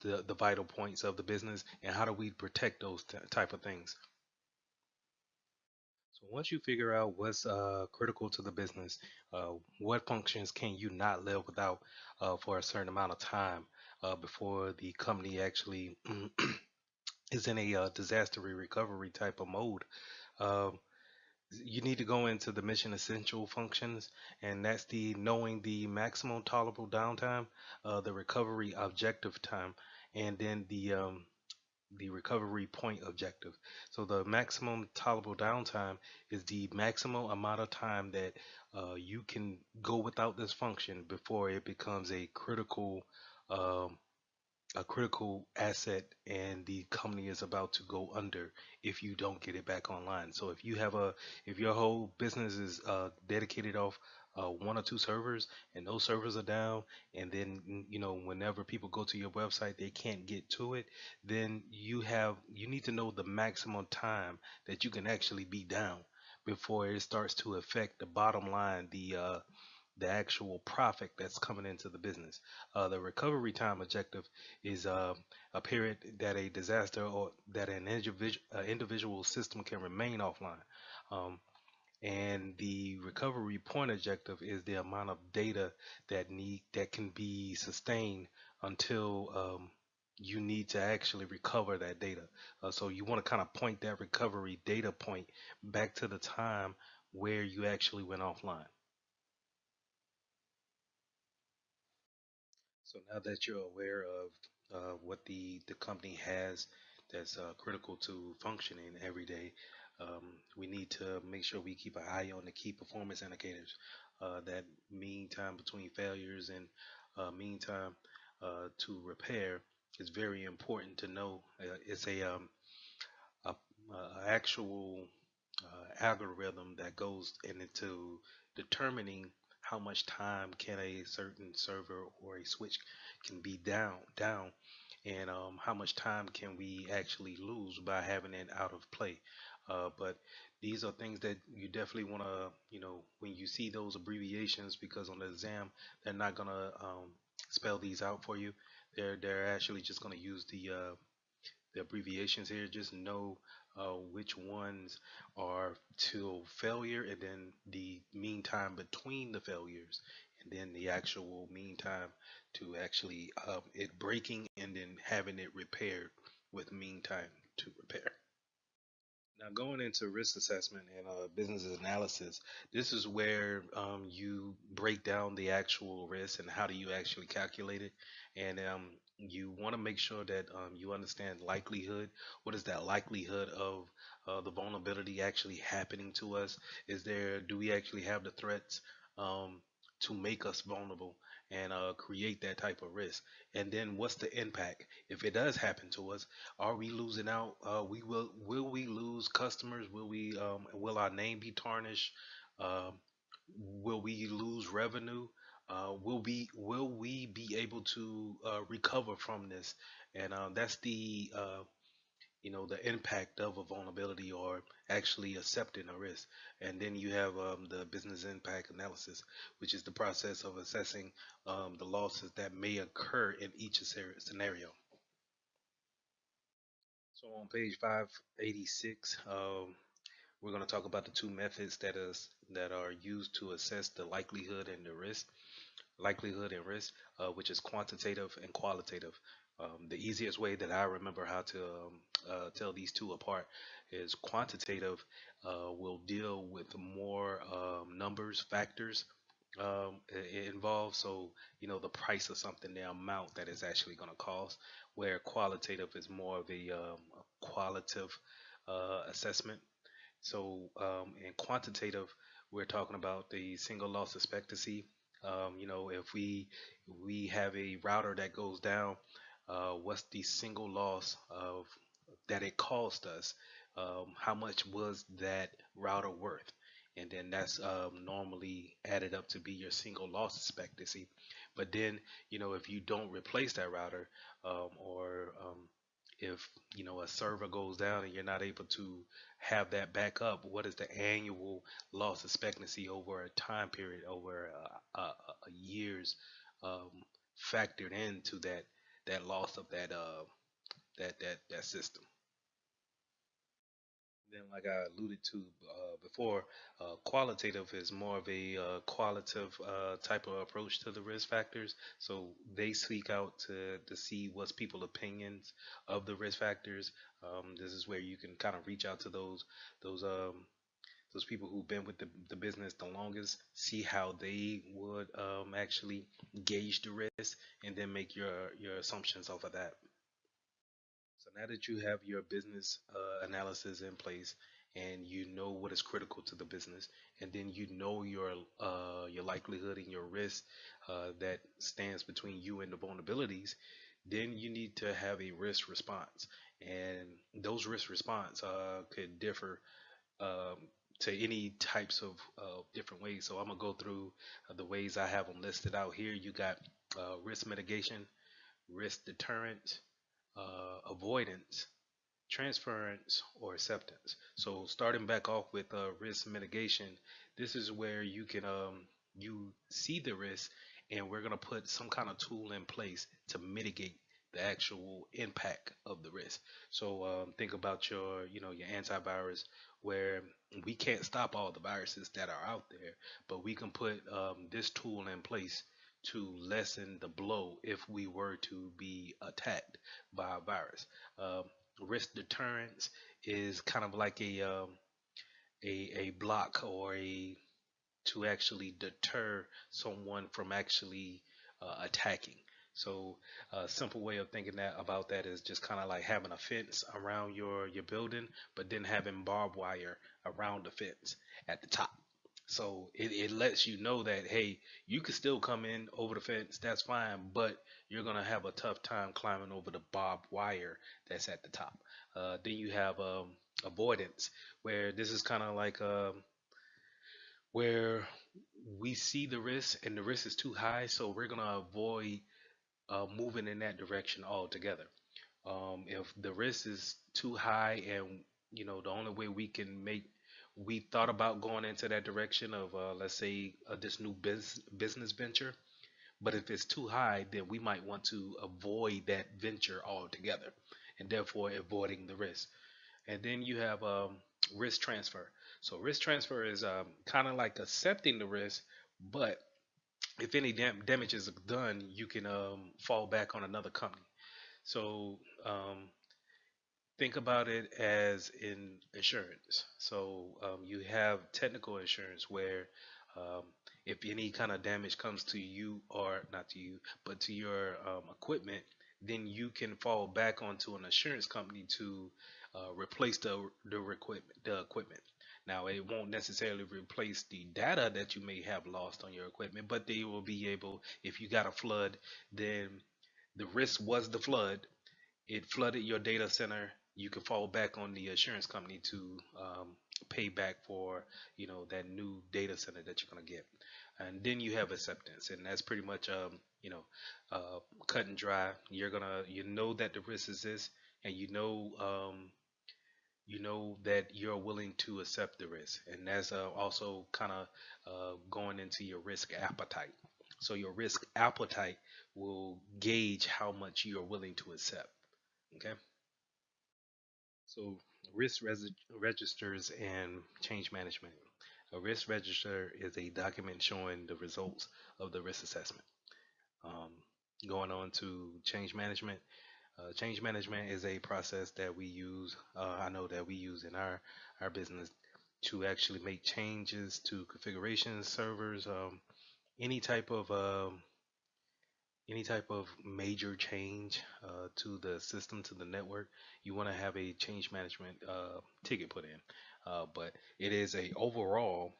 the vital points of the business, and how do we protect those type of things. So once you figure out what's critical to the business, what functions can you not live without for a certain amount of time before the company actually is in a disaster recovery type of mode. Um, you need to go into the mission essential functions, and that's the knowing the maximum tolerable downtime, the recovery objective time, and then the recovery point objective. So the maximum tolerable downtime is the maximum amount of time that you can go without this function before it becomes um, a critical asset and the company is about to go under if you don't get it back online. So if your whole business is dedicated off one or two servers and those servers are down, and then whenever people go to your website they can't get to it, then you need to know the maximum time that you can actually be down before it starts to affect the bottom line, the actual profit that's coming into the business. The recovery time objective is a period that a disaster or that an individual system can remain offline. Um, and the recovery point objective is the amount of data that can be sustained until you need to actually recover that data. So you want to kind of point that recovery data point back to the time where you actually went offline. So now that you're aware of what the company has that's critical to functioning every day, we need to make sure we keep an eye on the key performance indicators. That mean time between failures and mean time to repair is very important to know. It's a, a actual algorithm that goes into determining how much time can a certain server or a switch can be down, and how much time can we actually lose by having it out of play. But these are things that you definitely want to, when you see those abbreviations, because on the exam they're not gonna spell these out for you. They're actually just gonna use the abbreviations here. Just know which ones are till failure, and then the mean time between the failures, and then the actual mean time to actually it breaking and then having it repaired with mean time to repair. Now, going into risk assessment and business analysis, this is where you break down the actual risk and how do you actually calculate it. And you want to make sure that you understand likelihood. What is that likelihood of the vulnerability actually happening to us? Do we actually have the threats to make us vulnerable and create that type of risk? And then what's the impact if it does happen to us? Are we losing out? Will we lose customers? Will our name be tarnished? Um, will we lose revenue? Will we be able to recover from this? And that's the impact of a vulnerability or actually accepting a risk. And then you have the business impact analysis, which is the process of assessing the losses that may occur in each scenario. So on page 586, we're going to talk about the two methods that are used to assess the likelihood and risk, which is quantitative and qualitative. The easiest way that I remember how to tell these two apart is quantitative will deal with more numbers, factors involved. So, the price of something, the amount that it's actually going to cost, where qualitative is more of a qualitative assessment. So, in quantitative, we're talking about the single loss expectancy. If we have a router that goes down, what's the single loss of that it cost us? How much was that router worth? And then that's normally added up to be your single loss expectancy. But then, if you don't replace that router, or if a server goes down and you're not able to have that back up, what is the annual loss expectancy over a time period, over a years, um, factored into that that loss of that system. Then, like I alluded to before, qualitative is more of a qualitative type of approach to the risk factors. So they seek out to see what's people opinions of the risk factors. This is where you can kind of reach out to those those people who've been with the business the longest, see how they would actually gauge the risk, and then make your assumptions off of that. So now that you have your business analysis in place, and you know what is critical to the business, and then you know your likelihood and your risk that stands between you and the vulnerabilities, then you need to have a risk response, and those risk response could differ um, to any types of different ways. So I'm gonna go through the ways I have them listed out here. You got risk mitigation, risk deterrent, avoidance, transference, or acceptance. So starting back off with risk mitigation, this is where you can you see the risk, and we're gonna put some kind of tool in place to mitigate the actual impact of the risk. So think about your antivirus, where we can't stop all the viruses that are out there, but we can put this tool in place to lessen the blow if we were to be attacked by a virus. Um, Risk deterrence is kind of like a block or a to actually deter someone from actually attacking. So a simple way of thinking that about that is just kind of like having a fence around your building, but then having barbed wire around the fence at the top. So it lets you know that, hey, you can still come in over the fence, that's fine, but you're gonna have a tough time climbing over the barbed wire that's at the top. Then you have avoidance, where this is kind of like where we see the risk and the risk is too high, so we're gonna avoid moving in that direction altogether. If the risk is too high, and the only way we thought about going into that direction of let's say this new business venture, but if it's too high, then we might want to avoid that venture altogether, and therefore avoiding the risk. And then you have risk transfer. So risk transfer is kind of like accepting the risk, but if any damage is done, you can fall back on another company. So think about it as in insurance. So you have technical insurance where um, if any kind of damage comes to you, or not to you, but to your equipment, then you can fall back onto an insurance company to replace the equipment. Now, it won't necessarily replace the data that you may have lost on your equipment, but they will be able, if you got a flood, then the risk was the flood, it flooded your data center, you can fall back on the insurance company to pay back for that new data center that you're going to get. And then you have acceptance, and that's pretty much you know cut and dry. You know that the risk exists, and you know that you're willing to accept the risk, and that's also kind of going into your risk appetite. So your risk appetite will gauge how much you're willing to accept. Okay. So registers and change management. A risk register is a document showing the results of the risk assessment. Um, Going on to change management. Change management is a process that we use. I know that we use in our business to actually make changes to configurations, servers, any type of um, any type of major change to the system, to the network. You want to have a change management ticket put in. But it is a overall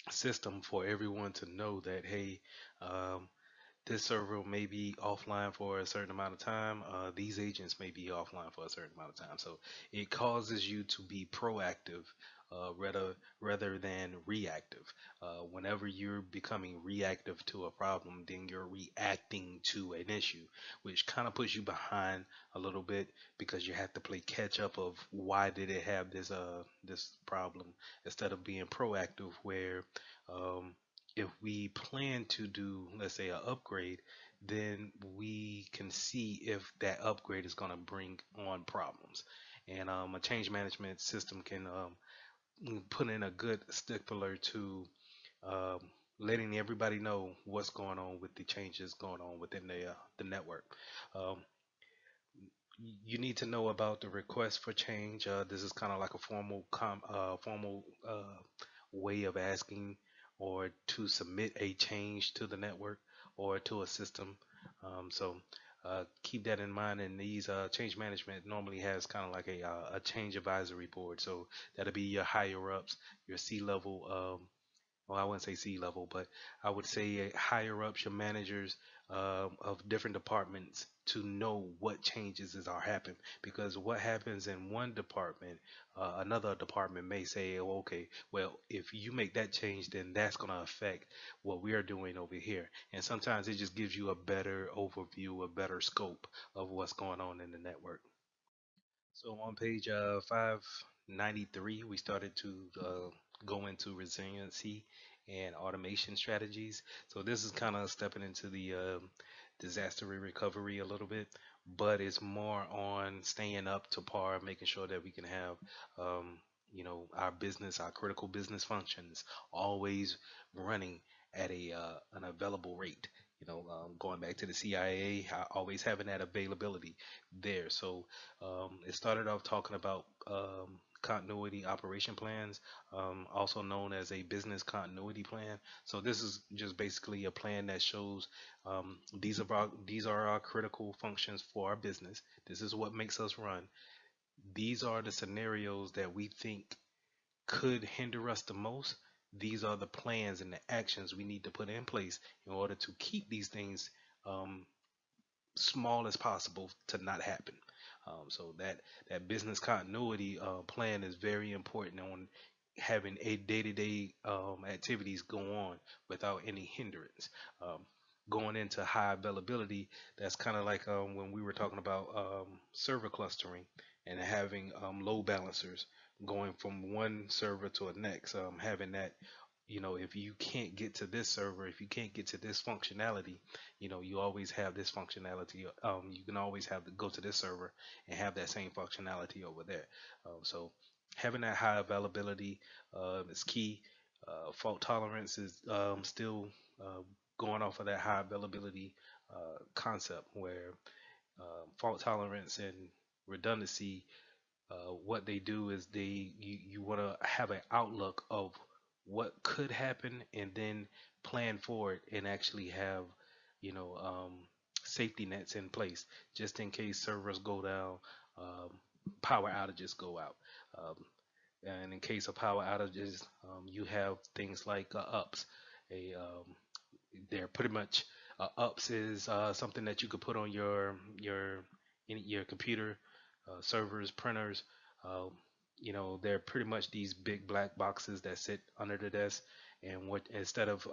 system for everyone to know that, hey, um, this server may be offline for a certain amount of time. These agents may be offline for a certain amount of time. So it causes you to be proactive rather than reactive. Whenever you're becoming reactive to a problem, then you're reacting to an issue, which kind of puts you behind a little bit, because you have to play catch up of why did it have this problem, instead of being proactive, where um, if we plan to do, let's say, an upgrade, then we can see if that upgrade is going to bring on problems. And a change management system can put in a good stickler to um, letting everybody know what's going on with the changes going on within the network. Um, you need to know about the request for change. This is kind of like a formal way of asking or to submit a change to the network or to a system. So keep that in mind. And these change management normally has kind of like a change advisory board. So that'll be your higher ups, your C level. Well, I wouldn't say C-level, but I would say higher ups, your managers of different departments to know what changes are happening. Because what happens in one department, another department may say, oh, okay, well, if you make that change, then that's going to affect what we are doing over here. And sometimes it just gives you a better overview, a better scope of what's going on in the network. So on page 593, we started to go into resiliency and automation strategies. So this is kind of stepping into the disaster recovery a little bit, but it's more on staying up to par, making sure that we can have, our business, our critical business functions always running at an available rate. Going back to the CIA, always having that availability there. So it started off talking about continuity operation plans, also known as a business continuity plan. So this is just basically a plan that shows these are our critical functions for our business. This is what makes us run. These are the scenarios that we think could hinder us the most. These are the plans and the actions we need to put in place in order to keep these things um, small as possible to not happen. So that business continuity plan is very important on having a day-to-day activities go on without any hindrance. Um, Going into high availability, that's kind of like when we were talking about server clustering and having load balancers going from one server to the next. Having that, if you can't get to this server, if you can't get to this functionality, you always have this functionality. You can always have to go to this server and have that same functionality over there. So having that high availability is key. Fault tolerance is still going off of that high availability concept where fault tolerance and redundancy, what they do is you want to have an outlook of what could happen and then plan for it and actually have you know um, safety nets in place just in case servers go down, um, power outages go out, um, and in case of power outages, you have things like ups. A They're pretty much ups is something that you could put on your computer, servers, printers. Uh, they're pretty much these big black boxes that sit under the desk, and what instead of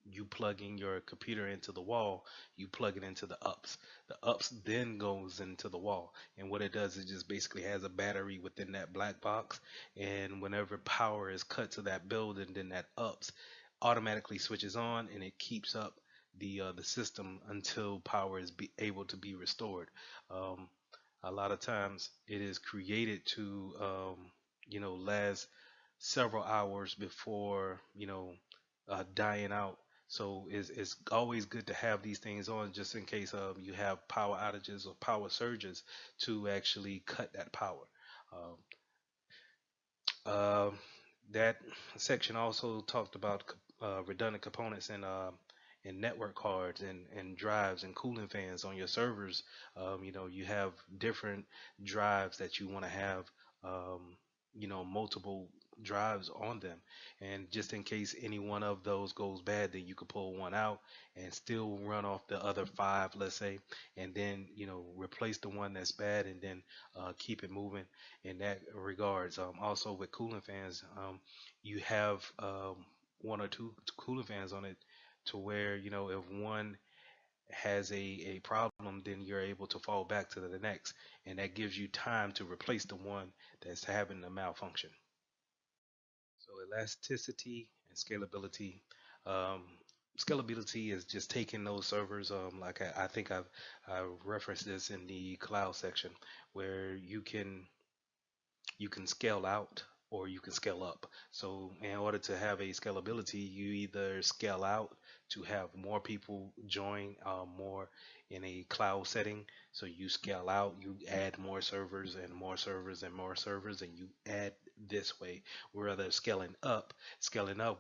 you plugging your computer into the wall, you plug it into the ups. The ups then goes into the wall, and what it does is just basically has a battery within that black box, and whenever power is cut to that building, then that ups automatically switches on, and it keeps up the system until power is able to be restored. Um, a lot of times, it is created to last several hours before dying out. So it's always good to have these things on just in case you have power outages or power surges to actually cut that power. Um, um, that section also talked about redundant components and network cards and drives and cooling fans on your servers. You have different drives that you want to have, multiple drives on them. And just in case any one of those goes bad, then you could pull one out and still run off the other five, let's say, and then, replace the one that's bad and then keep it moving in that regards. Also with cooling fans, you have one or two cooling fans on it to where if one has a problem, then you're able to fall back to the next, and that gives you time to replace the one that's having a malfunction. So elasticity and scalability. Um, Scalability is just taking those servers. Like I think I referenced this in the cloud section, where you can scale out or you can scale up. So in order to have a scalability, you either scale out to have more people join more in a cloud setting. So you scale out, you add more servers and more servers and more servers, and you add this way. Whereas scaling up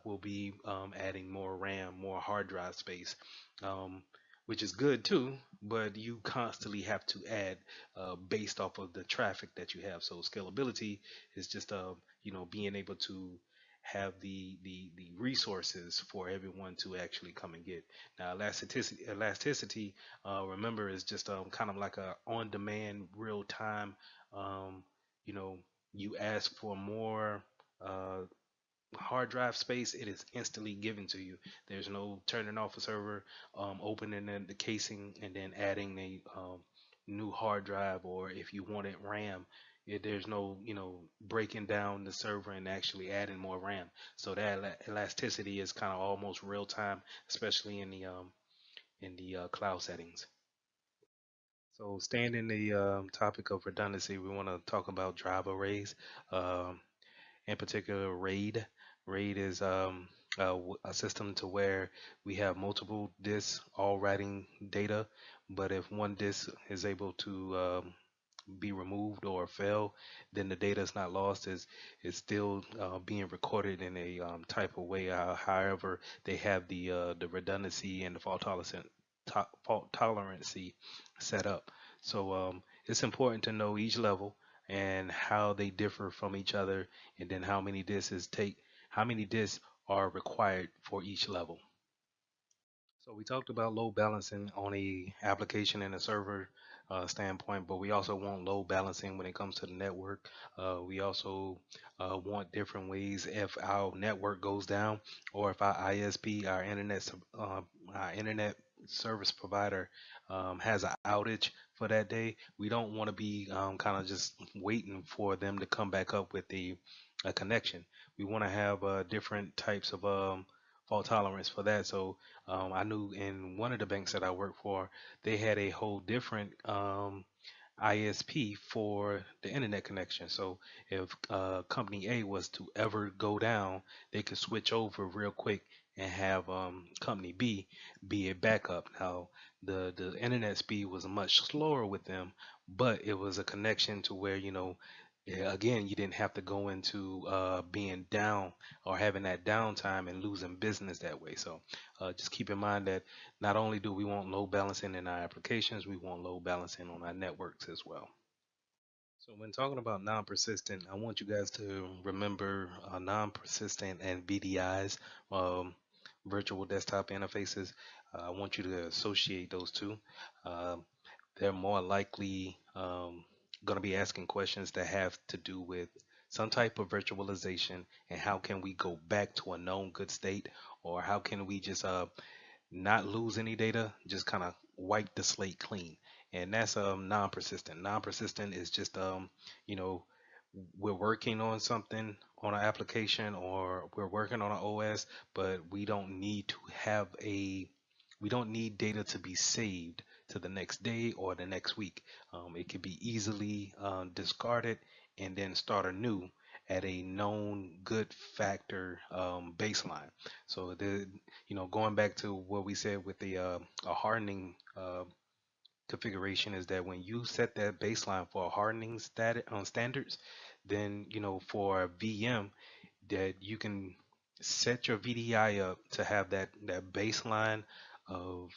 will be adding more RAM, more hard drive space. Um, which is good too, but you constantly have to add based off of the traffic that you have. So scalability is just being able to have the resources for everyone to actually come and get. Now elasticity, remember, is just kind of like a on demand real time. Um, you know, you ask for more. Hard drive space, it is instantly given to you. There's no turning off a server, opening the casing, and then adding a new hard drive, or if you wanted RAM, there's no breaking down the server and actually adding more RAM. So that elasticity is kind of almost real time, especially in the cloud settings. So staying in the topic of redundancy, we want to talk about drive arrays. Um, in particular RAID. RAID is a system to where we have multiple disks all writing data, but if one disk is able to be removed or fail, then the data is not lost. Is still being recorded in a type of way. However, they have the redundancy and the fault tolerancy set up. So it's important to know each level and how they differ from each other, and then how many disks are required for each level. So we talked about load balancing on a application and a server standpoint, but we also want load balancing when it comes to the network. We also want different ways if our network goes down, or if our ISP, our internet service provider, has an outage for that day. We don't want to be kind of just waiting for them to come back up with a connection. We want to have different types of fault tolerance for that. So I knew in one of the banks that I worked for, they had a whole different ISP for the internet connection. So if company A was to ever go down, they could switch over real quick and have company B be a backup. Now the internet speed was much slower with them, but it was a connection to where yeah, again, you didn't have to go into being down or having that downtime and losing business that way. So just keep in mind that not only do we want load balancing in our applications, we want load balancing on our networks as well. So when talking about non-persistent, I want you guys to remember non-persistent and VDIs, um, virtual desktop interfaces. I want you to associate those two. Um, they're more likely going to be asking questions that have to do with some type of virtualization and how can we go back to a known good state, or how can we just not lose any data, just kind of wipe the slate clean. And that's non-persistent. Non-persistent is just you know we're working on something on an application, or we're working on an OS, but we don't need data to be saved to the next day or the next week. It can be easily discarded and then start anew at a known good factor baseline. So going back to what we said with the a hardening configuration, is that when you set that baseline for a hardening standards, then for a VM, that you can set your VDI up to have that baseline of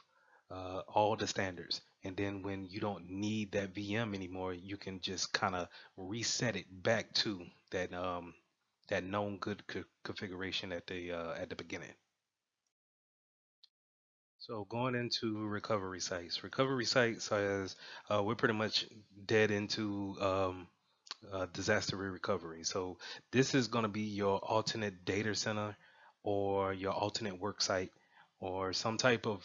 all the standards. And then when you don't need that VM anymore, you can just kind of reset it back to that known good configuration at the beginning. So going into recovery sites is we're pretty much dead into disaster recovery. So this is going to be your alternate data center or your alternate work site, or some type of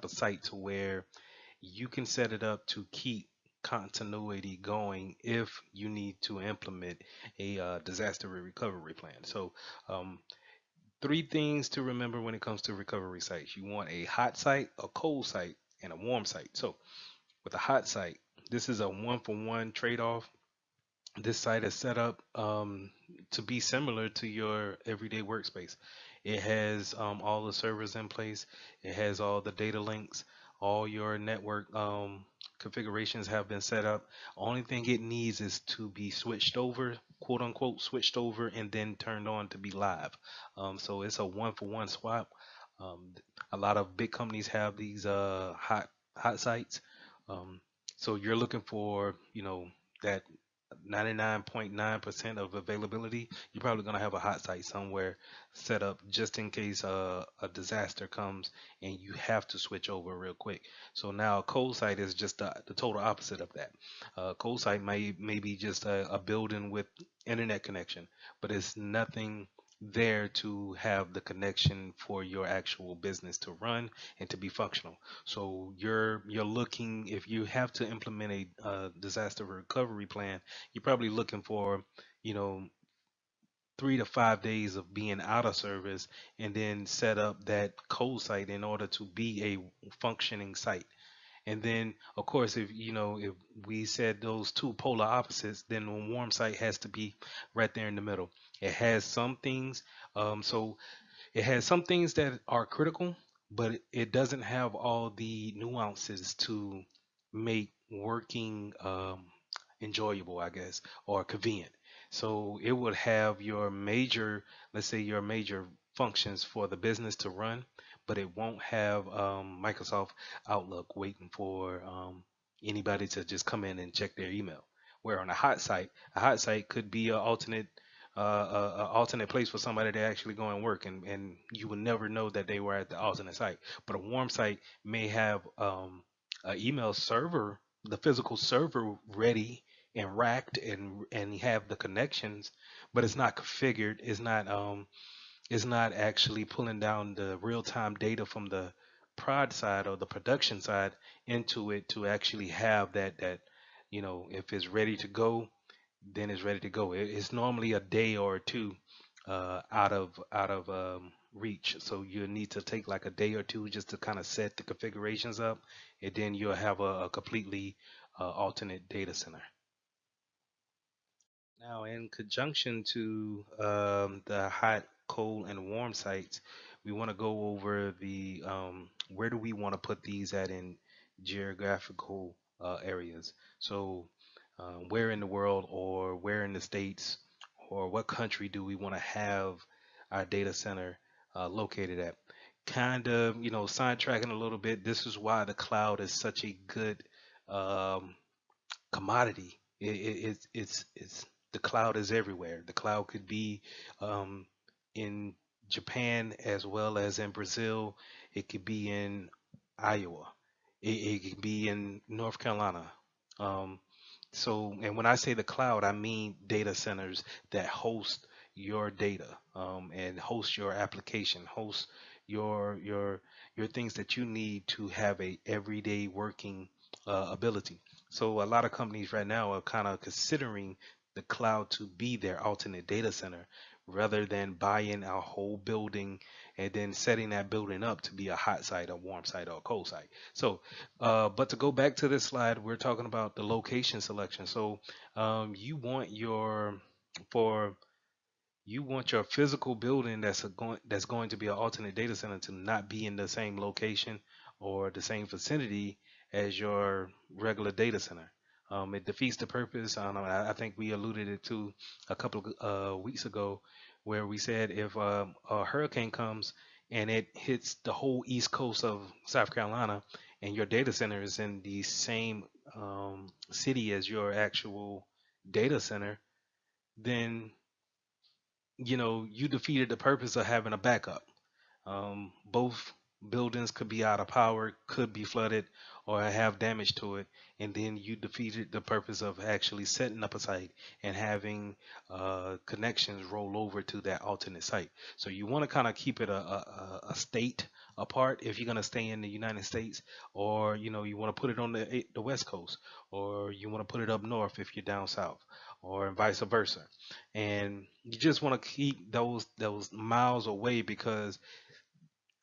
site to where you can set it up to keep continuity going if you need to implement a disaster recovery plan. So um, Three things to remember when it comes to recovery sites. You want a hot site, a cold site, and a warm site. So with a hot site, this is a one for one trade off. This site is set up to be similar to your everyday workspace. It has all the servers in place. It has all the data links. All your network configurations have been set up. Only thing it needs is to be switched over, quote unquote, switched over, and then turned on to be live. So it's a one for one swap. Um, a lot of big companies have these hot sites. Um, so you're looking for, that 99.9% of availability. You're probably going to have a hot site somewhere set up just in case a disaster comes and you have to switch over real quick. So now a cold site is just the total opposite of that. Cold site may be just a building with internet connection, but it's nothing there to have the connection for your actual business to run and to be functional. So you're looking, if you have to implement a disaster recovery plan, you're probably looking for, you know, 3 to 5 days of being out of service and then set up that cold site in order to be a functioning site. And then, of course, if we said those two polar opposites, then a warm site has to be right there in the middle. It has some things, so it has some things that are critical, but it doesn't have all the nuances to make working enjoyable, I guess, or convenient. So it would have your major, let's say your major functions for the business to run, but it won't have Microsoft Outlook waiting for anybody to just come in and check their email. Where on a hot site could be an alternate place for somebody to actually go and work, and you would never know that they were at the alternate site. But a warm site may have an email server, the physical server ready and racked and have the connections, but it's not configured. It's not actually pulling down the real time data from the prod side or the production side into it to actually have that if it's ready to go, then it's ready to go. It's normally a day or two out of reach. So you need to take like a day or two just to kind of set the configurations up, and then you'll have a completely alternate data center. Now, in conjunction to the hot, cold, and warm sites, we want to go over the where do we want to put these at in geographical areas. So, where in the world, or where in the states, or what country do we want to have our data center located at? Kind of, sidetracking a little bit. This is why the cloud is such a good um, commodity. It's the cloud is everywhere. The cloud could be um, in Japan as well as in Brazil. It could be in Iowa. It could be in North Carolina. Um, and when I say the cloud, I mean data centers that host your data and host your application, host your things that you need to have a everyday working ability. So a lot of companies right now are kind of considering the cloud to be their alternate data center rather than buying a whole building and then setting that building up to be a hot site, a warm site, or a cold site. So but to go back to this slide, we're talking about the location selection. So you want for you want your physical building that's going to be an alternate data center to not be in the same location or the same vicinity as your regular data center. It defeats the purpose. I don't know. I think we alluded it to a couple of weeks ago, where we said if a hurricane comes and it hits the whole east coast of South Carolina, and your data center is in the same city as your actual data center, then you defeated the purpose of having a backup. Both buildings could be out of power, could be flooded, or have damage to it, and then you defeated the purpose of actually setting up a site and having connections roll over to that alternate site. So you want to kind of keep it a state apart if you're going to stay in the United States, or you want to put it on the West Coast, or you want to put it up north if you're down south, or vice versa. And you just want to keep those miles away, because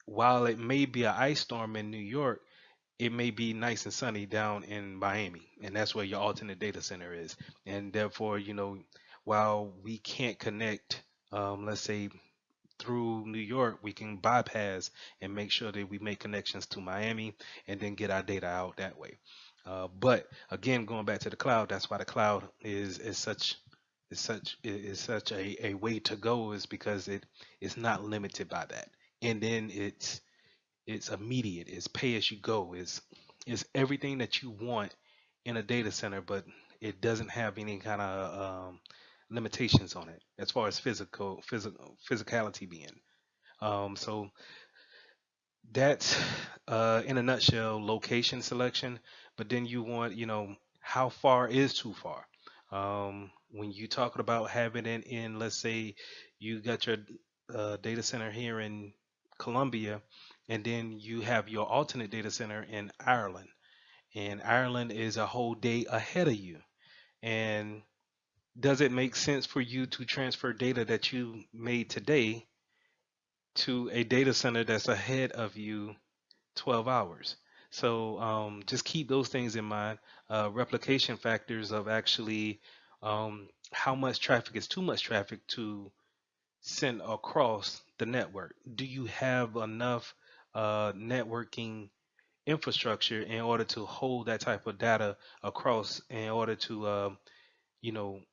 while it may be an ice storm in New York, it may be nice and sunny down in Miami, and that's where your alternate data center is. And therefore, while we can't connect, let's say through New York, we can bypass and make sure that we make connections to Miami and then get our data out that way. But again, going back to the cloud, that's why the cloud is such a way to go, is because it is not limited by that. And then it's immediate, it's pay as you go, it's everything that you want in a data center, but it doesn't have any kind of limitations on it as far as physicality being. So that's in a nutshell location selection. But then you want, how far is too far? When you talking about having it in, let's say you got your data center here in Colombia, and then you have your alternate data center in Ireland, and Ireland is a whole day ahead of you. And does it make sense for you to transfer data that you made today to a data center that's ahead of you 12 hours? So just keep those things in mind. Replication factors of actually how much traffic is too much traffic to send across the network. Do you have enough networking infrastructure in order to hold that type of data across, in order to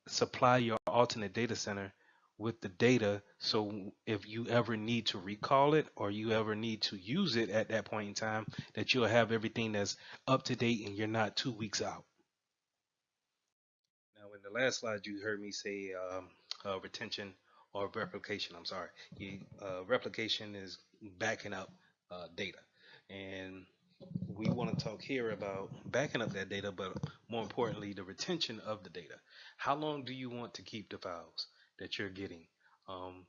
supply your alternate data center with the data, so if you ever need to recall it or you ever need to use it at that point in time, that you'll have everything that's up to date and you're not 2 weeks out. Now, in the last slide, you heard me say retention or replication. I'm sorry. Replication is backing up data. And we want to talk here about backing up that data, but more importantly, the retention of the data. How long do you want to keep the files that you're getting? Um,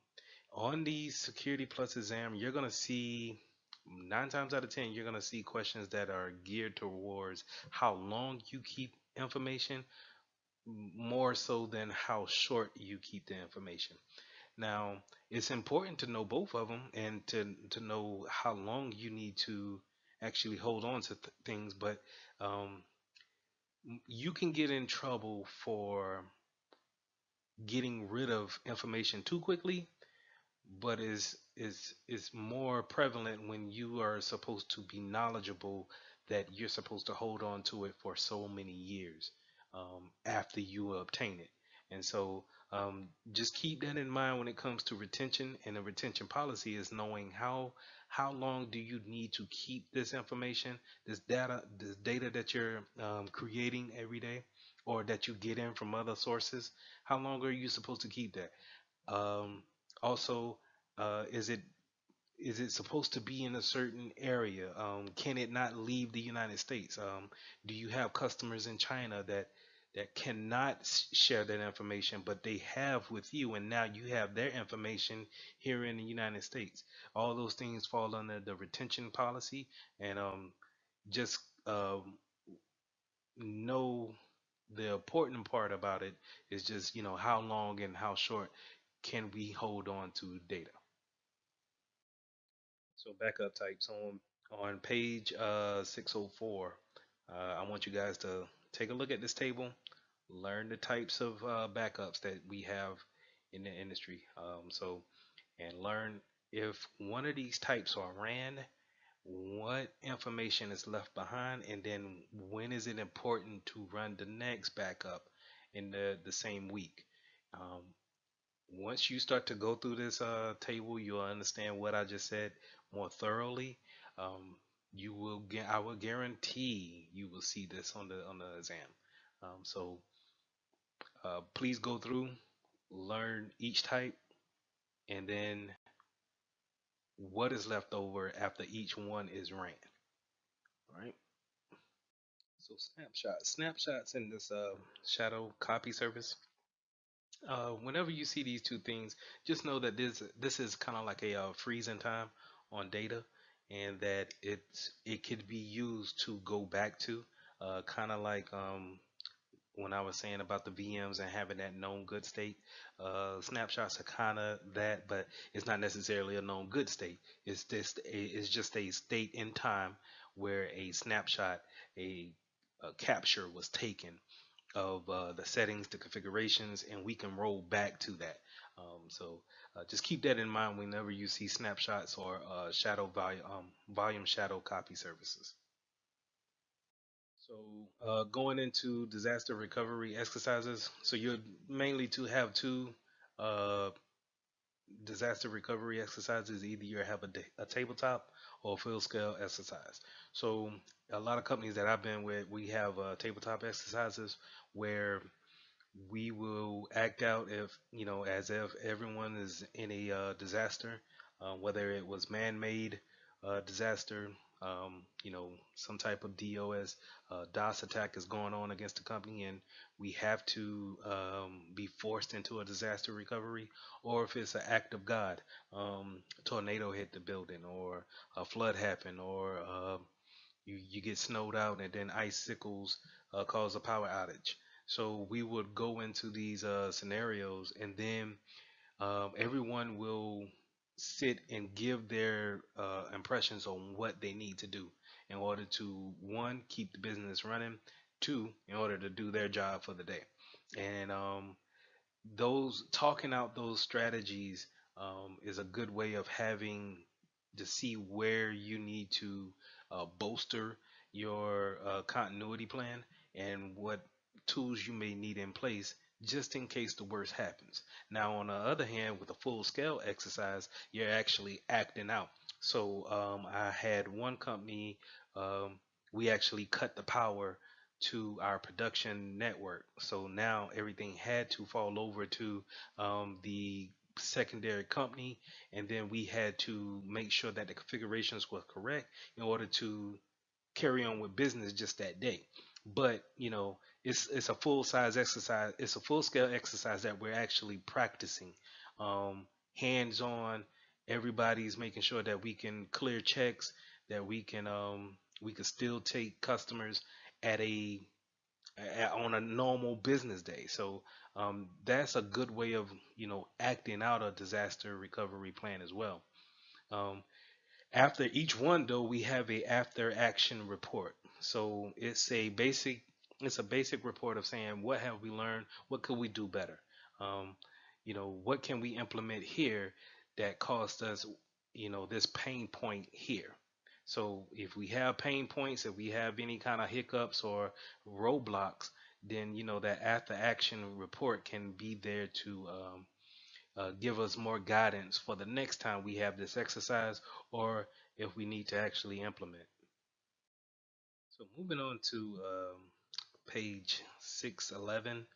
on the Security Plus exam, you're going to see 9 times out of 10, you're going to see questions that are geared towards how long you keep information, more so than how short you keep the information. Now, it's important to know both of them, and to know how long you need to actually hold on to things. But um, you can get in trouble for getting rid of information too quickly, but is more prevalent when you are supposed to be knowledgeable, that you're supposed to hold on to it for so many years after you obtain it. And so just keep that in mind when it comes to retention. And the retention policy is knowing how long do you need to keep this information, this data that you're creating every day, or that you get in from other sources. How long are you supposed to keep that? um, Also, is it supposed to be in a certain area? Can it not leave the United States? Do you have customers in China that cannot share that information, but they have with you, and now you have their information here in the United States? All those things fall under the retention policy, and just know the important part about it is just how long and how short can we hold on to data. So backup types on page 604. I want you guys to take a look at this table, learn the types of backups that we have in the industry. And learn if one of these types are ran, what information is left behind, and then when is it important to run the next backup in the same week. Um, Once you start to go through this table, you'll understand what I just said more thoroughly. Um, you will get, I will guarantee you will see this on the exam. So please go through, learn each type, and then what is left over after each one is ran. All right. So snapshots in this shadow copy service. Whenever you see these two things, just know that this is kind of like a freezing time on data, and that it could be used to go back to, kind of like when I was saying about the VMs and having that known good state. Snapshots are kind of that, but it's not necessarily a known good state. It's just a state in time where a snapshot, a capture was taken of the settings, the configurations, and we can roll back to that. So just keep that in mind whenever you see snapshots or volume shadow copy services. So going into disaster recovery exercises, so you're mainly to have two uh, disaster recovery exercises. Either you have a tabletop or a field scale exercise. So a lot of companies that I've been with, we have tabletop exercises where we will act out if as if everyone is in a disaster, whether it was man-made disaster, some type of DOS attack is going on against the company, and we have to be forced into a disaster recovery, or if it's an act of God, tornado hit the building, or a flood happened, or you get snowed out and then icicles cause a power outage. So we would go into these scenarios, and then everyone will sit and give their impressions on what they need to do in order to, one, keep the business running, two, in order to do their job for the day. And those talking out those strategies is a good way of having to see where you need to bolster your continuity plan and what tools you may need in place just in case the worst happens. Now, on the other hand, with a full scale exercise, you're actually acting out. So I had one company, um, we actually cut the power to our production network. So now everything had to fall over to the secondary company, and then we had to make sure that the configurations were correct in order to carry on with business just that day. But it's a full size exercise. It's a full scale exercise that we're actually practicing, hands on. Everybody's making sure that we can clear checks, that we can still take customers at on a normal business day. So that's a good way of acting out a disaster recovery plan as well. Um, After each one, though, we have a after action report. So it's a basic report of saying what have we learned, what could we do better, um, what can we implement here that caused us, this pain point here. So if we have pain points, if we have any kind of hiccups or roadblocks, then that after action report can be there to give us more guidance for the next time we have this exercise, or if we need to actually implement. So moving on to page 611,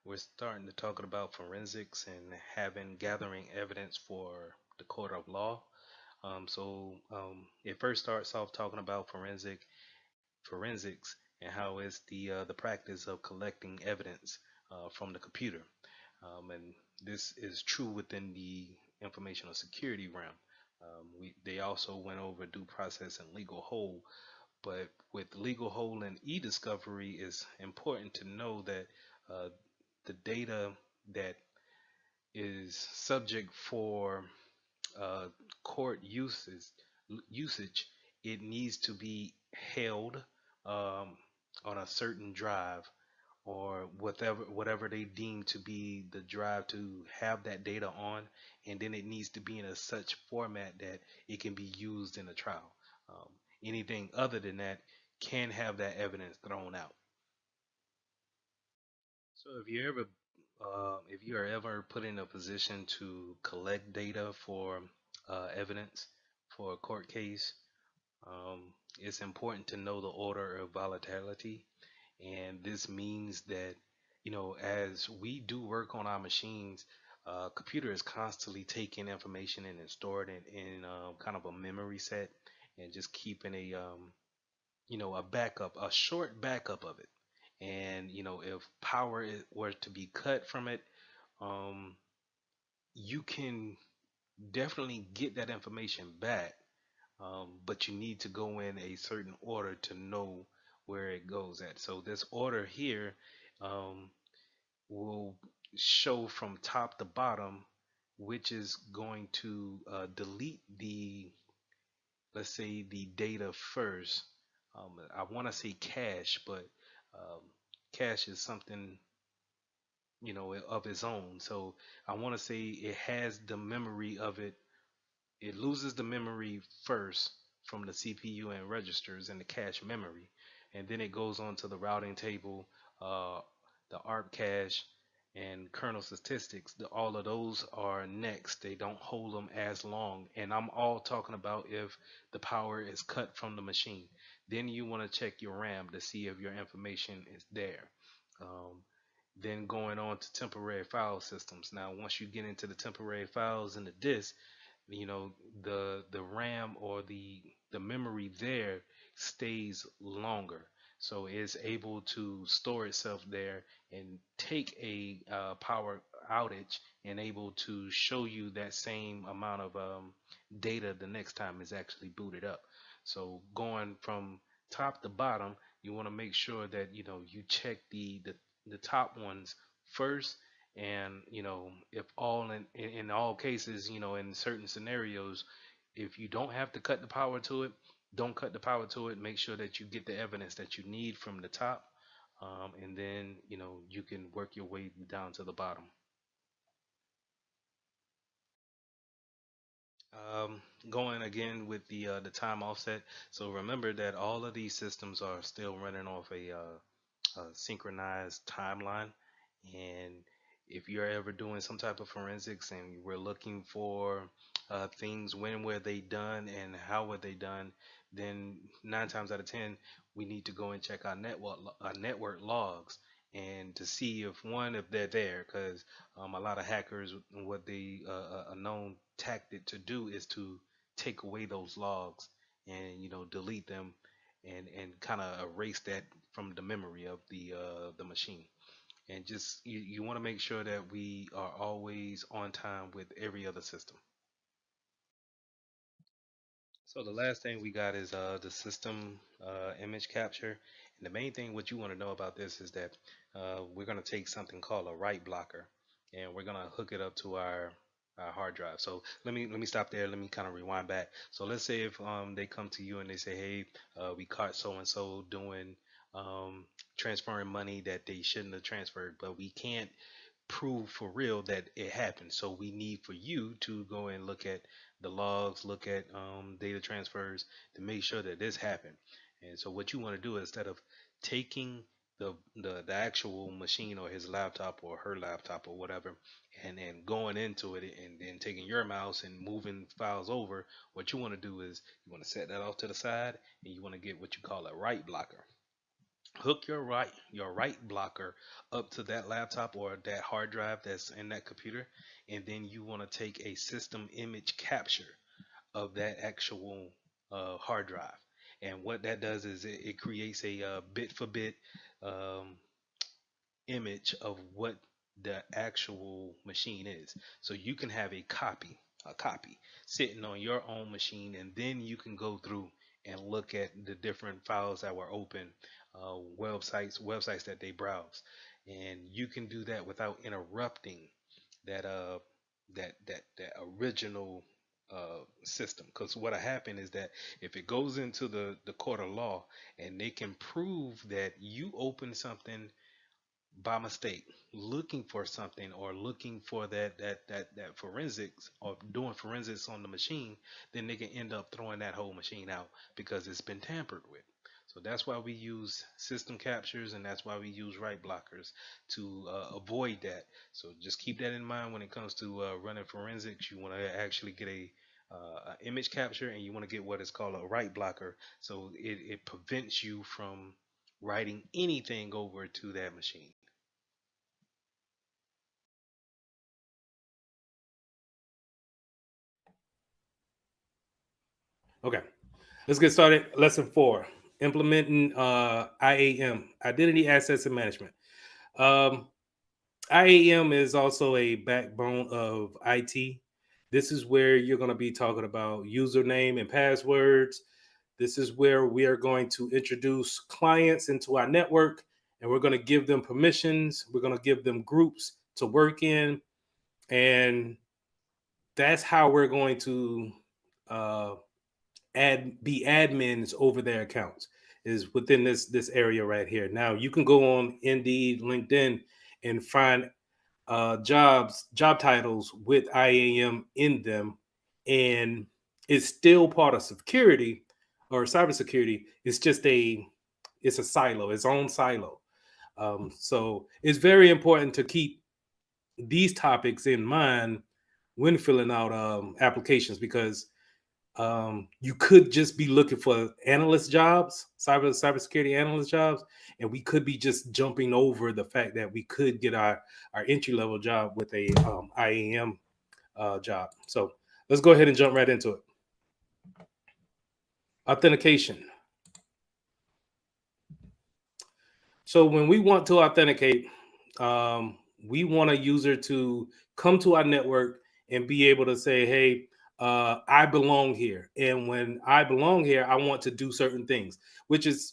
we're starting to talk about forensics and having gathering evidence for the court of law. It first starts off talking about forensics and how it's the practice of collecting evidence from the computer. And this is true within the informational security realm. They also went over due process and legal hold, but with legal hold and e-discovery, it's important to know that uh, the data that is subject for uh, court usage, it needs to be held um, on a certain drive, or whatever they deem to be the drive to have that data on, and then it needs to be in a such format that it can be used in a trial. Um, Anything other than that can have that evidence thrown out. So if you are ever put in a position to collect data for evidence for a court case, um, it's important to know the order of volatility. And this means that, as we do work on our machines, computer is constantly taking information and then storing it in kind of a memory set, and just keeping a backup, a short backup of it. And if power were to be cut from it, um, you can definitely get that information back, but you need to go in a certain order to know where it goes at. So this order here um, will show from top to bottom which is going to delete the, let's say, the data first. I want to say cache, but um, cache is something of its own. So I want to say it has the memory of it. It loses the memory first from the CPU and registers in the cache memory, and then it goes on to the routing table, uh, the ARP cache, and kernel statistics. All of those are next. They don't hold them as long, and I'm all talking about if the power is cut from the machine. Then you want to check your RAM to see if your information is there. Um, then going on to temporary file systems. Now, once you get into the temporary files in the disk, you know the RAM or the memory there stays longer, so it's able to store itself there and take a power outage and able to show you that same amount of data the next time it's actually booted up. So going from top to bottom, you want to make sure that you check the top ones first. And if all in all cases, in certain scenarios, if you don't have to cut the power to it, don't cut the power to it. Make sure that you get the evidence that you need from the top, and then you can work your way down to the bottom. Going again with the time offset. So remember that all of these systems are still running off a synchronized timeline. And if you're ever doing some type of forensics and we're looking for things, when were they done and how were they done, then 9 times out of 10 we need to go and check our network logs and to see if they're there, because a lot of hackers, what they a known tactic to do is to take away those logs and delete them and kind of erase that from the memory of the machine. And just you want to make sure that we are always on time with every other system. So the last thing we got is the system image capture. And the main thing what you want to know about this is that we're going to take something called a write blocker, and we're going to hook it up to our hard drive. So let me stop there. Let me kind of rewind back. So let's say if they come to you and they say, hey, we caught so and so doing um, transferring money that they shouldn't have transferred, but we can't prove for real that it happened. So we need for you to go and look at the logs, look at data transfers to make sure that this happened. And so what you want to do, instead of taking the actual machine or his laptop or her laptop or whatever and going into it and then taking your mouse and moving files over, what you want to do is you want to set that off to the side and you want to get what you call a write blocker. Hook your write blocker up to that laptop or that hard drive that's in that computer, and then you want to take a system image capture of that actual hard drive. And what that does is it creates a bit for bit um, image of what the actual machine is. So you can have a copy sitting on your own machine, and then you can go through and look at the different files that were open, websites that they browse, and you can do that without interrupting that that original system. Because what happened is that if it goes into the court of law and they can prove that you opened something by mistake, looking for something or looking for that forensics or doing forensics on the machine, then they can end up throwing that whole machine out because it's been tampered with. So that's why we use system captures, and that's why we use write blockers to avoid that. So just keep that in mind when it comes to running forensics. You want to actually get a image capture, and you want to get what is called a write blocker, so it prevents you from writing anything over to that machine. Okay, let's get started. Lesson 4. implementing IAM, Identity Access and Management. Um, IAM is also a backbone of IT. This is where you're going to be talking about username and passwords. This is where we are going to introduce clients into our network, and we're going to give them permissions. We're going to give them groups to work in, and that's how we're going to uh, be admins over their accounts, is within this area right here. Now you can go on Indeed, LinkedIn, and find job titles with IAM in them, and it's still part of security or cybersecurity. It's a silo, its own silo. So it's very important to keep these topics in mind when filling out applications, because you could just be looking for analyst jobs, cybersecurity analyst jobs, and we could be just jumping over the fact that we could get our entry level job with a IAM job. So let's go ahead and jump right into it. Authentication. So when we want to authenticate, we want a user to come to our network and be able to say, "Hey, I belong here," and when I belong here, I want to do certain things, which is,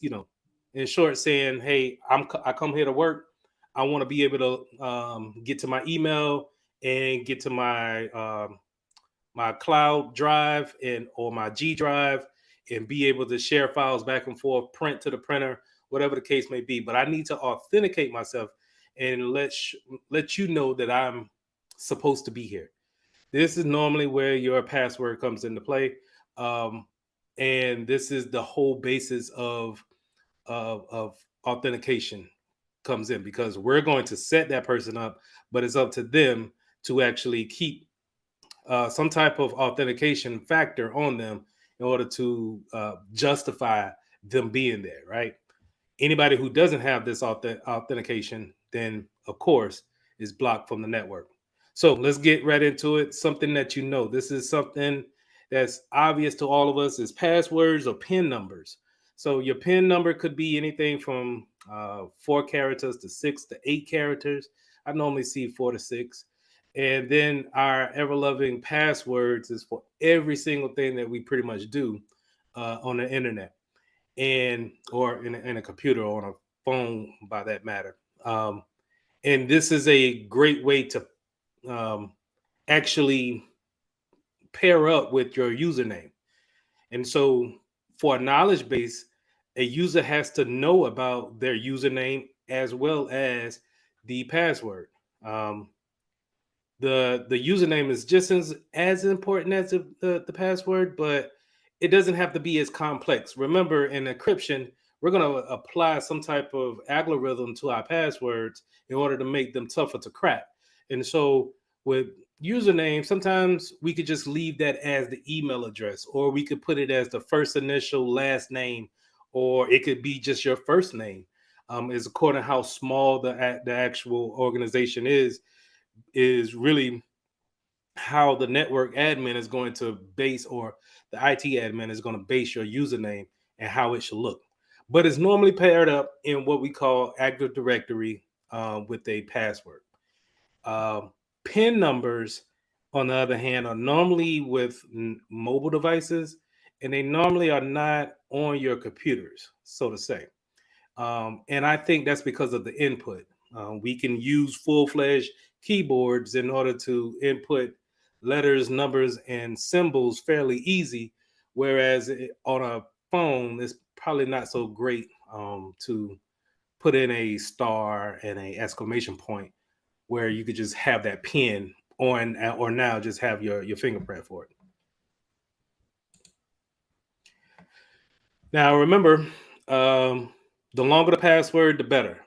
in short, saying, "Hey, I come here to work. I want to be able to get to my email and get to my cloud drive and or my G drive and be able to share files back and forth, print to the printer, whatever the case may be. But I need to authenticate myself and let you know that I'm supposed to be here." This is normally where your password comes into play, um, and this is the whole basis of authentication comes in, because we're going to set that person up, but it's up to them to actually keep some type of authentication factor on them in order to justify them being there, right? Anybody who doesn't have this authentication, then of course is blocked from the network. So let's get right into it. Something that this is something that's obvious to all of us, is passwords or PIN numbers. So your PIN number could be anything from 4 characters to 6 to 8 characters. I normally see 4 to 6. And then our ever loving passwords is for every single thing that we pretty much do on the internet, and or in a computer or on a phone, by that matter. Um, and this is a great way to um, actually pair up with your username. And so, for a knowledge base, a user has to know about their username as well as the password. Um, the username is just as important as the password, but it doesn't have to be as complex. Remember, in encryption, we're going to apply some type of algorithm to our passwords in order to make them tougher to crack. And so with username, sometimes we could just leave that as the email address, or we could put it as the first initial last name, or it could be just your first name. Is according to how small the actual organization is really how the network admin is going to base, or the IT admin is going to base your username and how it should look. But it's normally paired up in what we call Active Directory with a password. Um, PIN numbers, on the other hand, are normally with mobile devices, and they normally are not on your computers, so to say. And I think that's because of the input. We can use full fledged keyboards in order to input letters, numbers, and symbols fairly easy, whereas on a phone, it's probably not so great to put in a star and a exclamation point where you could just have that pin on, or now just have your fingerprint for it. Now remember, um, the longer the password, the better.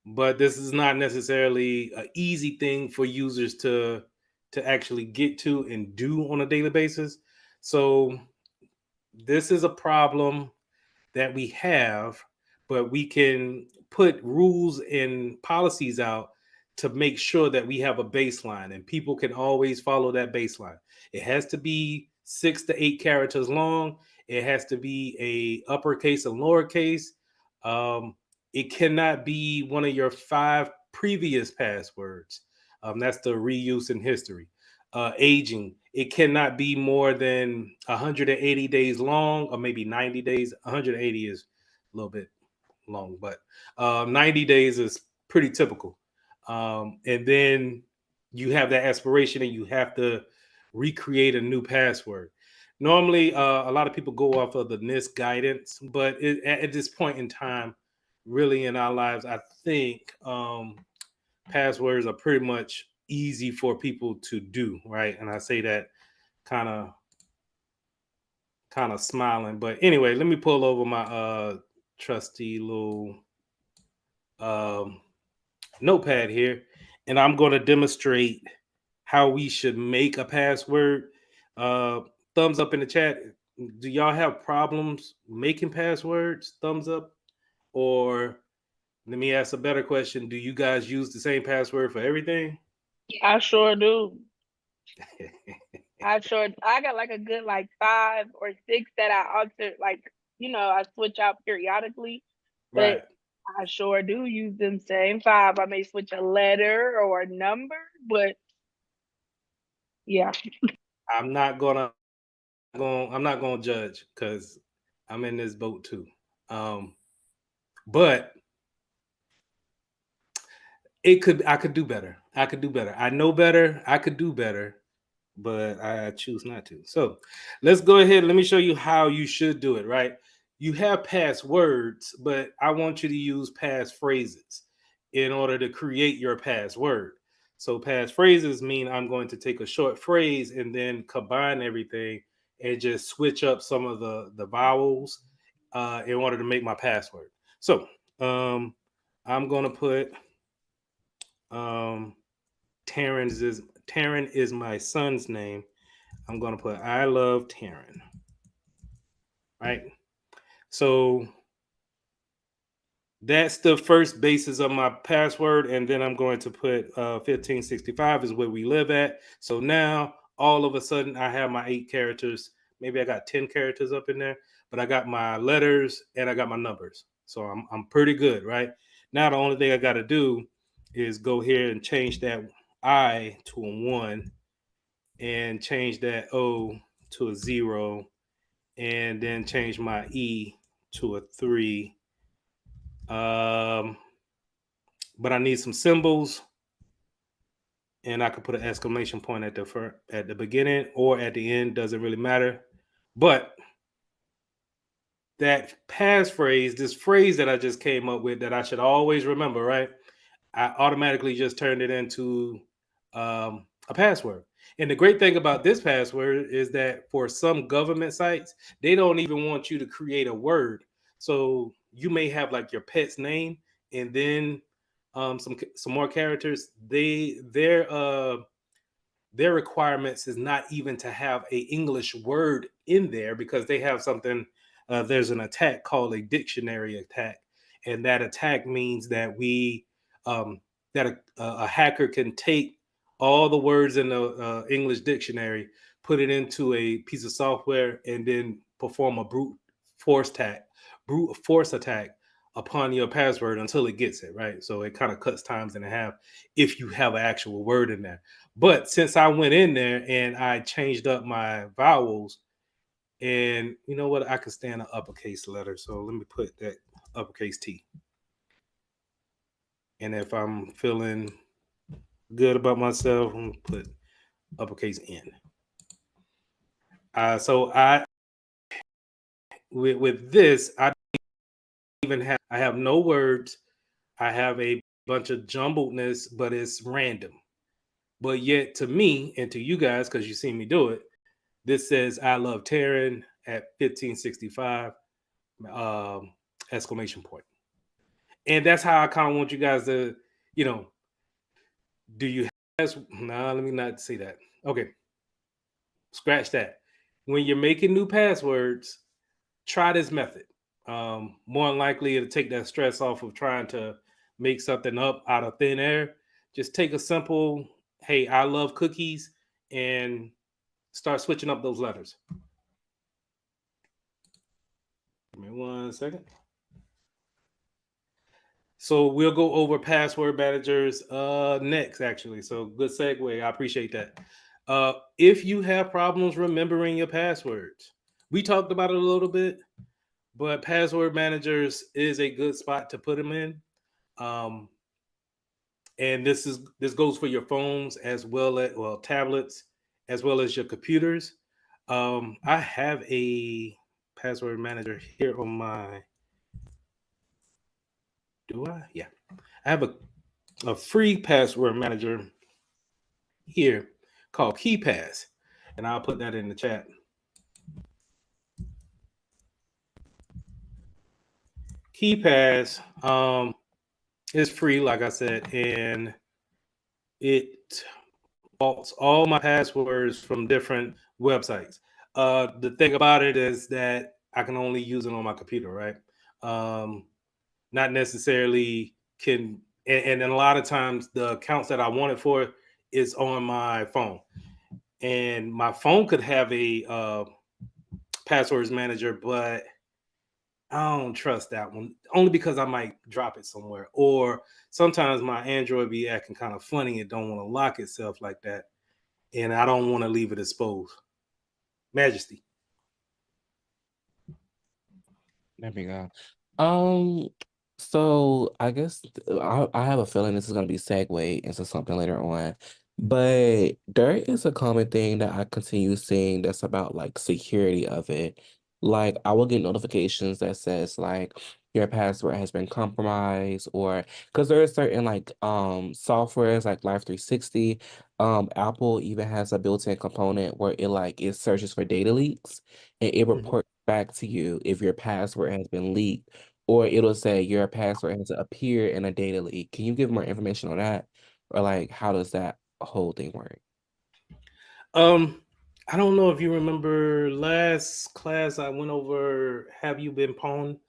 But this is not necessarily an easy thing for users to actually get to and do on a daily basis. So this is a problem that we have, but we can put rules and policies out to make sure that we have a baseline and people can always follow that baseline. It has to be 6 to 8 characters long, It has to be a uppercase and lowercase. Um, it cannot be one of your 5 previous passwords. That's the reuse in history. Aging, it cannot be more than 180 days long, or maybe 90 days. 180 is a little bit long, but 90 days is pretty typical. And then you have that expiration and you have to recreate a new password. Normally, a lot of people go off of the NIST guidance, but at this point in time, really in our lives, I think passwords are pretty much easy for people to do, right? And I say that kind of smiling, but anyway, let me pull over my trusty little um, notepad here, and I'm going to demonstrate how we should make a password. Uh, Thumbs up in the chat. Do y'all have problems making passwords? Thumbs up. Or let me ask a better question. Do you guys use the same password for everything? I sure do. I got like a good like 5 or 6 that I alter, like, I switch out periodically, but Right. I sure do use them same 5. I may switch a letter or a number, but yeah. I'm not gonna judge because I'm in this boat too. Um, but I could do better. I could do better. I know better. I could do better, but I choose not to. So let's go ahead. Let me show you how you should do it, right? You have passwords, but I want you to use passphrases in order to create your password. So passphrases mean I'm going to take a short phrase and then combine everything and just switch up some of the vowels in order to make my password. So I'm going to put um, Taryn is my son's name. I'm gonna put I love Taryn. Right. So that's the first basis of my password, and then I'm going to put 1565 is where we live at. So now all of a sudden I have my 8 characters. Maybe I got 10 characters up in there, but I got my letters and I got my numbers. So I'm pretty good, right? Now the only thing I got to do is go here and change that I to a 1 and change that O to a 0 and then change my E to a 3. But I need some symbols, and I could put an exclamation point at the beginning or at the end. Doesn't really matter. But that passphrase, this phrase that I just came up with that I should always remember, right? I automatically just turned it into a password. And the great thing about this password is that for some government sites, they don't even want you to create a word. So you may have like your pet's name and then some more characters. Their requirements is not even to have a English word in there because they have something. There's an attack called a dictionary attack, and that attack means that um, a hacker can take all the words in the English dictionary, put it into a piece of software, and then perform a brute force attack upon your password until it gets it right. So it kind of cuts times in half if you have an actual word in there. But since I went in there and I changed up my vowels, and you know what, I could stand an uppercase letter. So let me put that uppercase T. And if I'm feeling good about myself, I'm gonna put uppercase N. So I with this, I have no words. I have a bunch of jumbledness, but it's random. But yet to me and to you guys, because you see me do it, this says I love Taryn at 1565 exclamation point. And that's how I kind of want you guys to, you know, do you have, nah, let me not say that. Okay. Scratch that. When you're making new passwords, try this method. More than likely it'll take that stress off of trying to make something up out of thin air. Just take a simple, hey, I love cookies, and start switching up those letters. Give me 1 second. So we'll go over password managers next, actually. So good segue. I appreciate that. If you have problems remembering your passwords, we talked about it a little bit, but password managers is a good spot to put them in. Um, and this goes for your phones as well as tablets as well as your computers. I have a password manager here on my. Do I? Yeah, I have a free password manager here called KeyPass, and I'll put that in the chat. KeyPass is free, like I said, and it vaults all my passwords from different websites. The thing about it is that I can only use it on my computer, right? Um, Not necessarily can, and a lot of times the accounts that I want it for is on my phone, and my phone could have a passwords manager, but I don't trust that one only because I might drop it somewhere, or sometimes my Android be acting kind of funny and don't want to lock itself like that, and I don't want to leave it exposed. Majesty. There we go. Um, so I guess I have a feeling this is gonna be segue into something later on, but there is a common thing that I continue seeing that's about like security of it. Like I will get notifications that says like your password has been compromised, or because there are certain like softwares like Life 360, Apple even has a built-in component where it searches for data leaks and it Mhm. reports back to you if your password has been leaked, or it'll say your password has appeared in a data leak. Can you give more information on that? Or like how does that whole thing work? Um, I don't know if you remember last class I went over. Have you been pwned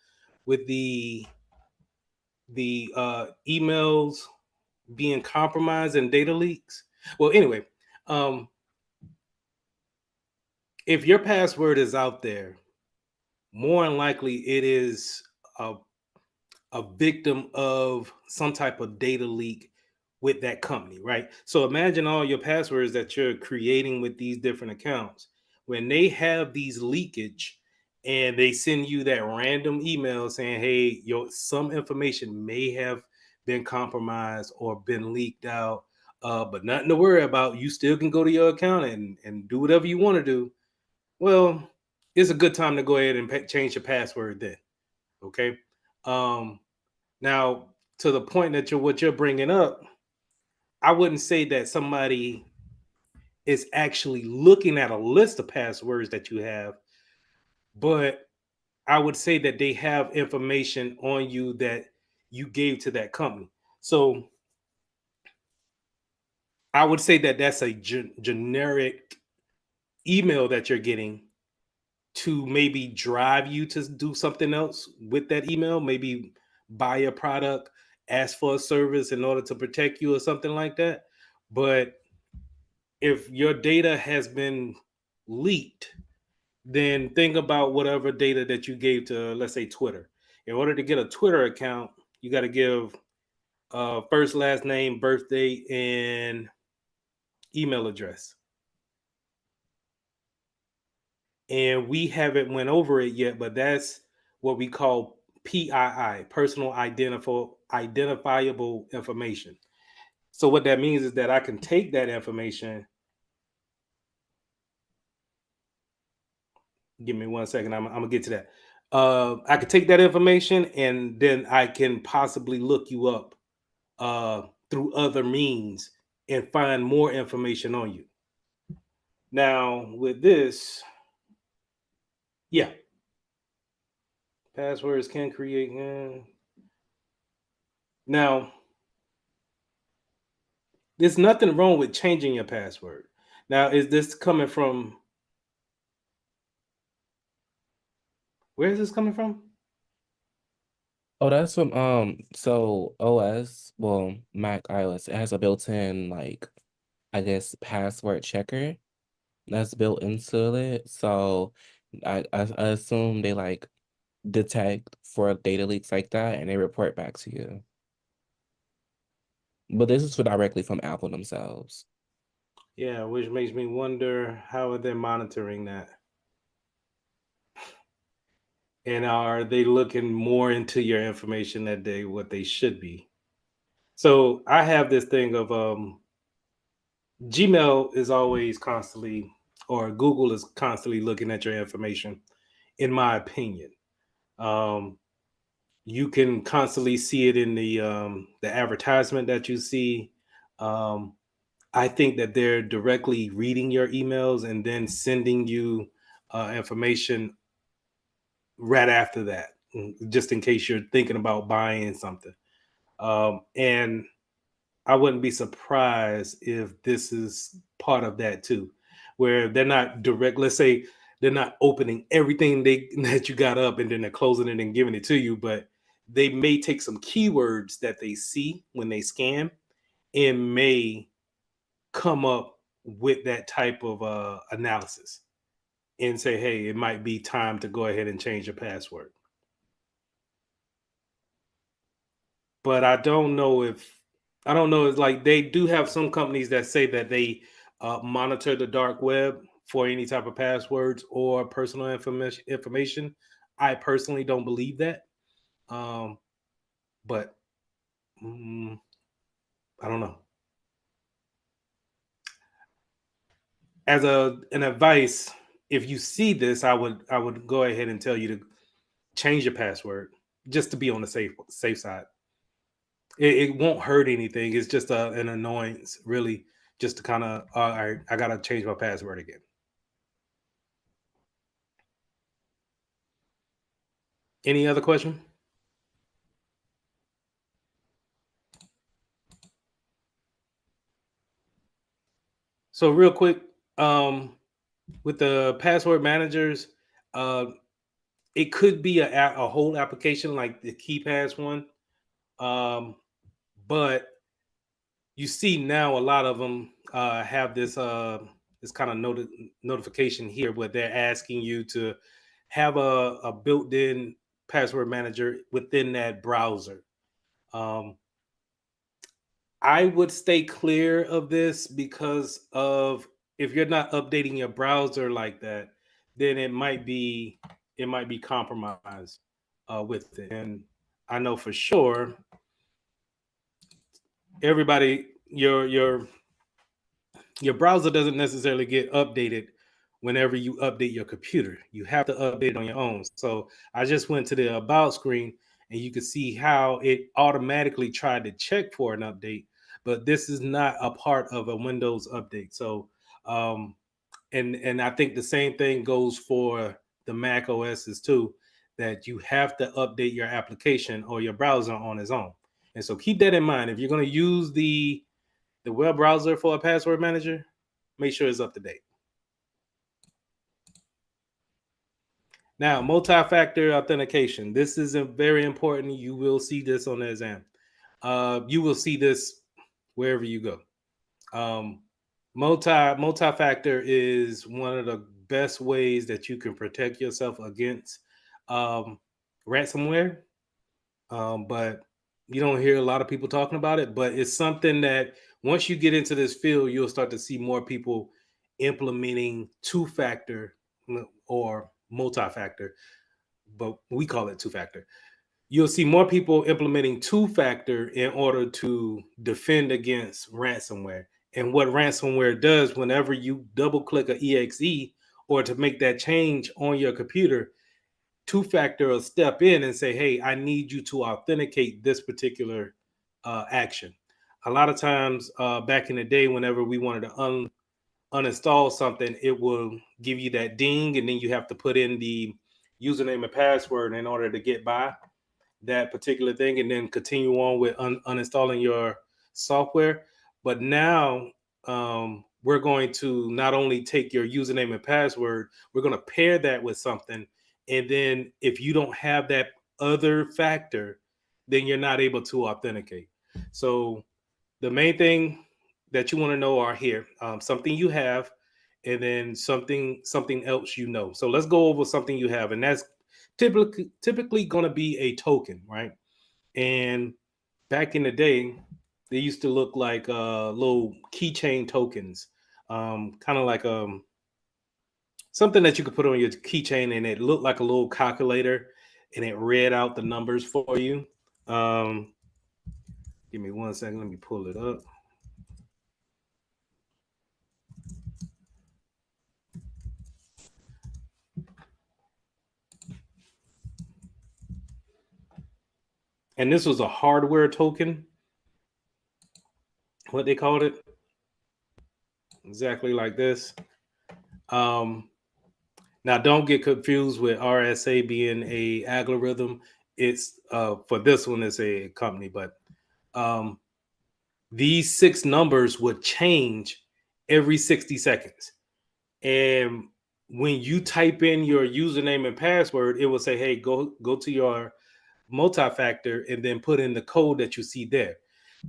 with the emails being compromised and data leaks? Well, anyway, um, if your password is out there, more than likely it is a a victim of some type of data leak with that company, right? So imagine all your passwords that you're creating with these different accounts. When they have these leakage and they send you that random email saying, hey, some information may have been compromised or been leaked out, but nothing to worry about. You still can go to your account and do whatever you want to do. Well, it's a good time to go ahead and change your password then. Okay. Um, Now, to the point that what you're bringing up, I wouldn't say that somebody is actually looking at a list of passwords that you have, but I would say that they have information on you that you gave to that company. So I would say that that's a generic email that you're getting to maybe drive you to do something else with that email, maybe buy a product, ask for a service in order to protect you or something like that. But if your data has been leaked, then think about whatever data that you gave to, let's say, Twitter. In order to get a Twitter account, you got to give first, last name, birthday, and email address. And we haven't went over it yet, but that's what we call PII, personal identifiable information. So what that means is that I can take that information. Give me 1 second. I'm gonna get to that. I could take that information and then I can possibly look you up through other means and find more information on you. Now, with this, yeah, passwords can create. Now, there's nothing wrong with changing your password. Now, is this coming from? Where is this coming from? Oh, that's from so OS, well, Mac iOS, it has a built-in like I guess password checker that's built into it. So I assume they like detect for data leaks like that, and they report back to you. But this is directly from Apple themselves. Yeah, which makes me wonder, how are they monitoring that? And are they looking more into your information that day, what they should be? So I have this thing of Gmail is always constantly, or Google is constantly looking at your information, in my opinion. Um, you can constantly see it in the advertisement that you see. Um, I think that they're directly reading your emails and then sending you information right after that, just in case you're thinking about buying something. And I wouldn't be surprised if this is part of that too, where they're not direct. Let's say they're not opening everything they that you got up and then they're closing it and giving it to you, but they may take some keywords that they see when they scan and may come up with that type of analysis and say, hey, it might be time to go ahead and change your password. But I don't know. It's like they do have some companies that say that they monitor the dark web for any type of passwords or personal information. I personally don't believe that. Um, but I don't know. As an advice, if you see this, I would go ahead and tell you to change your password just to be on the safe side. It won't hurt anything. It's just an annoyance, really, just to kind of, all right, I gotta change my password again. Any other question? So real quick, um, with the password managers, uh, it could be a whole application like the KeyPass one, um, but you see now a lot of them have this kind of notification here where they're asking you to have a built-in password manager within that browser. Um, I would stay clear of this because of, if you're not updating your browser like that, then it might be compromised with it. And I know for sure everybody your browser doesn't necessarily get updated whenever you update your computer. You have to update it on your own. So I just went to the about screen and you can see how it automatically tried to check for an update, but this is not a part of a Windows update. So and I think the same thing goes for the Mac OSs too, that you have to update your application or your browser on its own. And so keep that in mind. If you're going to use the web browser for a password manager, make sure it's up to date. Now, multi-factor authentication. This is very important. You will see this on the exam. You will see this wherever you go. Um, multi-factor is one of the best ways that you can protect yourself against um, ransomware. But you don't hear a lot of people talking about it. But it's something that once you get into this field, you'll start to see more people implementing two-factor or multi-factor, but we call it two-factor. You'll see more people implementing two-factor in order to defend against ransomware. And what ransomware does, whenever you double click a exe or to make that change on your computer, two-factor will step in and say, hey, I need you to authenticate this particular action. A lot of times back in the day, whenever we wanted to uninstall something, it will give you that ding, and then you have to put in the username and password in order to get by that particular thing and then continue on with uninstalling your software. But now we're going to not only take your username and password, we're going to pair that with something. And then if you don't have that other factor, then you're not able to authenticate. So the main thing that you want to know are here, something you have, and then something else you know. So let's go over something you have, and that's typically going to be a token, right? And back in the day, they used to look like little keychain tokens, kind of like something that you could put on your keychain, and it looked like a little calculator, and it read out the numbers for you. Give me 1 second. Let me pull it up. And this was a hardware token, what they called it, exactly like this. Now, don't get confused with RSA being a algorithm. It's for this one, it's a company, but these 6 numbers would change every 60 seconds. And when you type in your username and password, it will say, hey, go to your multi-factor and then put in the code that you see there.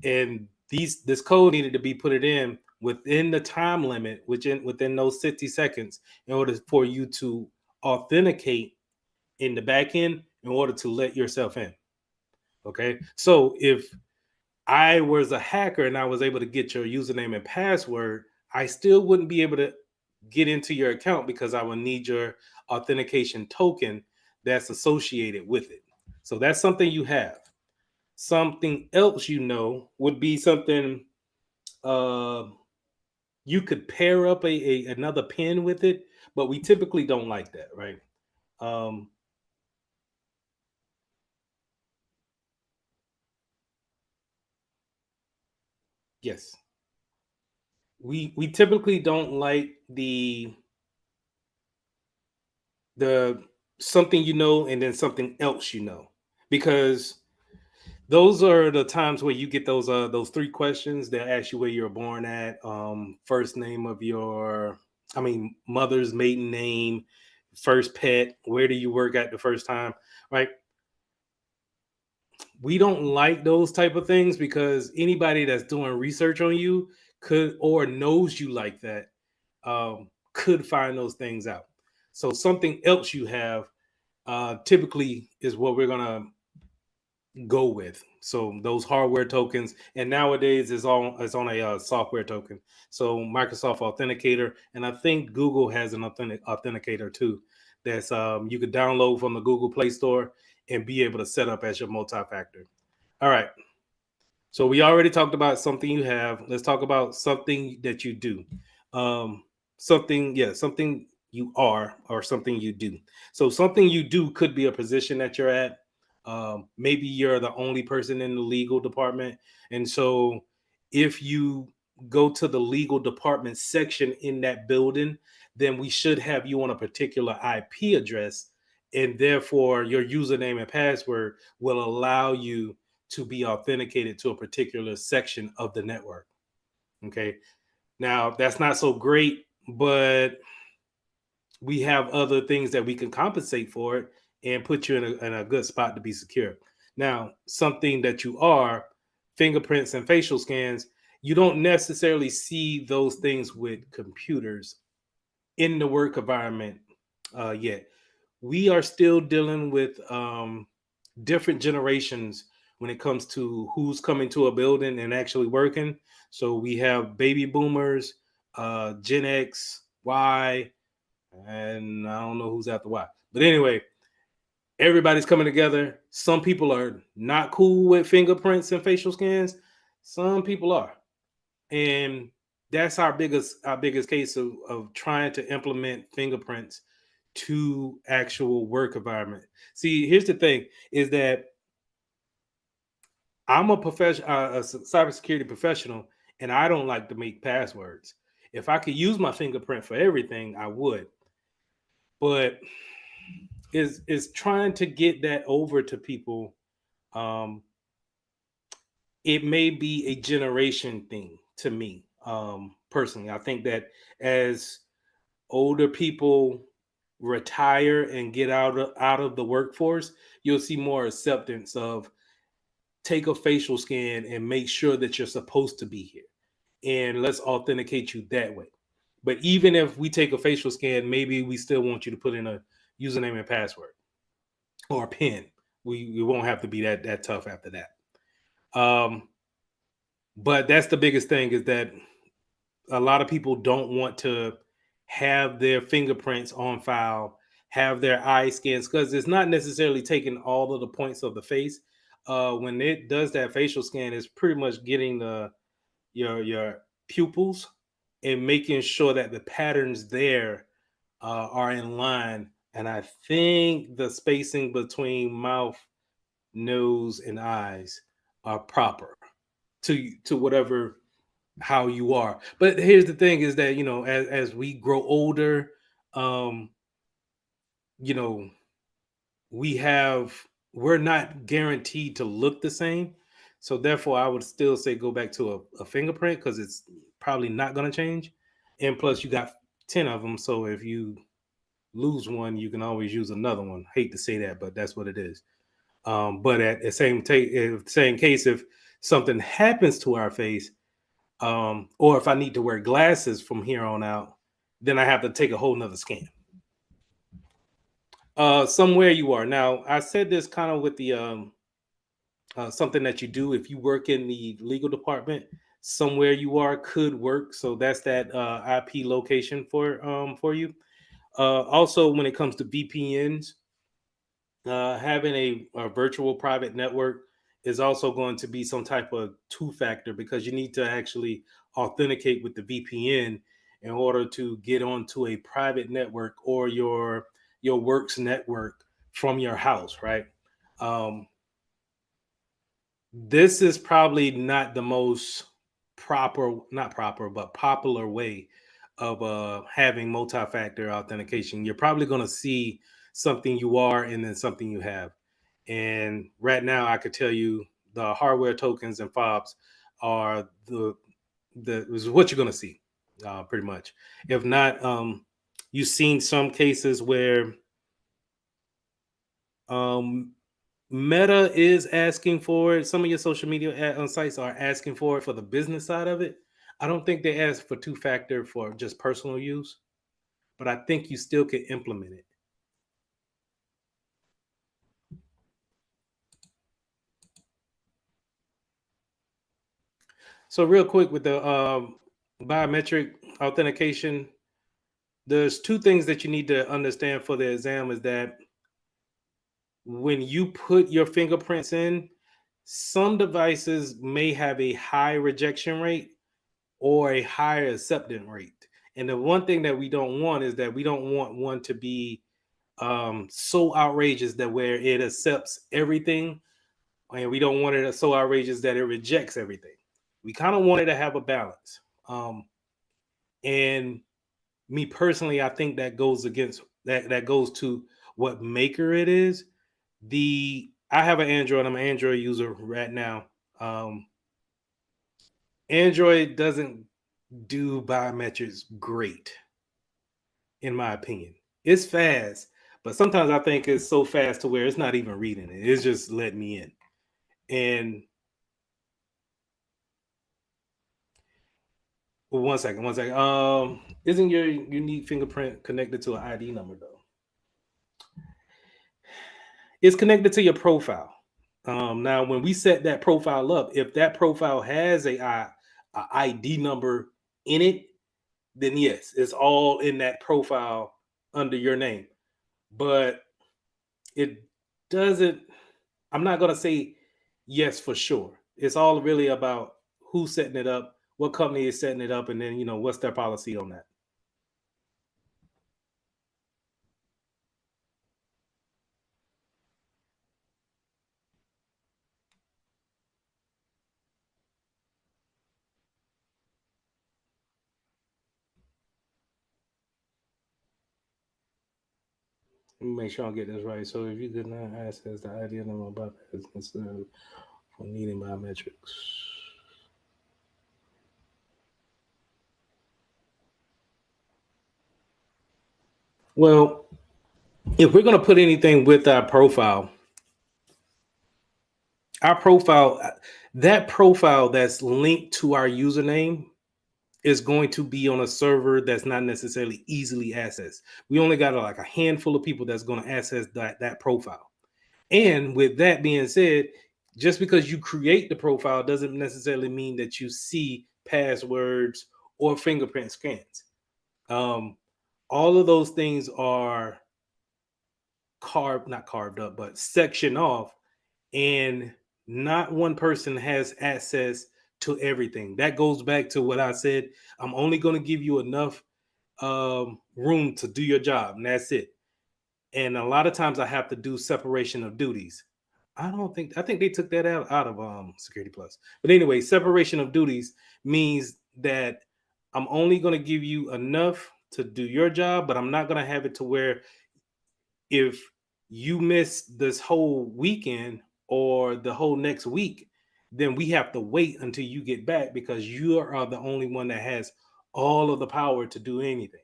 And this code needed to be put it in within the time limit, within those 60 seconds, in order for you to authenticate in the back end in order to let yourself in. Okay. So if I was a hacker and I was able to get your username and password, I still wouldn't be able to get into your account because I would need your authentication token that's associated with it. So that's something you have. Something else would be something you could pair up another pin with it, but we typically don't like that, right? Yes. We typically don't like the something and then something else, because those are the times where you get those 3 questions that ask you where you're born at, first name of mother's maiden name, first pet, where do you work at the first time, right? We don't like those type of things because anybody that's doing research on you could, or knows you like that, could find those things out. So something else you have typically is what we're gonna go with. So those hardware tokens, and nowadays it's on a software token. So Microsoft Authenticator, and I think Google has an authenticator too. That's you could download from the Google Play Store and be able to set up as your multi-factor. All right. So we already talked about something you have. Let's talk about something that you do. Something you are or something you do. So something you do could be a position that you're at. Maybe you're the only person in the legal department. And so if you go to the legal department section in that building, then we should have you on a particular IP address. And therefore, your username and password will allow you to be authenticated to a particular section of the network. Okay. Now, that's not so great, but we have other things that we can compensate for it and put you in a good spot to be secure. Now, something that you are, fingerprints and facial scans, you don't necessarily see those things with computers in the work environment yet. We are still dealing with different generations when it comes to who's coming to a building and actually working. So we have baby boomers, Gen X, Y, and I don't know who's after Y. But anyway, everybody's coming together. Some people are not cool with fingerprints and facial scans. Some people are. And that's our biggest case of trying to implement fingerprints to actual work environment. See, here's the thing is that I'm a cybersecurity professional, and I don't like to make passwords. If I could use my fingerprint for everything, I would. But is trying to get that over to people. It may be a generation thing to me, personally. I think that as older people retire and get out of the workforce, you'll see more acceptance of take a facial scan and make sure that you're supposed to be here, and let's authenticate you that way. But even if we take a facial scan, maybe we still want you to put in a username and password. or a pen. We won't have to be that tough after that. But that's the biggest thing, is that a lot of people don't want to have their fingerprints on file, have their eye scans, because it's not necessarily taking all of the points of the face. When it does that facial scan, it's pretty much getting your pupils and making sure that the patterns there are in line. And I think the spacing between mouth, nose, and eyes are proper to whatever, how you are. But here's the thing, is that, as we grow older, um you know we're not guaranteed to look the same. So therefore, I would still say go back to a fingerprint, because it's probably not going to change. And plus, you got 10 of them, so if you lose one, you can always use another one. Hate to say that, but that's what it is. But at the same case, if something happens to our face, or if I need to wear glasses from here on out, then I have to take a whole nother scan. Somewhere you are. Now, I said this kind of with the something that you do if you work in the legal department. Somewhere you are could work. So that's that IP location for you. Also, when it comes to VPNs, having a virtual private network is also going to be some type of two-factor, because you need to actually authenticate with the VPN in order to get onto a private network or your work's network from your house, right? Um, this is probably not the most not proper, but popular way of having multi-factor authentication. You're probably going to see something you are and then something you have. And right now, I could tell you the hardware tokens and fobs are the is what you're going to see, pretty much. If not, you've seen some cases where um, Meta is asking for it. Some of your social media sites are asking for it for the business side of it. I don't think they ask for two-factor for just personal use, but I think you still could implement it. So real quick with the biometric authentication, there's two things that you need to understand for the exam, is that when you put your fingerprints in, some devices may have a high rejection rate or a higher acceptance rate. And the one thing that we don't want is that we don't want one to be so outrageous that where it accepts everything, and we don't want it so outrageous that it rejects everything. We kind of want it to have a balance. And me personally, I think that goes against that goes to what maker it is. I have an Android. I'm an Android user right now. Android doesn't do biometrics great, in my opinion. It's fast, but sometimes I think it's so fast to where it's not even reading it. It's just letting me in. And well, one second. Isn't your unique fingerprint connected to an ID number though? It's connected to your profile. Now, when we set that profile up, if that profile has a ID number in it, then yes, it's all in that profile under your name. But it doesn't. I'm not gonna say yes for sure. It's all really about who's setting it up, what company is setting it up, and then what's their policy on that. Let me make sure I get this right. So if you could not access the ID number bypass instead for needing biometrics. Well, if we're going to put anything with our profile, that profile that's linked to our username is going to be on a server that's not necessarily easily accessed. We only got like a handful of people that's going to access that profile. And with that being said, just because you create the profile doesn't necessarily mean that you see passwords or fingerprint scans. All of those things are not carved up, but sectioned off, and not one person has access to everything. That goes back to what I said. I'm only going to give you enough room to do your job, and that's it. And a lot of times I have to do separation of duties. I think they took that out of Security Plus. But anyway, separation of duties means that I'm only going to give you enough to do your job, but I'm not going to have it to where if you miss this whole weekend or the whole next week, then we have to wait until you get back because you are the only one that has all of the power to do anything.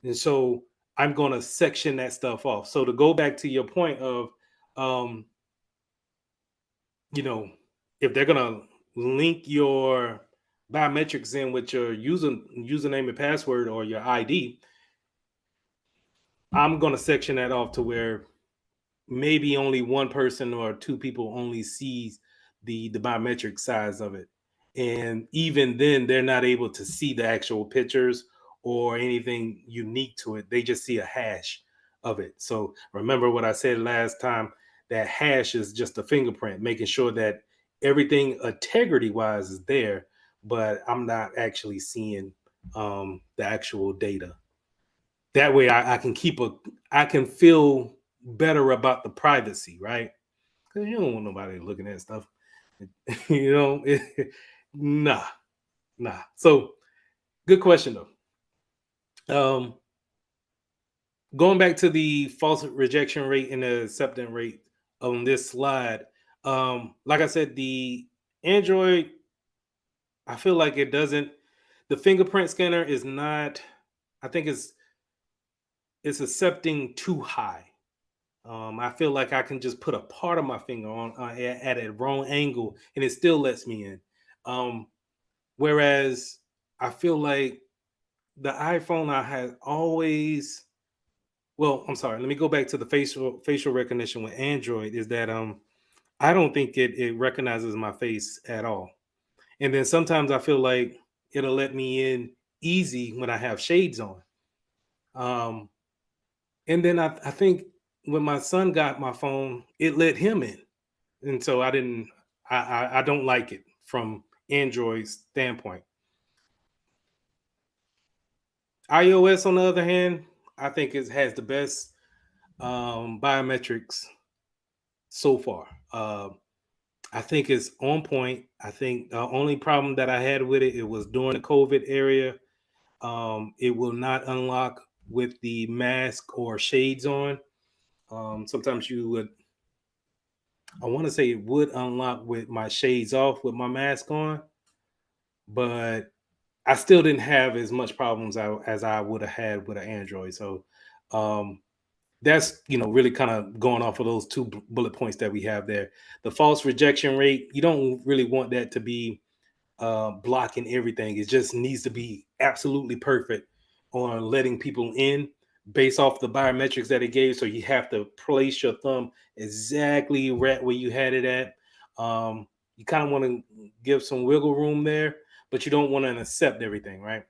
And so I'm going to section that stuff off. So to go back to your point of, um, you know, if they're going to link your biometrics in with your username and password or your ID, I'm going to section that off to where maybe only one person or two people only sees the biometric size of it, and even then they're not able to see the actual pictures or anything unique to it. They just see a hash of it. So remember what I said last time, that hash is just a fingerprint, making sure that everything integrity wise is there, but I'm not actually seeing the actual data. That way I can feel better about the privacy, right? Because you don't want nobody looking at stuff. you know, nah, nah. So good question though. Going back to the false rejection rate and the acceptance rate on this slide. Like I said, the Android, I feel like it doesn't. The fingerprint scanner is not. I think it's accepting too high. I feel like I can just put a part of my finger on at a wrong angle, and it still lets me in. Whereas I feel like the iPhone I had always. Well, I'm sorry. Let me go back to the facial recognition with Android. Is that I don't think it recognizes my face at all, and then sometimes I feel like it'll let me in easy when I have shades on. Um, and then I think when my son got my phone, it let him in. And so I didn't. I don't like it from Android's standpoint. iOS, on the other hand, I think it has the best biometrics so far. I think it's on point. I think the only problem that I had with it, it was during the COVID area. It will not unlock with the mask or shades on. Sometimes you would. I want to say it would unlock with my shades off with my mask on, but I still didn't have as much problems as I would have had with an Android. So um, that's really kind of going off of those two bullet points that we have there. The false rejection rate, you don't really want that to be blocking everything. It just needs to be absolutely perfect on letting people in based off the biometrics that it gave. So you have to place your thumb exactly right where you had it at. You kind of want to give some wiggle room there, but you don't want to accept everything, right?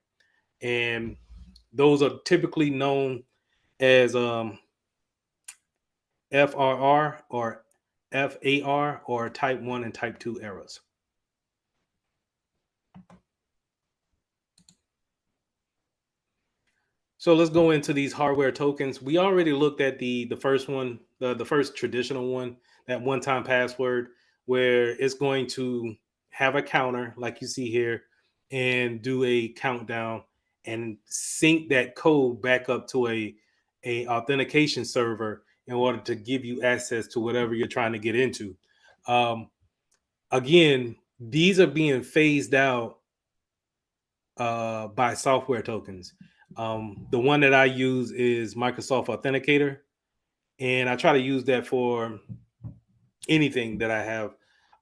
And those are typically known as FRR or FAR or type 1 and type 2 errors. So let's go into these hardware tokens. We already looked at the first one, the first traditional one, that one-time password, where it's going to have a counter like you see here and do a countdown and sync that code back up to a authentication server in order to give you access to whatever you're trying to get into. Again, these are being phased out by software tokens. The one that I use is Microsoft Authenticator, and I try to use that for anything that I have.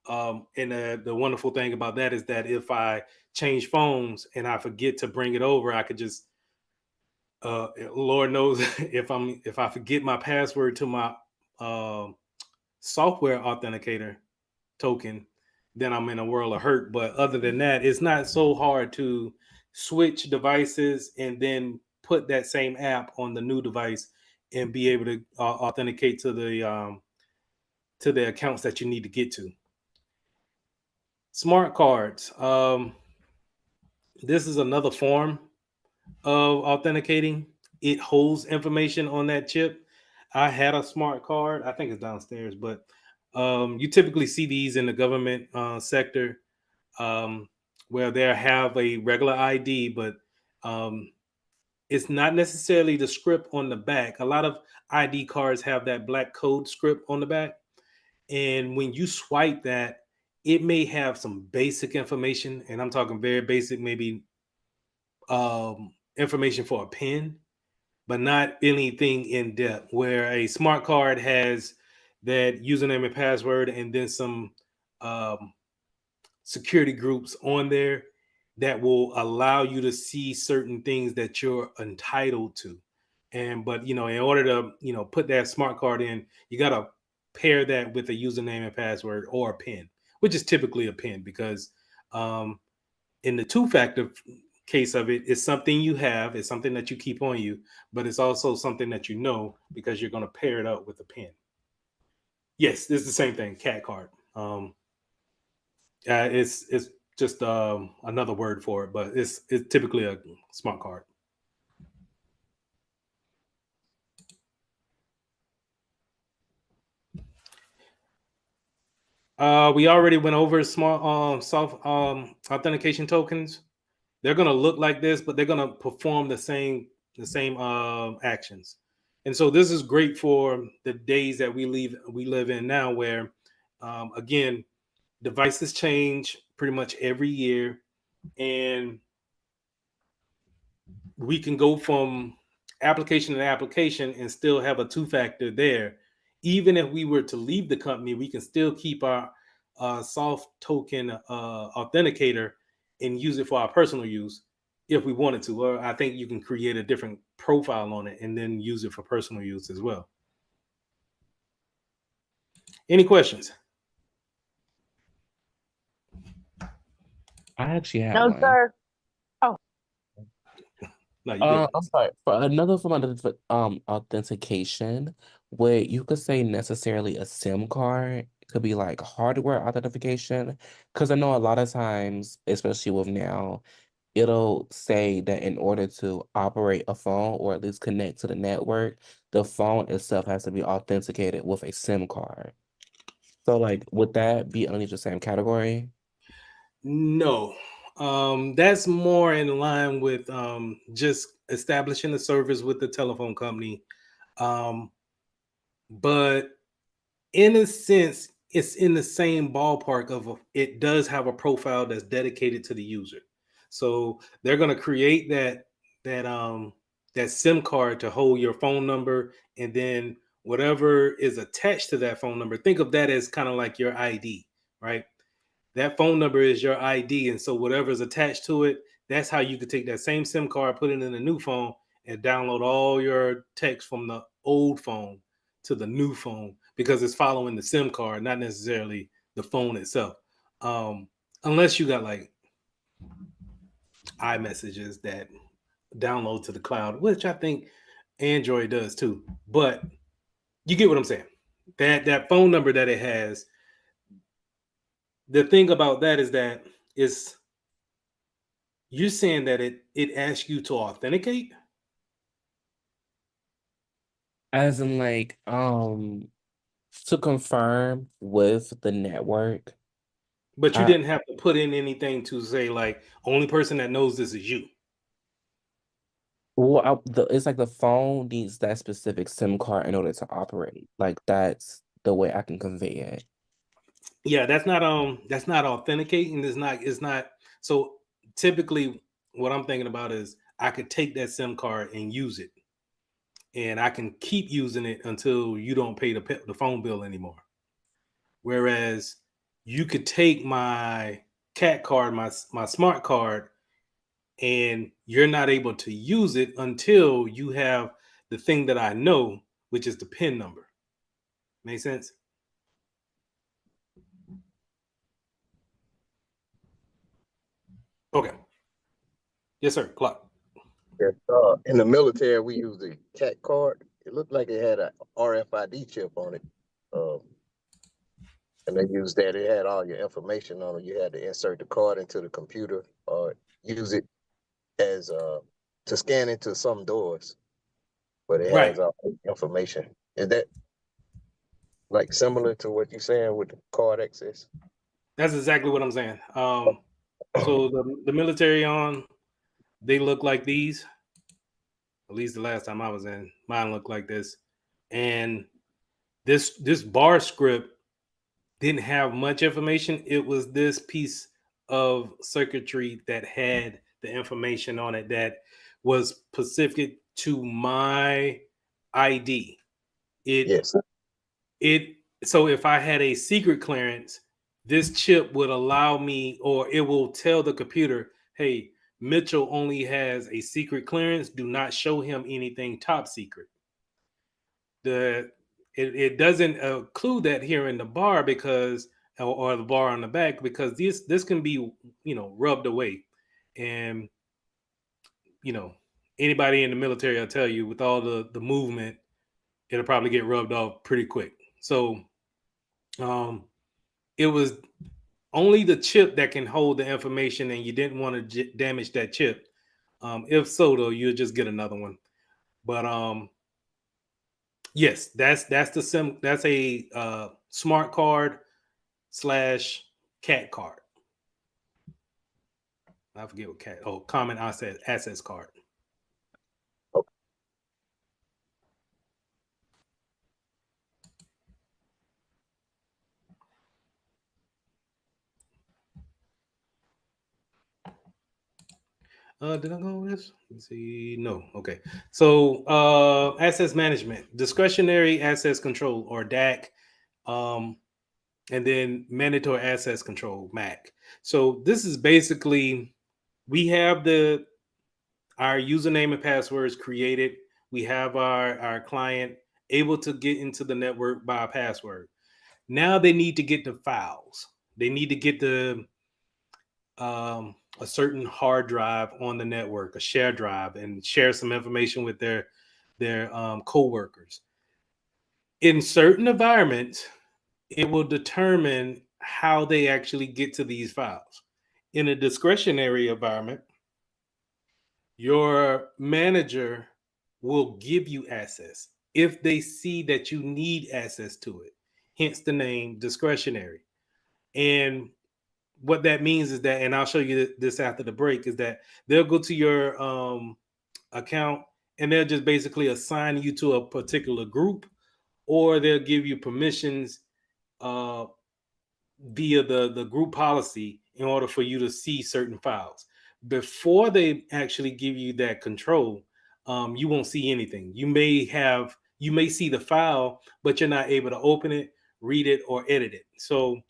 And the wonderful thing about that is that if I change phones and I forget to bring it over, I could just, Lord knows, if I forget my password to my software authenticator token, then I'm in a world of hurt. But other than that, it's not so hard to switch devices and then put that same app on the new device and be able to authenticate to the accounts that you need to get to. Smart cards. This is another form of authenticating. It holds information on that chip. I had a smart card. I think it's downstairs, but you typically see these in the government sector, um, where they have a regular ID, but um, it's not necessarily the script on the back. A lot of ID cards have that black code script on the back. And when you swipe that, it may have some basic information. And I'm talking very basic, maybe information for a pin, but not anything in depth. Where a smart card has that username and password and then some um, security groups on there that will allow you to see certain things that you're entitled to. And but in order to put that smart card in, you got to pair that with a username and password or a pin, which is typically a pin, because um, in the two-factor case of it, it's something you have, it's something that you keep on you, but it's also something that because you're going to pair it up with a pin. Yes, this is the same thing, cat card. It's just another word for it, but it's typically a smart card. We already went over small soft authentication tokens. They're gonna look like this, but they're gonna perform the same actions. And so this is great for the days that we live in now, where again, devices change pretty much every year, and we can go from application to application and still have a two-factor there. Even if we were to leave the company, we can still keep our soft token authenticator and use it for our personal use if we wanted to. Or I think you can create a different profile on it and then use it for personal use as well. Any questions? I actually had No, one. sir. Oh, No, you good. I'm sorry. For another form of authentication, where you could say necessarily a SIM card, it could be like hardware authentication. Because I know a lot of times, especially with now, it'll say that in order to operate a phone or at least connect to the network, the phone itself has to be authenticated with a SIM card. So, like, would that be underneath the same category? No, that's more in line with just establishing the service with the telephone company. Um, but in a sense, it's in the same ballpark of it does have a profile that's dedicated to the user. So they're going to create that SIM card to hold your phone number, and then whatever is attached to that phone number, think of that as kind of like your ID, right? That phone number is your ID. And so whatever's attached to it, that's how you could take that same SIM card, put it in a new phone, and download all your text from the old phone to the new phone, because it's following the SIM card, not necessarily the phone itself. Unless you got like iMessages that download to the cloud, which I think Android does too. But you get what I'm saying. That phone number that it has, the thing about that is that it's you're saying that it asks you to authenticate, As in, like, to confirm with the network. but you I didn't have to put in anything to say like only person that knows this is you. Well, it's like the phone needs that specific SIM card in order to operate. Like that's the way I can convey it. Yeah, that's not authenticating. It's not so typically what I'm thinking about is I could take that SIM card and use it, and I can keep using it until you don't pay the phone bill anymore. Whereas you could take my cat card, my smart card, and you're not able to use it until you have the thing that I know, which is the PIN number. Make sense? Okay. Yes, sir. Clock. Yes, in the military, we use the CAT card. It looked like it had a RFID chip on it. And they used that. It had all your information on it. You had to insert the card into the computer or use it as to scan into some doors, but it Right. has information. Is that like similar to what you're saying with the card access? That's exactly what I'm saying. So the military they look like these. At least the last time I was in, mine looked like this. And this bar script didn't have much information. It was this piece of circuitry that had the information on it that was specific to my ID. Yes. So if I had a secret clearance, this chip would allow me, or it will tell the computer, hey, Mitchell only has a secret clearance. Do not show him anything top secret. It doesn't include that here in the bar because, or the bar on the back, because this can be, rubbed away. And anybody in the military will tell you, with all the movement, it'll probably get rubbed off pretty quick. So it was only the chip that can hold the information, and you didn't want to damage that chip. If so, though, you'll just get another one. But yes, that's a smart card / cat card. I forget what cat. Oh, common assets card. Did I go over this? Let's see. No. Okay. So assets management, discretionary assets control, or DAC, and then mandatory access control, MAC. So this is basically, we have our username and passwords created. We have our client able to get into the network by a password. Now they need to get the files. They need to get a certain hard drive on the network, a share drive, and share some information with their coworkers. In certain environments, it will determine how they actually get to these files. In a discretionary environment, your manager will give you access if they see that you need access to it, hence the name discretionary. And what that means is that, and I'll show you this after the break, is that they'll go to your account and they'll just basically assign you to a particular group, or they'll give you permissions via the group policy in order for you to see certain files. Before they actually give you that control, you won't see anything. You may see the file, but you're not able to open it, read it, or edit it. So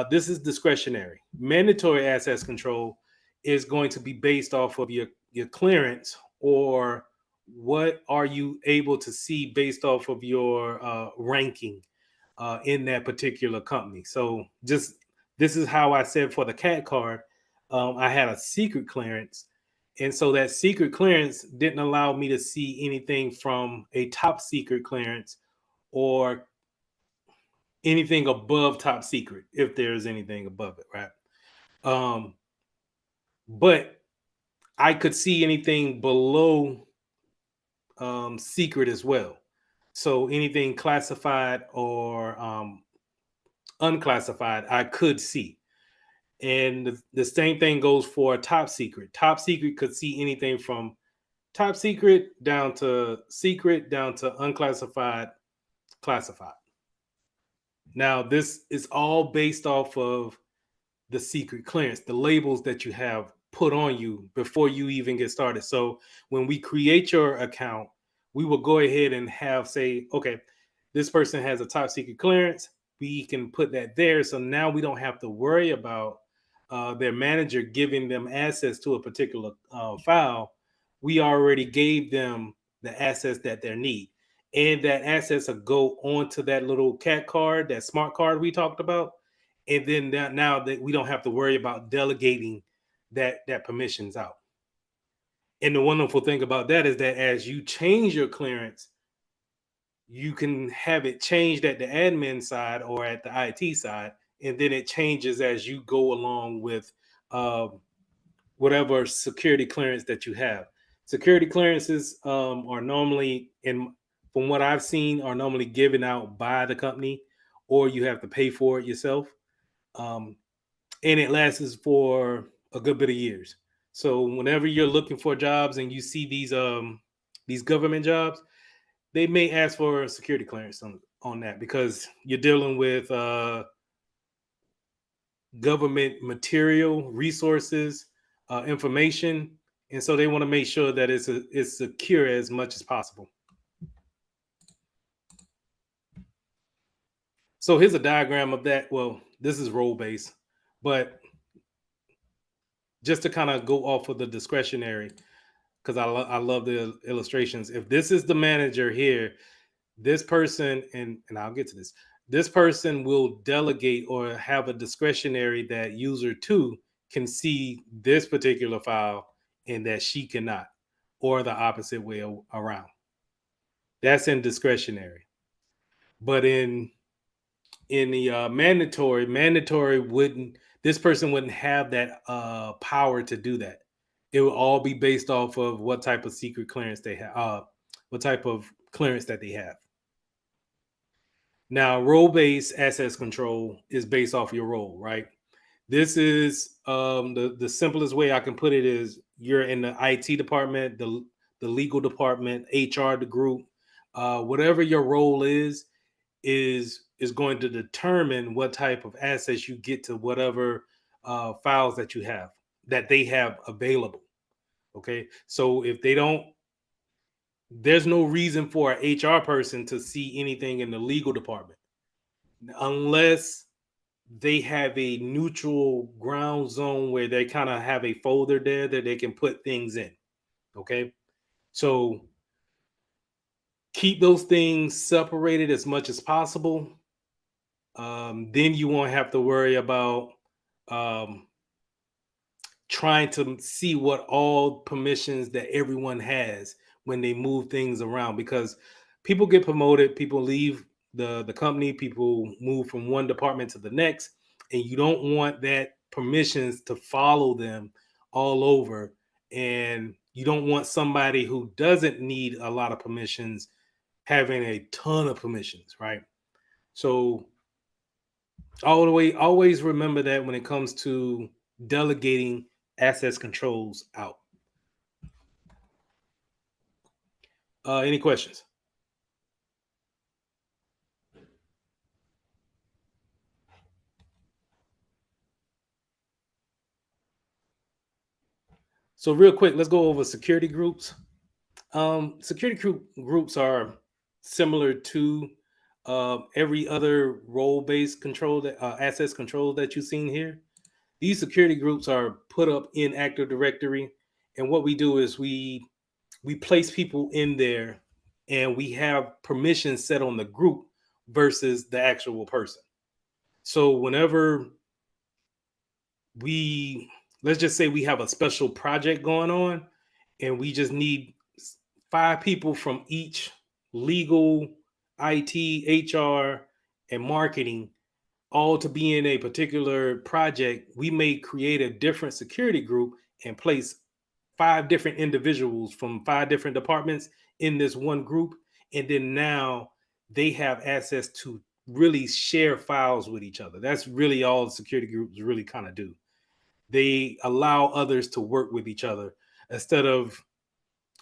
this is discretionary. Mandatory access control is going to be based off of your clearance, or what are you able to see based off of your ranking in that particular company. So this is how I said for the cat card, I had a secret clearance. And so that secret clearance didn't allow me to see anything from a top secret clearance or anything above top secret, if there's anything above it, right? But I could see anything below secret as well. So anything classified or unclassified, I could see. And the same thing goes for top secret. Top secret could see anything from top secret down to unclassified, classified. Now, this is all based off of the secret clearance, the labels that you have put on you before you even get started. So when we create your account, we will go ahead and say, okay, this person has a top secret clearance. We can put that there. So now we don't have to worry about their manager giving them access to a particular file. We already gave them the access that they need. And that access will go onto that little cat card, that smart card we talked about. And then now that we don't have to worry about delegating that permissions out. And the wonderful thing about that is that as you change your clearance, you can have it changed at the admin side or at the IT side, and then it changes as you go along with whatever security clearance that you have. Security clearances are normally, from what I've seen, are normally given out by the company, or you have to pay for it yourself. And it lasts for a good bit of years. So whenever you're looking for jobs and you see these government jobs, they may ask for a security clearance on that, because you're dealing with government material, resources, information, and so they want to make sure that it's secure as much as possible. So here's a diagram of that. Well, this is role based, but just to kind of go off of the discretionary, because I love the illustrations. If this is the manager here, this person, and I'll get to this person will delegate or have a discretionary that user 2 can see this particular file and that she cannot, or the opposite way around. That's in discretionary. But in the mandatory wouldn't, this person wouldn't have that power to do that. It will all be based off of what type of secret clearance they have, what type of clearance that they have. Now, role-based access control is based off your role, right? This is the simplest way I can put it is you're in the IT department, the legal department, HR, the group, whatever your role is going to determine what type of access you get to whatever files that you have, that they have available. Okay, so if they don't, there's no reason for an HR person to see anything in the legal department unless they have a neutral ground zone where they kind of have a folder there that they can put things in. Okay, so keep those things separated as much as possible. Then you won't have to worry about trying to see what all permissions that everyone has when they move things around, because people get promoted, people leave the company, people move from one department to the next, and you don't want that permissions to follow them all over, and you don't want somebody who doesn't need a lot of permissions having a ton of permissions, right? So always remember that when it comes to delegating access controls out. Any questions? So real quick, let's go over security groups. Security groups are similar to every other role-based control that access control that you've seen here. These security groups are put up in Active Directory, and what we do is we place people in there, and we have permissions set on the group versus the actual person. So whenever let's just say we have a special project going on, and we just need 5 people from each legal, IT, HR, and marketing all to be in a particular project, we may create a different security group and place 5 different individuals from 5 different departments in this one group. And then now they have access to really share files with each other. That's really all the security groups really kind of do. They allow others to work with each other instead of,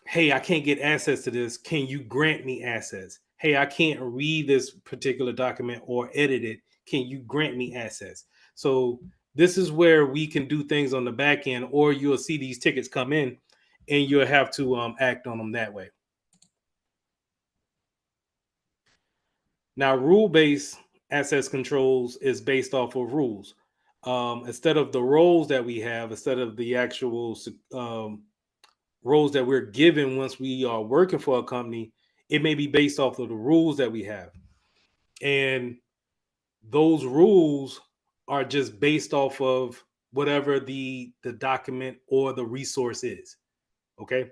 hey, I can't get access to this. Can you grant me access? Hey, I can't read this particular document or edit it. Can you grant me access? So this is where we can do things on the back end, or you'll see these tickets come in and you'll have to act on them that way. Now, rule-based access controls is based off of rules. Instead of the roles that we have, instead of the actual roles that we're given once we are working for a company, it may be based off of the rules that we have. And those rules are just based off of whatever the document or the resource is. Okay.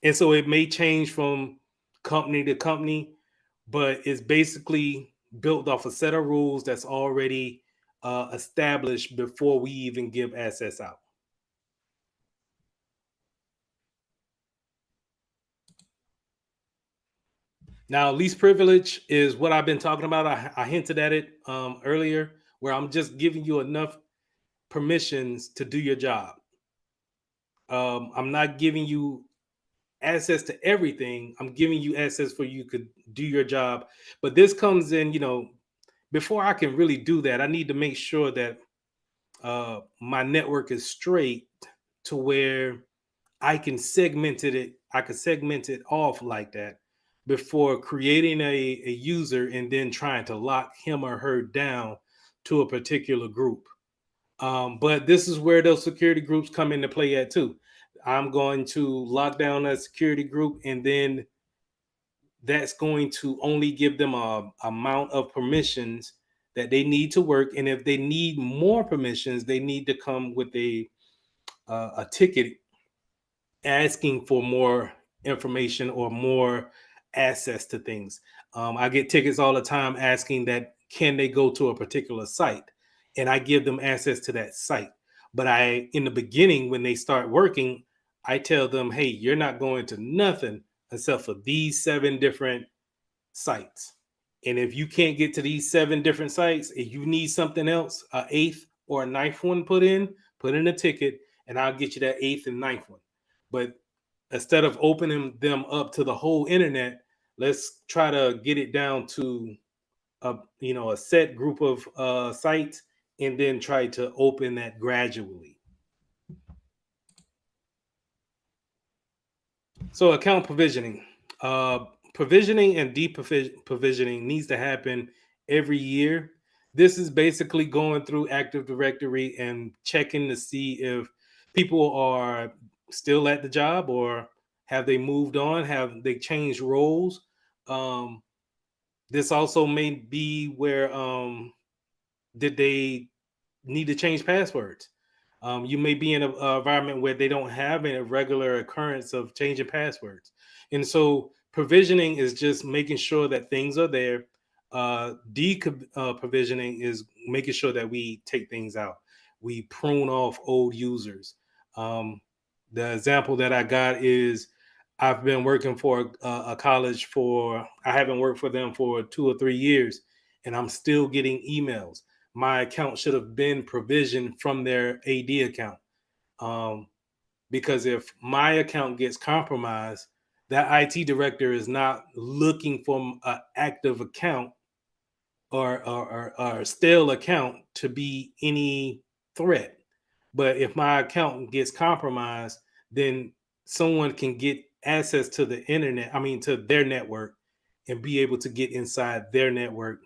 And so it may change from company to company, but it's basically built off a set of rules that's already established before we even give access out. Now, least privilege is what I've been talking about. I hinted at it earlier, where I'm just giving you enough permissions to do your job. I'm not giving you access to everything. I'm giving you access for you could do your job. But this comes in, before I can really do that, I need to make sure that my network is straight to where I can segment it. I could segment it off like that before creating a user and then trying to lock him or her down to a particular group. But this is where those security groups come into play at too. I'm going to lock down a security group, and then that's going to only give them a amount of permissions that they need to work. And if they need more permissions, they need to come with a ticket asking for more information or more access to things. I get tickets all the time asking that can they go to a particular site, and I give them access to that site. But in the beginning, when they start working, I tell them, hey, you're not going to nothing except for these 7 different sites. And if you can't get to these 7 different sites, if you need something else, an 8th or a 9th one put in a ticket, and I'll get you that 8th and 9th one. But instead of opening them up to the whole internet, let's try to get it down to a set group of sites, and then try to open that gradually. So account provisioning. Provisioning and deprovisioning needs to happen every year. This is basically going through Active Directory and checking to see if people are still at the job, or have they moved on, have they changed roles. This also may be where did they need to change passwords. You may be in an environment where they don't have a regular occurrence of changing passwords. And so provisioning is just making sure that things are there. Provisioning is making sure that we take things out. We prune off old users. The example that I got is I've been working for a college I haven't worked for them for 2 or 3 years, and I'm still getting emails. My account should have been provisioned from their AD account. Because if my account gets compromised, that IT director is not looking for an active account or a stale account to be any threat. But if my account gets compromised, then someone can get access to the internet, to their network, and be able to get inside their network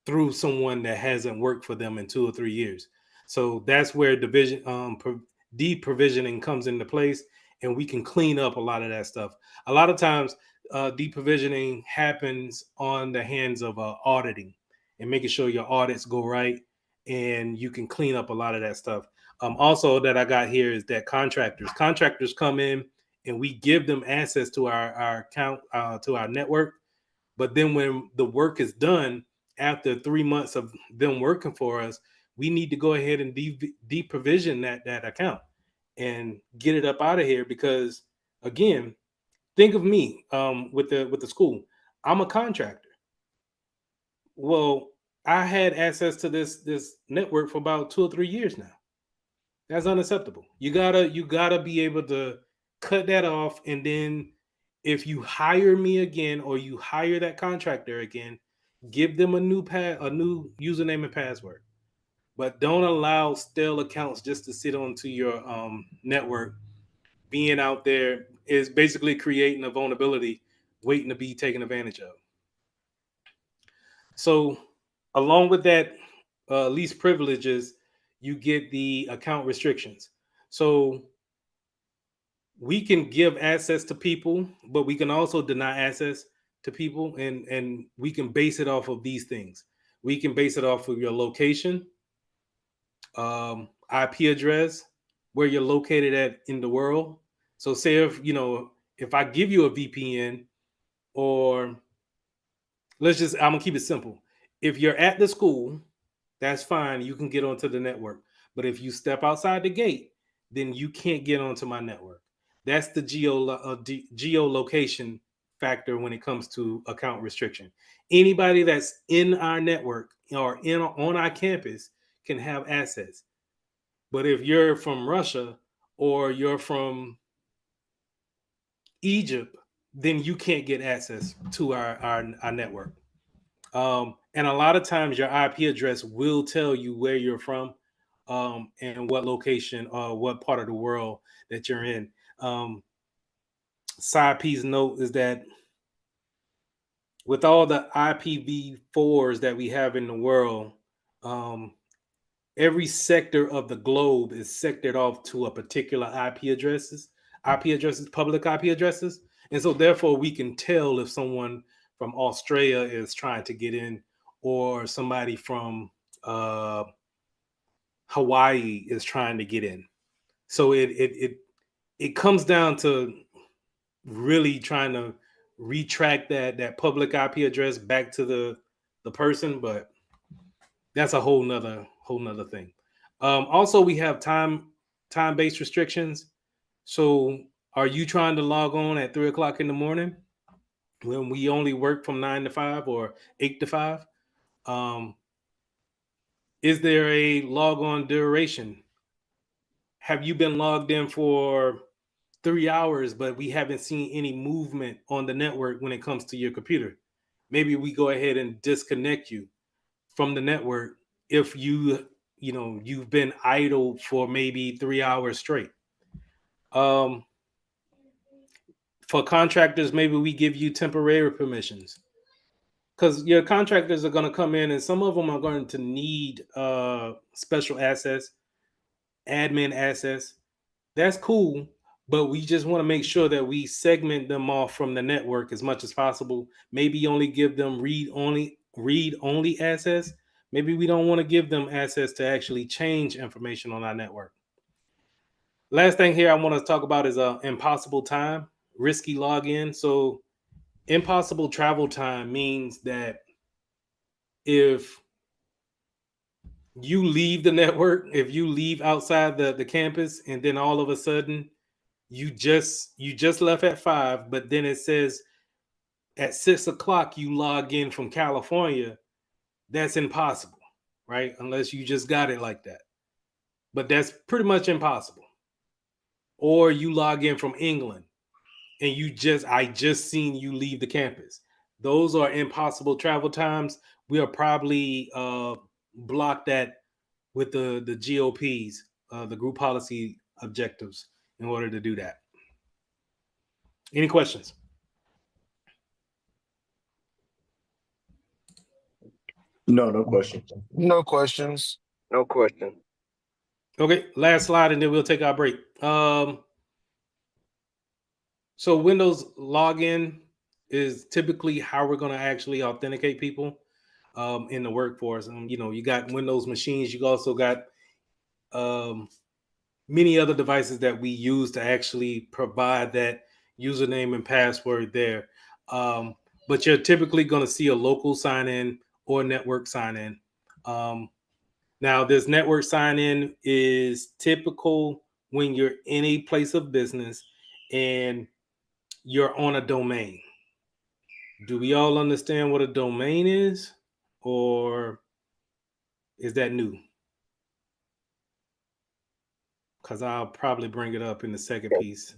through someone that hasn't worked for them in 2 or 3 years. So that's where deprovisioning comes into place, and we can clean up a lot of that stuff. A lot of times, deprovisioning happens on the hands of auditing and making sure your audits go right, and you can clean up a lot of that stuff. Also, that I got here is that contractors come in, and we give them access to our account, to our network. But then when the work is done, after 3 months of them working for us, we need to go ahead and deprovision that account and get it up out of here. Because again, think of me with the school. I'm a contractor. Well, I had access to this network for about 2 or 3 years now. That's unacceptable. You gotta be able to cut that off, and then if you hire me again, or you hire that contractor again, give them a new username and password. But don't allow stale accounts just to sit onto your network. Being out there is basically creating a vulnerability waiting to be taken advantage of. So along with that least privileges, you get the account restrictions. So we can give access to people, but we can also deny access to people, and we can base it off of these things. We can base it off of your location. IP address, where you're located at in the world. So say if I give you a VPN, or I'm gonna keep it simple. If you're at the school, that's fine. You can get onto the network. But if you step outside the gate, then you can't get onto my network. That's the geolocation factor when it comes to account restriction. Anybody that's in our network or on our campus can have access. But if you're from Russia or you're from Egypt, then you can't get access to our network. And a lot of times your IP address will tell you where you're from, and what location or what part of the world that you're in. Side piece note is that with all the IPv4s that we have in the world, every sector of the globe is sectored off to a particular IP addresses, public IP addresses. And so therefore we can tell if someone from Australia is trying to get in, or somebody from Hawaii is trying to get in. So it comes down to really trying to retract that public IP address back to the person, but that's a whole nother thing. Also, we have time-based restrictions. So are you trying to log on at 3 o'clock in the morning when we only work from 9 to 5 or 8 to 5? Is there a log on duration? Have you been logged in for 3 hours, but we haven't seen any movement on the network when it comes to your computer? Maybe we go ahead and disconnect you from the network if you've been idle for maybe 3 hours straight. For contractors, maybe we give you temporary permissions, because your contractors are going to come in and some of them are going to need special access, admin access. That's cool, but we just want to make sure that we segment them off from the network as much as possible. Maybe only give them read only access. Maybe we don't want to give them access to actually change information on our network. Last thing here I want to talk about is impossible time, risky login. So impossible travel time means that if you leave the network, if you leave outside the campus, and then all of a sudden you just left at 5, but then it says at 6 o'clock you log in from California, that's impossible, right? Unless you just got it like that. But that's pretty much impossible. Or you log in from England and I just seen you leave the campus. Those are impossible travel times. We'll probably block that with the GOPs, the group policy objectives, in order to do that. Any questions? No question. No questions. No question. Okay, last slide, and then we'll take our break. So Windows login is typically how we're going to actually authenticate people in the workforce. You got Windows machines. You also got many other devices that we use to actually provide that username and password there. But you're typically going to see a local sign-in or network sign-in. Now, this network sign-in is typical when you're in a place of business and you're on a domain. Do we all understand what a domain is, or is that new? Because I'll probably bring it up in the second piece.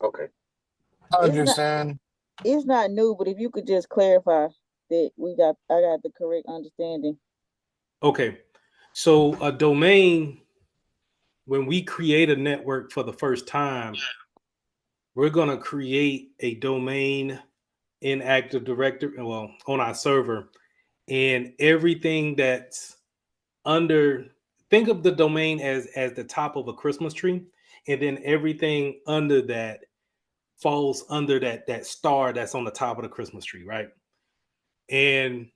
Okay. I understand. It's not new, but if you could just clarify that I got the correct understanding. Okay. So a domain, when we create a network for the first time, we're going to create a domain in Active Directory, well, on our server, and everything that's under, think of the domain as the top of a Christmas tree, and then everything under that falls under that star that's on the top of the Christmas tree, right? And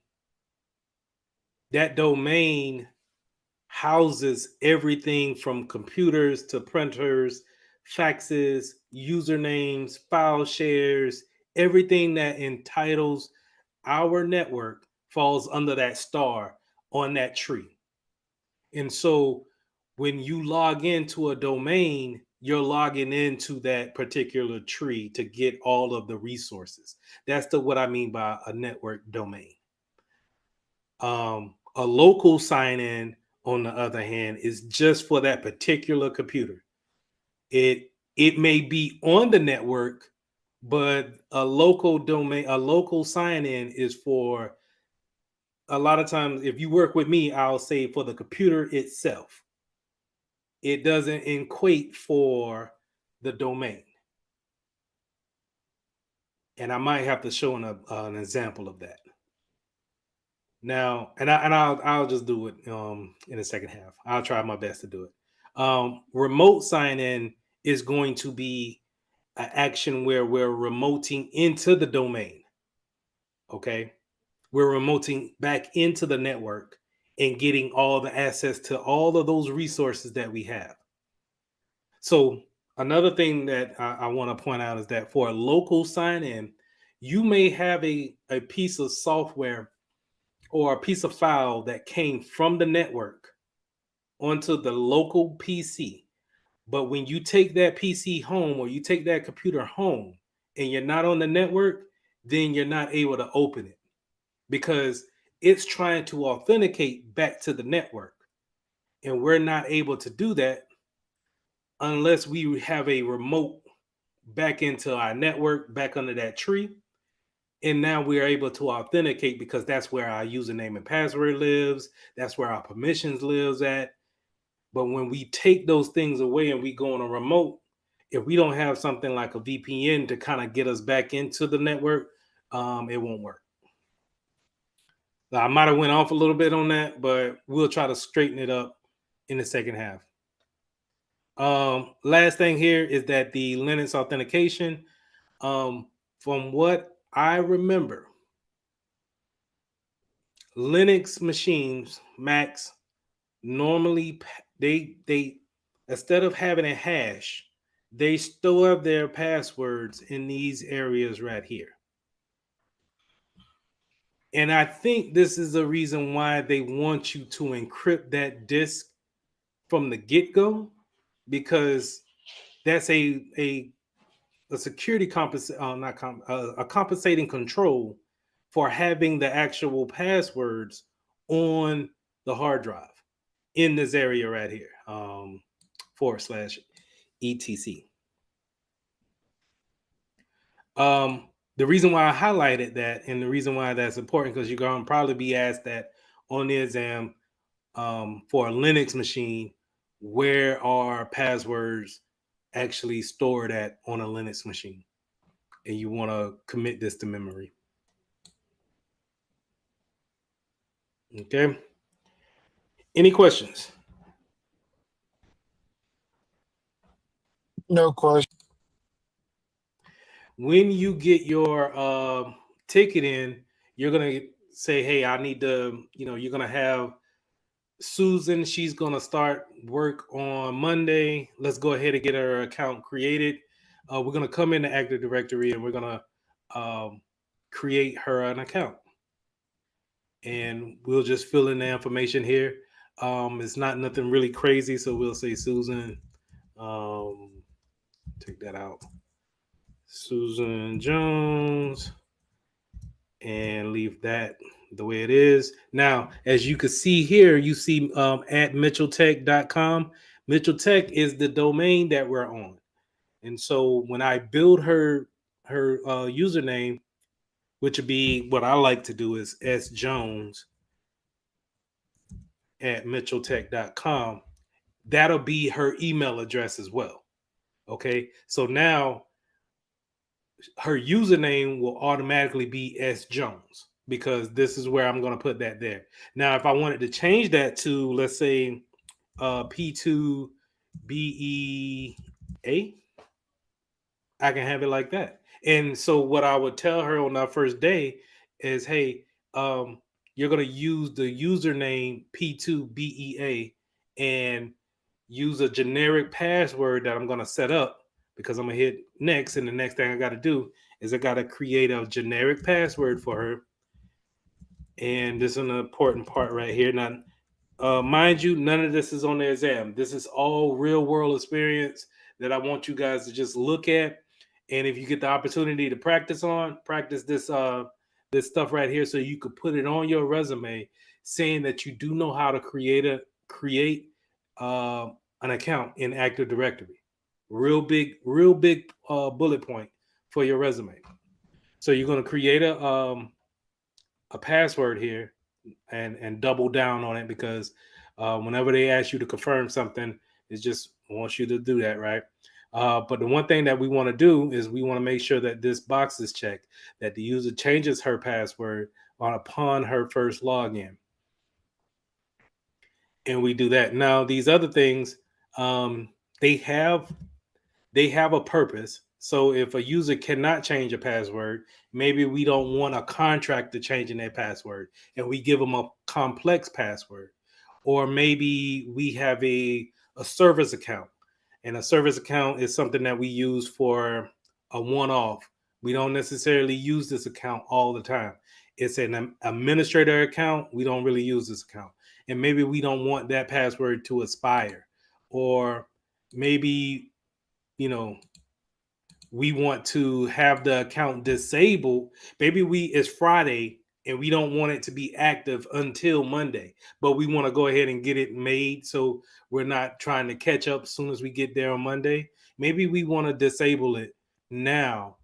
that domain houses everything from computers to printers, faxes, usernames, file shares, everything that entitles our network falls under that star on that tree. And so when you log into a domain, you're logging into that particular tree to get all of the resources. That's what I mean by a network domain. A local sign in, on the other hand, is just for that particular computer. It may be on the network, but a local domain, a local sign in is for, a lot of times, if you work with me, I'll say for the computer itself. It doesn't equate for the domain. And I might have to show an example of that. Now, I'll just do it in the second half. I'll try my best to do it. Remote sign in is going to be an action where we're remoting into the domain. Okay, we're remoting back into the network and getting all the access to all of those resources that we have. So another thing that I want to point out is that for a local sign in, you may have a piece of software or a piece of file that came from the network onto the local PC. But when you take that PC home or you take that computer home and you're not on the network, then you're not able to open it because it's trying to authenticate back to the network. And we're not able to do that unless we have a remote back into our network, back under that tree. And now we are able to authenticate because that's where our username and password lives. That's where our permissions lives at. But when we take those things away and we go on a remote, if we don't have something like a VPN to kind of get us back into the network, it won't work. Now, I might have went off a little bit on that, but we'll try to straighten it up in the second half. Last thing here is that the Linux authentication, from what I remember, Linux machines, Macs, normally they instead of having a hash, they store their passwords in these areas right here. And I think this is the reason why they want you to encrypt that disk from the get-go, because that's a security a compensating control for having the actual passwords on the hard drive in this area right here, /etc. The reason why I highlighted that and the reason why that's important, because you're going to probably be asked that on the exam, for a Linux machine, where are passwords actually stored at on a Linux machine? And you want to commit this to memory. Okay. Any questions? No question. When you get your ticket in, you're going to say, hey, I need to, you're going to have Susan. She's going to start work on Monday. Let's go ahead and get her account created. We're going to come in the Active Directory and we're going to create her an account. And we'll just fill in the information here. It's not nothing really crazy. So we'll say Susan, take that out. Susan Jones, and leave that the way it is. Now, as you can see here, you see at mitchelltech.com. Mitchell Tech is the domain that we're on. And so when I build her username, which would be what I like to do is sjones at mitchelltech.com, that'll be her email address as well. Okay, so now her username will automatically be sjones because this is where I'm going to put that there. Now, if I wanted to change that to, let's say, P2BEA, I can have it like that. And so what I would tell her on our first day is, hey, you're going to use the username P2BEA and use a generic password that I'm going to set up, because I'm going to hit next. And the next thing I got to do is I got to create a generic password for her. And this is an important part right here. Now, mind you, none of this is on the exam. This is all real world experience that I want you guys to just look at. And if you get the opportunity to practice this stuff right here, so you could put it on your resume, saying that you do know how to create an account in Active Directory. Real big bullet point for your resume. So you're going to create a password here and double down on it, because whenever they ask you to confirm something, it just wants you to do that, right? But the one thing that we want to do is we want to make sure that this box is checked, that the user changes her password upon her first login. And we do that. Now, these other things, they have a purpose. So if a user cannot change a password, maybe we don't want a contractor changing their password, and we give them a complex password. Or maybe we have a service account, and a service account is something that we use for a one-off. We don't necessarily use this account all the time. It's an administrator account. We don't really use this account. And maybe we don't want that password to expire. Or maybe, we want to have the account disabled. Maybe it's Friday and we don't want it to be active until Monday, but we want to go ahead and get it made, so we're not trying to catch up as soon as we get there on Monday. Maybe we want to disable it now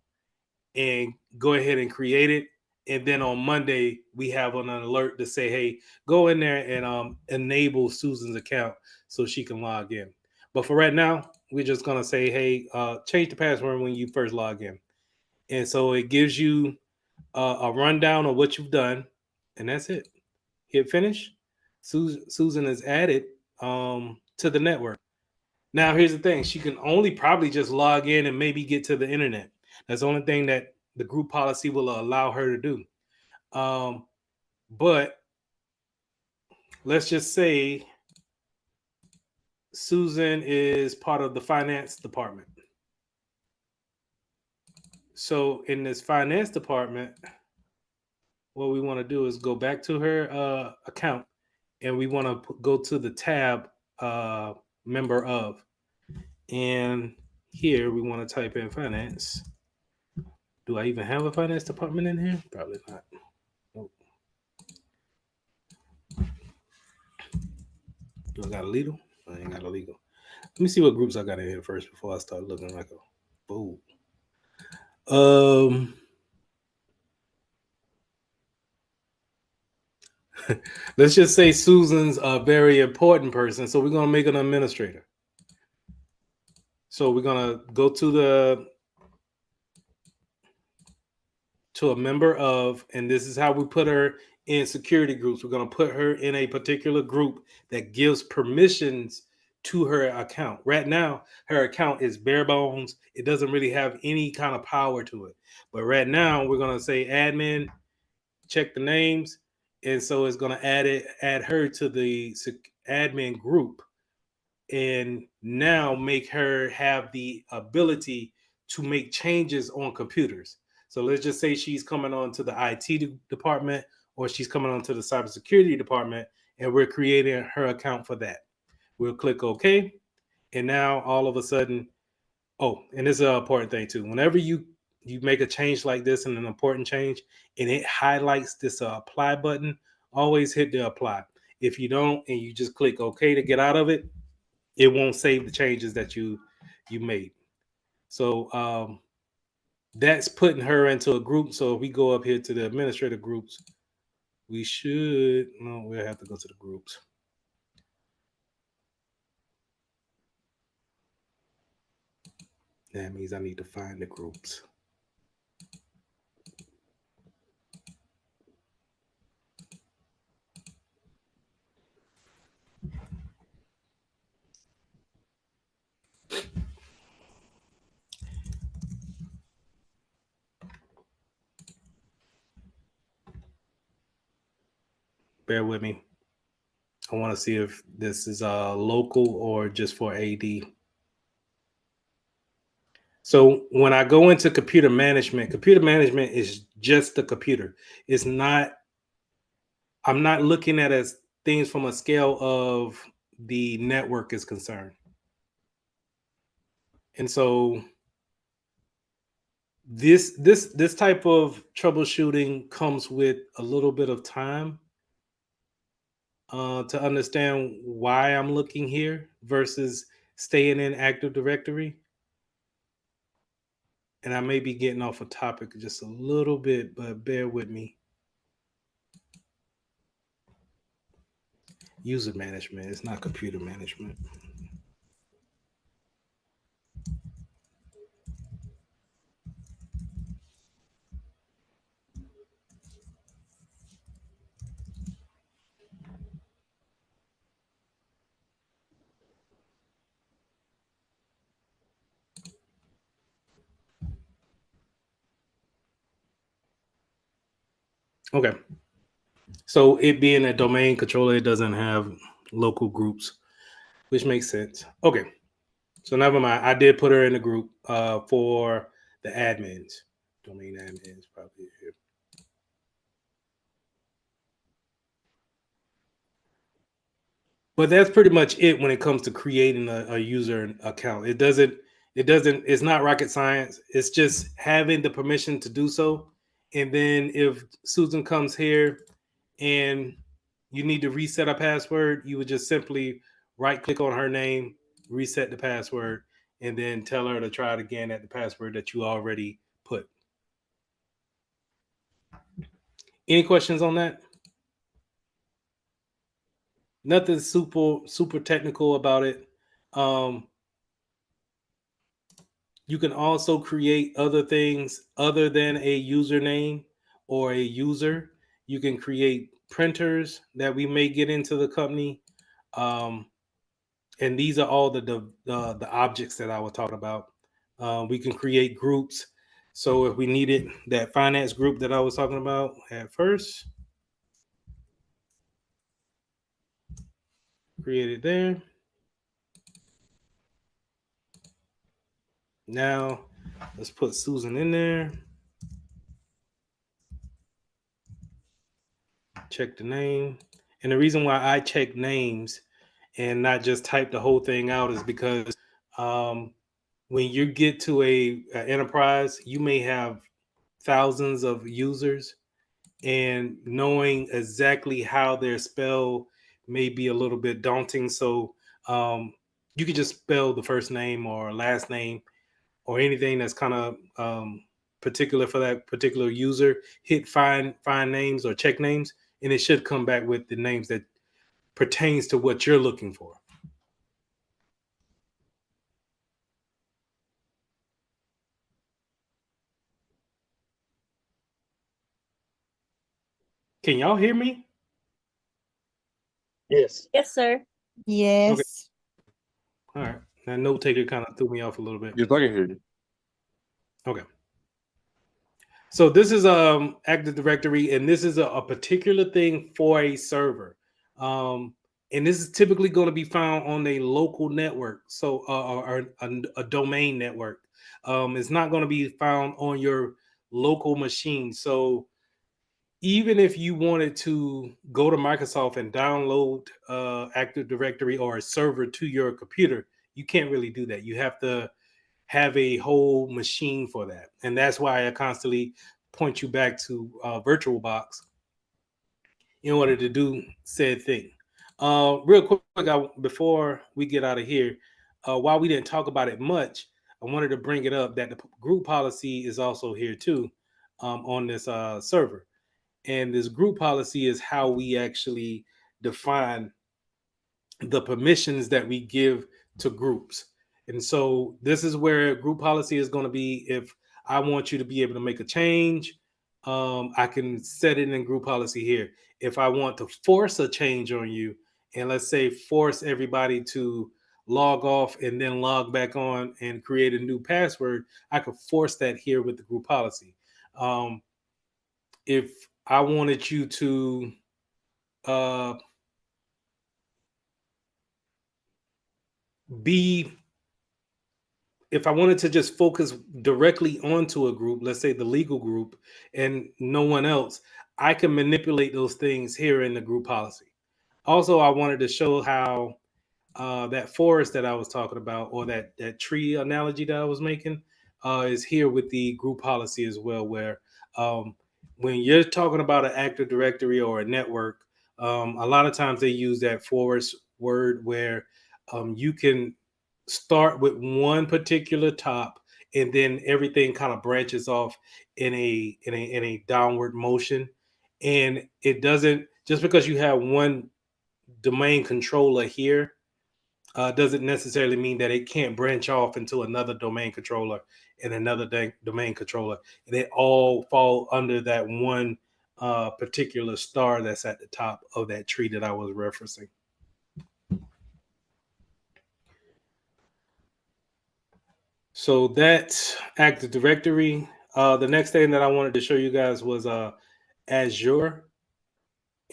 and go ahead and create it, and then on Monday we have an alert to say, hey, go in there and enable Susan's account so she can log in. But for right now, we're just going to say, hey, change the password when you first log in. And so it gives you a rundown of what you've done, and that's it. Hit finish. Susan is added to the network. Now, here's the thing. She can only probably just log in and maybe get to the internet. That's the only thing that the group policy will allow her to do. But let's just say Susan is part of the finance department. So in this finance department, what we want to do is go back to her account, and we want to go to the tab member of. And here we want to type in finance. Do I even have a finance department in here? Probably not. Nope. Do I got a legal? I ain't got a legal. Let me see what groups I got in here first before I start looking like a fool. Let's just say Susan's a very important person, so we're gonna make an administrator. So we're gonna go to a member of, and this is how we put her in security groups. We're gonna put her in a particular group that gives permissions to her account. Right now, her account is bare bones. It doesn't really have any kind of power to it. But right now, we're gonna say admin, check the names, and so it's gonna add her to the admin group, and now make her have the ability to make changes on computers. So let's just say she's coming on to the IT department, or she's coming on to the cybersecurity department, and we're creating her account for that. We'll click OK. And now all of a sudden, and this is an important thing too. Whenever you make a change like this, and an important change, and it highlights this apply button, always hit the apply. If you don't, and you just click OK to get out of it, it won't save the changes that you made. So that's putting her into a group. So if we go up here to the administrator groups, we'll have to go to the groups. That means I need to find the groups. Bear with me. I want to see if this is local or just for AD. So when I go into computer management is just the computer. It's not, I'm not looking at as things from a scale of the network is concerned. And so this type of troubleshooting comes with a little bit of time to understand why I'm looking here versus staying in Active Directory. And I may be getting off a topic just a little bit, but bear with me. User management, it's not computer management. Okay. So it being a domain controller, it doesn't have local groups, which makes sense. Okay. So never mind. I did put her in the group for the admins. Domain admins probably here. But that's pretty much it when it comes to creating a user account. It's not rocket science. It's just having the permission to do so. And then if Susan comes here and you need to reset a password, you would just simply right click on her name, reset the password, and then tell her to try it again at the password that you already put. Any questions on that? Nothing super technical about it. You can also create other things other than a username or a user. You can create printers that we may get into the company. And these are all the objects that I was talking about. We can create groups. So if we needed that finance group that I was talking about at first, create it there. Now let's put Susan in there. Check the name. And the reason why I check names and not just type the whole thing out is because when you get to a enterprise, you may have thousands of users, and knowing exactly how they're spelled may be a little bit daunting. So you could just spell the first name or last name or anything that's kind of particular for that particular user. Hit find names or check names, and it should come back with the names that pertains to what you're looking for. Can y'all hear me? Yes. Yes, sir. Yes. All right. That note taker kind of threw me off a little bit. Yes, I can hear you. Okay. So this is Active Directory, and this is a particular thing for a server. And this is typically going to be found on a local network, so or a domain network. It's not going to be found on your local machine. So even if you wanted to go to Microsoft and download Active Directory or a server to your computer, you can't really do that. You have to have a whole machine for that. And that's why I constantly point you back to VirtualBox in order to do said thing. Real quick, before we get out of here, while we didn't talk about it much, I wanted to bring it up that the group policy is also here too on this server. And this group policy is how we actually define the permissions that we give to groups. And so this is where group policy is going to be. If I want you to be able to make a change, I can set it in group policy here. If I want to force a change on you, and let's say force everybody to log off and then log back on and create a new password, I could force that here with the group policy. If I wanted you to be, if I wanted to just focus directly onto a group, let's say the legal group, and no one else, I can manipulate those things here in the group policy. Also, I wanted to show how that forest that I was talking about, or that tree analogy that I was making, is here with the group policy as well, where when you're talking about an Active Directory or a network, a lot of times they use that forest word where you can start with one particular top, and then everything kind of branches off in a downward motion, and it doesn't, just because you have one domain controller here, doesn't necessarily mean that it can't branch off into another domain controller and another domain controller, and they all fall under that one particular star that's at the top of that tree that I was referencing. So that's Active Directory. The next thing that I wanted to show you guys was Azure,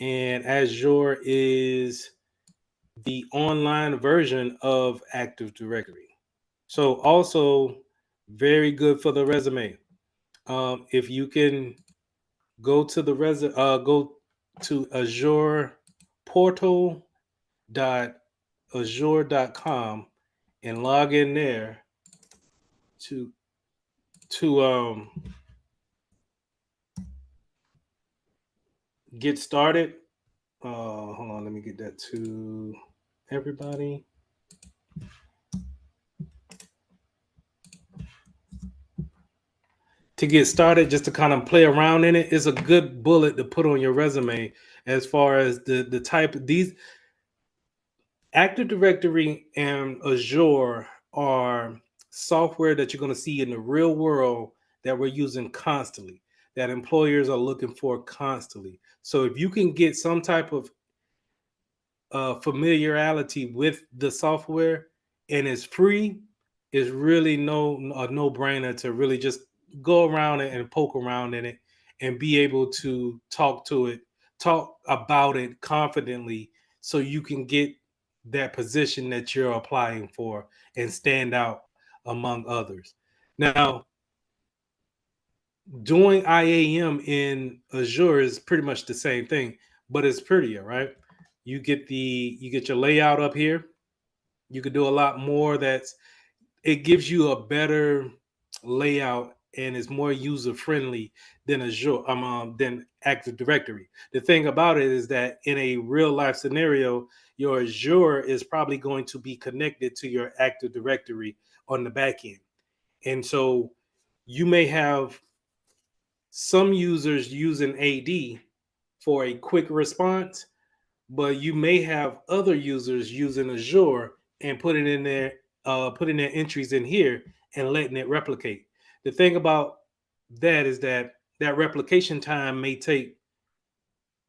and Azure is the online version of Active Directory. So also very good for the resume. If you can go to the go to Azure portal.azure.com and log in there to get started. Hold on, let me get that to everybody. To get started, just to kind of play around in it, is a good bullet to put on your resume as far as the type of these. Active Directory and Azure are software that you're going to see in the real world that we're using constantly, that employers are looking for constantly. So if you can get some type of familiarity with the software and it's free, it's really a no-brainer to really just go around it and poke around in it and be able to talk about it confidently, so you can get that position that you're applying for and stand out among others. Now, doing IAM in Azure is pretty much the same thing, but it's prettier, right? You get your layout up here. You could do a lot more. It gives you a better layout and is more user friendly than Azure, than Active Directory. The thing about it is that in a real life scenario, your Azure is probably going to be connected to your Active Directory on the back end, and so you may have some users using AD for a quick response, but you may have other users using Azure and putting their entries in here and letting it replicate. The thing about that is that replication time may take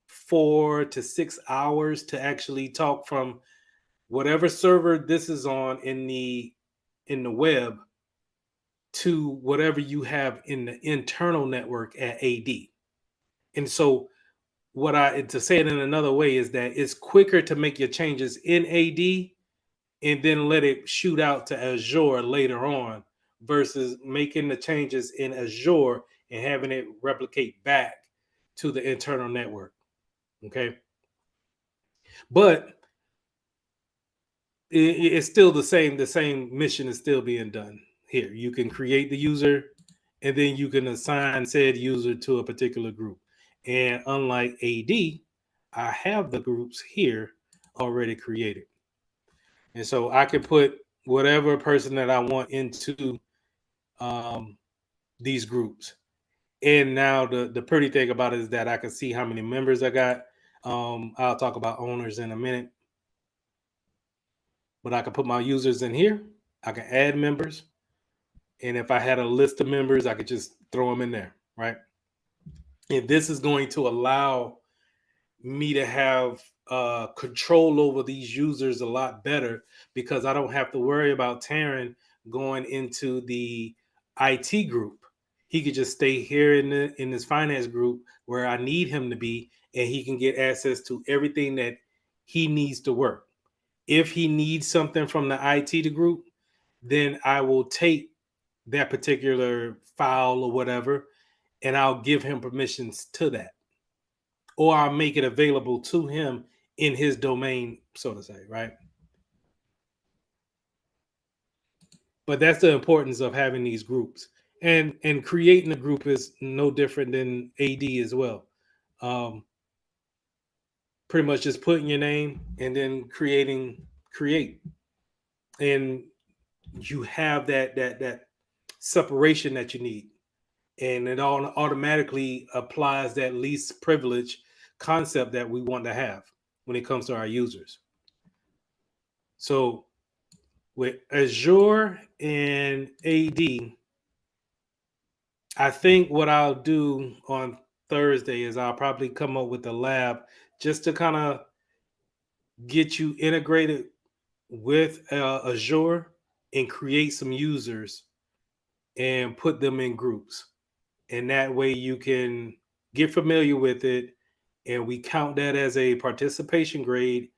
4 to 6 hours to actually talk from whatever server this is on in the web to whatever you have in the internal network at AD. And so to say it in another way is that it's quicker to make your changes in AD and then let it shoot out to Azure later on, versus making the changes in Azure and having it replicate back to the internal network. Okay. But it's still the same mission is still being done here. You can create the user and then you can assign said user to a particular group. And unlike AD, I have the groups here already created. And so I can put whatever person that I want into these groups. And now the pretty thing about it is that I can see how many members I got. I'll talk about owners in a minute. But I can put my users in here. I can add members. And if I had a list of members, I could just throw them in there, right? And this is going to allow me to have control over these users a lot better, because I don't have to worry about Taryn going into the IT group. He could just stay here in this finance group where I need him to be, and he can get access to everything that he needs to work. If he needs something from the IT group, then I will take that particular file or whatever, and I'll give him permissions to that, or I'll make it available to him in his domain, so to say, right? But that's the importance of having these groups, and creating a group is no different than AD as well. Pretty much just putting your name and then create, and you have that separation that you need, and it all automatically applies that least privilege concept that we want to have when it comes to our users. So with Azure and AD, I think what I'll do on Thursday is I'll probably come up with a lab just to kind of get you integrated with Azure and create some users and put them in groups. And that way you can get familiar with it, and we count that as a participation grade,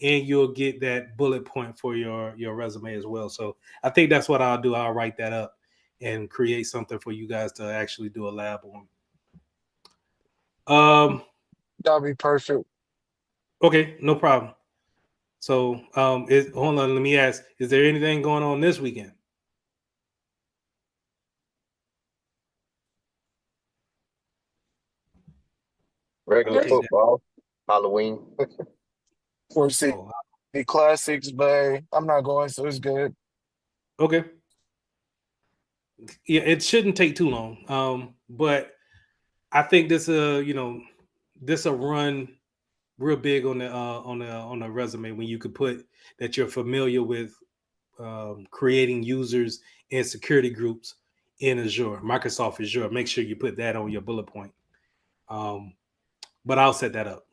and you'll get that bullet point for your resume as well. So I think that's what I'll do. I'll write that up and create something for you guys to actually do a lab on. That'll be perfect. Okay, no problem. So hold on, let me ask, is there anything going on this weekend? Regular Okay. football, Halloween. For see Oh, the classics, but I'm not going, so it's good. okay. Yeah, it shouldn't take too long. But I think this this will run real big on the resume when you could put that you're familiar with creating users and security groups in Azure, Microsoft Azure. Make sure you put that on your bullet point. But I'll set that up.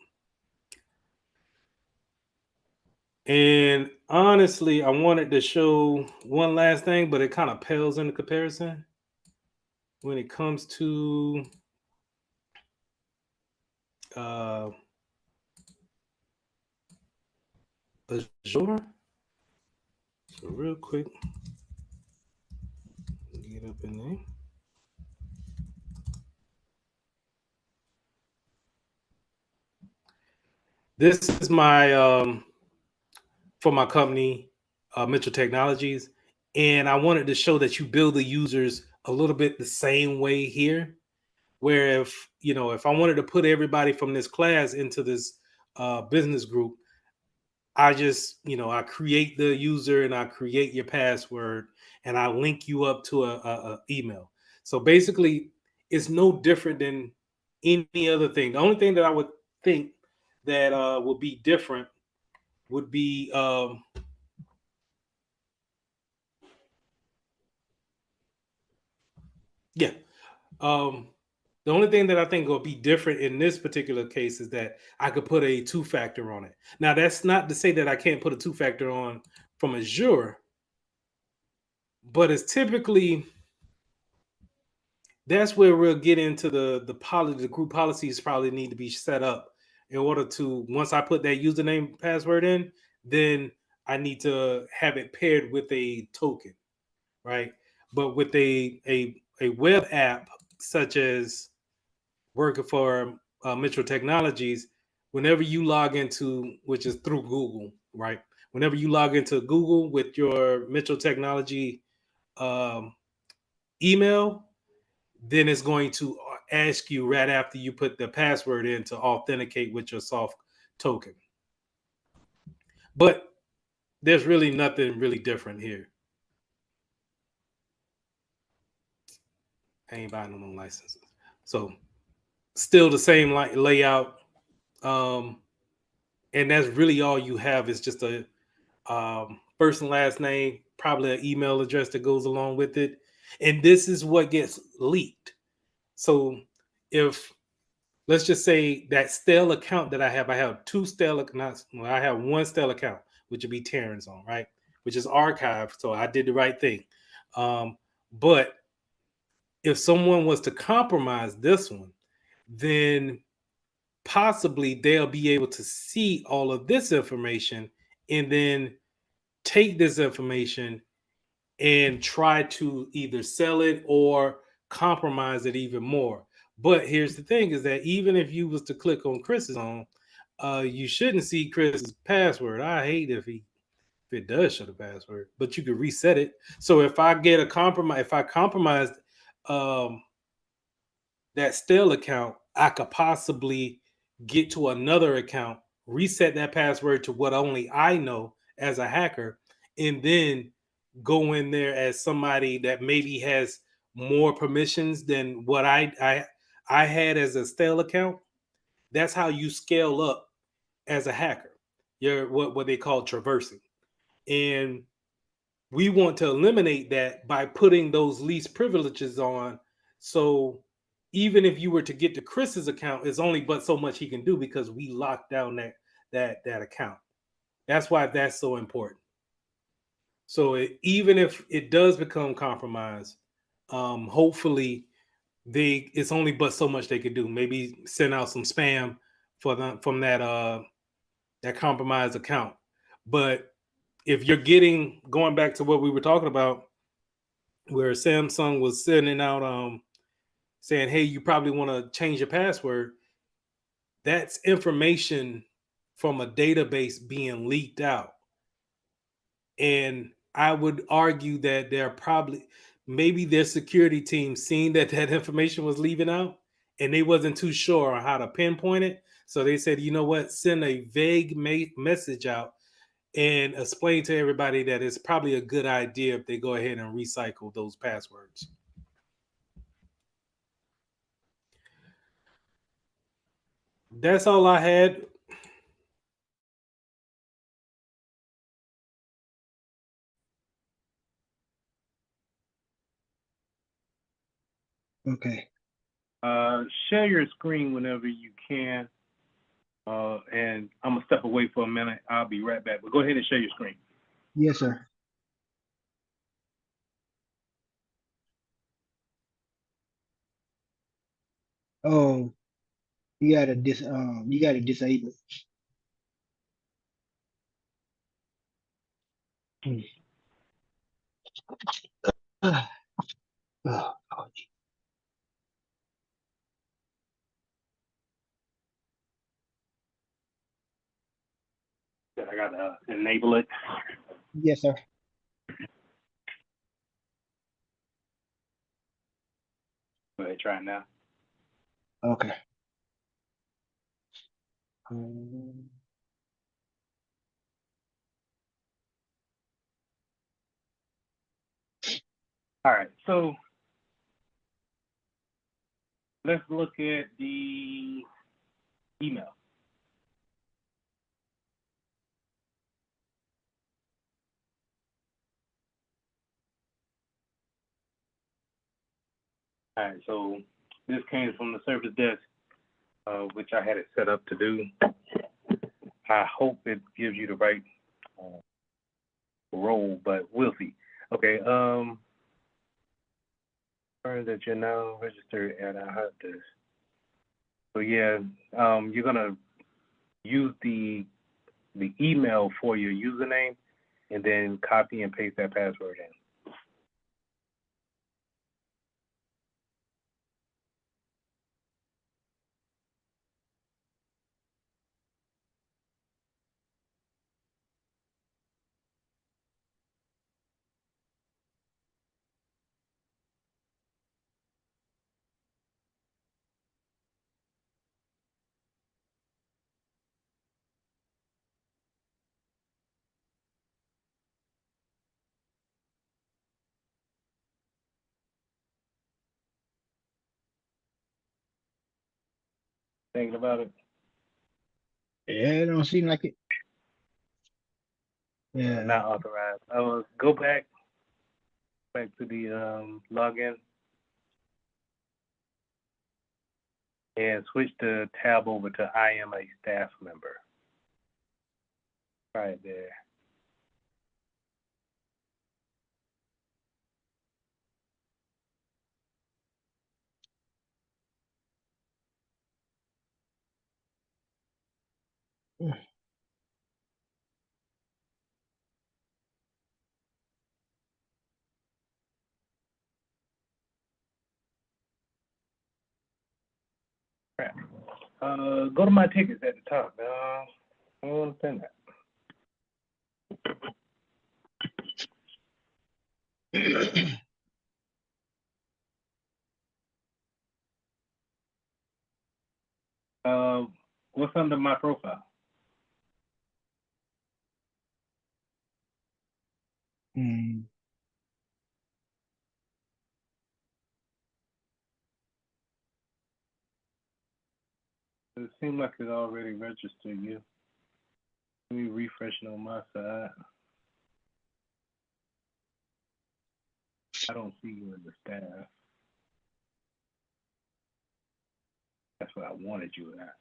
And honestly, I wanted to show one last thing, but it kind of pales in the comparison when it comes to Azure. So real quick, get up in there. This is my for my company, Mitchell Technologies, and I wanted to show that you build the users a little bit the same way here. Where if I wanted to put everybody from this class into this business group, I just I create the user and I create your password and I link you up to a email. So basically, it's no different than any other thing. The only thing that I would think that would be different would be yeah. The only thing that I think will be different in this particular case is that I could put a two-factor on it. Now, that's not to say that I can't put a two-factor on from Azure, but it's typically that's where we'll get into the group policies probably need to be set up in order to, once I put that username password in, then I need to have it paired with a token, right? But with a web app such as working for Mitchell Technologies, whenever you log into, which is through Google, right? Whenever you log into Google with your Mitchell Technology email, then it's going to ask you right after you put the password in to authenticate with your soft token. But there's really nothing really different here. I ain't buying no licenses. So still the same layout. And that's really all you have is just a first and last name, probably an email address that goes along with it. And this is what gets leaked. So if let's just say that stale account that I have two stale accounts. Well, I have one stale account, which would be Terrence on, right? Which is archived. So I did the right thing. But if someone was to compromise this one, then possibly they'll be able to see all of this information and then take this information and try to either sell it or compromise it even more. But here's the thing is that even if you was to click on Chris's on, you shouldn't see Chris's password. I hate if it does show the password, but you could reset it. So if I get a compromise, if I compromised um, that stale account, I could possibly get to another account, reset that password to what only I know as a hacker, and then go in there as somebody that maybe has more permissions than what I had as a stale account. That's how you scale up as a hacker. You're what they call traversing. And we want to eliminate that by putting those least privileges on. So even if you were to get to Chris's account, it's only but so much he can do because we locked down that account. That's why that's so important. So even if it does become compromised, hopefully it's only but so much they could do. Maybe send out some spam from that compromised account. But if you're going back to what we were talking about, where Samsung was sending out saying, hey, you probably want to change your password, that's information from a database being leaked out. And I would argue that they're probably, maybe their security team seen that information was leaving out and they wasn't too sure on how to pinpoint it. So they said, you know what, send a vague message out and explain to everybody that it's probably a good idea if they go ahead and recycle those passwords. That's all I had. Okay. Share your screen whenever you can. And I'm going to step away for a minute. I'll be right back. But go ahead and share your screen. Yes, sir. Oh, you gotta disable. Hmm. Oh, I got to enable it. yes, sir. Go ahead, try it now. Okay. All right. So let's look at the email. All right. So this came from the service desk, which I had it set up to do. I hope it gives you the right role, but we'll see. Okay. That you're now registered at a hot desk. So yeah, you're gonna use the email for your username, and then copy and paste that password in. Thinking about it? Yeah, it don't seem like it. Yeah. Not authorized. Go back to the login and switch the tab over to I am a staff member. Right there. Go to my tickets at the top. I don't understand that. What's under my profile? Hmm. It seems like it already registered you. Let me refresh it on my side. I don't see you in the staff. That's what I wanted you at.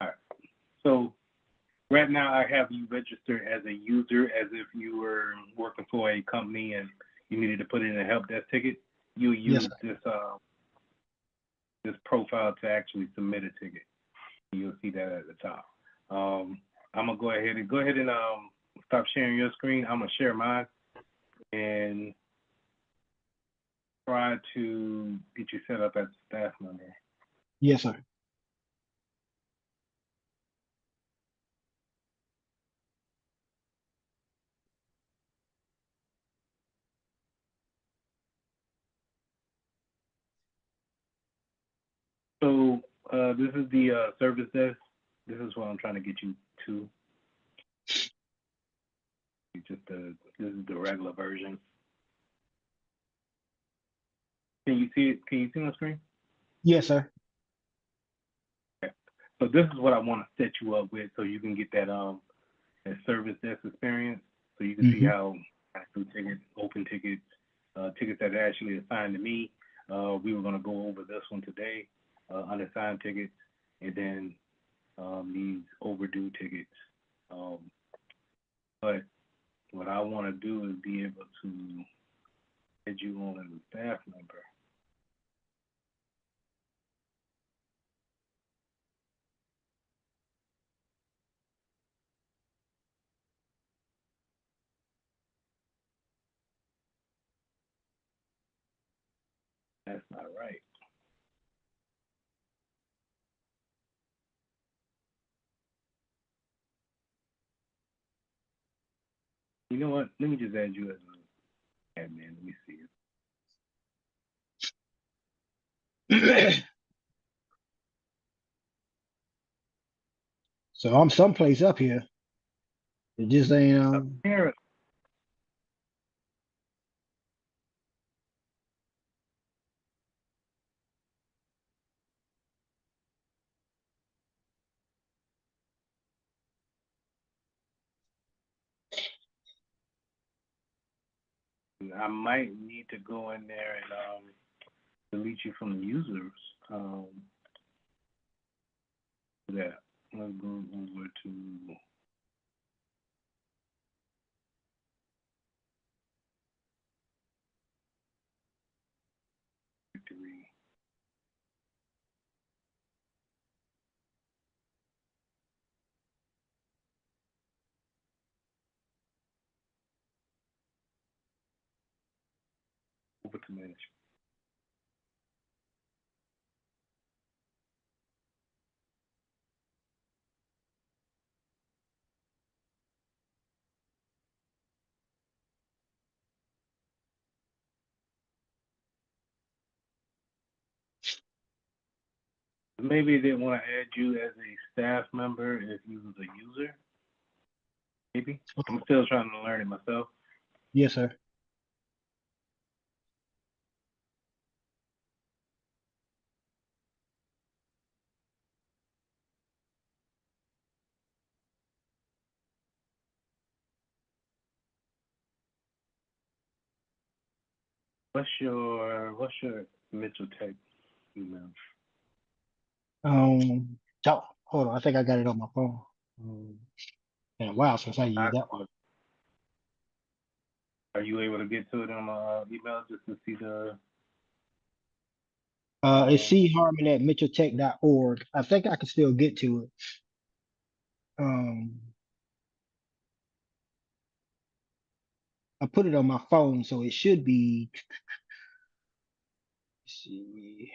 All right. So right now I have you registered as a user, as if you were working for a company and you needed to put in a help desk ticket. You Yes, use sir. this profile to actually submit a ticket. You'll see that at the top. I'm gonna go ahead and stop sharing your screen. I'm gonna share mine and try to get you set up as a staff member. Yes, sir. So this is the service desk. This is what I'm trying to get you to. This is the regular version. Can you see it? Can you see my screen? Yes, sir. Okay. So this is what I want to set you up with, so you can get that service desk experience. So you can see how I do tickets, open tickets, tickets that are actually assigned to me. We were going to go over this one today, unassigned tickets, and then these overdue tickets. But what I want to do is be able to add you on as a staff member. That's not right. You know what? Let me just add you as an admin. Let me see it. So I'm someplace up here. It just ain't Apparently, I might need to go in there and delete you from the users. That let's go over to victory. Over to management. Maybe they want to add you as a staff member if you was a user. Maybe. I'm still trying to learn it myself. yes, sir. What's your Mitchell Tech email? Hold on. I think I got it on my phone. Been a while since I used that one. Are you able to get to it on my email just to see the? It's charmon at mitchelltech.org. I think I can still get to it. Um, I put it on my phone, so it should be. Let's see.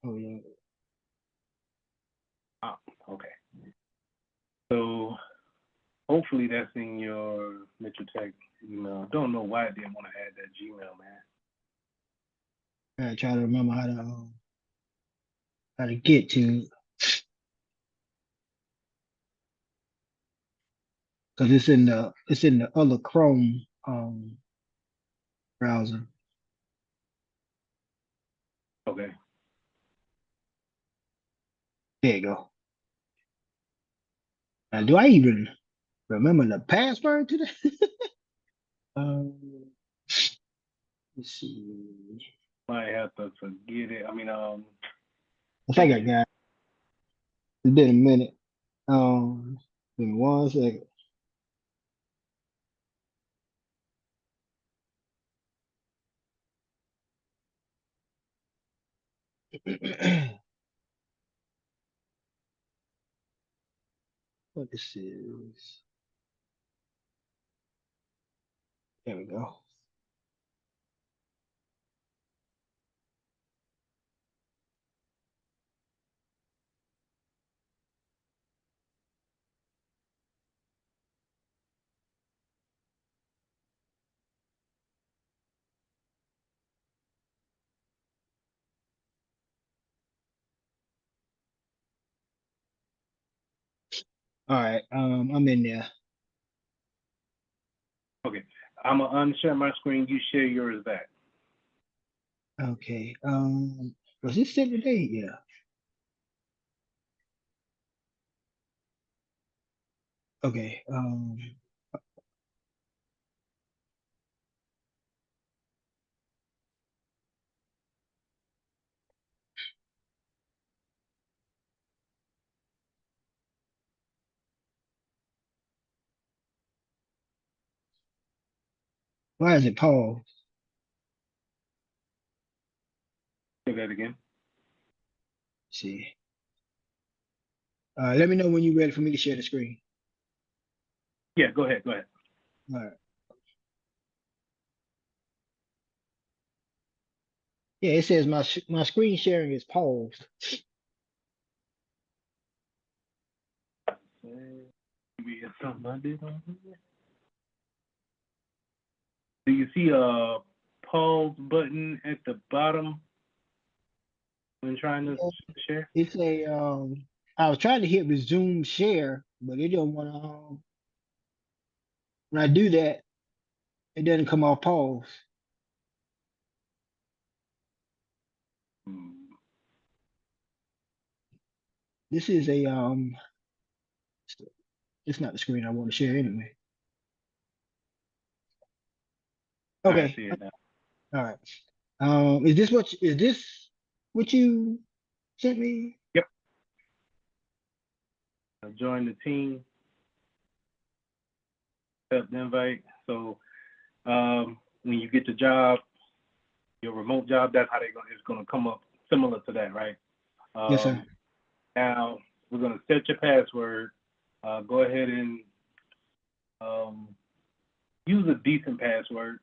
Oh yeah. Oh, okay. So hopefully that's in your Mitchell Tech email. Don't know why I didn't want to add that Gmail, man. I try to remember how to get to, because it's in the other Chrome browser. Okay. There you go. Now, do I even remember the password to that? um, let's see. Might have to forget it. I mean, I think I got it. It's been a minute. Give me 1 second. What this is? There we go. All right. I'm in there. okay. I'm gonna unshare my screen. You share yours back. Okay. Was this sent today? Yeah. Okay. Why is it paused? Say that again. Let's see. Let me know when you're ready for me to share the screen. Yeah, go ahead. Go ahead. All right. Yeah, it says my screen sharing is paused. Maybe it's something I did on here. Do you see a pause button at the bottom when trying to share? It's a I was trying to hit resume share, but it don't want to. When I do that, it doesn't come off pause. Hmm. This is a it's not the screen I want to share anyway. I Okay. see it now. All right. Is this what you sent me? Yep. I joined the team. Accept the invite. So when you get the job, your remote job, that's how it's gonna come up similar to that, right? Yes, sir. Now we're gonna set your password. Go ahead and use a decent password.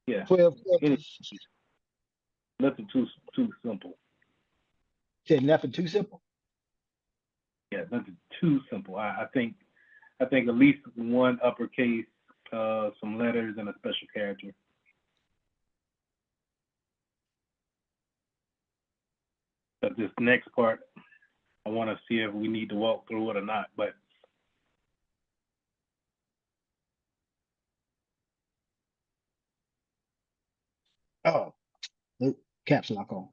Yeah, 12 any, characters. nothing too simple. Said nothing too simple. Yeah, nothing too simple. I think at least one uppercase, some letters, and a special character. But this next part, I want to see if we need to walk through it or not. But Oh, nope. Caps lock on.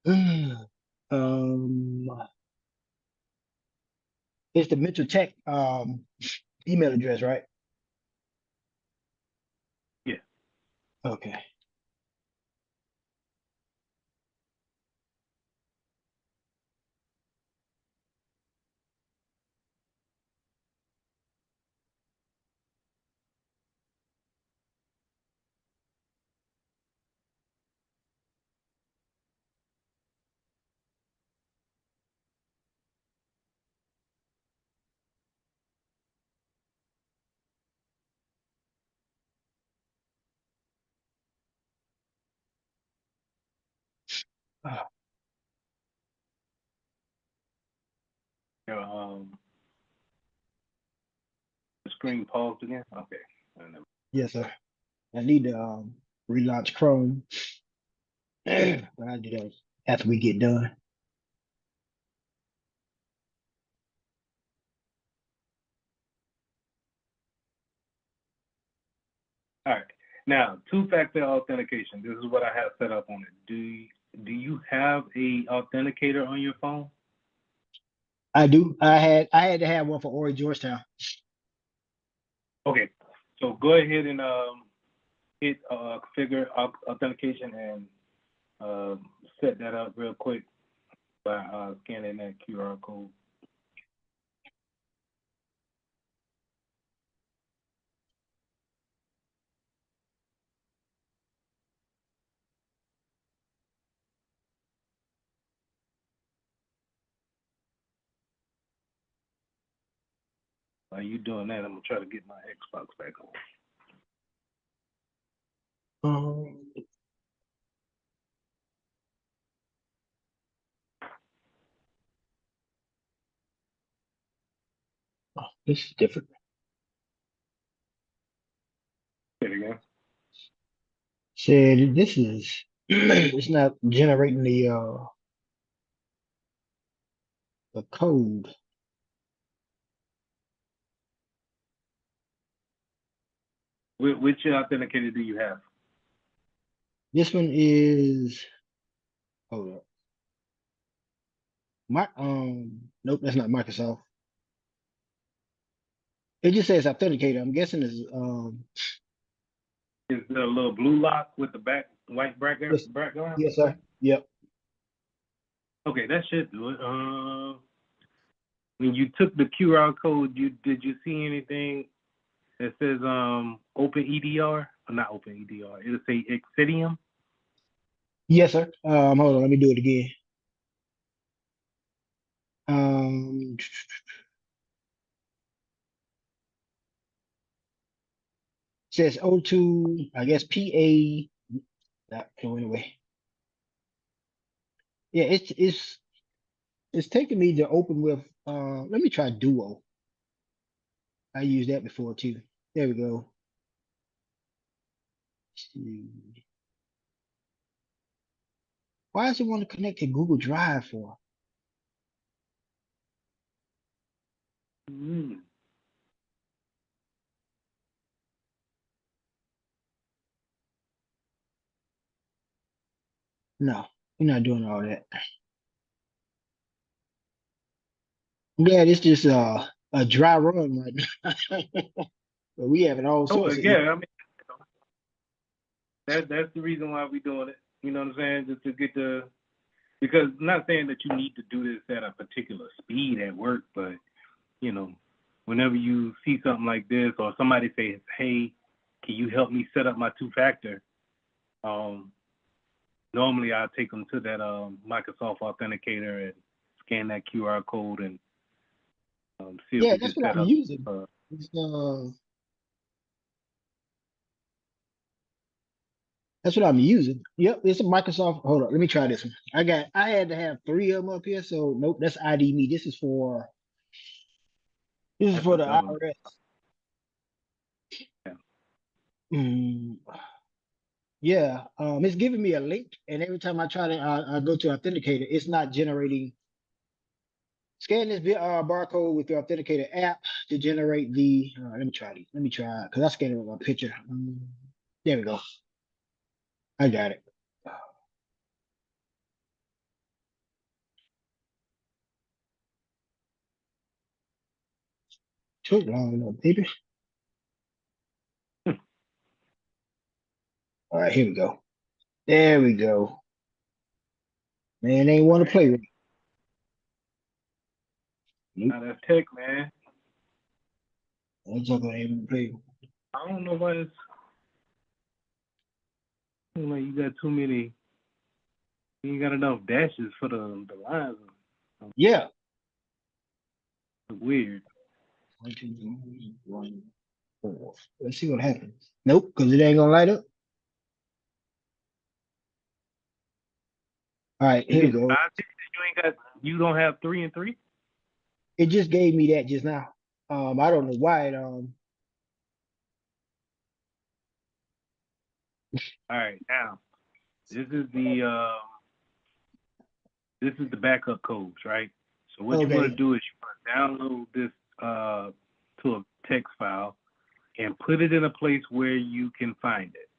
Um, it's the Mental Tech email address, right? Yeah. Okay. Ah, Your the screen paused again. Okay. yes, sir. I need to relaunch Chrome, but I'll do that after we get done. All right. Now, two-factor authentication. This is what I have set up on it. Do you have a authenticator on your phone? I do. I had to have one for Ori Georgetown. Okay. So go ahead and hit configure authentication and set that up real quick by scanning that QR code. While you doing that, I'm gonna try to get my Xbox back on. Um, oh, this is different. Say it again. Said this is it's not generating the code. Which authenticator do you have? This one is hold up. My nope, that's not Microsoft. It just says authenticator. I'm guessing it's Is the little blue lock with the white yes, background? yes, sir. Yep. Okay, that should do it. When you took the QR code, did you see anything that says Open EDR or not Open EDR? It'll say Exidium. Yes, sir. Hold on, let me do it again. Um, says O2, I guess PA. That went away. Yeah, it's taking me to open with let me try Duo. I used that before too. There we go. See. Why does it want to connect to Google Drive for? Mm. No, we're not doing all that. I'm glad it's just a dry run right now. But we having all Oh sorts of yeah, I mean that's the reason why we're doing it. You know what I'm saying? Just to get the because I'm not saying that you need to do this at a particular speed at work, but you know, whenever you see something like this or somebody says, "Hey, can you help me set up my two-factor?" Normally I'll take them to that Microsoft Authenticator and scan that QR code and see if yeah, we can that's what set I'm up. using. Uh, It's, that's what I'm using. Yep, it's a Microsoft. Hold on, let me try this one. I had to have three of them up here, so nope, that's ID me. This is that's for the the government. IRS. Yeah. Mm, yeah, it's giving me a link, and every time I try to I go to Authenticator, it's not generating. Scan this barcode with your Authenticator app to generate the. Let me try these. Let me try because I scanned it with my picture. There we go. I got it. Took long enough, baby. All right, here we go. There we go. Man, they ain't want to play with me. Now that's tech, man. I'm talking ain't want to play with me. I don't know why it's like you got too many. You ain't got enough dashes for the lines. Yeah. It's weird. 1, 2, 3, 1, 4. Let's see what happens. Nope, because it ain't gonna light up. All right, You here we get go. 5 digits. You don't have 3 and 3. It just gave me that just now. I don't know why it All right, now this is the backup codes, right? So what you want to okay. do is you want to download this to a text file and put it in a place where you can find it.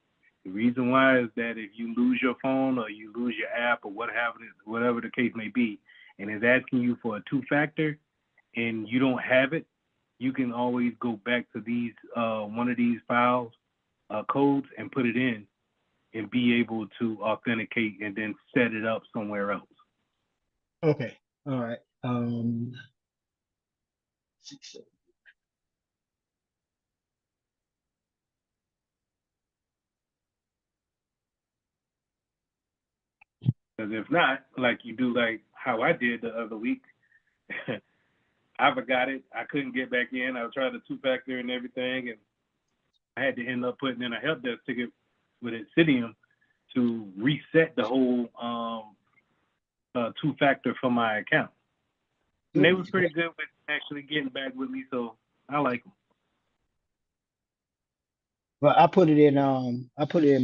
The reason why is that if you lose your phone or you lose your app or whatever the case may be, and it's asking you for a 2-factor and you don't have it, you can always go back to these one of these files, codes, and put it in and be able to authenticate and then set it up somewhere else. Okay. All right. 6, 7. Because if not, like you do, like how I did the other week, I forgot it. I couldn't get back in. I tried the 2-factor and everything, and I had to end up putting in a help desk ticket with Insidium to reset the whole 2-factor for my account. And they were pretty good with actually getting back with me, so I like them. Well, I put it in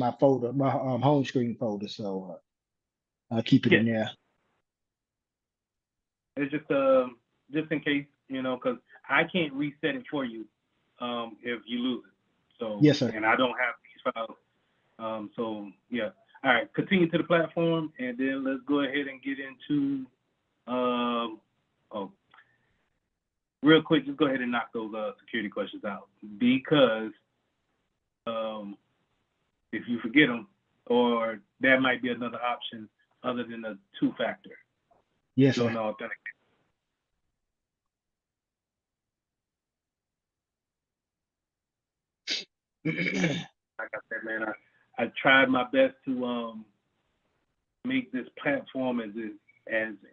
my folder, my home screen folder, so I'll keep it in there. It's just in case, because I can't reset it for you if you lose it. So Yes, sir. And I don't have these files. So yeah. All right, continue to the platform, and then let's go ahead and get into real quick, just go ahead and knock those security questions out, because if you forget them, or that might be another option other than the 2-factor. Yes, sir. No authentic. Like I said, man, I tried my best to make this platform as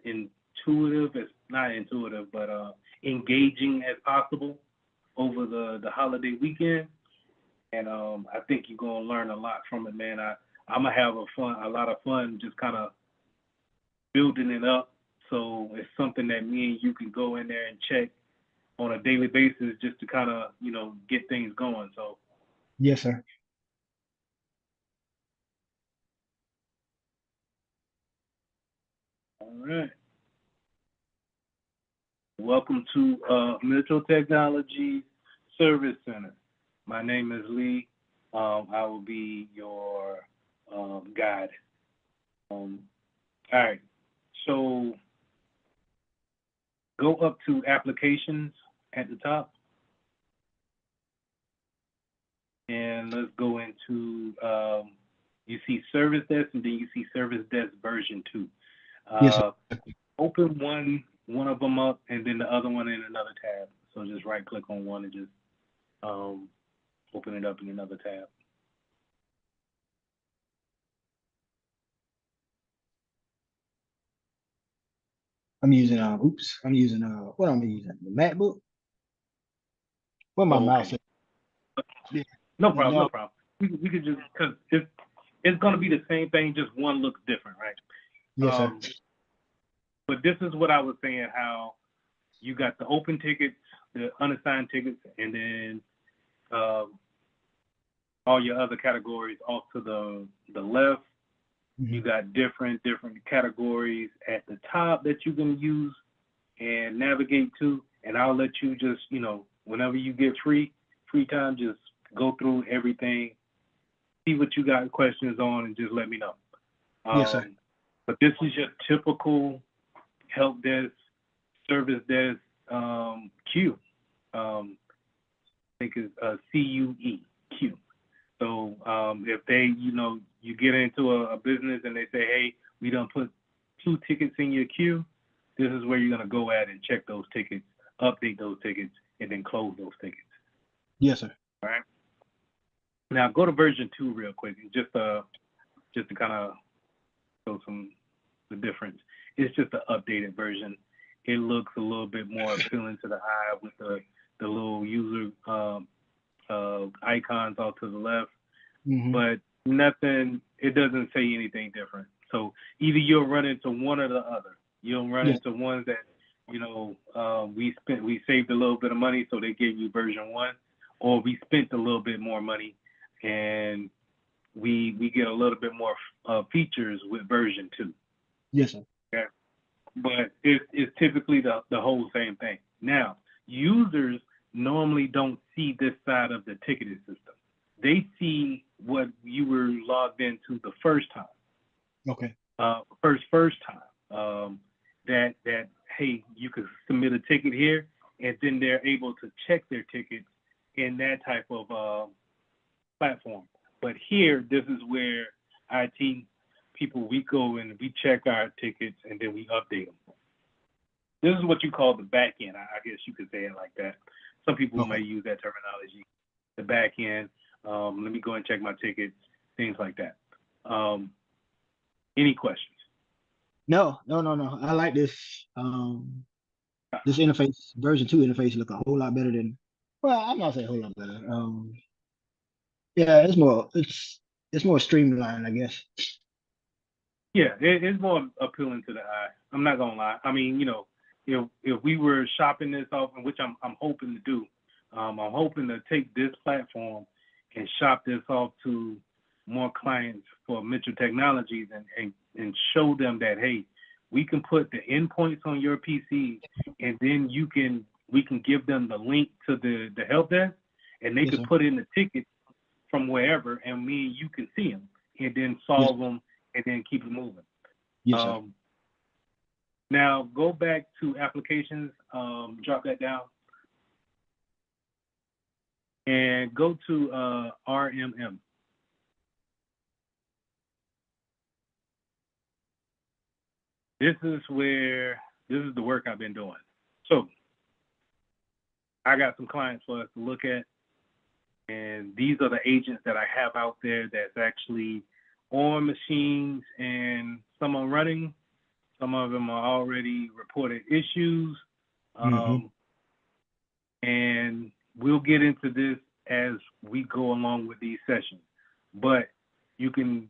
intuitive, as not intuitive, but engaging as possible over the holiday weekend. And I think you're gonna learn a lot from it, man. I'm gonna have a lot of fun just kind of building it up. So it's something that me and you can go in there and check on a daily basis just to kind of, get things going. So Yes, sir. all right. Welcome to Metro Technology Service Center. My name is Lee. I will be your guide. All right. So go up to applications at the top. And let's go into, you see Service Desk, and then you see Service Desk version 2. Yes, sir. Open one of them up, and then the other one in another tab. So just right click on one and just open it up in another tab. I'm using what I'm using, the MacBook. Where my mouse is. Yeah. No problem, no problem. We could just, because it's going to be the same thing, just one looks different, right? Yes, sir. But this is what I was saying, how you got the open tickets, the unassigned tickets, and then all your other categories off to the left. Mm-hmm. You got different categories at the top that you can use and navigate to. And I'll let you just, whenever you get free time, just go through everything, see what you got questions on, and just let me know. Yes, sir. But this is your typical help desk, service desk queue. I think it's CUE. So if they, you get into a business and they say, hey, we done put 2 tickets in your queue, this is where you're going to go at and check those tickets, update those tickets, and then close those tickets. Yes, sir. All right. Now go to version 2 real quick, just to kind of show the difference. It's just an updated version. It looks a little bit more appealing to the eye with the little user icons off to the left, but nothing. It doesn't say anything different. So either you'll run into one or the other. You'll run into ones that we saved a little bit of money, so they gave you version 1, or we spent a little bit more money and we get a little bit more features with version 2. Yes, sir. Okay. But it's typically the whole same thing. Now, users normally don't see this side of the ticketing system. They see what you were logged into the first time. Okay. First time. That hey, you could submit a ticket here, and then they're able to check their tickets in that type of platform. But here, this is where IT people, we go and we check our tickets and then we update them. This is what you call the back end. I guess you could say it like that. Some people may use that terminology, the back end. Let me go and check my tickets, things like that. Any questions? No. I like this. This interface, version 2 interface, look a whole lot better than. Well, I'm not saying a whole lot better. Yeah, it's more streamlined, I guess. Yeah, it's more appealing to the eye. I'm not gonna lie. I mean, if we were shopping this off, which I'm hoping to do, I'm hoping to take this platform and shop this off to more clients for Mitchell Technologies and show them that, hey, we can put the endpoints on your PC, and then we can give them the link to the help desk, and they could put in the ticket from wherever, and me and you can see them, and then solve them, and then keep it moving. Yes, sir. Now go back to applications, drop that down, and go to RMM. This is the work I've been doing. So I got some clients for us to look at, and these are the agents that I have out there that's actually on machines, and some are running, some of them are already reported issues. And we'll get into this as we go along with these sessions. But you can,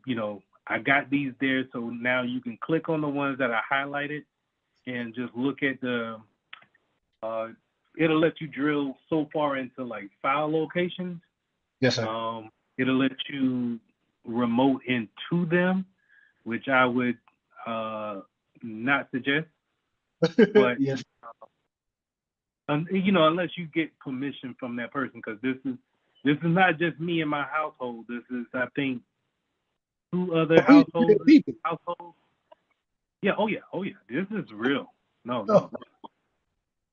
I got these there, so now you can click on the ones that I highlighted and just look at it'll let you drill so far into like file locations. Yes, sir. It'll let you remote into them, which I would not suggest. But yes. Unless you get permission from that person, because this is not just me and my household. This is, I think, 2 other households. Yeah. Oh yeah. This is real. No.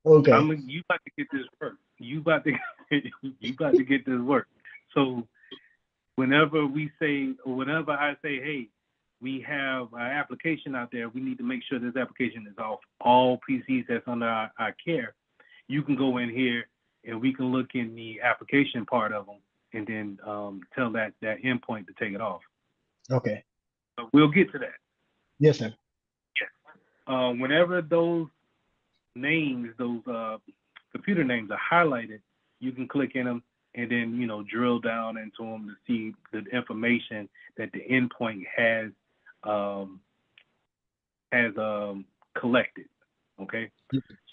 Okay. You about to get this work. You about to get this work. So whenever I say, hey, we have an application out there, we need to make sure this application is off all PCs that's under our care. You can go in here and we can look in the application part of them and then tell that endpoint to take it off. Okay. So we'll get to that. Yes, sir. Yeah. Whenever those names, those computer names are highlighted, you can click in them and then, drill down into them to see the information that the endpoint has collected. Okay.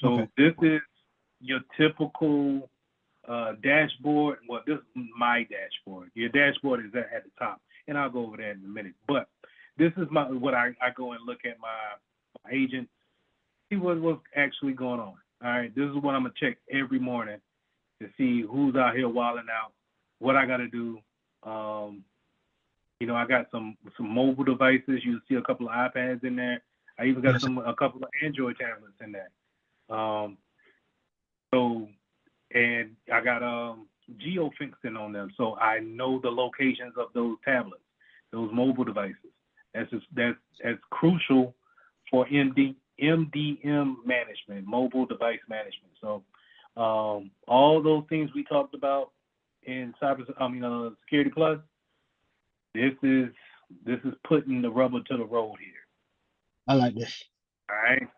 So This is your typical dashboard. Well, this is my dashboard. Your dashboard is at the top, and I'll go over that in a minute. But this is what I go and look at my agents, see what's actually going on. All right, this is what I'm gonna check every morning to see who's out here wilding out, what I gotta do. I got some mobile devices. You see a couple of iPads in there. I even got a couple of Android tablets in there. So and I got geofencing on them, so I know the locations of those tablets, those mobile devices. That's crucial for MDM management, mobile device management. So all those things we talked about in Security Plus, this is putting the rubber to the road here. I like this. All right.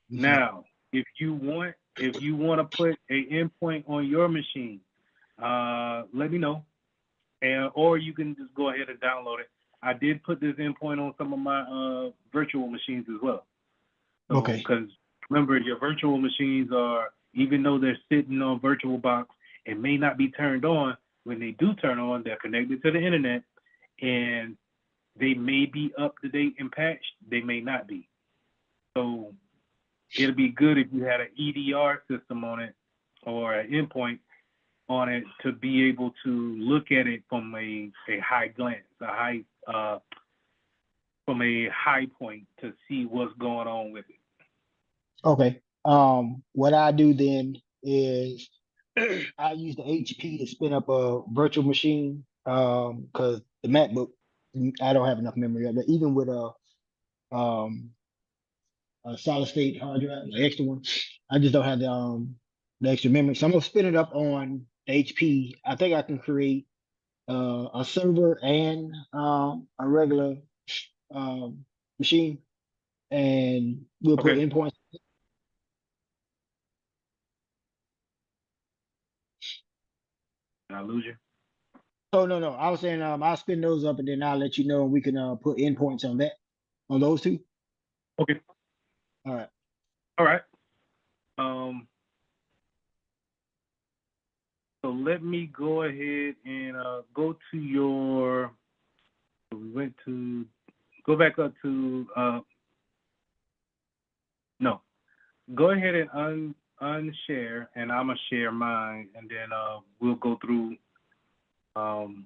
Now, if you want to put an endpoint on your machine, let me know, or you can just go ahead and download it. I did put this endpoint on some of my virtual machines as well. So, Okay. because remember, your virtual machines are, even though they're sitting on VirtualBox, it may not be turned on. When they do turn on, they're connected to the internet, and they may be up to date and patched. They may not be. So it'll be good if you had an EDR system on it or an endpoint on it to be able to look at it from a high glance, from a high point to see what's going on with it. Okay. What I do then is I use the HP to spin up a virtual machine. Because the MacBook, I don't have enough memory of it. Even with a solid state hard drive, the extra one, I just don't have the extra memory. So I'm gonna spin it up on HP. I think I can create a server and a regular machine, and we'll put Okay. endpoints. Did I lose you? Oh no, I was saying I'll spin those up and then I'll let you know, and we can put endpoints on that, on those two. Okay. All right. All right. So let me go ahead and go to your. Go back up to no. Go ahead and unshare, and I'm gonna share mine, and then we'll go through some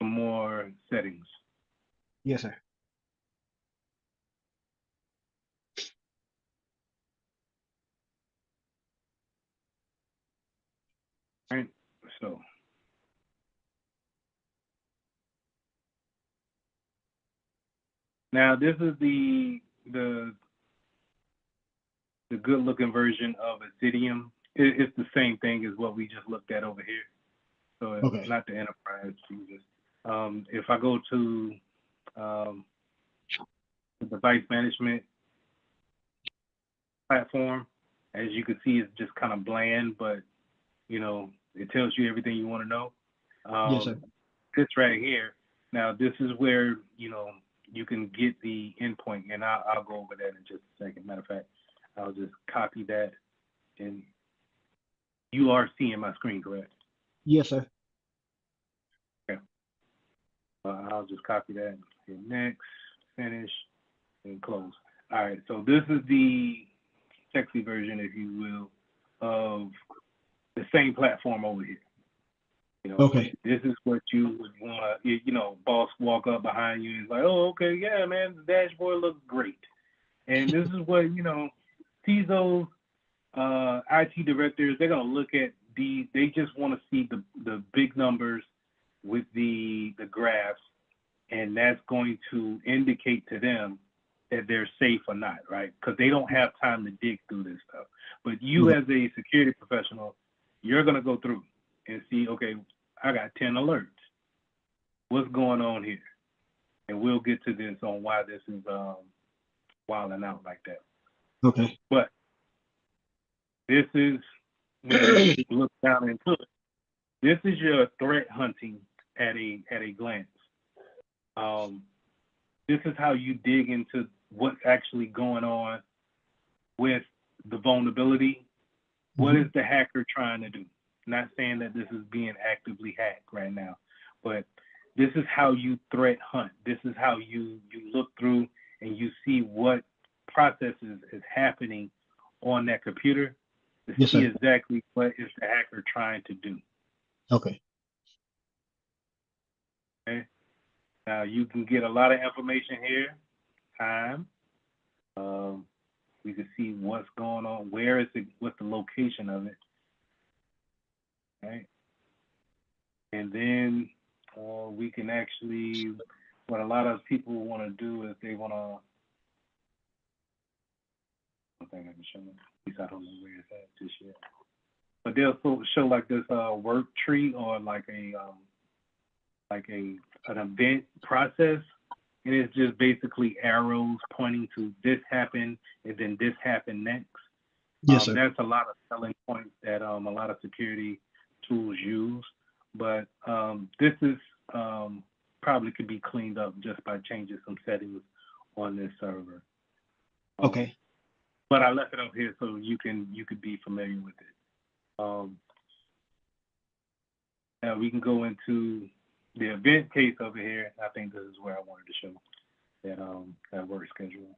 more settings. Yes, sir. All right. So now this is the good looking version of Ethereum. It's the same thing as what we just looked at over here. So it's Okay. not the enterprise users. If I go to the device management platform, as you can see, it's just kind of bland, but it tells you everything you want to know. Yes, sir. This right here. Now this is where you can get the endpoint, and I'll go over that in just a second. Matter of fact, I'll just copy that, and you are seeing my screen, correct? Yes, sir. Okay. I'll just copy that. Hit next, finish, and close. All right. So this is the sexy version, if you will, of the same platform over here. Okay. This is what you would want to, boss walk up behind you and is like, oh, okay, yeah, man, the dashboard looks great. And this is what, CISOs, IT directors, they're going to look at these. They just want to see the big numbers with the graphs, and that's going to indicate to them that they're safe or not, right? Because they don't have time to dig through this stuff. But you, as a security professional, you're going to go through and see, okay, I got 10 alerts. What's going on here? And we'll get to this on why this is wilding out like that. Okay. But this is, when you look down into it, this is your threat hunting at a glance. This is how you dig into what's actually going on with the vulnerability. What is the hacker trying to do? Not saying that this is being actively hacked right now, but this is how you threat hunt. This is how you look through and you see what processes is happening on that computer to see exactly what is the hacker trying to do. Okay. Okay. Now you can get a lot of information here. Time. We can see what's going on. Where is it? What's the location of it? right? And then we can actually, what a lot of people want to do is they want to, I think I can show them. At least I don't know where it's at just yet. But they'll show like this work tree or like an event process, and it's just basically arrows pointing to this happened and then this happened next. Yes, sir. That's a lot of selling points that a lot of security tools use, but this is probably could be cleaned up just by changing some settings on this server. Okay. But I left it up here so you could be familiar with it. Now we can go into the event case over here. I think this is where I wanted to show that work schedule.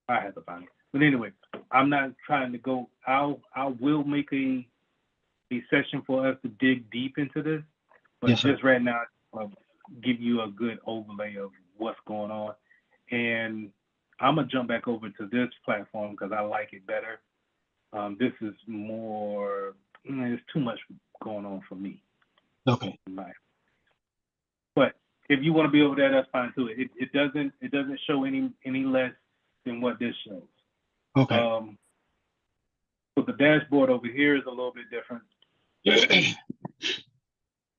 I had to find it. But anyway, I'm not trying to go. I will make a session for us to dig deep into this, but Yes, sir. just right now, I'll give you a good overlay of what's going on. And I'm gonna jump back over to this platform because I like it better. This is more. There's too much going on for me. Okay. But if you want to be over there, that's fine too. It doesn't show any less than what this shows. Okay. So the dashboard over here is a little bit different.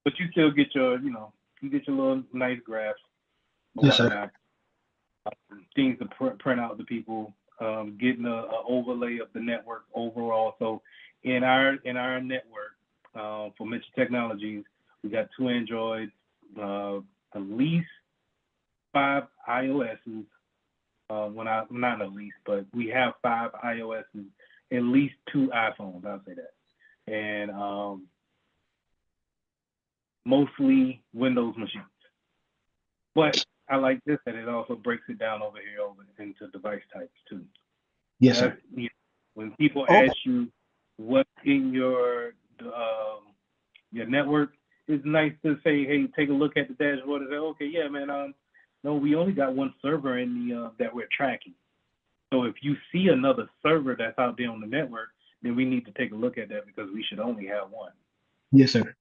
But you still get your, you get your little nice graphs. Yes, sir. Things to print out to people, getting an overlay of the network overall. So in our network for Mitchell Technologies, we got 2 Androids, at least 5 iOSs. Not at least, but we have 5 iOSs, at least 2 iPhones. I'll say that, and mostly Windows machines. But I like this that it also breaks it down over here into device types too. Yes, sir. When people ask you what's in your network, it's nice to say, hey, take a look at the dashboard and say, okay, yeah, man, no, we only got 1 server in the that we're tracking. So if you see another server that's out there on the network, then we need to take a look at that because we should only have 1. Yes, sir.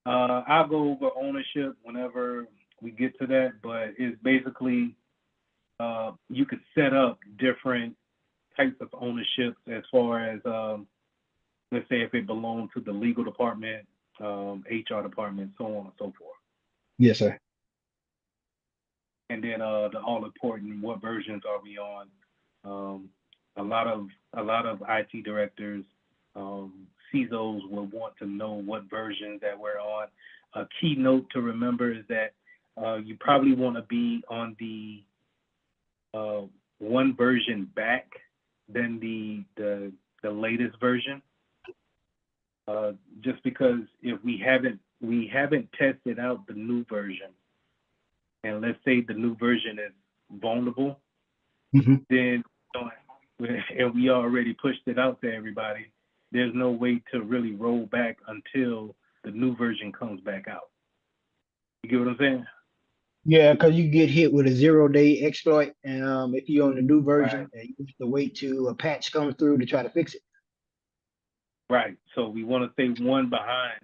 I'll go over ownership whenever we get to that, but it's basically you could set up different types of ownerships as far as let's say if it belonged to the legal department, HR department, so on and so forth. Yes, sir. And then the all important, what versions are we on? A lot of IT directors, CISOs will want to know what versions that we're on. A key note to remember is that you probably want to be on the 1 version back than the latest version. Just because if we haven't tested out the new version, and let's say the new version is vulnerable, then and we already pushed it out to everybody, there's no way to really roll back until the new version comes back out. You get what I'm saying? Yeah, because you get hit with a 0-day exploit, and if you're on the new version, Right. you have to wait till a patch comes through to try to fix it. Right. So we want to stay 1 behind,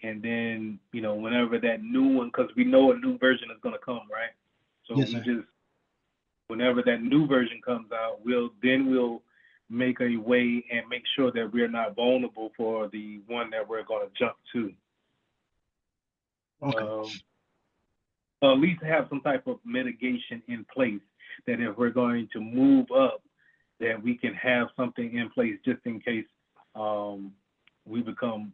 and then whenever that new one, because we know a new version is going to come, right? So yes, sir. Whenever that new version comes out, we'll make a way and make sure that we're not vulnerable for the one that we're going to jump to. Okay. At least have some type of mitigation in place that if we're going to move up, that we can have something in place just in case we become,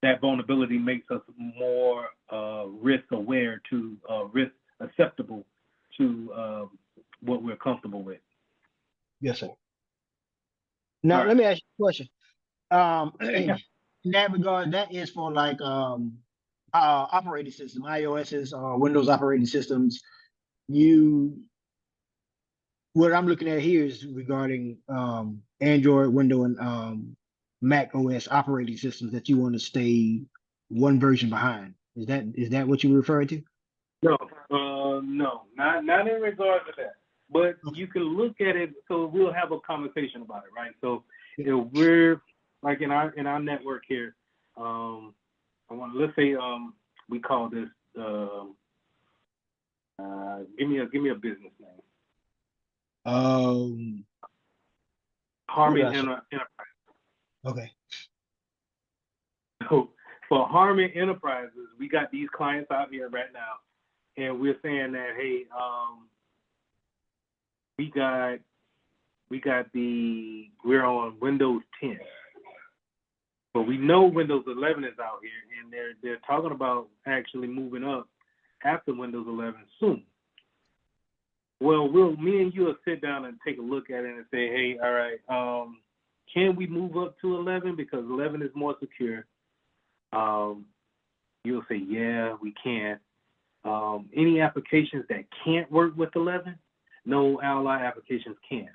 that vulnerability makes us more risk aware to risk acceptable to what we're comfortable with. Yes, sir. Now, let me ask you a question. Yeah. In that regard, that is for like operating system, iOS's or Windows operating systems. You what I'm looking at here is regarding Android, Windows, and Mac OS operating systems that you want to stay one version behind. Is that what you were referring to? No, no, not in regards to that. But you can look at it. So we'll have a conversation about it, right? So if we're like in our network here, let's say we call this give me a business name. Harmon Enterprise. Okay. So for Harmon Enterprises, we got these clients out here right now, and we're saying that, hey, we're on Windows 10, but we know Windows 11 is out here, and they're talking about actually moving up after Windows 11 soon. Well, me and you will sit down and take a look at it and say, hey, all right, can we move up to 11 because 11 is more secure? You'll say, yeah, we can. Any applications that can't work with 11? No, ally applications can.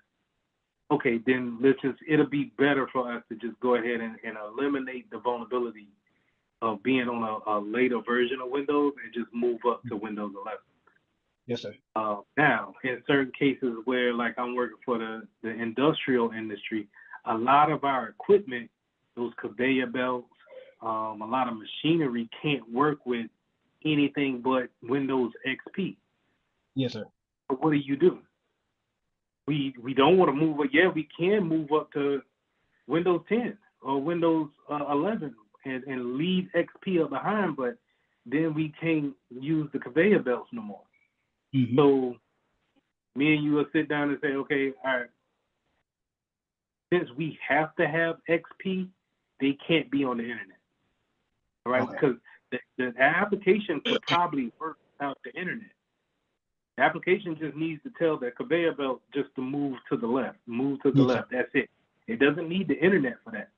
Okay, then it'll be better for us to just go ahead and eliminate the vulnerability of being on a later version of Windows and just move up to Windows 11. Yes, sir. Now, in certain cases where, like, I'm working for the industrial industry, a lot of our equipment, those conveyor belts, a lot of machinery can't work with anything but Windows XP. Yes, sir. But what do? We don't want to move up. Yeah, we can move up to Windows 10 or Windows 11 and leave XP up behind, but then we can't use the conveyor belts no more. Mm-hmm. So me and you will sit down and say, okay, all right, since we have to have XP, they can't be on the internet. All right, because the application could probably work without the internet. The application just needs to tell the conveyor belt just to move to the left, left. That's it. It doesn't need the internet for that.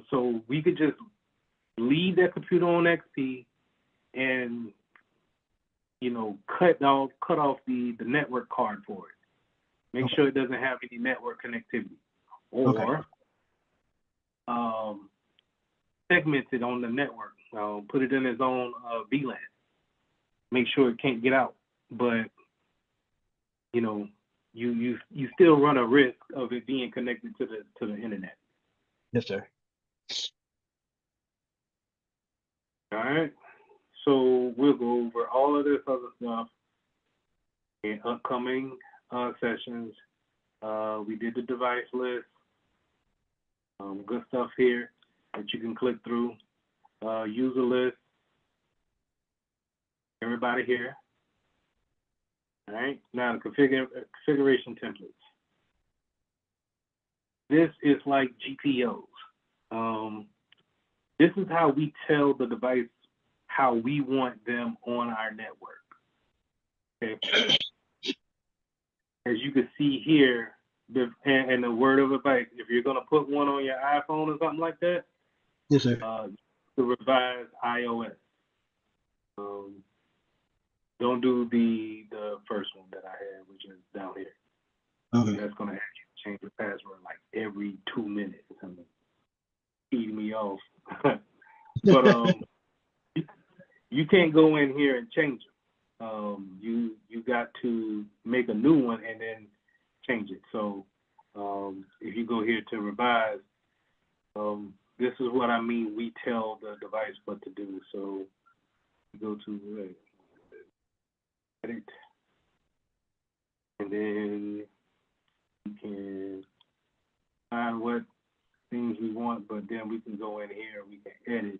So we could just leave that computer on XP and, cut off the network card for it. Make sure it doesn't have any network connectivity. Or segment it on the network. Put it in its own VLAN. Make sure it can't get out. But you still run a risk of it being connected to the internet. Yes, sir. All right. So we'll go over all of this other stuff in upcoming sessions. We did the device list. Good stuff here that you can click through. User list. Everybody here. All right. Now the configuration templates. This is like GPOs. This is how we tell the device how we want them on our network. Okay. As you can see here, and the word of advice, if you're going to put one on your iPhone or something like that, yes, sir. To revise iOS. Don't do the first one that I had, which is down here. Okay. That's going to have you change the password like every 2 minutes. Eating me off. But you can't go in here and change them. You got to make a new one and then change it. So if you go here to revise, this is what I mean. We tell the device what to do. So you go to edit, and then we can find what things we want, but then we can go in here and we can edit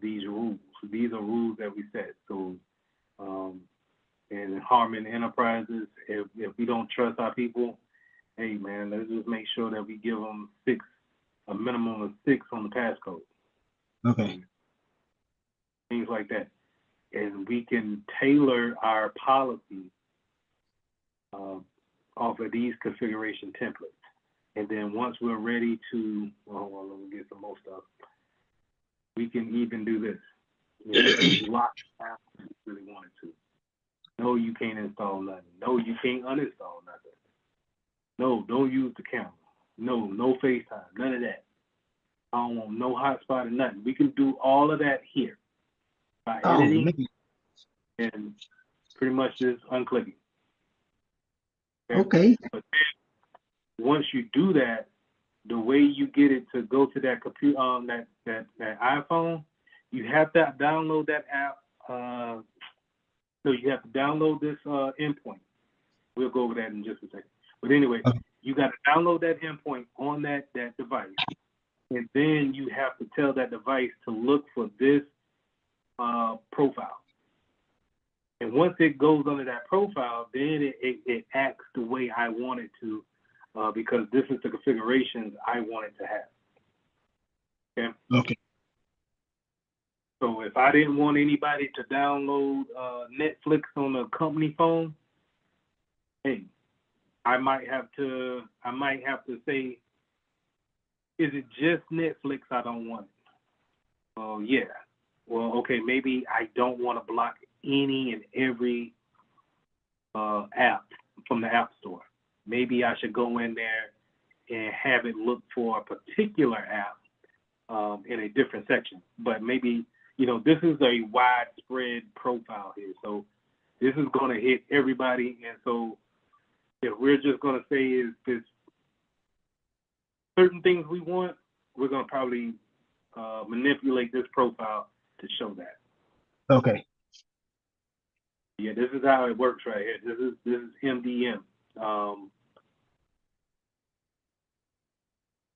these rules. These are rules that we set. So in Harmon Enterprises, if we don't trust our people, hey man, let's just make sure that we give them a minimum of 6 on the passcode. Okay. Things like that. And we can tailor our policy off of these configuration templates. And then once we're ready to, let me get some more stuff. We can even do this. Lock it down if we really wanted to. No, you can't install nothing. No, you can't uninstall nothing. No, don't use the camera. No, no FaceTime, none of that. I don't want no hotspot or nothing. We can do all of that here by Oh, editing man. and pretty much just unclicking. Okay. But then once you do that, the way you get it to go to that computer, that iPhone, you have to download that app. So you have to download this endpoint. We'll go over that in just a second. But anyway, you got to download that endpoint on that device, and then you have to tell that device to look for this profile. And once it goes under that profile, then it acts the way I want it to, because this is the configurations I want it to have. Okay. Okay. So if I didn't want anybody to download Netflix on a company phone, hey, I might have to say, is it just Netflix I don't want? Oh, yeah. Well, okay, maybe I don't want to block any and every app from the App Store. Maybe I should go in there and have it look for a particular app in a different section. But maybe, this is a widespread profile here. So this is going to hit everybody. And so if we're just going to say is this certain things we want, we're going to probably manipulate this profile to show that. Okay. Yeah, this is how it works right here. This is MDM.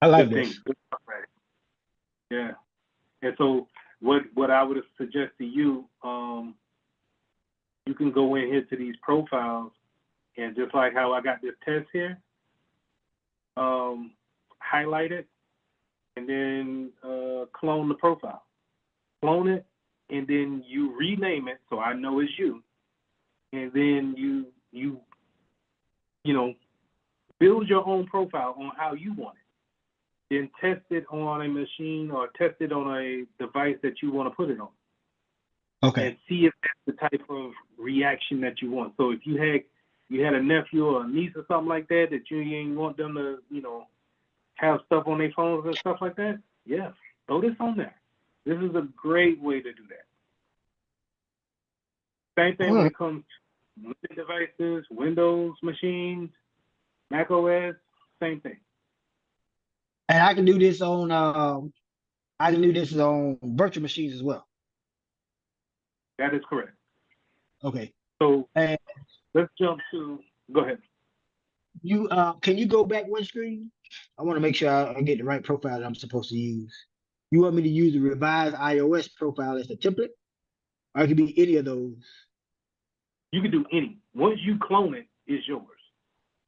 I like Good this. things. Good stuff right here. Yeah. And so what I would suggest to you, you can go in here to these profiles, and just like how I got this test here, highlight it, and then clone the profile. Clone it, and then you rename it so I know it's you. And then you build your own profile on how you want it. Then test it on a machine or test it on a device that you want to put it on. Okay. And see if that's the type of reaction that you want. So if you had a nephew or a niece or something like that you ain't want them to, have stuff on their phones and stuff like that, yeah, throw this on there. This is a great way to do that. Same thing when it comes to devices, Windows machines, Mac OS, same thing. And I can do this on virtual machines as well. That is correct. Okay. So And let's jump to, go ahead. you can you go back one screen? I want to make sure I get the right profile that I'm supposed to use. You want me to use the revised iOS profile as the template? Or it could be any of those. You can do any. Once you clone it, it's yours.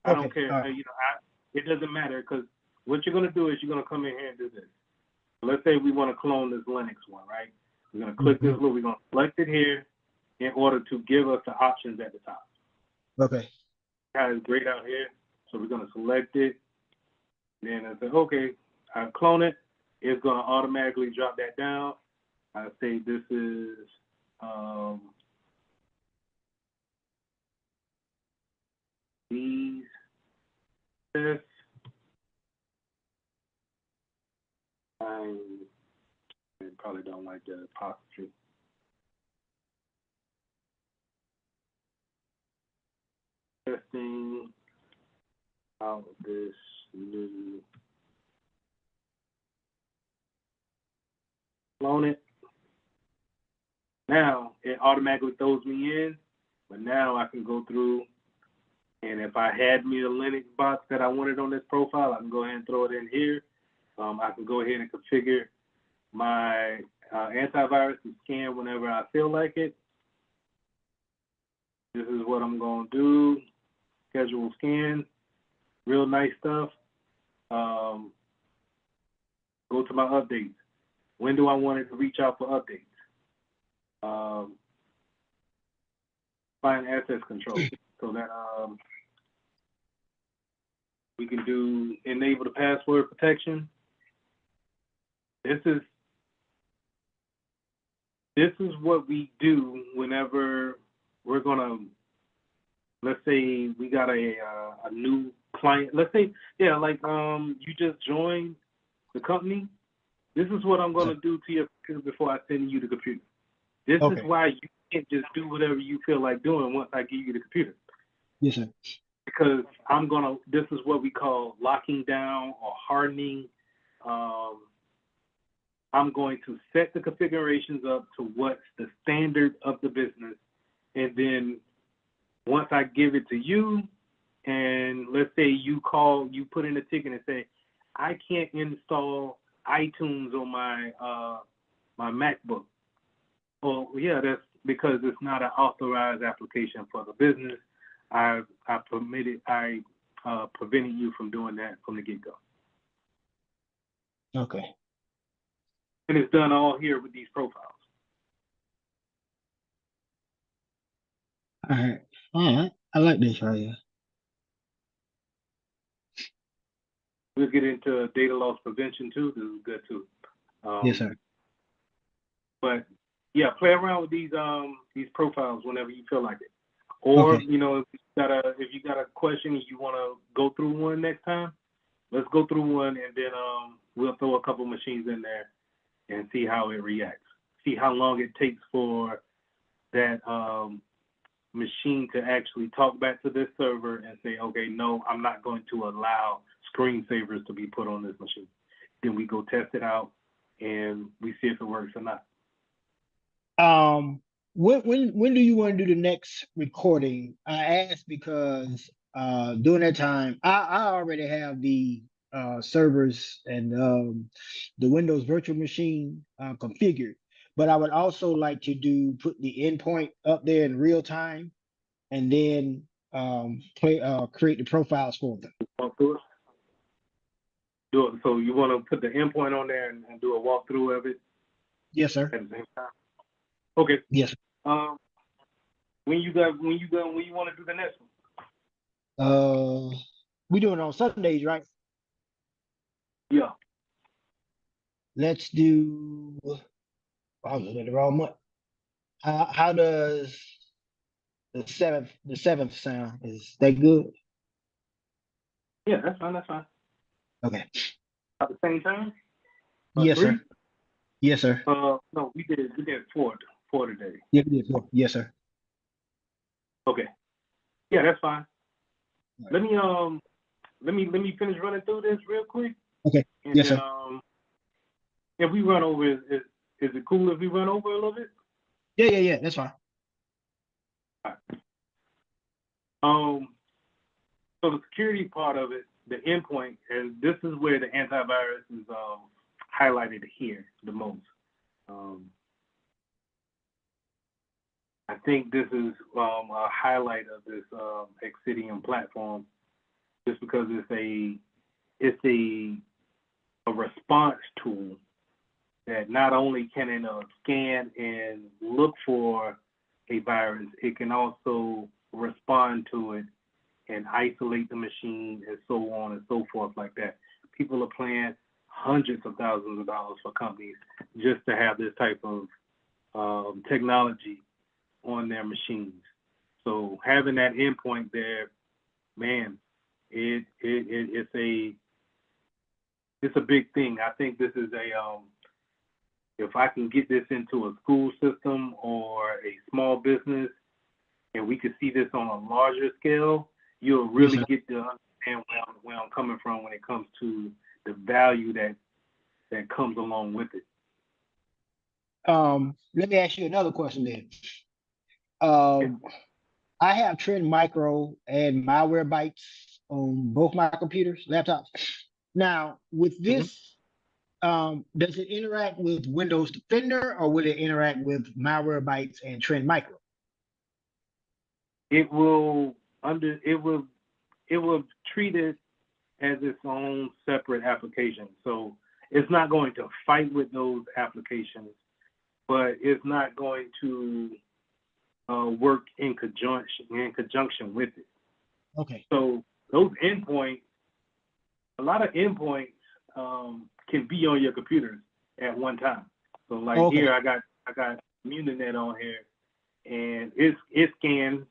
I don't care. Right. It doesn't matter, because what you're going to do is you're going to come in here and do this. Let's say we want to clone this Linux one, right? We're going to click this little, we're going to select it here in order to give us the options at the top. Okay. That is great out here. So we're going to select it. Then I say, okay, I clone it. It's going to automatically drop that down. I say this is these tests. I probably don't like the apostrophe. Testing out this new, clone it. Now it automatically throws me in, but now I can go through, and if I had me a Linux box that I wanted on this profile, I can go ahead and throw it in here. I can go ahead and configure my antivirus to scan whenever I feel like it. This is what I'm going to do. Schedule scan. Real nice stuff. Go to my updates. When do I want it to reach out for updates? Find access control. So that we can do enable the password protection. This is what we do whenever we're gonna let's say we got a new client. Let's say, yeah, like you just joined the company. This is what I'm gonna do to your computer before I send you the computer. This is why you can't just do whatever you feel like doing once I give you the computer. Yes, sir. Because this is what we call locking down or hardening. I'm going to set the configurations up to what's the standard of the business. And then once I give it to you, and let's say you put in a ticket and say, I can't install iTunes on my my MacBook. Well, yeah, that's because it's not an authorized application for the business. I prevented you from doing that from the get-go. Okay. And it's done all here with these profiles. All right. All right. I like this right here. We'll get into data loss prevention too. This is good too. Yes, sir. But yeah, play around with these profiles whenever you feel like it. Or Okay. you know, if you got a question and you want to go through one next time, let's go through one, and then we'll throw a couple machines in there and see how it reacts. See how long it takes for that machine to actually talk back to this server and say, okay, no, I'm not going to allow screensavers to be put on this machine. Then we go test it out and we see if it works or not. When do you want to do the next recording? I asked because during that time I already have the servers and the Windows virtual machine configured, but I would also like to put the endpoint up there in real time and then create the profiles for them. Do it. So you want to put the endpoint on there and do a walkthrough of it? Yes, sir. At the same time. Okay. Yes. When you want to do the next one? We doing it on Sundays, right? Yeah. Let's do. I was looking at the wrong month. How does the seventh sound? Is that good? Yeah, that's fine. That's fine. Okay. At the same time? Yes, 3? sir. Yes, sir. No, we did 4 today. Yeah, yes, sir. Okay. Yeah, that's fine. Right. Let me finish running through this real quick. Okay. And yes, then, sir. If we run over, is it cool if we run over a little bit? Yeah. That's fine. All right. So the security part of it, the endpoint, and this is where the antivirus is highlighted here the most. I think this is a highlight of this Exidium platform, just because it's a response tool that not only can it scan and look for a virus, it can also respond to it and isolate the machine and so on and so forth like that. People are paying hundreds of thousands of dollars for companies just to have this type of technology on their machines. So having that endpoint there, man, it's a big thing. I think this is if I can get this into a school system or a small business, and we could see this on a larger scale, you'll really get to understand where I'm coming from when it comes to the value that comes along with it. Let me ask you another question then. I have Trend Micro and Malwarebytes on both my computers, laptops. Now, with this, does it interact with Windows Defender or will it interact with Malwarebytes and Trend Micro? It will treat it as its own separate application. So it's not going to fight with those applications, but it's not going to work in conjunction with it. Okay. So those endpoints, a lot of endpoints can be on your computers at one time. So like here, I got Muninet on here, and it scans,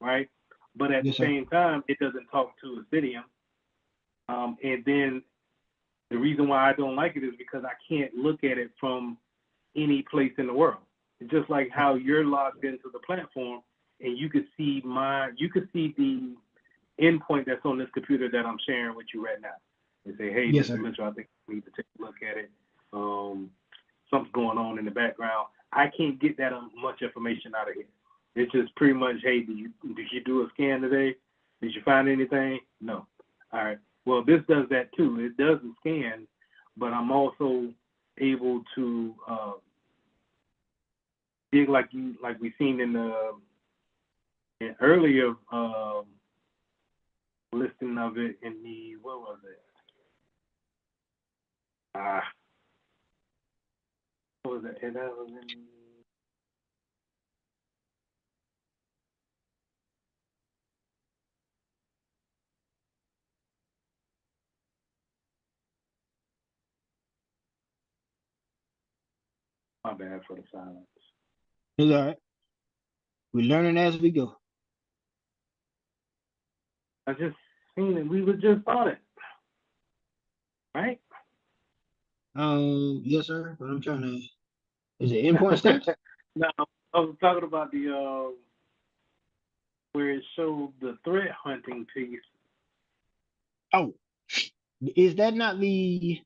right? but at Yes, the sir. same time, it doesn't talk to Obsidian. And then the reason why I don't like it is because I can't look at it from any place in the world. It's just like how you're logged into the platform and you could see the endpoint that's on this computer that I'm sharing with you right now. And say, hey, Yes, Mr. sir. Mitchell, I think we need to take a look at it. Something's going on in the background. I can't get that much information out of here. It's just pretty much, hey, did you do a scan today? Did you find anything? No. All right. Well, this does that too. It doesn't scan, but I'm also able to dig like we seen in the earlier listing of it in the, what was it? What was it? And that was in, my bad for the silence. It's all right. We're learning as we go. I just seen it. We were just on it, right? Yes, sir. But I'm trying to. Is it endpoint stats? No, I was talking about the where it showed the threat hunting piece. Oh, is that not the?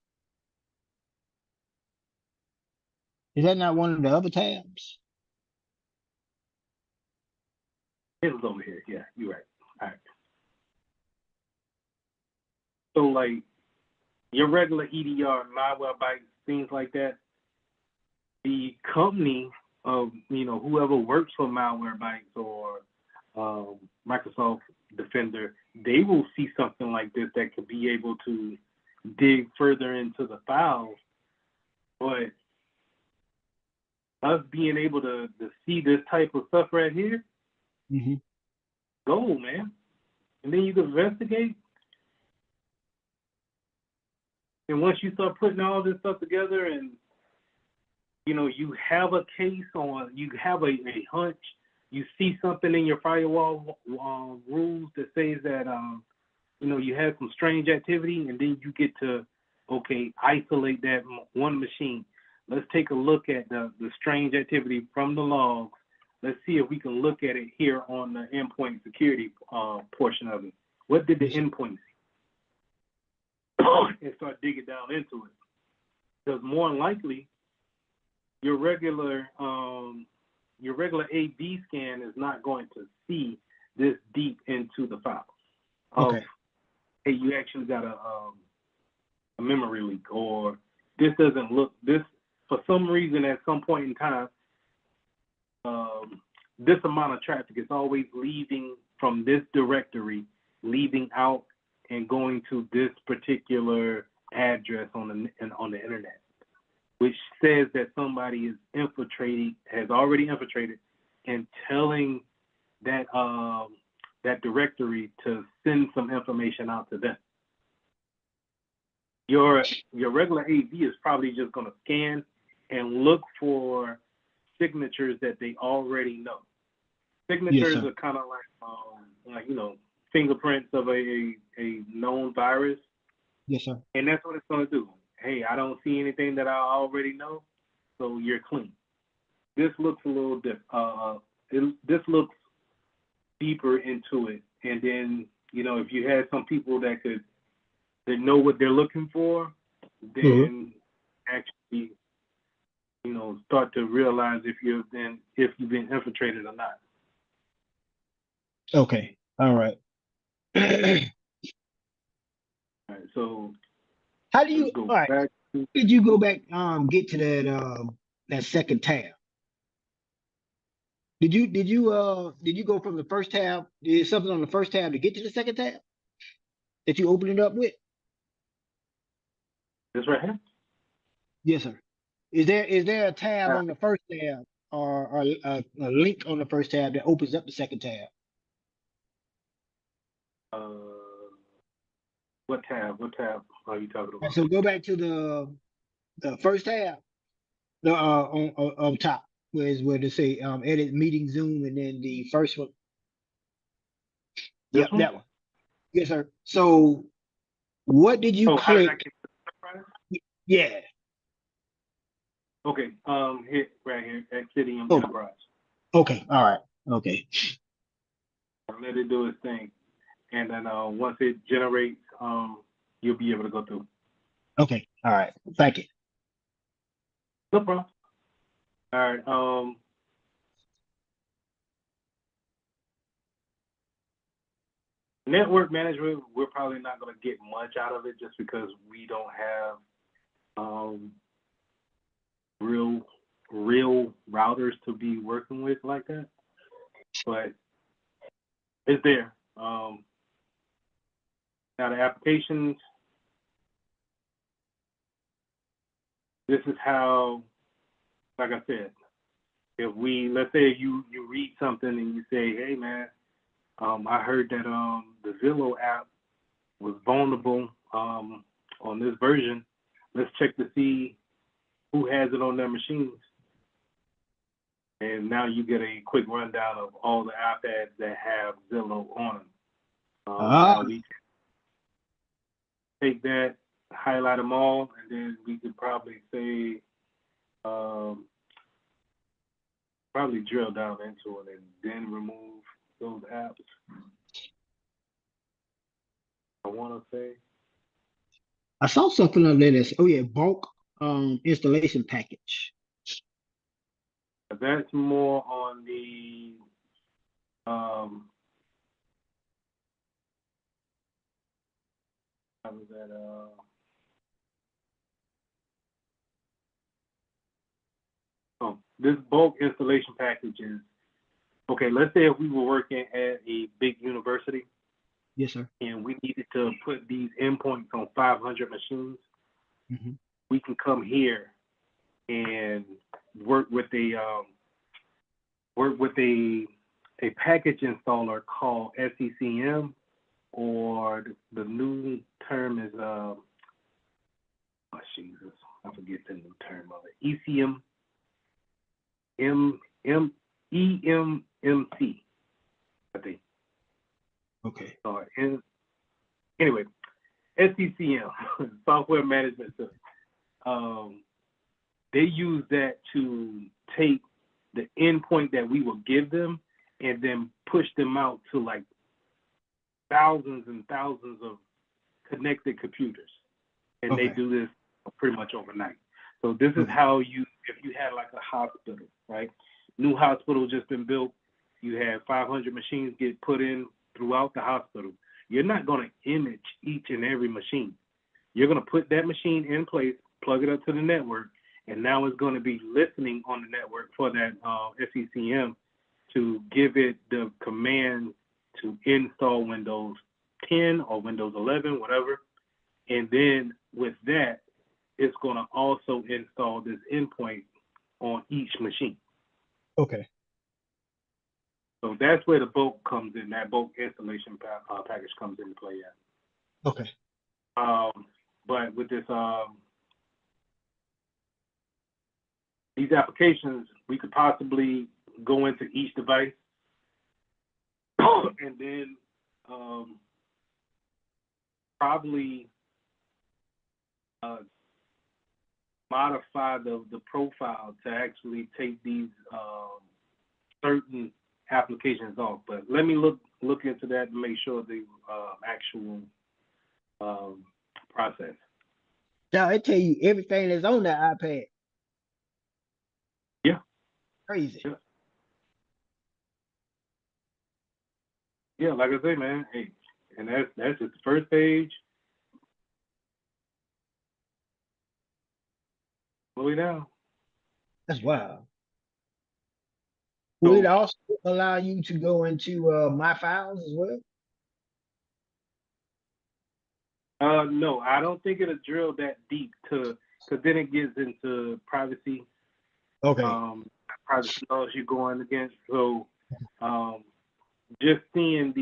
Is that not one of the other tabs? It was over here. Yeah, you're right. All right. So like your regular EDR, malware things like that, the company of whoever works for Malwarebytes or Microsoft Defender, they will see something like this that could be able to dig further into the files. But us being able to see this type of stuff right here, gold, man. And then you can investigate. And once you start putting all this stuff together and you have a case on, you have a hunch, you see something in your firewall rules that says that you have some strange activity, and then you get to isolate that one machine. Let's take a look at the strange activity from the logs. Let's see if we can look at it here on the endpoint security portion of it. What did the endpoint see? And start digging down into it. Because more than likely, your regular AV scan is not going to see this deep into the file. Okay. Hey, you actually got a memory leak, or this doesn't look, this for some reason at some point in time, this amount of traffic is always leaving from this directory, leaving out and going to this particular address on the internet, which says that somebody has already infiltrated and telling that that directory to send some information out to them. Your regular AV is probably just going to scan and look for signatures that they already know. Signatures are kind of like fingerprints of a known virus. Yes, sir. And that's what it's going to do. Hey, I don't see anything that I already know, so you're clean. This looks a little this looks deeper into it, and then if you had some people that know what they're looking for, then actually start to realize if you've been infiltrated or not. Okay. All right. All right, so How do you? All right. back to, Did you go back? Get to that second tab? Did you go from the first tab? Did something on the first tab to get to the second tab that you opened it up with? this right here. Yes, sir. Is there a tab on the first tab or a link on the first tab that opens up the second tab? What tab? What tab are you talking about? So go back to the first tab, the on top, where they say edit meeting Zoom, and then the first one. This Yep, one? that one. Yes, sir. So what did you Oh, how did I click? get to the enterprise? Yeah. Okay, hit right here, Exidium Oh, Enterprise. okay. All right. Okay. Let it do its thing. And then once it generates, you'll be able to go through. Okay. All right. Thank you. No problem. All right. Network management, we're probably not going to get much out of it just because we don't have real routers to be working with like that. But it's there. Now the applications, this is how, like I said, if let's say you read something and you say, hey man, I heard that the Zillow app was vulnerable on this version. Let's check to see who has it on their machines. And now you get a quick rundown of all the iPads that have Zillow on them. Now we can take that, highlight them all, and then we could probably say, probably drill down into it and then remove those apps. I want to say. I saw something on there that's bulk installation package. That's more on the how was that this bulk installation package is okay. Let's say if we were working at a big university. Yes, sir. And we needed to put these endpoints on 500 machines. Mm-hmm. We can come here and work with a package installer called SECM, or the new term is oh Jesus, I forget the new term of it. ECM EMMC, I think. Okay. Anyway, SECM, Software Management System. They use that to take the endpoint that we will give them and then push them out to like thousands and thousands of connected computers. And they do this pretty much overnight. So this is how if you had like a hospital, right? New hospital just been built. You have 500 machines get put in throughout the hospital. You're not going to image each and every machine. You're going to put that machine in place, plug it up to the network, and now it's going to be listening on the network for that SECM to give it the command to install Windows 10 or Windows 11, whatever. And then with that, it's going to also install this endpoint on each machine. Okay. So that's where the bulk comes in. That bulk installation package comes into play at. Okay. But with this, these applications, we could possibly go into each device and then probably modify the profile to actually take these certain applications off. But let me look into that and make sure the actual process. Now it tell you everything that's on that iPad. Yeah. Crazy. Yeah, like I say, man. Hey, and that's just the first page. Slow it down. That's wild. Will it also allow you to go into my files as well? No, I don't think it'll drill that deep because then it gets into privacy. Okay. Privacy laws you're going against. So just being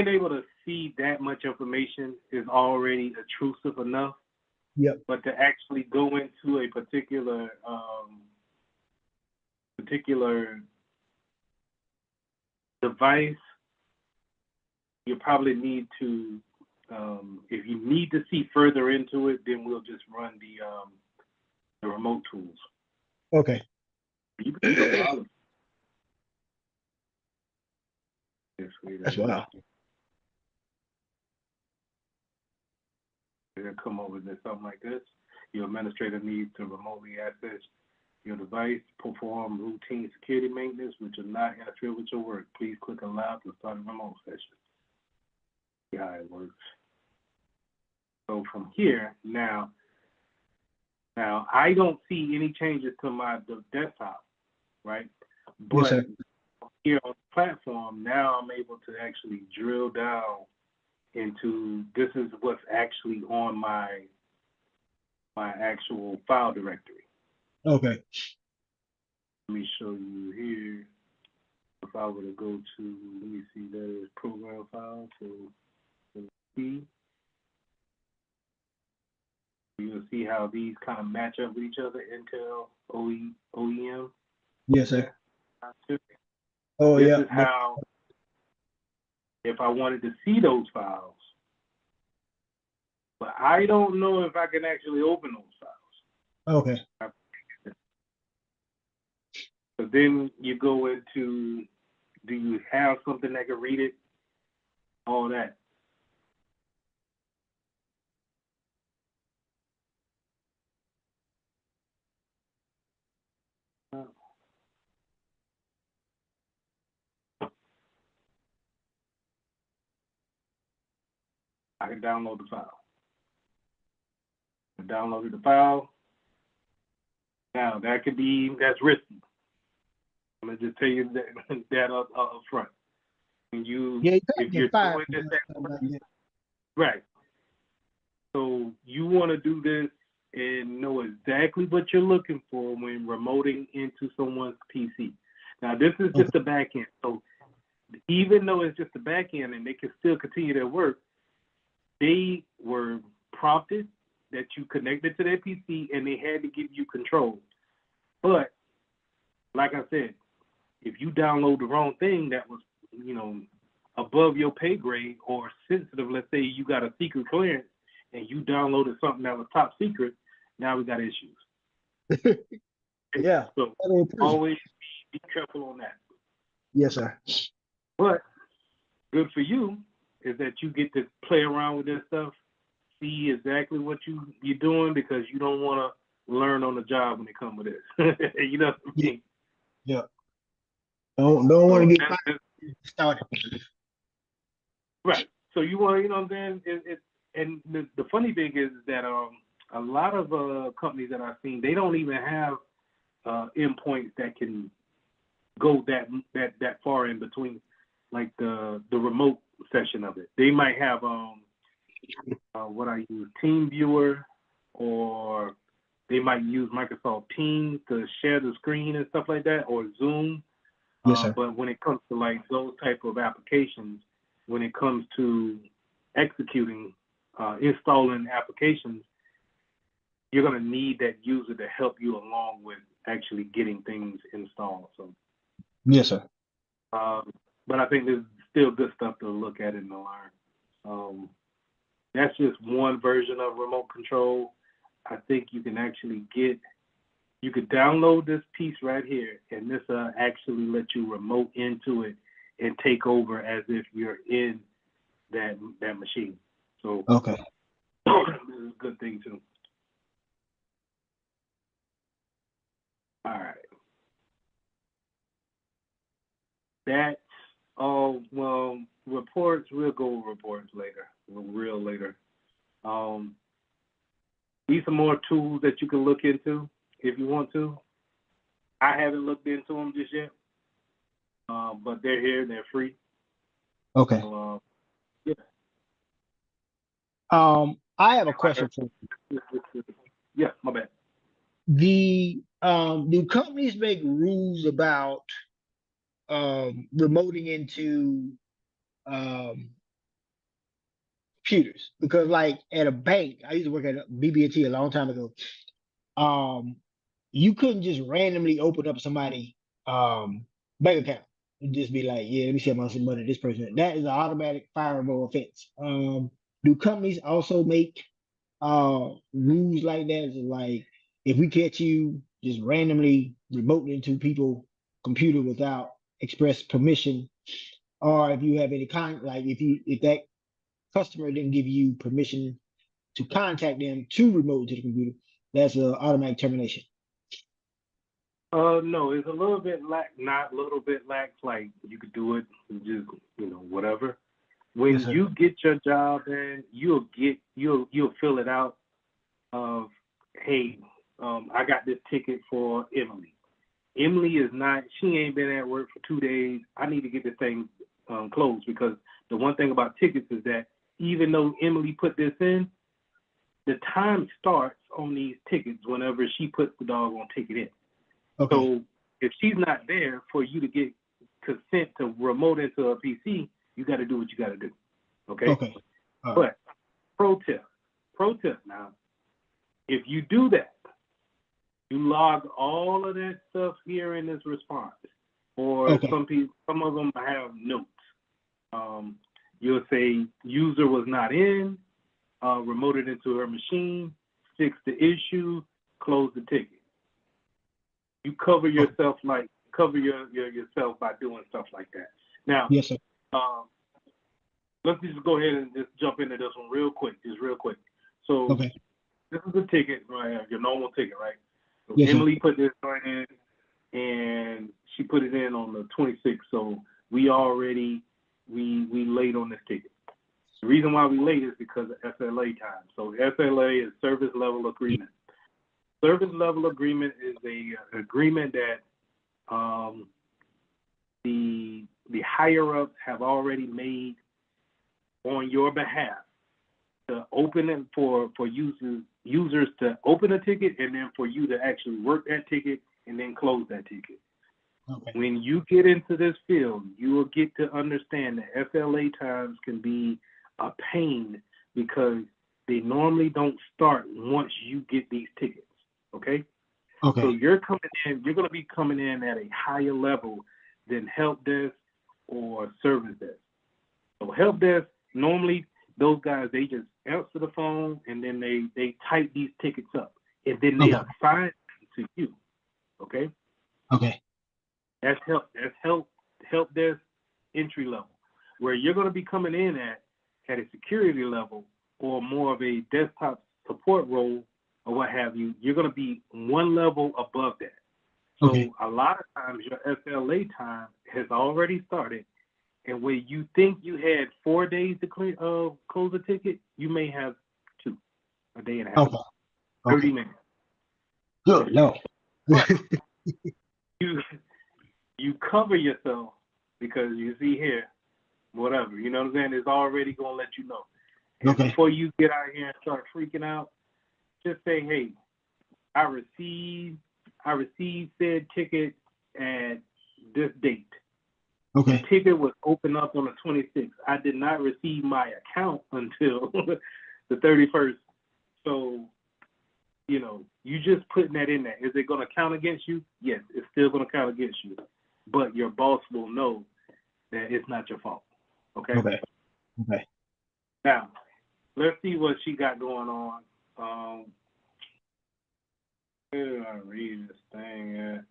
able to see that much information is already intrusive enough. Yep. But to actually go into a particular particular device, you probably need to, if you need to see further into it, then we'll just run the remote tools. Okay. You can go follow. That's wow. They'll come over with something like this. Your administrator needs to remotely access your device, perform routine security maintenance, which will not interfere with your work. Please click allow to start a remote session. See how it works. So from here, now I don't see any changes to the desktop, right? But yes, sir. here on the platform, now I'm able to actually drill down into this is what's actually on my actual file directory. Okay. Let me show you here. If I were to go to, let me see, that is program file. So see, you'll see how these kind of match up with each other. Intel, OEM. Yes, sir. Yeah. Oh, this yeah. is how, if I wanted to see those files, but I don't know if I can actually open those files. Okay. So then you go into, do you have something that can read it? All that. I can download the file. I downloaded the file. Now that could be, that's risky. I'm gonna just tell you that up front. When you, Yeah, if you're doing this, right. So you want to do this and know exactly what you're looking for when remoting into someone's PC. Now this is just the back end. So even though it's just the back end and they can still continue their work, they were prompted that you connected to their PC and they had to give you control. But like I said, if you download the wrong thing that was, above your pay grade or sensitive, let's say you got a secret clearance and you downloaded something that was top secret, now we got issues. Yeah. So always be careful on that. Yes, sir. But good for you is that you get to play around with this stuff, see exactly what you're doing, because you don't want to learn on the job when it comes with this. You know what I mean? Yeah. Don't want to get started. Right. So you want, you know what I'm saying? And the funny thing is that a lot of companies that I've seen, they don't even have endpoints that can go that far in between, like the remote session of it. They might have what I use, TeamViewer, or they might use Microsoft Teams to share the screen and stuff like that, or Zoom. Yes, sir. But when it comes to like those type of applications, when it comes to executing, installing applications, you're going to need that user to help you along with actually getting things installed. So, yes, sir. but I think there's still good stuff to look at and to learn. That's just one version of remote control. I think you can actually you could download this piece right here, and this actually let you remote into it and take over as if you're in that machine. So okay, this is a good thing too. All right. That's all. Well, reports, we'll go over reports later, real later. These are more tools that you can look into if you want to. I haven't looked into them just yet, but they're here. They're free. okay. So, yeah. I have a question for you. Yeah, my bad. Do companies make rules about remoting into computers? Because like at a bank, I used to work at BB&T a long time ago. You couldn't just randomly open up somebody bank account. You just be like, yeah, let me see how much money this person. That is an automatic fireable offense. Do companies also make rules like that? Is it like if we catch you just randomly remoting into people computer without express permission, or if you have any like if that customer didn't give you permission to contact them to remote to the computer, that's an automatic termination. No, it's a little bit not a little bit lax. Like you could do it, just whatever. When Yes, sir. you get your job in, you'll fill it out of, hey, I got this ticket for Emily. Emily she ain't been at work for 2 days. I need to get this thing closed, because the one thing about tickets is that even though Emily put this in, the time starts on these tickets whenever she puts the doggone ticket in. Okay. So if she's not there for you to get consent to remote into a PC, you got to do what you got to do. Okay? Okay. But pro tip now, if you do that, you log all of that stuff here in this response. Or Okay. some of them have notes. You'll say user was not in, remoted into her machine, fix the issue, close the ticket. You cover yourself yourself by doing stuff like that. Now, yes, sir. let's just go ahead and just jump into this one real quick. So Okay. this is a ticket, right? Your normal ticket, right? So Yes, sir. Emily put this joint in, and she put it in on the 26th. So we late on this ticket. The reason why we late is because of SLA time. So SLA is service level agreement. Service level agreement is a agreement that the higher ups have already made on your behalf to open it for users to open a ticket, and then for you to actually work that ticket and then close that ticket. Okay. When you get into this field, you will get to understand that SLA times can be a pain, because they normally don't start once you get these tickets. Okay? Okay. So you're going to be coming in at a higher level than help desk or service desk. So help desk, normally those guys, they just answer the phone, and then they type these tickets up, and then they assign them to you. Okay? Okay. That's help desk entry level, where you're going to be coming in at a security level or more of a desktop support role or what have you. You're going to be one level above that. So a lot of times your SLA time has already started, and when you think you had 4 days to close a ticket, you may have 2, a day and a half, 30 minutes. Good, no. But you cover yourself, because you see here, whatever, you know what I'm saying? It's already going to let you know. And before you get out here and start freaking out, just say, hey, I received said ticket at this date. Okay. The ticket was opened up on the 26th. I did not receive my account until the 31st. So, you just putting that in there. Is it going to count against you? Yes, it's still going to count against you. But your boss will know that it's not your fault. Okay? Okay. Now, let's see what she got going on. Where did I read this thing at?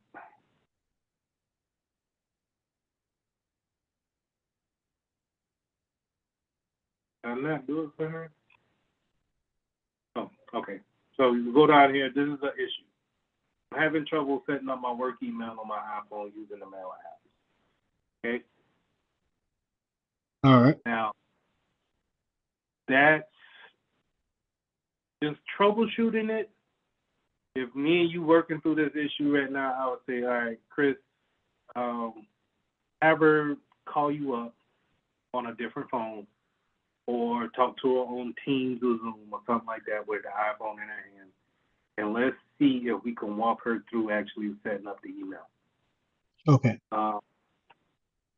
Did I not do it for her? Oh, okay. So you go down here. This is the issue. I'm having trouble setting up my work email on my iPhone using the mail app. Okay? All right. Now, that's just troubleshooting it. If me and you working through this issue right now, I would say, all right, Chris, have her call you up on a different phone, or talk to her on Teams or Zoom or something like that with the iPhone in her hand, and let's see if we can walk her through actually setting up the email. Okay.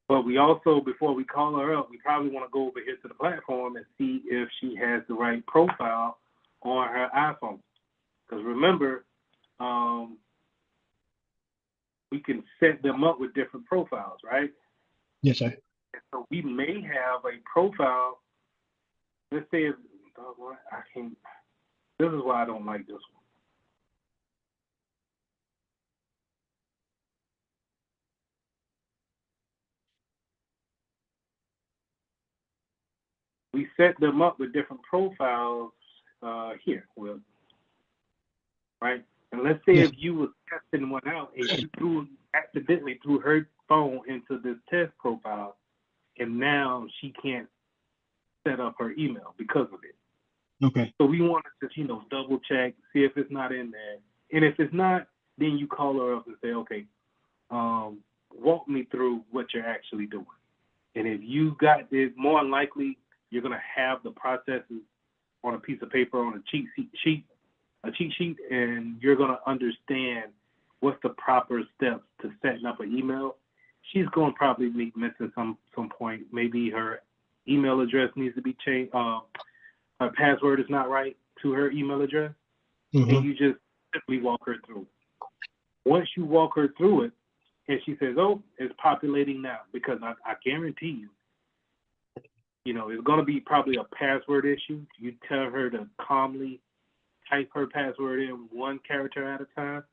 But we also, before we call her up, we probably want to go over here to the platform and see if she has the right profile on her iPhone. Because remember, we can set them up with different profiles, right? Yes, sir. And so we may have a profile. Let's say, I can't. This is why I don't like this one. We set them up with different profiles here, Will, right? And let's say Yes. if you were testing one out and you accidentally threw her phone into this test profile, and now she can't set up her email because of it. Okay. So we wanted to, double check, see if it's not in there. And if it's not, then you call her up and say, okay, walk me through what you're actually doing. And if you got this, more than likely, you're going to have the processes on a piece of paper, on a cheat sheet, and you're going to understand what's the proper steps to setting up an email. She's going to probably be missing some point. Maybe her email address needs to be changed. Her password is not right to her email address. Mm-hmm. And you just simply walk her through it. Once you walk her through it, and she says, oh, it's populating now, because I guarantee you, it's going to be probably a password issue. You tell her to calmly type her password in one character at a time.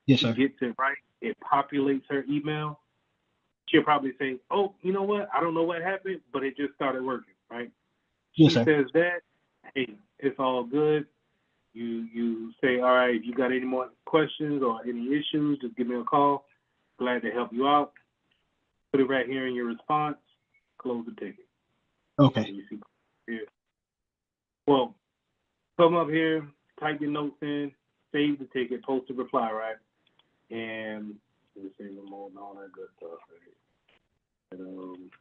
Yes, She sir. gets it right. It populates her email. She'll probably say, oh, you know what? I don't know what happened, but it just started working, right? Yes, She sir. says that, hey, it's all good. You say, all right, if you got any more questions or any issues, just give me a call. Glad to help you out. Put it right here in your response. Close the ticket. Okay. You see here. Well, come up here, type your notes in, save the ticket, post a reply, right? And let's see the mode and all that good stuff. Right? And,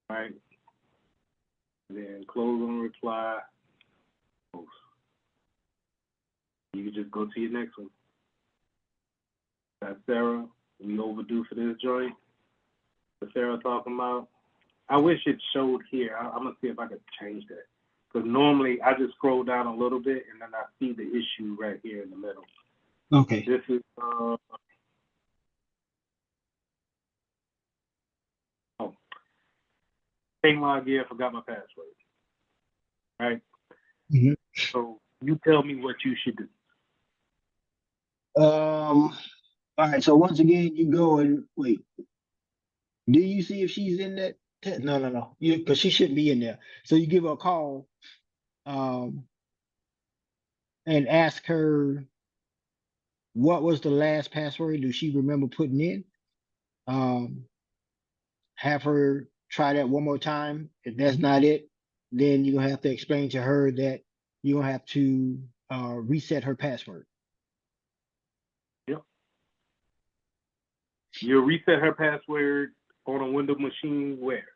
right. And then close on reply. Post. You can just go to your next one. That's Sarah. We overdue for this joint. What Sarah talking about. I wish it showed here. I'm gonna see if I could change that. Because normally I just scroll down a little bit and then I see the issue right here in the middle. Okay. This is same login, forgot my password. Right? Mm-hmm. So you tell me what you should do. All right. So once again, you go and wait. Do you see if she's in that? No. Because she shouldn't be in there. So you give her a call, and ask her what was the last password. Do she remember putting in? Have her try that one more time. If that's not it, then you're gonna have to explain to her that you're gonna have to reset her password. Yep. You'll reset her password on a Windows machine where?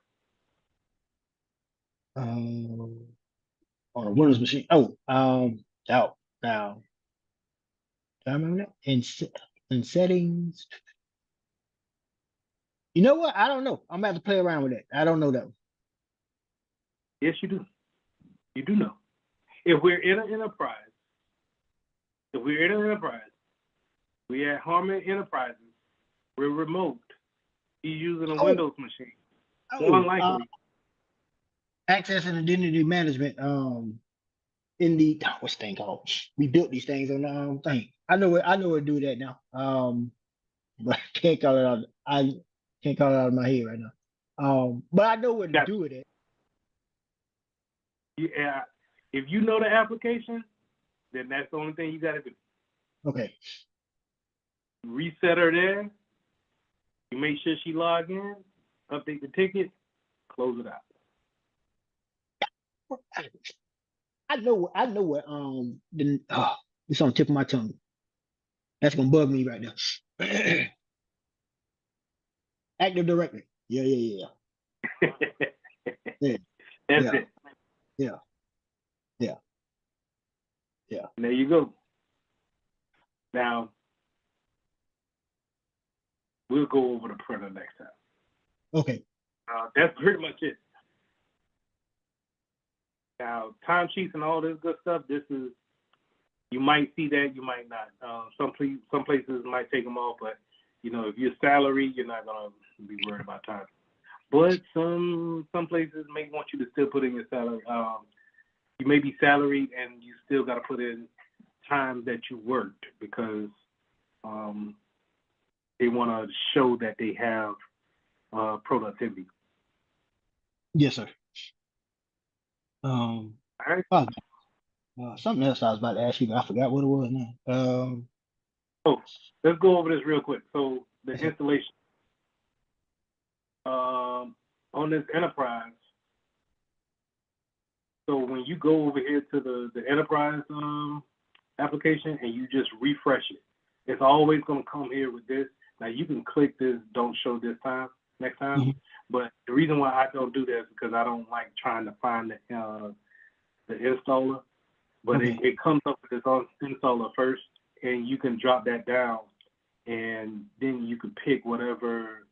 On a Windows machine. Oh, out now. Do I remember that? In settings. You know what? I don't know. I'm about to play around with it. I don't know that one. Yes, you do. You do know. If we're in an enterprise, we at Harmon Enterprises, we're remote. He's using a Windows machine. More likely. Access and identity management. In the what's the thing called? We built these things on the thing. I know it. I know it. Do that now. But I can't call it out. I can't call it out of my head right now. But I know what to do with it. Yeah, if you know the application, then that's the only thing you got to do. Okay. Reset her there. You make sure she log in, update the ticket, close it out. I know what it's on the tip of my tongue. That's gonna bug me right now. Active Directory. Yeah. Yeah. That's Yeah. it. Yeah. And there you go. Now, we'll go over the printer next time. Okay. That's pretty much it. Now, timesheets and all this good stuff, this is You might see that, you might not. Some places might take them off, but if you're salary, you're not gonna be worried about time. But some places may want you to still put in your salary. You may be salaried and you still got to put in time that you worked because they want to show that they have productivity. Yes, sir. All right. Something else I was about to ask you, but I forgot what it was now. Let's go over this real quick. So the Yes, sir. installation on this enterprise. So when you go over here to the enterprise application and you just refresh it, it's always going to come here with this. Now you can click this, don't show this time, next time. Mm-hmm. But the reason why I don't do that is because I don't like trying to find the installer. But Okay. it comes up with this installer first, and you can drop that down, and then you can pick whatever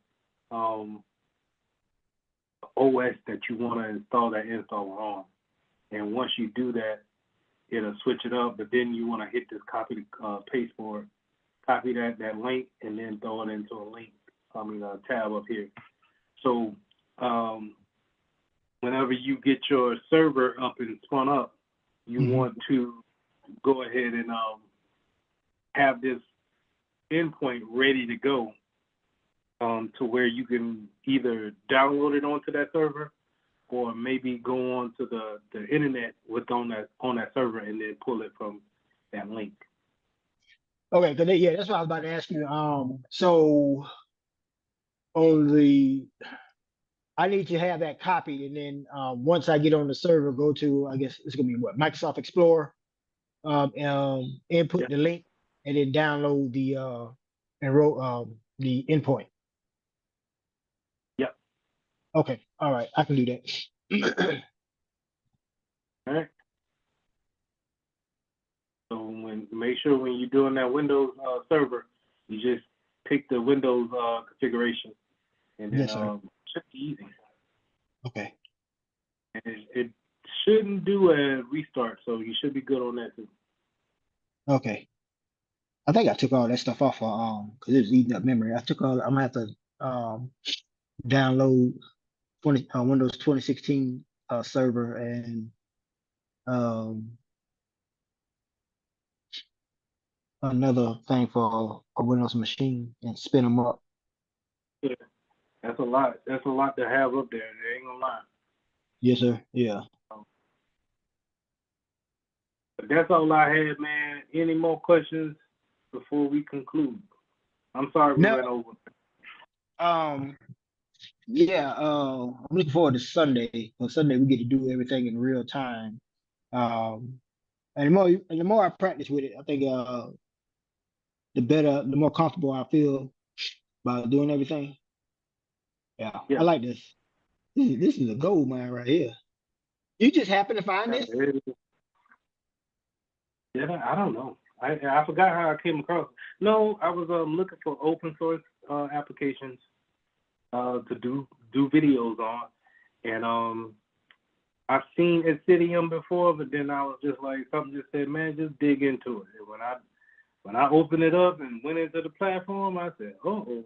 OS that you want to install that installer on. And once you do that, it'll switch it up. But then you want to hit this copy paste board, copy that link, and then throw it into a tab up here. So whenever you get your server up and spun up, you Mm-hmm. want to go ahead and have this endpoint ready to go to where you can either download it onto that server or maybe go on to the internet on that server and then pull it from that link. Okay, that's what I was about to ask you. So I need to have that copied, and then once I get on the server, go to, I guess it's gonna be what, Microsoft Explorer, input Yep. the link, and then download the endpoint. Yep. Okay, all right, I can do that. All right. So make sure when you're doing that Windows server, you just pick the Windows configuration, and then Yes, sir. it should be easy. Okay. And it shouldn't do a restart, so you should be good on that too. Okay. I think I took all that stuff off because it was eating up memory. I'm gonna have to download Windows 2016 server and another thing for a Windows machine and spin them up. Yeah, that's a lot. That's a lot to have up there. They ain't gonna lie. Yes, sir. Yeah. But that's all I had, man. Any more questions before we conclude? I'm sorry we went over. Yeah. I'm looking forward to Sunday. On Sunday we get to do everything in real time. And the more I practice with it, I think the more comfortable I feel about doing everything. Yeah. I like this. This is a gold mine right here. You just happen to find this? Yeah, I don't know. I forgot how I came across. No, I was looking for open source applications to do videos on, and I've seen Ethereum before, but then I was just like, something just said, man, just dig into it. And when I opened it up and went into the platform, I said, oh,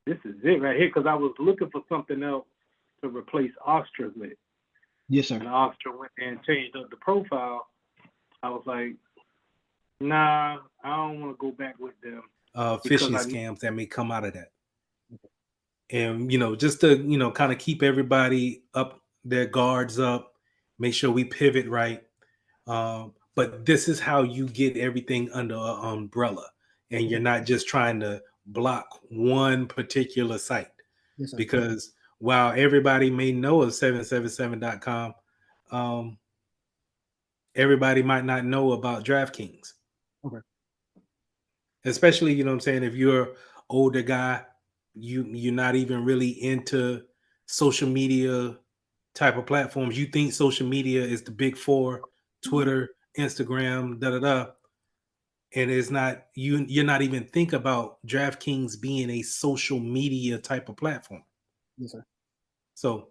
this is it right here, because I was looking for something else to replace Astra with. Yes, sir. And Astra went and changed up the profile. I was like, nah, I don't want to go back with them. Phishing scams that may come out of that. And, just to, kind of keep everybody up, their guards up, make sure we pivot right. But this is how you get everything under an umbrella. And you're not just trying to block one particular site. Yes, sir. Because while everybody may know of 777.com, everybody might not know about DraftKings. Okay. Especially, if you're older guy, you're not even really into social media type of platforms. You think social media is the big four: Twitter, Instagram, and it's not. You're not even think about DraftKings being a social media type of platform. Yes, sir. So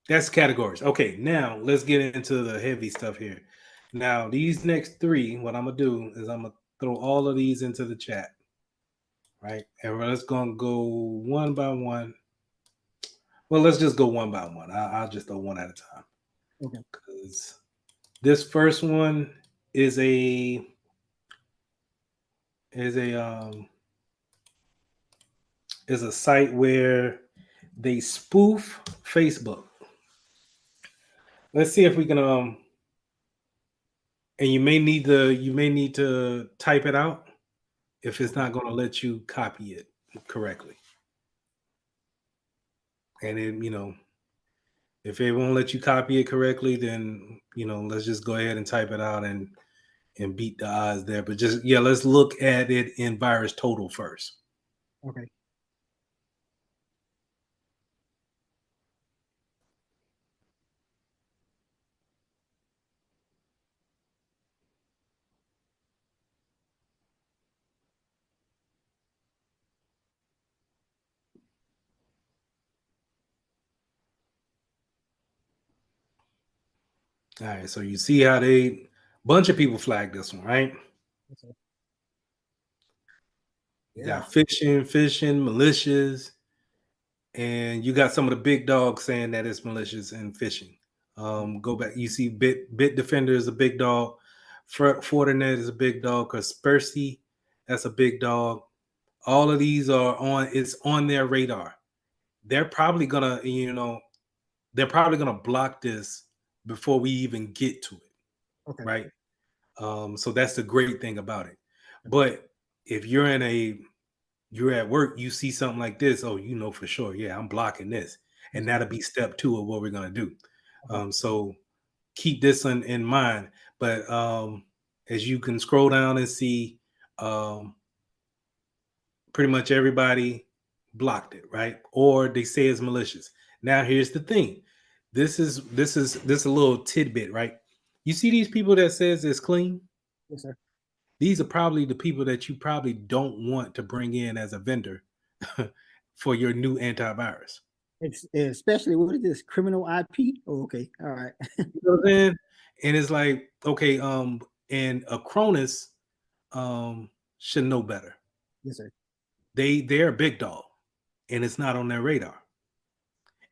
that's categories. Okay, now let's get into the heavy stuff here. Now, these next three, what I'm gonna do is I'm gonna throw all of these into the chat, right? And we're just gonna go one by one. Well, let's just go one by one. I'll just throw one at a time. Okay. Because this first one is a is a site where they spoof Facebook. Let's see if we can and you may need to type it out if it's not going to let you copy it correctly. And then, if it won't let you copy it correctly, then let's just go ahead and type it out and beat the odds there. But let's look at it in VirusTotal first. Okay. All right, so you see how bunch of people flagged this one, right? Okay. You got phishing, malicious, and you got some of the big dogs saying that it's malicious and phishing. Go back, you see Bitdefender is a big dog, Fortinet is a big dog, Kaspersky, that's a big dog. All of these it's on their radar. They're probably gonna block this before we even get to it. Okay. Right. So that's the great thing about it. But if you're at work, you see something like this, oh, for sure, yeah, I'm blocking this. And that'll be step 2 of what we're going to do. So keep this in mind. But as you can scroll down and see, pretty much everybody blocked it, right? Or they say it's malicious. Now, here's the thing. This is a little tidbit, right? You see these people that says it's clean? Yes, sir. These are probably the people that you probably don't want to bring in as a vendor for your new antivirus. Especially, what is this, criminal IP? Oh, okay, all right. You know what I'm saying? And it's like, okay, and Acronis should know better. Yes, sir. They're a big dog, and it's not on their radar.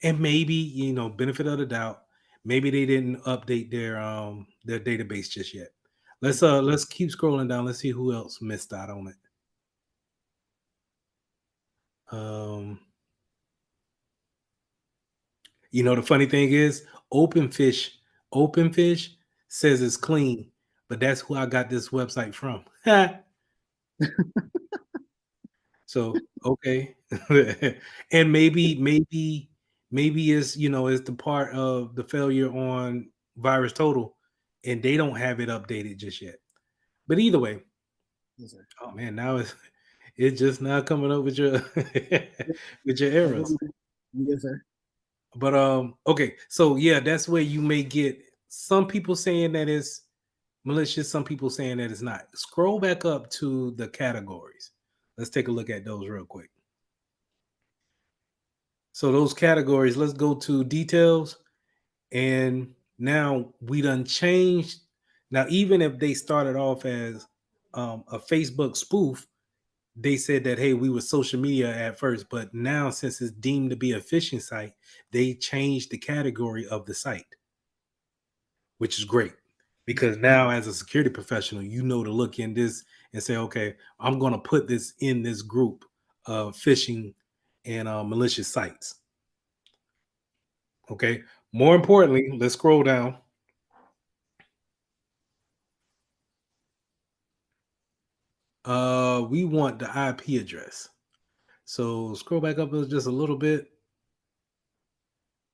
And maybe, benefit of the doubt, maybe they didn't update their database just yet. Let's keep scrolling down. Let's see who else missed out on it. The funny thing is, Openfish says it's clean, but that's who I got this website from. So okay, and maybe it's it's the part of the failure on VirusTotal, and they don't have it updated just yet. But either way, Yes, sir. oh man, now it's just now coming up with your with your errors. Yes, sir. But okay, so yeah, that's where you may get some people saying that it's malicious, some people saying that it's not. Scroll back up to the categories. Let's take a look at those real quick. So those categories, let's go to details. And now we done changed. Now, even if they started off as a Facebook spoof, they said that, hey, we were social media at first, but now since it's deemed to be a phishing site, they changed the category of the site, which is great. Because now as a security professional, you know to look in this and say, okay, I'm going to put this in this group of phishing and malicious sites. Okay. More importantly, let's scroll down. We want the IP address. So scroll back up just a little bit.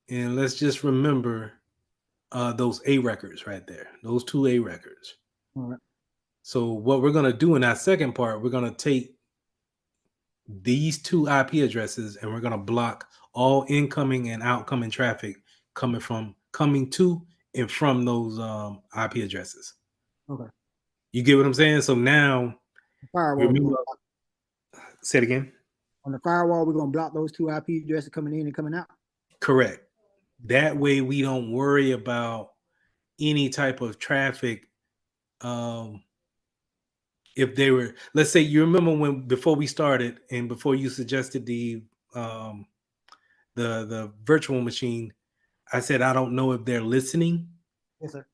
And let's just remember those A records right there. Those 2 A records. All right. So what we're going to do in our second part, we're going to take these 2 IP addresses and we're going to block all incoming and outgoing traffic coming to and from those IP addresses. Okay. You get what I'm saying? So now, Firewall. Say it again. On the firewall, we're going to block those 2 IP addresses coming in and coming out. Correct. That way we don't worry about any type of traffic if they were, let's say, you remember when before we started and before you suggested the virtual machine, I said I don't know if they're listening. Yes, sir.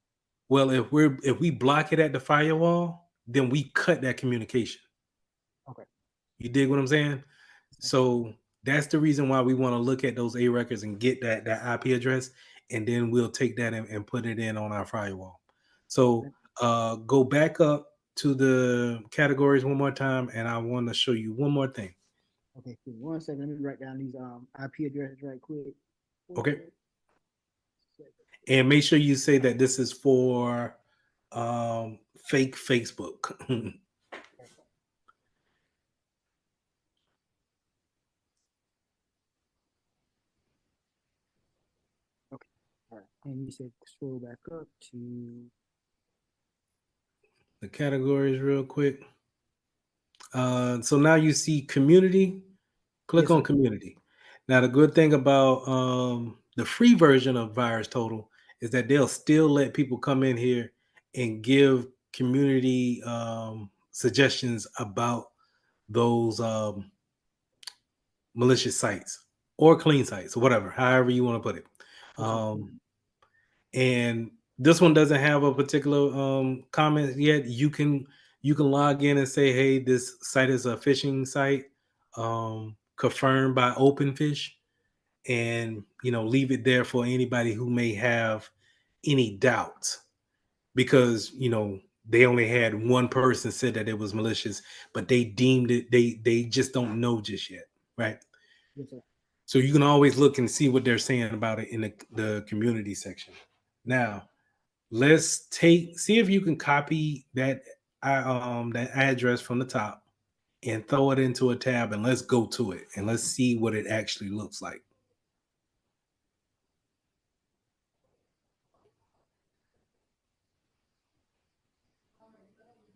Well, if we block it at the firewall, then we cut that communication. Okay. You dig what I'm saying? So that's the reason why we want to look at those A records and get that IP address, and then we'll take that and put it in on our firewall. So go back up to the categories one more time, and I want to show you one more thing. Okay, 1 second. Let me write down these IP addresses right quick. Okay. And make sure you say that this is for fake Facebook. Okay. All right. And you said scroll back up to the categories real quick. So now you see community. Click on community. Now the good thing about the free version of Virus Total is that they'll still let people come in here and give community suggestions about those malicious sites or clean sites or whatever, however you want to put it. And this one doesn't have a particular comment yet. You can log in and say, hey, this site is a phishing site confirmed by OpenFish, and leave it there for anybody who may have any doubts, because they only had one person said that it was malicious, but they deemed it, they just don't know just yet, right? yes, sir. So you can always look and see what they're saying about it in the community section. Now let's see if you can copy that address from the top and throw it into a tab, and let's go to it and let's see what it actually looks like.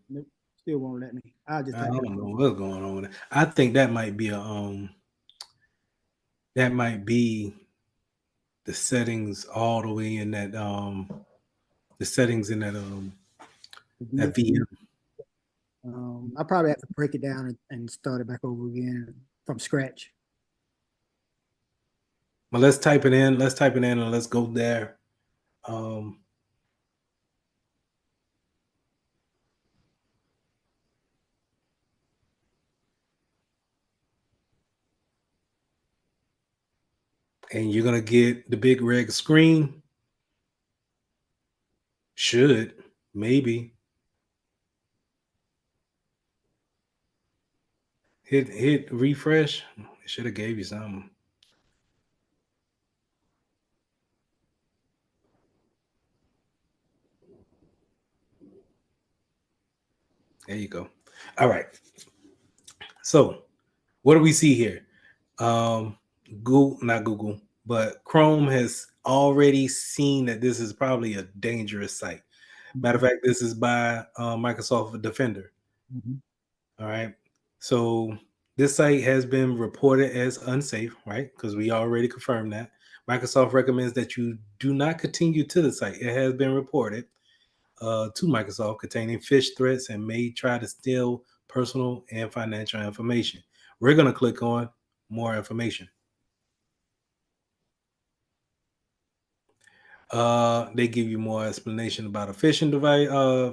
Nope, still won't let me. I'll just I type it don't in. know what's going on with it. I think that might be the settings all the way in that the settings in that that VM. I probably have to break it down and start it back over again from scratch. But let's type it in. Let's type it in and let's go there. And you're gonna get the big red screen. Should maybe hit refresh. It should have gave you something. There you go. All right. So what do we see here? Not Google, but Chrome has already seen that this is probably a dangerous site. Matter of fact, this is by Microsoft Defender. All right. So this site has been reported as unsafe, right? Because we already confirmed that. Microsoft recommends that you do not continue to the site. It has been reported to Microsoft containing phish threats and may try to steal personal and financial information. We're going to click on more information. They give you more explanation about a phishing device,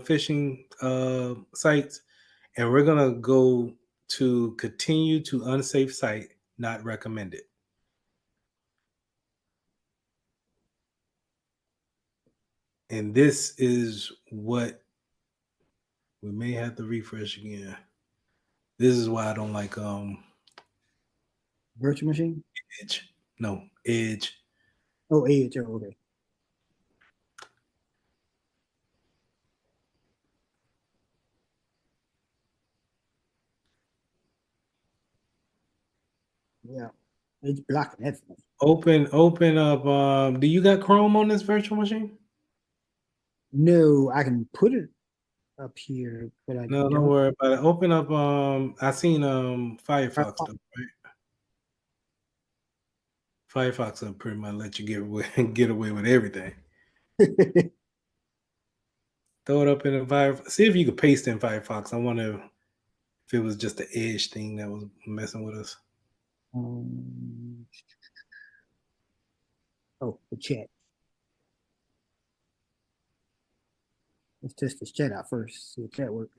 phishing sites, and we're gonna go to continue to unsafe site, not recommended. And this is what we may have to refresh again. This is why I don't like Virtual machine? Edge. No, Edge. Oh, Edge. Oh, okay. Yeah, it's blocking everything. Open up. Do you got Chrome on this virtual machine? No, I can put it up here, but I No, don't don't. worry about it. Open up. I seen Firefox stuff, right? Firefox will pretty much let you get away with everything. Throw it up in the Firefox. See if you could paste in Firefox. I wonder if it was just the Edge thing that was messing with us. Oh, the chat. Let's test this chat out first. See if that works.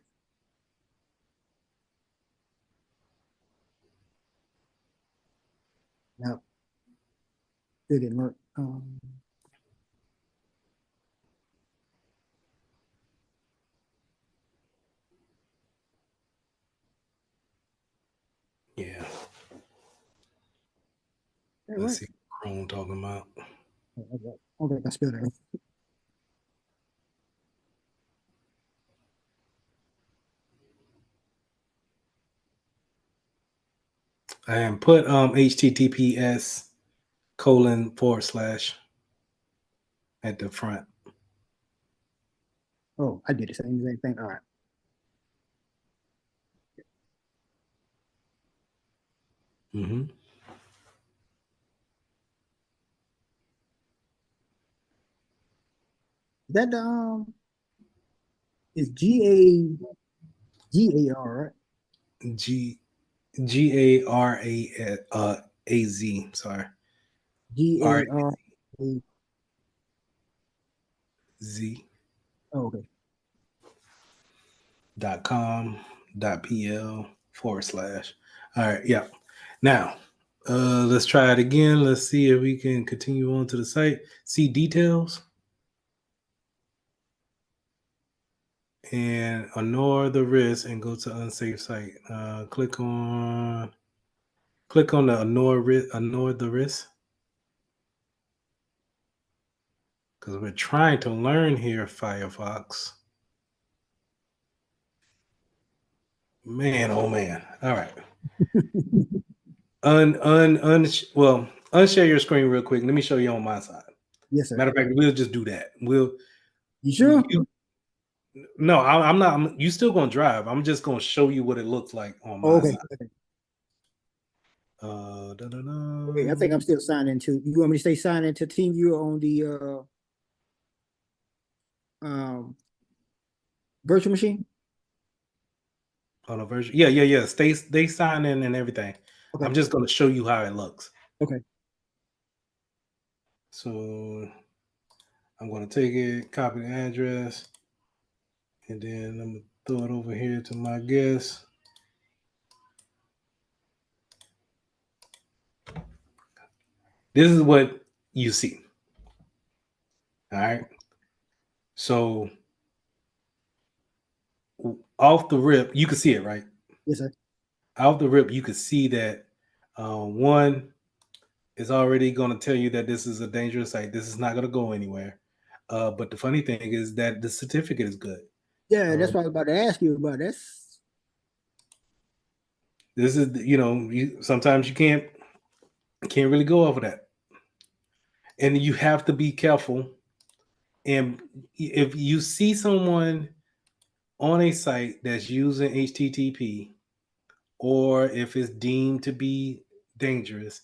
No, it didn't work. Yeah. That Let's right. see what Chrome talking about. Okay, I spelled it. And put https:// at the front. Oh, I did the same exact thing. All right. Mm-hmm. That is G-A-R, right? GARAZ. Sorry. G-A-R-A. Z. Oh, okay. .com.pl / All right, yeah. Now, let's try it again. Let's see if we can continue on to the site. See details. And ignore the risk and go to unsafe site. Click on the ignore the risk. Because we're trying to learn here, Firefox. Man, oh man. All right. Unshare your screen real quick. Let me show you on my side. Yes, sir. Matter of fact, we'll just do that. You sure? No, I'm not. You still gonna drive? I'm just gonna show you what it looks like on my okay. side. Okay, I think I'm still signed into. You want me to stay signed into TeamViewer on the virtual machine? On a version, yeah. They sign in and everything. Okay. I'm just gonna show you how it looks. Okay. So I'm gonna take it, copy the address, and then I'm gonna throw it over here to my guest. This is what you see. All right. So off the rip, you can see it, right? Yes, sir. Off the rip, you can see that one is already going to tell you that this is a dangerous site. This is not going to go anywhere. But the funny thing is that the certificate is good. Yeah, that's what I was about to ask you about. This is, sometimes you can't really go over that. And you have to be careful. And if you see someone on a site that's using HTTP, or if it's deemed to be dangerous,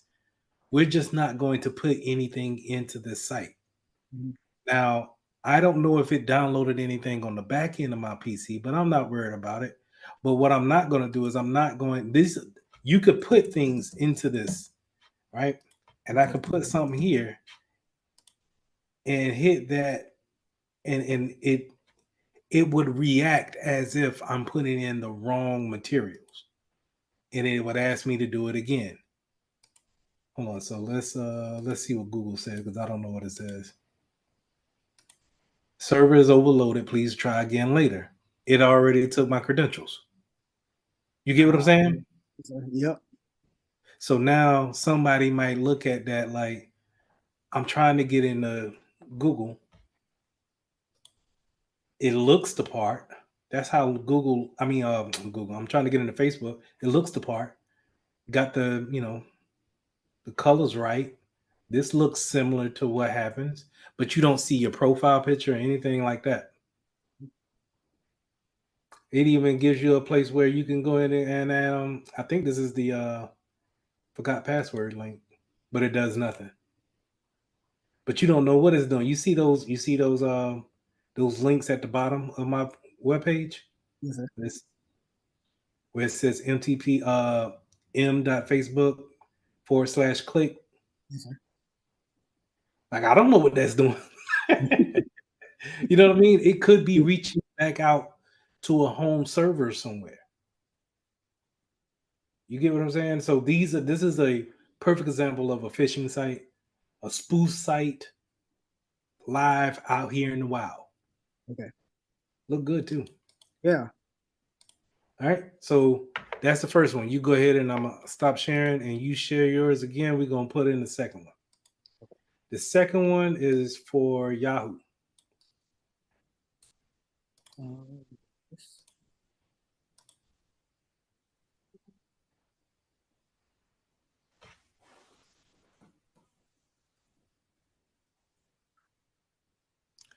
we're just not going to put anything into this site. Mm-hmm. Now, I don't know if it downloaded anything on the back end of my PC, but I'm not worried about it. But what I'm not going to do is you could put things into this, right? And I could put something here and hit that, and it would react as if I'm putting in the wrong materials. And it would ask me to do it again. Hold on, so let's see what Google says, because I don't know what it says. Server is overloaded. Please try again later. It already took my credentials. You get what I'm saying? Yep. So now somebody might look at that like, I'm trying to get into Google. It looks the part. That's how Google. I'm trying to get into Facebook. It looks the part. Got the the colors right. This looks similar to what happens, but you don't see your profile picture or anything like that. It even gives you a place where you can go in and I think this is the forgot password link, but it does nothing. But you don't know what it's doing. You see those those links at the bottom of my webpage. Yes, sir. Where it says MTP m.facebook/click. Yes, sir. Like, I don't know what that's doing. You know what I mean? It could be reaching back out to a home server somewhere. You get what I'm saying? So this is a perfect example of a phishing site, a spoof site, live out here in the wild. Okay. Look good too. Yeah. All right. So that's the first one. You go ahead and I'm gonna stop sharing and you share yours again. We're gonna put in the second one. The second one is for Yahoo. Yes.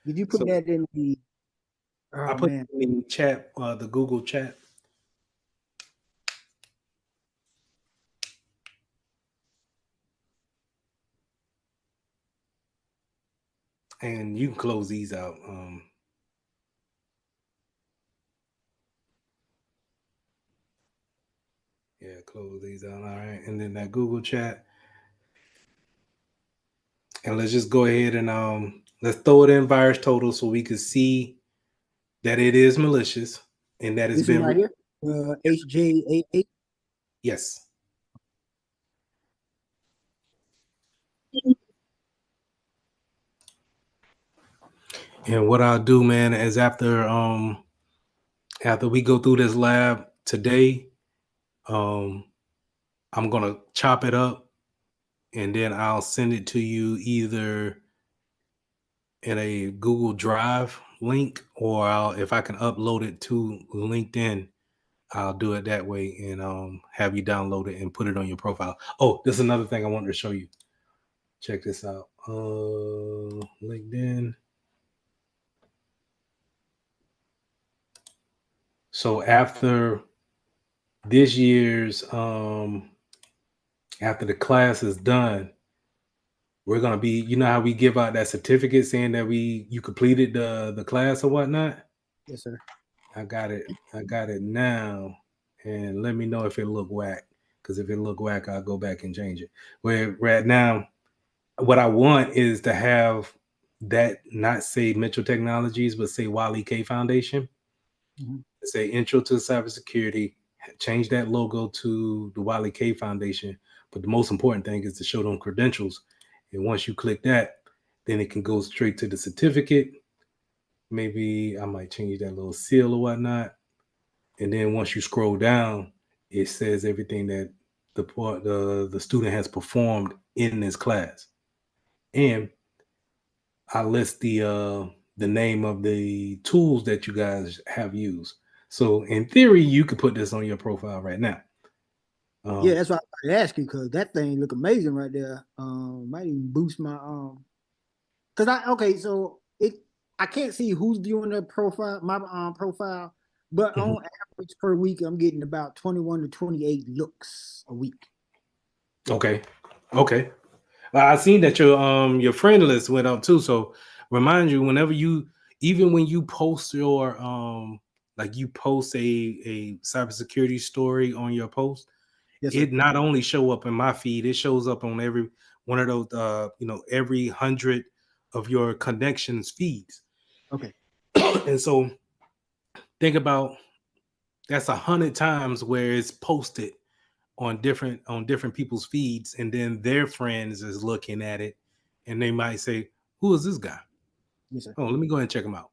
Did you put So that in the? I Oh put man. it in the chat, the Google chat. And you can close these out. Yeah, close these out. All right. And then that Google chat. And let's just go ahead and let's throw it in virus total so we can see that it is malicious and that it's This one been right here. HJ88. yes. And what I'll do, man, is after we go through this lab today, I'm gonna chop it up and then I'll send it to you either in a Google Drive link or if I can upload it to LinkedIn, I'll do it that way and have you download it and put it on your profile. Oh, this is another thing I wanted to show you. Check this out. LinkedIn. So after this year's after the class is done, we're gonna be, you know how we give out that certificate saying that you completed the class or whatnot? Yes, sir. I got it now. And let me know if it look whack. Because if it look whack, I'll go back and change it. Where right now, what I want is to have that not say Mitchell Technologies, but say Wally K Foundation. Mhm. Say Intro to Cybersecurity. Change that logo to the Wally K Foundation. But the most important thing is to show them credentials. And once you click that, then it can go straight to the certificate. Maybe I might change that little seal or whatnot. And then once you scroll down, it says everything that the student has performed in this class. And I list the name of the tools that you guys have used. So in theory, you could put this on your profile right now. Yeah, that's why I asked you because that thing look amazing right there. Might even boost my because so I can't see who's viewing the profile, my profile, but on average per week, I'm getting about 21 to 28 looks a week. Okay. I seen that your friend list went up too. So remind you whenever even when you post your like you post a cybersecurity story on your post, Yes, sir. it not only show up in my feed, it shows up on every one of those every 100 of your connections feeds. Okay. And so think about that's 100 times where it's posted on different people's feeds, and then their friends is looking at it and they might say, who is this guy? Yes, sir. Oh, let me go ahead and check him out.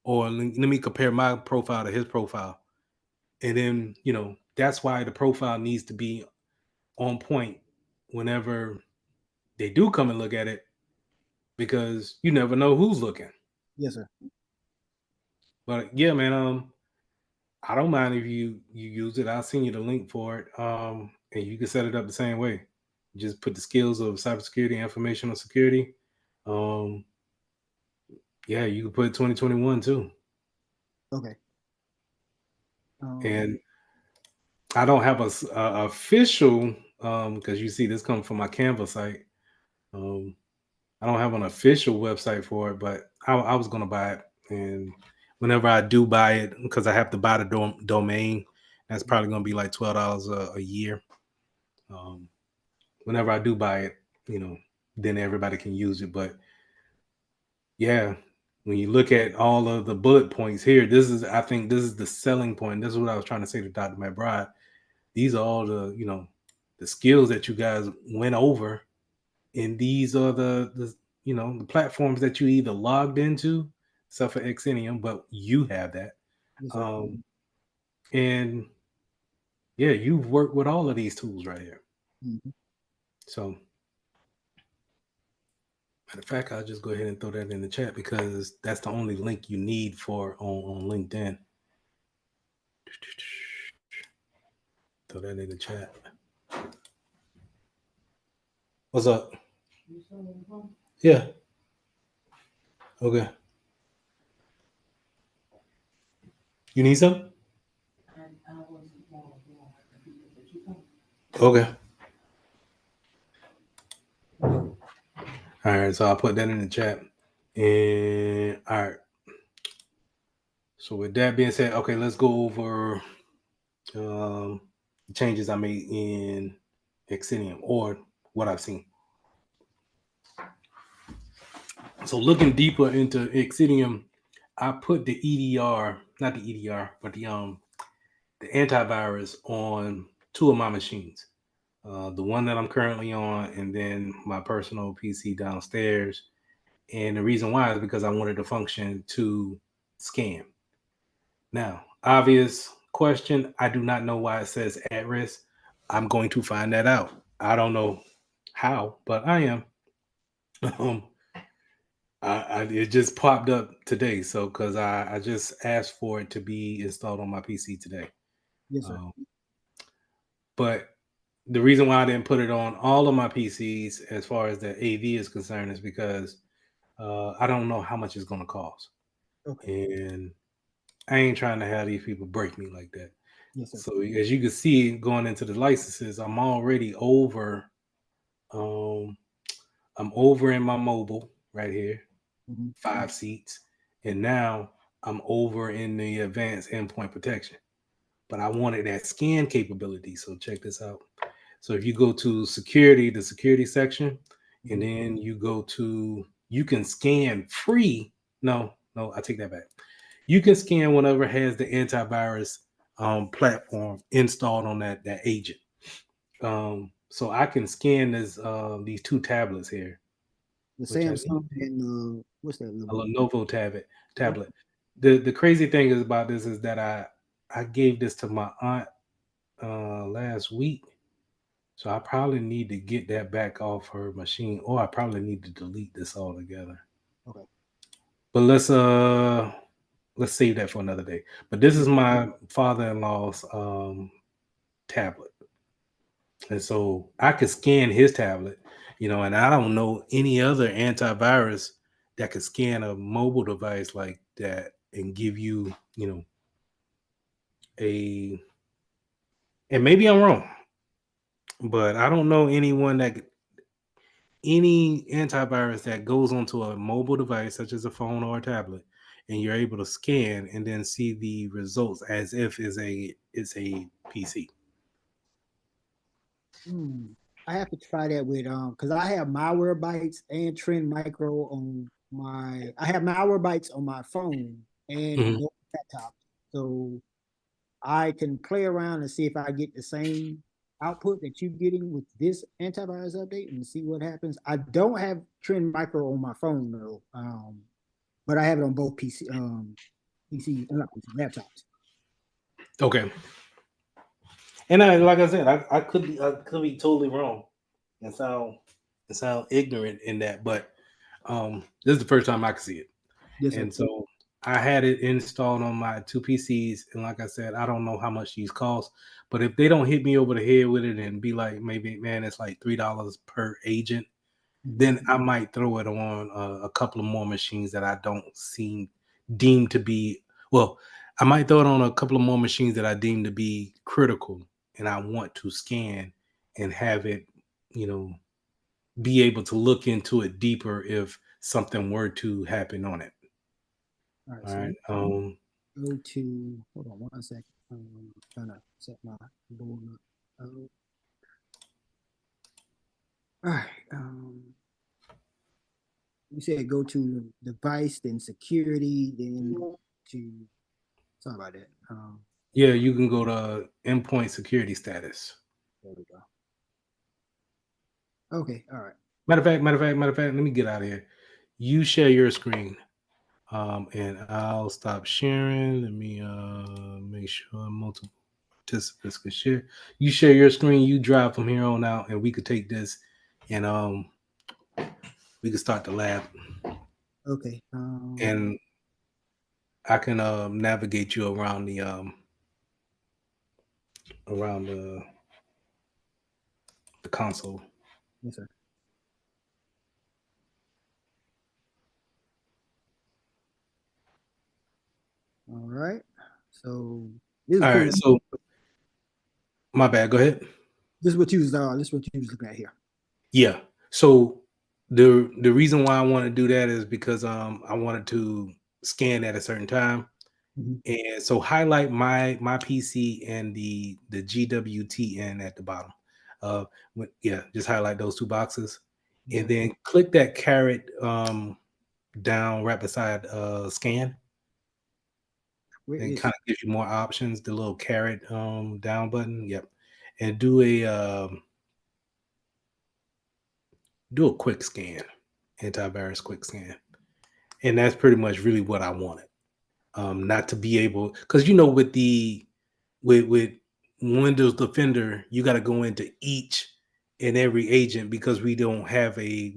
Or let me compare my profile to his profile. And then, that's why the profile needs to be on point whenever they do come and look at it, because you never know who's looking. Yes, sir. But yeah, man, I don't mind if you use it. I'll send you the link for it. And you can set it up the same way. Just put the skills of cybersecurity, informational security. Yeah, you can put 2021 too. Okay. And I don't have a official because you see this comes from my Canva site. I don't have an official website for it, but I was gonna buy it And whenever I do buy it, because I have to buy the domain, that's probably going to be like $12 a year. Whenever I do buy it, then everybody can use it. But yeah, when you look at all of the bullet points here, I think this is the selling point. This is what I was trying to say to Dr. McBride. These are all the skills that you guys went over, and these are the platforms that you either logged into, except for Xenium, but you have that. Yes, And yeah, you've worked with all of these tools right here. Mm-hmm. So, matter of fact, I'll just go ahead and throw that in the chat because that's the only link you need for on LinkedIn. Throw that in the chat. What's up? Yeah. Okay. You need some? Okay. All right, so I'll put that in the chat. And all right. So with that being said, okay, let's go over the changes I made in Xenium, or what I've seen. So looking deeper into Xenium, I put the EDR, not the EDR, but the antivirus on 2 of my machines. The one that I'm currently on, and then my personal PC downstairs. And the reason why is because I wanted the function to scan. Now, obvious question. I do not know why it says at risk. I'm going to find that out. I don't know how, but I am. It just popped up today, so because I just asked for it to be installed on my PC today. Yes, sir. But the reason why I didn't put it on all of my PCs as far as the AV is concerned is because I don't know how much it's going to cost. Okay. And I ain't trying to have these people break me like that. Yes, sir. So as you can see, going into the licenses, I'm already over. I'm over in my mobile right here, 5 seats, and now I'm over in the advanced endpoint protection. But I wanted that scan capability. So check this out. So if you go to security, the security section, and then you can scan free. No, I take that back. You can scan whatever has the antivirus platform installed on that agent. So I can scan these 2 tablets here. The Samsung and what's that? A Lenovo tablet. The crazy thing is about this is that I gave this to my aunt last week. So I probably need to get that back off her machine, or I probably need to delete this altogether. Okay. But let's save that for another day. But this is my father-in-law's tablet. And so I could scan his tablet, and I don't know any other antivirus that could scan a mobile device like that and give you, and maybe I'm wrong, but I don't know any antivirus that goes onto a mobile device such as a phone or a tablet, and you're able to scan and then see the results as if it's a PC. I have to try that with because I have Malwarebytes and Trend Micro on I have Malwarebytes on my phone and both laptops, so I can play around and see if I get the same output that you're getting with this antivirus update and see what happens. I don't have Trend Micro on my phone though, but I have it on both laptops. Okay. And like I said, I could be totally wrong and sound ignorant in that, but this is the first time I could see it. Yes, and so I had it installed on my 2 PCs, and like I said, I don't know how much these cost, but if they don't hit me over the head with it and be like, maybe, man, it's like $3 per agent, then I might throw it on a couple of more machines that I don't deem to be, well, I might throw it on a couple of more machines that I deem to be critical, and I want to scan and have it, be able to look into it deeper if something were to happen on it. All right. All So right. go to, hold on 1 second. Trying to set my board up. All right. You said go to device, then security, then to, sorry about that. Yeah, you can go to endpoint security status. There we go. Okay. All right. Matter of fact, let me get out of here. You share your screen. And I'll stop sharing. Let me make sure multiple participants can share. You share your screen, you drive from here on out, and we could take this and we could start the lab. Okay. And I can navigate you around the around the console. Yes, sir. All right. So this is All pretty. right, so my bad. Go ahead. This is what you was looking at here. Yeah. So the reason why I want to do that is because I wanted to scan at a certain time. Mhm. And so highlight my PC and the GWTN at the bottom. Just highlight those two boxes, and then click that caret down right beside scan. Where And is kind of gives you more options. The little caret down button. Yep, and do a quick scan, antivirus quick scan, and that's pretty much really what I wanted. Not to be able, because with Windows Defender, you got to go into each and every agent because we don't have a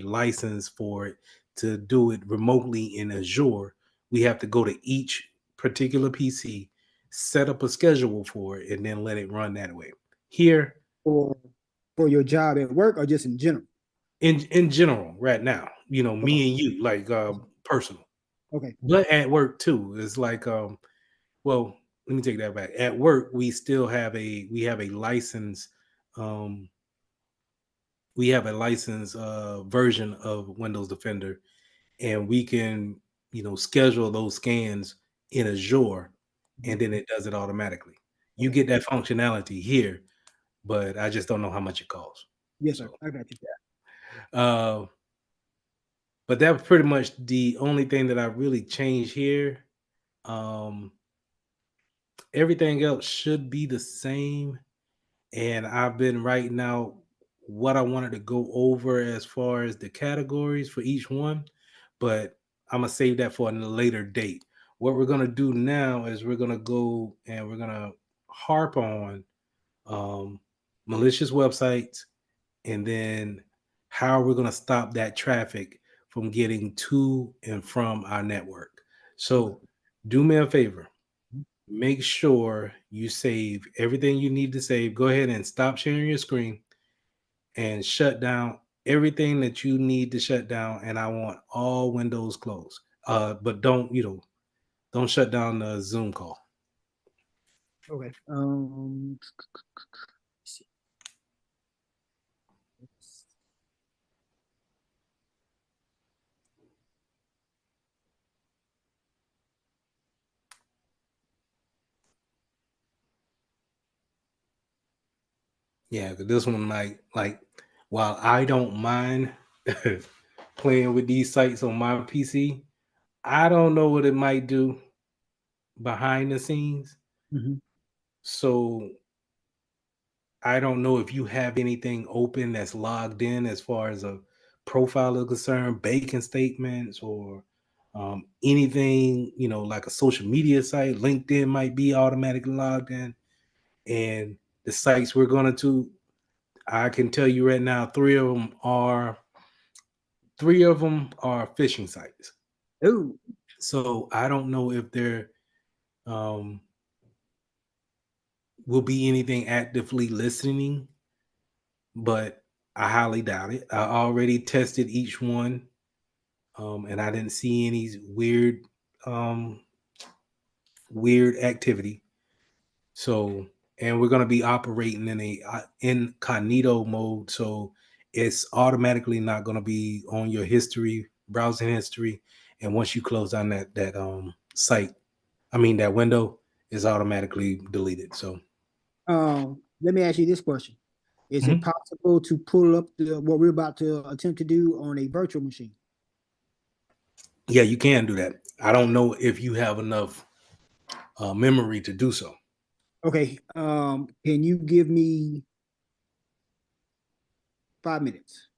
license for it to do it remotely in Azure. We have to go to each particular PC, set up a schedule for it, and then let it run that way. Here, for your job at work or just in general? in general, right now, Okay. me and you, like personal, Okay. but at work too, it's like well, let me take that back. At work, we have a license. Um, we have a license version of Windows Defender, and we can schedule those scans in Azure, and then it does it automatically. You Okay. get that functionality here, but I just don't know how much it costs. Yes, So, sir. I got you. But that was pretty much the only thing that I really changed here. Um, Everything else should be the same. And I've been writing out what I wanted to go over as far as the categories for each one, but I'm gonna save that for a later date. What we're gonna do now is we're gonna go and we're gonna harp on um, malicious websites, and then how we're gonna stop that traffic from getting to and from our network. Okay. So, do me a favor, make sure you save everything you need to save. Go ahead and stop sharing your screen and shut down everything that you need to shut down. And I want all windows closed. But don't shut down the Zoom call. Okay. Yeah, because this one like while I don't mind playing with these sites on my PC, I don't know what it might do behind the scenes. Mm-hmm. So I don't know if you have anything open that's logged in as far as a profile is concerned, banking statements, or anything, like a social media site. LinkedIn might be automatically logged in. And the sites we're going to, I can tell you right now, three of them are phishing sites. Ooh. So I don't know if there um, will be anything actively listening, but I highly doubt it. I already tested each one, and I didn't see any um, weird activity. So, and we're going to be operating in a incognito mode, so it's automatically not going to be on your history, browsing history, and once you close down that site, I mean that window is automatically deleted. So let me ask you this question: Is it Mhm. possible to pull up what we're about to attempt to do on a virtual machine? yeah, you can do that. I don't know if you have enough memory to do so. Okay. Can you give me 5 minutes?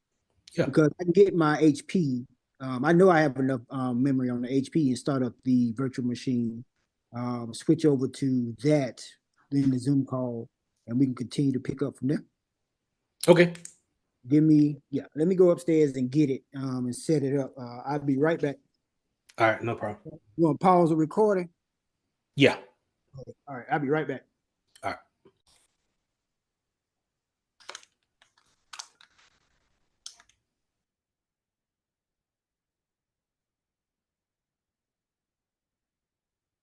Yeah. Because I can get my HP. I know I have enough memory on the HP and start up the virtual machine. Switch over to that, then the Zoom call, and we can continue to pick up from there. Okay. Let me go upstairs and get it and set it up. I'll be right back. All right, no problem. You want to pause the recording? Yeah. All right, I'll be right back. All right.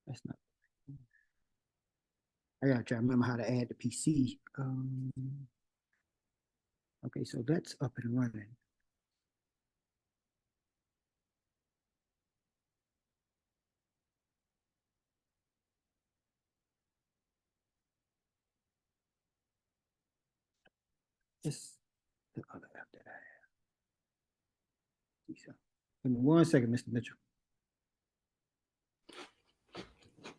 That's not. I gotta try to remember how to add the PC. Okay, so that's up and running. This the other app that I have. Give me 1 second, Mr. Mitchell.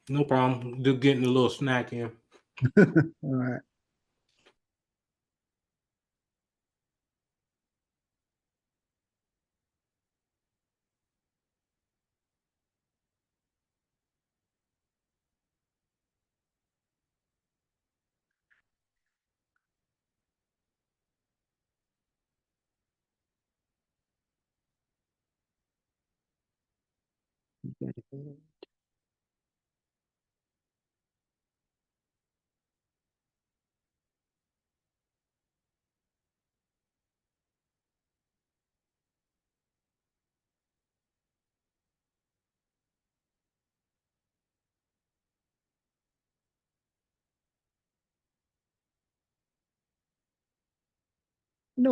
No problem. Just getting a little snack in. All right.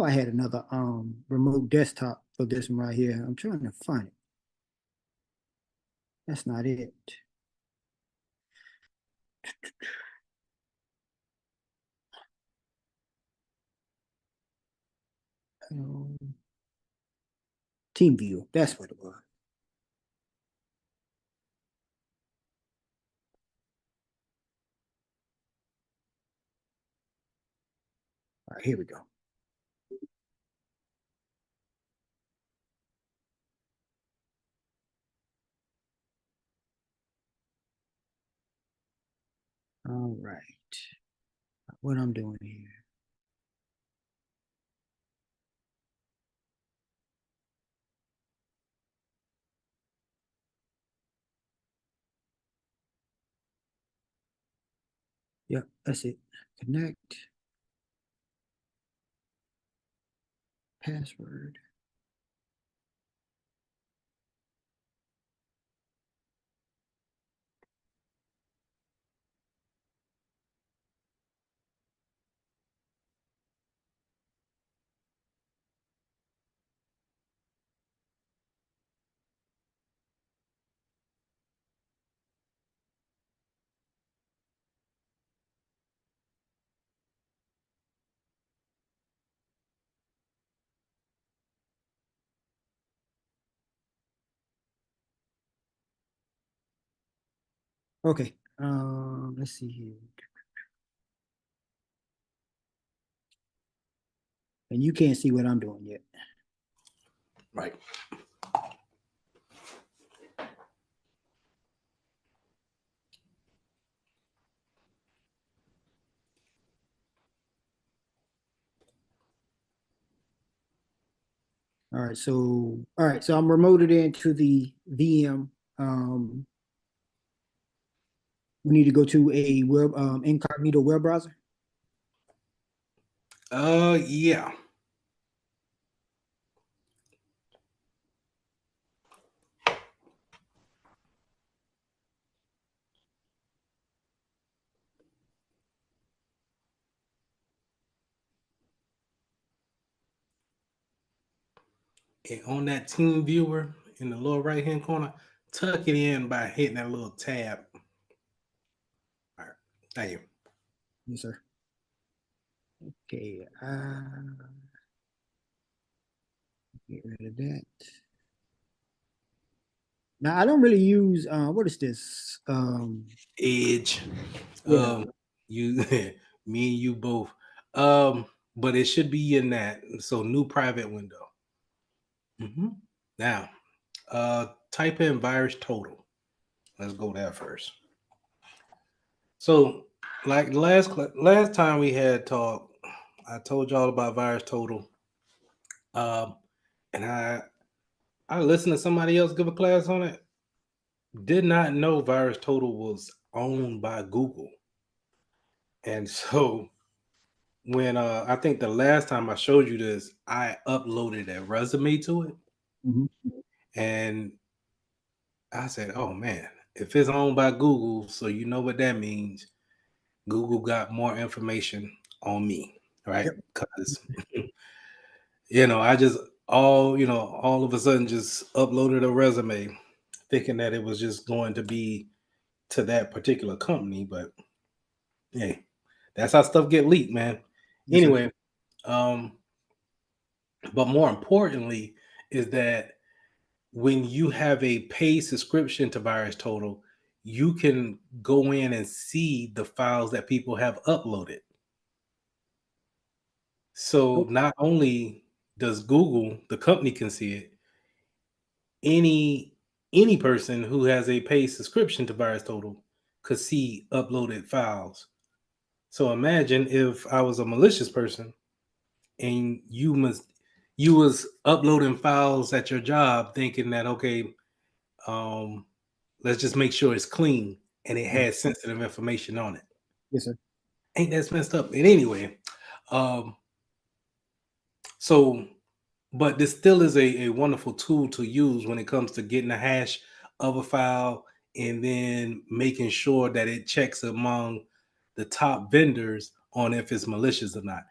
I had another remote desktop for this one right here. I'm trying to find it. That's not it. Team view. That's what it was. All right, here we go. All right. What I'm doing here. Yep, that's it. Connect. Password. Okay. Let's see here. And you can't see what I'm doing yet. Right. All right, so I'm remoted into the VM. We need to go to a web incognito web browser. Yeah. And on that team viewer, in the lower right hand corner, tuck it in by hitting that little tab. All right, thank you. Yes, sir. Okay, get rid of that. Now I don't really use what is this? Edge. Yeah. You me and you both. But it should be in that. So new private window. Now, type in virus total. Let's go there first. So, like last time we had talk, I told y'all about virus total. And I listened to somebody else give a class on it. Did not know virus total was owned by Google. And so when I think the last time I showed you this, I uploaded a resume to it. And I said, oh man, if it's owned by Google, so you know what that means. Google got more information on me, right? Because I just all of a sudden just uploaded a resume thinking that it was just going to be to that particular company, but hey, that's how stuff get leaked, man. Yes, anyway, but more importantly is that when you have a paid subscription to Virus Total, you can go in and see the files that people have uploaded. So not only does Google, the company, can see it, any person who has a paid subscription to Virus Total could see uploaded files. So imagine if I was a malicious person and you was uploading files at your job thinking that, okay, let's just make sure it's clean and it has sensitive information on it. Yes, sir. Ain't that messed up? And anyway, but this still is a wonderful tool to use when it comes to getting a hash of a file and then making sure that it checks among the top vendors on if it's malicious or not.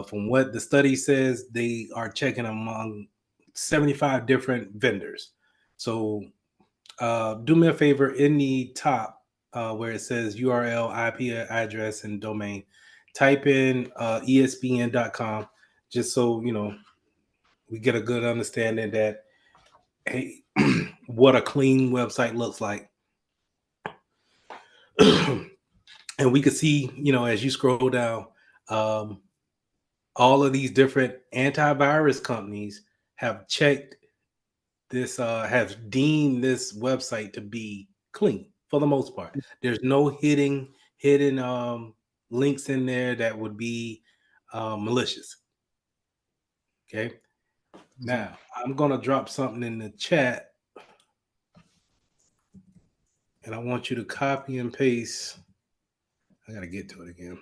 From what the study says, they are checking among 75 different vendors. So do me a favor, in the top where it says URL, IP address, and domain, type in espn.com, just so we get a good understanding that, hey, what a clean website looks like. And we could see, as you scroll down, all of these different antivirus companies have checked this, have deemed this website to be clean for the most part. There's no hidden links in there that would be malicious. Okay. Now I'm gonna drop something in the chat, and I want you to copy and paste. I gotta get to it again.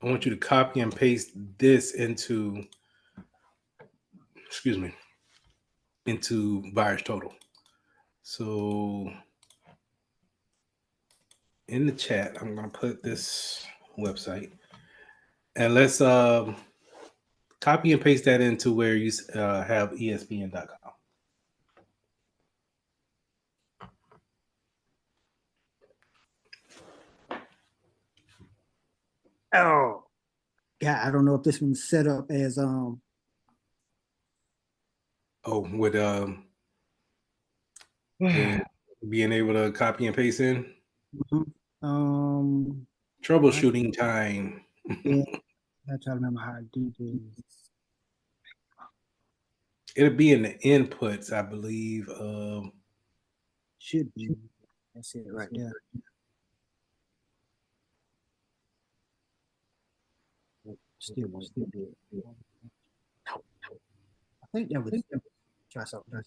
I want you to copy and paste this into Virus Total. So in the chat, I'm gonna put this website, and let's copy and paste that into where you have espn.com. Oh, yeah. I don't know if this one's set up as with being able to copy and paste in. Troubleshooting time. Yeah, I try to remember how to do this. It'll be in the inputs, I believe. Should be. That's it right there. Still do it. I think that would try something.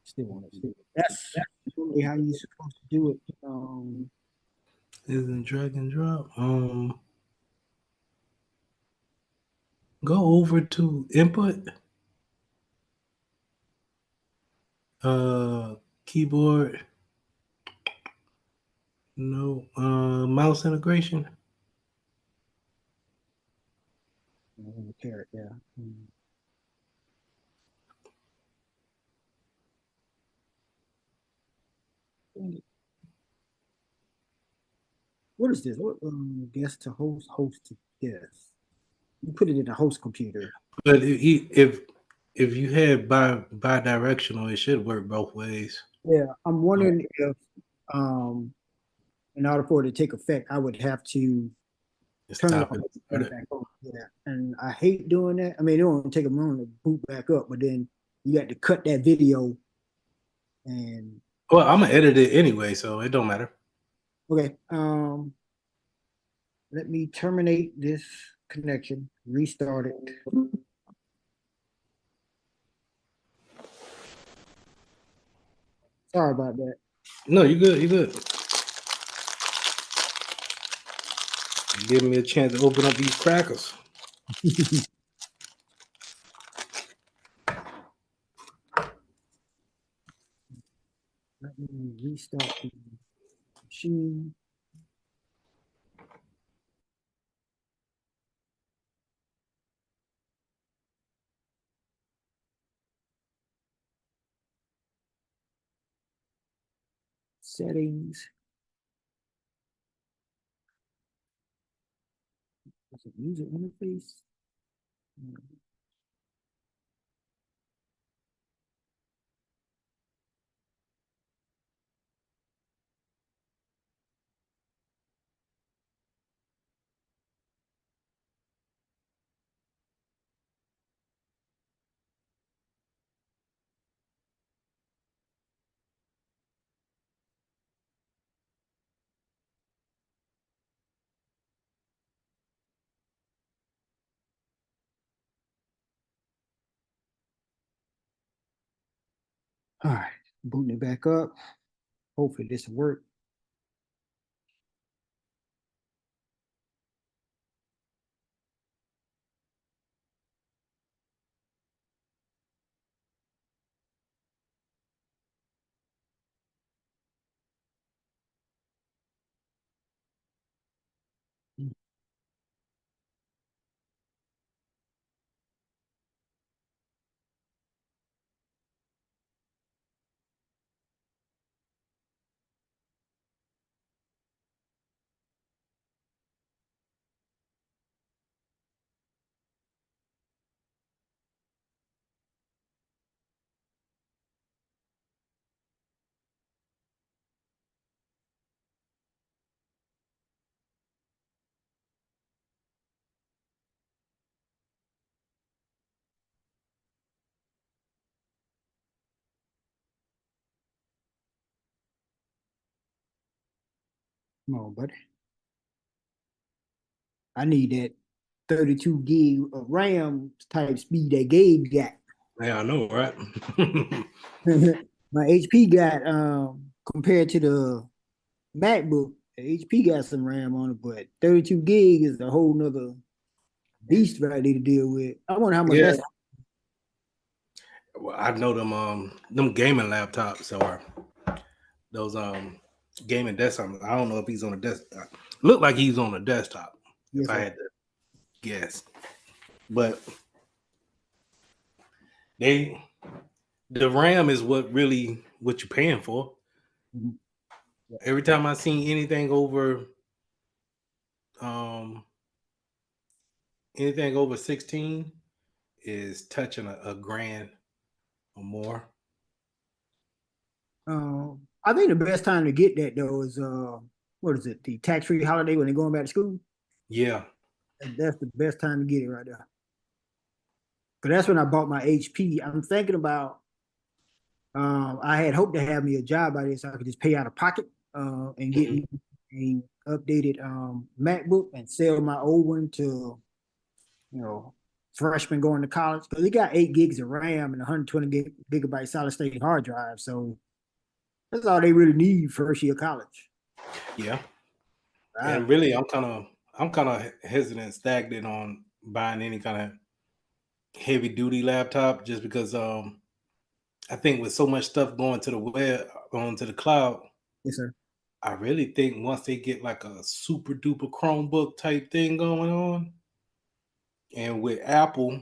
Still want it. That's really how you're supposed to do it. Isn't drag and drop? Go over to input. Keyboard. No. Mouse integration. Carrot, yeah. What is this? What guest to host to guest? You put it in the host computer. But if you had bi-directional, it should work both ways. Yeah, I'm wondering if in order for it to take effect, I would have to turn it Stop off, it. turn it back on. Yeah, and I hate doing that. I mean, it won't take a moment to boot back up, but then you got to cut that video. And Well, I'm gonna edit it anyway, so it don't matter. okay, let me terminate this connection, restart it. Sorry about that. No, you good. You good. Give me a chance to open up these crackers. Let me restart the machine. Settings. Is it user interface? All right, booting it back up. Hopefully this will work. Come on, buddy. I need that 32 gig of RAM type speed that Gabe got. Yeah, I know, right? My HP got compared to the MacBook, the HP got some RAM on it, but 32 gig is a whole nother beast right there to deal with. I wonder how much Yeah. that's. Well, I know them gaming laptops or those gaming desktops. I don't know if he's on a desktop. Look like he's on a desktop. Yes, If I sir. had to guess, but the RAM is what you're paying for. Mhm. Yeah. Every time I seen anything over 16 is touching a grand or more. I think the best time to get that though is what is it? The tax-free holiday when they're going back to school. Yeah. That's the best time to get it right there. Because that's when I bought my HP. I'm thinking about. I had hoped to have me a job by this so I could just pay out of pocket and get me a updated MacBook and sell my old one to freshmen going to college because it got 8 gigs of RAM and 120 gigabyte solid state hard drive. So that's all they really need first year college. Yeah. Right. And really, I'm kind of hesitant, stagnant on buying any kind of heavy duty laptop just because I think with so much stuff going to the web, going to the cloud, Yes, sir. I really think once they get like a super duper Chromebook type thing going on, and with Apple,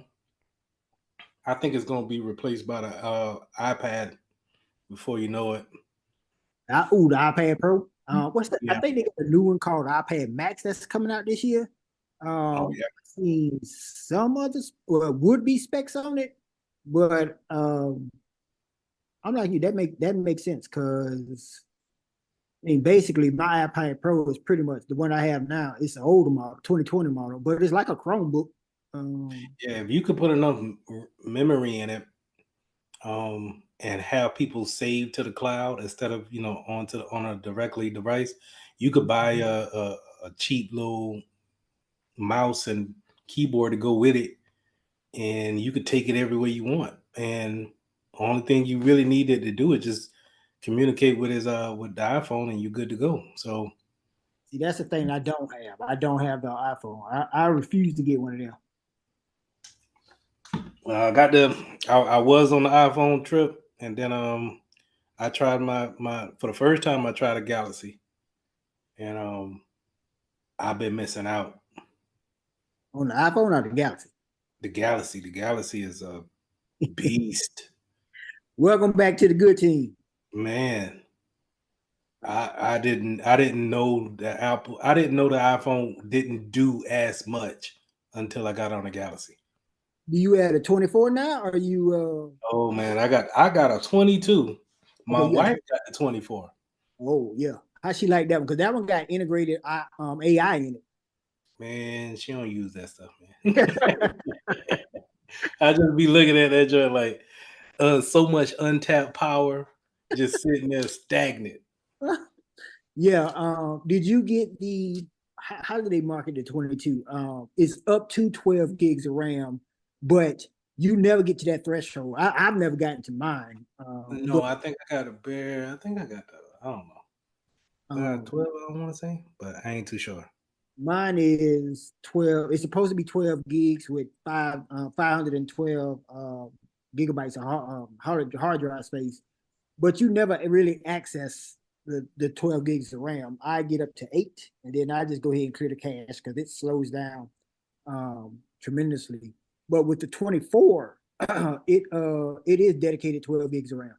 I think it's going to be replaced by the iPad before you know it. The iPad Pro. What's that? I Yeah. think they got a new one called iPad Max that's coming out this year. Oh yeah. I've seen some others would be specs on it, but I'm like you. That makes sense because I mean, basically, my iPad Pro is pretty much the one I have now. It's an older model, 2020 model, but it's like a Chromebook. Yeah, if you could put enough memory in it, and have people save to the cloud instead of on a directly device, you could buy a cheap little mouse and keyboard to go with it, and you could take it everywhere you want. And only thing you really needed to do is just communicate with with the iPhone, and you're good to go. So See, that's the thing I don't have. I don't have the iPhone. I refuse to get one of them. I got I was on the iPhone trip, and then I tried my for the first time I tried a Galaxy, and I've been missing out. On the iPhone or the Galaxy? The Galaxy is a beast. Welcome back to the good team. Man, I didn't know that Apple. I didn't know the iPhone didn't do as much until I got on the Galaxy. Do you have a 24 now, or you? Oh man, I got a 22. My Okay, wife got the 24. Oh yeah, how she like that one? Because that one got integrated AI in it. Man, she don't use that stuff, man. I just be looking at that joint like so much untapped power just sitting there stagnant. Yeah. Did you get the? How did they market the 22? It's up to 12 gigs of RAM, but you never get to that threshold. I've never gotten to mine. No, I think I got a bear. I think I got the. I don't know. 12. I want to say, but I ain't too sure. Mine is 12. It's supposed to be 12 gigs with 512 gigabytes of hard drive space, but you never really access the 12 gigs of RAM. I get up to 8, and then I just go ahead and clear the cache because it slows down tremendously. But with the 24, it is dedicated 12 gigs of RAM.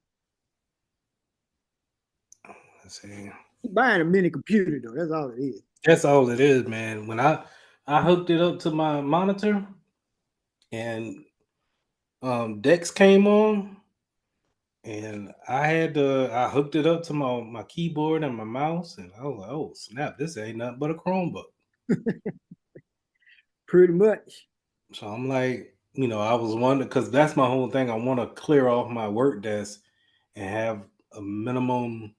Let's see. You're buying a mini computer though. That's all it is. That's all it is, man. When I hooked it up to my monitor, and Dex came on, and I hooked it up to my keyboard and my mouse, and I was like, oh snap, this ain't nothing but a Chromebook. Pretty much. So I'm like, I was wondering, because that's my whole thing. I want to clear off my work desk and have a minimum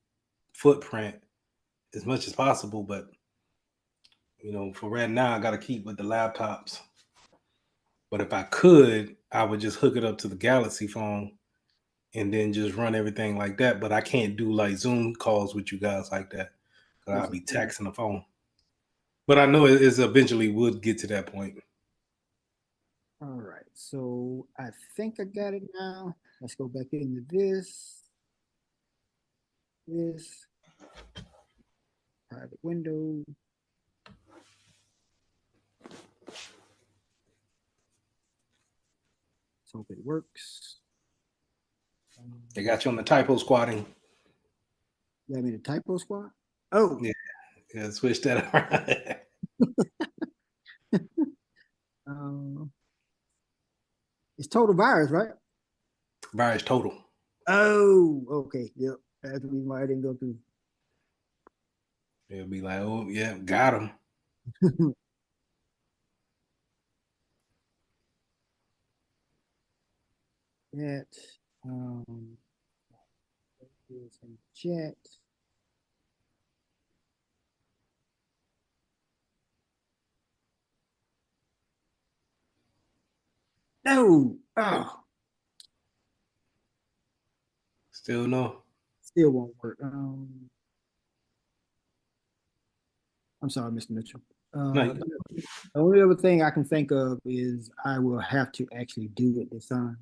footprint as much as possible. But for right now, I got to keep with the laptops. But if I could, I would just hook it up to the Galaxy phone and then just run everything like that. But I can't do like Zoom calls with you guys like that, because I'll be taxing the phone. But I know it eventually would get to that point. All right, so I think I got it now. Let's go back into this. This private window. Let's hope it works. They got you on the typo squatting. You have me the typo squad? Oh. Yeah, switch that around. It's total virus, right? Virus total. Oh, okay. Yep. That's the reason why I didn't go through. It'll be like, oh, yeah, got him. That, some chat. No. Oh. Still no. Still won't work. I'm sorry, Mr. Mitchell. No, The only other thing I can think of is I will have to actually do it this time.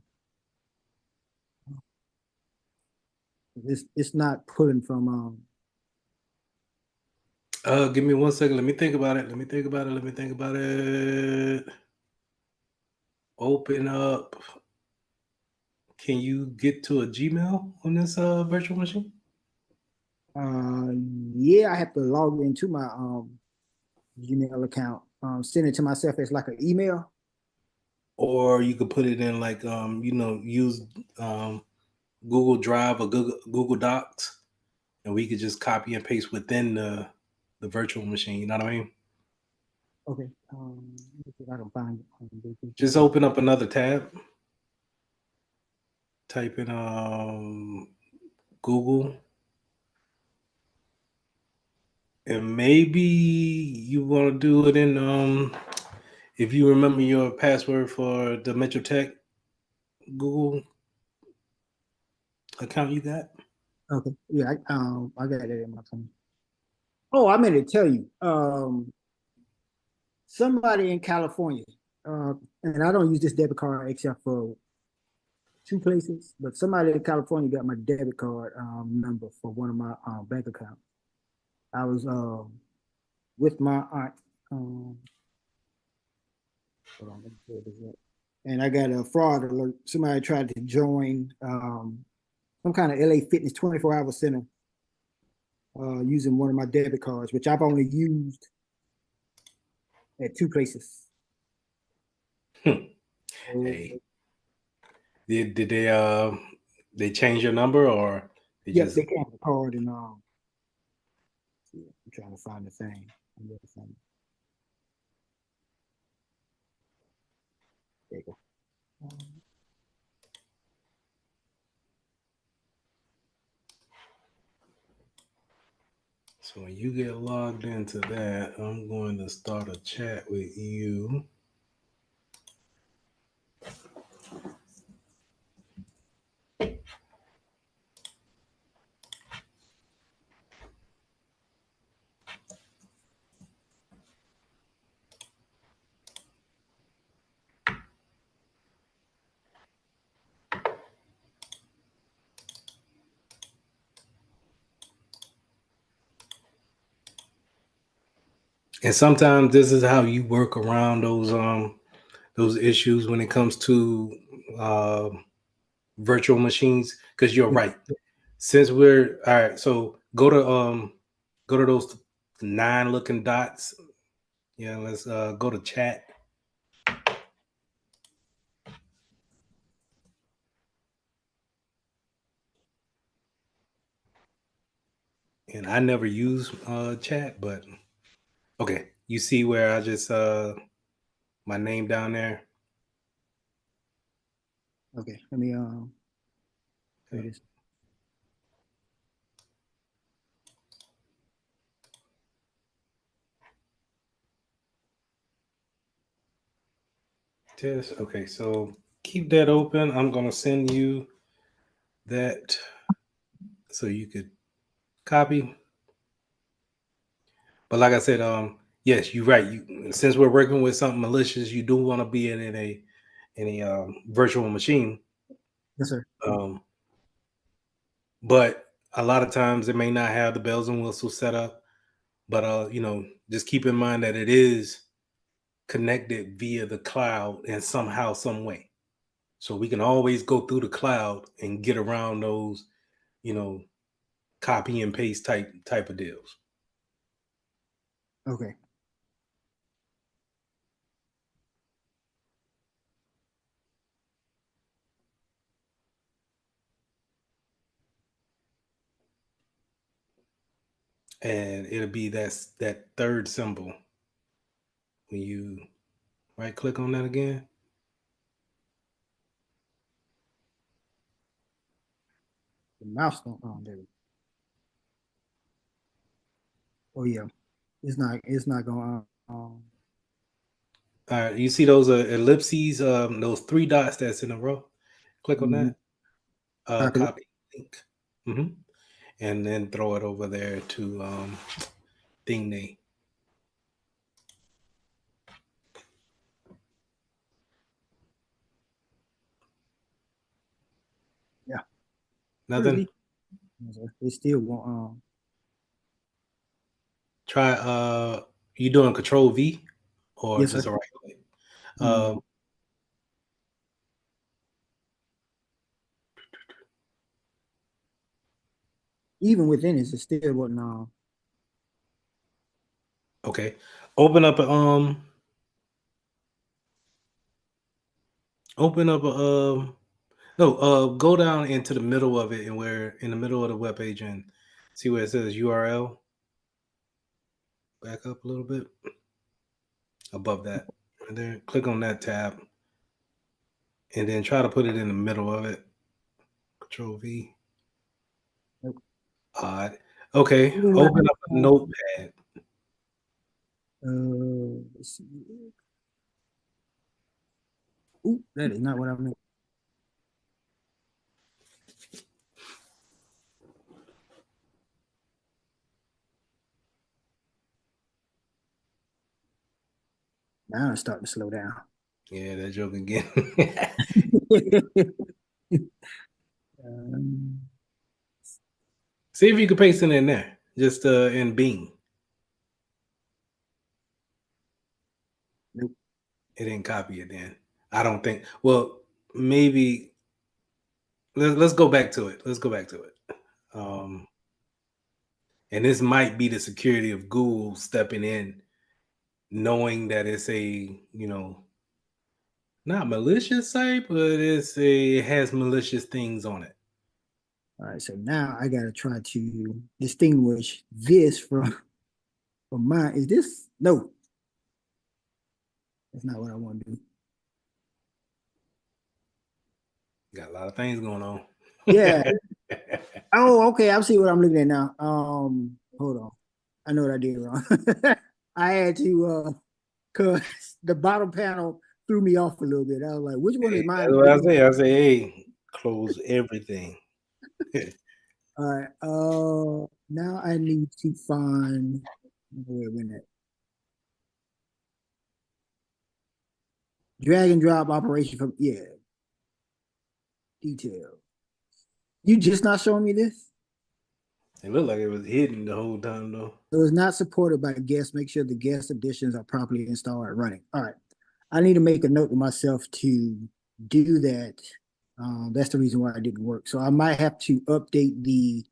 It's not pulling from give me 1 second. Let me think about it. Open up. Can you get to a Gmail on this virtual machine? Yeah, I have to log into my Gmail account. Send it to myself as like an email. Or you could put it in like use Google Drive or Google Docs, and we could just copy and paste within the virtual machine. You know what I mean? Okay. Let's see if I can find it. Just open up another tab. Type in Google, and maybe you want to do it in if you remember your password for the Metro Tech Google account you got. Okay. Yeah, I got it in my phone. Oh, I meant to tell you. Somebody in California, and I don't use this debit card except for 2 places, but somebody in California got my debit card number for one of my bank accounts. I was with my aunt. Hold on, let me pull this up. And I got a fraud alert. Somebody tried to join some kind of LA Fitness 24-hour center using one of my debit cards, which I've only used at 2 places. Hey, did they change your number, or they Yep, just they canceled the card and I'm trying to find the thing. There you go. So when you get logged into that, I'm going to start a chat with you. And sometimes this is how you work around those issues when it comes to virtual machines. Because you're right. Since we're all right, so go to those 9 looking dots. Yeah, let's go to chat. And I never use chat, but okay, you see where I just my name down there. Okay, let me do this. Test. Okay, so keep that open. I'm gonna send you that so you could copy. But like I said, yes, you're right. Since we're working with something malicious, you do want to be in a virtual machine. Yes, sir. But a lot of times it may not have the bells and whistles set up. But just keep in mind that it is connected via the cloud in somehow, some way. So we can always go through the cloud and get around those, copy and paste type of deals. Okay. And it'll be that third symbol when you right click on that again. The mouse don't there. Oh yeah, it's not going. You see those ellipses, those 3 dots that's in a row. Click on that. Copy link, and then throw it over there to thing name. Nothing. It still won't. Try. You doing Control V or Yes, just sir. a right click? Mm. Even within it, it still wasn't. Okay. Open up a Open up a no. Go down into the middle of it and where in the middle of the web page and see where it says URL. Back up a little bit above that, and then click on that tab, and then try to put it in the middle of it. Control V. Nope. Odd. Okay. Even when Open up a notepad. let's see. Ooh, that is not what I meant. Now it's starting to slow down. Yeah, that joke again. See if you can paste it in there. Just in Bing. Nope. It didn't copy it then. I don't think. Well, maybe let's go back to it. Let's go back to it. And this might be the security of Google stepping in, knowing that it's a, not malicious site, but it has malicious things on it. All right, so now I gotta try to distinguish this from mine. Is this no? That's not what I want to do. Got a lot of things going on. Yeah. Oh, okay. I see what I'm looking at now. Hold on. I know what I did wrong. I had to cause the bottom panel threw me off a little bit. I was like, which one is mine? That's what I say. I say, hey, close everything. All right. Now I need to find where we're at. Drag and drop operation from detail. You just not showing me this? It looked like it was hidden the whole time though. So it's not supported by guests. Make sure the guest additions are properly installed and running. All right. I need to make a note to myself to do that. That's the reason why it didn't work. So I might have to update the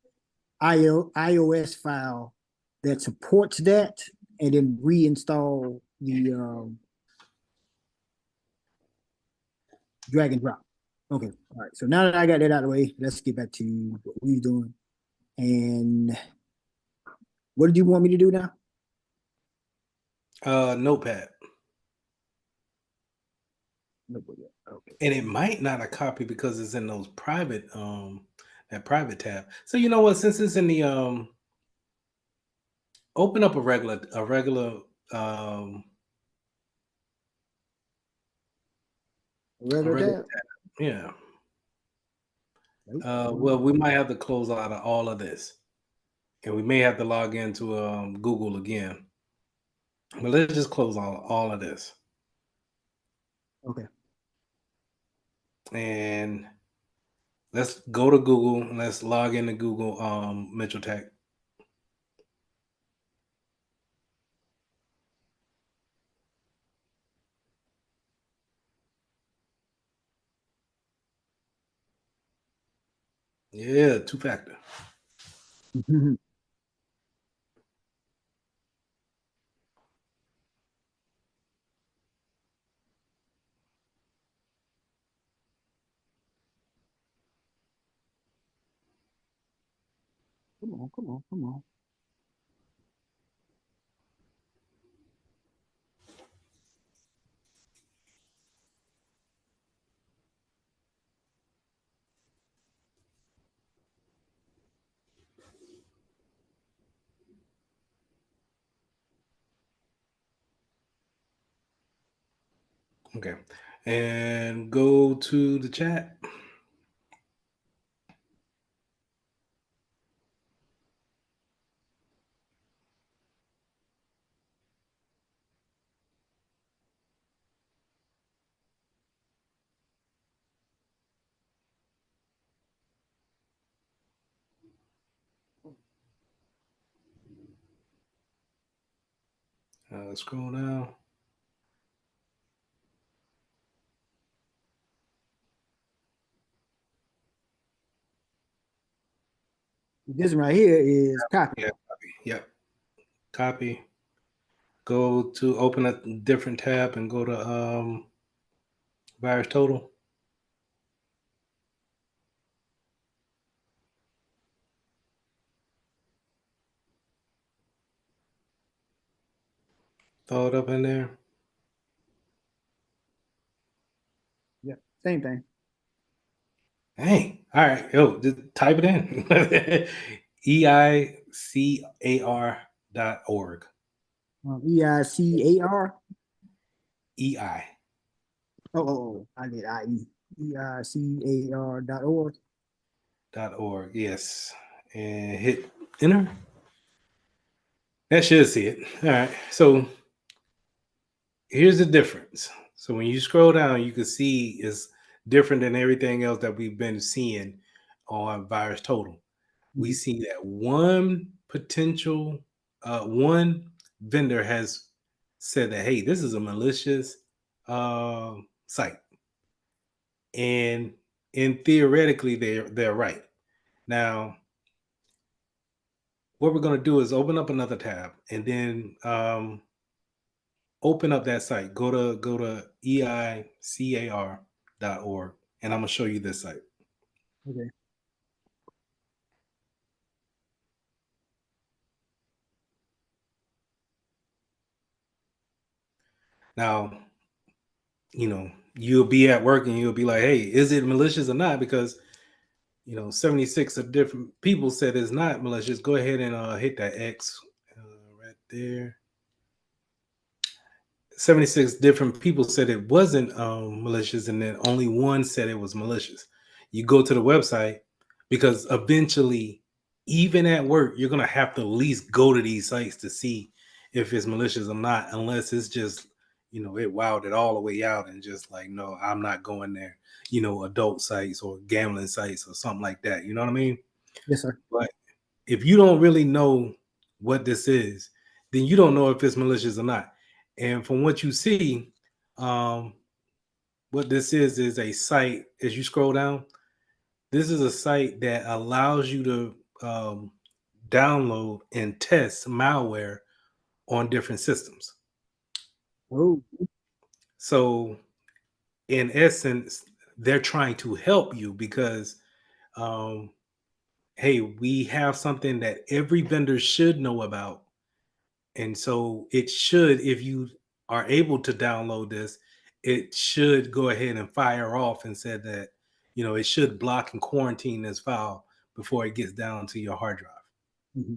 iOS file that supports that and then reinstall the drag and drop. Okay. All right. So now that I got that out of the way, let's get back to what we're doing. And what did you want me to do now? Notepad. Okay. And it might not a copy because it's in those private that private tab. So you know what? Since it's in the open up a regular um regular tab? Yeah. Nope. Well, we might have to close out of all of this, and we may have to log into Google again. But let's just close all of this. Okay. And let's go to Google and let's log into Google Mitchell Tech. Yeah, two-factor. Come on. Okay. And go to the chat. Scroll down. This right here is copy. Yeah, copy. Yep. Copy. Go to open a different tab and go to virus total. Throw it up in there. Yeah, same thing. Hey, all right, yo, just type it in. EICAR.org. EICAR. EI. Oh, I did IE. EICAR.org. .org. Yes, and hit enter. That should see it. All right, so here's the difference. So when you scroll down, you can see it's different than everything else that we've been seeing on Virus Total. We see that one vendor has said that, hey, this is a malicious site, and theoretically they're right. Now, what we're going to do is open up another tab and then open up that site. Go to eicar.org, and I'm gonna show you this site. Okay. Now, you'll be at work and you'll be like, hey, is it malicious or not? Because 76 of different people said it's not malicious. Go ahead and hit that X right there. 76 different people said it wasn't malicious, and then only one said it was malicious. You go to the website because eventually, even at work, you're going to have to at least go to these sites to see if it's malicious or not, unless it's just, it wowed it all the way out and just like, no, I'm not going there, adult sites or gambling sites or something like that. You know what I mean? Yes, sir. But if you don't really know what this is, then you don't know if it's malicious or not. And from what you see, what this is a site. As you scroll down, this is a site that allows you to download and test malware on different systems. Oh. So, in essence, they're trying to help you because, hey, we have something that every vendor should know about. And so it should, if you are able to download this, it should go ahead and fire off and said that, it should block and quarantine this file before it gets down to your hard drive. Mm-hmm.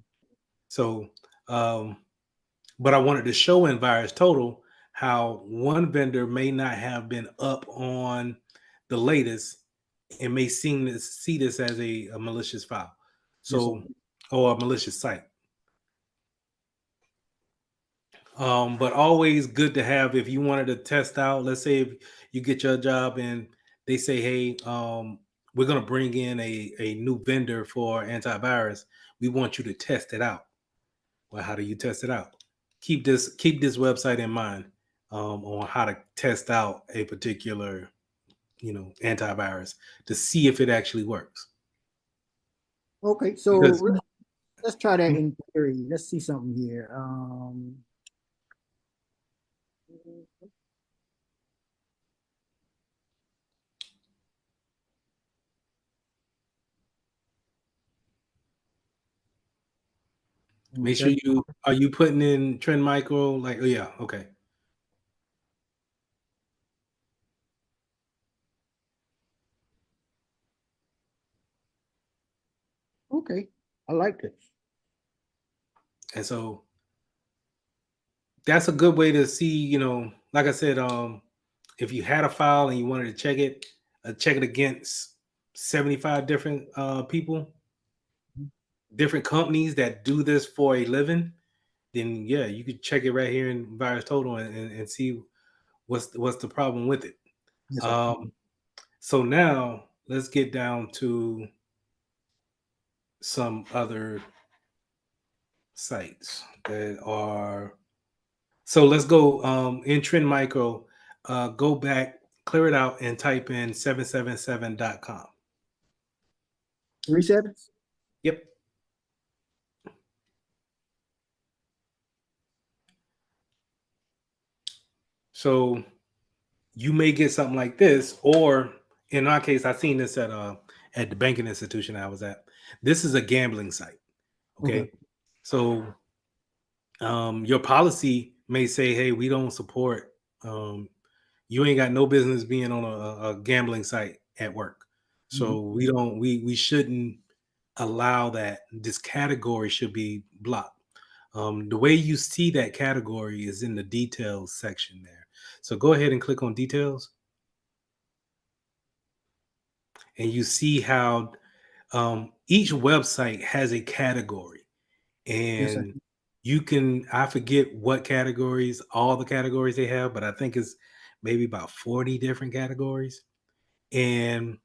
So, but I wanted to show in Virus Total how one vendor may not have been up on the latest and may see this as a malicious file. So, Yes, or a malicious site. But always good to have if you wanted to test out. Let's say if you get your job and they say, hey, we're going to bring in a new vendor for antivirus. We want you to test it out. Well, how do you test it out? Keep this website in mind on how to test out a particular antivirus to see if it actually works. Okay, so Because let's try that in theory. Let's see something here. make sure are you putting in Trend Micro? Like, oh yeah, okay. Okay, I like this. And so that's a good way to see, like I said, if you had a file and you wanted to check it against 75 different people, different companies that do this for a living, then yeah, you could check it right here in Virus Total and see what's the problem with it. Yes, So now let's get down to some other sites that are. So let's go in Trend Micro, go back, clear it out, and type in 777.com. 3 7? Yep. So you may get something like this, or in our case, I seen this at the banking institution I was at. This is a gambling site. Okay. So your policy may say, hey, we don't support you ain't got no business being on a gambling site at work. So we shouldn't allow that. This category should be blocked. The way you see that category is in the details section there. So go ahead and click on details. And you see how each website has a category. And you can, I forget what categories, all the categories they have, but I think it's maybe about 40 different categories. And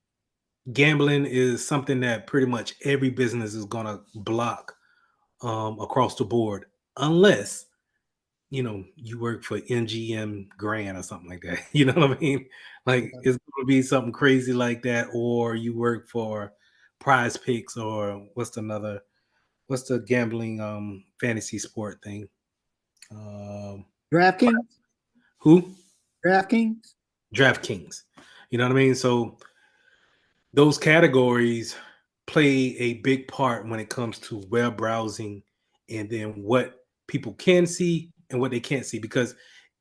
gambling is something that pretty much every business is going to block across the board, unless you work for MGM Grand or something like that. You know what I mean? Like it's going to be something crazy like that, or you work for Prize Picks, or what's the gambling fantasy sport thing? DraftKings? Who? DraftKings? DraftKings. You know what I mean? So those categories play a big part when it comes to web browsing, and then what people can see and what they can't see, because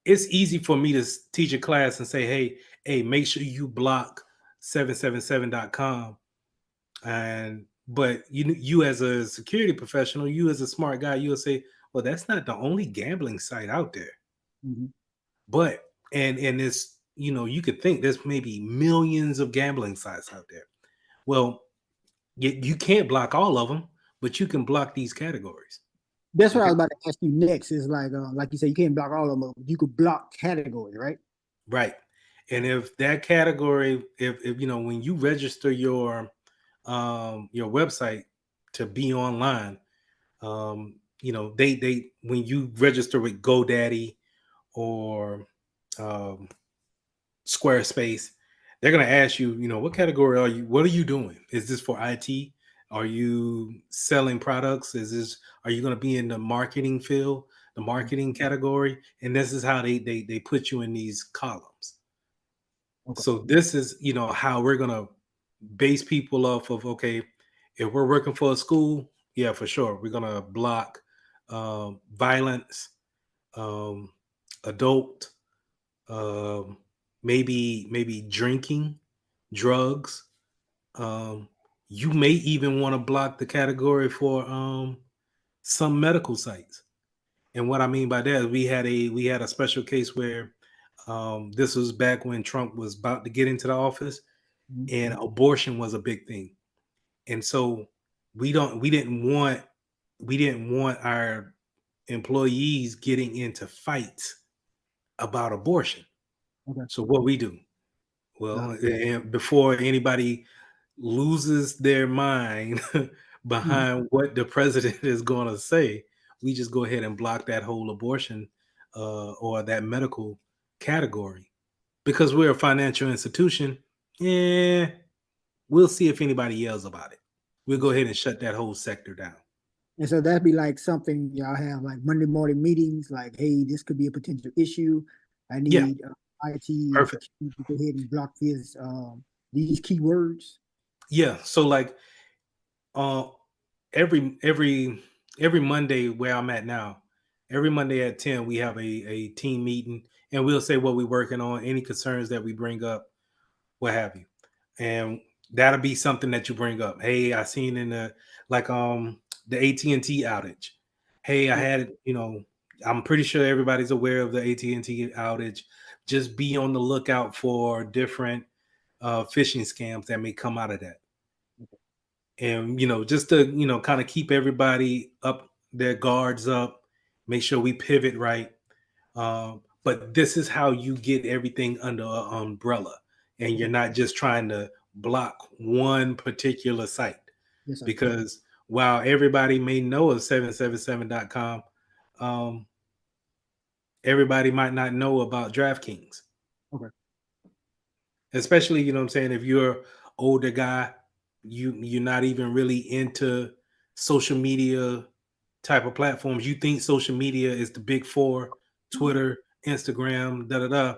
it's easy for me to teach a class and say, hey, make sure you block 777.com. But you as a security professional, you as a smart guy, you'll say, well, that's not the only gambling site out there. But and it's, you could think there's maybe millions of gambling sites out there. Well, you can't block all of them, but you can block these categories. That's what I was about to ask you next. Is like you said, you can't block all of them. You could block category, right? Right. And if that category, if when you register your website to be online, they when you register with GoDaddy or Squarespace, they're going to ask you, what category are you? What are you doing? Is this for IT? Are you selling products? Are you going to be in the marketing field, the marketing category? And this is how they put you in these columns. So this is, how we're going to base people off of, okay, if we're working for a school, yeah, for sure. We're going to block violence, adult, maybe drinking, drugs. You may even want to block the category for some medical sites. And what I mean by that is we had a special case where this was back when Trump was about to get into the office, and abortion was a big thing. And so we didn't want our employees getting into fights about abortion. So what we do? Well, and before anybody loses their mind behind what the president is going to say, we just go ahead and block that whole abortion or that medical category. Because we're a financial institution, we'll see if anybody yells about it. We'll go ahead and shut that whole sector down. And so that'd be like something y'all have like Monday morning meetings, like, hey, this could be a potential issue. I need IT and security to go ahead and block these keywords. Yeah. So like every Monday where I'm at now, every Monday at 10, we have a team meeting, and we'll say what we're working on, any concerns that we bring up, what have you. And that'll be something that you bring up. Hey, I seen in the AT&T outage. Hey, I had, I'm pretty sure everybody's aware of the AT&T outage. Just be on the lookout for different phishing scams that may come out of that. And, just to, kind of keep everybody up, their guards up, make sure we pivot right. But this is how you get everything under an umbrella, and you're not just trying to block one particular site. Yes, sir. Because while everybody may know of 777.com, everybody might not know about DraftKings. Okay. Especially, you know what I'm saying, if you're older guy, you're not even really into social media type of platforms. You think social media is the big four: Twitter, Instagram, da da da.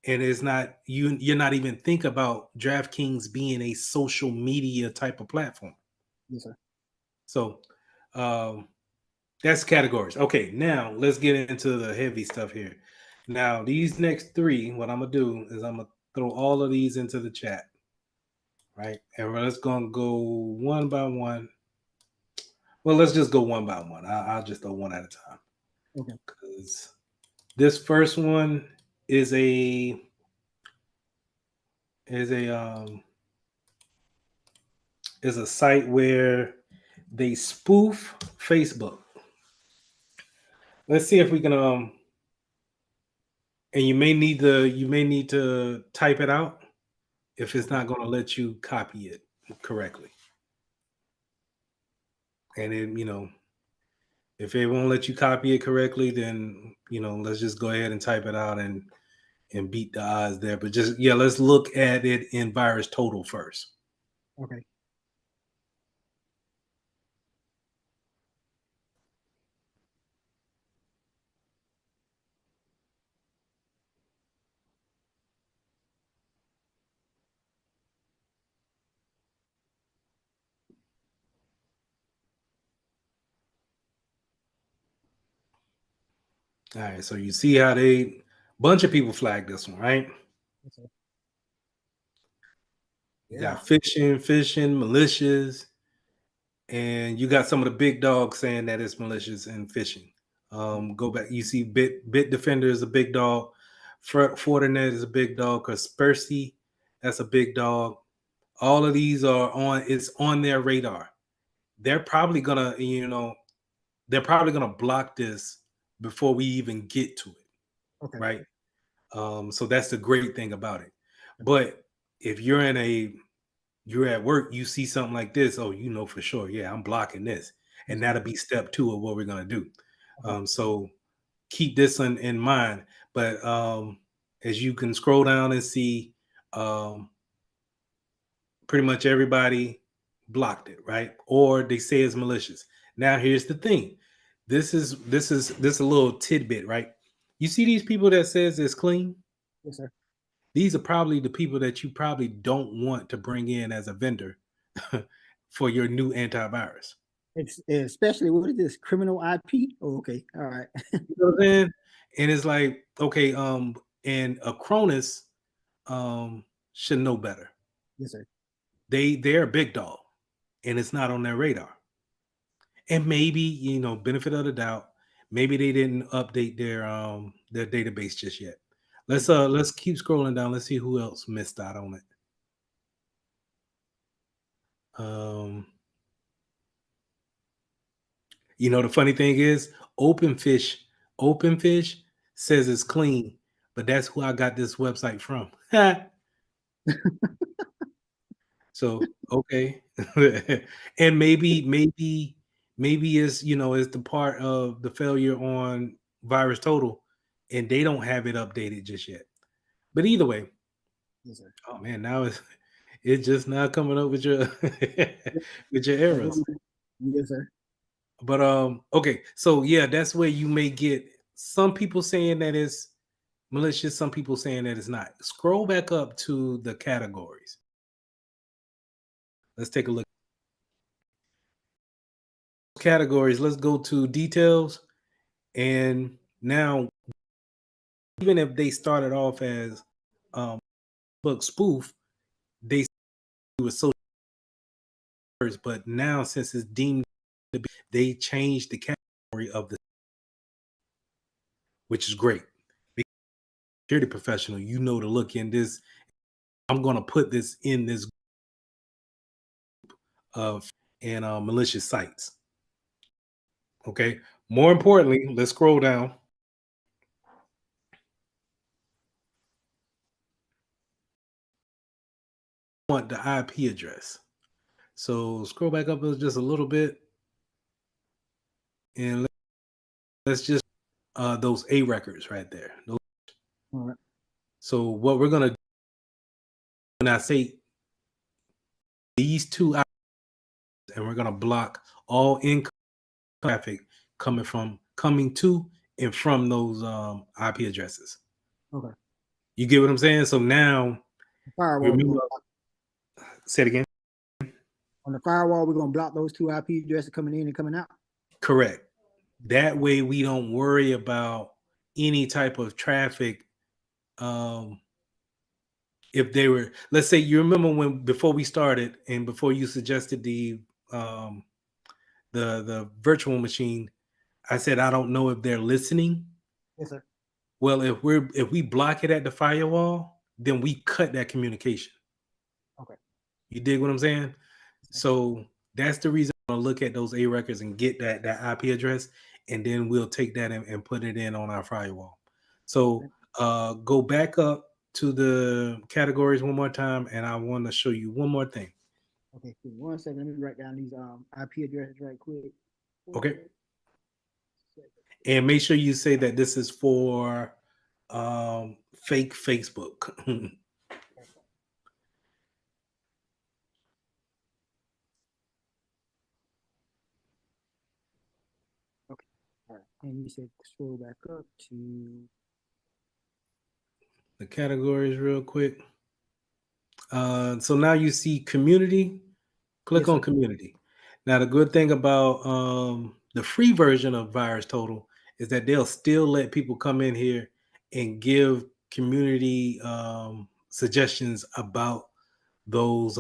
And it's not, you're not even think about DraftKings being a social media type of platform. Yes, sir. So that's categories. Okay, now let's get into the heavy stuff here. Now, these next three, what I'm gonna do is I'm gonna throw all of these into the chat, right? And we're just gonna go one by one. Well, let's just go one by one. I'll just throw one at a time. Okay. Because this first one is a is a site where they spoof Facebook. Let's see if we can and you may need to type it out if it's not going to let you copy it correctly. And then, if it won't let you copy it correctly, then, let's just go ahead and type it out and beat the odds there. But just, let's look at it in VirusTotal first. Okay. All right, so you see how bunch of people flagged this one, right? Okay. You got phishing, malicious, and you got some of the big dogs saying that it's malicious and phishing. Go back, you see Bitdefender is a big dog, Fortinet is a big dog, Kaspersky, that's a big dog. All of these it's on their radar. They're probably gonna, block this before we even get to it. Okay. Right? So that's the great thing about it. But if you're at work, you see something like this, oh, for sure, yeah, I'm blocking this. And that'll be step 2 of what we're going to do. So keep this in mind. But as you can scroll down and see, pretty much everybody blocked it, right? Or they say it's malicious. Now, here's the thing. This is a little tidbit, right? You see these people that says it's clean? Yes, sir. These are probably the people that you probably don't want to bring in as a vendor for your new antivirus. It's especially, what is this, criminal IP? Oh, okay, all right. You know what I'm saying? And it's like, okay, and Acronis should know better. Yes, sir. They're a big dog, and it's not on their radar. And maybe, benefit of the doubt, maybe they didn't update their database just yet. Let's keep scrolling down. Let's see who else missed out on it. The funny thing is, Openfish says it's clean, but that's who I got this website from. So, okay. And maybe it's, it's the part of the failure on VirusTotal, and they don't have it updated just yet. But either way, yes, sir. Oh man, now it's just now coming up with your with your errors. Yes, sir. But okay, so yeah, that's where you may get some people saying that it's malicious, some people saying that it's not. Scroll back up to the categories. Let's take a look. Categories. Let's go to details. And now, even if they started off as book spoof, they do a social first, but now since it's deemed to be, they changed the category of the, which is great. Because security professional, to look in this. I'm going to put this in this of and malicious sites. Okay. More importantly, let's scroll down. Want the IP address. So scroll back up just a little bit, and let's just those A records right there. All right. So what we're gonna do when I say these two items, and we're gonna block all incoming traffic coming to and from those IP addresses. Okay. You get what I'm saying? So now, Firewall. remember, say it again. On the firewall, we're gonna block those two IP addresses coming in and coming out. Correct. That way we don't worry about any type of traffic. If they were, let's say, you remember when before we started and before you suggested the virtual machine, I said I don't know if they're listening. Yes, sir. Well, if we block it at the firewall, then we cut that communication. Okay. You dig what I'm saying? So that's the reason I'm gonna look at those A records and get that IP address, and then we'll take that and put it in on our firewall. So go back up to the categories one more time, and I want to show you one more thing. Okay, cool. 1 second. Let me write down these IP addresses right quick. Okay. And make sure you say that this is for fake Facebook. Okay. All right. And you said scroll back up to the categories real quick. So now you see community. Click Yes, on sir. community. Now the good thing about the free version of VirusTotal is that they'll still let people come in here and give community suggestions about those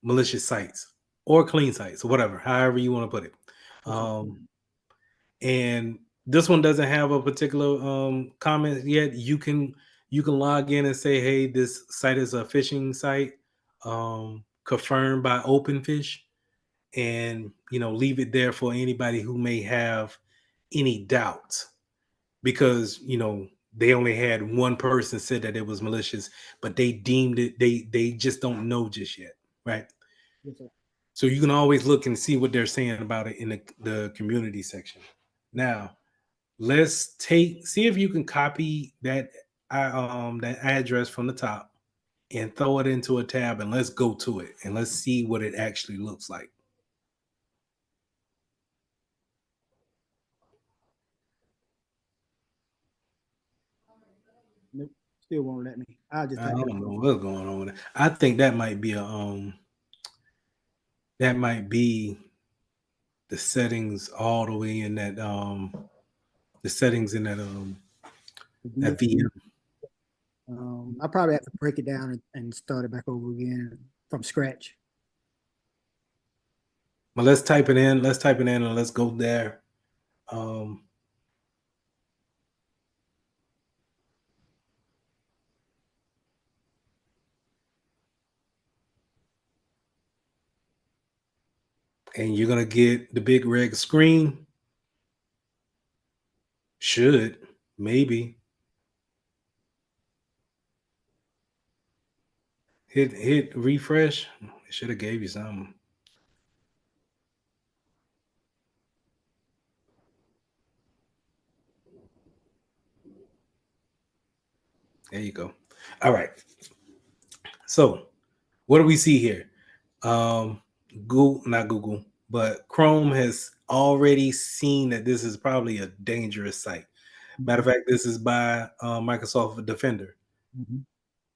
malicious sites or clean sites or whatever, however you want to put it. And this one doesn't have a particular comment yet. You can log in and say, hey, this site is a phishing site confirmed by OpenFish, and leave it there for anybody who may have any doubts, because they only had one person said that it was malicious, but they deemed it, they just don't know just yet, right? Yes, sir. So you can always look and see what they're saying about it in the community section. Now let's see if you can copy that that address from the top and throw it into a tab, and let's go to it and let's see what it actually looks like. Nope, still won't let me. I don't know what's going on with it. I think that might be the settings all the way in that the settings in that that VM. I probably have to break it down and start it back over again from scratch. But let's type it in. Let's type it in and let's go there. And you're gonna get the big red screen. Should maybe hit refresh. It should have gave you something. There you go. All right. So what do we see here? Not Google, but Chrome has already seen that this is probably a dangerous site. Matter of fact, this is by Microsoft Defender.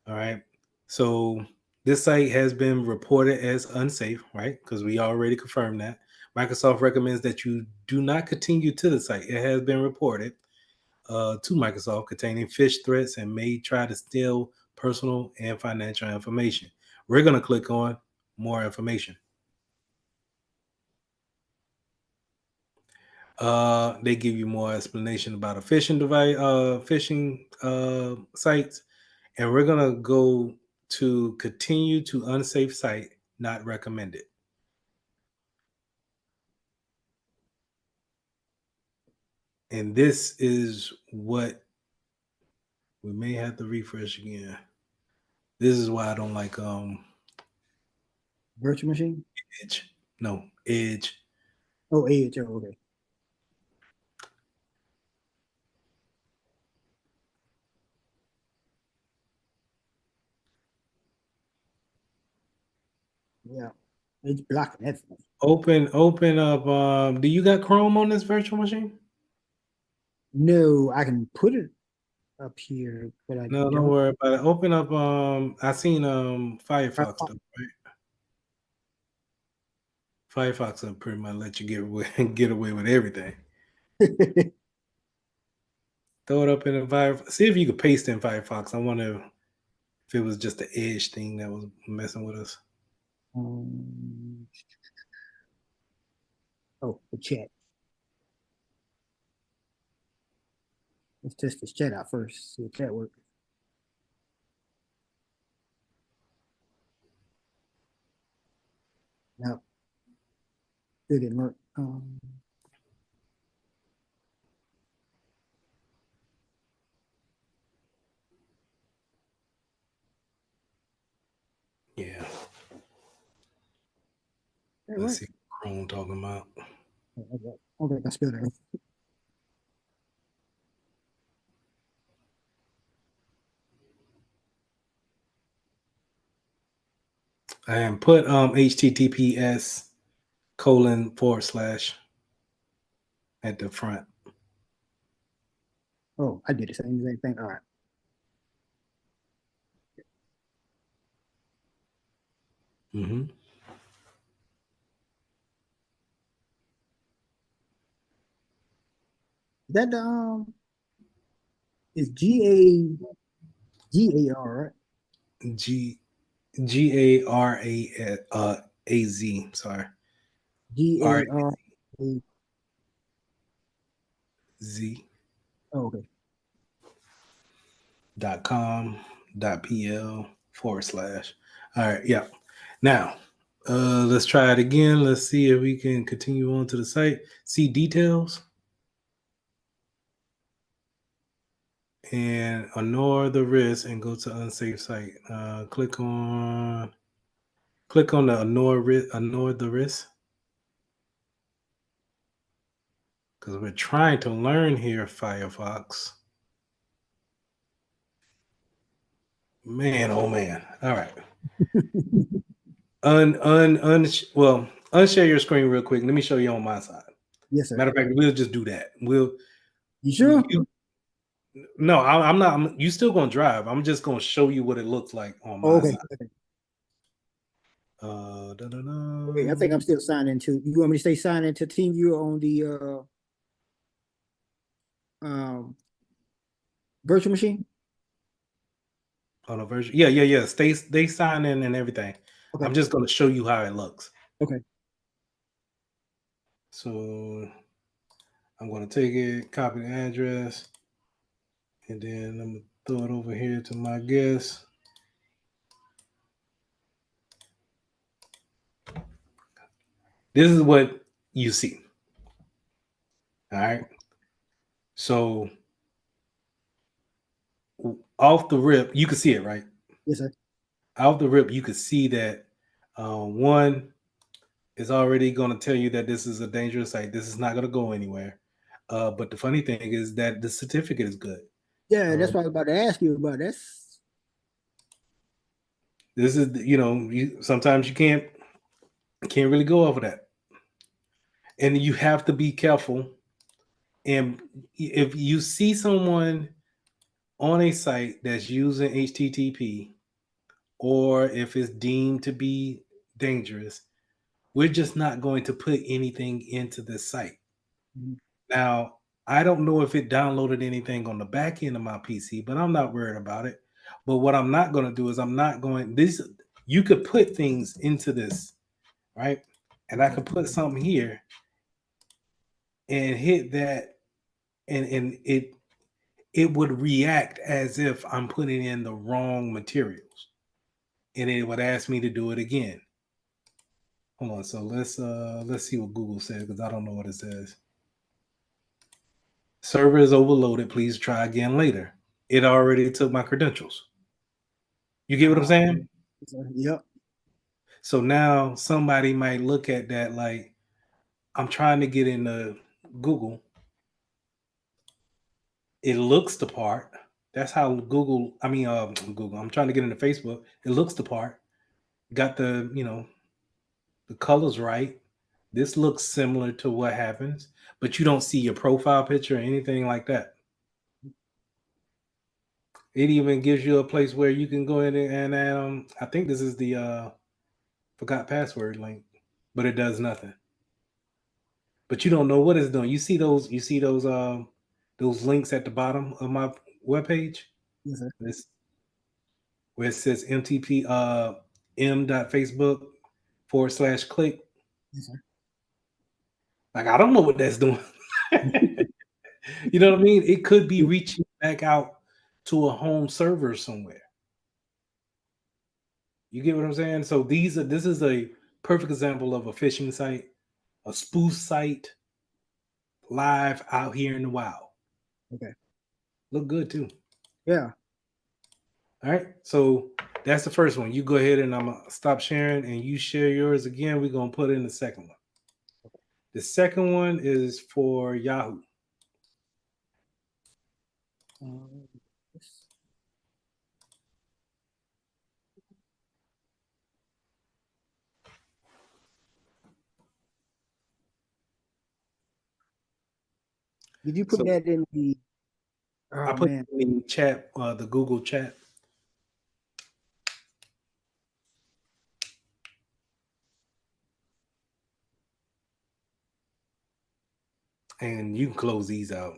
All right. So this site has been reported as unsafe, right? Because we already confirmed that. Microsoft recommends that you do not continue to the site. It has been reported to Microsoft containing phish threats and may try to steal personal and financial information. We're going to click on more information. They give you more explanation about a phishing device, phishing sites, and we're gonna go to continue to unsafe site, not recommended. And this is what we may have to refresh again. This is why I don't like virtual machine. Edge. No, Edge. Oh, Edge. Oh, okay. Yeah, it's blocking everything. Open up. Do you got Chrome on this virtual machine? No, I can put it up here, but I No, don't don't. worry about it. Open up. I seen Firefox though, right? Firefox will pretty much let you get away with everything. Throw it up in the Firefox. See if you could paste in Firefox. I wonder if it was just the Edge thing that was messing with us. Oh, the chat. Let's test this chat out first. See if that works. No, it didn't work. Yeah. That Let's worked. see what Chrome talking about. Okay, I spelled it. And put https:// at the front. Oh, I did the same thing. All right. Mm-hmm. That is GAR, right? GARAZ. Sorry. GAR. Z. Oh, okay. .com.pl / All right, yeah. Now, let's try it again. Let's see if we can continue on to the site. See details. And ignore the risk and go to unsafe site. Click on the ignore the risk. Because we're trying to learn here, Firefox. Man, oh man. All right. Unshare your screen real quick. Let me show you on my side. Yes, sir. Matter of fact, we'll just do that. You sure? No, I'm not. You still gonna drive. I'm just gonna show you what it looks like on my Okay. side. Okay, I think I'm still signed into. You want me to stay signed into TeamViewer on the virtual machine? On a version, yeah. They sign in and everything. Okay. I'm just gonna show you how it looks. Okay. So I'm gonna take it, copy the address, and then I'm gonna throw it over here to my guest. This is what you see. All right. So off the rip, you can see it, right? Yes, sir. Off the rip, you can see that one is already going to tell you that this is a dangerous site. This is not going to go anywhere. But the funny thing is that the certificate is good. Yeah, that's what I was about to ask you about. This is, sometimes you can't really go over that. And you have to be careful. And if you see someone on a site that's using HTTP, or if it's deemed to be dangerous, we're just not going to put anything into the site. Mm-hmm. Now, I don't know if it downloaded anything on the back end of my PC, but I'm not worried about it. But what I'm not going to do is you could put things into this, right? And I could put something here and hit that, and it would react as if I'm putting in the wrong materials. And it would ask me to do it again. Hold on, so let's see what Google says, because I don't know what it says. Server is overloaded. Please try again later. It already took my credentials. You get what I'm saying? Yep. So now somebody might look at that like, I'm trying to get into Google. It looks the part. That's how Google. I'm trying to get into Facebook. It looks the part. Got the The color's right. This looks similar to what happens, but you don't see your profile picture or anything like that. It even gives you a place where you can go in and I think this is the forgot password link, but it does nothing. But you don't know what it's doing. You see those links at the bottom of my webpage? Yes, sir. This where it says MTP m.facebook/click. Yes, sir. Like I don't know what that's doing. You know what I mean? It could be reaching back out to a home server somewhere. You get what I'm saying? So this is a perfect example of a phishing site, a spoof site, live out here in the wild. Okay. Look good too. Yeah. All right. So that's the first one. You go ahead and I'm gonna stop sharing and you share yours again. We're gonna put in the second one. The second one is for Yahoo. Yes. Did you put So that in the? I Oh put man. it in the chat, the Google chat. And you can close these out.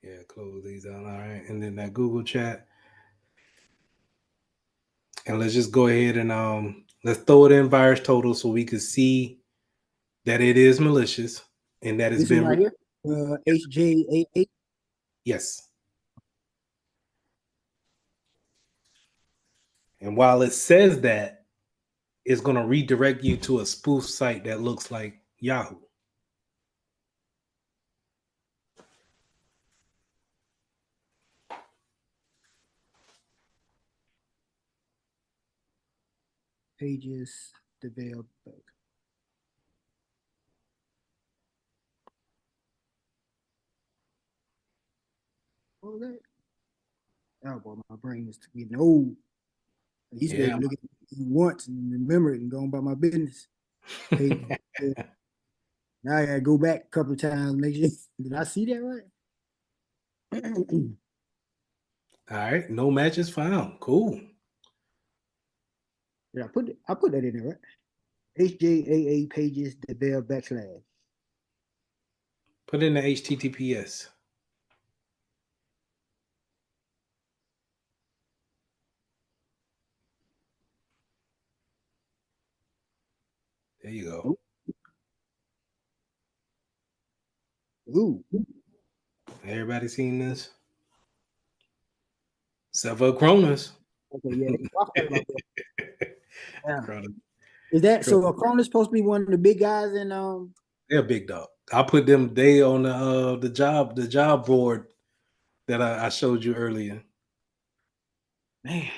Yeah, close these out. All right. And then that Google chat. And let's just go ahead and let's throw it in virus total so we can see that it is malicious and that it's This one been right here. HJ88. yes. And while it says that, it's going to redirect you to a spoof site that looks like Yahoo. Pages developed. What was that? Oh boy, my brain is getting old. I used to be Yeah. able to look at it once and remember it and go on about my business. Page, now I gotta go back a couple of times and make sure. Did I see that right? All right. No matches found. Cool. Yeah, I put that in there, right? HJAA pages develop backslash. Put in the HTTPS. There you go. Ooh. Everybody seen this? Except for Cronus. Okay, yeah. I forgot about that. Yeah. Cronus. Is that so? Cronus supposed to be one of the big guys in They're a big dog. I put them. They on the job board that I showed you earlier. man.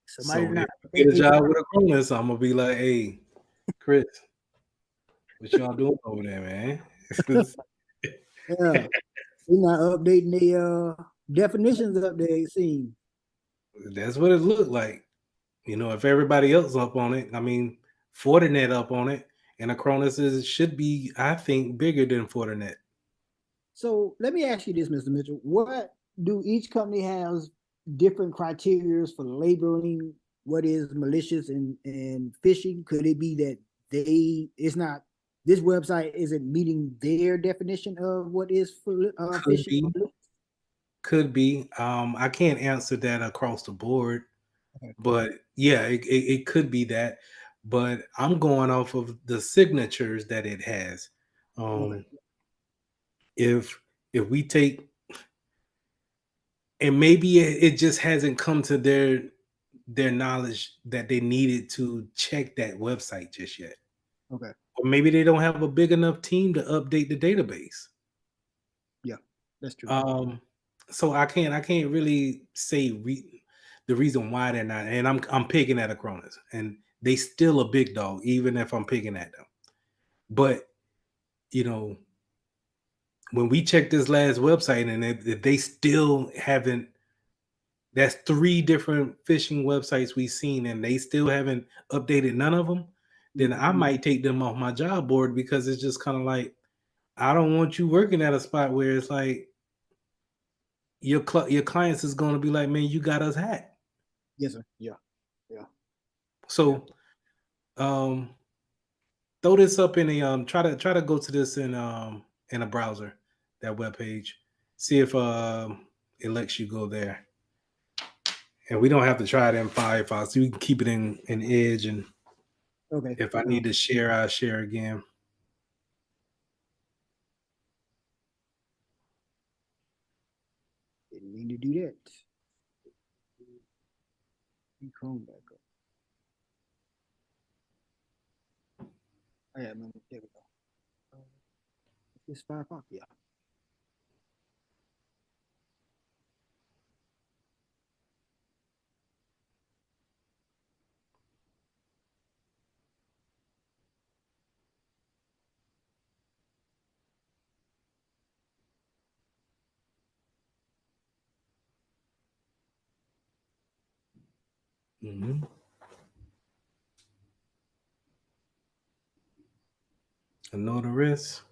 Somebody So if not you get a they job with a Cronus, I'm gonna be like, hey, Chris, what y'all doing over there, man? yeah. They're not updating the definitions up there, it seems. That's what it looked like. You know, if everybody else up on it, I mean, Fortinet up on it, and Acronis should be, I think, bigger than Fortinet. So let me ask you this, Mr. Mitchell. What do each company has different criteria for labeling what is malicious and phishing? Could it be that it's not this website isn't meeting their definition of what is Could phishing? be, could be. I can't answer that across the board, but yeah, it could be that. But I'm going off of the signatures that it has. Okay. If we take, and maybe it just hasn't come to their knowledge that they needed to check that website just yet. Okay. Or maybe they don't have a big enough team to update the database. Yeah, that's true. So I can't really say the reason why they're not. And I'm picking at Acronis, and they still a big dog, even if I'm picking at them. But you know, when we checked this last website and if they still haven't, that's 3 different phishing websites we've seen and they still haven't updated none of them, then I might take them off my job board, because it's just kind of like, I don't want you working at a spot where it's like your clients is going to be like, man, you got us hacked. Yes, sir. Yeah. Yeah. So throw this up in a try to go to this in a browser, that web page, see if it lets you go there. And we don't have to try it in Firefox. We can keep it in Edge, and Okay. if I need to share, I'll share again. Didn't mean to do that. Chrome back up. Oh, yeah, man, there we go. It's Firefox, yeah. Mm-hmm. I know the risk.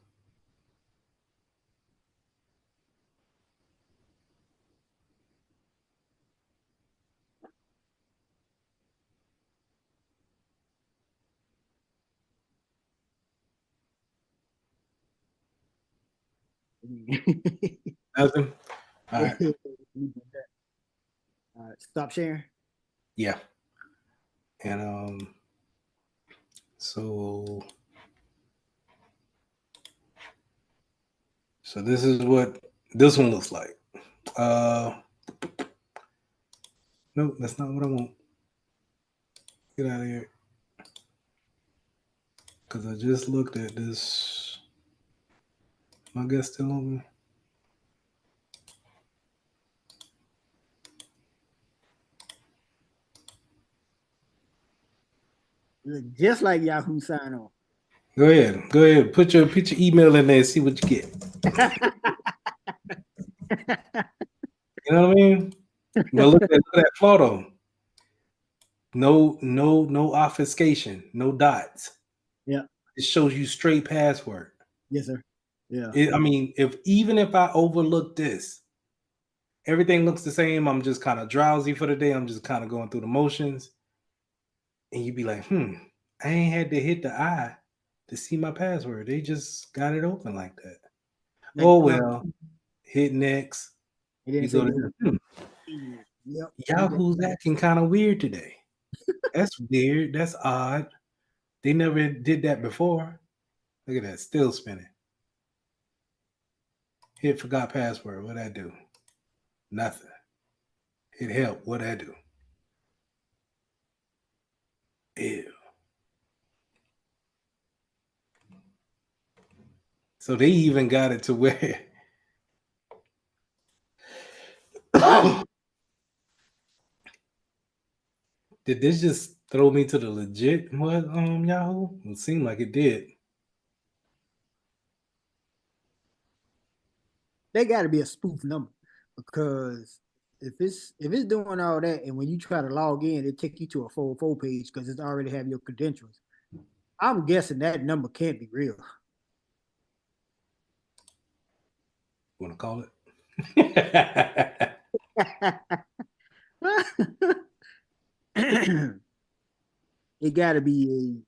Nothing. All right. Stop sharing. Yeah. And so this is what this one looks like. No, that's not what I want. Get out of here. Because I just looked at this. My guest still open? Just like Yahoo sign on. Go ahead. Put your email in there and see what you get. You know what I mean? But look at that photo. No obfuscation, no dots. Yeah. It shows you straight password. Yes, sir. Yeah. I mean, even if I overlook this, everything looks the same. I'm just kind of drowsy for the day. I'm just kind of going through the motions. And you'd be like, I ain't had to hit the I to see my password. They just got it open like that. Oh, well, hit next. You go to Yep. Yahoo's acting kind of weird today. That's weird. That's odd. They never did that before. Look at that. Still spinning. Hit forgot password. What'd I do? Nothing. Hit help. What'd I do? Ew. So they even got it to where did this just throw me to the legit Yahoo? It seemed like it did. They got to be a spoof number, because if it's doing all that, and when you try to log in, it take you to a 404 page because it already have your credentials. I'm guessing that number can't be real. Want to call it? It got to be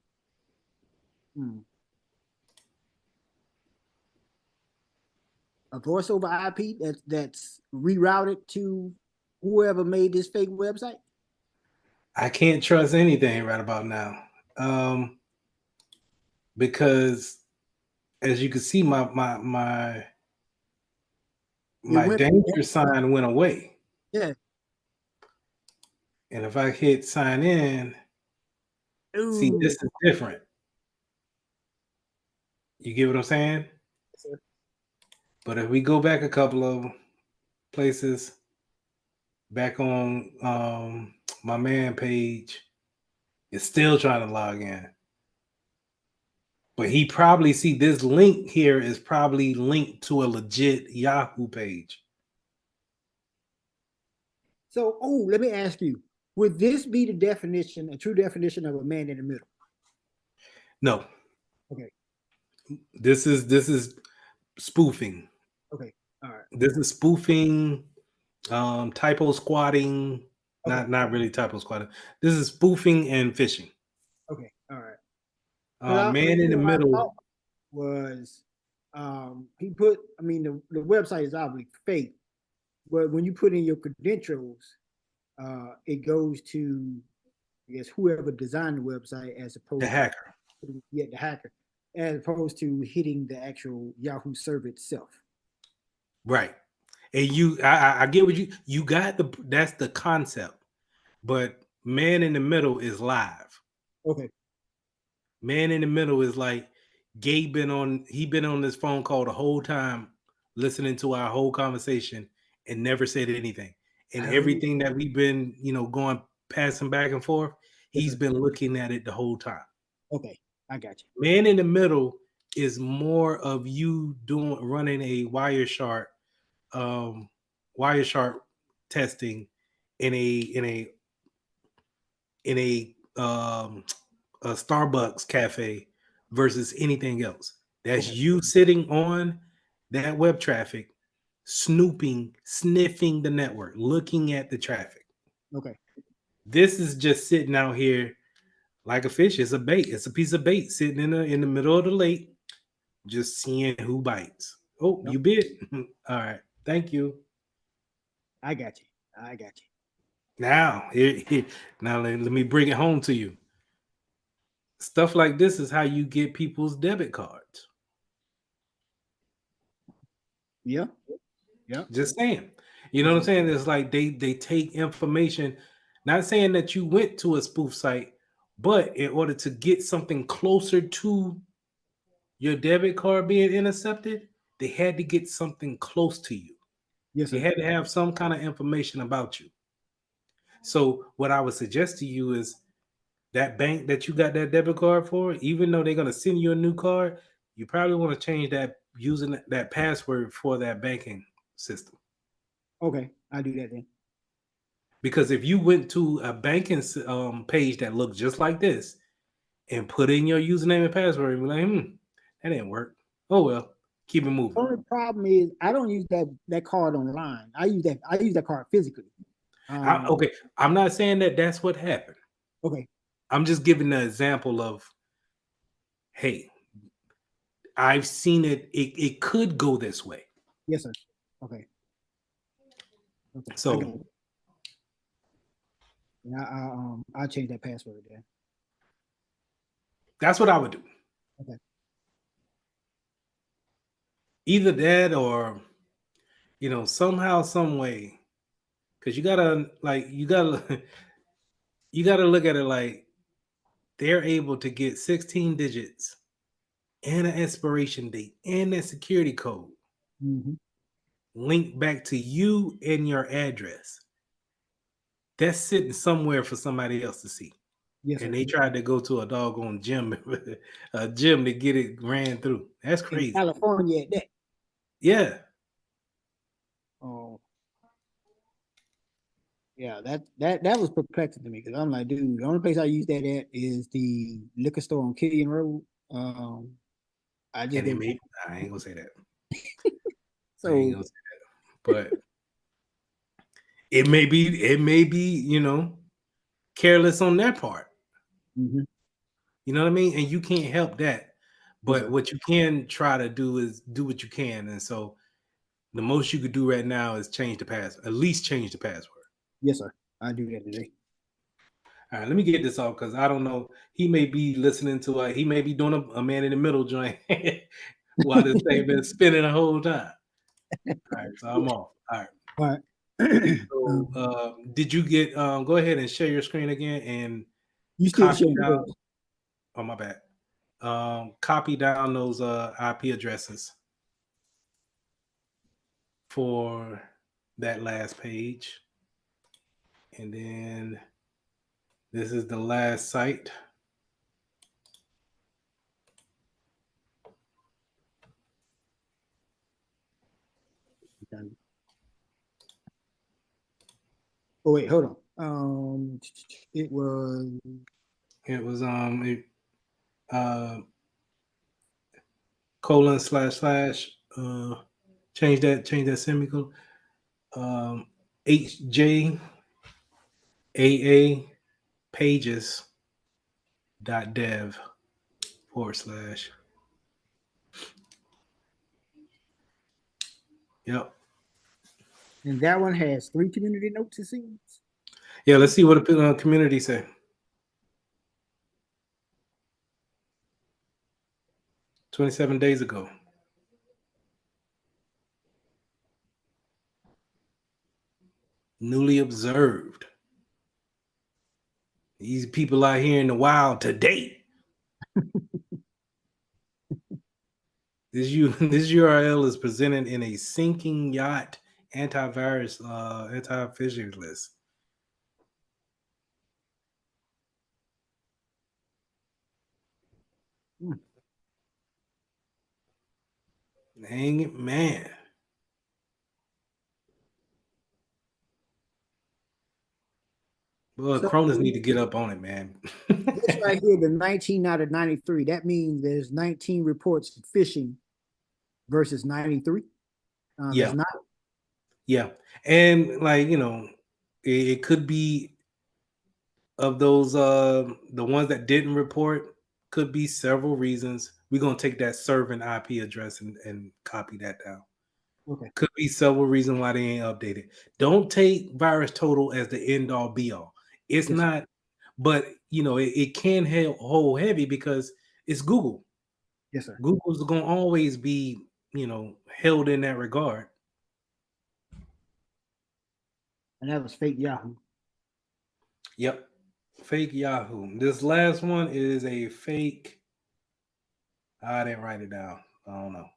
a voice over IP that's rerouted to whoever made this fake website. I can't trust anything right about now, because as you can see, my danger sign went away. Yeah. And if I hit sign in, see, this is different. You get what I'm saying? Sure. But if we go back a couple of places, back on my man page, it's still trying to log in. But he probably see this link here is probably linked to a legit Yahoo page. So, let me ask you: would this be the definition, a true definition of a man in the middle? No. Okay. This is spoofing. Okay. All right. This is spoofing, typo squatting. Okay. Not really typo squatting. This is spoofing and phishing. Okay. All right. Man in the What I middle. thought was he put, I mean, the website is obviously fake, but when you put in your credentials, it goes to, I guess, whoever designed the website, as opposed The hacker. to the hacker, as opposed to hitting the actual Yahoo server itself. Right. And I get what you got. That's the concept, but man in the middle is live. Okay. Man in the middle is like he been on this phone call the whole time, listening to our whole conversation and never said anything. And everything that we've been, going passing back and forth, he's been looking at it the whole time. Okay, I got you. Man in the middle is more of you running a Wireshark testing in a a Starbucks cafe versus anything else. That's you sitting on that web traffic, snooping, sniffing the network, looking at the traffic. Okay. This is just sitting out here like a fish. It's a bait. It's a piece of bait sitting in the middle of the lake, just seeing who bites. Oh, you bit. All right. Thank you. I got you. Now, now let me bring it home to you. Stuff like this is how you get people's debit cards. Yeah. Just saying. You know what I'm saying? It's like they take information, not saying that you went to a spoof site, but in order to get something closer to your debit card being intercepted, they had to get something close to you. Yes, They sir. had to have some kind of information about you. So what I would suggest to you is that bank that you got that debit card for, even though they're going to send you a new card, you probably want to change that using that password for that banking system. Okay, I'll do that then. Because if you went to a banking page that looked just like this and put in your username and password, and be like, that didn't work. Oh well, keep it moving. The only problem is I don't use that card online. I use that card physically. Okay, I'm not saying that that's what happened. Okay. I'm just giving the example of, hey, I've seen it. It could go this way. Yes, sir. Okay. So I'll change that password then. That's what I would do. Okay. Either that or, somehow, some way, because you gotta look at it like they're able to get 16 digits and an expiration date and a security code linked back to you and your address. That's sitting somewhere for somebody else to see. Yes, and sir. they tried to go to a doggone gym, to get it ran through. That's crazy. In California at that. Yeah. Oh. Yeah, that was perplexing to me because I'm like, dude, the only place I use that at is the liquor store on Killian Road. I ain't gonna say that. So, I ain't gonna say that. But it may be, careless on their part. You know what I mean? And you can't help that. But what you can try to do is do what you can. And so the most you could do right now is at least change the password. Yes, sir. I do that today. All right, let me get this off because I don't know. He may be listening to he may be doing a man in the middle joint while this thing been spinning the whole time. All right, so I'm off. All right. So, did you get? Go ahead and share your screen again and you still copy sharing down. Oh my bad. Copy down those IP addresses for that last page, and then this is the last site. Oh wait, hold on. It was colon / change that semicolon. HJAA pages.dev/. Yep. and that one has 3 community notes, it seems. Yeah, let's see what the community say. "27 days ago. Newly observed. These people out here in the wild today. This URL is presented in a sinking yacht antivirus anti-phishing list. Dang it, man. Well, So Cronus need to get up on it, man. this right here, the 19 out of 93, that means there's 19 reports of phishing versus 93. Yeah. There's not. Yeah. And like, it could be of those the ones that didn't report, could be several reasons. We're gonna take that servant IP address and copy that down. Okay. Could be several reasons why they ain't updated. Don't take virus total as the end all be all. It's Yes, not, but it can hold heavy because it's Google. yes, sir. Google's gonna always be, held in that regard. And that was fake Yahoo. Yep. Fake Yahoo. This last one is a fake. I didn't write it down. I don't know.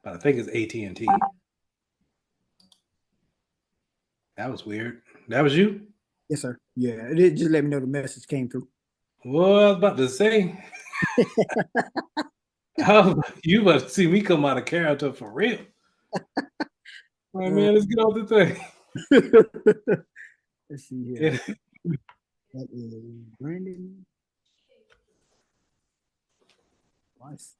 But I think it's AT&T. That was weird. That was you? Yes, sir. Yeah, it just let me know the message came through. Well, I was about to say. You about to see me come out of character for real. All right, man, let's get off the thing. Let's see here. That is Brandon. Nice.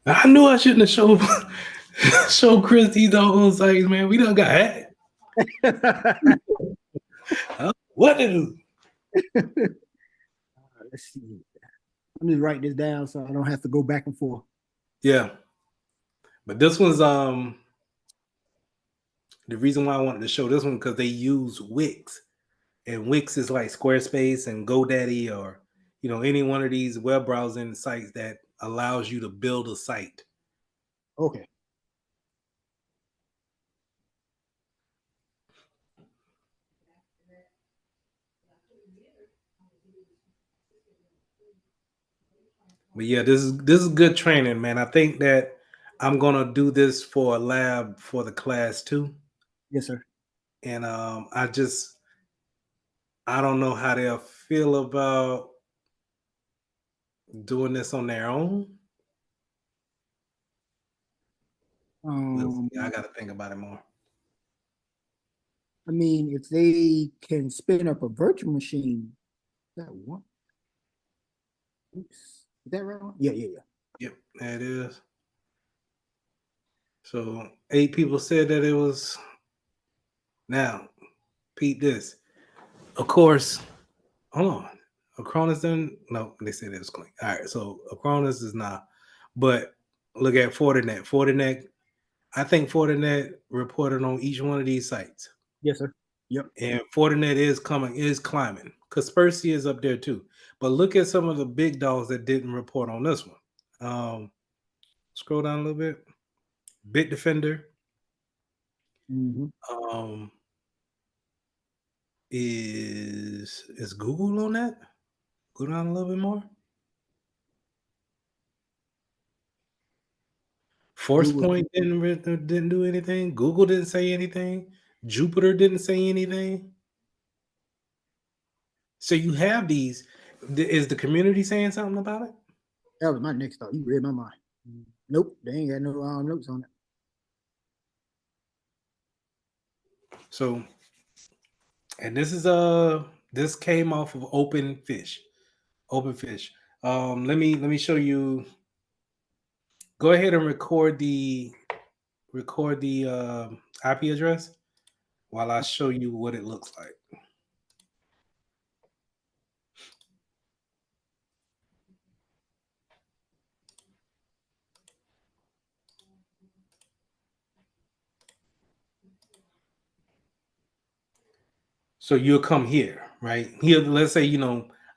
I knew I shouldn't have showed Chris these doggone sites, man. We done got hacked. What to do? Let's see. Let me write this down so I don't have to go back and forth. Yeah. But this one's the reason why I wanted to show this one because they use Wix. And Wix is like Squarespace and GoDaddy or any one of these web browsing sites that allows you to build a site. Okay. But yeah, this is good training, man. I think that I'm gonna do this for a lab for the class too. Yes, sir. And I don't know how they'll feel about doing this on their own. I gotta think about it more. I mean, if they can spin up a virtual machine, that one. Oops. Is that right? Yeah. Yep, that is. So 8 people said that it was. Now, peep this. Of course, hold on. Acronis didn't. No, they said it was clean. All right, so Acronis is not. But look at Fortinet. Fortinet, I think Fortinet reported on each one of these sites. Yes, sir. Yep. And Fortinet is climbing. Kaspersky is up there too. But look at some of the big dogs that didn't report on this one. Scroll down a little bit. Bitdefender. Mm-hmm. Is Google on that? Go down a little bit more. ForcePoint didn't do anything. Google didn't say anything. Jupyter didn't say anything. So you have these. Is the community saying something about it? That was my next thought. You read my mind. Nope, they ain't got no notes on it. So, and this came off of Open Fish. Let me show you. Go ahead and record the IP address while I show you what it looks like. So you'll come here, right? Here, let's say,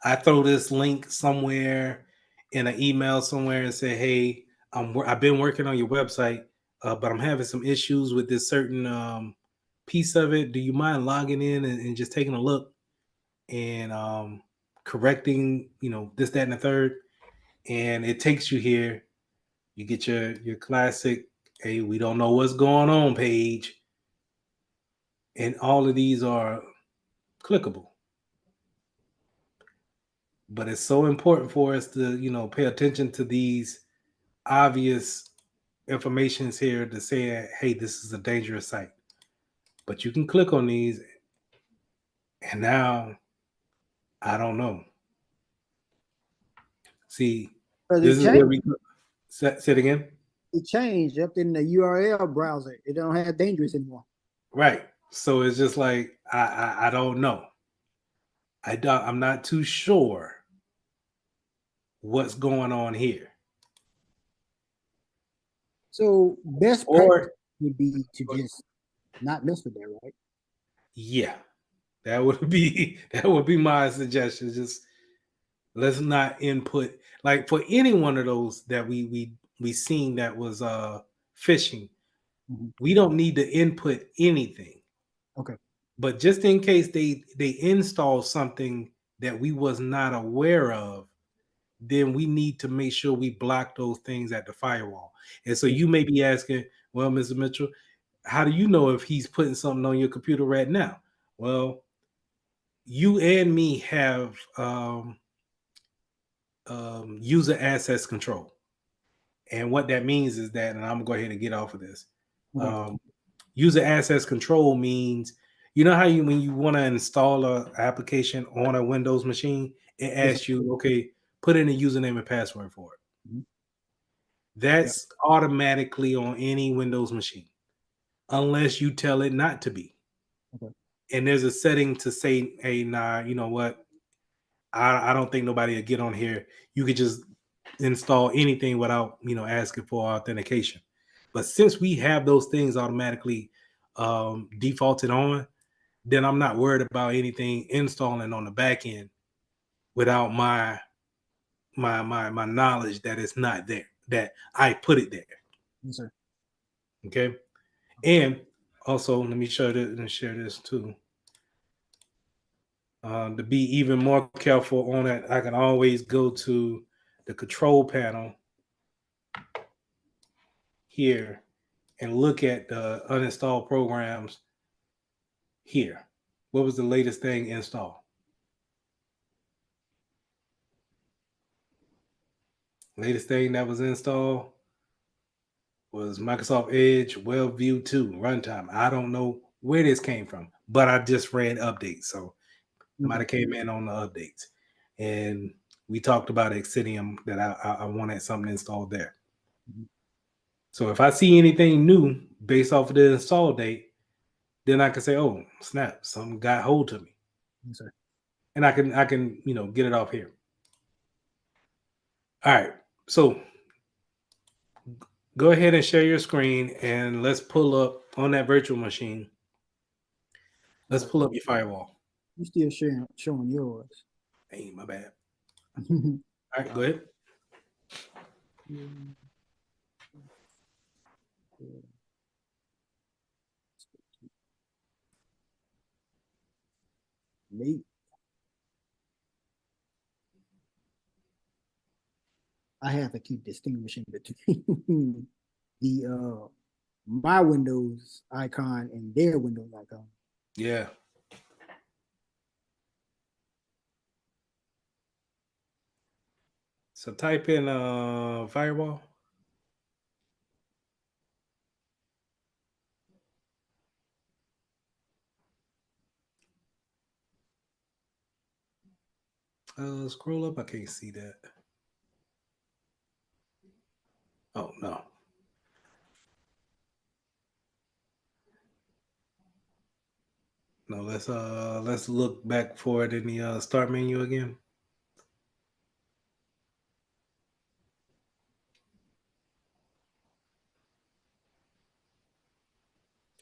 I throw this link somewhere in an email somewhere and say, hey, I've been working on your website, but I'm having some issues with this certain piece of it. Do you mind logging in and just taking a look and correcting, this, that, and the third? And it takes you here. You get your classic, hey, we don't know what's going on page. And all of these are clickable. But it's so important for us to, pay attention to these obvious informations here to say, hey, this is a dangerous site. But you can click on these, and now I don't know. See, this is where we say it again. It changed up in the URL browser. It don't have dangerous anymore. Right. So it's just like I don't know. I'm not too sure what's going on here. So best practice would be to just not mess with that, right? Yeah, that would be my suggestion. Just let's not input, like, for any one of those that we seen that was phishing. Mm-hmm. We don't need to input anything. Okay. But just in case they install something that we was not aware of, then we need to make sure we block those things at the firewall. And so you may be asking, well, Mr. Mitchell, how do you know if he's putting something on your computer right now? Well, you and me have user access control. And what that means is that, and I'm going to go ahead and get off of this. User access control means, you know how when you want to install an application on a Windows machine, it asks you, okay, put in a username and password for it. Mm-hmm. That's automatically on any Windows machine, unless you tell it not to be. Okay. And there's a setting to say, hey, nah, you know what? I don't think nobody will get on here. You could just install anything without, asking for authentication. But since we have those things automatically defaulted on, then I'm not worried about anything installing on the back end without my knowledge that it's not there, that I put it there. Yes, sir. Okay. And also, let me show this and share this too. To be even more careful on it, I can always go to the control panel here and look at the uninstalled programs here. What was the latest thing installed? Latest thing that was installed was Microsoft Edge WebView 2 runtime. I don't know where this came from, but I just ran updates. So it might have came in on the updates. And we talked about Exidium, that I wanted something installed there. Mm-hmm. So if I see anything new based off of the install date, then I can say, oh, snap, something got hold to me. Yes, sir. And I can get it off here. All right. So go ahead and share your screen and let's pull up on that virtual machine. Let's pull up your firewall. You still showing yours. Hey, my bad. All right, go ahead. Me. I have to keep distinguishing between the my Windows icon and their Windows icon. Yeah. So type in firewall. Scroll up. I can't see that. Oh no. No, let's look back for it in the start menu again.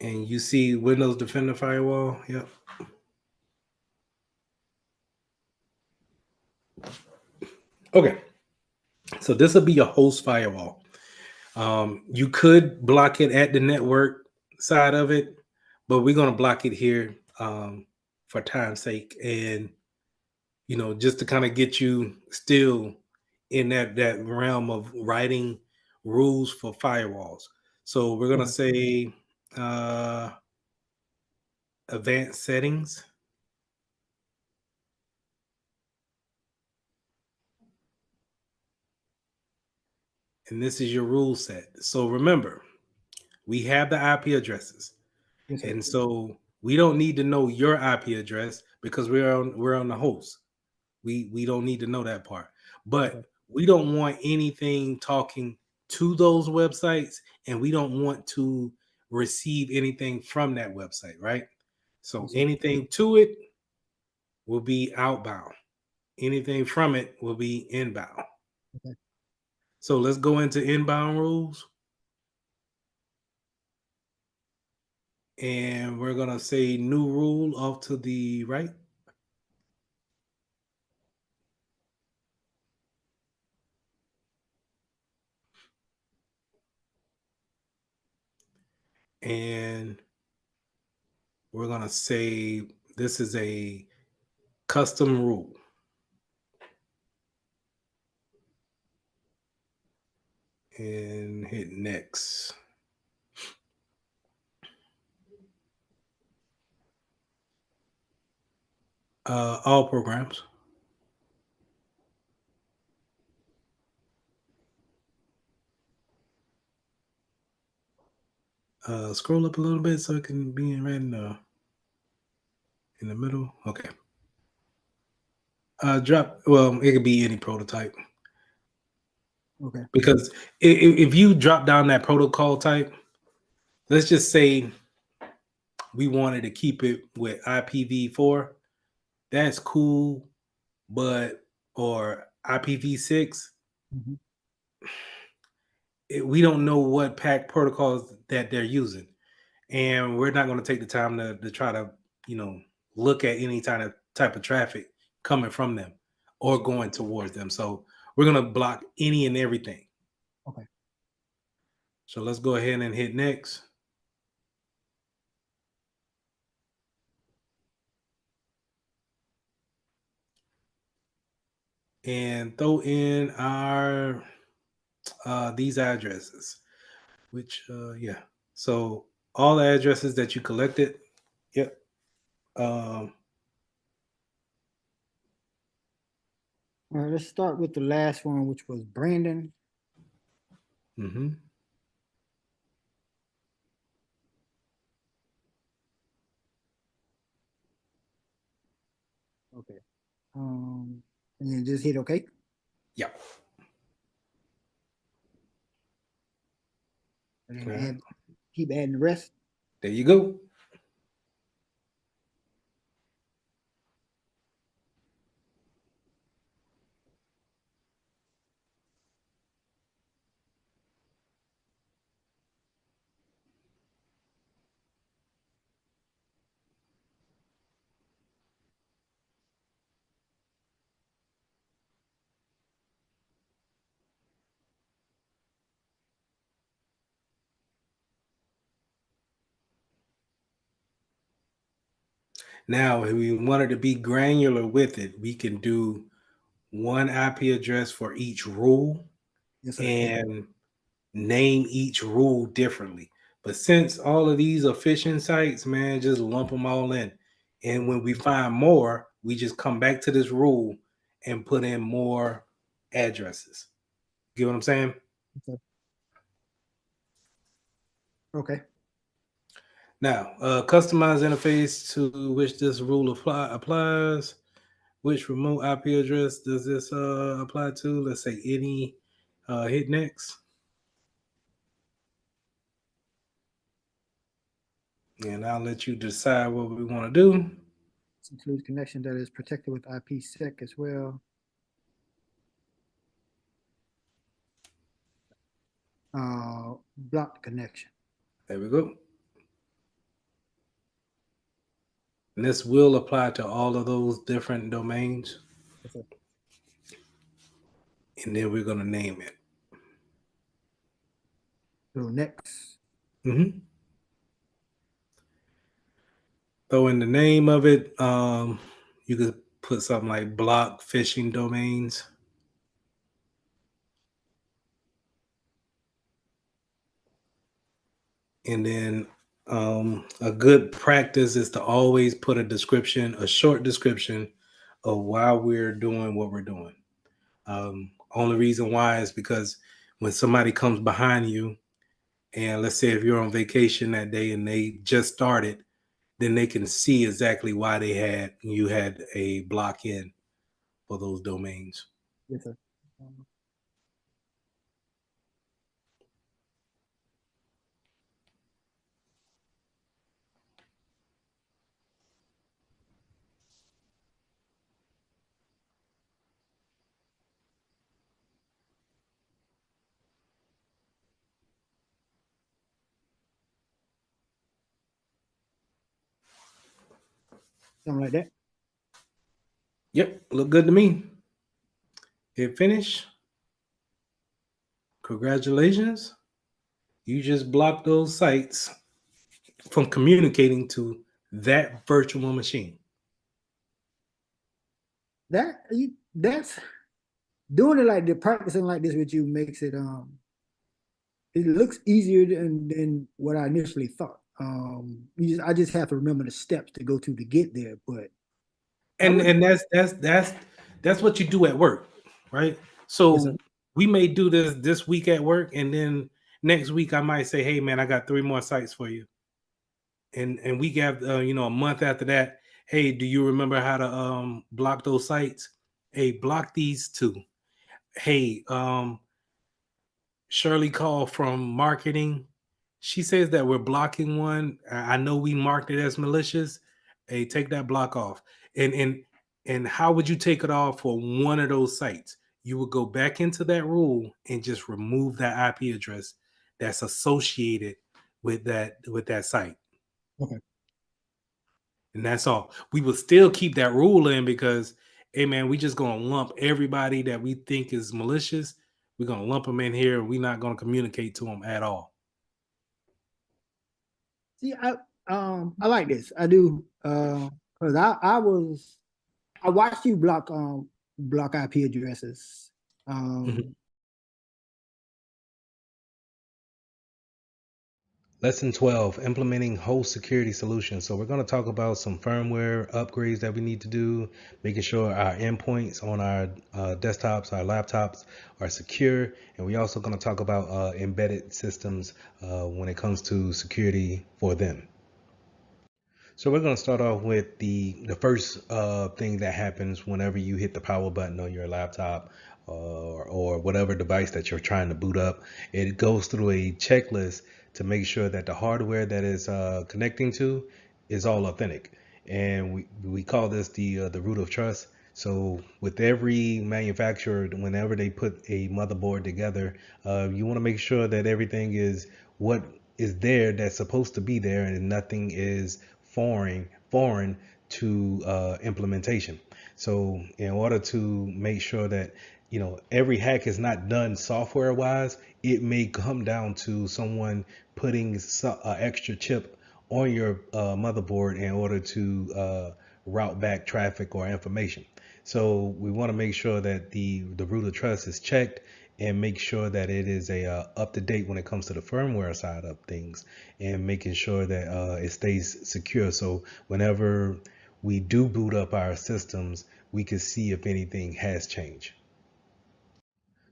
And you see Windows Defender Firewall. Yep. Okay. So this will be a host firewall. You could block it at the network side of it, but we're going to block it here for time's sake. And, just to kind of get you still in that realm of writing rules for firewalls. So we're going to say advanced settings. And this is your rule set. So remember, we have the IP addresses. Yes, sir. And so we don't need to know your IP address because we're on the host. We don't need to know that part. But we don't want anything talking to those websites, and we don't want to receive anything from that website, right? So Yes, sir. anything to it will be outbound. Anything from it will be inbound. Okay. So let's go into inbound rules. And we're going to say new rule off to the right. And we're going to say this is a custom rule. And hit next. All programs. Scroll up a little bit so it can be right in the middle. Okay. It could be any prototype. Okay. Because if you drop down that protocol type, let's just say we wanted to keep it with IPv4. That's cool, or IPv6. Mhm. We don't know what pack protocols that they're using, and we're not going to take the time to try to look at any type of traffic coming from them or going towards them. So we're going to block any and everything. Okay. So let's go ahead and hit next. And throw in our these addresses, which yeah. So all the addresses that you collected, yep. All right, let's start with the last one, which was Brandon. Mm-hmm. Okay. And then just hit OK. Yeah. And then keep adding the rest. There you go. Now, if we wanted to be granular with it, we can do one IP address for each rule. Yes, sir. And name each rule differently. But since all of these are phishing sites, man, just lump them all in. And when we find more, we just come back to this rule and put in more addresses. Get what I'm saying? Okay. Now, customize interface to which this rule applies. Which remote IP address does this apply to? Let's say any. Hit next. And I'll let you decide what we want to do. This includes connection that is protected with IPsec as well. Blocked connection. There we go. And this will apply to all of those different domains. Okay. And then we're going to name it. So next. Mm-hmm. So in the name of it, you could put something like block phishing domains. And then a good practice is to always put a description, a short description of why we're doing what we're doing. Only reason why is because when somebody comes behind you, and let's say if you're on vacation that day and they just started, then they can see exactly why you had a block in for those domains. Yes, sir. Something like that. Yep, look good to me. Hit finish. Congratulations. You just blocked those sites from communicating to that virtual machine. That's doing it like the practicing like this with you makes it it looks easier than what I initially thought. I just have to remember the steps to go to get there. But And that's what you do at work, right? So yes, we may do this week at work, and then next week I might say, "Hey, man, I got 3 more sites for you." And we got a month after that. Hey, do you remember how to block those sites? Hey, block these 2. Hey, Shirley called from marketing. She says that we're blocking one. I know we marked it as malicious. Hey, take that block off. And how would you take it off for one of those sites? You would go back into that rule and just remove that IP address that's associated with that site. Okay. And that's all. We will still keep that rule in because, hey man, we just gonna lump everybody that we think is malicious. We're gonna lump them in here. We're not gonna communicate to them at all. See, I like this. I do. Because I watched you block IP addresses. Lesson 12, implementing host security solutions. So we're going to talk about some firmware upgrades that we need to do, making sure our endpoints on our desktops, our laptops are secure. And we're also going to talk about embedded systems when it comes to security for them. So we're going to start off with the first thing that happens whenever you hit the power button on your laptop or whatever device that you're trying to boot up. It goes through a checklist to make sure that the hardware that is connecting to is all authentic. And we call this the root of trust. So with every manufacturer, whenever they put a motherboard together, you want to make sure that everything is what is there that's supposed to be there and nothing is foreign to implementation. So in order to make sure that every hack is not done software wise, it may come down to someone putting an extra chip on your motherboard in order to route back traffic or information. So we want to make sure that the root of trust is checked. and make sure that it is a up to date when it comes to the firmware side of things, and making sure that it stays secure. So whenever we do boot up our systems, we can see if anything has changed.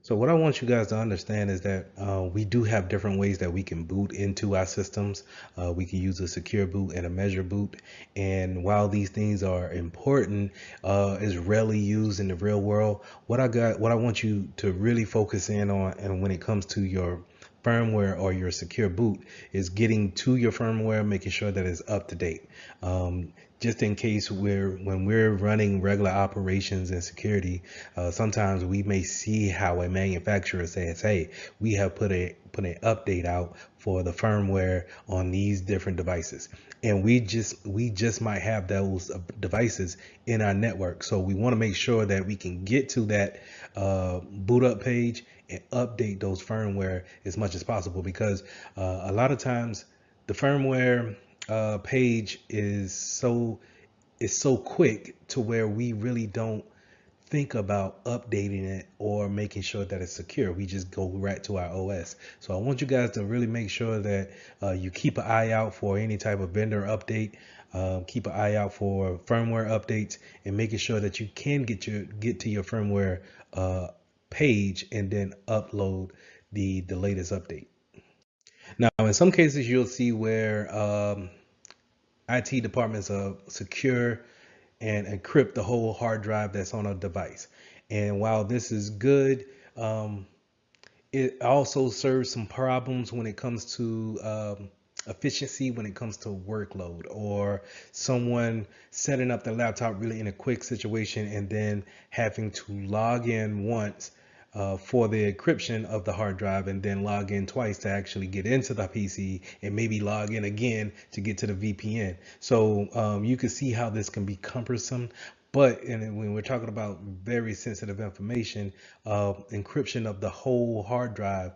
So what I want you guys to understand is that we do have different ways that we can boot into our systems. We can use a secure boot and a measure boot. And while these things are important, is rarely used in the real world. What I want you to really focus in on, and when it comes to your firmware or your secure boot, is getting to your firmware, making sure that it's up to date. Just in case when we're running regular operations and security, sometimes we may see how a manufacturer says, "Hey, we have put an update out for the firmware on these different devices," and we just might have those devices in our network. So we want to make sure that we can get to that boot up page and update those firmware as much as possible, because a lot of times the firmware page is so quick to where we really don't think about updating it or making sure that it's secure. We just go right to our OS. So I want you guys to really make sure that you keep an eye out for any type of vendor update. Keep an eye out for firmware updates, and making sure that you can get to your firmware page and then upload the latest update. Now, in some cases, you'll see where IT departments secure and encrypt the whole hard drive that's on a device. And while this is good, it also serves some problems when it comes to efficiency, when it comes to workload, or someone setting up the laptop really in a quick situation and then having to log in once for the encryption of the hard drive, and then log in twice to actually get into the PC, and maybe log in again to get to the VPN. So you can see how this can be cumbersome. But when we're talking about very sensitive information, encryption of the whole hard drive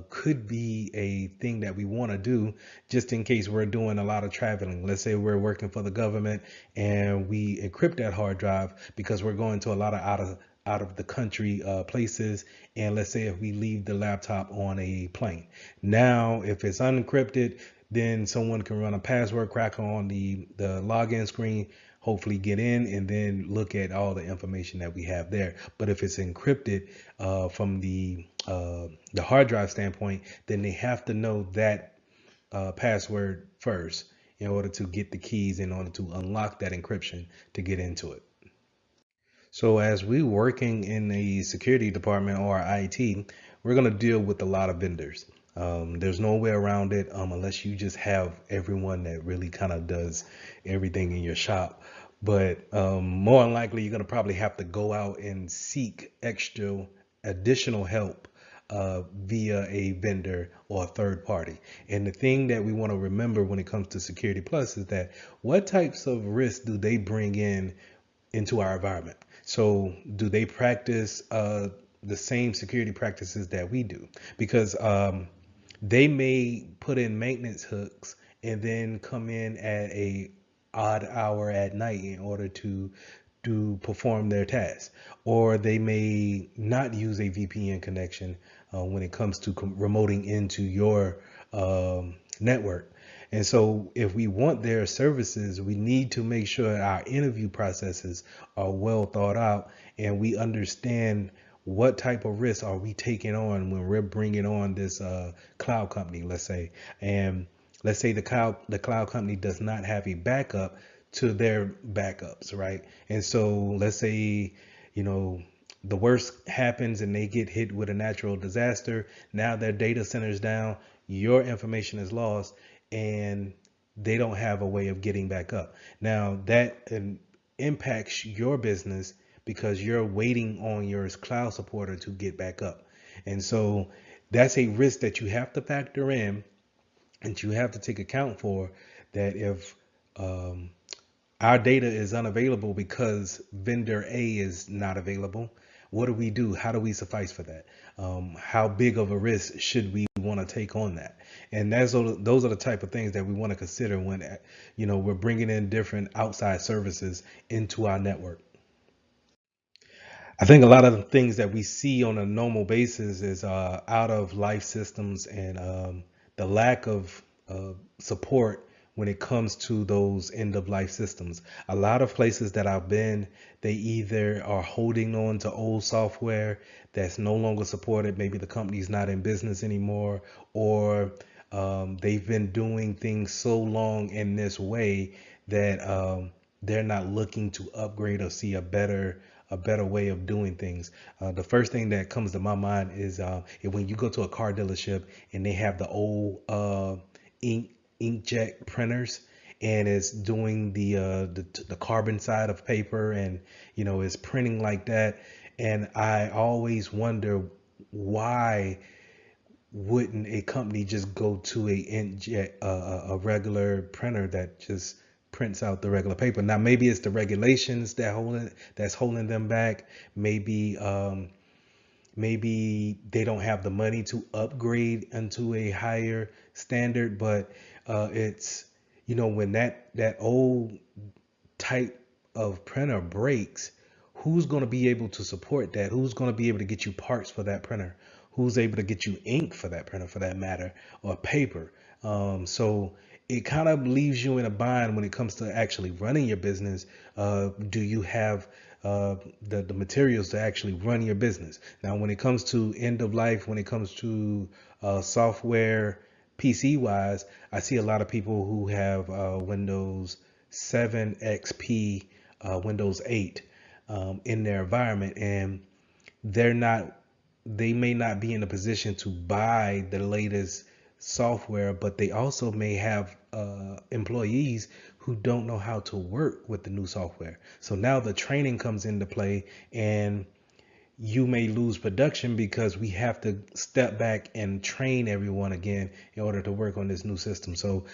could be a thing that we want to do, just in case we're doing a lot of traveling. Let's say we're working for the government and we encrypt that hard drive because we're going to a lot of out of the country places, and let's say if we leave the laptop on a plane. Now if it's unencrypted, then someone can run a password cracker on the login screen, hopefully get in, and then look at all the information that we have there. But if it's encrypted from the hard drive standpoint, then they have to know that password first in order to get the keys, in order to unlock that encryption to get into it. So as we working in the security department or IT, we're going to deal with a lot of vendors. There's no way around it unless you just have everyone that really kind of does everything in your shop. But more than likely, you're going to probably have to go out and seek additional help via a vendor or a third party. And the thing that we want to remember when it comes to Security Plus is that what types of risks do they bring into our environment? So do they practice the same security practices that we do? Because they may put in maintenance hooks and then come in at a odd hour at night in order to perform their tasks, or they may not use a VPN connection when it comes to remoting into your network. And so if we want their services, we need to make sure our interview processes are well thought out, and we understand what type of risks are we taking on when we're bringing on this cloud company, let's say. And let's say the cloud company does not have a backup to their backups, right? And so let's say, the worst happens and they get hit with a natural disaster. Now their data center's down, your information is lost, and they don't have a way of getting back up. Now that impacts your business because you're waiting on your cloud supporter to get back up. And so that's a risk that you have to factor in and you have to take account for, that if our data is unavailable because vendor A is not available, what do we do? How do we suffice for that? How big of a risk should we want to take on that? And those are the type of things that we want to consider when we're bringing in different outside services into our network. I think a lot of the things that we see on a normal basis is out of life systems and the lack of support when it comes to those end of life systems. A lot of places that I've been, they either are holding on to old software that's no longer supported. Maybe the company's not in business anymore, or they've been doing things so long in this way that they're not looking to upgrade or see a better way of doing things. The first thing that comes to my mind is when you go to a car dealership and they have the old inkjet printers, and it's doing the carbon side of paper, and it's printing like that. And I always wonder, why wouldn't a company just go to a inkjet a regular printer that just prints out the regular paper? Now maybe it's the regulations that's holding them back. Maybe they don't have the money to upgrade into a higher standard. But it's when that old type of printer breaks, who's going to be able to support that? Who's going to be able to get you parts for that printer? Who's able to get you ink for that printer, for that matter, or paper? So it kind of leaves you in a bind when it comes to actually running your business. Do you have the materials to actually run your business? Now, when it comes to end of life, when it comes to software, PC wise, I see a lot of people who have Windows 7 XP, Windows 8 in their environment, and they're not they may not be in a position to buy the latest software, but they also may have employees who don't know how to work with the new software. So now the training comes into play, and you may lose production because we have to step back and train everyone again in order to work on this new system. So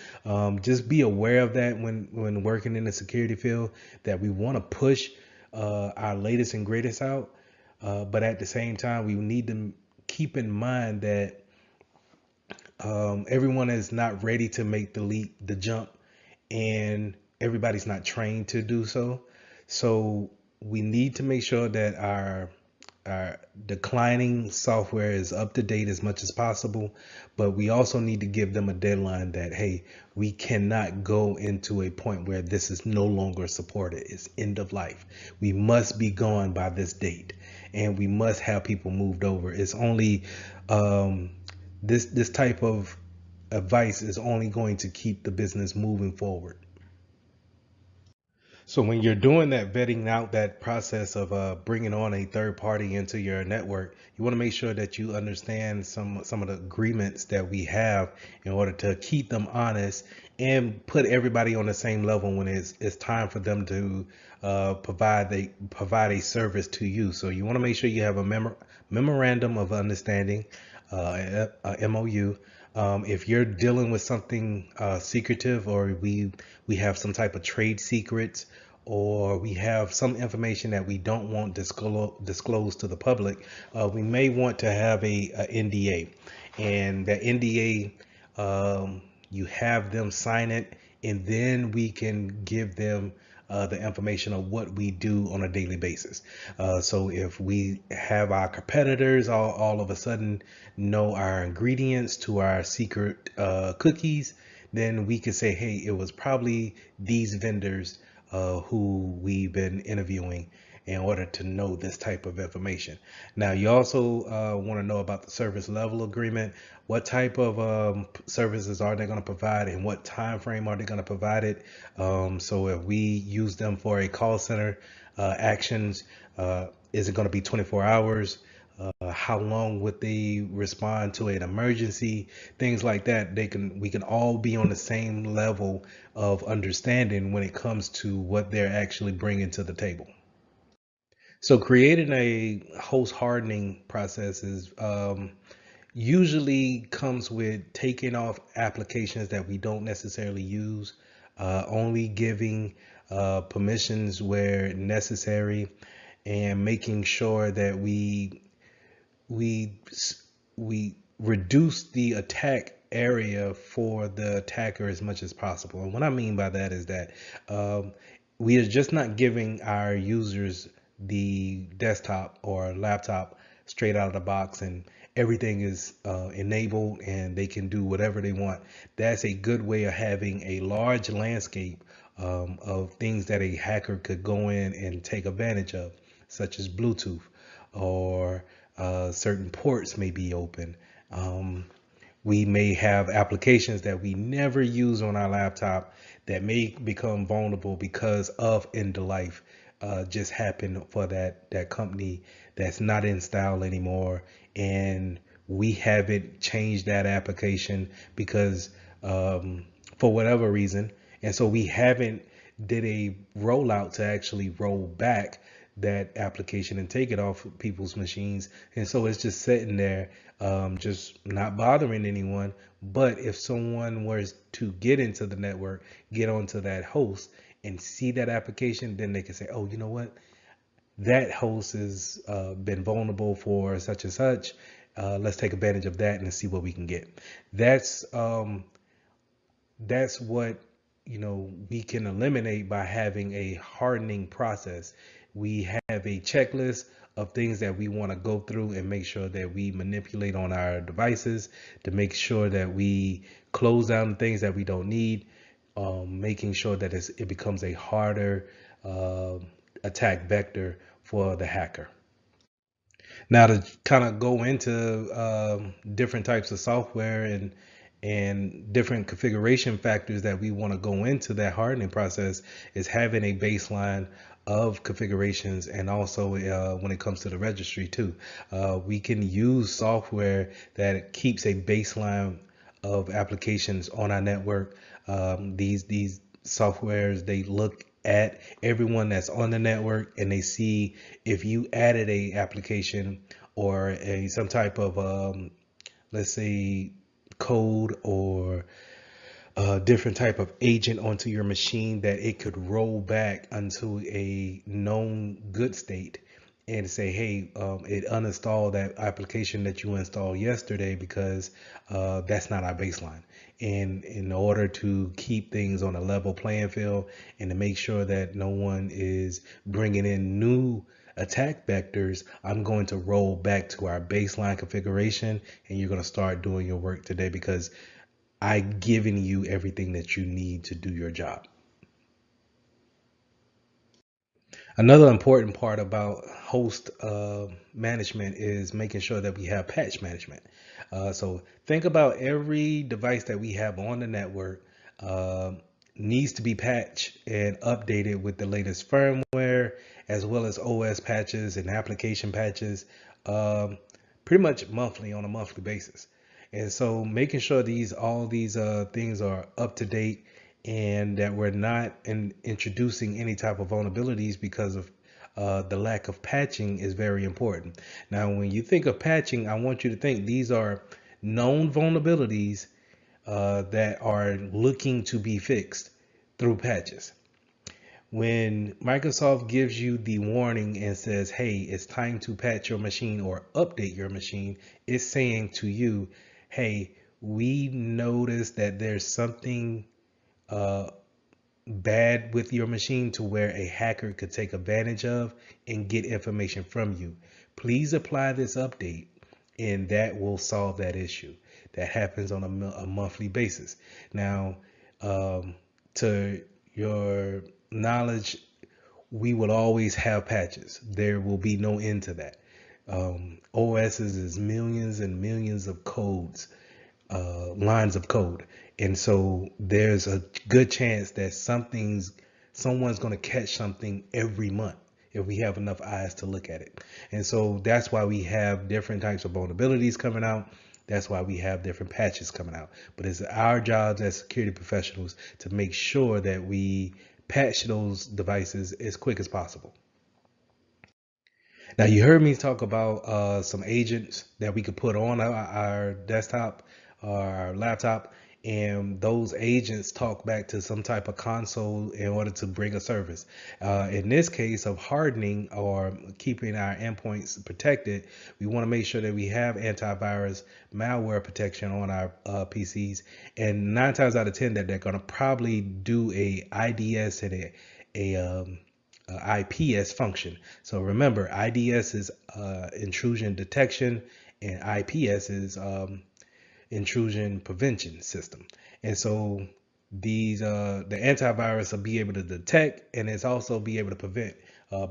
just be aware of that when working in the security field, that we want to push our latest and greatest out. But at the same time, we need to keep in mind that everyone is not ready to make the leap, the jump, and everybody's not trained to do so. So we need to make sure that our declining software is up to date as much as possible, but we also need to give them a deadline that, hey, we cannot go into a point where this is no longer supported. It's end of life. We must be gone by this date, and we must have people moved over. It's only this type of advice is only going to keep the business moving forward. So when you're doing that, vetting out that process of bringing on a third party into your network, you want to make sure that you understand some of the agreements that we have in order to keep them honest and put everybody on the same level when it's time for them to provide a service to you. So you want to make sure you have a memorandum of understanding, a MOU. If you're dealing with something secretive, or we have some type of trade secrets, or we have some information that we don't want disclosed to the public, we may want to have a NDA. And that NDA, you have them sign it, and then we can give them the information of what we do on a daily basis. So if we have our competitors all of a sudden know our ingredients to our secret cookies, then we could say, hey, it was probably these vendors who we've been interviewing in order to know this type of information. Now, you also want to know about the service level agreement. What type of services are they going to provide, and what time frame are they going to provide it? So if we use them for a call center actions, is it going to be 24 hours? How long would they respond to an emergency? Things like that. We can all be on the same level of understanding when it comes to what they're actually bringing to the table. So creating a host hardening process is usually comes with taking off applications that we don't necessarily use, only giving permissions where necessary, and making sure that we we reduce the attack area for the attacker as much as possible. And what I mean by that is that we are just not giving our users the desktop or laptop straight out of the box and everything is enabled and they can do whatever they want. That's a good way of having a large landscape of things that a hacker could go in and take advantage of, such as Bluetooth or certain ports may be open. We may have applications that we never use on our laptop that may become vulnerable because of end of life just happened for that company that's not in style anymore, and we haven't changed that application because for whatever reason, and so we haven't did a rollout to actually roll back that application and take it off of people's machines, and so it's just sitting there, just not bothering anyone. But if someone was to get into the network, get onto that host and see that application, then they can say, oh, you know what, that host has been vulnerable for such and such. Let's take advantage of that and see what we can get. That's what, we can eliminate by having a hardening process. We have a checklist of things that we want to go through and make sure that we manipulate on our devices to make sure that we close down things that we don't need, making sure that it becomes a harder attack vector for the hacker. Now, to kind of go into different types of software and different configuration factors that we want to go into that hardening process is having a baseline of configurations, and also when it comes to the registry too. We can use software that keeps a baseline of applications on our network. These softwares, they look at everyone that's on the network and they see if you added a application or some type of let's say code or a different type of agent onto your machine, that it could roll back unto a known good state and say, hey, it uninstalled that application that you installed yesterday because that's not our baseline. And in order to keep things on a level playing field and to make sure that no one is bringing in new attack vectors, I'm going to roll back to our baseline configuration, and you're going to start doing your work today because I've given you everything that you need to do your job. Another important part about host management is making sure that we have patch management. So think about every device that we have on the network needs to be patched and updated with the latest firmware, as well as OS patches and application patches, pretty much monthly, on a monthly basis. And so making sure all these things are up to date and that we're not introducing any type of vulnerabilities because of the lack of patching is very important. Now, when you think of patching, I want you to think these are known vulnerabilities that are looking to be fixed through patches. When Microsoft gives you the warning and says, hey, it's time to patch your machine or update your machine, it's saying to you, hey, we noticed that there's something bad with your machine to where a hacker could take advantage of and get information from you. Please apply this update and that will solve that issue. That happens on a monthly basis. Now, to your knowledge, we will always have patches. There will be no end to that. OSs is millions and millions of codes, lines of code, and so there's a good chance that someone's going to catch something every month if we have enough eyes to look at it. And so that's why we have different types of vulnerabilities coming out. That's why we have different patches coming out. But it's our jobs as security professionals to make sure that we patch those devices as quick as possible. Now, you heard me talk about some agents that we could put on our desktop or our laptop, and those agents talk back to some type of console in order to bring a service. In this case of hardening or keeping our endpoints protected, we want to make sure that we have antivirus malware protection on our PCs, and 9 times out of 10 that they're going to probably do a IDS and a IPS function. So remember, IDS is intrusion detection, and IPS is intrusion prevention system. And so these the antivirus will be able to detect, and it's also be able to prevent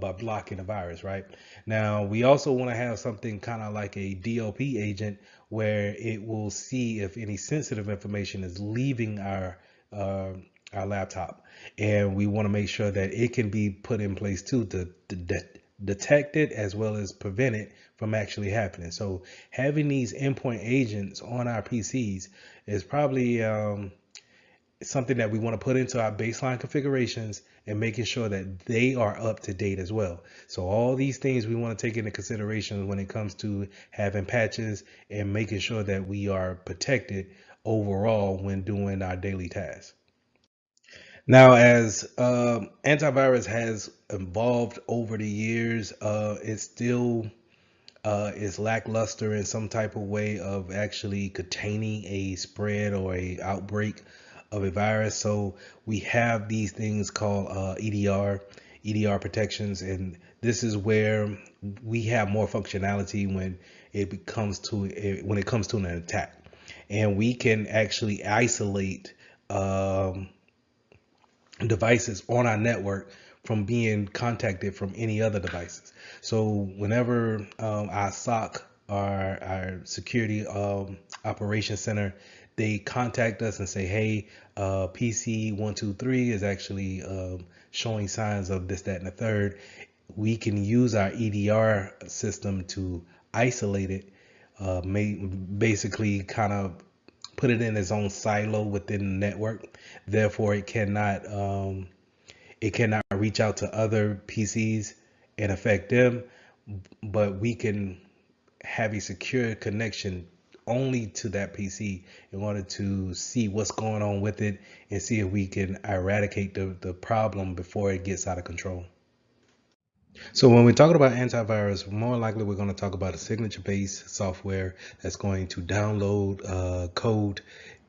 by blocking the virus. Right now, we also want to have something kind of like a DLP agent where it will see if any sensitive information is leaving uh, our laptop, and we want to make sure that it can be put in place too to detect it as well as prevent it from actually happening. So having these endpoint agents on our PCs is probably something that we want to put into our baseline configurations, and making sure that they are up to date as well. So all these things we want to take into consideration when it comes to having patches and making sure that we are protected overall when doing our daily tasks. Now, as antivirus has evolved over the years, it still is lackluster in some type of way of actually containing a spread or a outbreak of a virus. So we have these things called EDR protections, and this is where we have more functionality when when it comes to an attack, and we can actually isolate. Devices on our network from being contacted from any other devices. So whenever our SOC, our security operations center, they contact us and say, hey, PC 123 is actually showing signs of this, that, and the third, we can use our EDR system to isolate it, basically kind of put it in its own silo within the network. Therefore, it cannot reach out to other PCs and affect them. But we can have a secure connection only to that PC in order to see what's going on with it and see if we can eradicate the problem before it gets out of control. So when we're talking about antivirus, more likely we're going to talk about a signature-based software that's going to download code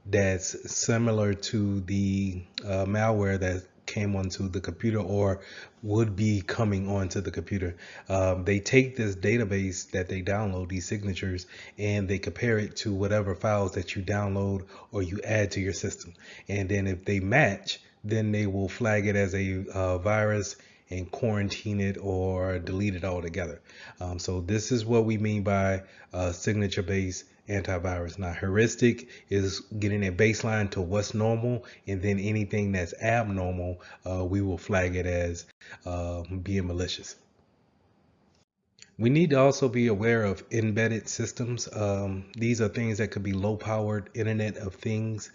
that's similar to the malware that came onto the computer or would be coming onto the computer. They take this database that they download, these signatures, and they compare it to whatever files that you download or you add to your system. And then if they match, then they will flag it as a virus and quarantine it or delete it altogether. So this is what we mean by signature-based antivirus. Now, heuristic is getting a baseline to what's normal, and then anything that's abnormal, we will flag it as being malicious. We need to also be aware of embedded systems. These are things that could be low-powered Internet of Things,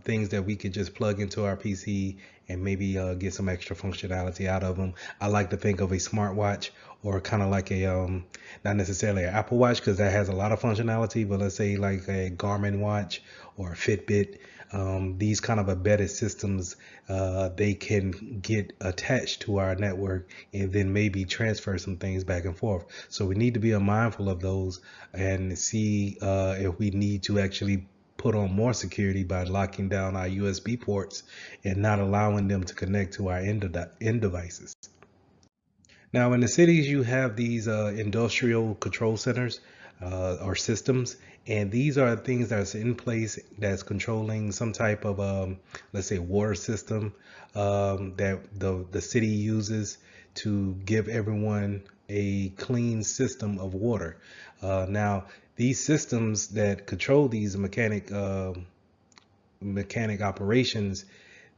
things that we could just plug into our PC and maybe get some extra functionality out of them. I like to think of a smartwatch or kind of like a, not necessarily an Apple Watch because that has a lot of functionality, but let's say like a Garmin watch or a Fitbit. These kind of embedded systems, they can get attached to our network and then maybe transfer some things back and forth. So we need to be mindful of those and see if we need to actually put on more security by locking down our USB ports and not allowing them to connect to our end devices. Now, in the cities, you have these industrial control centers or systems, and these are things that's in place that's controlling some type of, let's say, water system that the city uses to give everyone a clean system of water. Now, these systems that control these mechanic operations,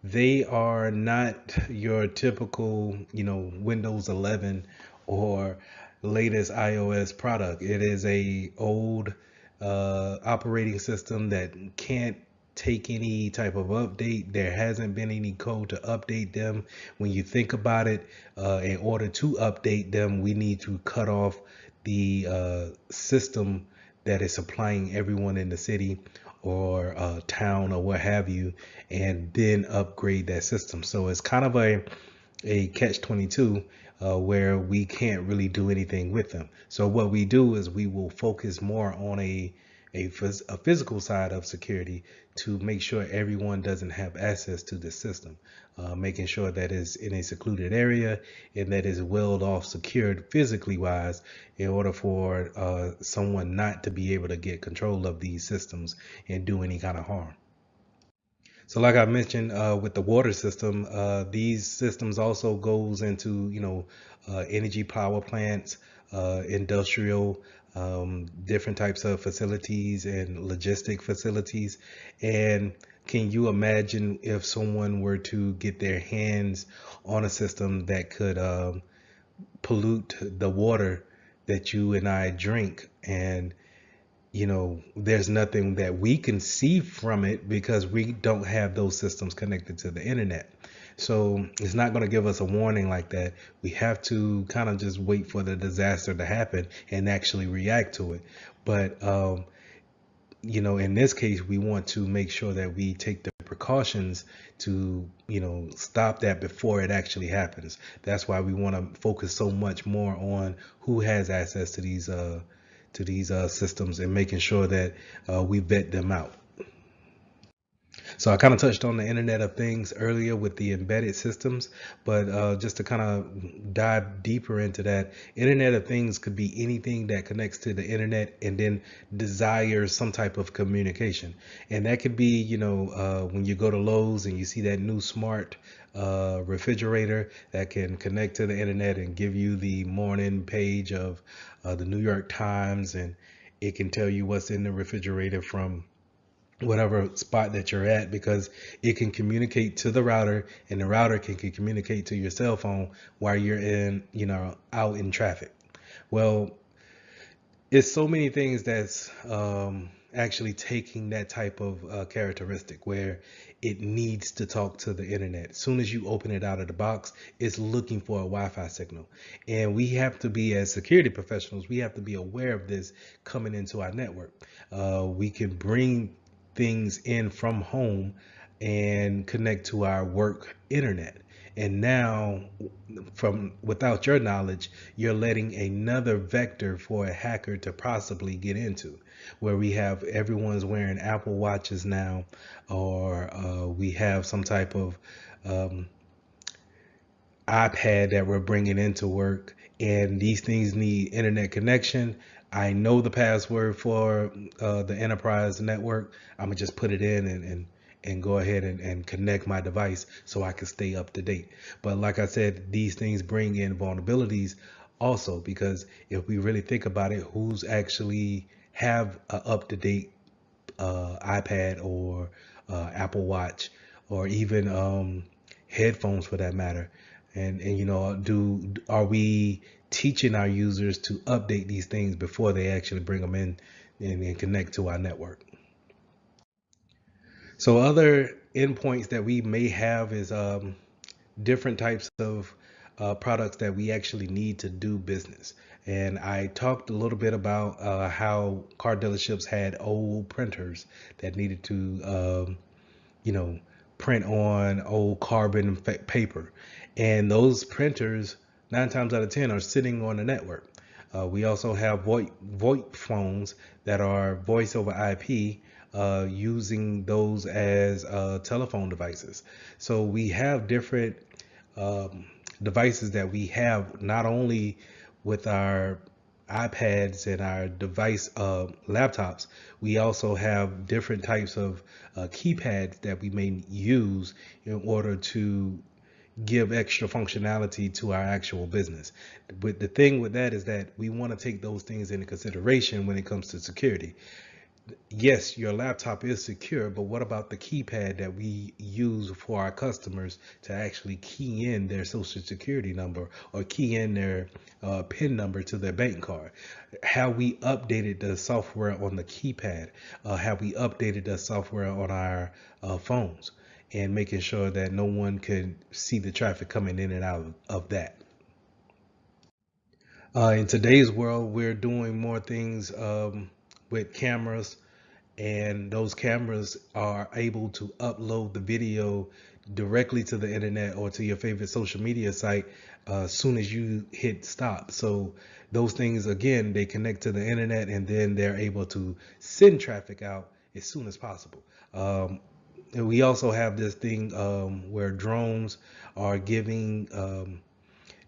they are not your typical, Windows 11 or latest iOS product. It is a old operating system that can't take any type of update. There hasn't been any code to update them. When you think about it, in order to update them, we need to cut off the system that is supplying everyone in the city or town or what have you, and then upgrade that system. So it's kind of a catch-22 where we can't really do anything with them. So what we do is we will focus more on a a physical side of security to make sure everyone doesn't have access to the system, making sure that it's in a secluded area and that it's walled off, secured physically wise, in order for someone not to be able to get control of these systems and do any kind of harm. So like I mentioned with the water system, these systems also goes into, energy power plants, industrial, different types of facilities and logistic facilities. And can you imagine if someone were to get their hands on a system that could pollute the water that you and I drink? And there's nothing that we can see from it because we don't have those systems connected to the internet. So it's not going to give us a warning like that. We have to kind of just wait for the disaster to happen and actually react to it. But, in this case, we want to make sure that we take the precautions to, stop that before it actually happens. That's why we want to focus so much more on who has access to these systems and making sure that we vet them out. So I kind of touched on the Internet of Things earlier with the embedded systems, but just to kind of dive deeper into that, Internet of Things could be anything that connects to the internet and then desires some type of communication. And that could be, when you go to Lowe's and you see that new smart refrigerator that can connect to the internet and give you the morning page of the New York Times, and it can tell you what's in the refrigerator from whatever spot that you're at, because it can communicate to the router and the router can communicate to your cell phone while you're out in traffic. Well, it's so many things that's actually taking that type of characteristic where it needs to talk to the internet. As soon as you open it out of the box, it's looking for a Wi-Fi signal. And we have to be, as security professionals, we have to be aware of this coming into our network. We can bring things in from home and connect to our work internet. And now, from without your knowledge, you're letting another vector for a hacker to possibly get into, where we have everyone's wearing Apple Watches now, or we have some type of iPad that we're bringing into work, and these things need internet connection. I know the password for the enterprise network. I'm gonna just put it in and go ahead and connect my device so I can stay up to date. But like I said, these things bring in vulnerabilities also, because if we really think about it, who's actually have a up to date iPad or Apple Watch, or even headphones for that matter? And are we teaching our users to update these things before they actually bring them in and connect to our network? So other endpoints that we may have is different types of products that we actually need to do business. And I talked a little bit about how car dealerships had old printers that needed to print on old carbon paper. And those printers, 9 times out of 10, are sitting on the network. We also have VoIP phones that are voice over IP, using those as telephone devices. So we have different devices that we have, not only with our iPads and our device laptops. We also have different types of keypads that we may use in order to give extra functionality to our actual business. But the thing with that is that we want to take those things into consideration when it comes to security. Yes, your laptop is secure, but what about the keypad that we use for our customers to actually key in their social security number or key in their PIN number to their bank card? Have we updated the software on the keypad? Have we updated the software on our phones? And making sure that no one can see the traffic coming in and out of that. In today's world, we're doing more things with cameras and those cameras are able to upload the video directly to the internet or to your favorite social media site as soon as you hit stop. So those things, again, they connect to the internet, and then they're able to send traffic out as soon as possible. And we also have this thing where drones are giving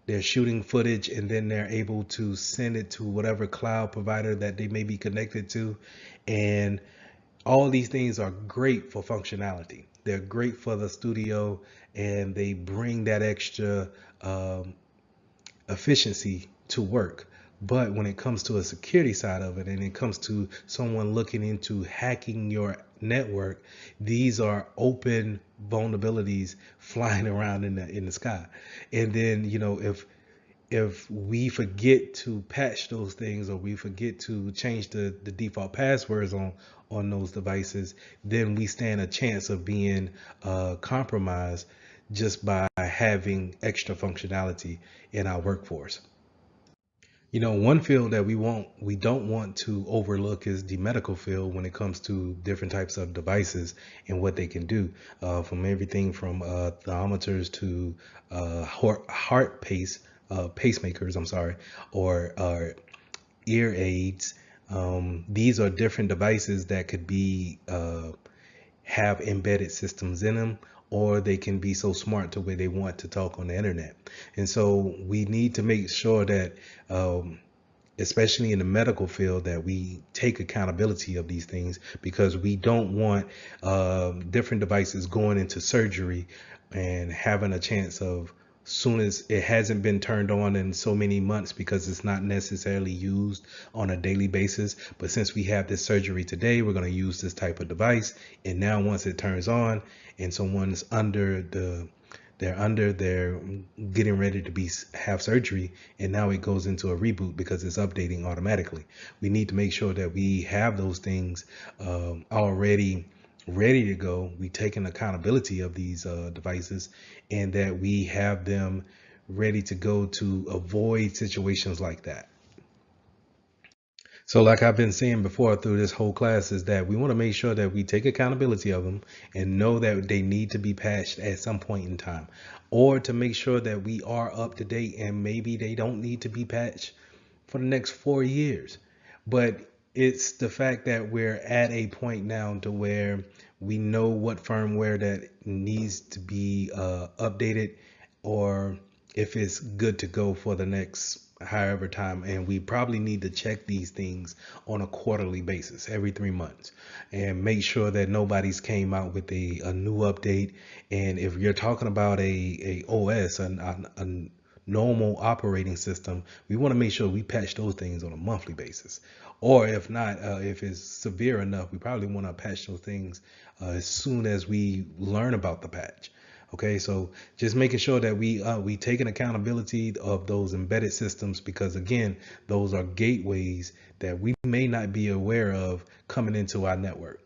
they're shooting footage, and then they're able to send it to whatever cloud provider that they may be connected to. And all these things are great for functionality. They're great for the studio, and they bring that extra um, efficiency to work. But when it comes to a security side of it, and it comes to someone looking into hacking your network, these are open vulnerabilities flying around in the sky. And then, if we forget to patch those things, or we forget to change the default passwords on those devices, then we stand a chance of being compromised just by having extra functionality in our workforce. One field that we don't want to overlook is the medical field when it comes to different types of devices and what they can do, from everything from thermometers to heart pacemakers, I'm sorry, or ear aids. These are different devices that could be have embedded systems in them, or they can be so smart to where they want to talk on the internet. And so we need to make sure that especially in the medical field, that we take accountability of these things, because we don't want different devices going into surgery and having a chance of, soon as it hasn't been turned on in so many months because it's not necessarily used on a daily basis, but since we have this surgery today, we're going to use this type of device. And now once it turns on and someone's they're getting ready to have surgery, and now it goes into a reboot because it's updating automatically. We need to make sure that we have those things already ready to go. We take an accountability of these devices, and that we have them ready to go to avoid situations like that. So like I've been saying before through this whole class, is that we want to make sure that we take accountability of them and know that they need to be patched at some point in time, or to make sure that we are up to date, and maybe they don't need to be patched for the next 4 years. But it's the fact that we're at a point now to where we know what firmware that needs to be updated, or if it's good to go for the next however time. And we probably need to check these things on a quarterly basis, every 3 months, and make sure that nobody's came out with a new update. And if you're talking about a OS, a normal operating system, we want to make sure we patch those things on a monthly basis. Or if not, if it's severe enough, we probably want to patch those things as soon as we learn about the patch. Okay, so just making sure that we take an accountability of those embedded systems, because again, those are gateways that we may not be aware of coming into our network.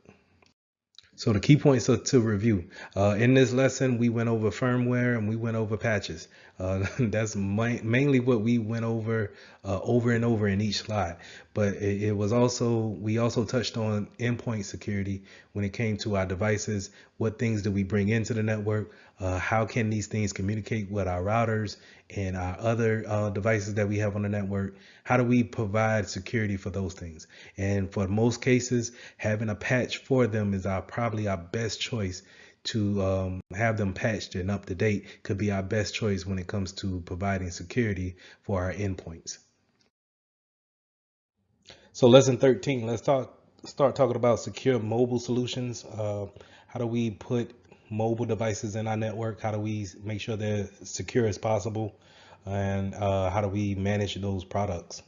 So the key points to review. In this lesson, we went over firmware and we went over patches. That's mainly what we went over and over in each slide. But it was also, we also touched on endpoint security when it came to our devices. What things do we bring into the network? How can these things communicate with our routers and our other devices that we have on the network? How do we provide security for those things? And for most cases, having a patch for them is probably our best choice. To have them patched and up to date could be our best choice when it comes to providing security for our endpoints. So lesson 13, let's start talking about secure mobile solutions. How do we put mobile devices in our network? How do we make sure they're secure as possible? And how do we manage those products?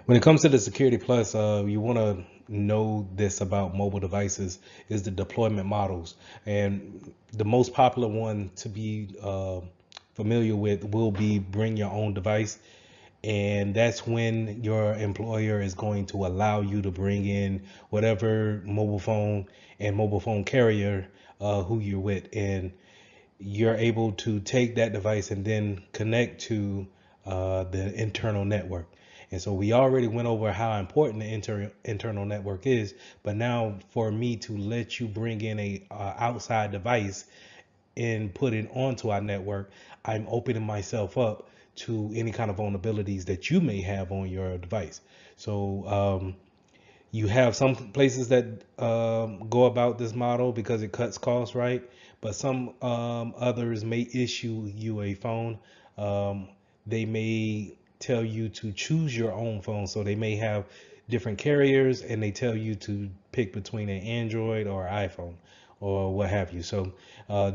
When it comes to the Security Plus, you want to know this about mobile devices is the deployment models. And the most popular one to be familiar with will be bring your own device. And that's when your employer is going to allow you to bring in whatever mobile phone and mobile phone carrier who you're with. And you're able to take that device and then connect to the internal network. And so we already went over how important the internal network is, but now for me to let you bring in a outside device and put it onto our network, I'm opening myself up to any kind of vulnerabilities that you may have on your device. So you have some places that go about this model because it cuts costs, right? But some others may issue you a phone. Um, they may tell you to choose your own phone. So they may have different carriers and they tell you to pick between an Android or iPhone or what have you. So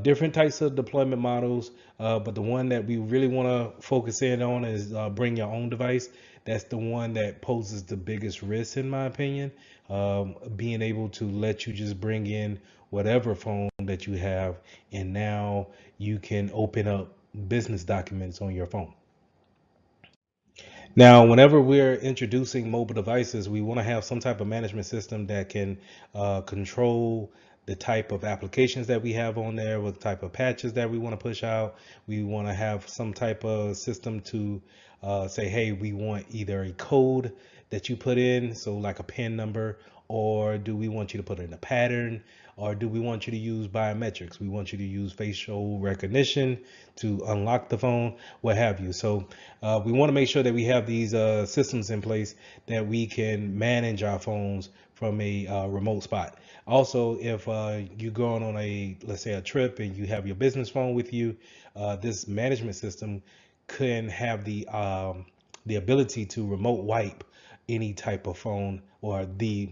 different types of deployment models. But the one that we really want to focus in on is bring your own device. That's the one that poses the biggest risk, in my opinion. Being able to let you just bring in whatever phone that you have, and now you can open up business documents on your phone. Now, whenever we're introducing mobile devices, we want to have some type of management system that can control the type of applications that we have on there, what type of patches that we want to push out. We want to have some type of system to say, hey, we want either a code that you put in, so like a PIN number, or do we want you to put in a pattern, or do we want you to use biometrics? We want you to use facial recognition to unlock the phone, what have you. So we want to make sure that we have these systems in place that we can manage our phones from a remote spot. Also, if you're going on let's say a trip and you have your business phone with you, this management system can have the ability to remote wipe any type of phone, or the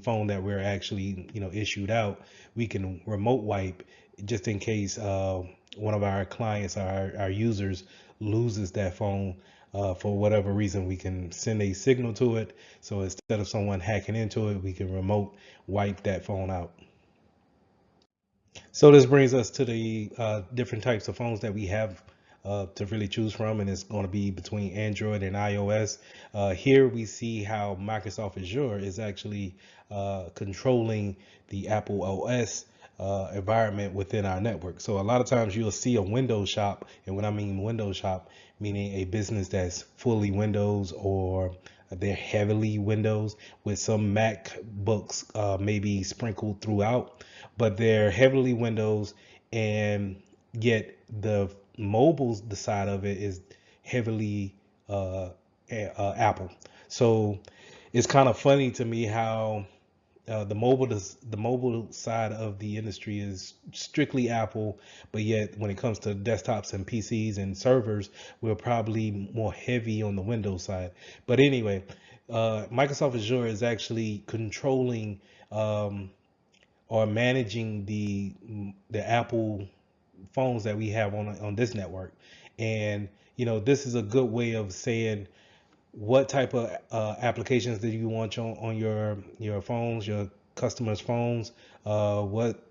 phone that we're actually issued out. We can remote wipe just in case one of our clients, our users, loses that phone for whatever reason. We can send a signal to it, so instead of someone hacking into it, we can remote wipe that phone out. So this brings us to the different types of phones that we have to really choose from, and it's going to be between Android and iOS. Here we see how Microsoft Azure is actually controlling the Apple OS environment within our network. So a lot of times you'll see a Windows shop, and when I mean Windows shop, meaning a business that's fully Windows, or they're heavily Windows with some MacBooks maybe sprinkled throughout, but they're heavily Windows, and yet the the side of it is heavily Apple. So it's kind of funny to me how the mobile side of the industry is strictly Apple, but yet when it comes to desktops and PCs and servers, we're probably more heavy on the Windows side. But anyway, Microsoft Azure is actually controlling or managing the Apple phones that we have on this network. And this is a good way of saying what type of applications do you want on your phones, your customers' phones. What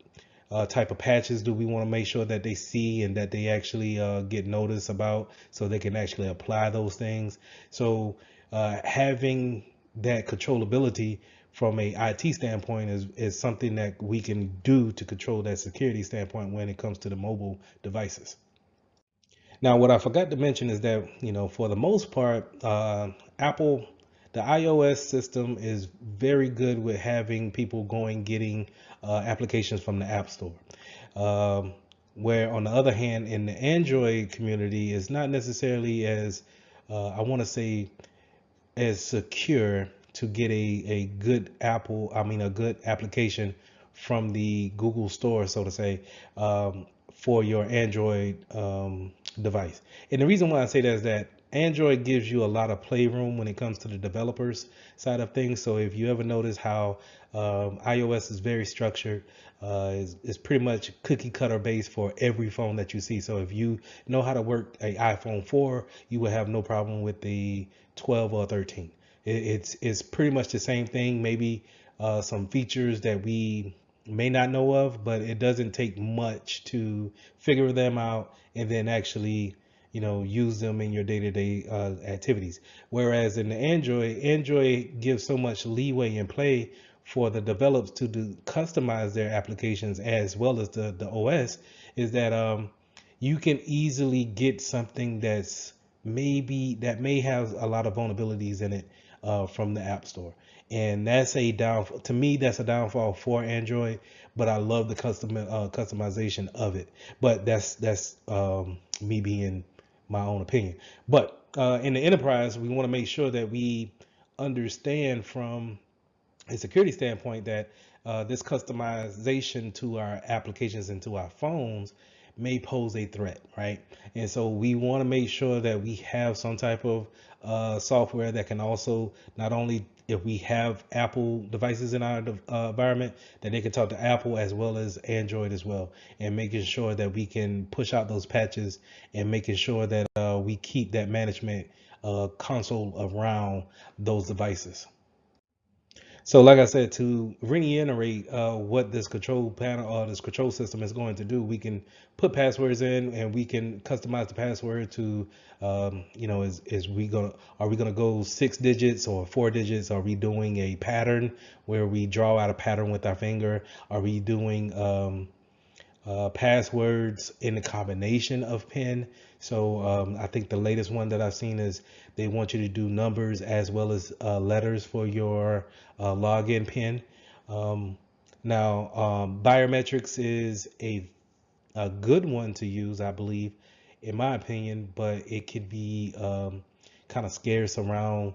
type of patches do we want to make sure that they see and that they actually get notice about, so they can actually apply those things. So having that controllability from a IT standpoint is something that we can do to control that security standpoint when it comes to the mobile devices. Now, what I forgot to mention is that, for the most part, Apple, the iOS system is very good with having people getting applications from the App Store. Where on the other hand, in the Android community, is not necessarily as, I want to say, as secure to get a good a good application from the Google store, so to say, for your Android device. And the reason why I say that is that Android gives you a lot of playroom when it comes to the developers side of things. So if you ever notice how iOS is very structured, is pretty much cookie cutter based for every phone that you see. So if you know how to work a iPhone 4, you will have no problem with the 12 or 13. It's pretty much the same thing. Maybe some features that we may not know of, but it doesn't take much to figure them out and then actually use them in your day-to-day activities. Whereas in the Android gives so much leeway and play for the developers to customize their applications as well as the OS, is that you can easily get something that's may have a lot of vulnerabilities in it from the App Store, and that's a downfall. To me, that's a downfall for Android. But I love the customization of it. But that's me being my own opinion. But in the enterprise, we want to make sure that we understand from a security standpoint that this customization to our applications and to our phones may pose a threat, right? And so we want to make sure that we have some type of software that can also, not only if we have Apple devices in our environment, that they can talk to Apple as well as Android as well, and making sure that we can push out those patches and making sure that we keep that management console around those devices. So, like I said, to reiterate what this control panel or this control system is going to do, we can put passwords in and we can customize the password to, are we gonna go 6 digits or 4 digits? Are we doing a pattern where we draw out a pattern with our finger? Are we doing passwords in a combination of PIN? So I think the latest one that I've seen is they want you to do numbers as well as letters for your login PIN. Now, biometrics is a good one to use, I believe, in my opinion, but it could be kind of scarce around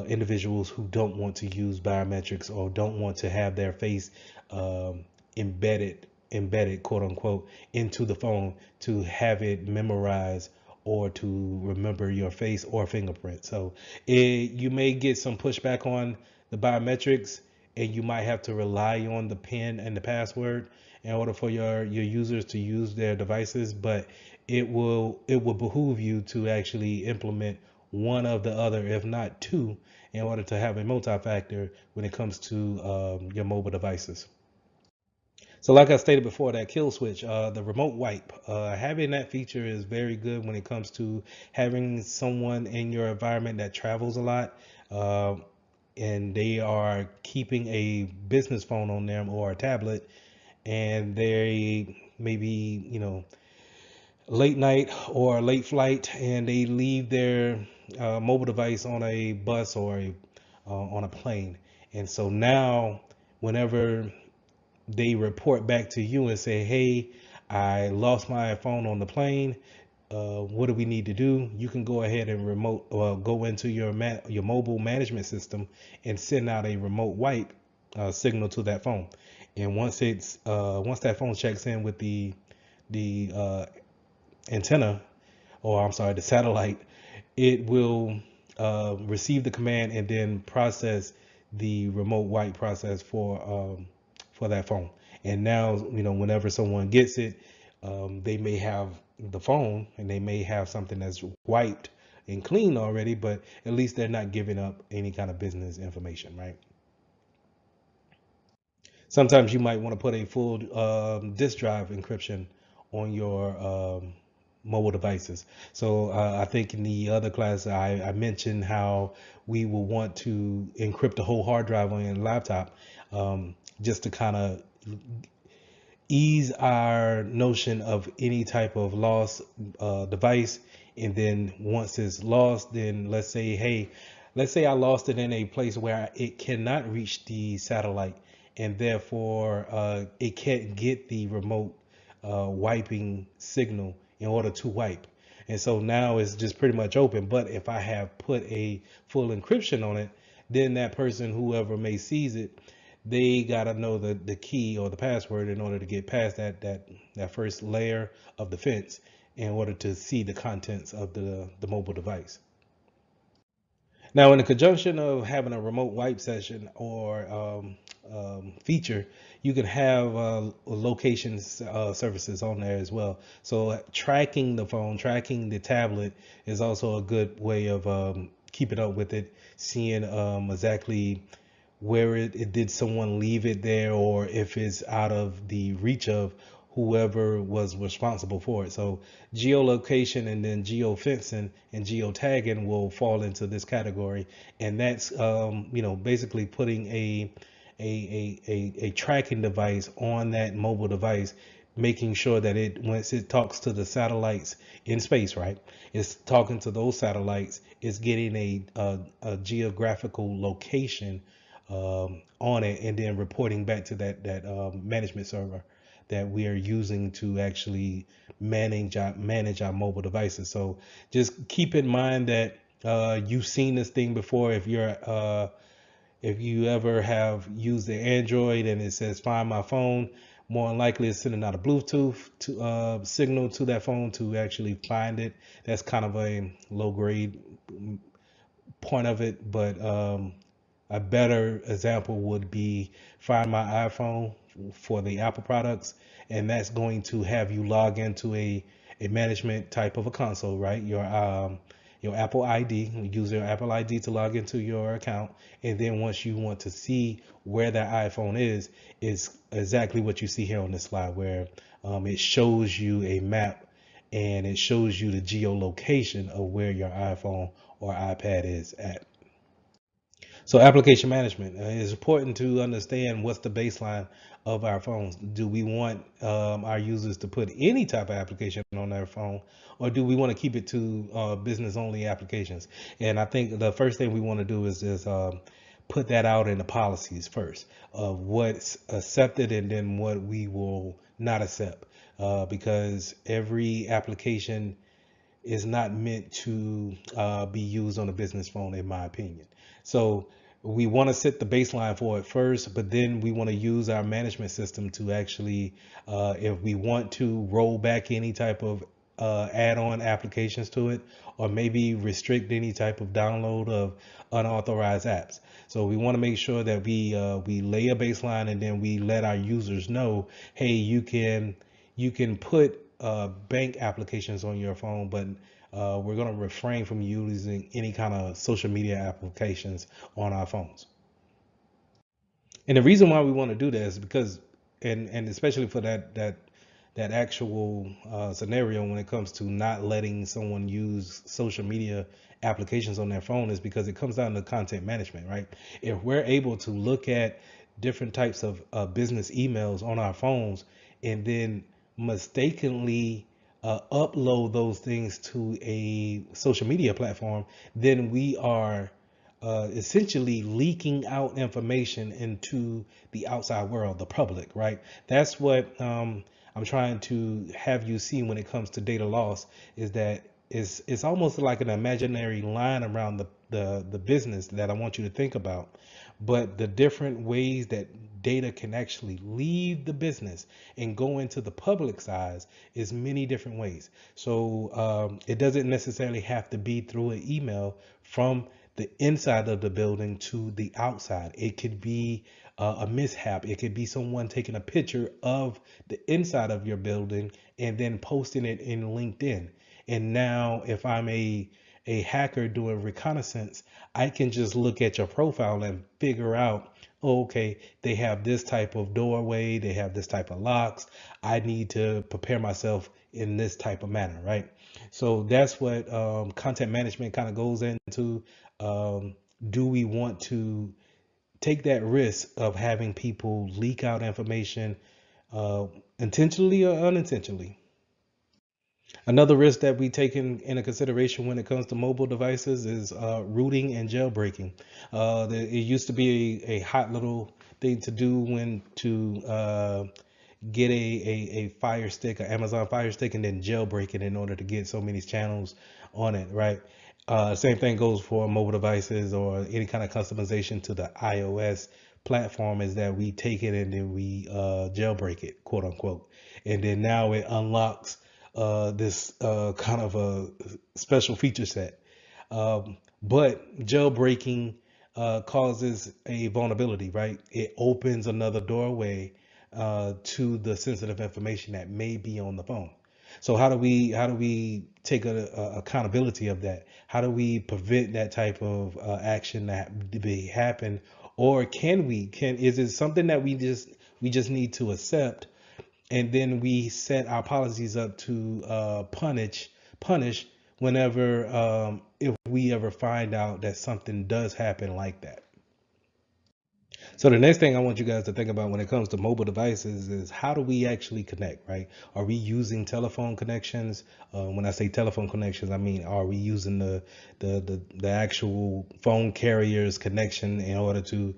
individuals who don't want to use biometrics or don't want to have their face um, embedded quote unquote into the phone to have it memorized or to remember your face or fingerprint. So you may get some pushback on the biometrics, and you might have to rely on the PIN and the password in order for your users to use their devices. But it will behoove you to actually implement one of the other, if not two, in order to have a multi-factor when it comes to your mobile devices. So like I stated before, that kill switch, the remote wipe, having that feature is very good when it comes to having someone in your environment that travels a lot, uh, and they are keeping a business phone on them or a tablet, and they maybe, late night or late flight, and they leave their mobile device on a bus or on a plane. And so now, whenever they report back to you and say, "Hey, I lost my phone on the plane. What do we need to do?" You can go ahead and go into your mobile management system and send out a remote wipe signal to that phone. And once that phone checks in with the antenna, or I'm sorry, the satellite, it will receive the command and then process the remote wipe process for that phone. And now, whenever someone gets it, they may have the phone and they may have something that's wiped and clean already, but at least they're not giving up any kind of business information, right? Sometimes you might want to put a full disk drive encryption on your mobile devices. So I think in the other class I mentioned how we will want to encrypt the whole hard drive on your laptop, just to kind of ease our notion of any type of lost device. And then once it's lost, then let's say I lost it in a place where it cannot reach the satellite, and therefore it can't get the remote wiping signal in order to wipe. And so now it's just pretty much open. But if I have put a full encryption on it, then that person, whoever may seize it, they gotta know the key or the password in order to get past that first layer of the fence in order to see the contents of the mobile device. Now, in the conjunction of having a remote wipe session or feature, you can have location services on there as well. So tracking the phone, tracking the tablet is also a good way of keeping up with it, seeing exactly where it did someone leave it there, or if it's out of the reach of whoever was responsible for it. So geolocation and then geofencing and geotagging will fall into this category, and that's basically putting a tracking device on that mobile device making sure that once it talks to the satellites in space, right? It's talking to those satellites. It's getting a geographical location on it, and then reporting back to that management server that we are using to actually manage our mobile devices. So just keep in mind that you've seen this thing before. If you ever have used the Android and it says find my phone, more than likely it's sending out a Bluetooth signal to that phone to actually find it. That's kind of a low grade point of it, but a better example would be Find My iPhone for the Apple products, and that's going to have you log into a management type of a console, right? Your Apple ID, you use your Apple ID to log into your account, and then once you want to see where that iPhone is exactly what you see here on this slide, where it shows you a map and it shows you the geolocation of where your iPhone or iPad is at. So application management is important to understand what's the baseline of our phones. Do we want our users to put any type of application on their phone, or do we want to keep it to business only applications? And I think the first thing we want to do is just put that out in the policies first of what's accepted and then what we will not accept, because every application is not meant to be used on a business phone, in my opinion. So we want to set the baseline for it first, but then we want to use our management system to actually, if we want to roll back any type of add-on applications to it, or maybe restrict any type of download of unauthorized apps. So we want to make sure that we lay a baseline and then we let our users know, hey, you can put bank applications on your phone, but we're going to refrain from using any kind of social media applications on our phones. And the reason why we want to do that is because, and especially for that actual scenario when it comes to not letting someone use social media applications on their phone, is because it comes down to content management, right? If we're able to look at different types of business emails on our phones and then mistakenly upload those things to a social media platform, then we are essentially leaking out information into the outside world, the public, right? That's what I'm trying to have you see when it comes to data loss, is that it's almost like an imaginary line around the business that I want you to think about. But the different ways that data can actually leave the business and go into the public side is many different ways. So it doesn't necessarily have to be through an email from the inside of the building to the outside. It could be a mishap. It could be someone taking a picture of the inside of your building and then posting it in LinkedIn. And now if I'm a hacker doing reconnaissance, I can just look at your profile and figure out, oh, okay, they have this type of doorway, they have this type of locks. I need to prepare myself in this type of manner, right? So that's what content management kind of goes into. Do we want to take that risk of having people leak out information uh, intentionally or unintentionally? Another risk that we take into consideration when it comes to mobile devices is rooting and jailbreaking. It used to be a hot little thing to do when to get a Fire Stick, an Amazon Fire Stick, and then jailbreak it in order to get so many channels on it, right? Same thing goes for mobile devices or any kind of customization to the iOS platform, is that we take it and then we jailbreak it, quote unquote. And then now it unlocks this kind of a special feature set. But jailbreaking causes a vulnerability, right? It opens another doorway to the sensitive information that may be on the phone. So how do we take accountability of that? How do we prevent that type of action that be happen? Or is it something that we just need to accept, and then we set our policies up to punish whenever if we ever find out that something does happen like that? So the next thing I want you guys to think about when it comes to mobile devices is how do we actually connect, right? Are we using telephone connections? When I say telephone connections, I mean, are we using the actual phone carrier's connection in order to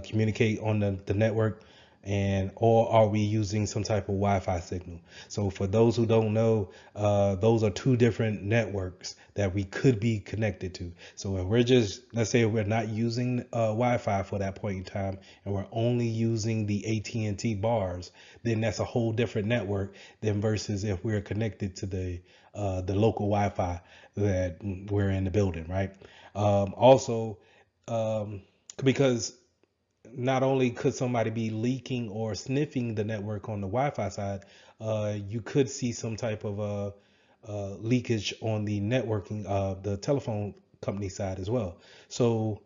communicate on the network? And or are we using some type of Wi-Fi signal? So for those who don't know, those are two different networks that we could be connected to. So if we're just, let's say we're not using Wi-Fi for that point in time, and we're only using the AT&T bars, then that's a whole different network than versus if we're connected to the local Wi-Fi that we're in the building, right? Also, because not only could somebody be leaking or sniffing the network on the Wi-Fi side, you could see some type of leakage on the networking of the telephone company side as well. So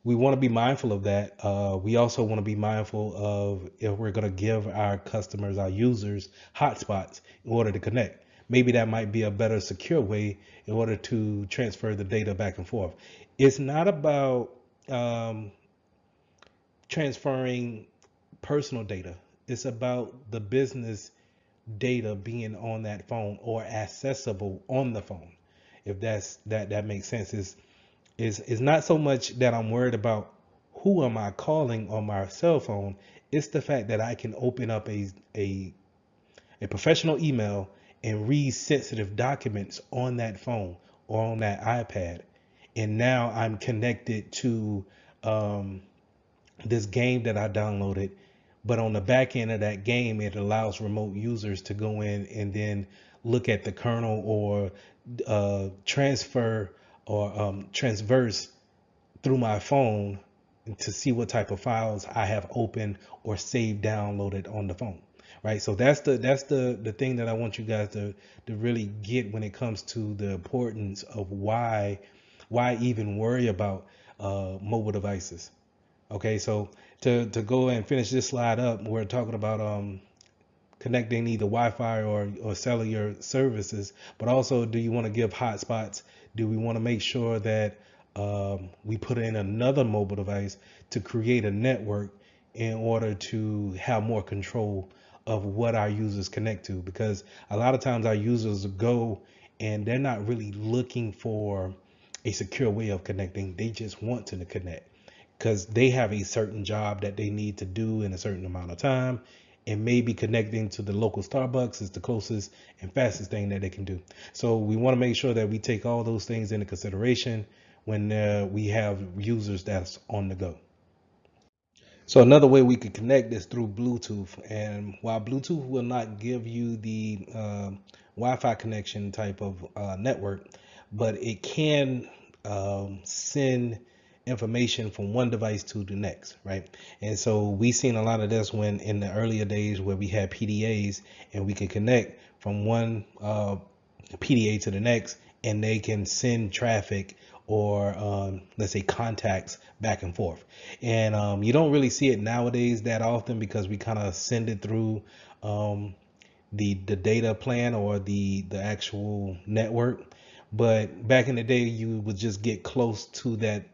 we want to be mindful of that. We also want to be mindful of if we're going to give our customers, our users, hotspots in order to connect. Maybe that might be a better secure way in order to transfer the data back and forth. It's not about transferring personal data. It's about the business data being on that phone or accessible on the phone. If that makes sense. Is not so much that I'm worried about who am I calling on my cell phone. It's the fact that I can open up a professional email and read sensitive documents on that phone or on that iPad. And now I'm connected to this game that I downloaded, but on the back end of that game, it allows remote users to go in and then look at the kernel or transfer or transverse through my phone to see what type of files I have opened or saved downloaded on the phone. Right. So that's the thing that I want you guys to really get when it comes to the importance of why even worry about mobile devices. Okay, so to go and finish this slide up, we're talking about connecting either Wi-Fi or cellular services, but also do you want to give hotspots? Do we want to make sure that we put in another mobile device to create a network in order to have more control of what our users connect to? Because a lot of times our users go and they're not really looking for a secure way of connecting. They just want to connect because they have a certain job that they need to do in a certain amount of time, and maybe connecting to the local Starbucks is the closest and fastest thing that they can do. So we want to make sure that we take all those things into consideration when we have users that's on the go. So another way we could connect is through Bluetooth. And while Bluetooth will not give you the Wi-Fi connection type of network, but it can send information from one device to the next, right? And so we seen a lot of this when in the earlier days where we had PDAs and we could connect from one PDA to the next, and they can send traffic or let's say contacts back and forth. And you don't really see it nowadays that often because we kind of send it through the data plan or the actual network. But back in the day, you would just get close to the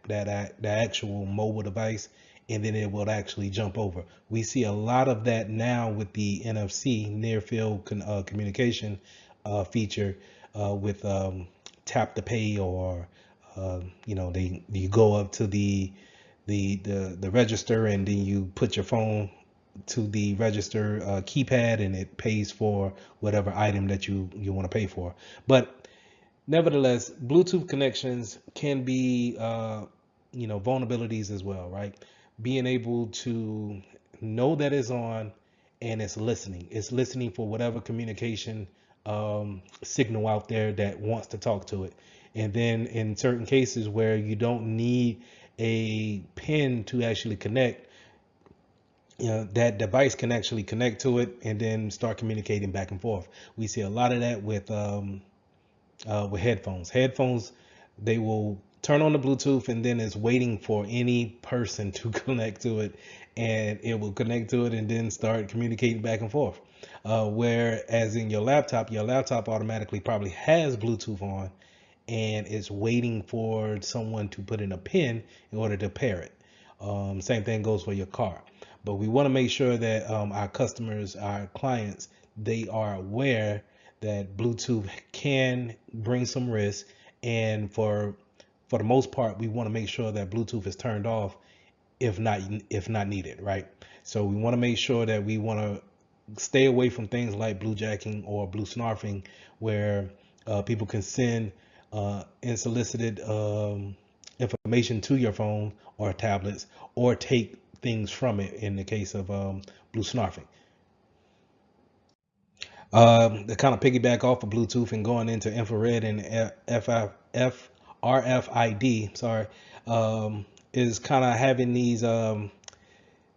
actual mobile device, and then it will actually jump over. We see a lot of that now with the NFC near field communication feature with tap to pay, or you go up to the register and then you put your phone to the register keypad and it pays for whatever item that you want to pay for. But nevertheless, Bluetooth connections can be vulnerabilities as well, right? Being able to know that it's on and it's listening. It's listening for whatever communication signal out there that wants to talk to it. And then in certain cases where you don't need a pin to actually connect, that device can actually connect to it and then start communicating back and forth. We see a lot of that with headphones. Headphones, they will turn on the Bluetooth and then it's waiting for any person to connect to it, and it will connect to it and then start communicating back and forth. Whereas in your laptop automatically probably has Bluetooth on and it's waiting for someone to put in a pin in order to pair it. Same thing goes for your car. But we want to make sure that our customers, our clients, they are aware that Bluetooth can bring some risk, and for the most part, we want to make sure that Bluetooth is turned off if not needed, right? So we want to make sure that we want to stay away from things like bluejacking or blue snarfing, where people can send unsolicited information to your phone or tablets, or take things from it in the case of blue snarfing. To kind of piggyback off of Bluetooth and going into infrared and RFID, sorry, is kind of having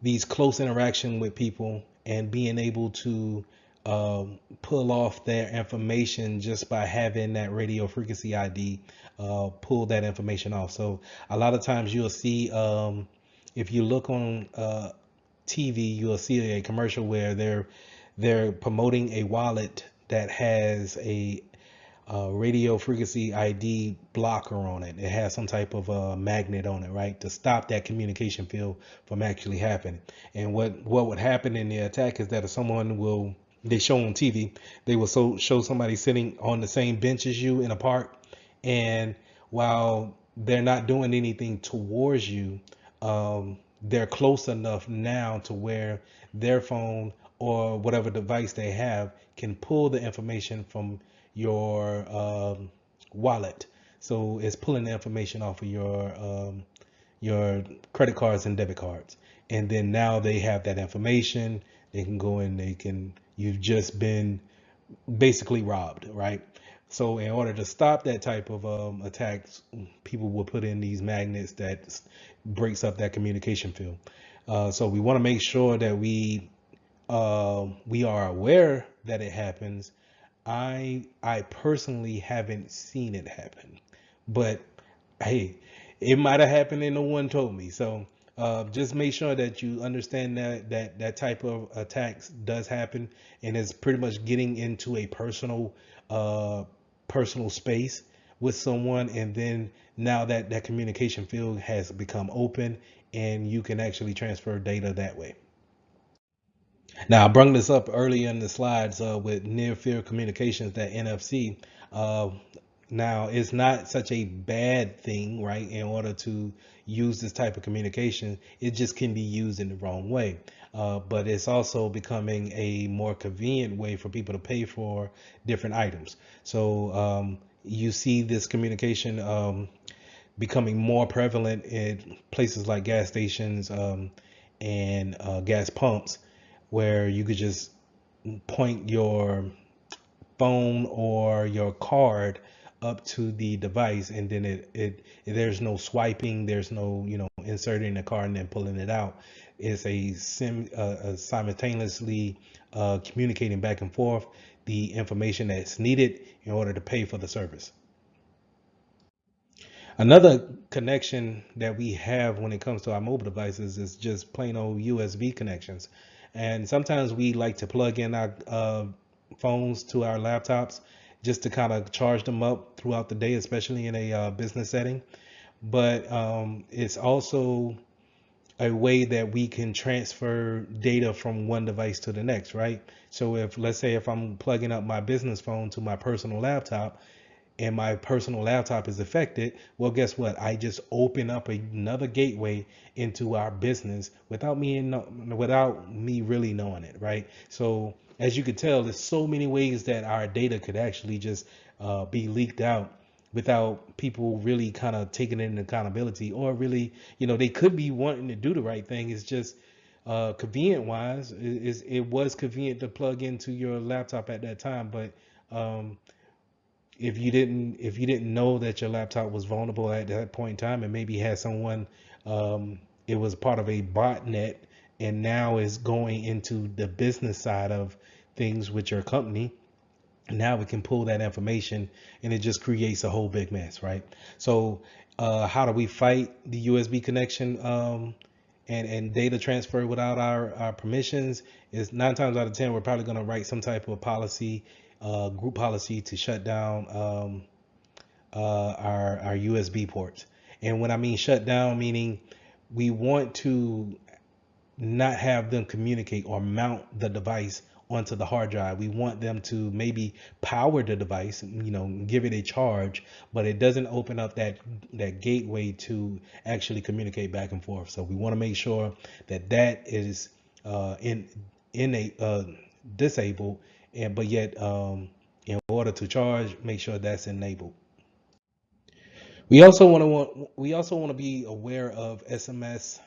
these close interaction with people and being able to pull off their information just by having that radio frequency ID, pull that information off. So a lot of times you'll see, if you look on TV, you'll see a commercial where they're promoting a wallet that has a radio frequency ID blocker on it. It has some type of magnet on it, right, to stop that communication field from actually happening. And what would happen in the attack is that if they show on TV, they will show somebody sitting on the same bench as you in a park, and while they're not doing anything towards you, they're close enough now to where their phone or whatever device they have can pull the information from your wallet. So it's pulling the information off of your credit cards and debit cards. And then now they have that information. They can go in, you've just been basically robbed, right? So in order to stop that type of attacks, people will put in these magnets that breaks up that communication field. So we want to make sure that we are aware that it happens. I personally haven't seen it happen, but hey, it might have happened and no one told me. So just make sure that you understand that type of attacks does happen, and it's pretty much getting into a personal space with someone, and then now that communication field has become open, and you can actually transfer data that way. Now, I brought this up earlier in the slides with near field communications, that NFC. Uh, Now, it's not such a bad thing, right? In order to use this type of communication, it just can be used in the wrong way. But it's also becoming a more convenient way for people to pay for different items. So you see this communication becoming more prevalent in places like gas stations and gas pumps, where you could just point your phone or your card up to the device, and then it there's no swiping, there's no inserting the card and then pulling it out. It's a simultaneously communicating back and forth the information that's needed in order to pay for the service. Another connection that we have when it comes to our mobile devices is just plain old USB connections. And sometimes we like to plug in our phones to our laptops just to kind of charge them up throughout the day, especially in a business setting. But it's also a way that we can transfer data from one device to the next, right? So let's say if I'm plugging up my business phone to my personal laptop, and my personal laptop is affected, well, guess what? I just open up another gateway into our business without me really knowing it, right? So as you could tell, there's so many ways that our data could actually just be leaked out without people really kind of taking it into accountability, or really, they could be wanting to do the right thing. It's just convenient wise, it was convenient to plug into your laptop at that time, but if you didn't know that your laptop was vulnerable at that point in time, and maybe had someone, it was part of a botnet, and now is going into the business side of things with your company, now we can pull that information, and it just creates a whole big mess, right? So how do we fight the USB connection and data transfer without our permissions? Is 9 times out of 10 we're probably going to write some type of policy, group policy, to shut down our USB ports. And when I mean shut down, meaning we want to not have them communicate or mount the device onto the hard drive. We want them to maybe power the device, give it a charge, but it doesn't open up that gateway to actually communicate back and forth. So we want to make sure that is in a disabled, and but yet in order to charge, make sure that's enabled. We also want to be aware of SMS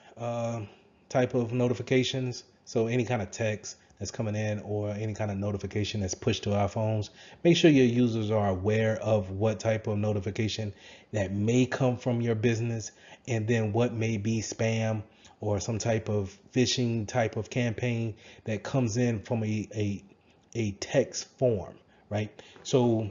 type of notifications. So any kind of text that's coming in or any kind of notification that's pushed to our phones, make sure your users are aware of what type of notification that may come from your business, and then what may be spam or some type of phishing type of campaign that comes in from a text form, right? So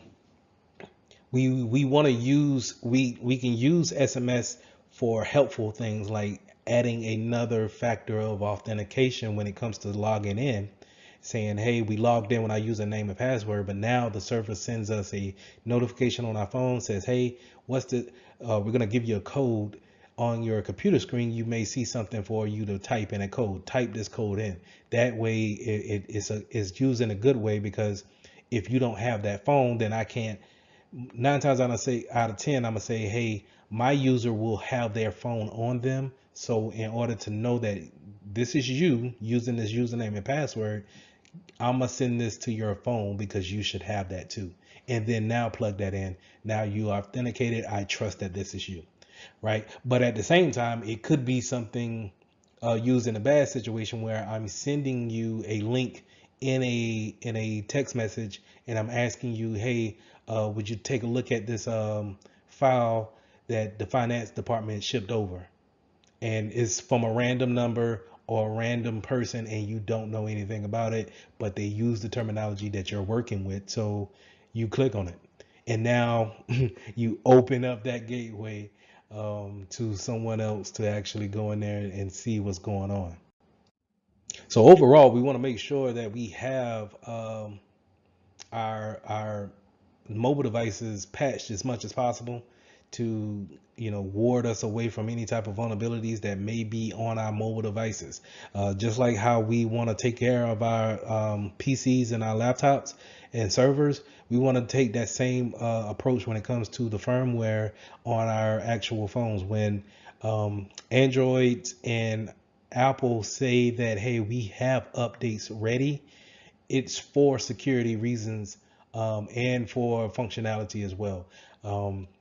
we want to use we can use SMS for helpful things like adding another factor of authentication when it comes to logging in, saying, hey, we logged in when I use a name and password, but now the server sends us a notification on our phone, says, hey, we're going to give you a code on your computer screen. You may see something for you to type in a code. Type this code in. That way it's used in a good way, because if you don't have that phone, then I can't, 9 times out of 10, I'm gonna say, hey, my user will have their phone on them. So in order to know that this is you using this username and password, I'm gonna send this to your phone because you should have that too. And then now plug that in. Now you authenticated. I trust that this is you, right? But at the same time, it could be something used in a bad situation where I'm sending you a link in a text message, and I'm asking you, hey, would you take a look at this file that the finance department shipped over, and it's from a random number or a random person, and you don't know anything about it, but they use the terminology that you're working with. So you click on it, and now you open up that gateway to someone else to actually go in there and see what's going on. So overall, we want to make sure that we have our mobile devices patched as much as possible to ward us away from any type of vulnerabilities that may be on our mobile devices. Just like how we want to take care of our PCs and our laptops and servers, we want to take that same approach when it comes to the firmware on our actual phones. When Android and Apple say that, hey, we have updates ready, it's for security reasons, and for functionality as well.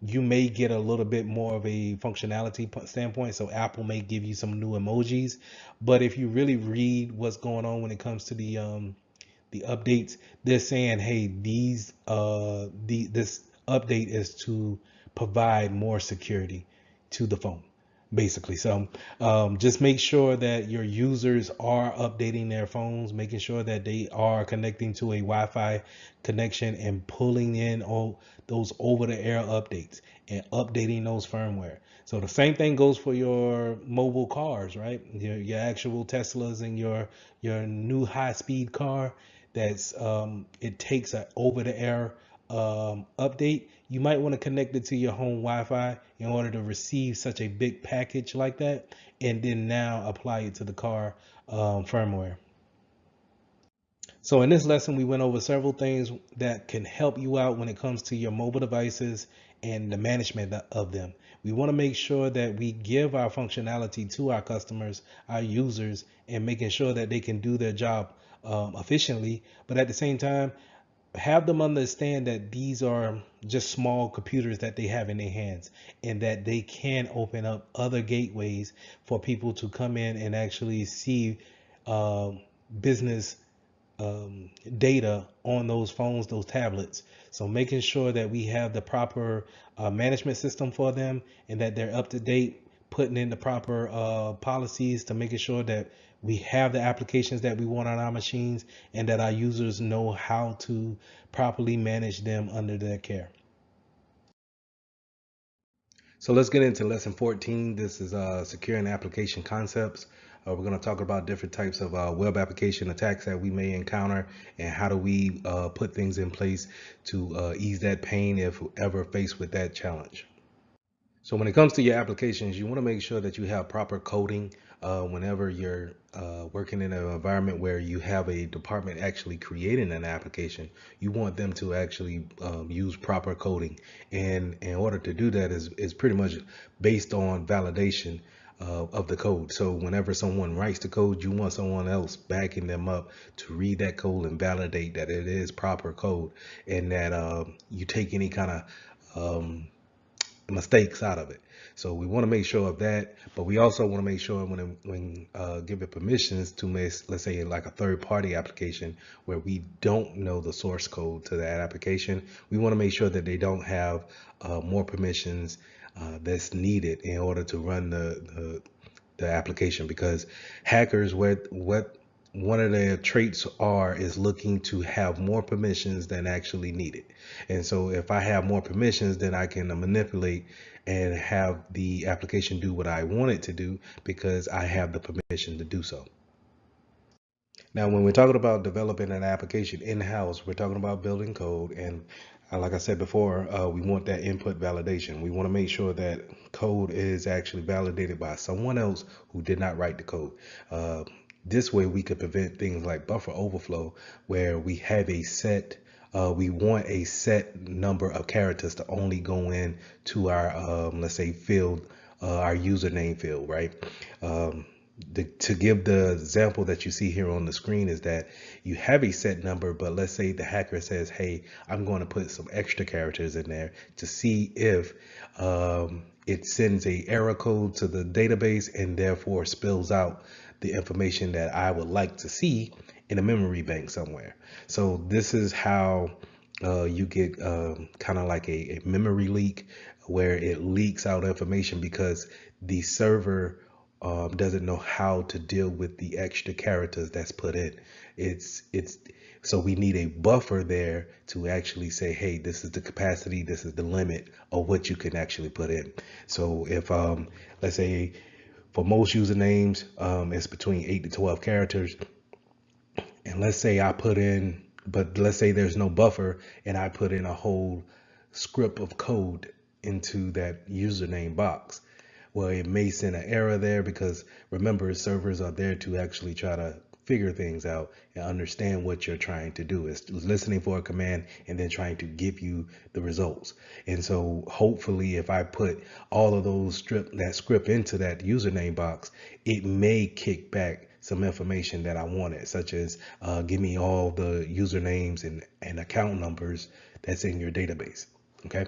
You may get a little bit more of a functionality standpoint, so Apple may give you some new emojis, but if you really read what's going on when it comes to the updates, they're saying, hey, this update is to provide more security to the phone, basically. So just make sure that your users are updating their phones, making sure that they are connecting to a Wi-Fi connection and pulling in all those over-the-air updates and updating those firmware. So the same thing goes for your mobile cars, right? Your actual Teslas and your new high-speed car. That's it takes an over-the-air update. You might want to connect it to your home Wi-Fi in order to receive such a big package like that, and then now apply it to the car firmware. So in this lesson, we went over several things that can help you out when it comes to your mobile devices and the management of them. We want to make sure that we give our functionality to our customers, our users, and making sure that they can do their job efficiently. But at the same time, have them understand that these are just small computers that they have in their hands, and that they can open up other gateways for people to come in and actually see business data on those phones, those tablets. So making sure that we have the proper management system for them, and that they're up to date, putting in the proper policies to making sure that we have the applications that we want on our machines, and that our users know how to properly manage them under their care. So let's get into lesson 14. This is securing application concepts. We're going to talk about different types of web application attacks that we may encounter, and how do we put things in place to ease that pain if ever faced with that challenge. So when it comes to your applications, you want to make sure that you have proper coding whenever you're working in an environment where you have a department actually creating an application. You want them to actually use proper coding, and in order to do that is pretty much based on validation of the code. So whenever someone writes the code, you want someone else backing them up to read that code and validate that it is proper code, and that you take any kind of mistakes out of it. So we want to make sure of that, but we also want to make sure when giving permissions to let's say like a third party application where we don't know the source code to that application, we want to make sure that they don't have more permissions that's needed in order to run the application, because hackers, what one of their traits is looking to have more permissions than actually needed. And so if I have more permissions, then I can manipulate and have the application do what I want it to do because I have the permission to do so. Now, when we're talking about developing an application in-house, we're talking about building code. And like I said before, we want that input validation. We want to make sure that code is actually validated by someone else who did not write the code. This way we could prevent things like buffer overflow, where we have we want a set number of characters to only go in to our, let's say, field, our username field, right? To give the example that you see here on the screen is that you have a set number, but let's say the hacker says, hey, I'm going to put some extra characters in there to see if it sends a error code to the database and therefore spills out the information that I would like to see in a memory bank somewhere. So this is how you get kind of like a memory leak, where it leaks out information because the server doesn't know how to deal with the extra characters that's put in. So we need a buffer there to actually say, hey, this is the capacity, this is the limit of what you can actually put in. So if let's say for most usernames, it's between 8 to 12 characters. And let's say let's say there's no buffer and I put in a whole script of code into that username box. Well, it may send an error there because remember, servers are there to actually try to figure things out and understand what you're trying to do. It's listening for a command and then trying to give you the results. And so hopefully if I put all of that script into that username box, it may kick back some information that I wanted, such as give me all the usernames and account numbers that's in your database. Okay.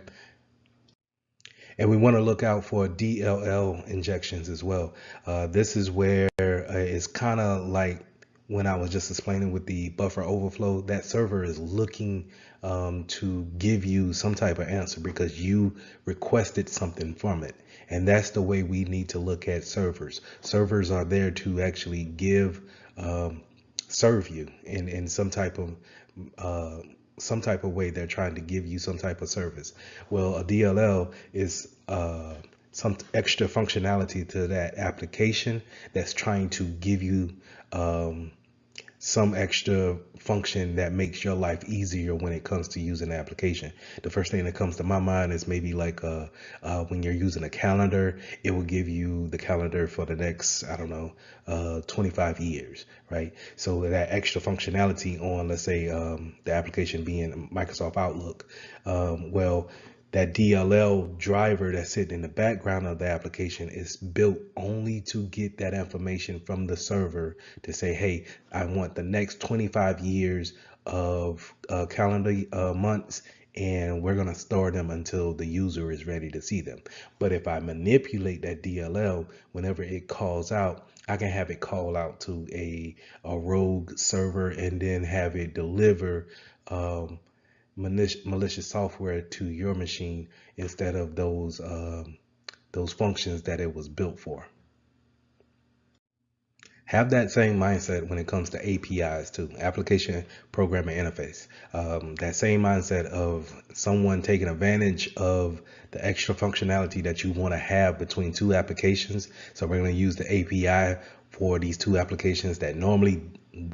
And we want to look out for DLL injections as well. This is where it's kind of like when I was just explaining with the buffer overflow, that server is looking to give you some type of answer because you requested something from it. And that's the way we need to look at servers. Servers are there to actually serve you in some type of way. They're trying to give you some type of service. Well, a DLL is some extra functionality to that application that's trying to give you some extra function that makes your life easier when it comes to using the application. The first thing that comes to my mind is maybe like when you're using a calendar, it will give you the calendar for the next, I don't know, 25 years, right? So that extra functionality on, let's say, the application being Microsoft Outlook, well, that DLL driver that's sitting in the background of the application is built only to get that information from the server to say, hey, I want the next 25 years of calendar months, and we're going to store them until the user is ready to see them. But if I manipulate that DLL, whenever it calls out, I can have it call out to a rogue server and then have it deliver malicious software to your machine instead of those functions that it was built for. Have that same mindset when it comes to APIs too, application programming interface. That same mindset of someone taking advantage of the extra functionality that you want to have between two applications. So we're going to use the API for these two applications that normally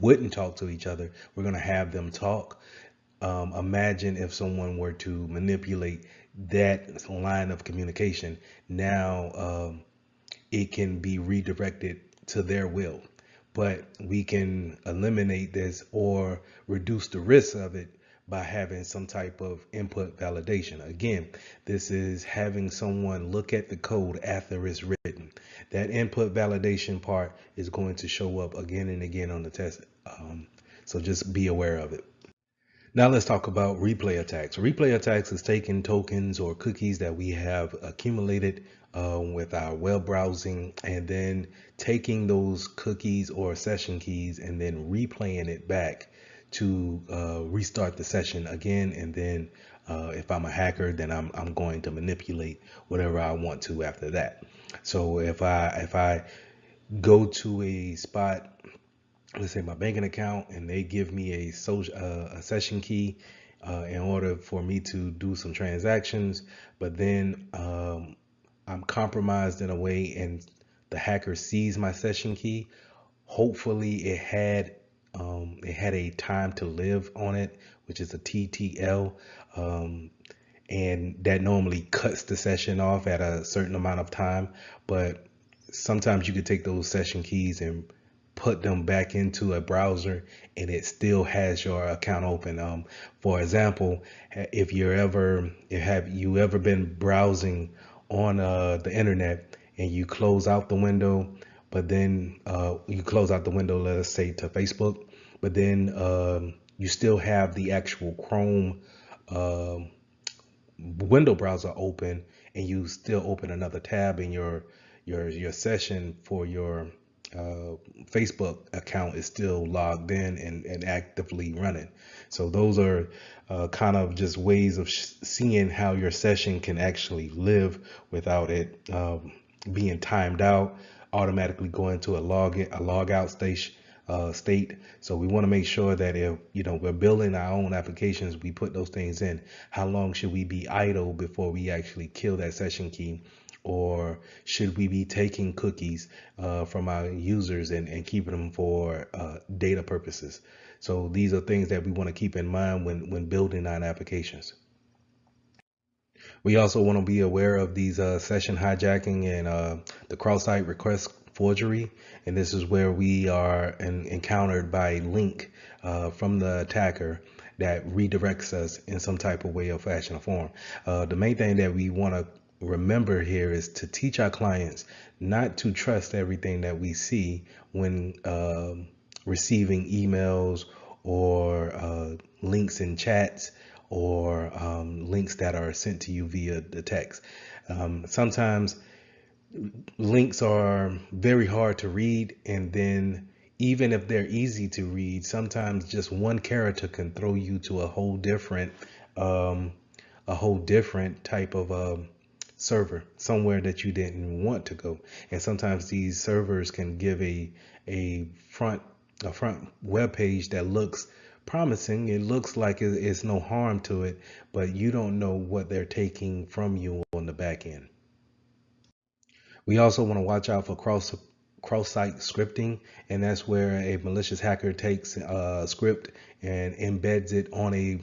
wouldn't talk to each other. We're going to have them talk. Imagine if someone were to manipulate that line of communication, now it can be redirected to their will. But we can eliminate this or reduce the risk of it by having some type of input validation. Again, this is having someone look at the code after it's written. That input validation part is going to show up again and again on the test. So just be aware of it. Now let's talk about replay attacks. Replay attacks is taking tokens or cookies that we have accumulated with our web browsing, and then taking those cookies or session keys and then replaying it back to restart the session again. And then if I'm a hacker, then I'm going to manipulate whatever I want to after that. So if I go to a spot, let's say my banking account, and they give me a session key in order for me to do some transactions, but then I'm compromised in a way and the hacker sees my session key. Hopefully it had a time to live on it, which is a TTL. And that normally cuts the session off at a certain amount of time. But sometimes you could take those session keys and put them back into a browser and it still has your account open. For example, if have you ever been browsing on the internet and you close out the window, but then you close out the window, let us say to Facebook, but then you still have the actual Chrome window browser open, and you still open another tab in your session for your Facebook account is still logged in and actively running. So those are kind of just ways of seeing how your session can actually live without it being timed out, automatically going to a log out state. So we want to make sure that if we're building our own applications, we put those things in. How long should we be idle before we actually kill that session key? Or should we be taking cookies from our users and keeping them for data purposes? So these are things that we want to keep in mind when building our applications. We also want to be aware of these session hijacking and the cross-site request forgery. And this is where we are encountered by a link from the attacker that redirects us in some type of way or fashion or form. The main thing that we want to remember here is to teach our clients not to trust everything that we see when receiving emails or links in chats or links that are sent to you via the text. Sometimes links are very hard to read, and then even if they're easy to read, sometimes just one character can throw you to a whole different type of server somewhere that you didn't want to go. And sometimes these servers can give a front web page that looks promising. It looks like it's no harm to it, but you don't know what they're taking from you on the back end. We also want to watch out for cross-site scripting, and that's where a malicious hacker takes a script and embeds it on a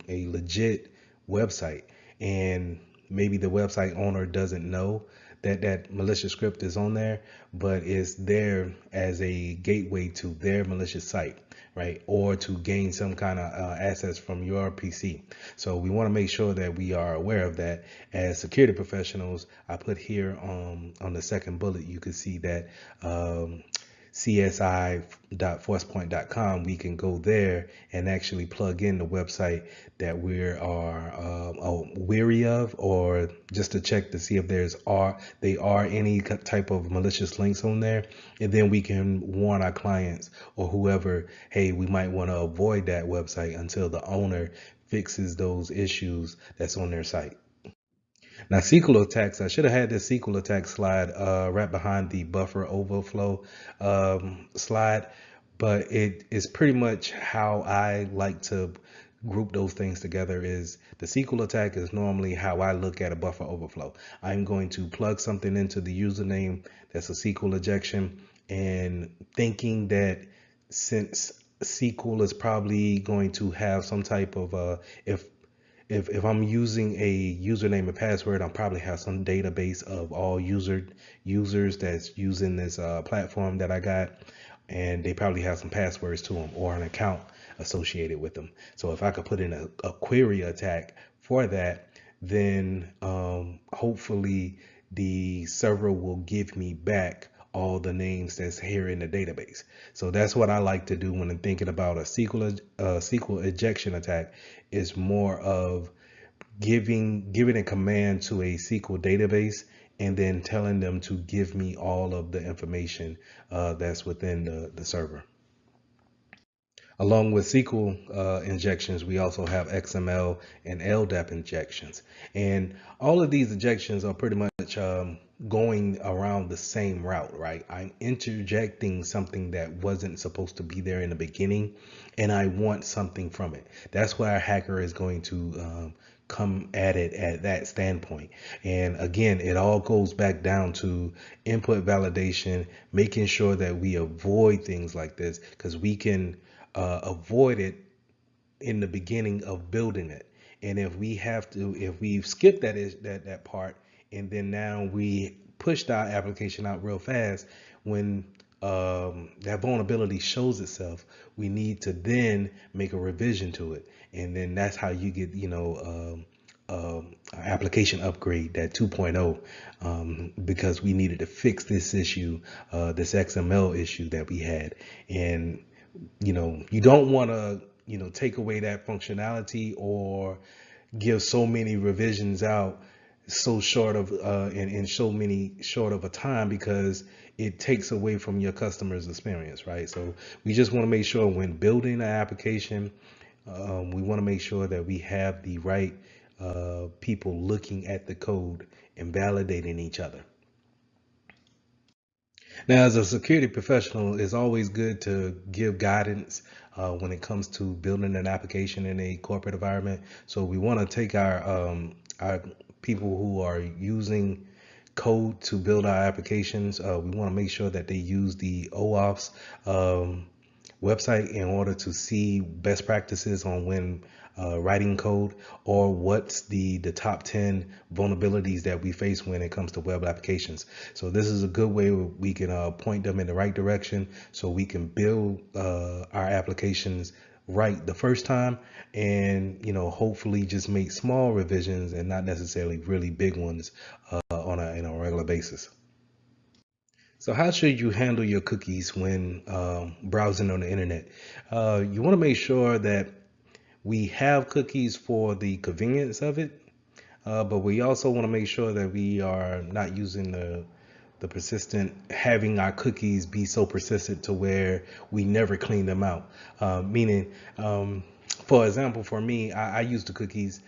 legit website, and maybe the website owner doesn't know that malicious script is on there, but it's there as a gateway to their malicious site, right? Or to gain some kind of access from your PC. So we want to make sure that we are aware of that. As security professionals, I put here on the second bullet, you can see that csi.forcepoint.com, we can go there and actually plug in the website that we are weary of, or just to check to see if there are any type of malicious links on there, and then we can warn our clients or whoever, hey, we might want to avoid that website until the owner fixes those issues that's on their site. Now, SQL attacks, I should have had this SQL attack slide right behind the buffer overflow slide, but it is pretty much how I like to group those things together. Is the SQL attack is normally how I look at a buffer overflow. I'm going to plug something into the username that's a SQL injection, and thinking that since SQL is probably going to have some type of if if I'm using a username and password, I'll probably have some database of all users that's using this platform that I got, and they probably have some passwords to them or an account associated with them. So if I could put in a query attack for that, then hopefully the server will give me back all the names that's here in the database. So that's what I like to do when I'm thinking about a SQL injection attack. Is more of giving a command to a SQL database and then telling them to give me all of the information that's within the server. Along with SQL injections, we also have XML and LDAP injections. And all of these injections are pretty much going around the same route, right? I'm interjecting something that wasn't supposed to be there in the beginning, and I want something from it. That's why a hacker is going to come at it at that standpoint. And again, it all goes back down to input validation, making sure that we avoid things like this, because we can avoid it in the beginning of building it. And if we've skipped that part, and then now we pushed our application out real fast, when that vulnerability shows itself, we need to then make a revision to it, and then that's how you get application upgrade, that 2.0, because we needed to fix this issue, this XML issue that we had. And you don't want to take away that functionality or give so many revisions out so short of in so many short of a time, because it takes away from your customer's experience, right? So we just want to make sure when building an application, we want to make sure that we have the right people looking at the code and validating each other. Now, as a security professional, it's always good to give guidance when it comes to building an application in a corporate environment. So we want to take our people who are using code to build our applications. We want to make sure that they use the OAuth's website in order to see best practices on when writing code, or what's the top 10 vulnerabilities that we face when it comes to web applications. So this is a good way we can point them in the right direction, so we can build our applications right the first time, and hopefully just make small revisions and not necessarily really big ones on a regular basis. So how should you handle your cookies when browsing on the internet? You want to make sure that we have cookies for the convenience of it, but we also want to make sure that we are not using the persistent, having our cookies be so persistent to where we never clean them out. Meaning, for example, for me, I use the cookies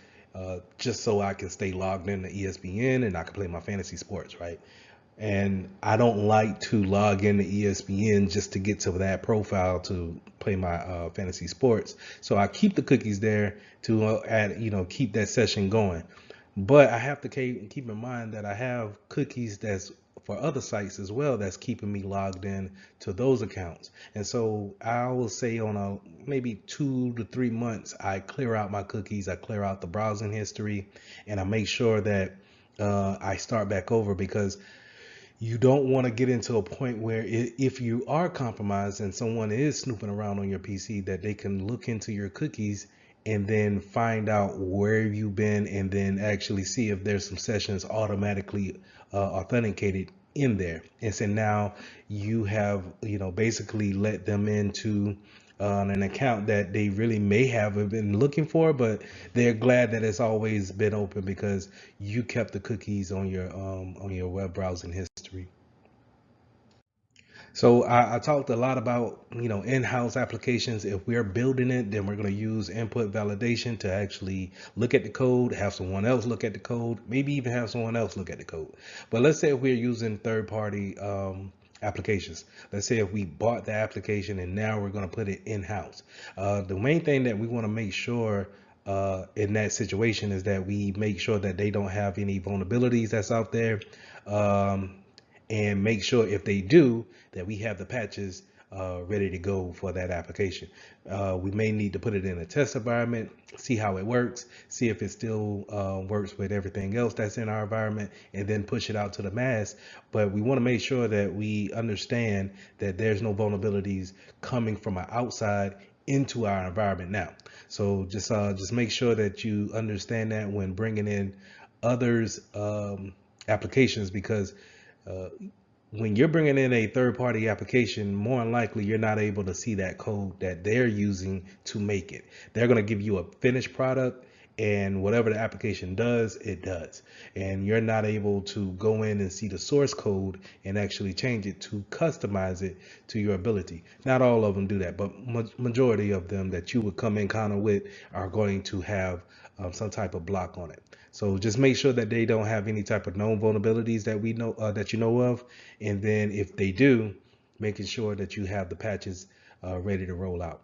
just so I can stay logged in to ESPN and I can play my fantasy sports, right? And I don't like to log into ESPN just to get to that profile to play my fantasy sports. So I keep the cookies there to keep that session going. But I have to keep in mind that I have cookies that's for other sites as well that's keeping me logged in to those accounts. And so I will say on a maybe 2 to 3 months, I clear out my cookies, I clear out the browsing history, and I make sure that I start back over, because you don't want to get into a point where if you are compromised and someone is snooping around on your PC, that they can look into your cookies and then find out where you've been, and then actually see if there's some sessions automatically authenticated in there. And so now you have basically let them into an account that they really may have been looking for, but they're glad that it's always been open because you kept the cookies on your web browsing history. So I talked a lot about, in-house applications. If we're building it, then we're going to use input validation to actually look at the code, have someone else look at the code, maybe even have someone else look at the code. But let's say if we're using third-party applications. Let's say if we bought the application and now we're going to put it in-house. The main thing that we want to make sure in that situation is that we make sure that they don't have any vulnerabilities that's out there. And make sure if they do, that we have the patches ready to go for that application. We may need to put it in a test environment, see how it works, see if it still works with everything else that's in our environment, and then push it out to the mass. But we want to make sure that we understand that there's no vulnerabilities coming from outside into our environment now. So just make sure that you understand that when bringing in others applications, because uh, when you're bringing in a third party application, more than likely you're not able to see that code that they're using to make it. They're going to give you a finished product, and whatever the application does, it does. And you're not able to go in and see the source code and actually change it to customize it to your ability. Not all of them do that, but majority of them that you would come in kind of with are going to have some type of block on it. So just make sure that they don't have any type of known vulnerabilities that we know that you know of, and then if they do, making sure that you have the patches ready to roll out.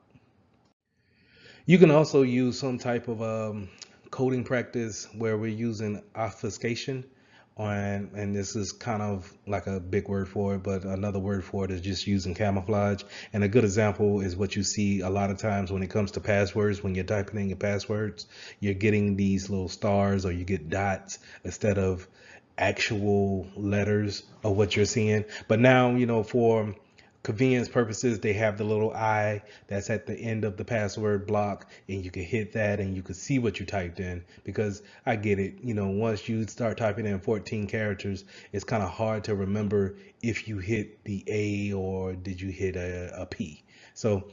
You can also use some type of coding practice where we're using obfuscation on, and this is kind of like a big word for it, but another word for it is just using camouflage. And a good example is what you see a lot of times when it comes to passwords. When you're typing in your passwords, you're getting these little stars or you get dots instead of actual letters of what you're seeing. But now, for convenience purposes, they have the little I that's at the end of the password block, and you can hit that and you can see what you typed in. Because I get it, once you start typing in 14 characters, it's kind of hard to remember if you hit the A or did you hit a P. So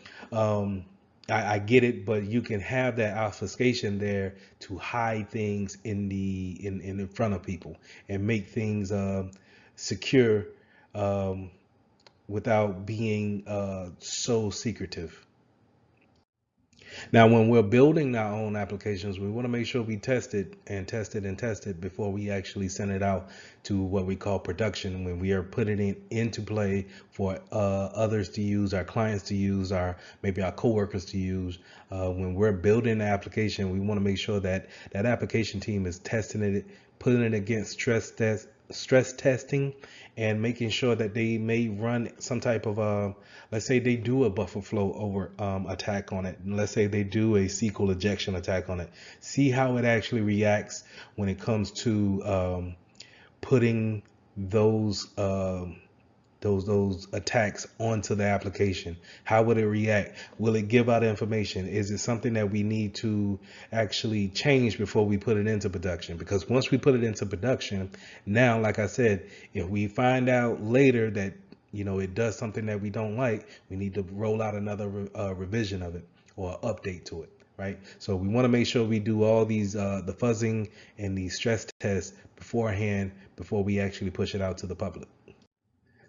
I get it, but you can have that obfuscation there to hide things in front of people and make things secure, um, without being so secretive. Now, when we're building our own applications, we want to make sure we test it and test it and test it before we actually send it out to what we call production. When we are putting it into play for others to use, our clients to use, maybe our coworkers to use. When we're building the application, we want to make sure that that application team is testing it, putting it against stress testing, and making sure that they may run some type of let's say they do a buffer flow over attack on it, and let's say they do a SQL injection attack on it. See how it actually reacts when it comes to putting those those attacks onto the application. How would it react? Will it give out information? Is it something that we need to actually change before we put it into production? Because once we put it into production, now, like I said, if we find out later that it does something that we don't like, we need to roll out another revision of it or update to it. Right. So we want to make sure we do all these the fuzzing and these stress tests beforehand before we actually push it out to the public.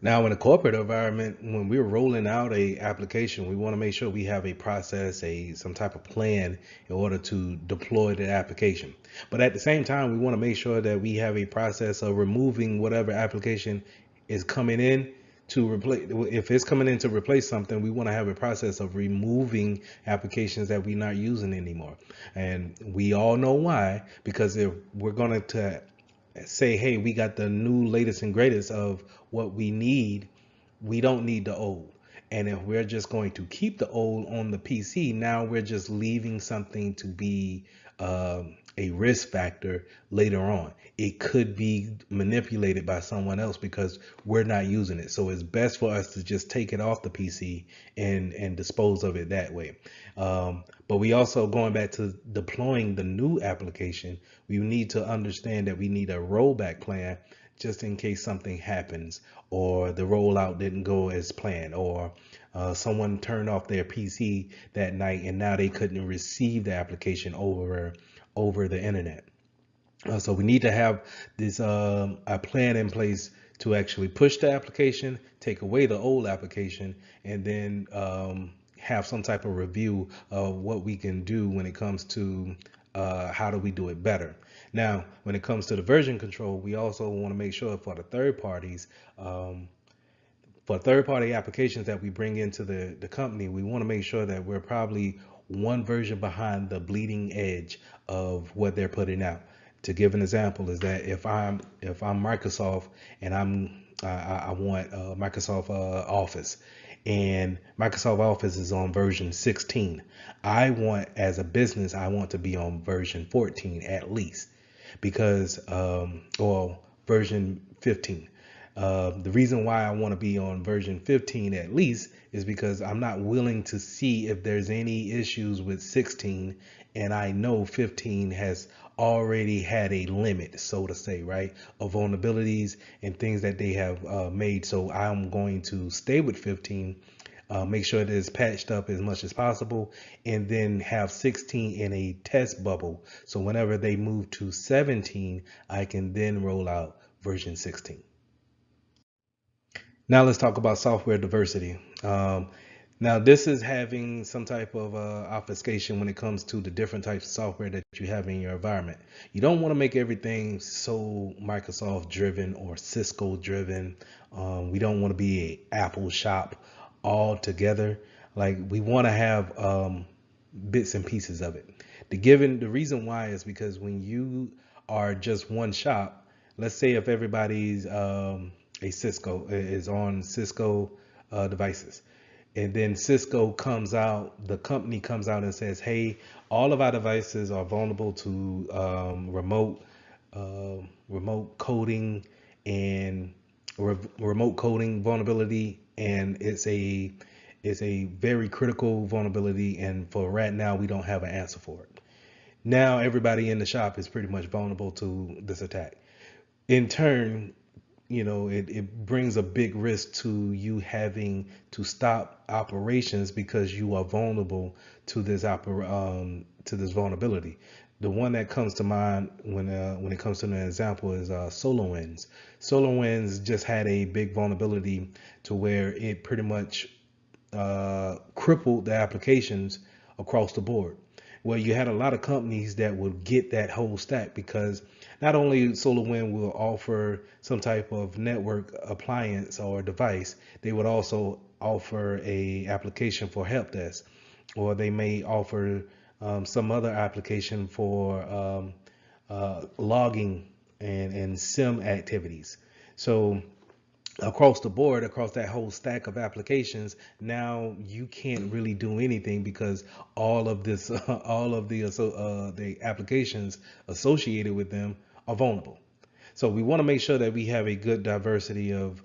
Now, in a corporate environment, when we're rolling out a application, we want to make sure we have a process, some type of plan in order to deploy the application. But at the same time, we want to make sure that we have a process of removing whatever application is coming in to replace. If it's coming in to replace something, we want to have a process of removing applications that we're not using anymore. And we all know why, because if we're going to say, hey, we got the new latest and greatest of what we need, we don't need the old. And if we're just going to keep the old on the PC, now we're just leaving something to be a risk factor later on. It could be manipulated by someone else because we're not using it. So it's best for us to just take it off the PC and dispose of it that way. But we also, going back to deploying the new application, we need to understand that we need a rollback plan just in case something happens or the rollout didn't go as planned, or someone turned off their PC that night and now they couldn't receive the application over the internet. So we need to have this a plan in place to actually push the application, take away the old application, and then have some type of review of what we can do when it comes to how do we do it better. Now, when it comes to the version control, we also want to make sure for the third parties, for third-party applications that we bring into the company, we want to make sure that we're probably one version behind the bleeding edge of what they're putting out. To give an example, is that if I'm Microsoft and I want Microsoft Office, and Microsoft Office is on version 16. As a business, I want to be on version 14 at least, because, or version 15. The reason why I want to be on version 15 at least is because I'm not willing to see if there's any issues with 16, and I know 15 has already had a limit, so to say, right, of vulnerabilities and things that they have made. So I'm going to stay with 15, make sure it is patched up as much as possible, and then have 16 in a test bubble. So whenever they move to 17, I can then roll out version 16. Now let's talk about software diversity. Now this is having some type of obfuscation when it comes to the different types of software that you have in your environment. You don't want to make everything so Microsoft driven or Cisco driven. We don't want to be a Apple shop all together. Like, we want to have bits and pieces of it. The reason why is because when you are just one shop, let's say if everybody's a Cisco is on Cisco devices, and then Cisco comes out, the company comes out and says, hey, all of our devices are vulnerable to remote coding and remote coding vulnerability, and it's a very critical vulnerability, and for right now we don't have an answer for it. Now everybody in the shop is pretty much vulnerable to this attack. In turn, it brings a big risk to you having to stop operations because you are vulnerable to this vulnerability. The one that comes to mind when it comes to an example is SolarWinds. SolarWinds just had a big vulnerability to where it pretty much crippled the applications across the board. Well, you had a lot of companies that would get that whole stack, because not only SolarWinds will offer some type of network appliance or device, they would also offer a application for help desk, or they may offer some other application for logging and SIM activities. So across the board, across that whole stack of applications, now you can't really do anything because all of this, all of the applications associated with them are vulnerable. So we want to make sure that we have a good diversity of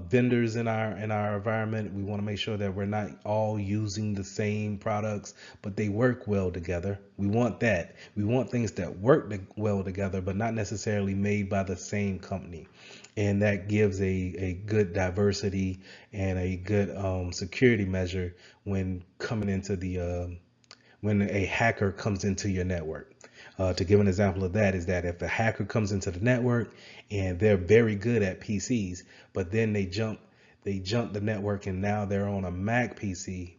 vendors in our environment. We want to make sure that we're not all using the same products, but they work well together. We want that. We want things that work well together, but not necessarily made by the same company. And that gives a good diversity and a good security measure when coming into the when a hacker comes into your network. To give an example of that is that if a hacker comes into the network and they're very good at PCs, but then they jump the network and now they're on a Mac PC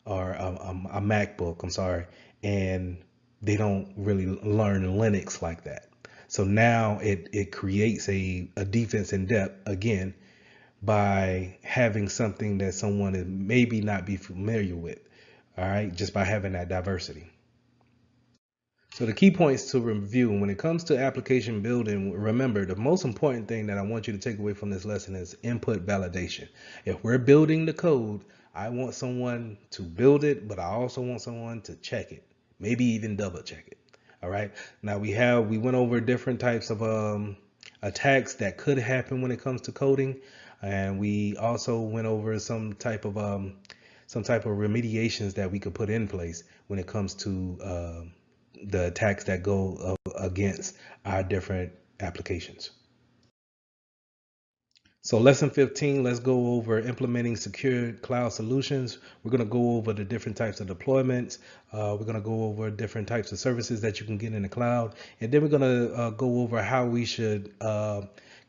or a MacBook, I'm sorry, and they don't really learn Linux like that. So now it creates a defense in depth again by having something that someone is maybe not be familiar with. All right, just by having that diversity. So the key points to review when it comes to application building, remember the most important thing that I want you to take away from this lesson is input validation. If we're building the code, I want someone to build it, but I also want someone to check it, maybe even double check it. All right. Now we went over different types of attacks that could happen when it comes to coding, and we also went over some type of remediations that we could put in place when it comes to the attacks that go against our different applications. So lesson 15, let's go over implementing secure cloud solutions. We're going to go over the different types of deployments. We're going to go over different types of services that you can get in the cloud. And then we're going to go over how we should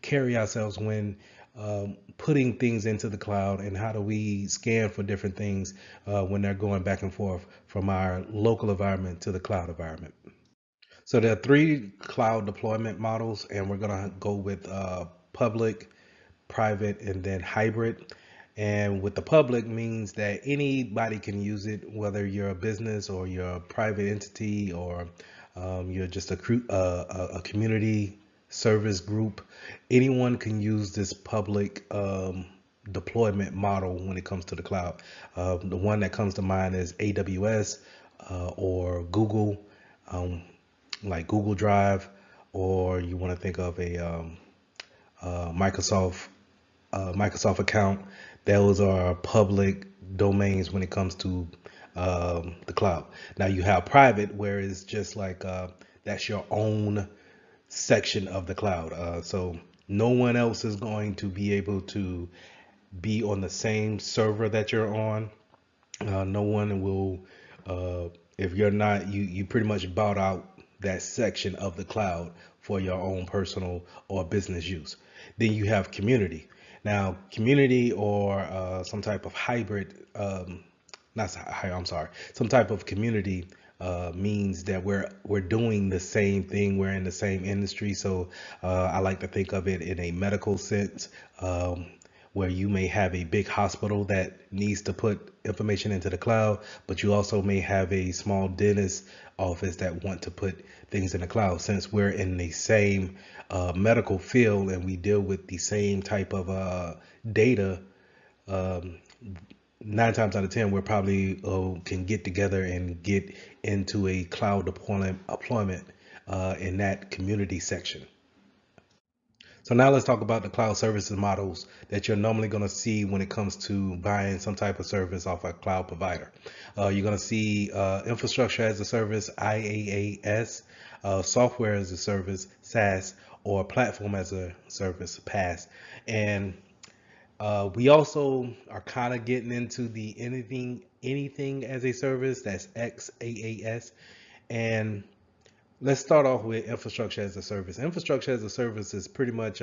carry ourselves when putting things into the cloud, and how do we scan for different things when they're going back and forth from our local environment to the cloud environment. So there are 3 cloud deployment models, and we're going to go with public, private, and then hybrid. And with the public means that anybody can use it, whether you're a business or you're a private entity, or you're just a community service group. Anyone can use this public deployment model when it comes to the cloud. The one that comes to mind is AWS or Google, um, like Google Drive, or you want to think of a Microsoft account. Those are public domains when it comes to the cloud. Now you have private, where it's just like that's your own section of the cloud. So no one else is going to be able to be on the same server that you're on. No one will, if you're not, you pretty much bought out that section of the cloud for your own personal or business use. Then you have community. Now, community or some type of hybrid, not hy- I'm sorry, some type of community means that we're doing the same thing. We're in the same industry. So I like to think of it in a medical sense. Where you may have a big hospital that needs to put information into the cloud, but you also may have a small dentist office that want to put things in the cloud. Since we're in the same medical field and we deal with the same type of data, um, 9 times out of 10, we're probably can get together and get into a cloud deployment in that community section. So now let's talk about the cloud services models that you're normally going to see when it comes to buying some type of service off a cloud provider. You're going to see infrastructure as a service, IaaS, software as a service, SaaS, or platform as a service, PaaS. And we also are kind of getting into the anything as a service, that's XaaS. And let's start off with infrastructure as a service. Infrastructure as a service is pretty much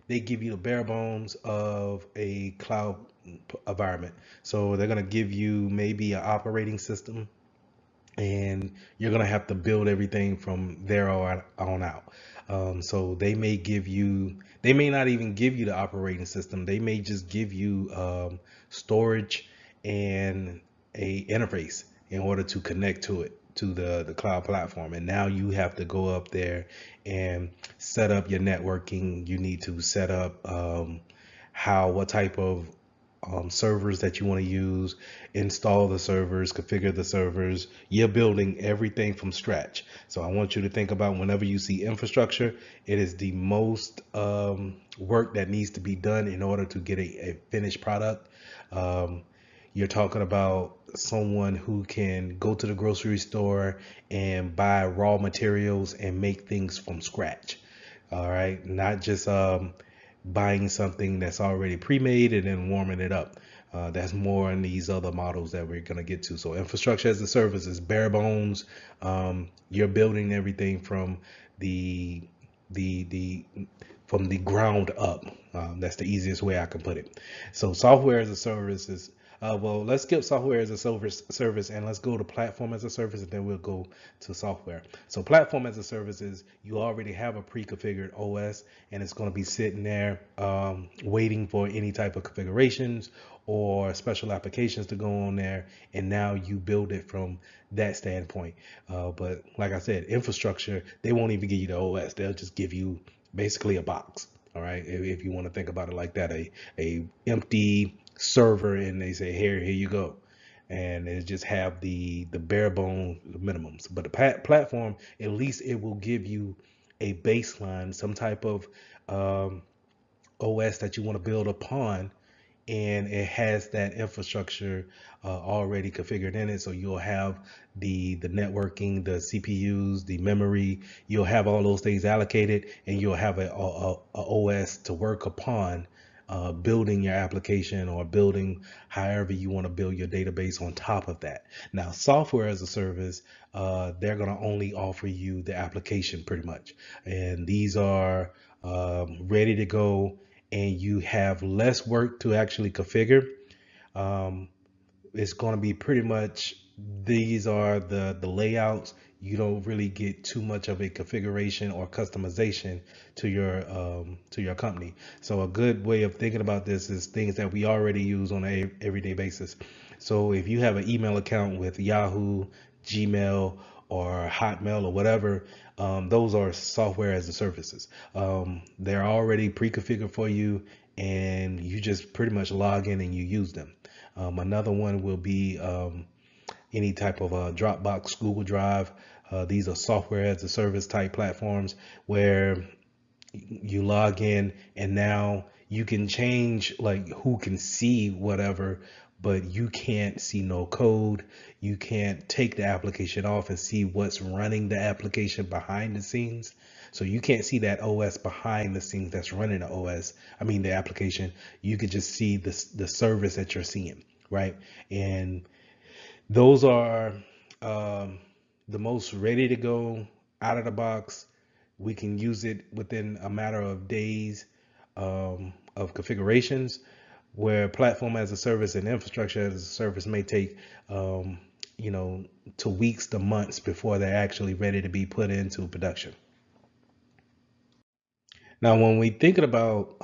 they give you the bare bones of a cloud environment. So they're gonna give you maybe an operating system, and you're gonna have to build everything from there on out. So they may not even give you the operating system. They may just give you storage and a interface in order to connect to it, to the cloud platform. And now you have to go up there and set up your networking. You need to set up what type of servers that you want to use, install the servers, configure the servers. You're building everything from scratch. So I want you to think about, whenever you see infrastructure, it is the most work that needs to be done in order to get a finished product. You're talking about someone who can go to the grocery store and buy raw materials and make things from scratch. All right, not just buying something that's already pre-made and then warming it up. That's more in these other models that we're going to get to. So infrastructure as a service is bare bones. You're building everything from the the from the ground up. That's the easiest way I can put it. So software as a service is, well, let's skip software as a service and let's go to platform as a service, and then we'll go to software. So platform as a service is, you already have a pre-configured OS, and it's going to be sitting there waiting for any type of configurations or special applications to go on there, and now you build it from that standpoint. But like I said, infrastructure, they won't even give you the OS. They'll just give you basically a box. All right, if you want to think about it like that, a empty server, and they say, here you go, and it just have the bare bone minimums. But the platform, at least it will give you a baseline, some type of OS that you want to build upon, and it has that infrastructure already configured in it. So you'll have the networking, the CPUs, the memory. You'll have all those things allocated, and you'll have a OS to work upon building your application, or building however you want to build your database on top of that. Now, software as a service, they're going to only offer you the application pretty much, and these are ready to go, and you have less work to actually configure. Um, it's going to be pretty much, these are the layouts. You don't really get too much of a configuration or customization to your company. So a good way of thinking about this is things that we already use on a everyday basis. So if you have an email account with Yahoo, Gmail, or Hotmail or whatever, those are software as a services. They're already pre-configured for you, and you just pretty much log in and you use them. Another one will be any type of Dropbox, Google Drive. These are software as a service type platforms where you log in and now you can change like who can see whatever, but you can't see no code. You can't take the application off and see what's running the application behind the scenes. So you can't see that OS behind the scenes that's running the OS. I mean the application. You could just see the service that you're seeing, right? And those are um, the most ready to go out of the box. We can use it within a matter of days of configurations, where platform as a service and infrastructure as a service may take, um, to weeks to months before they're actually ready to be put into production. Now, when we thinking about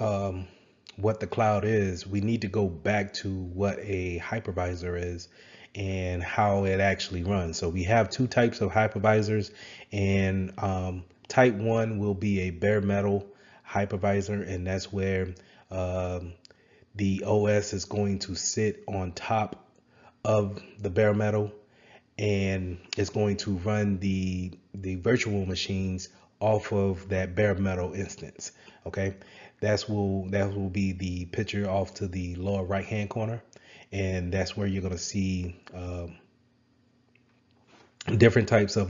what the cloud is, we need to go back to what a hypervisor is and how it actually runs. So we have two types of hypervisors, and type one will be a bare metal hypervisor, and that's where um, the OS is going to sit on top of the bare metal, and it's going to run the virtual machines off of that bare metal instance. Okay, that will be the picture off to the lower right hand corner, and that's where you're going to see different types of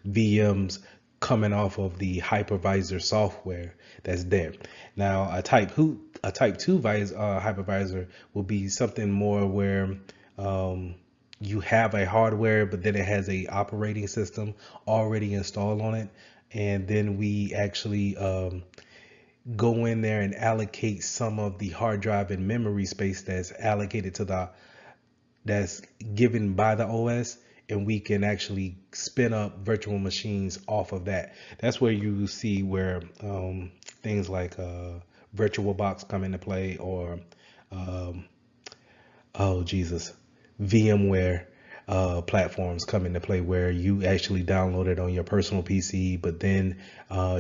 VMs coming off of the hypervisor software that's there. Now, a type two hypervisor will be something more where you have a hardware, but then it has a operating system already installed on it, and then we actually go in there and allocate some of the hard drive and memory space that's allocated to that's given by the OS, and we can actually spin up virtual machines off of that. That's where you see where things like VirtualBox come into play, or um, oh Jesus, VMware platforms come into play, where you actually download it on your personal PC, but then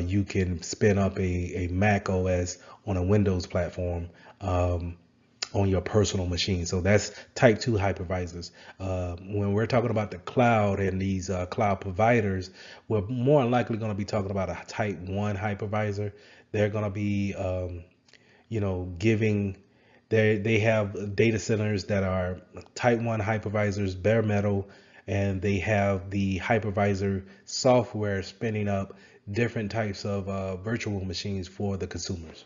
you can spin up a Mac OS on a Windows platform on your personal machine. So that's type 2 hypervisors. When we're talking about the cloud and these cloud providers, we're more than likely going to be talking about a type 1 hypervisor. They're going to be giving they have data centers that are type 1 hypervisors, bare metal, and they have the hypervisor software spinning up different types of virtual machines for the consumers.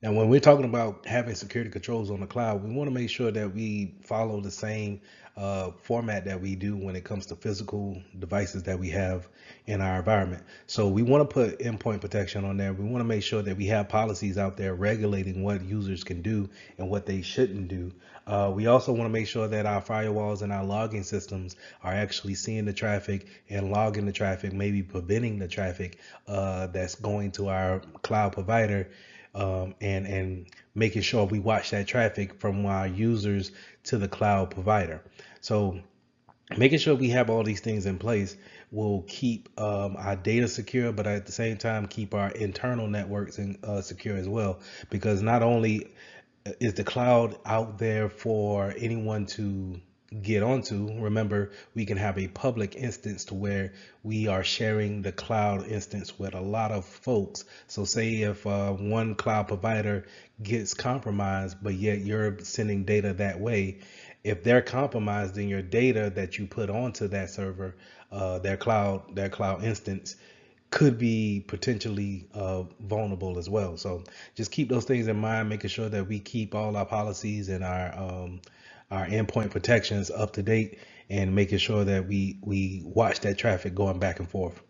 And when we're talking about having security controls on the cloud, we want to make sure that we follow the same format that we do when it comes to physical devices that we have in our environment. So we want to put endpoint protection on there. We want to make sure that we have policies out there regulating what users can do and what they shouldn't do. We also want to make sure that our firewalls and our logging systems are actually seeing the traffic and logging the traffic, maybe preventing the traffic that's going to our cloud provider, and making sure we watch that traffic from our users to the cloud provider. So making sure we have all these things in place will keep our data secure, but at the same time keep our internal networks secure as well, because not only is the cloud out there for anyone to get onto. Remember, we can have a public instance to where we are sharing the cloud instance with a lot of folks. So say if one cloud provider gets compromised, but yet you're sending data that way, if they're compromised, then your data that you put onto that server, their cloud instance, could be potentially vulnerable as well. So just keep those things in mind, making sure that we keep all our policies and our endpoint protections up to date, and making sure that we watch that traffic going back and forth.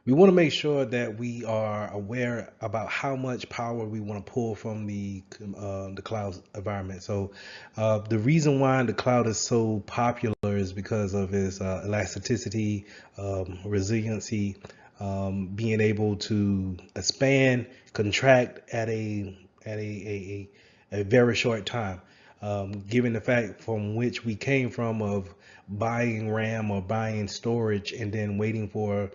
We want to make sure that we are aware about how much power we want to pull from the cloud environment. So the reason why the cloud is so popular is because of its elasticity, resiliency, being able to expand, contract at a very short time. given the fact from which we came from of buying RAM or buying storage and then waiting for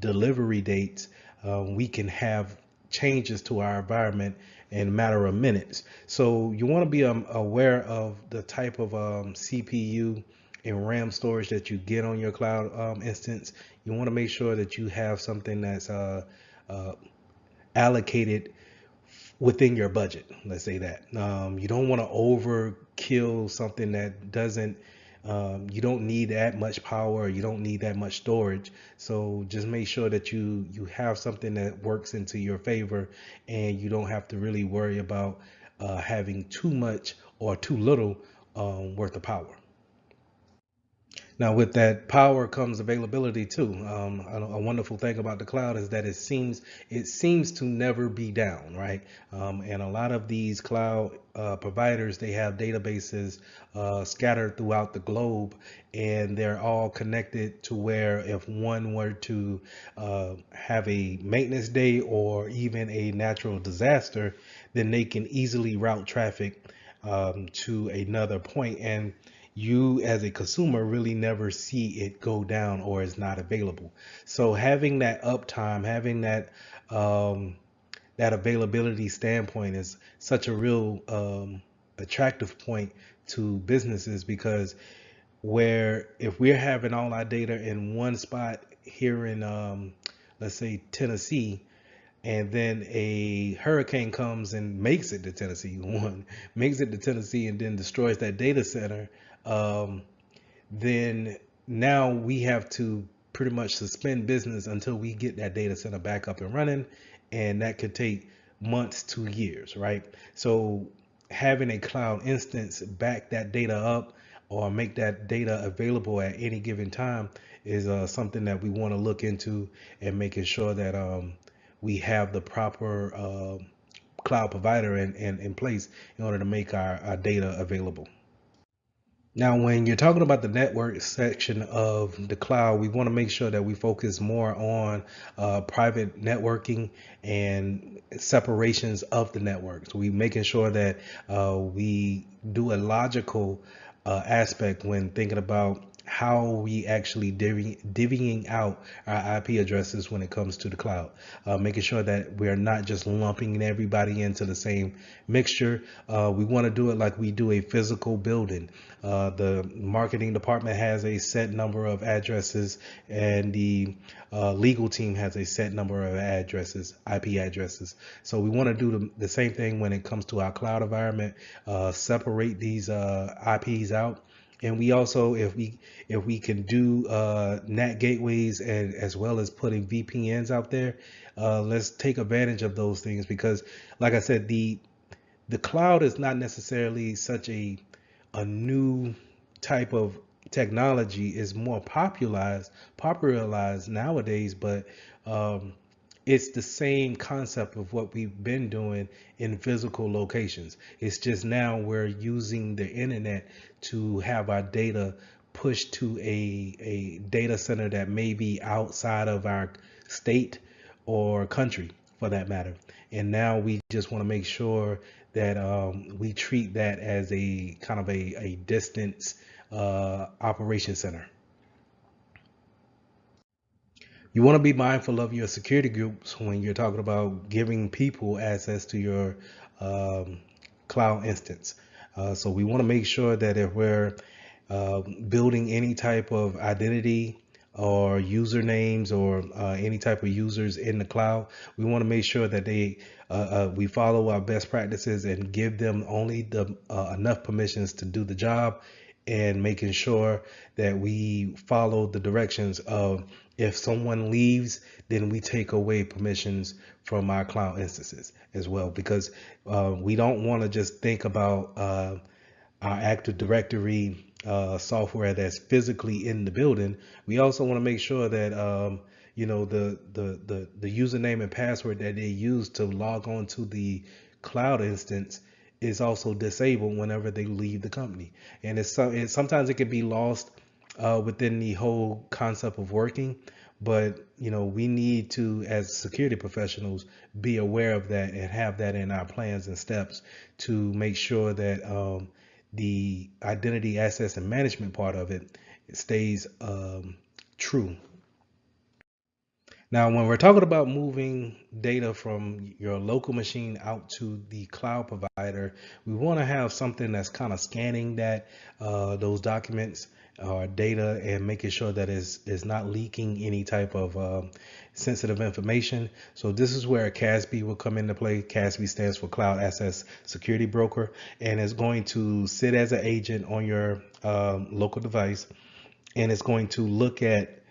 delivery dates, we can have changes to our environment in a matter of minutes. So you want to be aware of the type of CPU and RAM storage that you get on your cloud instance. You want to make sure that you have something that's uh, allocated within your budget. Let's say that you don't want to overkill something that doesn't. You don't need that much power. You don't need that much storage. So just make sure that you have something that works into your favor, and you don't have to really worry about having too much or too little worth of power. Now, with that power comes availability too. A wonderful thing about the cloud is that it seems to never be down, right? And a lot of these cloud providers, they have databases scattered throughout the globe, and they're all connected to where if one were to have a maintenance day or even a natural disaster, then they can easily route traffic to another point. And you as a consumer really never see it go down or is not available. So having that uptime, having that availability standpoint is such a real attractive point to businesses, because where if we're having all our data in one spot here in let's say Tennessee, and then a hurricane comes and makes it to Tennessee, one makes it to Tennessee and then destroys that data center, um, then now we have to pretty much suspend business until we get that data center back up and running, and that could take months to years, right? So having a cloud instance back that data up or make that data available at any given time is something that we want to look into, and making sure that we have the proper cloud provider in place in order to make our data available. Now, when you're talking about the network section of the cloud, we want to make sure that we focus more on private networking and separations of the networks. We making sure that we do a logical aspect when thinking about how we actually divvying out our IP addresses when it comes to the cloud, making sure that we're not just lumping everybody into the same mixture. We want to do it like we do a physical building. The marketing department has a set number of addresses, and the legal team has a set number of addresses, IP addresses. So we want to do the same thing when it comes to our cloud environment, separate these IPs out. And we also, if we can do NAT gateways and as well as putting VPNs out there, let's take advantage of those things, because, like I said, the cloud is not necessarily such a new type of technology. Is more popularized nowadays, but it's the same concept of what we've been doing in physical locations. It's just now we're using the internet to have our data pushed to a data center that may be outside of our state or country, for that matter. And now we just want to make sure that we treat that as a kind of a distance operation center. You want to be mindful of your security groups when you're talking about giving people access to your um, cloud instance. So we want to make sure that if we're building any type of identity or usernames or any type of users in the cloud, we want to make sure that we follow our best practices and give them only the enough permissions to do the job, and making sure that we follow the directions of, if someone leaves, then we take away permissions from our cloud instances as well, because we don't want to just think about our Active Directory software that's physically in the building. We also want to make sure that the username and password that they use to log on to the cloud instance is also disabled whenever they leave the company. And sometimes it can be lost within the whole concept of working, But we need to, as security professionals, be aware of that and have that in our plans and steps to make sure that the identity access and management part of it stays true. Now, when we're talking about moving data from your local machine out to the cloud provider, we want to have something that's kind of scanning those documents or data and making sure that it's not leaking any type of sensitive information. So this is where CASB will come into play. CASB stands for Cloud Access Security Broker, and it's going to sit as an agent on your local device, and it's going to look at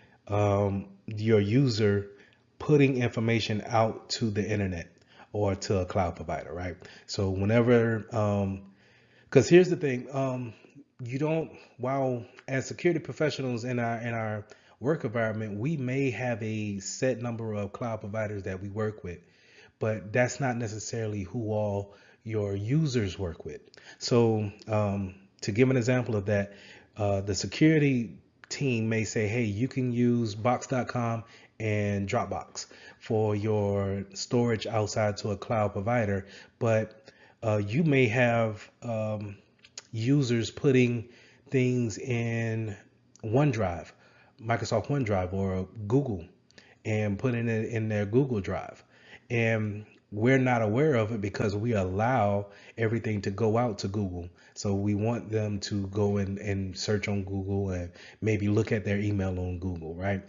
your user putting information out to the internet or to a cloud provider, right? So whenever, because here's the thing, you don't, while as security professionals in our work environment, we may have a set number of cloud providers that we work with, but that's not necessarily who all your users work with. So to give an example of that, the security team may say, hey, you can use box.com and Dropbox for your storage outside to a cloud provider, but you may have users putting things in OneDrive, Microsoft OneDrive, or Google, and putting it in their Google Drive. And we're not aware of it because we allow everything to go out to Google. So we want them to go in and search on Google and maybe look at their email on Google, right?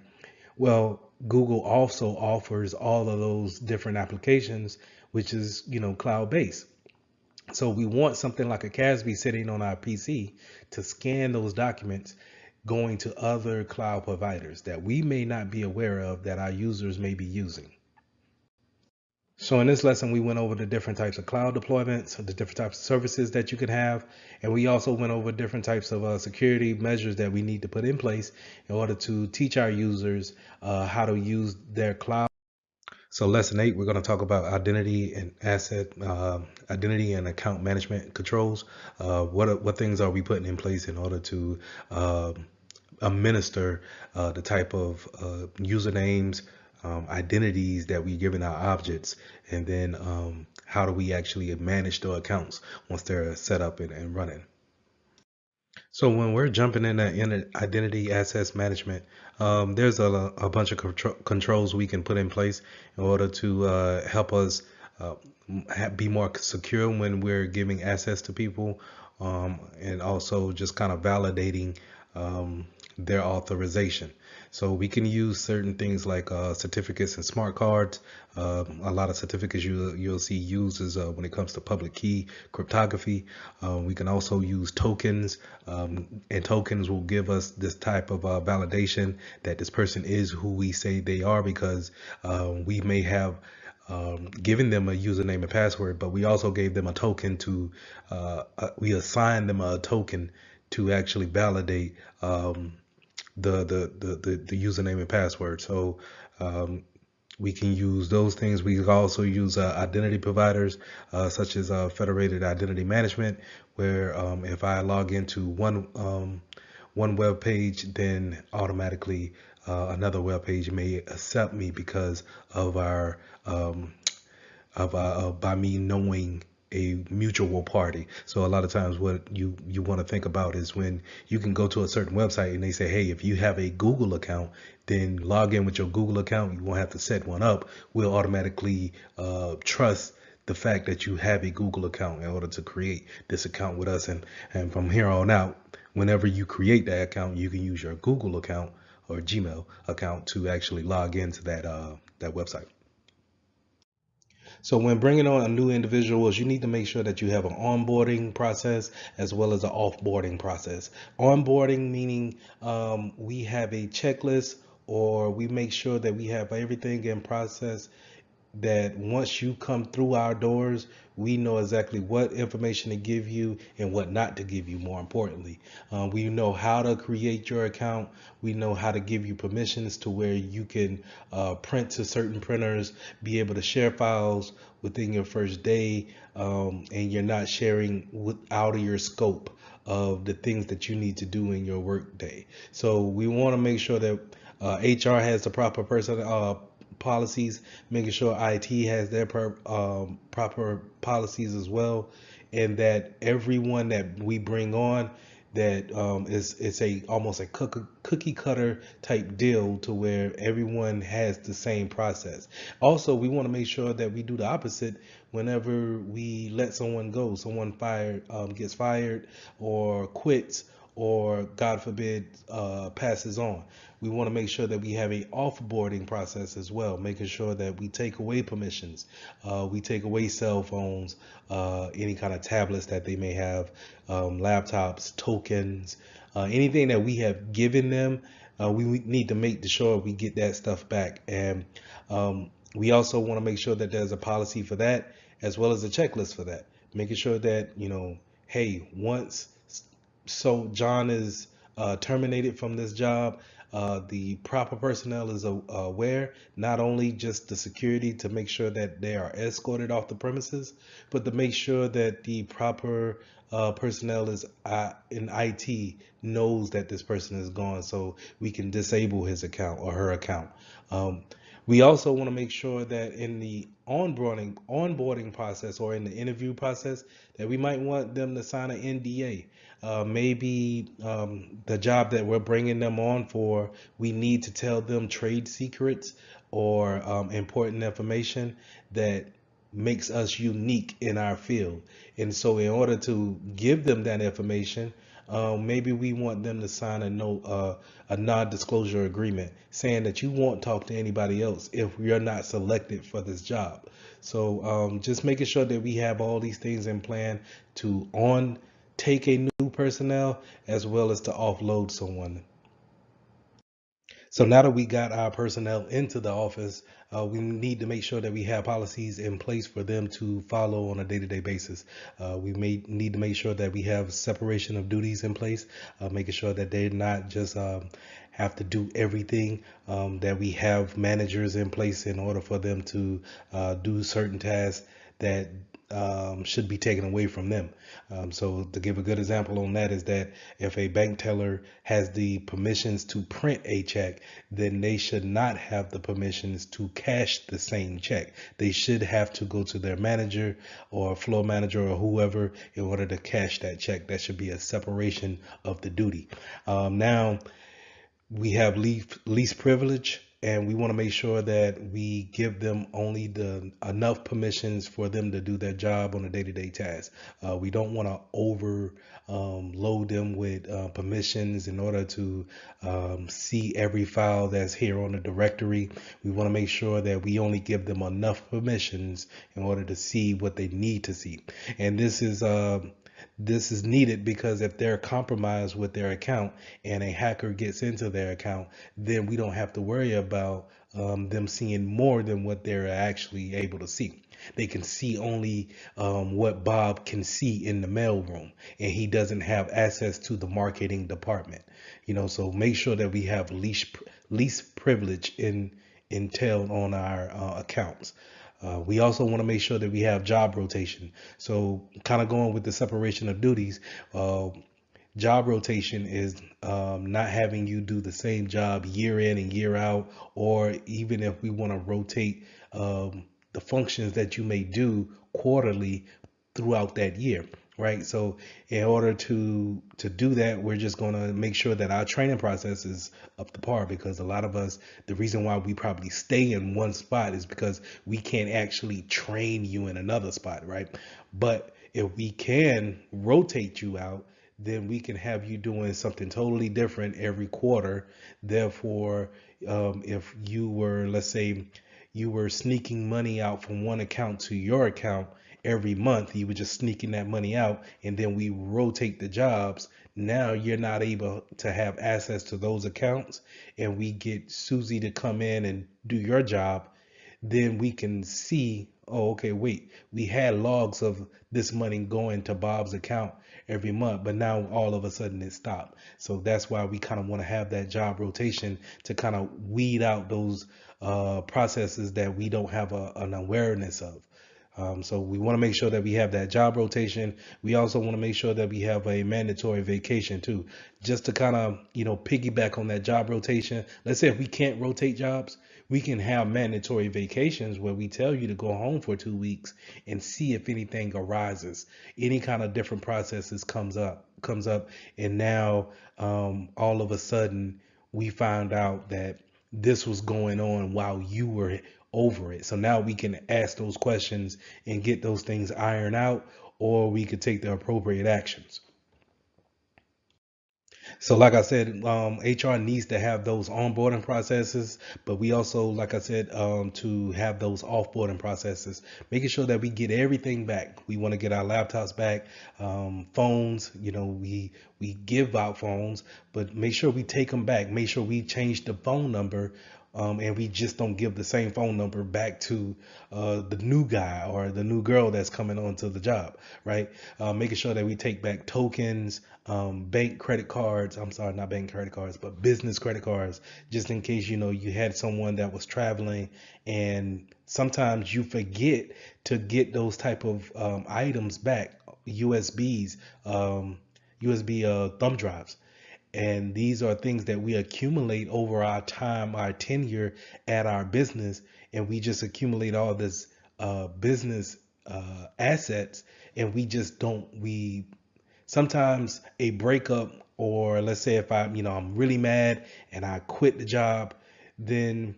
Well, Google also offers all of those different applications, which is, cloud based. So we want something like a CASB sitting on our PC to scan those documents going to other cloud providers that we may not be aware of that our users may be using. So in this lesson, we went over the different types of cloud deployments, the different types of services that you can have, and we also went over different types of security measures that we need to put in place in order to teach our users how to use their cloud. So lesson 8, we're going to talk about identity and identity and account management controls. What things are we putting in place in order to administer the type of usernames, identities that we're giving our objects, and then how do we actually manage the accounts once they're set up and running. So when we're jumping in identity access management, there's a bunch of controls we can put in place in order to help us be more secure when we're giving access to people, and also just kind of validating their authorization. So we can use certain things like certificates and smart cards. A lot of certificates you'll see uses when it comes to public key cryptography. We can also use tokens, and tokens will give us this type of validation that this person is who we say they are, because we may have given them a username and password, but we also gave them a token to, we assigned them a token to actually validate the username and password. So we can use those things. We can also use identity providers such as Federated Identity Management, where if I log into one web page, then automatically another web page may accept me because of our by me knowing a mutual party. So a lot of times what you want to think about is when you can go to a certain website and they say, hey, if you have a Google account, then log in with your Google account. You won't have to set one up. We'll automatically trust the fact that you have a Google account in order to create this account with us. And from here on out, whenever you create that account, you can use your Google account or Gmail account to actually log into that website. So when bringing on a new individuals, you need to make sure that you have an onboarding process as well as an offboarding process. Onboarding meaning we have a checklist, or we make sure that we have everything in process, that once you come through our doors, we know exactly what information to give you and what not to give you. More importantly, we know how to create your account. We know how to give you permissions to where you can print to certain printers, be able to share files within your first day, and you're not sharing out of your scope of the things that you need to do in your work day. So we want to make sure that HR has the proper person policies, making sure IT has their proper policies as well, and that everyone that we bring on, that it's a almost a cookie cutter type deal to where everyone has the same process. Also, we want to make sure that we do the opposite whenever we let someone go, someone gets fired or quits, or God forbid passes on. We want to make sure that we have a offboarding process as well, making sure that we take away permissions, we take away cell phones, any kind of tablets that they may have, laptops, tokens, anything that we have given them. We need to make sure we get that stuff back. And we also want to make sure that there's a policy for that, as well as a checklist for that, making sure that, hey, once so John is terminated from this job, the proper personnel is aware, not only just the security to make sure that they are escorted off the premises, but to make sure that the proper personnel is in IT knows that this person is gone, so we can disable his account or her account. We also want to make sure that in the onboarding process, or in the interview process, that we might want them to sign an NDA. Maybe the job that we're bringing them on for, we need to tell them trade secrets or important information that makes us unique in our field. And so in order to give them that information, maybe we want them to sign a non-disclosure agreement saying that you won't talk to anybody else if you're not selected for this job. So just making sure that we have all these things in plan to take a new personnel, as well as to offload someone. So now that we got our personnel into the office, we need to make sure that we have policies in place for them to follow on a day-to-day basis. We may need to make sure that we have separation of duties in place, making sure that they're not just have to do everything, that we have managers in place in order for them to do certain tasks that should be taken away from them. So to give a good example on that is that if a bank teller has the permissions to print a check, then they should not have the permissions to cash the same check. They should have to go to their manager or floor manager or whoever in order to cash that check. That should be a separation of the duty. Now, we have least privilege, and we want to make sure that we give them only the enough permissions for them to do their job on a day-to-day task. We don't want to overload them with permissions in order to see every file that's here on the directory. We want to make sure that we only give them enough permissions in order to see what they need to see. And this is needed because if they're compromised with their account and a hacker gets into their account, then we don't have to worry about them seeing more than what they're actually able to see. They can see only what Bob can see in the mailroom, and he doesn't have access to the marketing department. So make sure that we have least privilege in entailed on our accounts. We also want to make sure that we have job rotation. So kind of going with the separation of duties, job rotation is not having you do the same job year in and year out, or even if we want to rotate the functions that you may do quarterly throughout that year, right? So in order to do that, we're just going to make sure that our training process is up to par, because a lot of us, the reason why we probably stay in one spot is because we can't actually train you in another spot, right? But if we can rotate you out, then we can have you doing something totally different every quarter. Therefore, if you were, let's say, you were sneaking money out from one account to your account every month, you were just sneaking that money out, and then we rotate the jobs. Now you're not able to have access to those accounts, and we get Susie to come in and do your job. Then we can see, oh, okay, wait, we had logs of this money going to Bob's account every month, but now all of a sudden it stopped. So that's why we kind of want to have that job rotation to kind of weed out those processes that we don't have an awareness of. So we want to make sure that we have that job rotation. We also want to make sure that we have a mandatory vacation too, just to kind of, piggyback on that job rotation. Let's say if we can't rotate jobs, we can have mandatory vacations where we tell you to go home for 2 weeks and see if anything arises, any kind of different processes comes up, and now all of a sudden we found out that this was going on while you were over it. So now we can ask those questions and get those things ironed out, or we could take the appropriate actions. So, like I said, HR needs to have those onboarding processes, but we also, like I said, to have those offboarding processes, making sure that we get everything back. We want to get our laptops back, phones. We give out phones, but make sure we take them back. Make sure we change the phone number. And we just don't give the same phone number back to the new guy or the new girl that's coming onto the job, right? Making sure that we take back tokens, bank credit cards. I'm sorry, not bank credit cards, but business credit cards, just in case, you had someone that was traveling, and sometimes you forget to get those type of items back, USBs, USB thumb drives. And these are things that we accumulate over our time, our tenure at our business, and we just accumulate all this business assets, and we just don't. We sometimes a breakup, or let's say if I'm really mad and I quit the job, then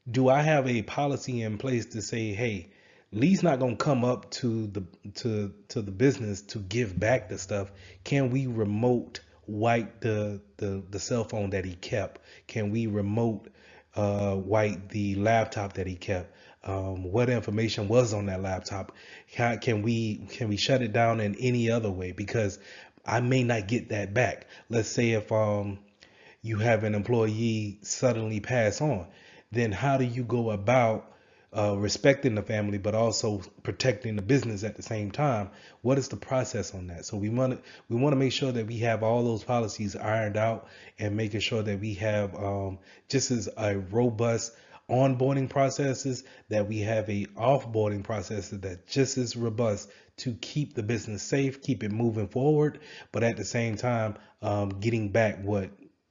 do I have a policy in place to say, hey, Lee's not gonna come up to the business to give back the stuff. Can we remote wipe the cell phone that he kept? Can we remote wipe the laptop that he kept? What information was on that laptop? Can we shut it down in any other way? Because I may not get that back. Let's say if you have an employee suddenly pass on, then how do you go about respecting the family but also protecting the business at the same time? What is the process on that? So we want to make sure that we have all those policies ironed out, and making sure that we have just as a robust onboarding processes, that we have a offboarding process that just as robust, to keep the business safe, keep it moving forward, but at the same time getting back what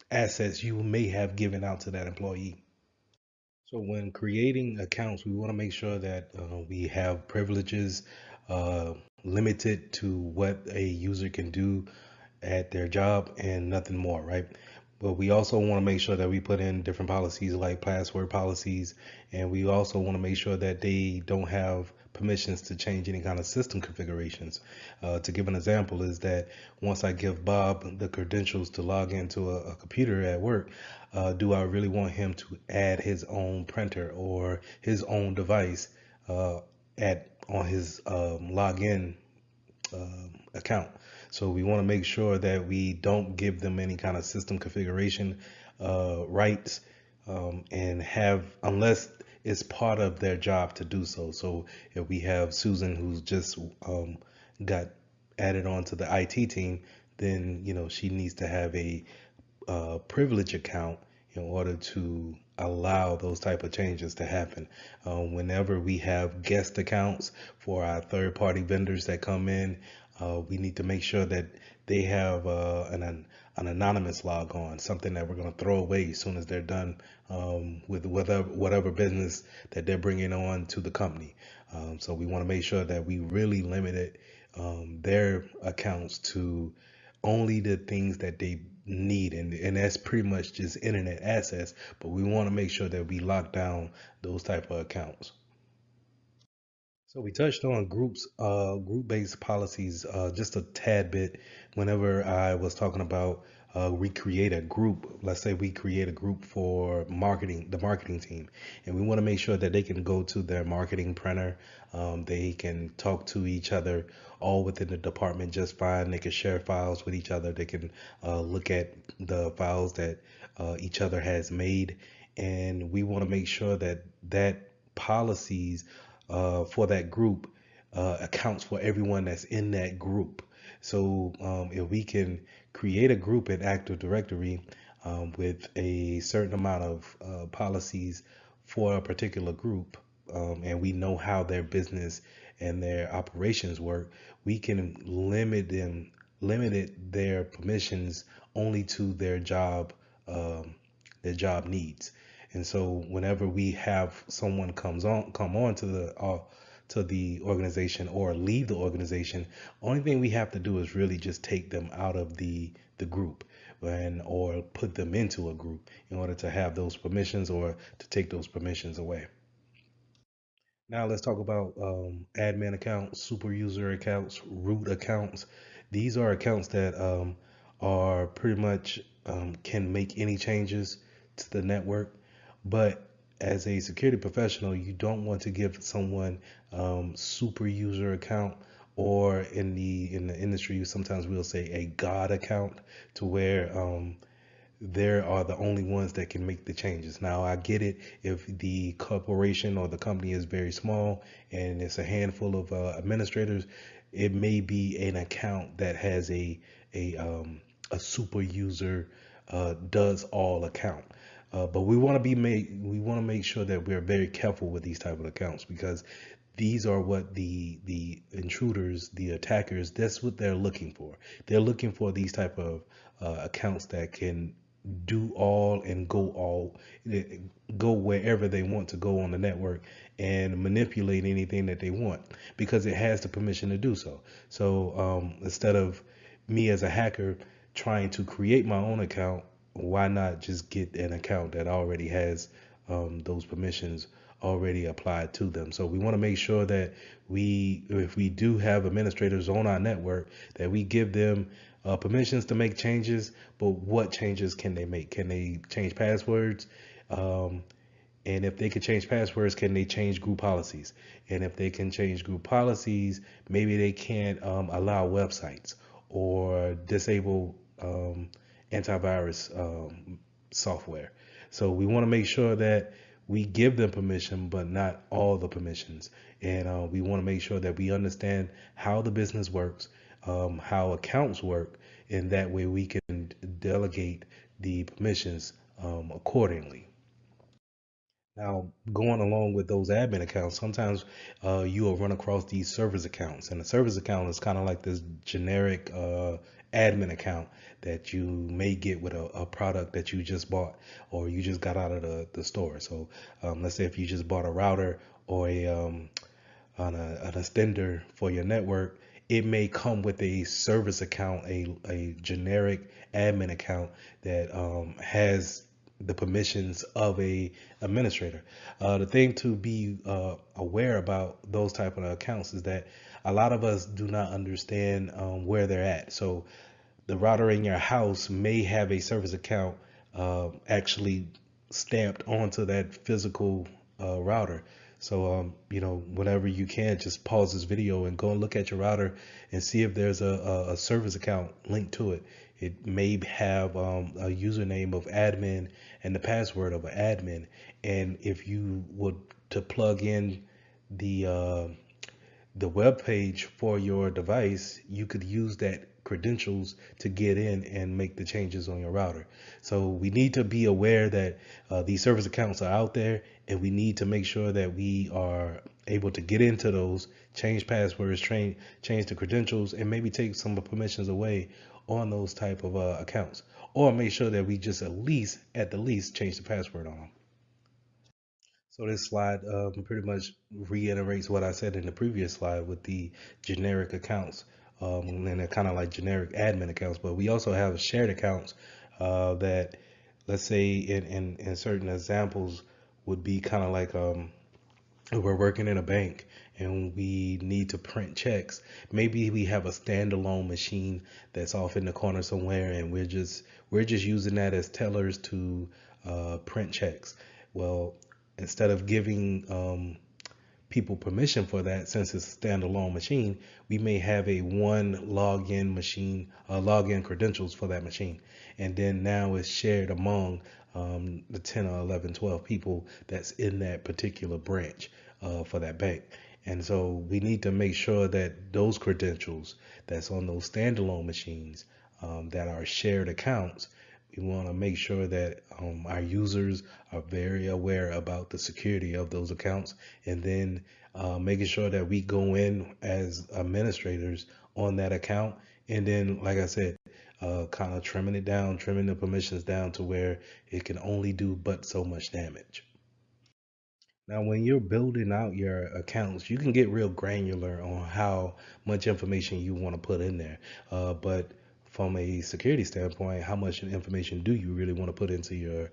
assets you may have given out to that employee. So when creating accounts, we want to make sure that we have privileges uh, limited to what a user can do at their job and nothing more, right? But we also want to make sure that we put in different policies like password policies, and we also want to make sure that they don't have permissions to change any kind of system configurations. To give an example is that once I give Bob the credentials to log into a computer at work, do I really want him to add his own printer or his own device at on his login account? So we want to make sure that we don't give them any kind of system configuration rights, and have, unless it's part of their job to do so. So if we have Susan who's just got added on to the IT team, then she needs to have a privilege account in order to allow those type of changes to happen. Whenever we have guest accounts for our third party vendors that come in, we need to make sure that they have an anonymous log on, something that we're going to throw away as soon as they're done with whatever business that they're bringing on to the company. So we want to make sure that we really limit their accounts to only the things that they need, and that's pretty much just internet access, but we want to make sure that we lock down those type of accounts. So we touched on group-based policies just a tad bit whenever I was talking about we create a group. Let's say we create a group for marketing, the marketing team, and we want to make sure that they can go to their marketing printer. They can talk to each other all within the department just fine. They can share files with each other. They can look at the files that each other has made, and we want to make sure that policies for that group accounts for everyone that's in that group. So if we can create a group in Active Directory with a certain amount of policies for a particular group, and we know how their business and their operations work, we can limited their permissions only to their job needs. And so whenever we have someone come on to the organization or leave the organization, only thing we have to do is really just take them out of the group and or put them into a group in order to have those permissions or to take those permissions away. Now let's talk about admin accounts, super user accounts, root accounts. These are accounts that are pretty much can make any changes to the network. But as a security professional, you don't want to give someone super user account, or in the industry, sometimes we'll say a God account, to where they are the only ones that can make the changes. Now, I get it if the corporation or the company is very small and it's a handful of administrators, it may be an account that has a a super user does all account. But we want to make sure that we're very careful with these type of accounts, because these are what the intruders, the attackers, that's what they're looking for. They're looking for these type of accounts that can do all and go wherever they want to go on the network and manipulate anything that they want, because it has the permission to do so. So instead of me as a hacker trying to create my own account, why not just get an account that already has those permissions already applied to them? So we want to make sure that if we do have administrators on our network, that we give them permissions to make changes. But what changes can they make? Can they change passwords? Um, and if they can change passwords, can they change group policies? And if they can change group policies, maybe they can't allow websites or disable antivirus software. So we want to make sure that we give them permission, but not all the permissions. And we want to make sure that we understand how the business works, how accounts work, and that way we can delegate the permissions accordingly. Now, going along with those admin accounts, sometimes you will run across these service accounts, and a service account is kind of like this generic admin account that you may get with a product that you just bought or you just got out of the store. So let's say if you just bought a router or an extender for your network, it may come with a service account, a generic admin account that has the permissions of a administrator. The thing to be aware about those type of accounts is that a lot of us do not understand where they're at. So the router in your house may have a service account actually stamped onto that physical router. So, whenever you can, just pause this video and go and look at your router and see if there's a service account linked to it. It may have a username of admin and the password of an admin. And if you would to plug in the the web page for your device, you could use that credentials to get in and make the changes on your router. So we need to be aware that these service accounts are out there, and we need to make sure that we are able to get into those, change passwords, change the credentials, and maybe take some of the permissions away on those type of accounts, or make sure that we just at the least change the password on them. So this slide pretty much reiterates what I said in the previous slide with the generic accounts, and they're kind of like generic admin accounts. But we also have shared accounts that, let's say, in certain examples, would be kind of like we're working in a bank and we need to print checks. Maybe we have a standalone machine that's off in the corner somewhere, and we're just using that as tellers to print checks. Well, instead of giving people permission for that, since it's a standalone machine, we may have a one login machine, login credentials for that machine. And then now it's shared among the 10 or 11, 12 people that's in that particular branch for that bank. And so we need to make sure that those credentials that's on those standalone machines that are shared accounts, we want to make sure that our users are very aware about the security of those accounts, and then making sure that we go in as administrators on that account, and then, like I said, kind of trimming it down, trimming the permissions down to where it can only do but so much damage. Now, when you're building out your accounts, you can get real granular on how much information you want to put in there. But from a security standpoint, how much information do you really want to put into your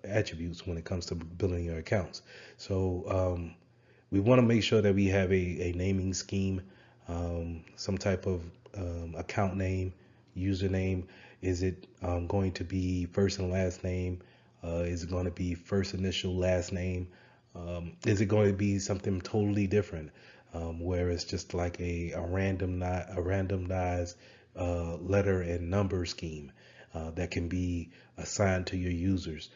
attributes when it comes to building your accounts? So we want to make sure that we have a naming scheme, some type of account name, username. Is it going to be first and last name? Is it going to be first initial, last name? Is it going to be something totally different, where it's just like a randomized letter and number scheme that can be assigned to your users?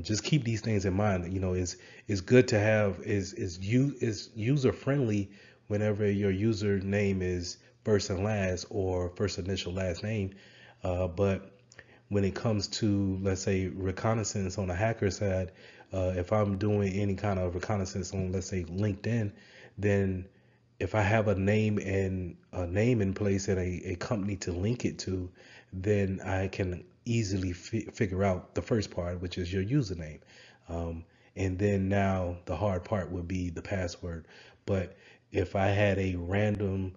Just keep these things in mind. You know, it's good to have is user friendly whenever your username is first and last or first initial last name, but when it comes to, let's say, reconnaissance on the hacker side, if I'm doing any kind of reconnaissance on, let's say, LinkedIn, then if I have a name in place and a company to link it to, then I can easily figure out the first part, which is your username. And then now the hard part would be the password. But if I had a random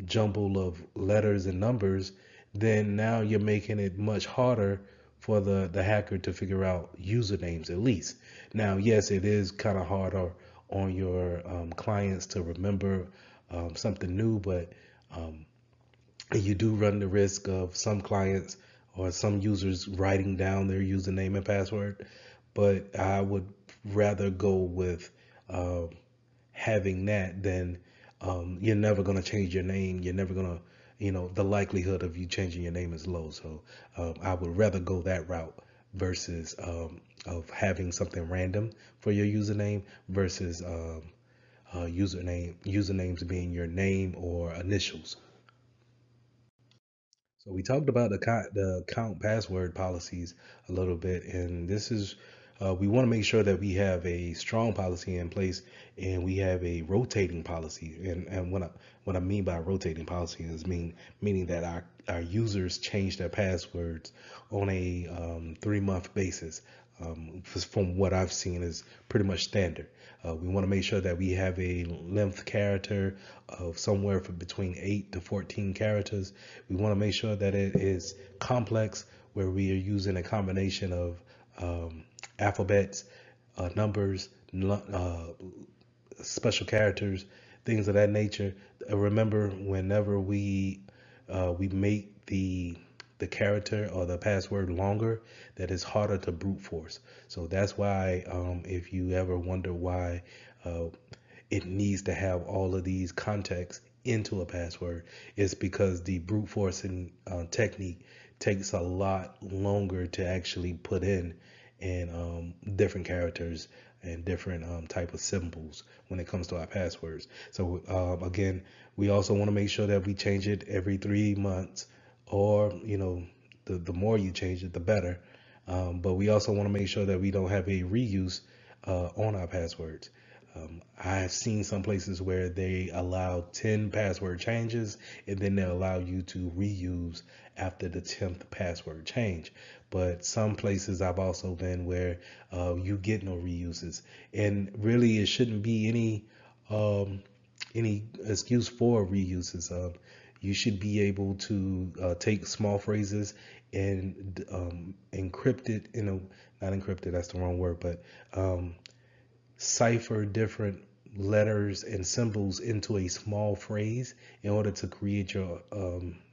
jumble of letters and numbers, then now you're making it much harder for the hacker to figure out usernames at least. Now, yes, it is kind of harder on your clients to remember something new, but you do run the risk of some clients or some users writing down their username and password. But I would rather go with having that than you're never going to change your name. You're never going to, the likelihood of you changing your name is low. So I would rather go that route versus of having something random for your username versus usernames being your name or initials. So we talked about the account password policies a little bit, and this is we want to make sure that we have a strong policy in place and we have a rotating policy. And what I mean by rotating policy is meaning that our users change their passwords on a 3-month basis. From what I've seen is pretty much standard. We want to make sure that we have a length character of somewhere between 8 to 14 characters. We want to make sure that it is complex, where we are using a combination of alphabets, numbers, special characters, things of that nature. Remember, whenever we make the character or the password longer, that is harder to brute force. So that's why if you ever wonder why it needs to have all of these contexts into a password, it's because the brute forcing technique takes a lot longer to actually put in, and different characters and different type of symbols when it comes to our passwords. So again, we also want to make sure that we change it every 3 months, or the more you change it, the better. But we also want to make sure that we don't have a reuse on our passwords. I've seen some places where they allow 10 password changes and then they allow you to reuse after the 10th password change. But some places I've also been where you get no reuses, and really it shouldn't be any excuse for reuses. You should be able to take small phrases and encrypt it, not encrypted, that's the wrong word, but cipher different letters and symbols into a small phrase in order to create your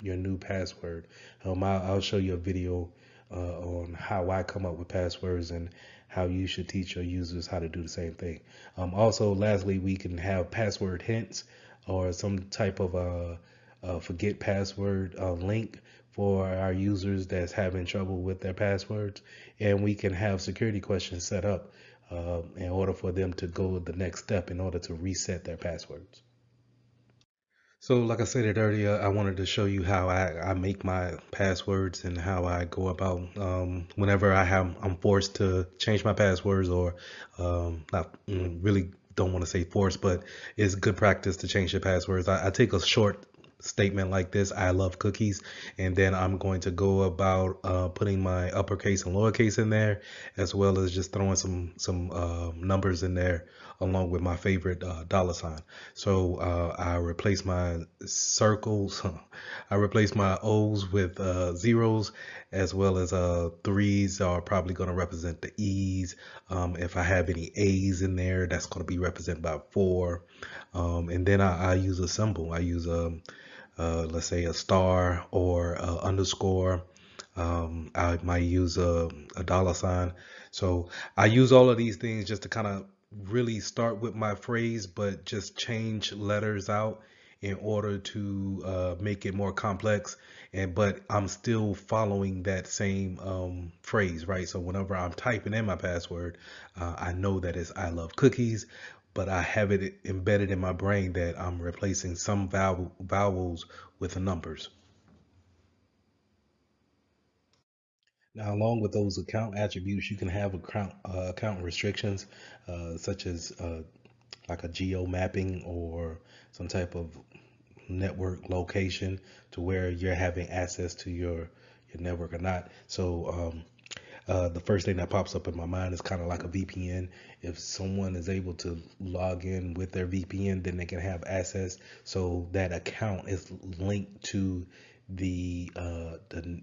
new password. I'll show you a video on how I come up with passwords and how you should teach your users how to do the same thing. Also, lastly, we can have password hints or some type of forget password link for our users that's having trouble with their passwords, and we can have security questions set up in order for them to go the next step in order to reset their passwords. So, like I said earlier, I wanted to show you how I make my passwords and how I go about whenever I'm forced to change my passwords or not really don't want to say forced, but it's good practice to change your passwords. I take a short statement like this: I love cookies, and then I'm going to go about putting my uppercase and lowercase in there, as well as just throwing some numbers in there along with my favorite dollar sign. So I replace my circles. I replace my O's with zeros, as well as threes are probably going to represent the E's. If I have any A's in there, that's going to be represented by four. And then I use a symbol. I use let's say a star or underscore. I might use a dollar sign. So I use all of these things just to kind of really start with my phrase, but just change letters out in order to make it more complex. But I'm still following that same phrase, right? So whenever I'm typing in my password, I know that it's I love cookies, but I have it embedded in my brain that I'm replacing some vowels with the numbers. Now, along with those account attributes, you can have account restrictions, such as like a geo mapping or some type of network location to where you're having access to your network or not. So the first thing that pops up in my mind is kind of like a VPN. If someone is able to log in with their VPN, then they can have access. So that account is linked to the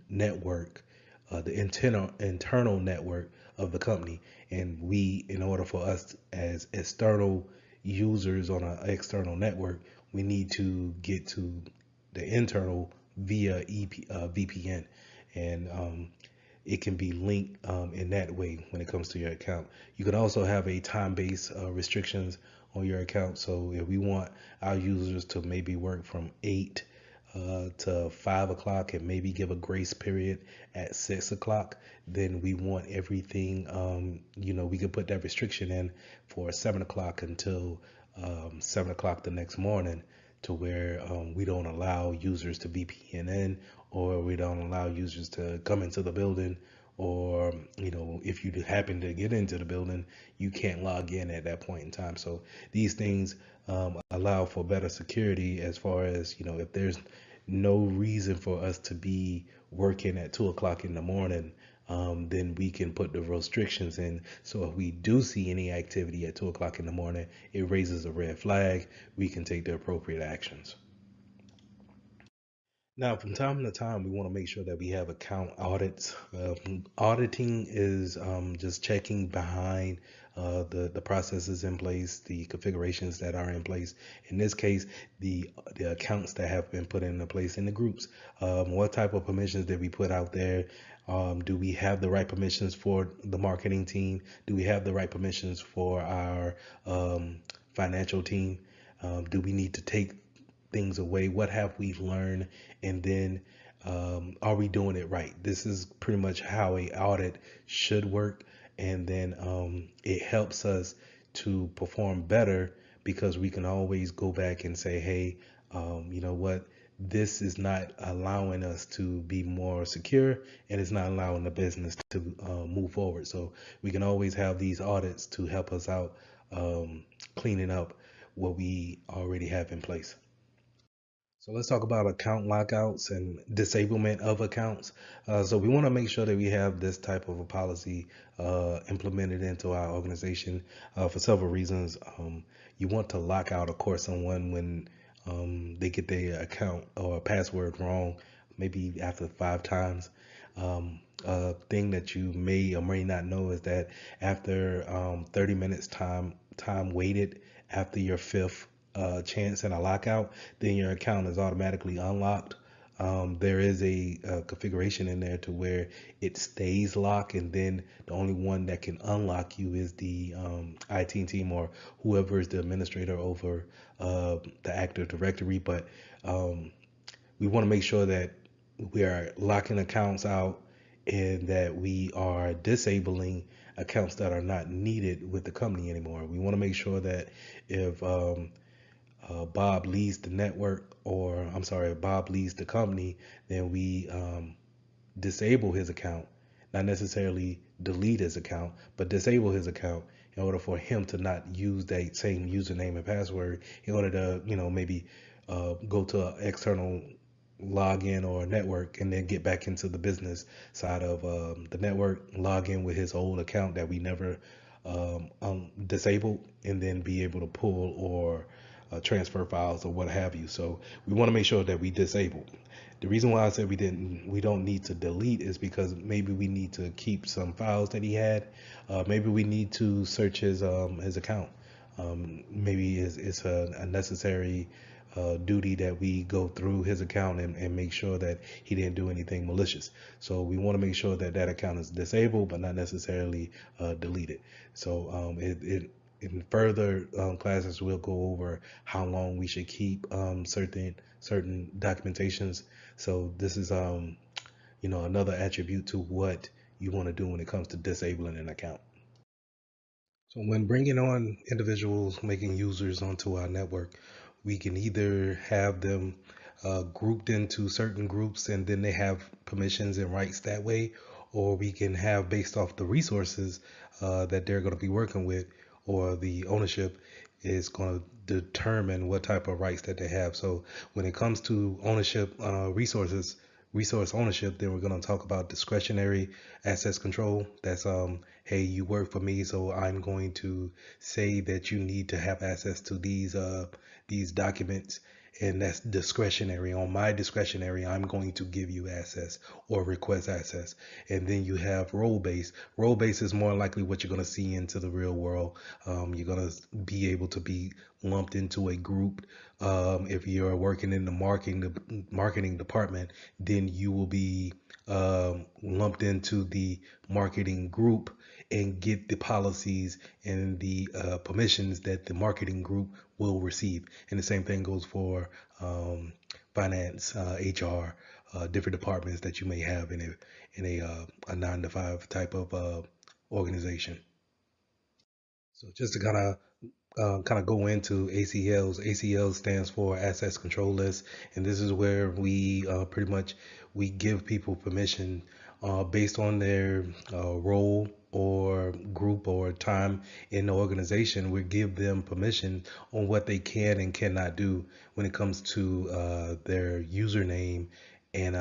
network, the internal network of the company. And we, in order for us as external users on an external network, we need to get to the internal via VPN. And it can be linked in that way when it comes to your account. You can also have a time-based restrictions on your account. So if we want our users to maybe work from 8 to 5 o'clock and maybe give a grace period at 6 o'clock, then we want everything, we could put that restriction in for 7 o'clock until 7 o'clock the next morning, to where we don't allow users to VPN in, or we don't allow users to come into the building, or if you happen to get into the building, you can't log in at that point in time. So these things allow for better security, as far as if there's no reason for us to be working at 2 o'clock in the morning, then we can put the restrictions in. So if we do see any activity at 2 o'clock in the morning, it raises a red flag. We can take the appropriate actions. Now, from time to time, we want to make sure that we have account audits. Auditing is just checking behind the processes in place, the configurations that are in place. In this case, the accounts that have been put into place in the groups. What type of permissions did we put out there? Do we have the right permissions for the marketing team? Do we have the right permissions for our financial team? Do we need to take things away? What have we learned? And then are we doing it right? This is pretty much how a audit should work. And then it helps us to perform better, because we can always go back and say, hey, you know what? This is not allowing us to be more secure, and it's not allowing the business to move forward. So we can always have these audits to help us out cleaning up what we already have in place. So let's talk about account lockouts and disablement of accounts. So we want to make sure that we have this type of a policy implemented into our organization for several reasons. You want to lock out, of course, someone when they get their account or password wrong, maybe after 5 times. A thing that you may or may not know is that after 30 minutes time waited after your fifth chance and a lockout, then your account is automatically unlocked. There is a configuration in there to where it stays locked, and then the only one that can unlock you is the IT team or whoever is the administrator over the Active Directory. But we want to make sure that we are locking accounts out and that we are disabling accounts that are not needed with the company anymore. We want to make sure that if Bob leaves the network, or I'm sorry, Bob leaves the company, then we disable his account, not necessarily delete his account, but disable his account in order for him to not use that same username and password in order to, maybe go to an external login or network and then get back into the business side of the network, log in with his old account that we never disabled, and then be able to pull or transfer files or what have you. So we want to make sure that we disable. The reason why I said we don't need to delete is because maybe we need to keep some files that he had. Maybe we need to search his account. Maybe it's a necessary duty that we go through his account and make sure that he didn't do anything malicious. So we want to make sure that that account is disabled, but not necessarily deleted. So in further classes, we'll go over how long we should keep certain documentations. So this is another attribute to what you want to do when it comes to disabling an account. So when bringing on individuals, making users onto our network, we can either have them grouped into certain groups and then they have permissions and rights that way, or we can have based off the resources that they're going to be working with, or the ownership is going to determine what type of rights that they have. So when it comes to ownership, resource ownership, then we're going to talk about discretionary access control. That's hey, you work for me, so I'm going to say that you need to have access to these documents, and that's discretionary. On my discretionary, I'm going to give you access or request access. And then you have role based. Role based is more likely what you're going to see into the real world. You're going to be able to be lumped into a group. If you're working in the marketing department, then you will be lumped into the marketing group and get the policies and the permissions that the marketing group will receive. And the same thing goes for finance, HR, different departments that you may have in a 9 to 5 type of organization. So just to kind of go into ACLs. ACL stands for Access Control List, and this is where we pretty much we give people permission based on their role or group or time in the organization. We give them permission on what they can and cannot do when it comes to their username and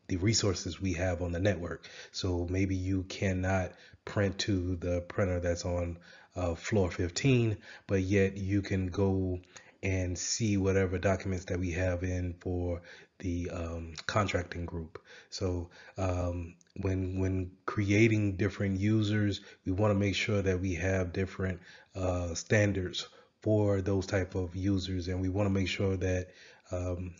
the resources we have on the network. So maybe you cannot print to the printer that's on floor 15, but yet you can go and see whatever documents that we have in for the contracting group. So when creating different users, we want to make sure that we have different standards for those type of users, and we want to make sure that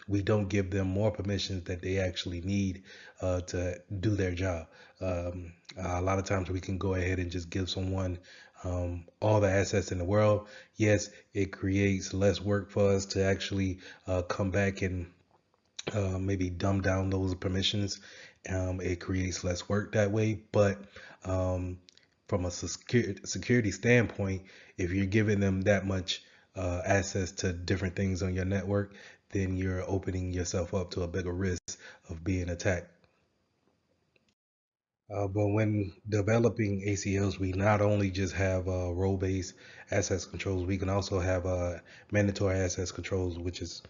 we don't give them more permissions that they actually need to do their job. A lot of times we can go ahead and just give someone all the assets in the world. Yes, it creates less work for us to actually come back and maybe dumb down those permissions. It creates less work that way, but from a security standpoint, if you're giving them that much access to different things on your network, then you're opening yourself up to a bigger risk of being attacked. But when developing ACLs, we not only just have role-based access controls, we can also have mandatory access controls, which is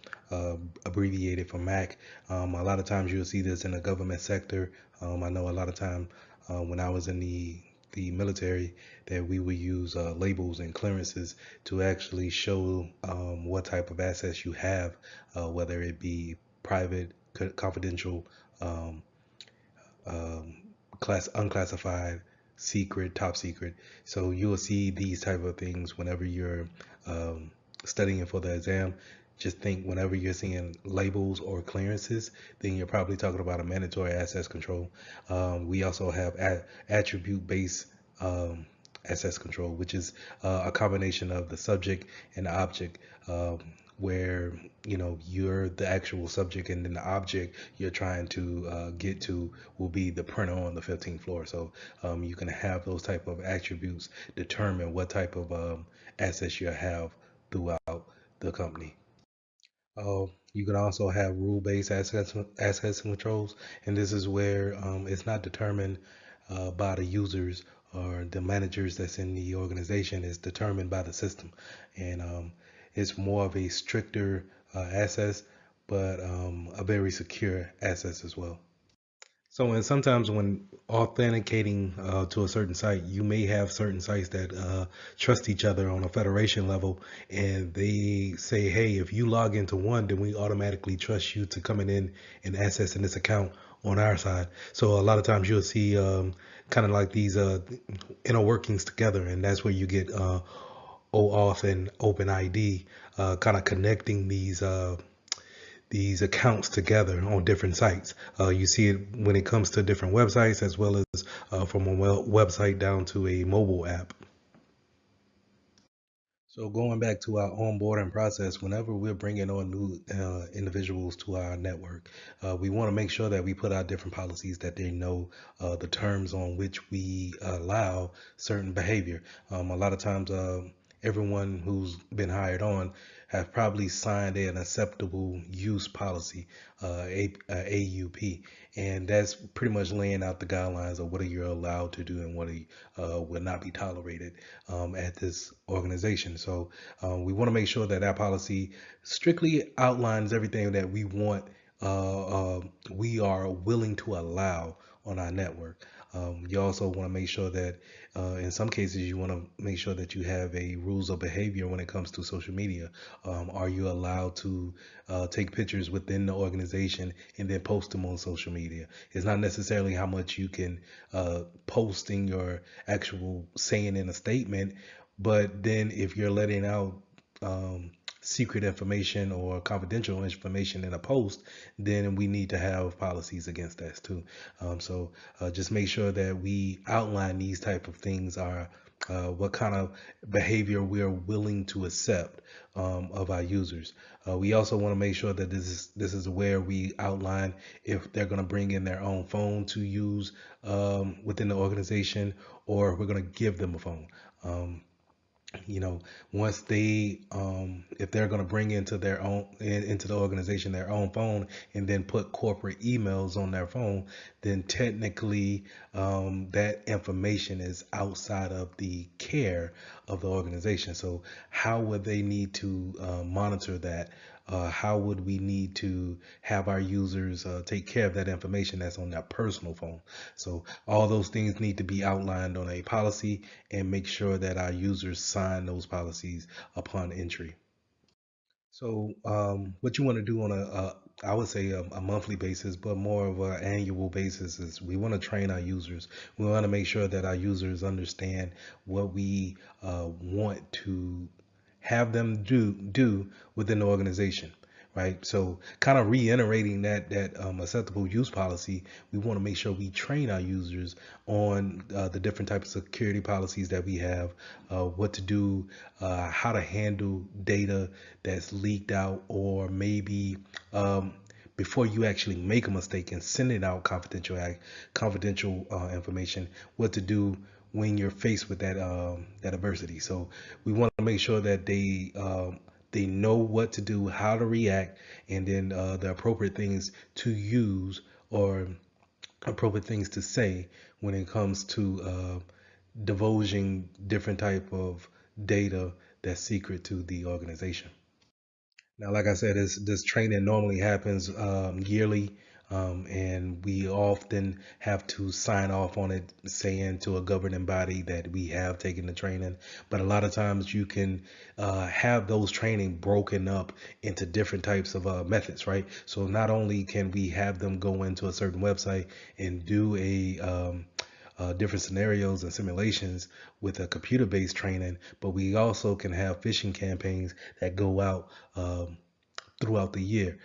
abbreviated for MAC. A lot of times you'll see this in the government sector. I know a lot of time when I was in the military that we would use labels and clearances to actually show what type of access you have, whether it be private, confidential, um, unclassified, secret, top secret. So you will see these type of things whenever you're studying for the exam. Just think whenever you're seeing labels or clearances, then you're probably talking about a mandatory access control. We also have attribute-based access control, which is a combination of the subject and the object, where you're the actual subject and then the object you're trying to get to will be the printer on the 15th floor. So you can have those type of attributes determine what type of assets you have throughout the company. You can also have rule-based access controls, and this is where it's not determined by the users or the managers that's in the organization. It's determined by the system, and it's more of a stricter access, but a very secure access as well. So, and sometimes when authenticating to a certain site, you may have certain sites that trust each other on a federation level, and they say, "Hey, if you log into one, then we automatically trust you to coming in and accessing this account on our side." So a lot of times you'll see kind of like these inner workings together, and that's where you get OAuth and OpenID kind of connecting these accounts together on different sites. You see it when it comes to different websites as well as from a website down to a mobile app. So going back to our onboarding process, whenever we're bringing on new individuals to our network, we want to make sure that we put out different policies that they know the terms on which we allow certain behavior. A lot of times, everyone who's been hired on have probably signed an acceptable use policy, AUP, and that's pretty much laying out the guidelines of what you're allowed to do and what will not be tolerated at this organization. So we want to make sure that our policy strictly outlines everything that we are willing to allow on our network. You also want to make sure that in some cases you want to make sure that you have a rules of behavior when it comes to social media. Are you allowed to take pictures within the organization and then post them on social media? It's not necessarily how much you can post in your actual saying in a statement, but then if you're letting out secret information or confidential information in a post, then we need to have policies against that too. So just make sure that we outline these type of things are what kind of behavior we are willing to accept of our users. We also want to make sure that this is where we outline if they're going to bring in their own phone to use within the organization, or we're going to give them a phone. You know, once they if they're going to bring into the organization their own phone and then put corporate emails on their phone, then technically that information is outside of the care of the organization. So how would they need to monitor that? How would we need to have our users take care of that information that's on their personal phone? So all those things need to be outlined on a policy, and make sure that our users sign those policies upon entry. So what you want to do on I would say a monthly basis, but more of an annual basis, is we want to train our users. We want to make sure that our users understand what we want to have them do within the organization, right? So kind of reiterating that acceptable use policy, we want to make sure we train our users on the different types of security policies that we have, what to do, how to handle data that's leaked out, or maybe before you actually make a mistake and sending out confidential information, what to do when you're faced with that adversity. So we want to make sure that they know what to do, how to react, and then the appropriate things to use or appropriate things to say when it comes to divulging different type of data that's secret to the organization. Now, like I said, this training normally happens yearly, and we often have to sign off on it, saying to a governing body that we have taken the training. But a lot of times you can have those training broken up into different types of methods, right? So not only can we have them go into a certain website and do different scenarios and simulations with a computer-based training, but we also can have phishing campaigns that go out throughout the year,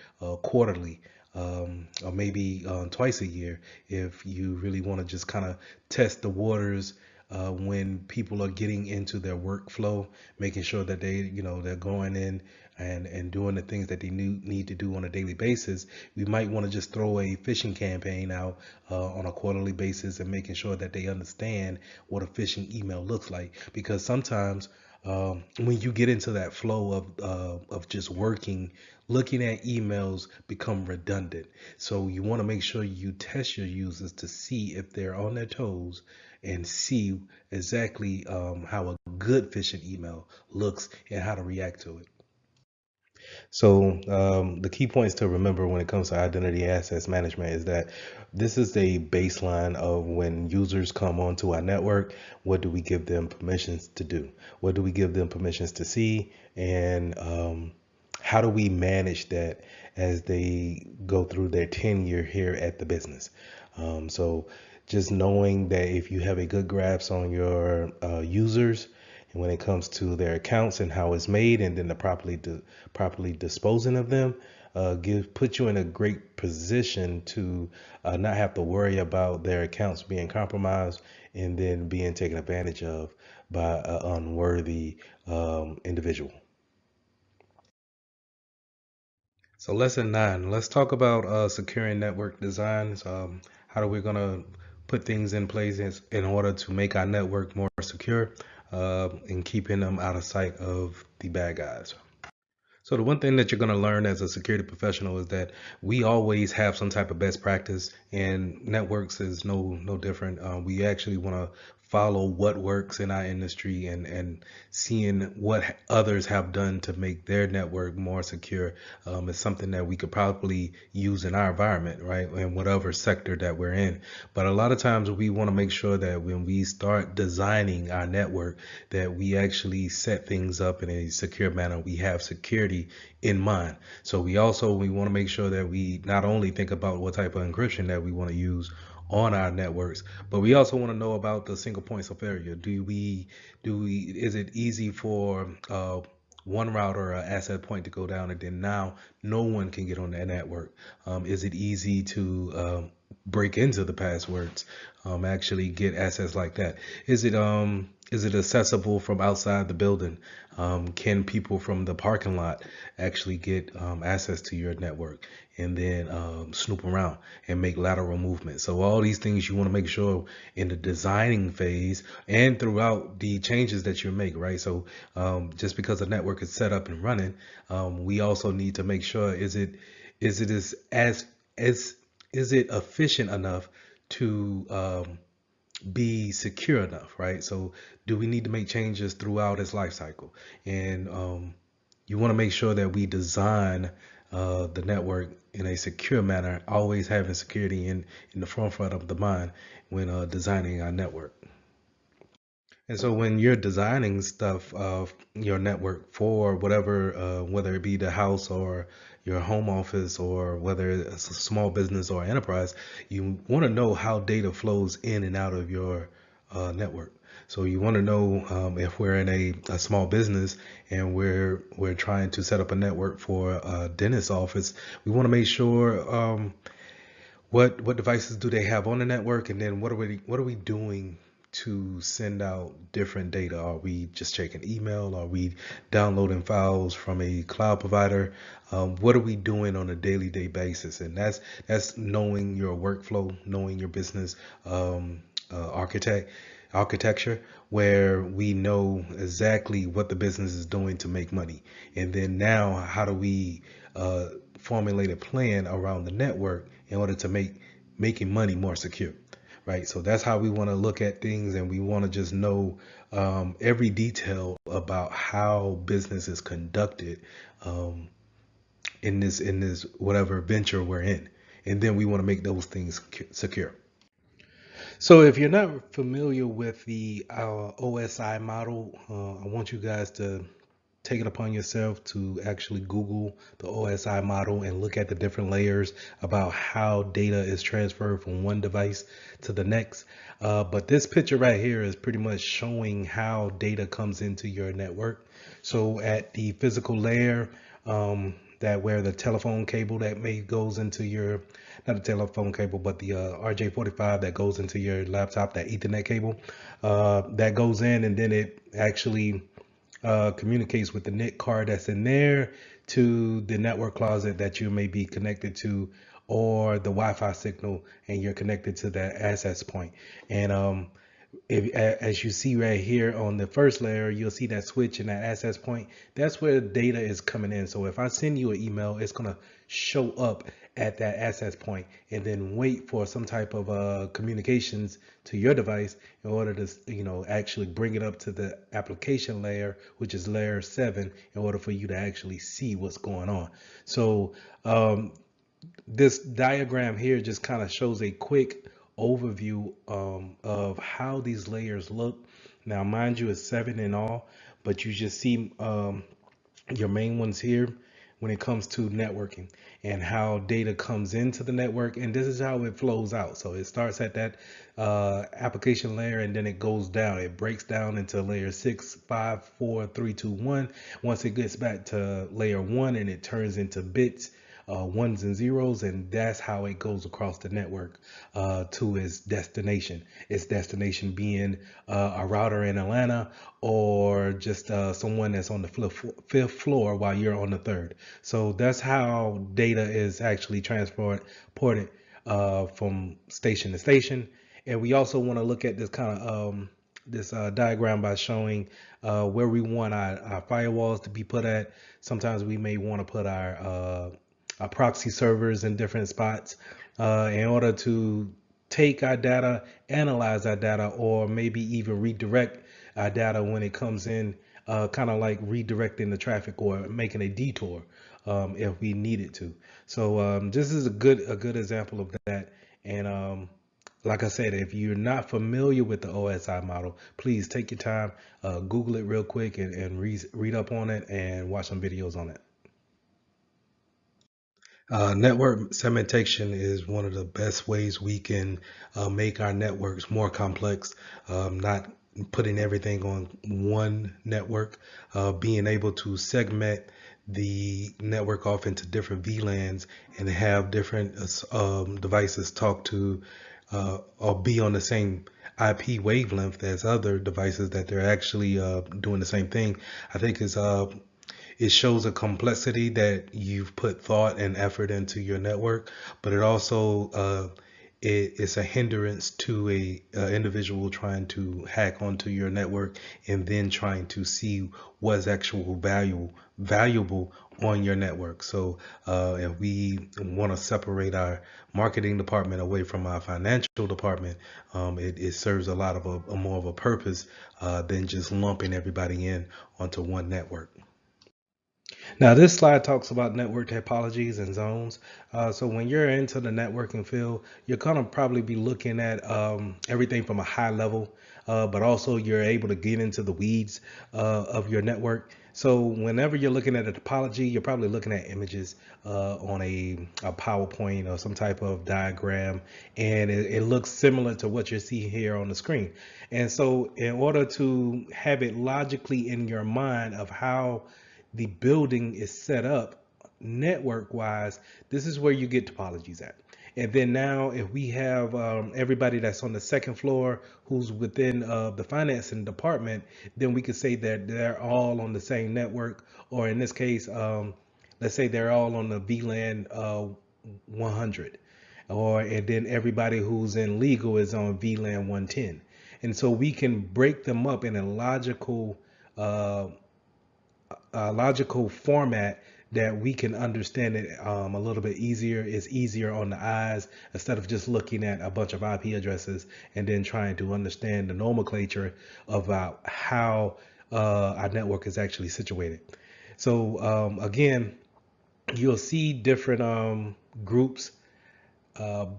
quarterly, or maybe twice a year, if you really want to just kind of test the waters when people are getting into their workflow, making sure that they're going in and doing the things that they need to do on a daily basis. We might want to just throw a phishing campaign out on a quarterly basis, and making sure that they understand what a phishing email looks like, because sometimes when you get into that flow of just working, looking at emails become redundant. So you want to make sure you test your users to see if they're on their toes and see exactly how a good phishing email looks and how to react to it. So the key points to remember when it comes to identity access management is that this is a baseline of when users come onto our network, what do we give them permissions to do? What do we give them permissions to see? And how do we manage that as they go through their tenure here at the business? So just knowing that if you have a good grasp on your users, and when it comes to their accounts and how it's made, and then the properly disposing of them, put you in a great position to not have to worry about their accounts being compromised and then being taken advantage of by an unworthy individual. So lesson 9, let's talk about securing network designs. How are we gonna put things in place in order to make our network more secure and keeping them out of sight of the bad guys. So the one thing that you're going to learn as a security professional is that we always have some type of best practice, and networks is no different. We actually want to follow what works in our industry and seeing what others have done to make their network more secure is something that we could probably use in our environment, right? In whatever sector that we're in. But a lot of times we want to make sure that when we start designing our network, that we actually set things up in a secure manner. We have security in mind. So we want to make sure that we not only think about what type of encryption that we want to use on our networks, but we also want to know about the single points of failure. Is it easy for one router or access point to go down and then now no one can get on that network? Is it easy to break into the passwords, actually get access like that? Is it accessible from outside the building? Can people from the parking lot actually get access to your network and then snoop around and make lateral movements? So all these things you want to make sure in the designing phase and throughout the changes that you make, right? So just because a network is set up and running, we also need to make sure is it is it efficient enough to be secure enough, right? So do we need to make changes throughout its life cycle? And you want to make sure that we design the network in a secure manner, always having security in the forefront of the mind when designing our network. And so when you're designing stuff of your network for whatever, whether it be the house or your home office or whether it's a small business or enterprise, you want to know how data flows in and out of your network. So you want to know if we're in a small business and we're trying to set up a network for a dentist office, we want to make sure what devices do they have on the network, and then what are we doing to send out different data? Are we just checking email? Are we downloading files from a cloud provider? What are we doing on a day basis? And that's knowing your workflow, knowing your business architecture, where we know exactly what the business is doing to make money. And then now, how do we formulate a plan around the network in order to make making money more secure, right? So that's how we want to look at things, and we want to just know every detail about how business is conducted in this whatever venture we're in, and then we want to make those things secure. So if you're not familiar with the OSI model, I want you guys to take it upon yourself to actually Google the OSI model and look at the different layers about how data is transferred from one device to the next. But this picture right here is pretty much showing how data comes into your network. So at the physical layer, that where the telephone cable that goes into your, not the telephone cable, but the RJ45 that goes into your laptop, that Ethernet cable, that goes in, and then it actually communicates with the NIC card that's in there to the network closet that you may be connected to, or the Wi-Fi signal, and you're connected to that access point. And as you see right here on the first layer, you'll see that switch and that access point. That's where data is coming in. So if I send you an email, it's going to show up at that access point and then wait for some type of communications to your device in order to, actually bring it up to the application layer, which is layer 7, in order for you to actually see what's going on. So this diagram here just kind of shows a quick overview of how these layers look. Now, mind you, it's 7 in all, but you just see your main ones here when it comes to networking and how data comes into the network, and this is how it flows out. So it starts at that application layer, and then it goes down. It breaks down into layer 6, 5, 4, 3, 2, 1. Once it gets back to layer 1, and it turns into bits, ones and zeros, and that's how it goes across the network to its destination. Its destination being a router in Atlanta, or just someone that's on the fifth floor while you're on the third. So that's how data is actually transported from station to station. And we also want to look at this kind of this diagram by showing where we want our firewalls to be put at. Sometimes we may want to put our proxy servers in different spots in order to take our data, analyze our data, or maybe even redirect our data when it comes in, kind of like redirecting the traffic or making a detour if we needed to. So this is a good example of that. And like I said, if you're not familiar with the OSI model, please take your time, Google it real quick, and read up on it and watch some videos on it. Network segmentation is one of the best ways we can make our networks more complex, not putting everything on one network, being able to segment the network off into different VLANs and have different devices talk to or be on the same IP wavelength as other devices that they're actually doing the same thing. I think it shows a complexity that you've put thought and effort into your network, but it also it's a hindrance to a individual trying to hack onto your network and then trying to see what's actual valuable on your network. So if we want to separate our marketing department away from our financial department, it serves a lot of a more of a purpose than just lumping everybody in onto one network. Now, this slide talks about network topologies and zones. So when you're into the networking field, you're going to probably be looking at everything from a high level, but also you're able to get into the weeds of your network. So whenever you're looking at a topology, you're probably looking at images on a PowerPoint or some type of diagram, and it looks similar to what you see here on the screen. And so in order to have it logically in your mind of how the building is set up network wise, this is where you get topologies at. And then now if we have everybody that's on the second floor who's within the financing department, then we could say that they're all on the same network, or in this case, let's say they're all on the VLAN 100, and then everybody who's in legal is on VLAN 110. And so we can break them up in a logical format that we can understand it a little bit easier. It's easier on the eyes instead of just looking at a bunch of IP addresses and then trying to understand the nomenclature about how our network is actually situated. So again, you'll see different groups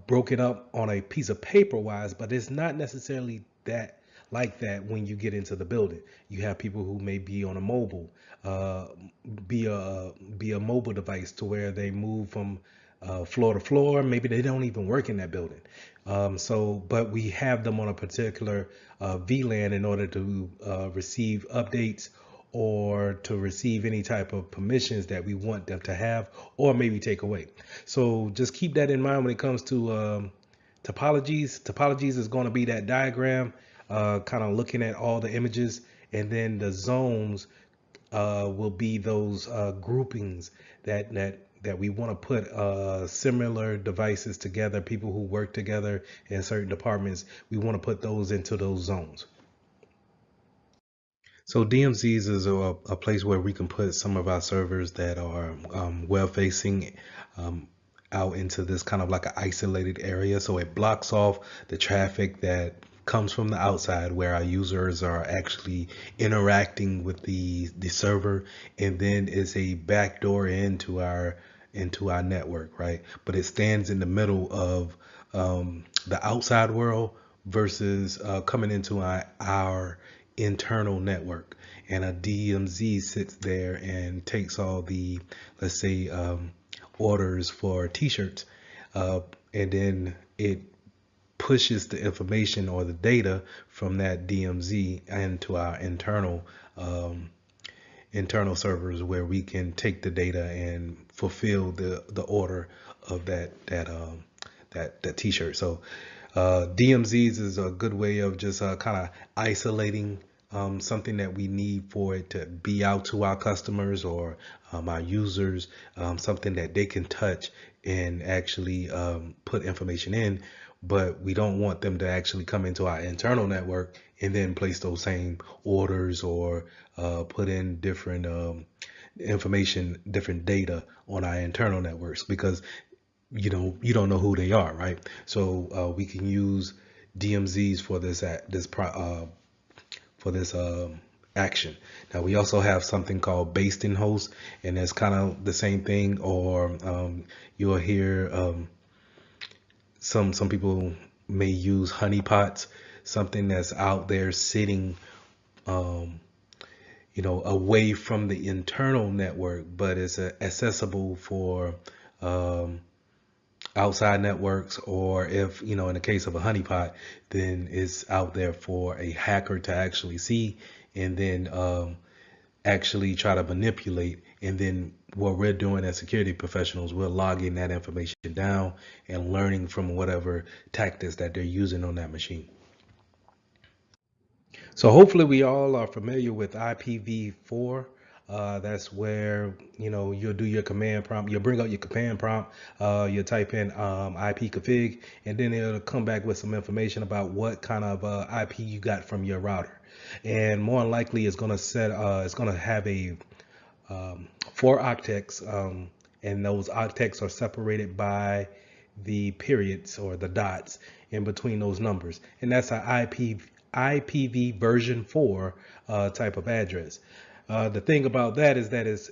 broken up on a piece of paper wise, but it's not necessarily that like that when you get into the building. You have people who may be on a mobile, be a mobile device to where they move from floor to floor. Maybe they don't even work in that building. But we have them on a particular VLAN in order to receive updates or to receive any type of permissions that we want them to have or maybe take away. So just keep that in mind when it comes to topologies. Topologies is going to be that diagram, kind of looking at all the images, and then the zones will be those groupings that that we want to put similar devices together, people who work together in certain departments, we want to put those into those zones. So DMZs is a place where we can put some of our servers that are web facing out into this kind of like an isolated area. So it blocks off the traffic that comes from the outside where our users are actually interacting with the server, and then it's a backdoor into our network, right? But it stands in the middle of the outside world versus coming into our internal network. And a DMZ sits there and takes all the, let's say, orders for t-shirts, and then it pushes the information or the data from that DMZ into our internal servers where we can take the data and fulfill the order of that t-shirt. So DMZs is a good way of just kind of isolating something that we need for it to be out to our customers or our users, something that they can touch and actually put information in, but we don't want them to actually come into our internal network and then place those same orders or put in different information, different data on our internal networks, because you don't know who they are, right? So we can use DMZs for this action. Now we also have something called basting host, and that's kind of the same thing. Or you'll hear some people may use honeypots, something that's out there sitting away from the internal network, but it's accessible for outside networks, or if in the case of a honeypot, then it's out there for a hacker to actually see and then actually try to manipulate. And then what we're doing as security professionals, we're logging that information down and learning from whatever tactics that they're using on that machine. So hopefully we all are familiar with IPv4. That's where you'll do your command prompt. You'll bring up your command prompt. You'll type in ipconfig, and then it'll come back with some information about what kind of IP you got from your router. And more than likely, it's gonna have a 4 octets, and those octets are separated by the periods or the dots in between those numbers, and that's an IPv version 4 type of address. The thing about that is that it's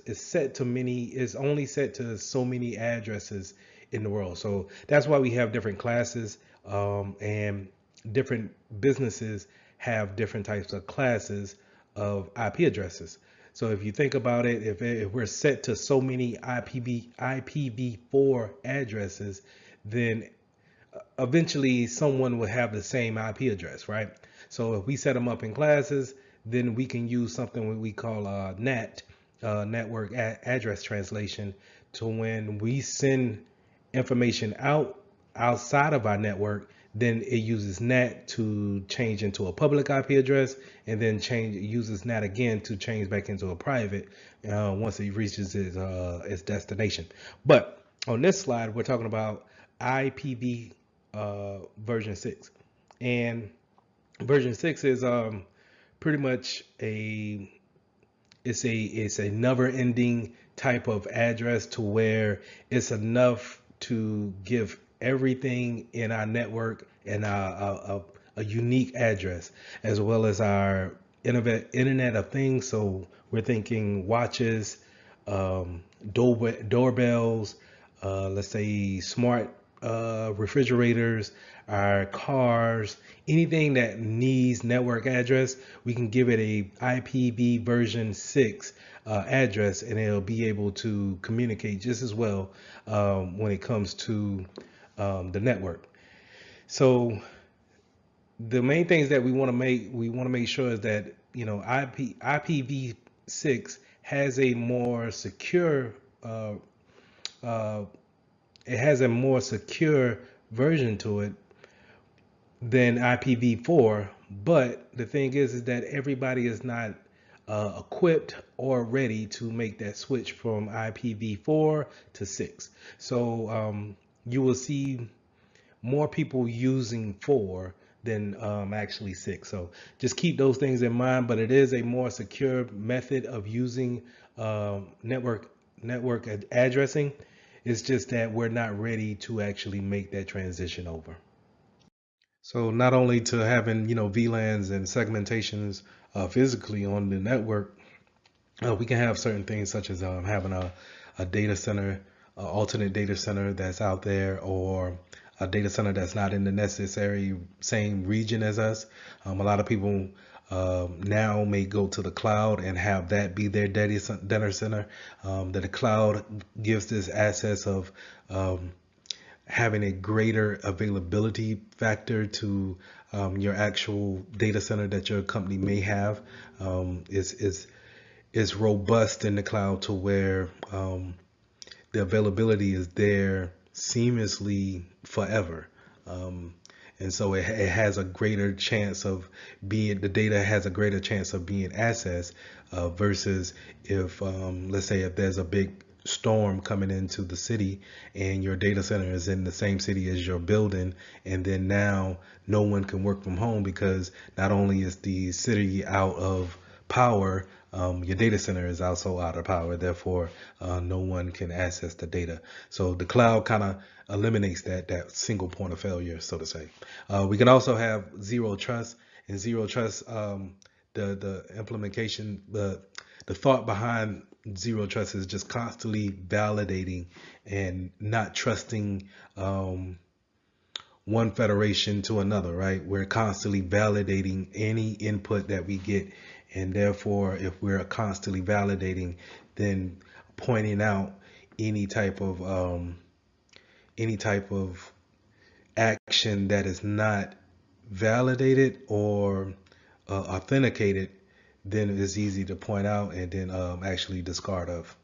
only set to so many addresses in the world. So that's why we have different classes, and different businesses have different types of classes of IP addresses. So if you think about it, if we're set to so many IPv4 addresses, then eventually someone will have the same IP address, right? So if we set them up in classes, then we can use something we call NAT, network address translation, to when we send information outside of our network, then it uses NAT to change into a public IP address, and then uses NAT again to change back into a private once it reaches its destination. But on this slide, we're talking about IPv version 6, and version 6 is pretty much it's a never ending type of address, to where it's enough to give everything in our network and a unique address, as well as our internet of things. So we're thinking watches, doorbells, let's say smart refrigerators, our cars, anything that needs network address, we can give it a IPv version 6 address, and it'll be able to communicate just as well when it comes to the network. So the main things that we want to make sure is that IPv6 has a more secure version to it than IPv4. But the thing is that everybody is not equipped or ready to make that switch from IPv4 to 6. So you will see more people using 4 than actually 6. So just keep those things in mind. But it is a more secure method of using network addressing. It's just that we're not ready to actually make that transition over. So not only to having VLANs and segmentations physically on the network, we can have certain things such as having a data center, alternate data center that's out there, or a data center that's not in the necessary same region as us. A lot of people now may go to the cloud and have that be their data center. That the cloud gives this access of having a greater availability factor to your actual data center that your company may have. Is robust in the cloud to where the availability is there seamlessly forever. And so it has a greater chance of being, the data has a greater chance of being accessed versus if, let's say, if there's a big storm coming into the city and your data center is in the same city as your building, and then now no one can work from home because not only is the city out of power, your data center is also out of power. Therefore, no one can access the data. So the cloud kind of eliminates that single point of failure, so to say. We can also have zero trust, and zero trust. The implementation, the thought behind zero trust is just constantly validating and not trusting one federation to another, right? We're constantly validating any input that we get. And therefore, if we're constantly validating, then pointing out any type of action that is not validated or authenticated, then it's easy to point out and then actually discard of.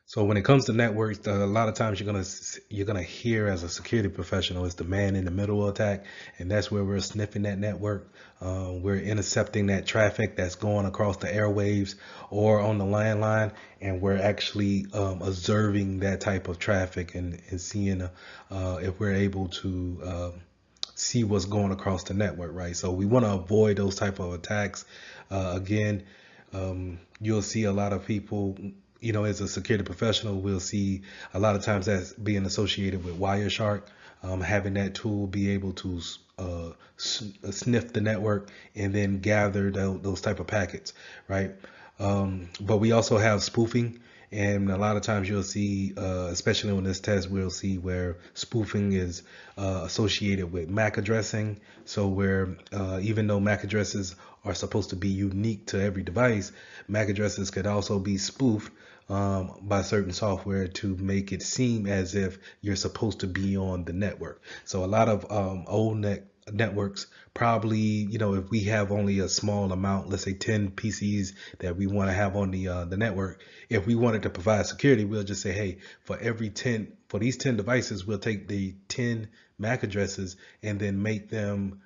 So when it comes to networks, a lot of times you're gonna hear as a security professional, it's the man in the middle attack, and that's where we're sniffing that network. We're intercepting that traffic that's going across the airwaves or on the landline, and we're actually observing that type of traffic and seeing if we're able to see what's going across the network, right? So we want to avoid those type of attacks. Again, you'll see a lot of people, as a security professional, we'll see a lot of times that's being associated with Wireshark, having that tool be able to sniff the network and then gather those type of packets, right? But we also have spoofing. And a lot of times you'll see, especially on this test, we'll see where spoofing is associated with MAC addressing. So where even though MAC addresses are supposed to be unique to every device, MAC addresses could also be spoofed by certain software to make it seem as if you're supposed to be on the network. So a lot of old networks probably, if we have only a small amount, let's say 10 PCs that we want to have on the network, if we wanted to provide security, we'll just say, hey, for these 10 devices, we'll take the 10 MAC addresses and then make them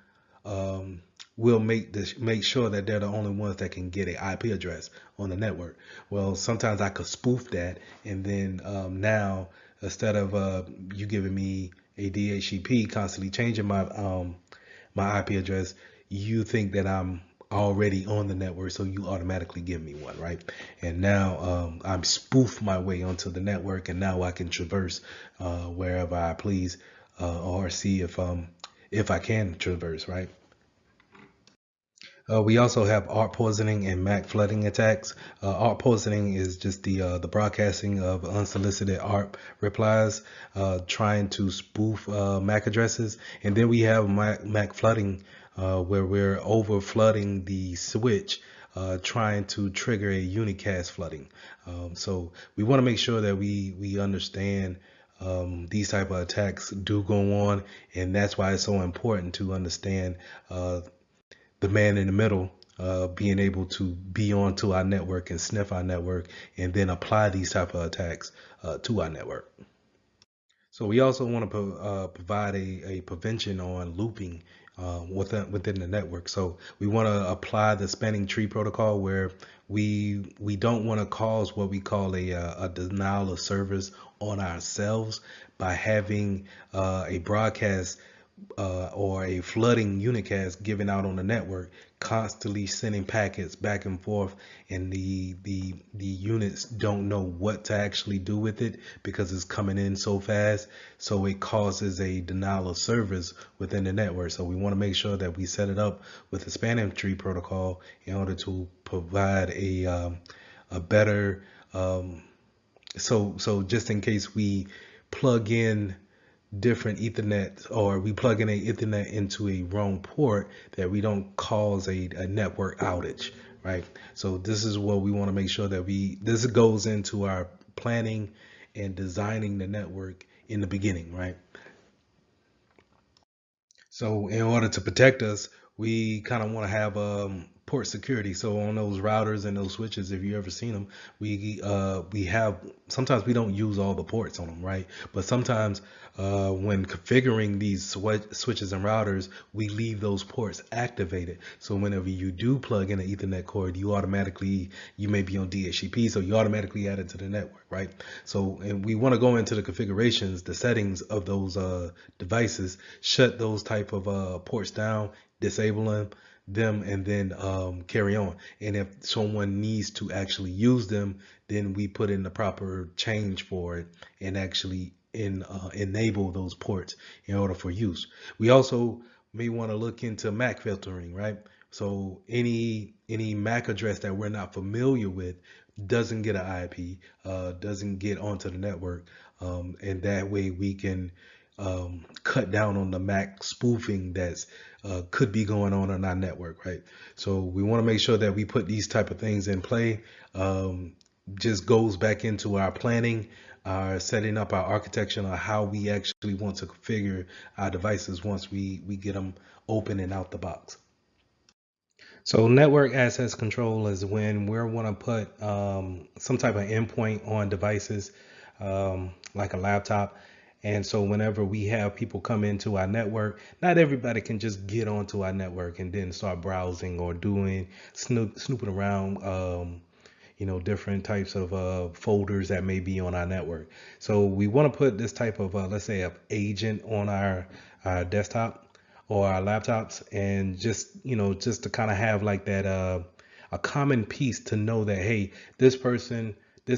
we'll make sure that they're the only ones that can get an IP address on the network. Well, sometimes I could spoof that, and then now instead of you giving me a DHCP constantly changing my IP address, you think that I'm already on the network, so you automatically give me one, right? And now I'm spoof my way onto the network, and now I can traverse wherever I please, or see if I can traverse, right? We also have ARP poisoning and MAC flooding attacks. ARP poisoning is just the broadcasting of unsolicited ARP replies, trying to spoof MAC addresses. And then we have MAC flooding, where we're over flooding the switch, trying to trigger a unicast flooding. So we want to make sure that we understand these type of attacks do go on, and that's why it's so important to understand the man in the middle, being able to be onto our network and sniff our network and then apply these type of attacks to our network. So we also want to provide a prevention on looping within the network. So we want to apply the spanning tree protocol where we don't want to cause what we call a denial of service on ourselves by having a broadcast or a flooding unicast given out on the network, constantly sending packets back and forth, and the units don't know what to actually do with it because it's coming in so fast. So it causes a denial of service within the network. So we want to make sure that we set it up with the spanning tree protocol in order to provide a better so just in case we plug in different Ethernet or we plug in a Ethernet into a wrong port, that we don't cause a network outage, right? So this is what we want to make sure that this goes into our planning and designing the network in the beginning, right? So in order to protect us, we kind of want to have port security. So on those routers and those switches, if you ever seen them, we have sometimes we don't use all the ports on them, right? But sometimes when configuring these switches and routers, we leave those ports activated. So whenever you do plug in an Ethernet cord, you may be on DHCP, so you automatically add it to the network, right? So and we want to go into the configurations, the settings of those devices, shut those type of ports down, disable them, and then carry on. And if someone needs to actually use them, then we put in the proper change for it and actually enable those ports in order for use. We also may want to look into MAC filtering, right? So any MAC address that we're not familiar with doesn't get an IP, doesn't get onto the network, and that way we can cut down on the MAC spoofing that's could be going on our network, right? So we want to make sure that we put these type of things in play. Just goes back into our planning, our setting up our architecture on how we actually want to configure our devices once we get them open and out the box. So network access control is when we want to put some type of endpoint on devices, like a laptop. And so whenever we have people come into our network, not everybody can just get onto our network and then start browsing or doing snooping around, different types of folders that may be on our network. So we want to put this type of, let's say, an agent on our desktop or our laptops, and just to kind of have like that a common piece to know that, hey, this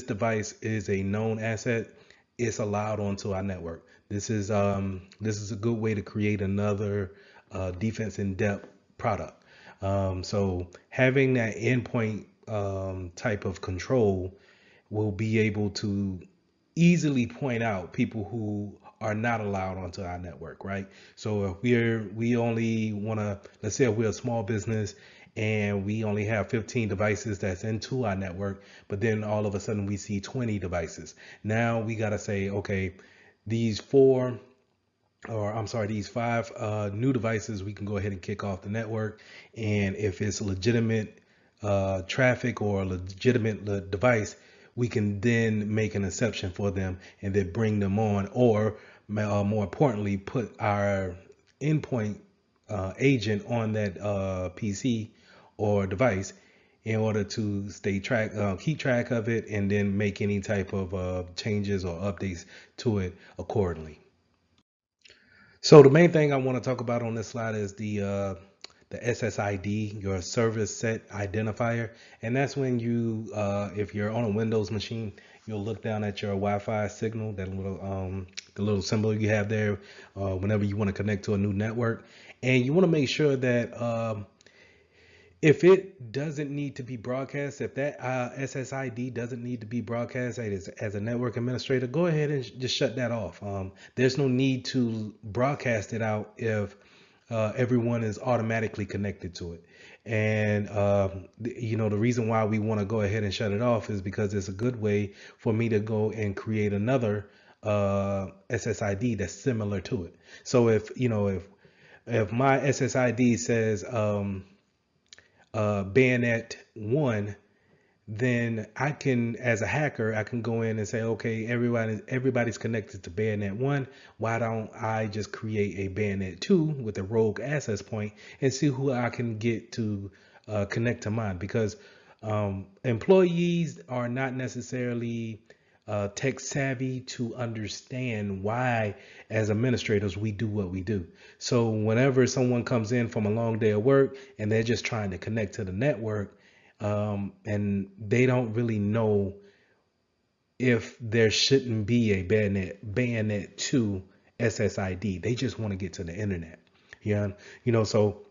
device is a known asset. It's allowed onto our network. This is a good way to create another defense in depth product. So having that endpoint type of control will be able to easily point out people who are not allowed onto our network, right? So if we only want to, let's say if we're a small business and we only have 15 devices that's into our network, but then all of a sudden we see 20 devices. Now we got to say, okay, these these five new devices, we can go ahead and kick off the network. And if it's legitimate traffic or a legitimate device, we can then make an exception for them and then bring them on, or more importantly, put our endpoint agent on that PC or device in order to keep track of it, and then make any type of changes or updates to it accordingly. So the main thing I want to talk about on this slide is the SSID, your service set identifier, and that's when you, if you're on a Windows machine, you'll look down at your Wi-Fi signal, that little the little symbol you have there, whenever you want to connect to a new network, and you want to make sure that if it doesn't need to be broadcast, if that SSID doesn't need to be broadcast as a network administrator, go ahead and just shut that off. There's no need to broadcast it out if everyone is automatically connected to it. And the reason why we want to go ahead and shut it off is because it's a good way for me to go and create another SSID that's similar to it. So if my SSID says bayonet 1, then I can, as a hacker, I can go in and say, okay, everybody's connected to Bayonet 1. Why don't I just create a Bayonet 2 with a rogue access point and see who I can get to connect to mine? Because employees are not necessarily tech savvy to understand why, as administrators, we do what we do. So whenever someone comes in from a long day of work and they're just trying to connect to the network, and they don't really know if there shouldn't be a bayonet 2 SSID. They just want to get to the internet. Yeah, so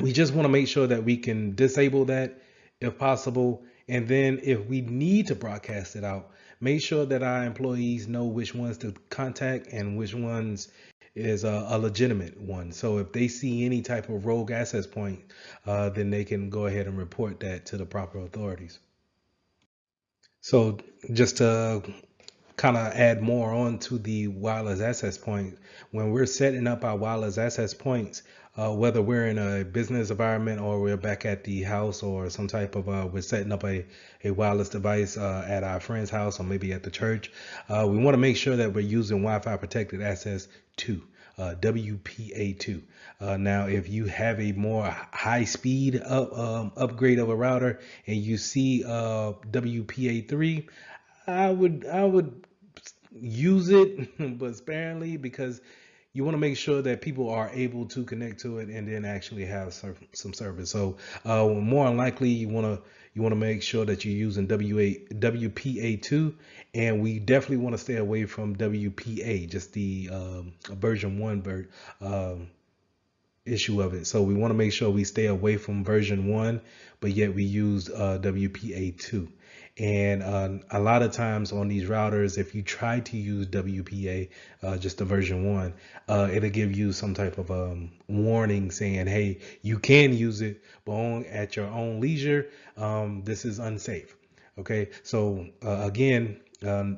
we just want to make sure that we can disable that if possible. And then if we need to broadcast it out, make sure that our employees know which ones to contact and which ones is a legitimate one. So if they see any type of rogue access point, then they can go ahead and report that to the proper authorities. So just to kind of add more on to the wireless access point, when we're setting up our wireless access points, whether we're in a business environment or we're back at the house or some type of we're setting up a wireless device at our friend's house or maybe at the church, we want to make sure that we're using Wi-Fi protected access 2, WPA2. Now if you have a more high speed upgrade of a router and you see WPA3, I would use it, but sparingly, because you want to make sure that people are able to connect to it and then actually have some service. So more than likely, you want to make sure that you're using WPA2, and we definitely want to stay away from WPA, just the version 1 issue of it. So we want to make sure we stay away from version 1, but yet we use WPA2. And a lot of times on these routers, if you try to use WPA, just the version 1, it'll give you some type of warning saying, hey, you can use it, but at your own leisure. This is unsafe. Okay, so again,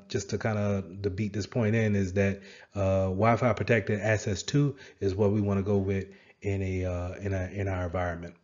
just to kind of to beat this point is that Wi-Fi protected access 2 is what we want to go with in our environment.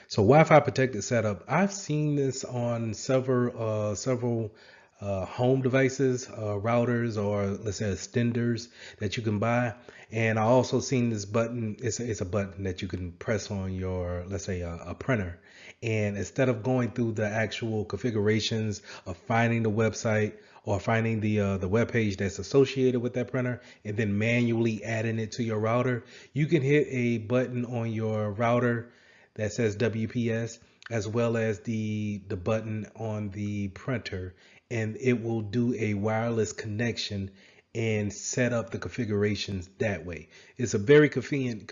So Wi-Fi protected setup, I've seen this on several home devices, routers, or let's say extenders that you can buy. And I also seen this button. It's a button that you can press on your, let's say, a printer. And instead of going through the actual configurations of finding the website or finding the web page that's associated with that printer and then manually adding it to your router, you can hit a button on your router that says WPS, as well as the button on the printer, and it will do a wireless connection and set up the configurations that way. It's a very convenient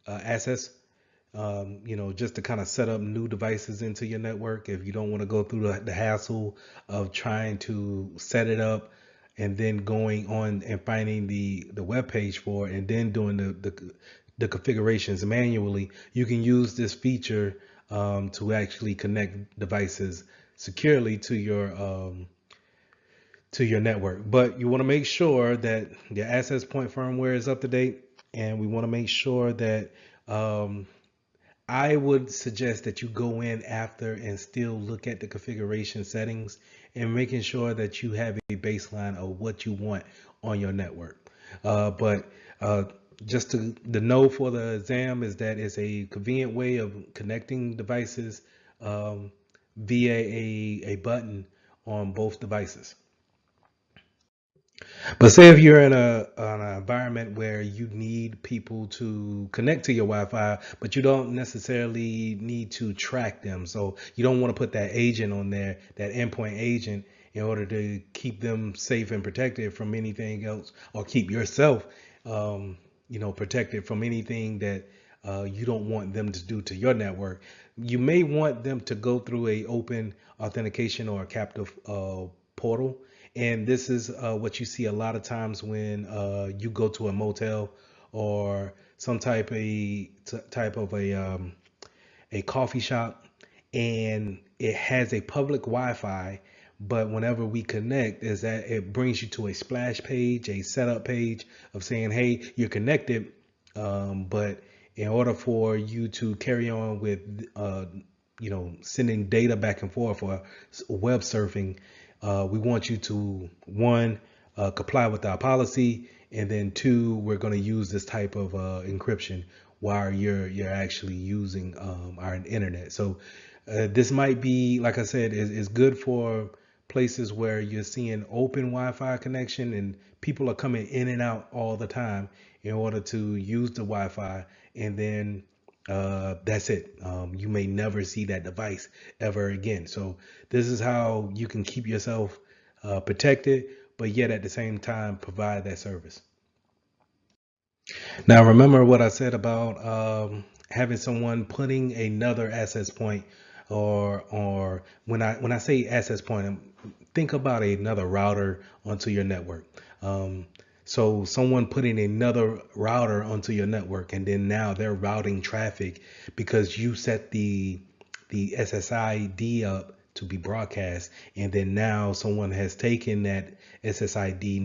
access, just to kind of set up new devices into your network if you don't want to go through the hassle of trying to set it up and then going on and finding the web page for it and then doing the configurations manually. You can use this feature to actually connect devices securely to your network. But you want to make sure that your access point firmware is up to date, and we want to make sure that I would suggest that you go in after and still look at the configuration settings and making sure that you have a baseline of what you want on your network. But just the know for the exam is that it's a convenient way of connecting devices via a button on both devices. But say if you're in an environment where you need people to connect to your Wi-Fi, but you don't necessarily need to track them. So you don't want to put that agent on there, that endpoint agent, in order to keep them safe and protected from anything else, or keep yourself, protected from anything that you don't want them to do to your network. You may want them to go through a open authentication or a captive portal. And this is what you see a lot of times when you go to a motel or some type of a coffee shop, and it has a public Wi-Fi. But whenever we connect, is that it brings you to a splash page, a setup page of saying, "Hey, you're connected," but in order for you to carry on with sending data back and forth or web surfing, we want you to, one, comply with our policy, and then two, we're going to use this type of encryption while you're actually using our internet. So this might be, like I said, is good for places where you're seeing open Wi-Fi connection and people are coming in and out all the time in order to use the Wi-Fi, and then that's it. You may never see that device ever again. So this is how you can keep yourself protected, but yet at the same time provide that service. Now, remember what I said about having someone putting another access point, or when I say access point, think about another router onto your network. So someone putting another router onto your network, and then now they're routing traffic because you set the SSID up to be broadcast, and then now someone has taken that SSID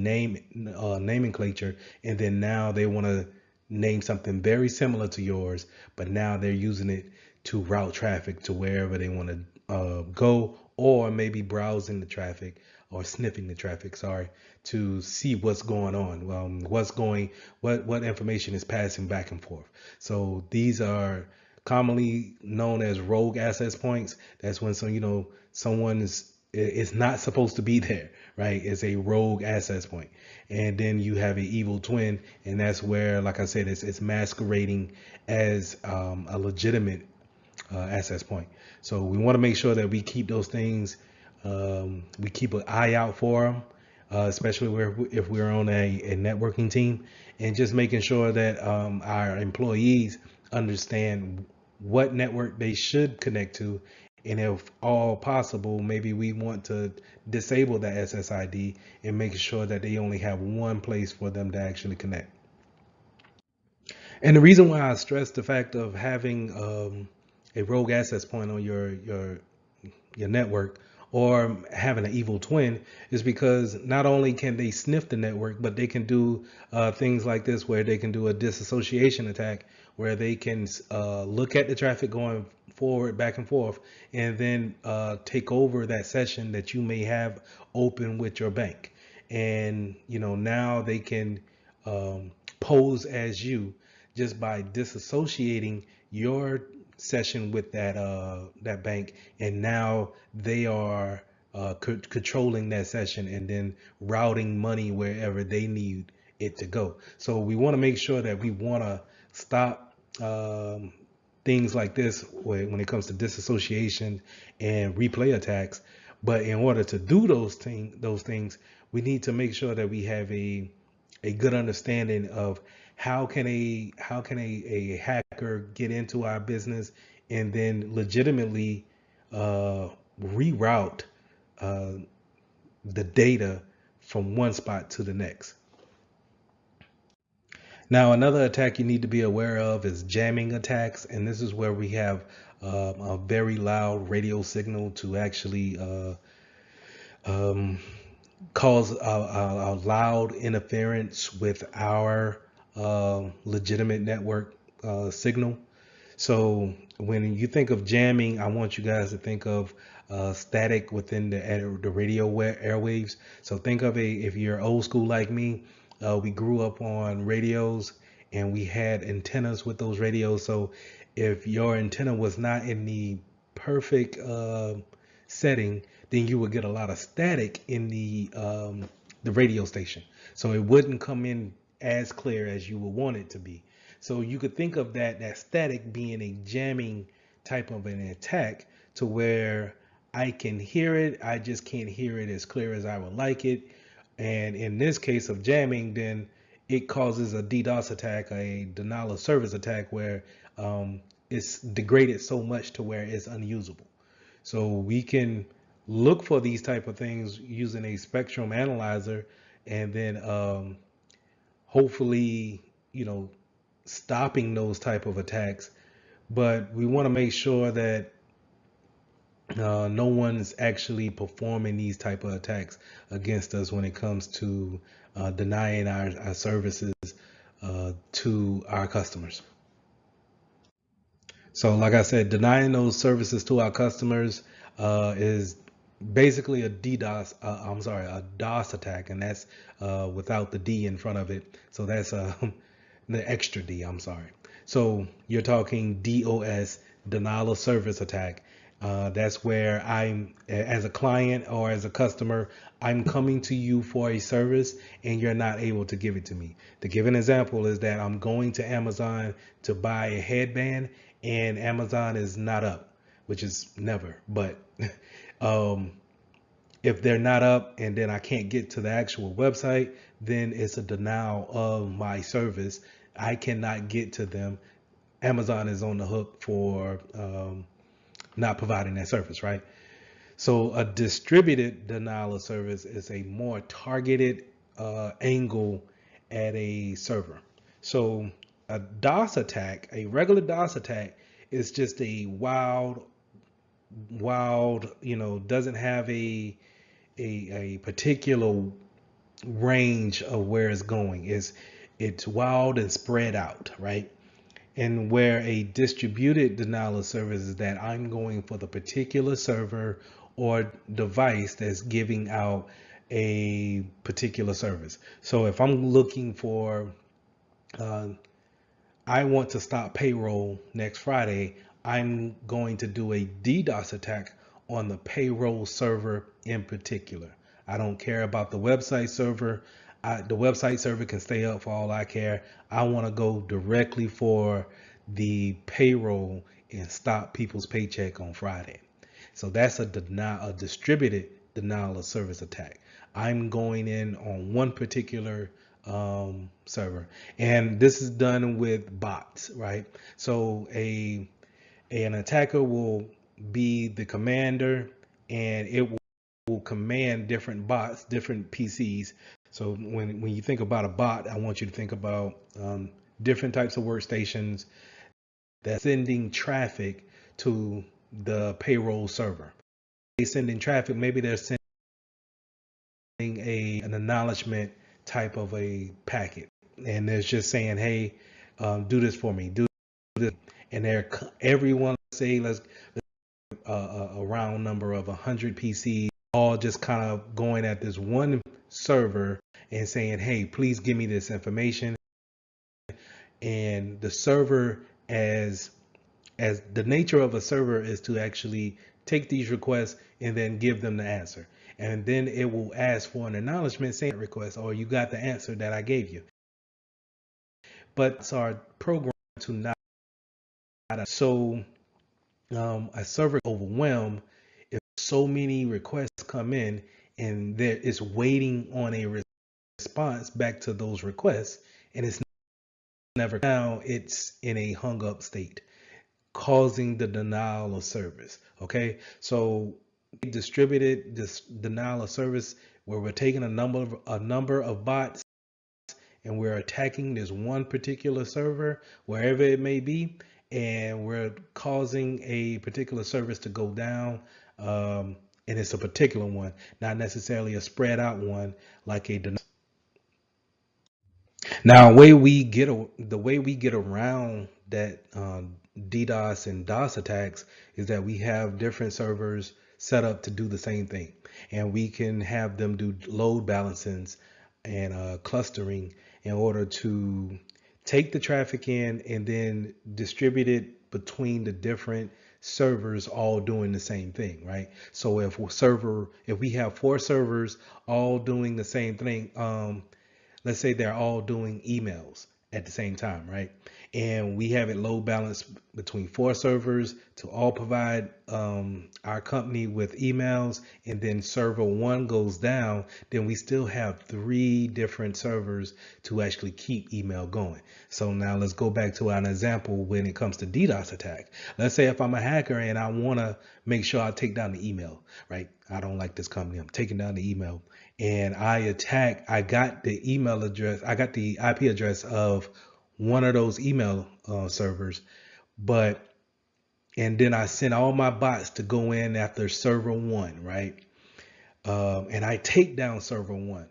nomenclature, and then now they want to name something very similar to yours, but now they're using it to route traffic to wherever they want to go, or maybe browsing the traffic or sniffing the traffic, sorry, to see what's going on, what information is passing back and forth. So these are commonly known as rogue access points. That's when someone is not supposed to be there, right? It's a rogue access point. And then you have an evil twin, and that's where, like I said, it's masquerading as a legitimate access point. So we want to make sure that we keep those things, we keep an eye out for them, especially if we're on a networking team, and just making sure that our employees understand what network they should connect to, and if all possible, maybe we want to disable that SSID and make sure that they only have one place for them to actually connect. And the reason why I stress the fact of having a rogue access point on your network, or having an evil twin, is because not only can they sniff the network, but they can do things like this, where they can do a disassociation attack, where they can look at the traffic going forward, back and forth, and then take over that session that you may have open with your bank. And now they can pose as you, just by disassociating your session with that bank, and now they are controlling that session and then routing money wherever they need it to go. So we want to make sure that we want to stop things like this when it comes to disassociation and replay attacks. But in order to do those things, we need to make sure that we have a good understanding of how can a hacker get into our business and then legitimately reroute the data from one spot to the next. Now, another attack you need to be aware of is jamming attacks, and this is where we have a very loud radio signal to actually cause a loud interference with our legitimate network signal. So when you think of jamming, I want you guys to think of static within the radio airwaves. So think of if you're old school like me, we grew up on radios and we had antennas with those radios. So if your antenna was not in the perfect setting, then you would get a lot of static in the radio station. So it wouldn't come in as clear as you would want it to be. So you could think of that static being a jamming type of an attack, to where I can hear it, I just can't hear it as clear as I would like it. And in this case of jamming, then it causes a DDoS attack, a denial of service attack, where it's degraded so much to where it's unusable. So we can look for these type of things using a spectrum analyzer, and then hopefully, stopping those type of attacks. But we want to make sure that no one's actually performing these type of attacks against us when it comes to denying our services to our customers. So, like I said, denying those services to our customers is basically a DDoS. I'm sorry, a DOS attack, and that's without the D in front of it. So that's the extra D. I'm sorry. So you're talking DOS, denial of service attack. That's where I'm, as a client or as a customer, I'm coming to you for a service and you're not able to give it to me. To give an example is that I'm going to Amazon to buy a headband and Amazon is not up, which is never. But if they're not up and then I can't get to the actual website, then it's a denial of my service. I cannot get to them. Amazon is on the hook for not providing that service, right? So a distributed denial of service is a more targeted angle at a server. So a DOS attack, a regular DOS attack, is just a wild, doesn't have a particular range of where it's going. It's wild and spread out, right? And where a distributed denial of service is that I'm going for the particular server or device that's giving out a particular service. So if I'm looking for, I want to stop payroll next Friday, I'm going to do a DDoS attack on the payroll server in particular. I don't care about the website server. The website server can stay up for all I care. I want to go directly for the payroll and stop people's paycheck on Friday. So that's a distributed denial of service attack. I'm going in on one particular server, and this is done with bots, right? So an attacker will be the commander, and it will command different bots, different PCs. So when you think about a bot, I want you to think about different types of workstations that's sending traffic to the payroll server. They sending traffic, maybe they're sending an acknowledgement type of a packet, and they're just saying, hey, do this for me, do this, and everyone, say let's a round number of 100 PCs, all just kind of going at this one server and saying, hey, please give me this information. And the server, as the nature of a server is to actually take these requests and then give them the answer. And then it will ask for an acknowledgement saying request, or you got the answer that I gave you. But it's our program to not, so a server overwhelmed if so many requests come in and there is waiting on a response back to those requests, and it's never, now it's in a hung up state, causing the denial of service. Okay, so distributed this denial of service, where we're taking a number of bots and we're attacking this one particular server wherever it may be, and we're causing a particular service to go down, and it's a particular one, not necessarily a spread out one like a denial. Now, the way we get around that DDoS and DOS attacks is that we have different servers set up to do the same thing, and we can have them do load balancings and clustering in order to take the traffic in and then distribute it between the different servers all doing the same thing, right? So if we have 4 servers all doing the same thing, let's say they're all doing emails at the same time, right? And we have it load balanced between 4 servers to all provide our company with emails, and then server 1 goes down, then we still have 3 different servers to actually keep email going. So now let's go back to an example when it comes to DDoS attack. Let's say if I'm a hacker and I want to make sure I take down the email, right? I don't like this company, I'm taking down the email, and I got the email address, I got the IP address of one of those email servers, and then I sent all my bots to go in after server 1, right? And I take down server 1,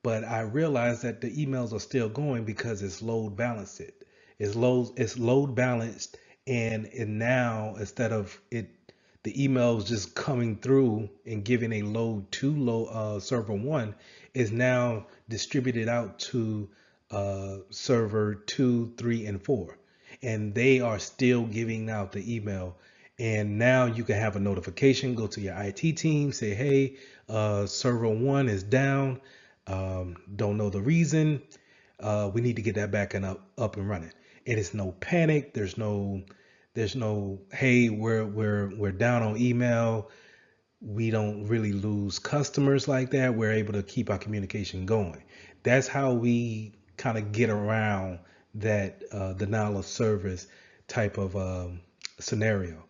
but I realize that the emails are still going because it's load balanced. It's load balanced, and now instead of the emails just coming through and giving a load to server one, is now distributed out to server 2, 3, and 4, and they are still giving out the email. And now you can have a notification, go to your IT team, say, hey, server one is down. Don't know the reason. We need to get that back and up and running. And it's no panic. There's no, hey, we're down on email. We don't really lose customers like that. We're able to keep our communication going. That's how we kind of get around that denial of service type of scenario.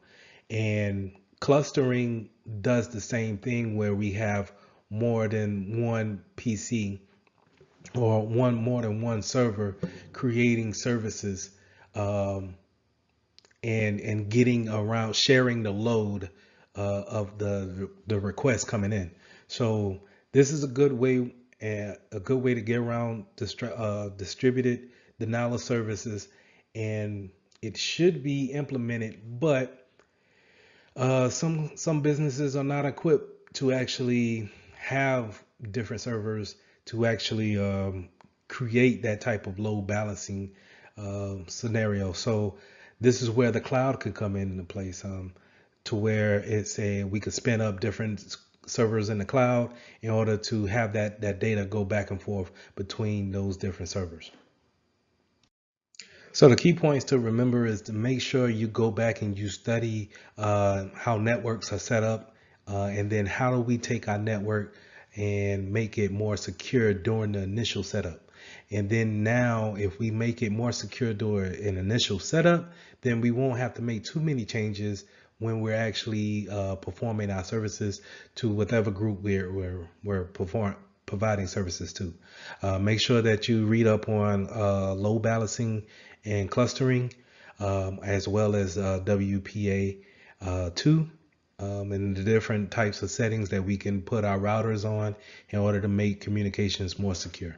And clustering does the same thing where we have more than one PC or more than one server creating services, um, and getting around sharing the load of the request coming in. So this is a good way to get around distributed denial of services, and it should be implemented, but some businesses are not equipped to actually have different servers to actually create that type of load balancing scenario. So this is where the cloud could come into place, to where it's a we could spin up different servers in the cloud in order to have that data go back and forth between those different servers. So the key points to remember is to make sure you go back and you study how networks are set up, and then how do we take our network and make it more secure during the initial setup. And then now, if we make it more secure during an initial setup, then we won't have to make too many changes when we're actually performing our services to whatever group we're providing services to. Make sure that you read up on load balancing and clustering, as well as WPA2, and the different types of settings that we can put our routers on in order to make communications more secure.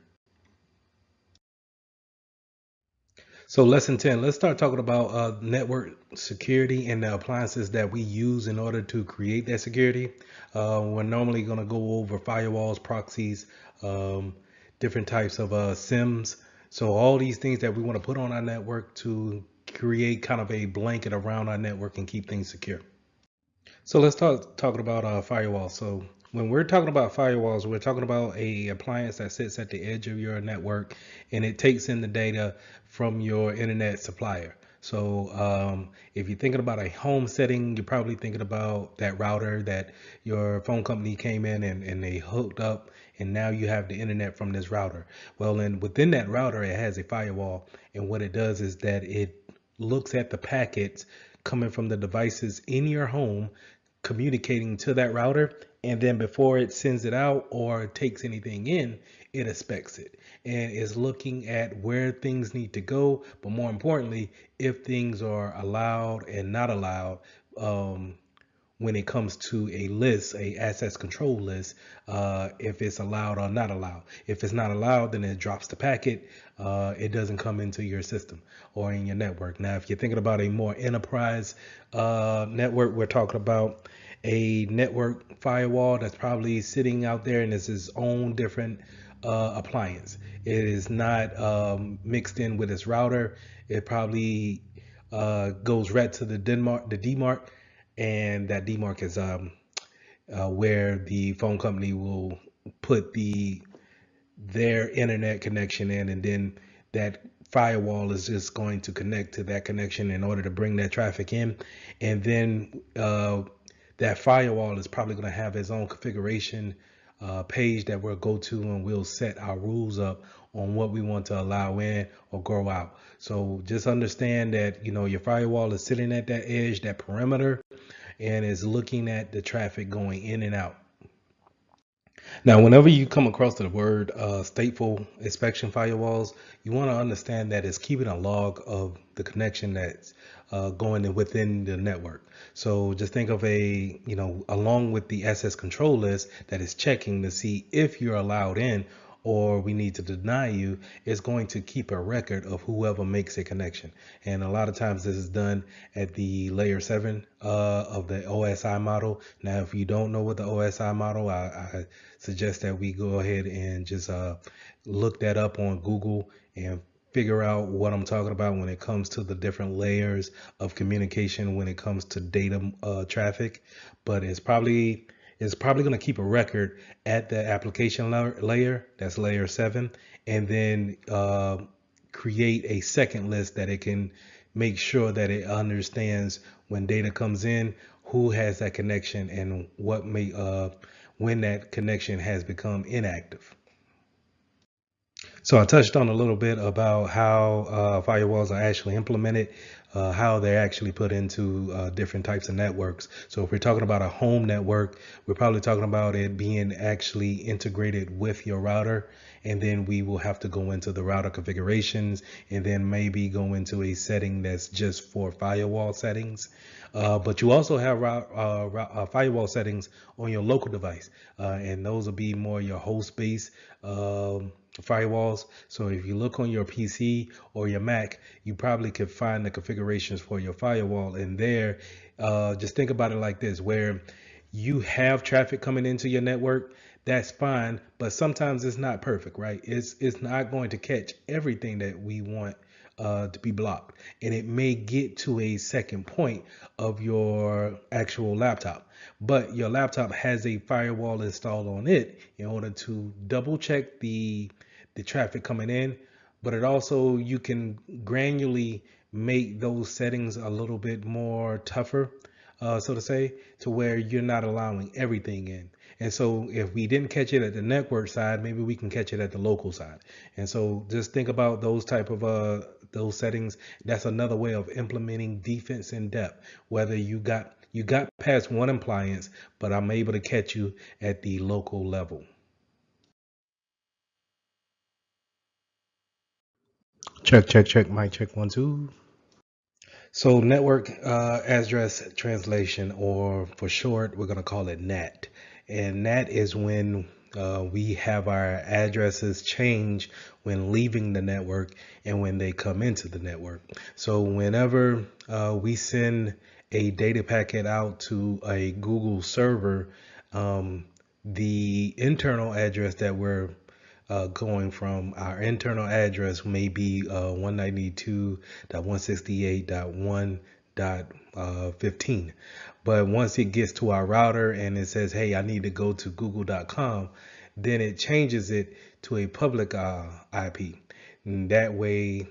So lesson 10, let's start talking about network security and the appliances that we use in order to create that security. We're normally going to go over firewalls, proxies, different types of SIMs. So all these things that we want to put on our network to create kind of a blanket around our network and keep things secure. So let's talking about firewalls. So when we're talking about firewalls, we're talking about a appliance that sits at the edge of your network, and it takes in the data from your internet supplier. So if you're thinking about a home setting, you're probably thinking about that router that your phone company came in and they hooked up, and now you have the internet from this router. Well, then within that router, it has a firewall, and what it does is that it looks at the packets coming from the devices in your home communicating to that router, and then before it sends it out or takes anything in, it inspects it and is looking at where things need to go, but more importantly, if things are allowed and not allowed, when it comes to a list, a access control list, if it's allowed or not allowed. If it's not allowed, then it drops the packet. It doesn't come into your system or in your network. Now, if you're thinking about a more enterprise network, we're talking about a network firewall that's probably sitting out there and it's its own different appliance. It is not mixed in with its router. It probably goes right to the DMARC, and that DMARC is where the phone company will put their internet connection in, and then that firewall is just going to connect to that connection in order to bring that traffic in, and then that firewall is probably going to have its own configuration page that we'll go to, and we'll set our rules up on what we want to allow in or go out. So just understand that your firewall is sitting at that edge, that perimeter, and is looking at the traffic going in and out. Now, whenever you come across the word stateful inspection firewalls, you want to understand that it's keeping a log of the connection that's going in within the network. So just think of along with the access control list that is checking to see if you're allowed in or we need to deny you, it's going to keep a record of whoever makes a connection. And a lot of times this is done at the layer 7 of the OSI model. Now, if you don't know what the OSI model, I suggest that we go ahead and just look that up on Google and figure out what I'm talking about when it comes to the different layers of communication when it comes to data traffic. But it's probably going to keep a record at the application layer, that's layer 7, and then create a second list that it can make sure that it understands when data comes in, who has that connection and what may when that connection has become inactive. So I touched on a little bit about how firewalls are actually implemented, how they're actually put into different types of networks. So if we're talking about a home network, we're probably talking about it being actually integrated with your router. And then we will have to go into the router configurations and then maybe go into a setting that's just for firewall settings. But you also have firewall settings on your local device, and those will be more your host-based firewalls. So if you look on your PC or your Mac, you probably could find the configurations for your firewall in there. Just think about it like this, where you have traffic coming into your network, that's fine, but sometimes it's not perfect, right? It's not going to catch everything that we want to be blocked, and it may get to a second point of your actual laptop, but your laptop has a firewall installed on it in order to double check the traffic coming in. But it also, you can granularly make those settings a little bit more tougher, so to say, to where you're not allowing everything in. And so if we didn't catch it at the network side, maybe we can catch it at the local side. And so just think about those type of those settings. That's another way of implementing defense in depth. Whether you got past one appliance, but I'm able to catch you at the local level. Check, check, check. Mic check, 1, 2. So network address translation, or for short, we're going to call it NAT. And NAT is when we have our addresses change when leaving the network and when they come into the network. So whenever we send a data packet out to a Google server, the internal address that we're going from, our internal address may be 192.168.1.15. But once it gets to our router and it says, hey, I need to go to google.com, then it changes it to a public IP. And that way,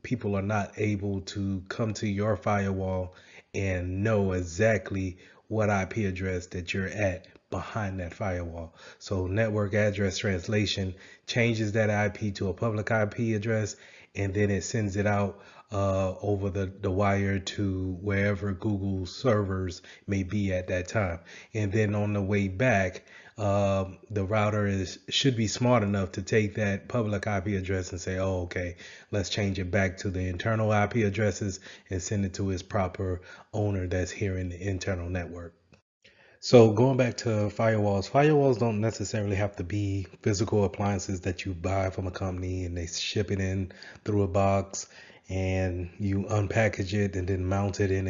people are not able to come to your firewall and know exactly what IP address that you're at behind that firewall. So network address translation changes that IP to a public IP address, and then it sends it out over the wire to wherever Google servers may be at that time. And then on the way back, the router should be smart enough to take that public IP address and say, oh, okay, let's change it back to the internal IP addresses and send it to its proper owner that's here in the internal network. So going back to firewalls don't necessarily have to be physical appliances that you buy from a company and they ship it in through a box and you unpackage it and then mount it in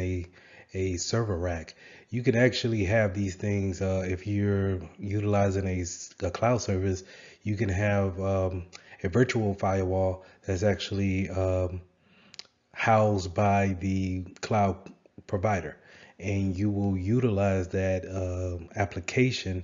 a server rack. You can actually have these things if you're utilizing a cloud service. You can have a virtual firewall that's actually housed by the cloud provider, and you will utilize that application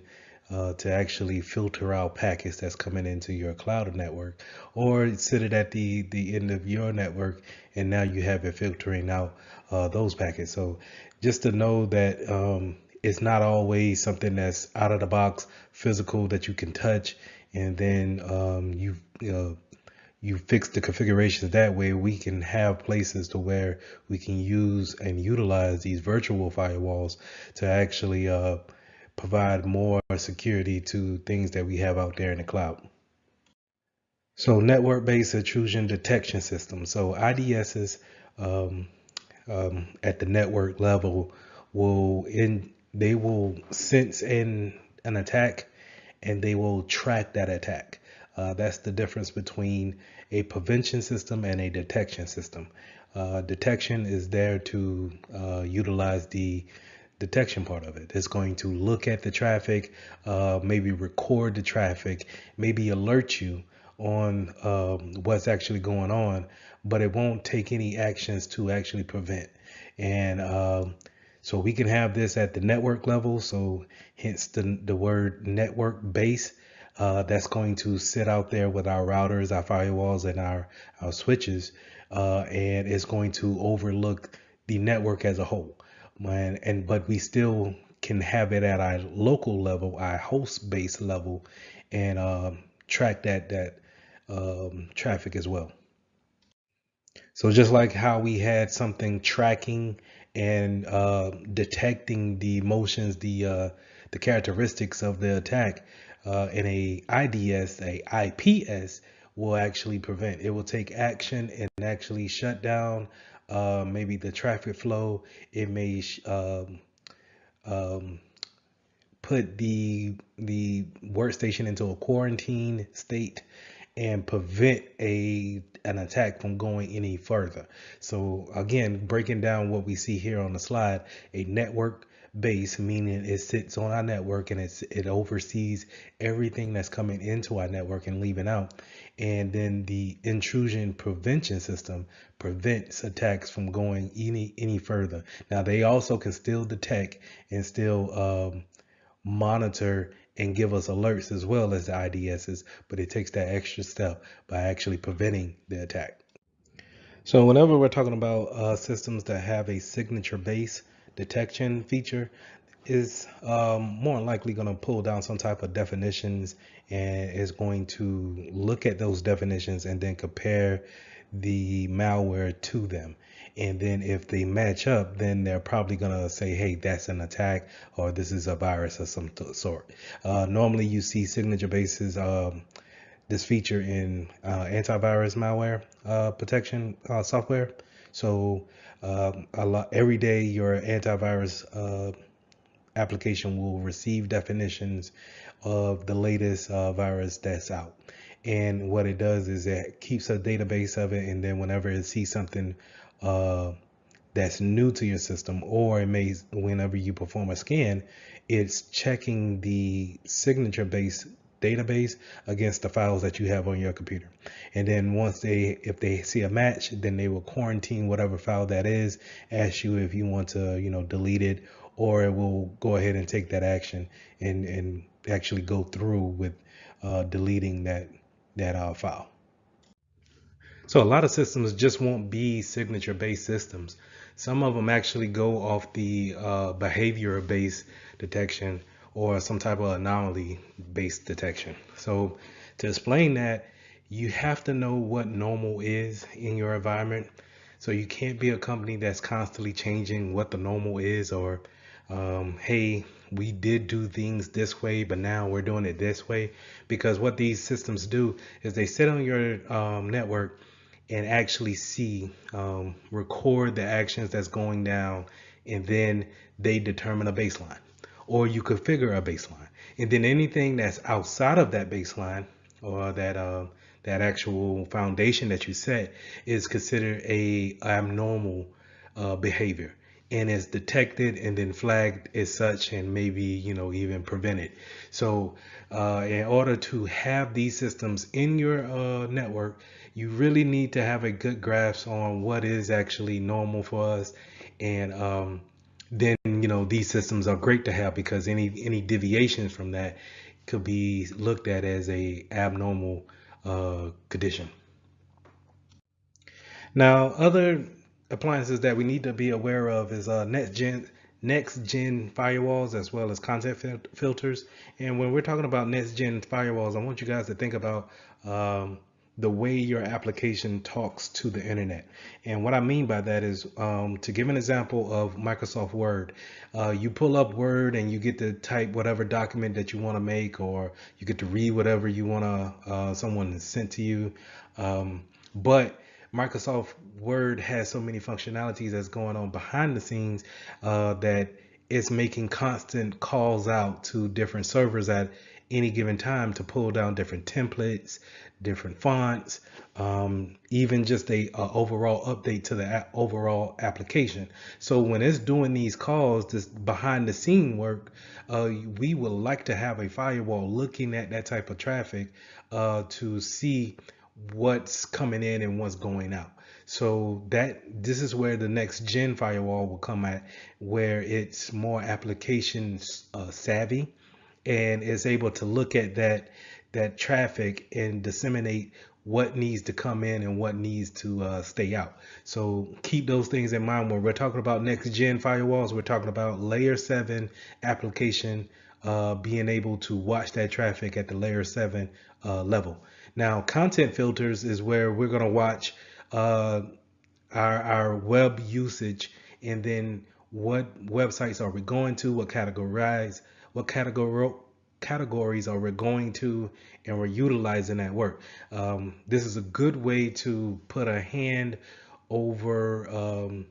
to actually filter out packets that's coming into your cloud network, or sit it at the end of your network, and now you have it filtering out those packets. So just to know that it's not always something that's out of the box physical that you can touch, and then you fix the configurations that way. We can have places to where we can use and utilize these virtual firewalls to actually provide more security to things that we have out there in the cloud. So network-based intrusion detection system. So IDSs at the network level they will sense in an attack, and they will track that attack. That's the difference between a prevention system and a detection system. Detection is there to utilize the detection part of it. It's going to look at the traffic, maybe record the traffic, maybe alert you on what's actually going on, but it won't take any actions to actually prevent. And so we can have this at the network level. So hence the word network base. That's going to sit out there with our routers, our firewalls, and our switches, and it's going to overlook the network as a whole. But we still can have it at our local level, our host base level, and track that traffic as well. So just like how we had something tracking and detecting the motions, the characteristics of the attack, in a IDS, a IPS will actually prevent. It will take action and actually shut down maybe the traffic flow. It may put the workstation into a quarantine state and prevent an attack from going any further. So again, breaking down what we see here on the slide, a network base, meaning it sits on our network and it oversees everything that's coming into our network and leaving out. And then the intrusion prevention system prevents attacks from going any further. Now they also can still detect and still monitor and give us alerts as well as the IDSs, but it takes that extra step by actually preventing the attack. So whenever we're talking about systems that have a signature-based detection feature, is more likely going to pull down some type of definitions and is going to look at those definitions and then compare the malware to them. And then if they match up, then they're probably going to say, hey, that's an attack or this is a virus of some sort. Normally you see signature bases, this feature in antivirus malware protection software. So every day your antivirus application will receive definitions of the latest virus that's out. And what it does is it keeps a database of it, and then whenever it sees something that's new to your system, or it may, whenever you perform a scan, it's checking the signature based database against the files that you have on your computer. And then if they see a match, then they will quarantine whatever file that is, ask you if you want to, delete it, or it will go ahead and take that action and actually go through with deleting that file. So a lot of systems just won't be signature based systems. Some of them actually go off the behavior based detection or some type of anomaly based detection. So to explain that, you have to know what normal is in your environment. So you can't be a company that's constantly changing what the normal is, or hey, we did do things this way, but now we're doing it this way. Because what these systems do is they sit on your network and actually record the actions that's going down, and then they determine a baseline, or you configure a baseline, and then anything that's outside of that baseline or that actual foundation that you set is considered a abnormal behavior, and is detected and then flagged as such, and maybe even prevented. So in order to have these systems in your network, you really need to have a good grasp on what is actually normal for us. And then these systems are great to have, because any deviations from that could be looked at as a abnormal condition. Now, other appliances that we need to be aware of is next gen firewalls, as well as content filters. And when we're talking about next gen firewalls, I want you guys to think about the way your application talks to the internet. And what I mean by that is, to give an example of Microsoft Word, you pull up Word and you get to type whatever document that you want to make, or you get to read whatever you want to someone sent to you. But Microsoft Word has so many functionalities that's going on behind the scenes that it's making constant calls out to different servers at any given time to pull down different templates, different fonts, even just a overall update to the overall application. So when it's doing these calls, this behind the scene work, we would like to have a firewall looking at that type of traffic to see what's coming in and what's going out. So this is where the next gen firewall will come at, where it's more application savvy and is able to look at that traffic and disseminate what needs to come in and what needs to stay out. So keep those things in mind when we're talking about next gen firewalls. We're talking about layer 7 application being able to watch that traffic at the layer 7 level. Now, content filters is where we're going to watch uh, our web usage, and then what websites are we going to, what categories are we going to, and we're utilizing that work. This is a good way to put a hand over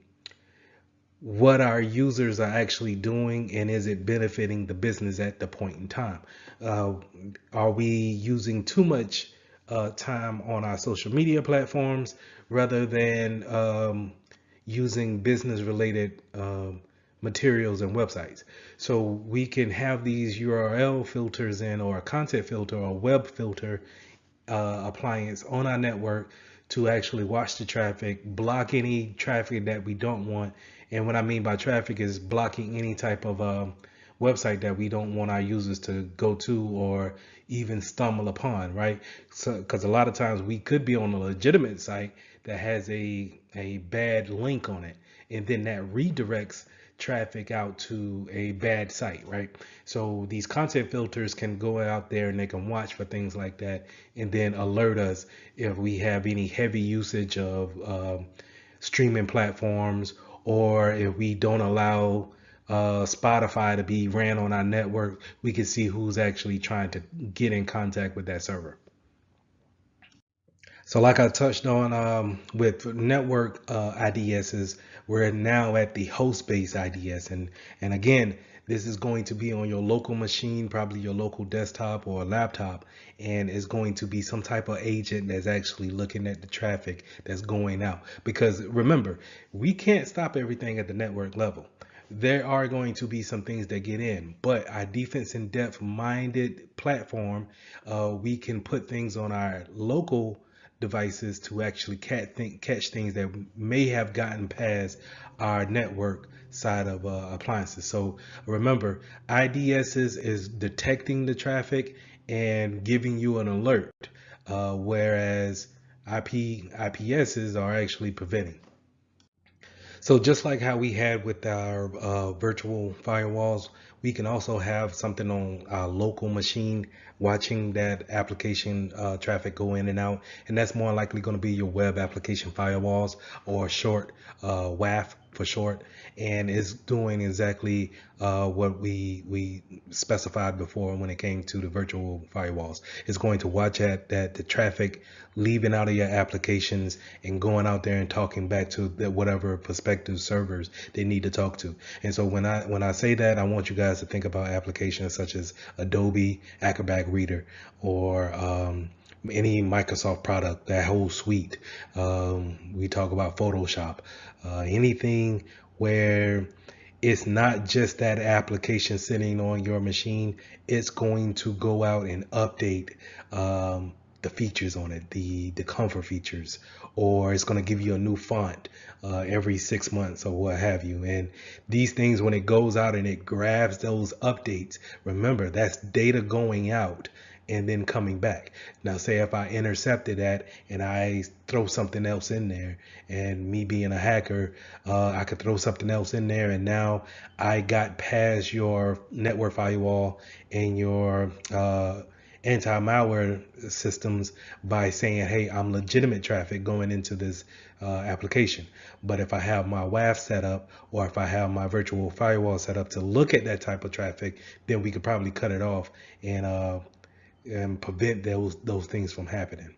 what our users are actually doing, and is it benefiting the business at the point in time. uh, are we using too much time on our social media platforms rather than using business related materials and websites? So we can have these URL filters in, or a content filter or a web filter appliance on our network to actually watch the traffic, block any traffic that we don't want. And what I mean by traffic is blocking any type of website that we don't want our users to go to or even stumble upon, right? So, because a lot of times we could be on a legitimate site that has a bad link on it, and then that redirects traffic out to a bad site, right? So these content filters can go out there and they can watch for things like that, and then alert us if we have any heavy usage of streaming platforms, or if we don't allow Spotify to be ran on our network. We can see who's actually trying to get in contact with that server. So like I touched on with network IDSs, we're now at the host-based IDS. And again, this is going to be on your local machine, probably your local desktop or laptop, and it's going to be some type of agent that's actually looking at the traffic that's going out. Because remember, we can't stop everything at the network level. There are going to be some things that get in, but our defense in depth minded platform, we can put things on our local devices to actually catch things that may have gotten past our network side of appliances. So remember, IDSs is detecting the traffic and giving you an alert, whereas IPSs are actually preventing. So just like how we had with our virtual firewalls, we can also have something on our local machine watching that application traffic go in and out. And that's more likely going to be your web application firewalls, or short WAF for short. And it's doing exactly what we specified before when it came to the virtual firewalls. It's going to watch at that the traffic leaving out of your applications and going out there and talking back to whatever prospective servers they need to talk to. And so when I say that, I want you guys to think about applications such as Adobe Acrobat Reader, or any Microsoft product, that whole suite. We talk about Photoshop, anything where it's not just that application sitting on your machine. It's going to go out and update the features on it, the comfort features, or it's going to give you a new font every 6 months or what have you. And these things, when it goes out and it grabs those updates, remember, that's data going out and then coming back. Now, say if I intercepted that and I throw something else in there, and me being a hacker, I could throw something else in there, and now I got past your network firewall and your anti-malware systems by saying, hey, I'm legitimate traffic going into this application. But if I have my WAF set up, or if I have my virtual firewall set up to look at that type of traffic, then we could probably cut it off and prevent those things from happening.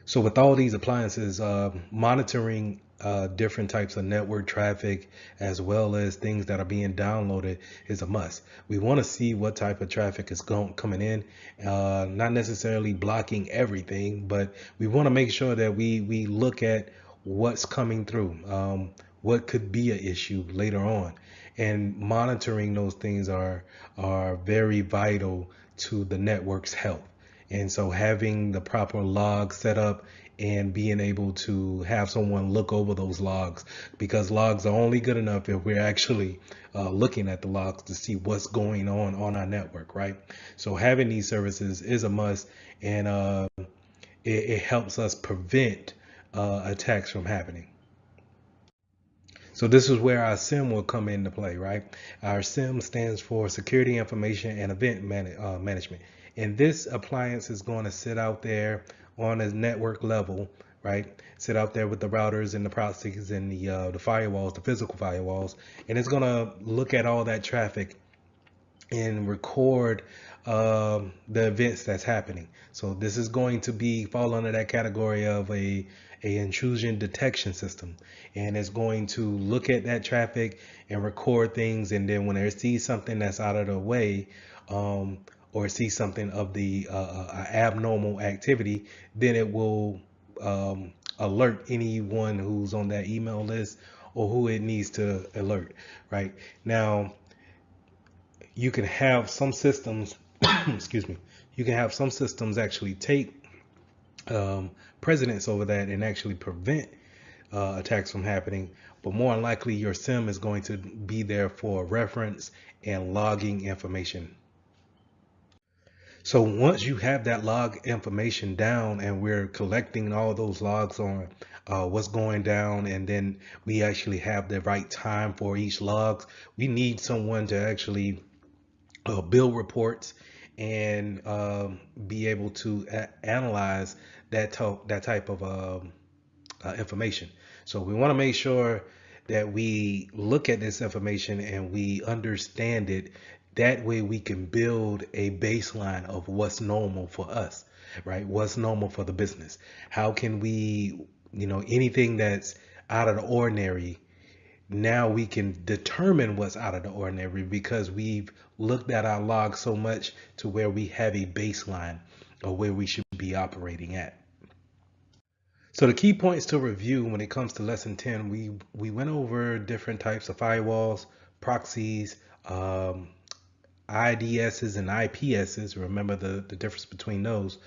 So with all these appliances, monitoring different types of network traffic as well as things that are being downloaded is a must. We want to see what type of traffic is coming in, not necessarily blocking everything, but we want to make sure that we look at what's coming through, what could be an issue later on, and monitoring those things are very vital to the network's health. And so having the proper logs set up and being able to have someone look over those logs, because logs are only good enough if we're actually looking at the logs to see what's going on our network, right? So having these services is a must, and it helps us prevent attacks from happening. So this is where our SIM will come into play, right? Our SIM stands for Security Information and Event Management. And this appliance is going to sit out there on a network level, right? Sit out there with the routers and the proxies and the firewalls, the physical firewalls, and it's going to look at all that traffic and record the events that's happening. So this is going to be fall under that category of a intrusion detection system, and it's going to look at that traffic and record things, and then when it sees something that's out of the way, or sees something of the abnormal activity, then it will alert anyone who's on that email list or who it needs to alert. Right now, you can have some systems excuse me, you can have some systems actually take precedence over that and actually prevent attacks from happening, but more than likely your SIM is going to be there for reference and logging information. So once you have that log information down and we're collecting all those logs on what's going down, and then we actually have the right time for each log, we need someone to actually build reports and be able to analyze that type of information. So we want to make sure that we look at this information and we understand it. That way we can build a baseline of what's normal for us, right? What's normal for the business. How can we, anything that's out of the ordinary, now we can determine what's out of the ordinary because we've looked at our logs so much to where we have a baseline of where we should be operating at. So the key points to review when it comes to lesson 10, we went over different types of firewalls, proxies, IDSs and IPSs. Remember the difference between those.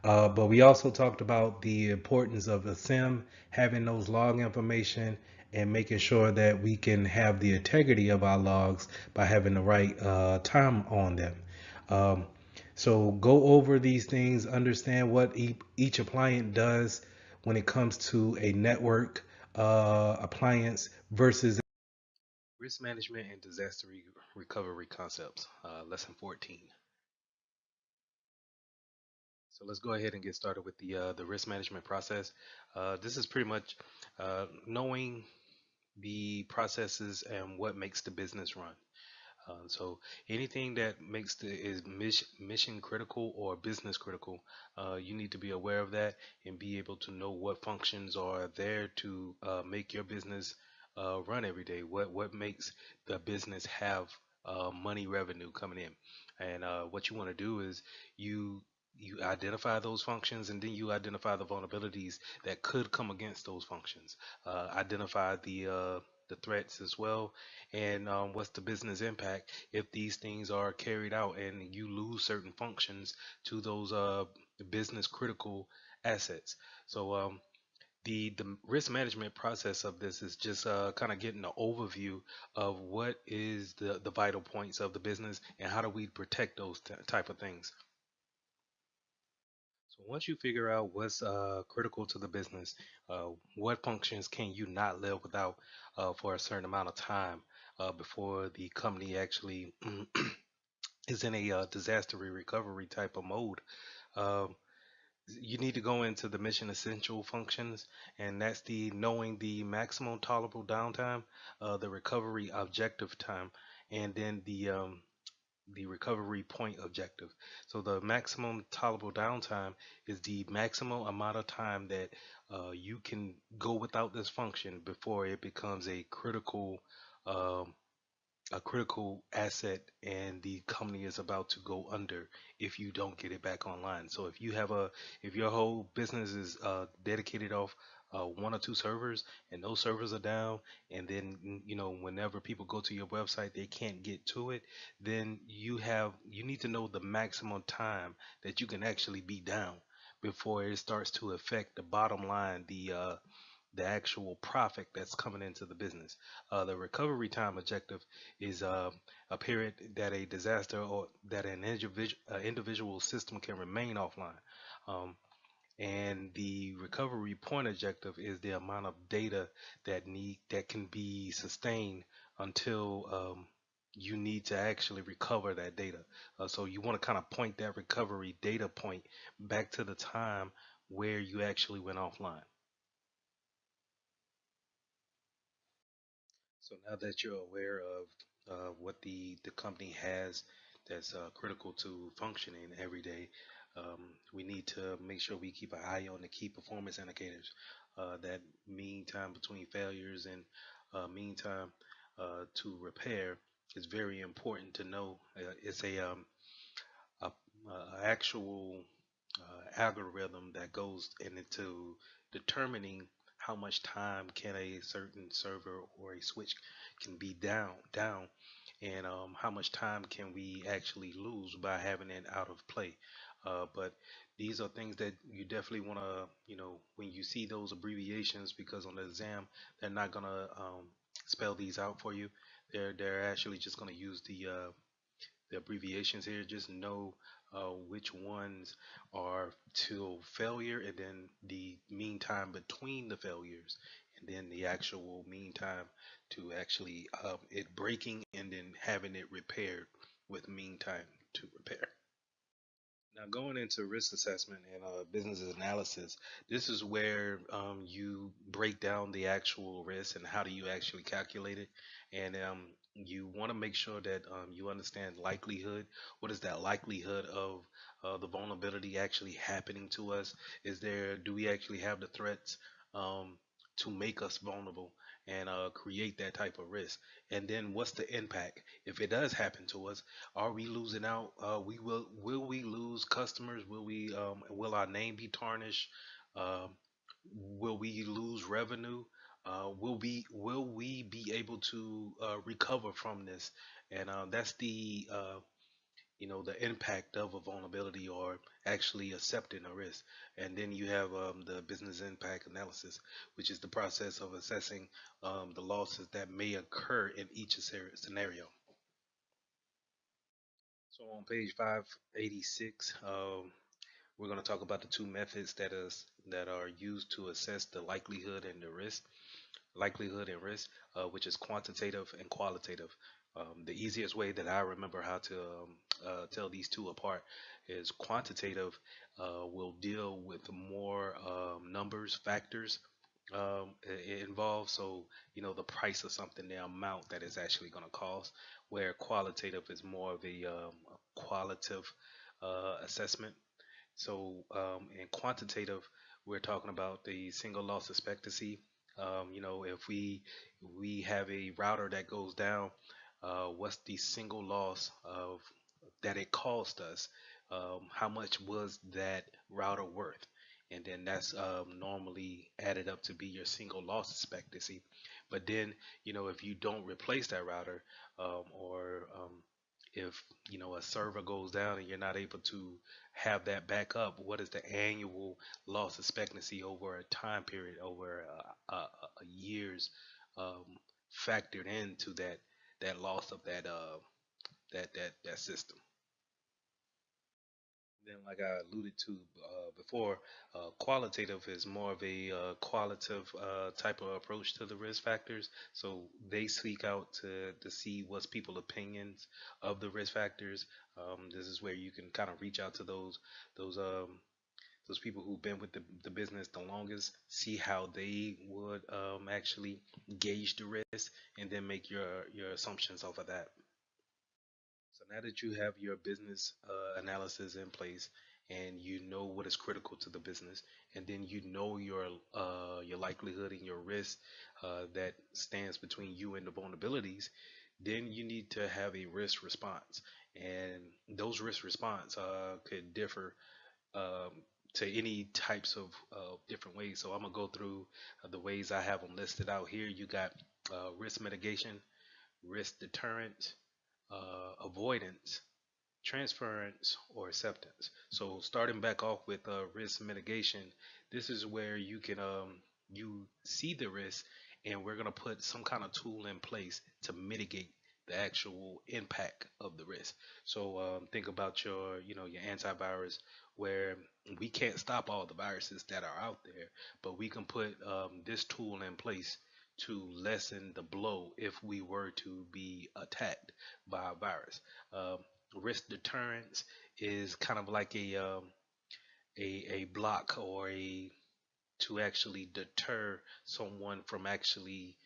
But we also talked about the importance of a SIM, having those log information and making sure that we can have the integrity of our logs by having the right time on them. So go over these things, understand what each appliance does when it comes to a network appliance versus risk management and disaster recovery concepts, lesson 14. So let's go ahead and get started with the risk management process. This is pretty much knowing the processes and what makes the business run. So anything that is mission critical or business critical, you need to be aware of that and be able to know what functions are there to make your business run every day. What makes the business have money revenue coming in, and what you want to do is you identify those functions, and then you identify the vulnerabilities that could come against those functions. Identify the threats as well, and what's the business impact if these things are carried out and you lose certain functions to those business critical assets. So the risk management process of this is just kind of getting an overview of what is the vital points of the business and how do we protect those type of things. So once you figure out what's critical to the business, what functions can you not live without for a certain amount of time before the company actually is in a disaster recovery type of mode, um, you need to go into the mission essential functions, and that's the knowing the maximum tolerable downtime, the recovery objective time, and then the recovery point objective. So the maximum tolerable downtime is the maximum amount of time that you can go without this function before it becomes um, a critical asset and the company is about to go under if you don't get it back online. So if your whole business is dedicated off one or two servers and those servers are down, and then whenever people go to your website they can't get to it, then you need to know the maximum time that you can actually be down before it starts to affect the bottom line, the actual profit that's coming into the business. The recovery time objective is a period that a disaster or that an individual system can remain offline. And the recovery point objective is the amount of data that can be sustained until you need to actually recover that data. So you want to kind of point that recovery data point back to the time where you actually went offline. So now that you're aware of what the company has that's critical to functioning every day, we need to make sure we keep an eye on the key performance indicators. That mean time between failures and mean time to repair is very important to know. It's a actual algorithm that goes into determining how much time can a certain server or a switch can be down, and how much time can we actually lose by having it out of play. But these are things that you definitely want to, when you see those abbreviations, because on the exam they're not gonna spell these out for you. They're actually just gonna use the abbreviations here. Just know which ones are till failure, and then the mean time between the failures, and then the actual mean time to actually it breaking and then having it repaired with mean time to repair. Now, going into risk assessment and business analysis, this is where you break down the actual risk and how do you actually calculate it. And you want to make sure that you understand likelihood. What is that likelihood of the vulnerability actually happening to us? Do we actually have the threats to make us vulnerable and create that type of risk? And then what's the impact if it does happen to us? Are we losing out? Will we lose customers? Will our name be tarnished? Um, will we lose revenue? Will we be able to recover from this? And that's the impact of a vulnerability or actually accepting a risk. And then you have the business impact analysis, which is the process of assessing the losses that may occur in each scenario. So on page 586, we're going to talk about the two methods that are used to assess the likelihood and risk, which is quantitative and qualitative. The easiest way that I remember how to tell these two apart is quantitative will deal with more numbers, factors involved. So, the price of something, the amount that it's actually going to cost, where qualitative is more of a qualitative assessment. So, in quantitative, we're talking about the single loss expectancy. If we have a router that goes down, what's the single loss of that it cost us? How much was that router worth? And then that's normally added up to be your single loss expectancy. But then, if you don't replace that router, or if a server goes down and you're not able to have that back up, what is the annual loss expectancy over a time period, over a years, um, factored into that loss of that system? Then, like I alluded to before, qualitative is more of a qualitative type of approach to the risk factors. So they seek out to see what's people opinions of the risk factors. This is where you can kind of reach out to those those people who've been with the business the longest, see how they would actually gauge the risk, and then make your assumptions off of that. So So now that you have your business analysis in place, and you know what is critical to the business, and then you know your likelihood and your risk that stands between you and the vulnerabilities, then you need to have a risk response, and those risk response could differ um, to any types of different ways. So I'm gonna go through the ways I have them listed out here. You got risk mitigation, risk deterrent, avoidance, transference, or acceptance. So starting back off with risk mitigation, this is where you can you see the risk, and we're gonna put some kind of tool in place to mitigate the actual impact of the risk. So think about your antivirus, where we can't stop all the viruses that are out there, but we can put this tool in place to lessen the blow if we were to be attacked by a virus. Um, Risk deterrence is kind of like a block or a to actually deter someone from actually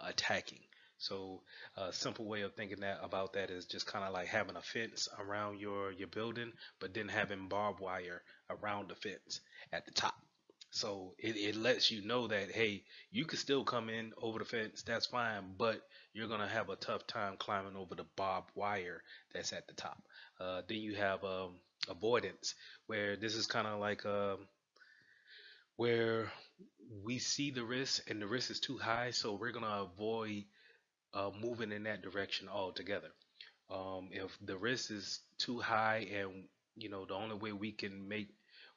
attacking. So a simple way of thinking that about that is just kind of like having a fence around your building, but then having barbed wire around the fence at the top. So it lets you know that, hey, you can still come in over the fence, that's fine, but you're gonna have a tough time climbing over the barbed wire that's at the top. Then you have avoidance, where this is kind of like where we see the risk and the risk is too high, so we're gonna avoid moving in that direction altogether. If the risk is too high, and the only way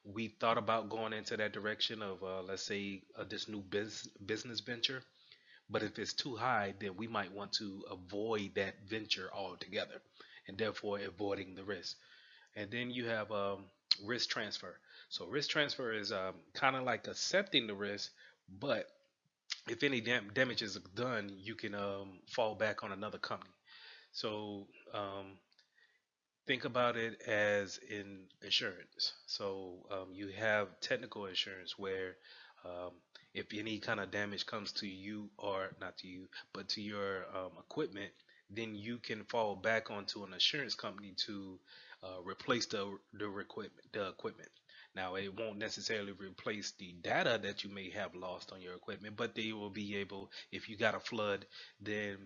we thought about going into that direction of let's say this new business venture, but if it's too high, then we might want to avoid that venture altogether, and therefore avoiding the risk. And then you have risk transfer. So risk transfer is kind of like accepting the risk, but if any damage is done, you can fall back on another company. So think about it as in insurance. So you have technical insurance where um, if any kind of damage comes to you, or not to you, but to your equipment, then you can fall back onto an insurance company to replace the equipment. Now, it won't necessarily replace the data that you may have lost on your equipment, but they will be able, if you got a flood, then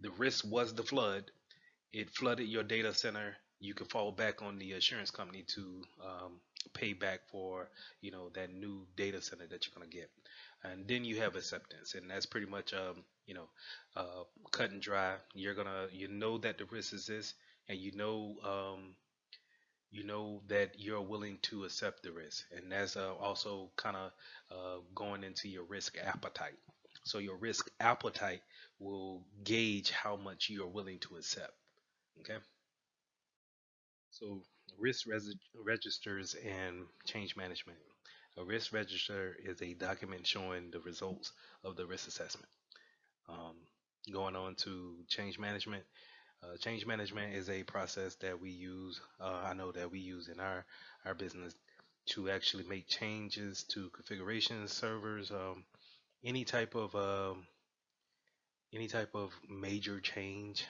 the risk was the flood, it flooded your data center, you can fall back on the insurance company to pay back for that new data center that you're going to get. And then you have acceptance, and that's pretty much cut and dry. You know that the risk exists, and you know that you're willing to accept the risk, and that's also kind of going into your risk appetite. So your risk appetite will gauge how much you're willing to accept. Okay. So registers and change management. A risk register is a document showing the results of the risk assessment. Um, Going on to change management. Change management is a process that we use. I know that we use in our business to actually make changes to configurations, servers, any type of um, any type of major change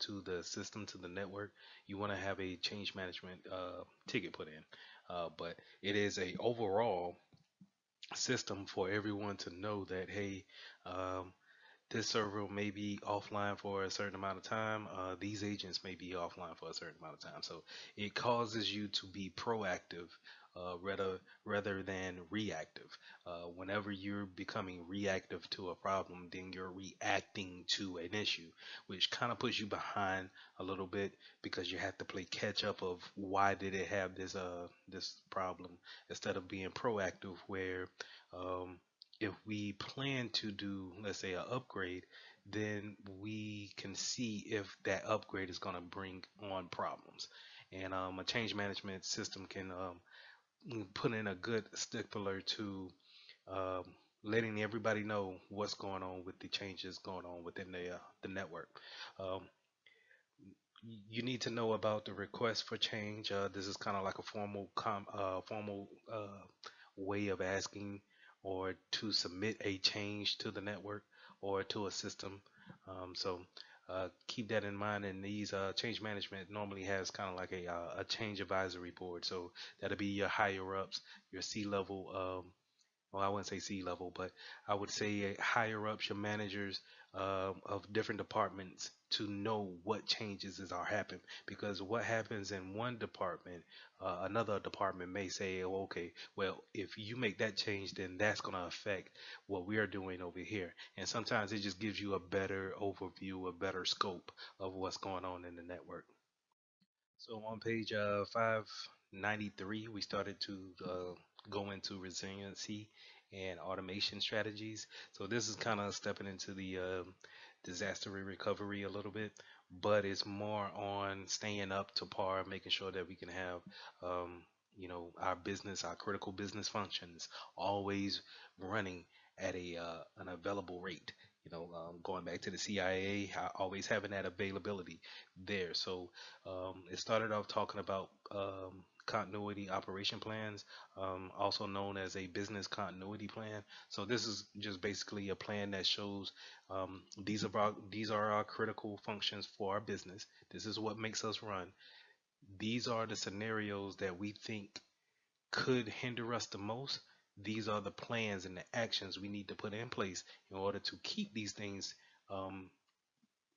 to the system, to the network. You want to have a change management ticket put in. But it is a overall system for everyone to know that, hey, um, this server may be offline for a certain amount of time. These agents may be offline for a certain amount of time. So it causes you to be proactive rather than reactive. Whenever you're becoming reactive to a problem, then you're reacting to an issue, which kind of puts you behind a little bit because you have to play catch up of why did it have this problem, instead of being proactive where um, if we plan to do, let's say, an upgrade, then we can see if that upgrade is going to bring on problems. And a change management system can put in a good stipular to um, letting everybody know what's going on with the changes going on within the network. Um, you need to know about the request for change. This is kind of like a formal way of asking or to submit a change to the network or to a system. So keep that in mind. And these change management normally has kind of like a change advisory board. So that'll be your higher ups, your C level. Well, I wouldn't say C level, but I would say higher ups, your managers of different departments to know what changes are happening. Because what happens in one department, another department may say, oh, okay, well, if you make that change, then that's going to affect what we are doing over here. And sometimes it just gives you a better overview, a better scope of what's going on in the network. So on page 593, we started to go into resiliency and automation strategies. So this is kind of stepping into the disaster recovery a little bit, but it's more on staying up to par, making sure that we can have, our business, our critical business functions always running at an available rate. Going back to the CIA, always having that availability there. So it started off talking about continuity operation plans, also known as a business continuity plan. So this is just basically a plan that shows these are our critical functions for our business. This is what makes us run. These are the scenarios that we think could hinder us the most. These are the plans and the actions we need to put in place in order to keep these things um,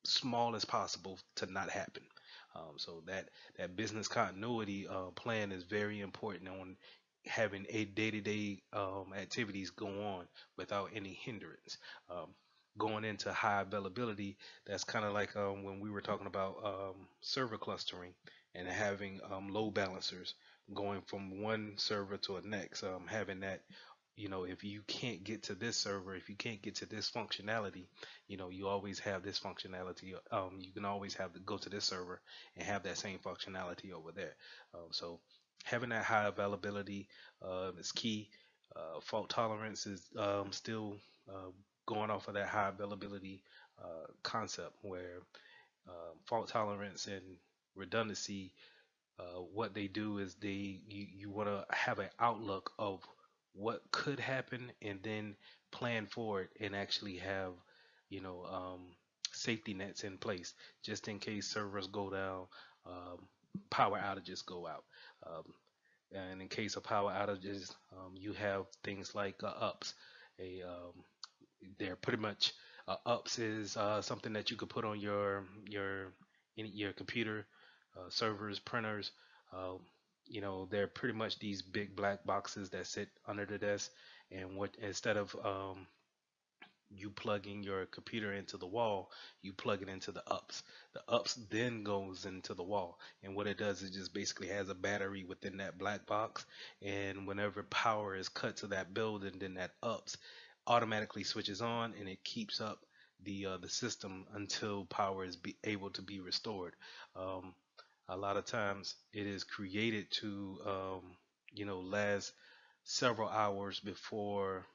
small as possible to not happen. So that business continuity plan is very important on having a day-to-day activities go on without any hindrance. Um, Going into high availability, that's kind of like when we were talking about server clustering and having load balancers going from one server to a next. Having that, if you can't get to this server, if you can't get to this functionality, you always have this functionality. You can always have to go to this server and have that same functionality over there. So having that high availability is key. Fault tolerance is still going off of that high availability concept where fault tolerance and redundancy, what they do is you want to have an outlook of what could happen and then plan for it and actually have you know um, safety nets in place just in case servers go down, um, power outages go out, um, and in case of power outages, you have things like ups. A They're pretty much ups is something that you could put on your computer, servers, printers. Uh, they're pretty much these big black boxes that sit under the desk, and what instead of you plugging your computer into the wall, you plug it into the ups. The ups then goes into the wall, and what it does is just basically has a battery within that black box, and whenever power is cut to that building, then that ups automatically switches on, and it keeps up the system until power is able to be restored. Um, a lot of times, it is created to last several hours before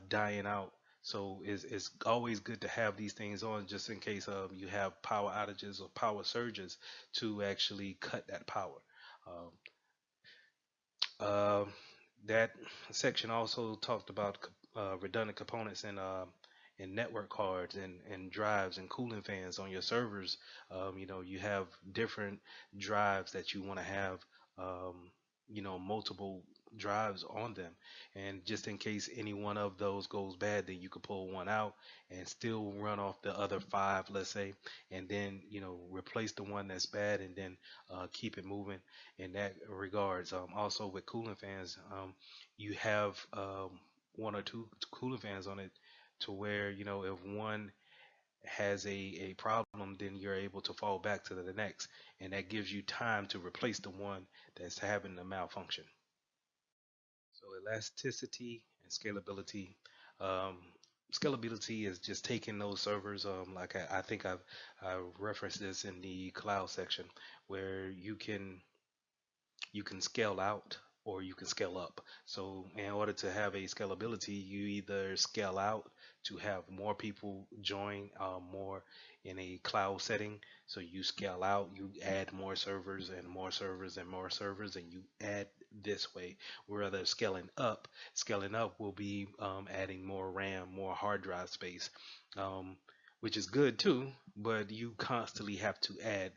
dying out. So it's always good to have these things on just in case you have power outages or power surges to actually cut that power. Um, um, that section also talked about redundant components and network cards and drives and cooling fans on your servers. You have different drives that you want to have, multiple drives on them. And just in case any one of those goes bad, then you could pull one out and still run off the other five, let's say, and then, replace the one that's bad and then keep it moving in that regards. Also with cooling fans, you have one or two cooling fans on it to where if one has a problem, then you're able to fall back to the next, and that gives you time to replace the one that's having the malfunction. So elasticity and scalability. Um, Scalability is just taking those servers. Like I think I referenced this in the cloud section, where you can scale out or you can scale up. So in order to have a scalability, you either scale out to have more people join more in a cloud setting. So you scale out, you add more servers and more servers and more servers, and you add this way. Whereas scaling up will be adding more RAM, more hard drive space. Um, which is good too, but you constantly have to add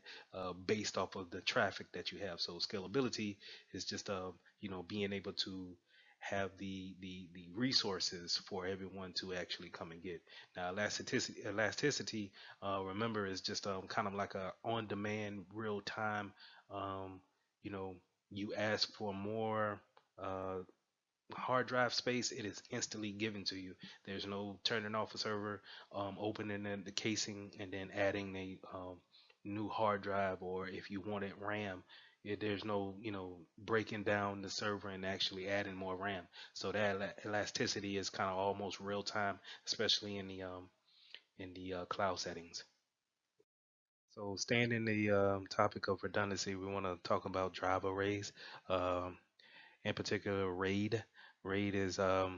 based off of the traffic that you have. So scalability is just being able to have the resources for everyone to actually come and get. Now elasticity, remember, is just kind of like a on demand real time. Um, you know, you ask for more. Hard drive space, it is instantly given to you. There's no turning off a server, opening the casing, and then adding a new hard drive, or if you wanted RAM, there's no breaking down the server and actually adding more RAM. So that elasticity is kind of almost real time, especially in the cloud settings. So staying in the topic of redundancy, we want to talk about drive arrays. Um, in particular RAID. RAID is a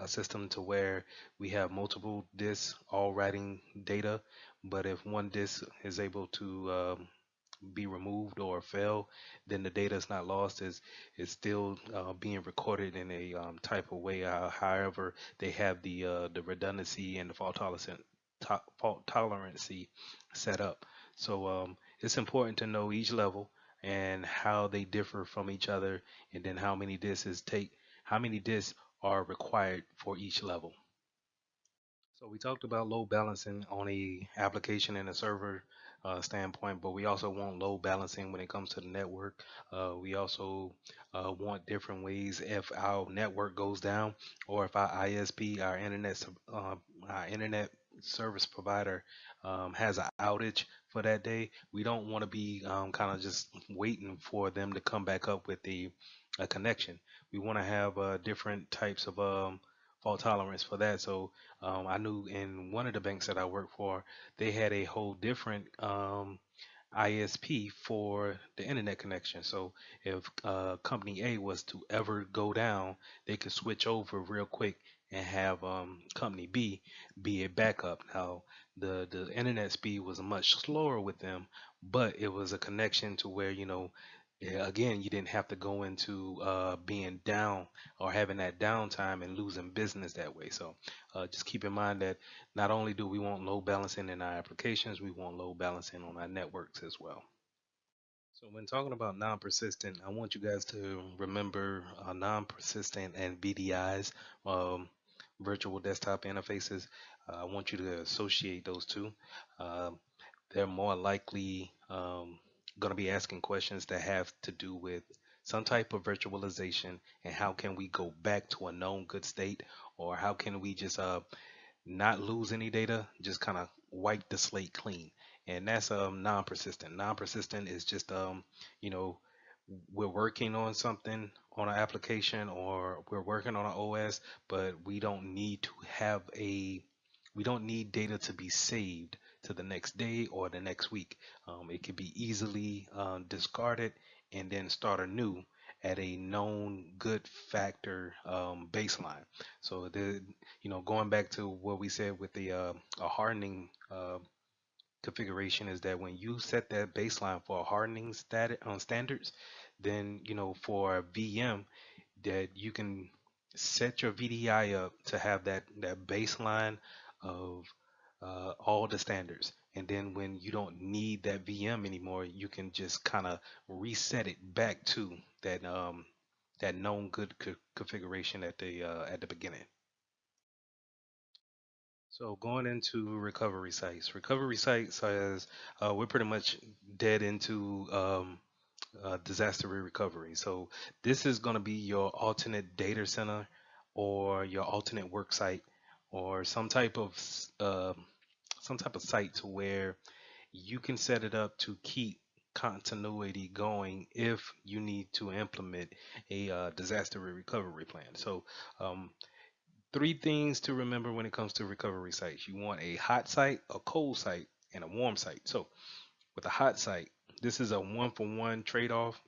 system to where we have multiple disks all writing data, but if one disk is able to be removed or fail, then the data is not lost. Is still being recorded in a type of way. However, they have the redundancy and the fault tolerancy set up. So it's important to know each level and how they differ from each other, and then how many disks are required for each level. So we talked about load balancing on a application and a server standpoint, but we also want load balancing when it comes to the network. We also want different ways if our network goes down, or if our ISP, our internet service provider, has an outage for that day. We don't want to be kind of just waiting for them to come back up with a connection. We want to have different types of fault tolerance for that. So I knew in one of the banks that I worked for, they had a whole different ISP for the internet connection. So if company A was to ever go down, they could switch over real quick and have company B be a backup. Now the internet speed was much slower with them, but it was a connection to where yeah, again, you didn't have to go into being down or having that downtime and losing business that way. So just keep in mind that not only do we want load balancing in our applications, we want load balancing on our networks as well. So when talking about non-persistent, I want you guys to remember non-persistent and VDIs, um, virtual desktop interfaces. I want you to associate those two. Um, they're more likely going to be asking questions that have to do with some type of virtualization and how can we go back to a known good state, or how can we just not lose any data, just kind of wipe the slate clean. And that's non-persistent. Non-persistent is just you know we're working on something on an application, or we're working on an OS, but we don't need data to be saved to the next day or the next week. It can be easily discarded and then start anew at a known good factor baseline. So going back to what we said with the a hardening configuration, is that when you set that baseline for a hardening standards, then for a VM, that you can set your VDI up to have that baseline of all the standards. And then when you don't need that VM anymore, you can just kind of reset it back to that known good configuration at the beginning. So going into recovery sites as we're pretty much dead into disaster recovery. So this is going to be your alternate data center, or your alternate work site, or some type of site to where you can set it up to keep continuity going if you need to implement a disaster recovery plan. So um, three things to remember when it comes to recovery sites: you want a hot site, a cold site, and a warm site. So with a hot site, this is a one for one trade off.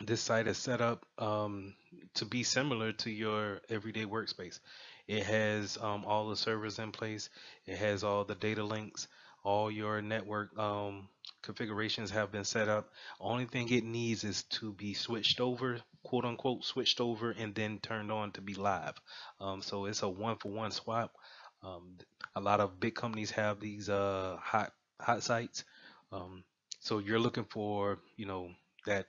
This site is set up to be similar to your everyday workspace. It has all the servers in place. It has all the data links. All your network configurations have been set up. Only thing it needs is to be switched over, quote unquote, switched over, and then turned on to be live. So it's a one for one swap. A lot of big companies have these hot sites. Um, so you're looking for, that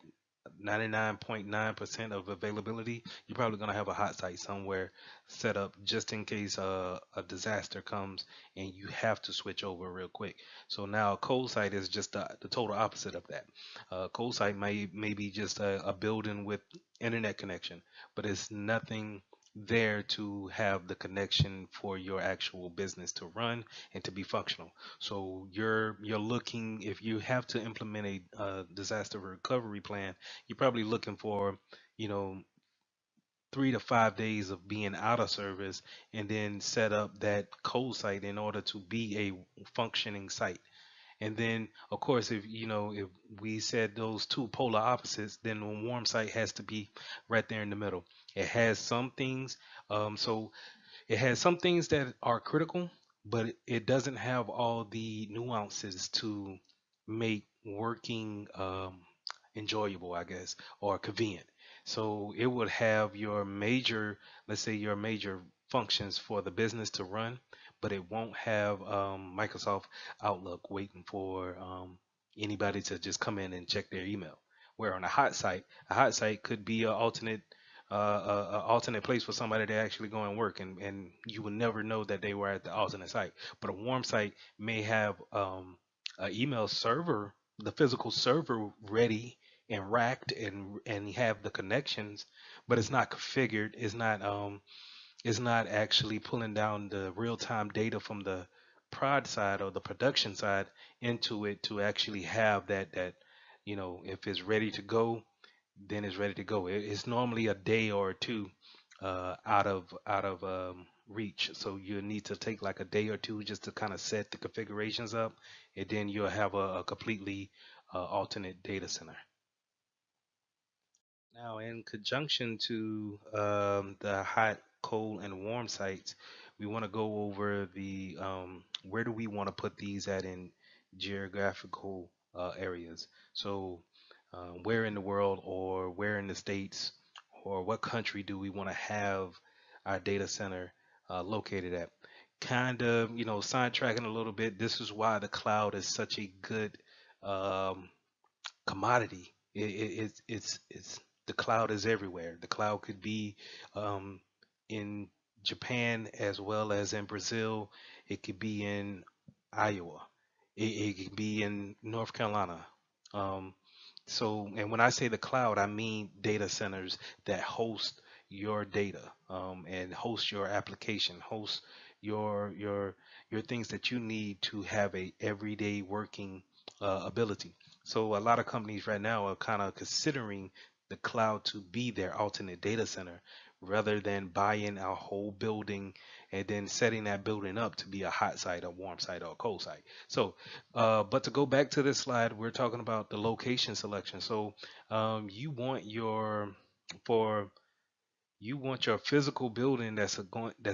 99.9% of availability. You're probably going to have a hot site somewhere set up just in case a disaster comes and you have to switch over real quick. So now a cold site is just the total opposite of that. A cold site may be just a building with internet connection, but it's nothing there to have the connection for your actual business to run and to be functional. So you're looking, if you have to implement a disaster recovery plan, you're probably looking for, you know 3 to 5 days of being out of service, and then set up that cold site in order to be a functioning site. And then, of course, if we said those two polar opposites, then a warm site has to be right there in the middle. It has some things. So it has some things that are critical, but it doesn't have all the nuances to make working enjoyable, I guess, or convenient. So it would have your major, let's say, your major functions for the business to run, but it won't have Microsoft Outlook waiting for anybody to just come in and check their email. Where on a hot site could be an alternate place for somebody to actually go and work, and you would never know that they were at the alternate site. But a warm site may have an email server, the physical server ready and racked, and have the connections, but it's not configured. It's not actually pulling down the real time data from the prod side or the production side into it to actually have that if it's ready to go, then it's ready to go. It's normally a day or two out of reach. So you need to take like a day or two just to kind of set the configurations up, and then you'll have a completely alternate data center. Now, in conjunction to the hot, cold, and warm sites, we want to go over the where do we want to put these at in geographical areas. So, where in the world, or where in the states, or what country do we want to have our data center located at? Kind of, sidetracking a little bit. This is why the cloud is such a good um, commodity. It's the cloud is everywhere. The cloud could be um, in Japan as well as in Brazil. It could be in Iowa. It could be in North Carolina. Um, and when I say the cloud, I mean data centers that host your data, and host your application, host your things that you need to have a everyday working ability. So a lot of companies right now are kind of considering the cloud to be their alternate data center, rather than buying a whole building and then setting that building up to be a hot site, a warm site, or a cold site. So, but to go back to this slide, we're talking about the location selection. So, you want for you want your physical building that's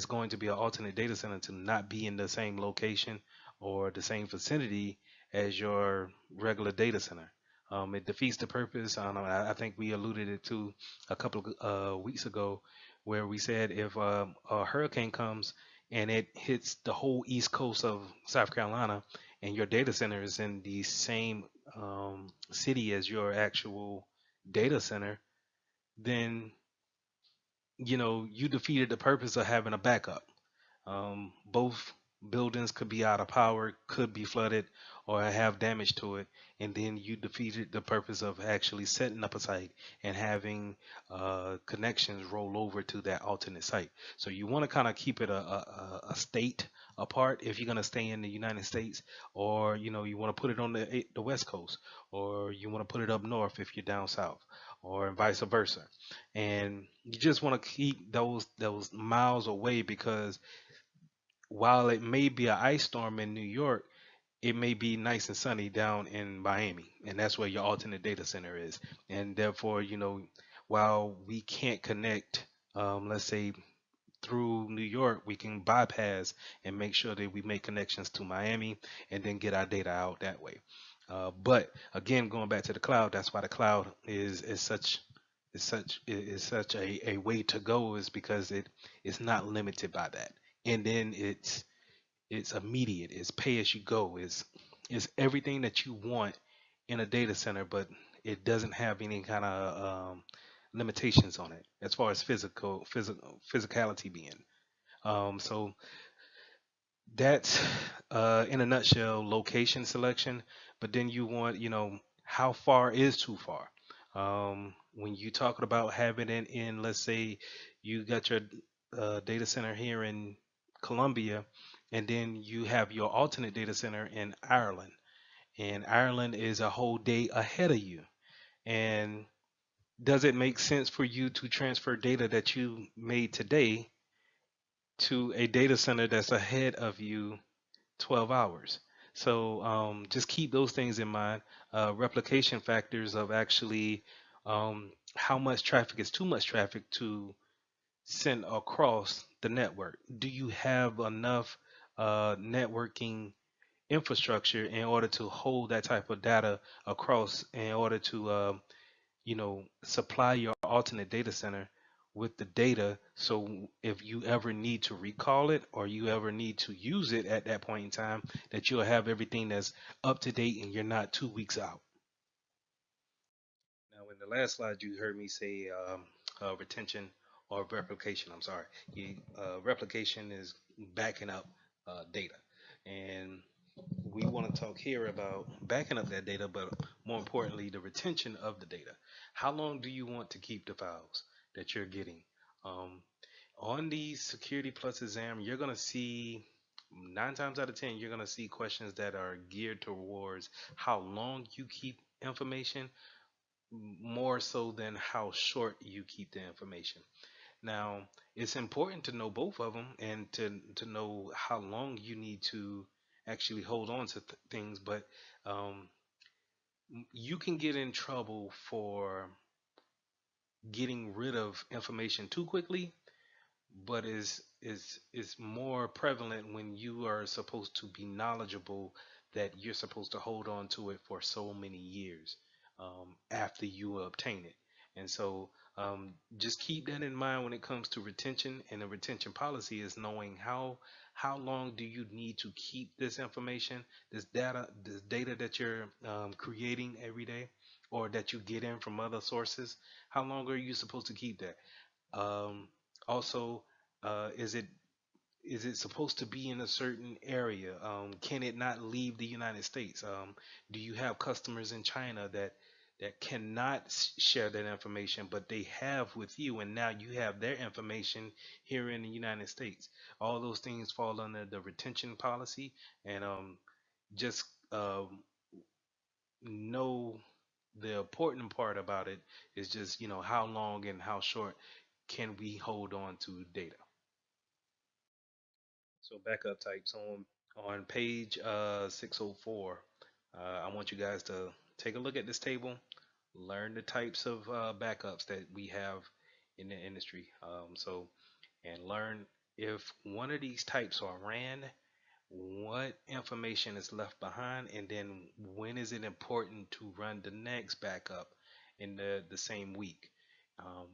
going to be an alternate data center to not be in the same location or the same vicinity as your regular data center. It defeats the purpose. I don't know. I think we alluded it to a couple of weeks ago, where we said if a hurricane comes and it hits the whole east coast of South Carolina, and your data center is in the same city as your actual data center, then you defeated the purpose of having a backup. Both buildings could be out of power, could be flooded, or have damage to it, and then you defeated the purpose of actually setting up a site and having connections roll over to that alternate site. So you want to kind of keep it a state apart if you're going to stay in the United States, or you want to put it on the West Coast, or you want to put it up north if you're down south, or vice versa. And you just want to keep those miles away, because while it may be an ice storm in New York, it may be nice and sunny down in Miami, and that's where your alternate data center is. And therefore, while we can't connect, let's say through New York, we can bypass and make sure that we make connections to Miami and then get our data out that way. But again, going back to the cloud, that's why the cloud is such a way to go, is because it is not limited by that. and then it's immediate. It's pay as you go. It's everything that you want in a data center, but it doesn't have any kind of limitations on it as far as physicality being. So that's in a nutshell location selection. But then you want, how far is too far? When you talking about having it in, let's say you got your data center here in Colombia, and then you have your alternate data center in Ireland, and Ireland is a whole day ahead of you. And does it make sense for you to transfer data that you made today to a data center that's ahead of you 12 hours? So just keep those things in mind. Replication factors of actually how much traffic is too much traffic to send across the network. Do you have enough networking infrastructure in order to hold that type of data across, in order to supply your alternate data center with the data, so if you ever need to recall it or you ever need to use it at that point in time, that you'll have everything that's up to date and you're not 2 weeks out. Now, in the last slide, you heard me say retention or replication. I'm sorry. Replication is backing up data. And we want to talk here about backing up that data, but more importantly, the retention of the data. How long do you want to keep the files that you're getting? Um, on the Security Plus exam, you're going to see 9 times out of 10, you're going to see questions that are geared towards how long you keep information, more so than how short you keep the information. Now, it's important to know both of them and to know how long you need to actually hold on to things, but um, you can get in trouble for getting rid of information too quickly, but is more prevalent when you are supposed to be knowledgeable, that you're supposed to hold on to it for so many years after you obtain it. And so just keep that in mind when it comes to retention. And the retention policy is knowing how long do you need to keep this information, this data that you're creating every day, or that you get in from other sources. How long are you supposed to keep that? Um, Also, is it supposed to be in a certain area? Can it not leave the United States? Do you have customers in China that cannot share that information, but they have with you, and now you have their information here in the United States? All those things fall under the retention policy, and just know the important part about it is just how long and how short can we hold on to data. So backup types on page 604. I want you guys to take a look at this table, learn the types of backups that we have in the industry. And learn if one of these types are ran, what information is left behind, and then when is it important to run the next backup in the same week. Um,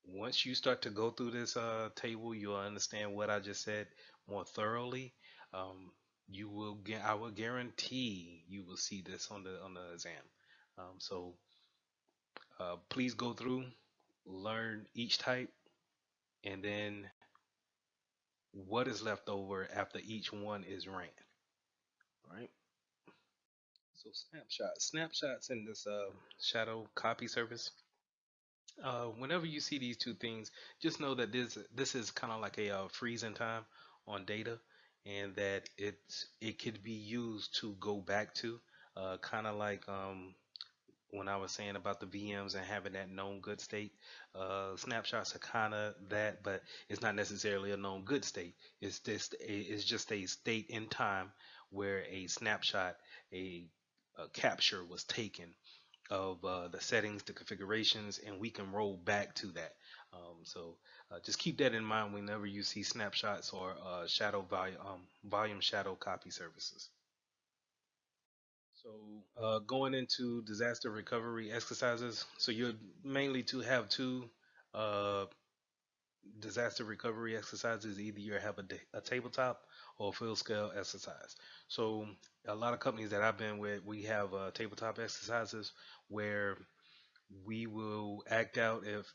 Once you start to go through this table, you'll understand what I just said more thoroughly. Um, you will get. I will guarantee you will see this on the exam. So please go through, learn each type, and then what is left over after each one is ran. All right. So snapshots in this shadow copy service. Whenever you see these two things, just know that this is kind of like a freezing time on data, and that it could be used to go back to, kind of like when I was saying about the VMs and having that known good state. Snapshots are kind of that, but it's not necessarily a known good state. It's just a state in time where a snapshot, a capture was taken of the settings, the configurations, and we can roll back to that. Just keep that in mind whenever you see snapshots or volume shadow copy services. So going into disaster recovery exercises, so you're mainly to have two uh, disaster recovery exercises, either you have a tabletop or a field scale exercise. So a lot of companies that I've been with, we have tabletop exercises where we will act out if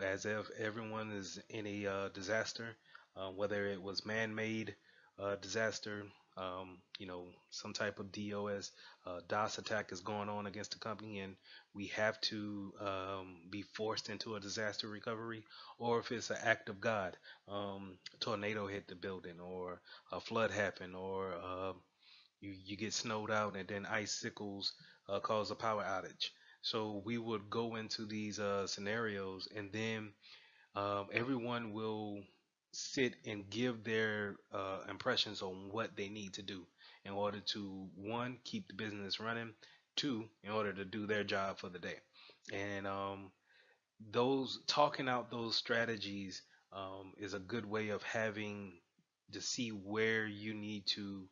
as if everyone is in a disaster, whether it was man-made disaster, some type of DOS attack is going on against the company, and we have to be forced into a disaster recovery, or if it's an act of God, tornado hit the building, or a flood happened, or you get snowed out and then icicles cause a power outage. So we would go into these scenarios, and then everyone will sit and give their impressions on what they need to do in order to, one, keep the business running, two, in order to do their job for the day. And those talking out those strategies is a good way of having to see where you need to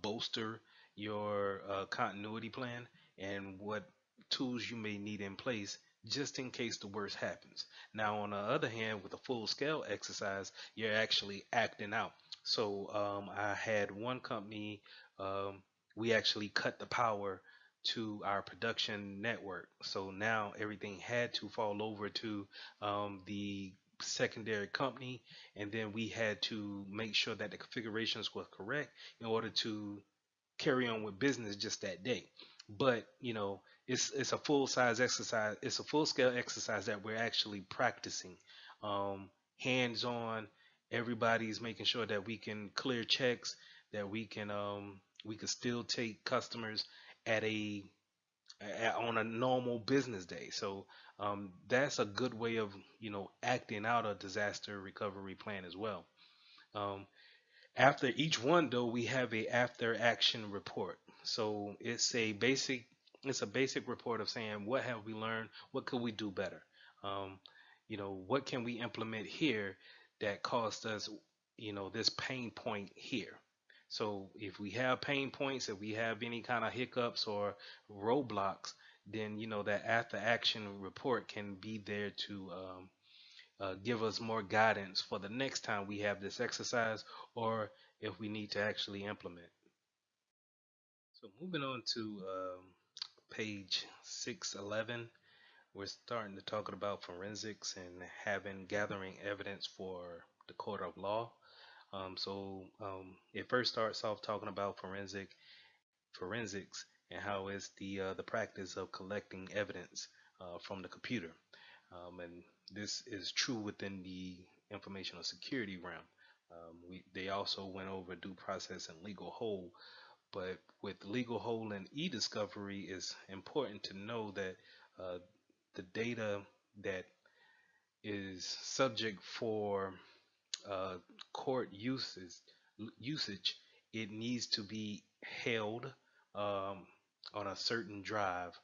bolster your continuity plan and what tools you may need in place just in case the worst happens. Now, on the other hand, with a full scale exercise, you're actually acting out. So I had one company, um, we actually cut the power to our production network. So now everything had to fall over to the secondary company, and then we had to make sure that the configurations were correct in order to carry on with business just that day. But it's a full size exercise. It's a full scale exercise that we're actually practicing, hands on. Everybody's making sure that we can clear checks, that we can still take customers at on a normal business day. So that's a good way of acting out a disaster recovery plan as well. Um, After each one, though, we have a after action report. So it's a basic report of saying what have we learned, what could we do better, um, what can we implement here that caused us, this pain point here. So if we have pain points, if we have any kind of hiccups or roadblocks, then that after action report can be there to give us more guidance for the next time we have this exercise, or if we need to actually implement. So moving on to page 611, we're starting to talk about forensics and gathering evidence for the court of law. It first starts off talking about forensics and how it's the practice of collecting evidence from the computer. And this is true within the informational security realm. They also went over due process and legal hold, but with legal hold and e-discovery, it's important to know that uh, the data that is subject for uh, court usage, it needs to be held um, on a certain drive,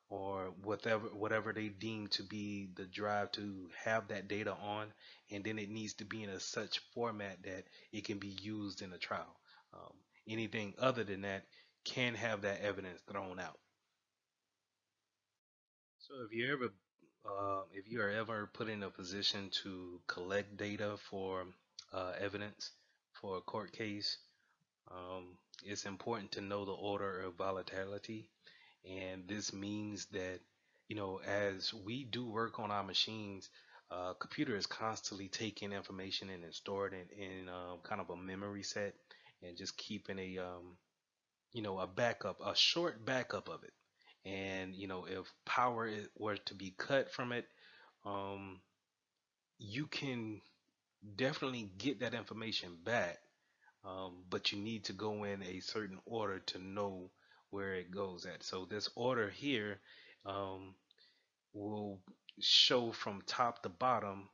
or whatever they deem to be the drive to have that data on, and then it needs to be in a such format that it can be used in a trial. Um, Anything other than that can have that evidence thrown out. So if you are ever put in a position to collect data for evidence for a court case, it's important to know the order of volatility. And this means that, as we do work on our machines, computer is constantly taking information and then store it in kind of a memory set, and just keeping a backup, a short backup of it. And, if power were to be cut from it, um, you can definitely get that information back, but you need to go in a certain order to know where it goes at. So this order here um, will show from top to bottom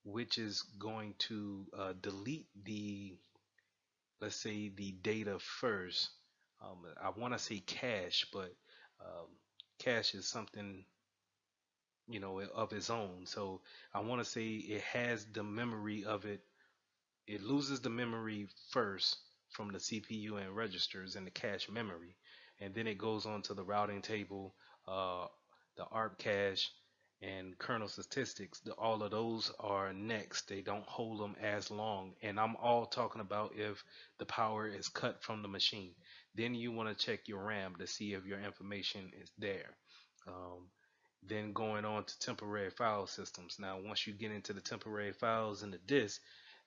which is going to delete let's say the data first. I want to say cache, but um, cache is something of its own. So I want to say it has the memory of it. It loses the memory first from the CPU and registers in the cache memory, and then it goes on to the routing table, uh, the ARP cache, and kernel statistics. All of those are next. They don't hold them as long. And I'm all talking about if the power is cut from the machine. Then you want to check your RAM to see if your information is there. Um, then going on to temporary file systems. Now, once you get into the temporary files in the disk,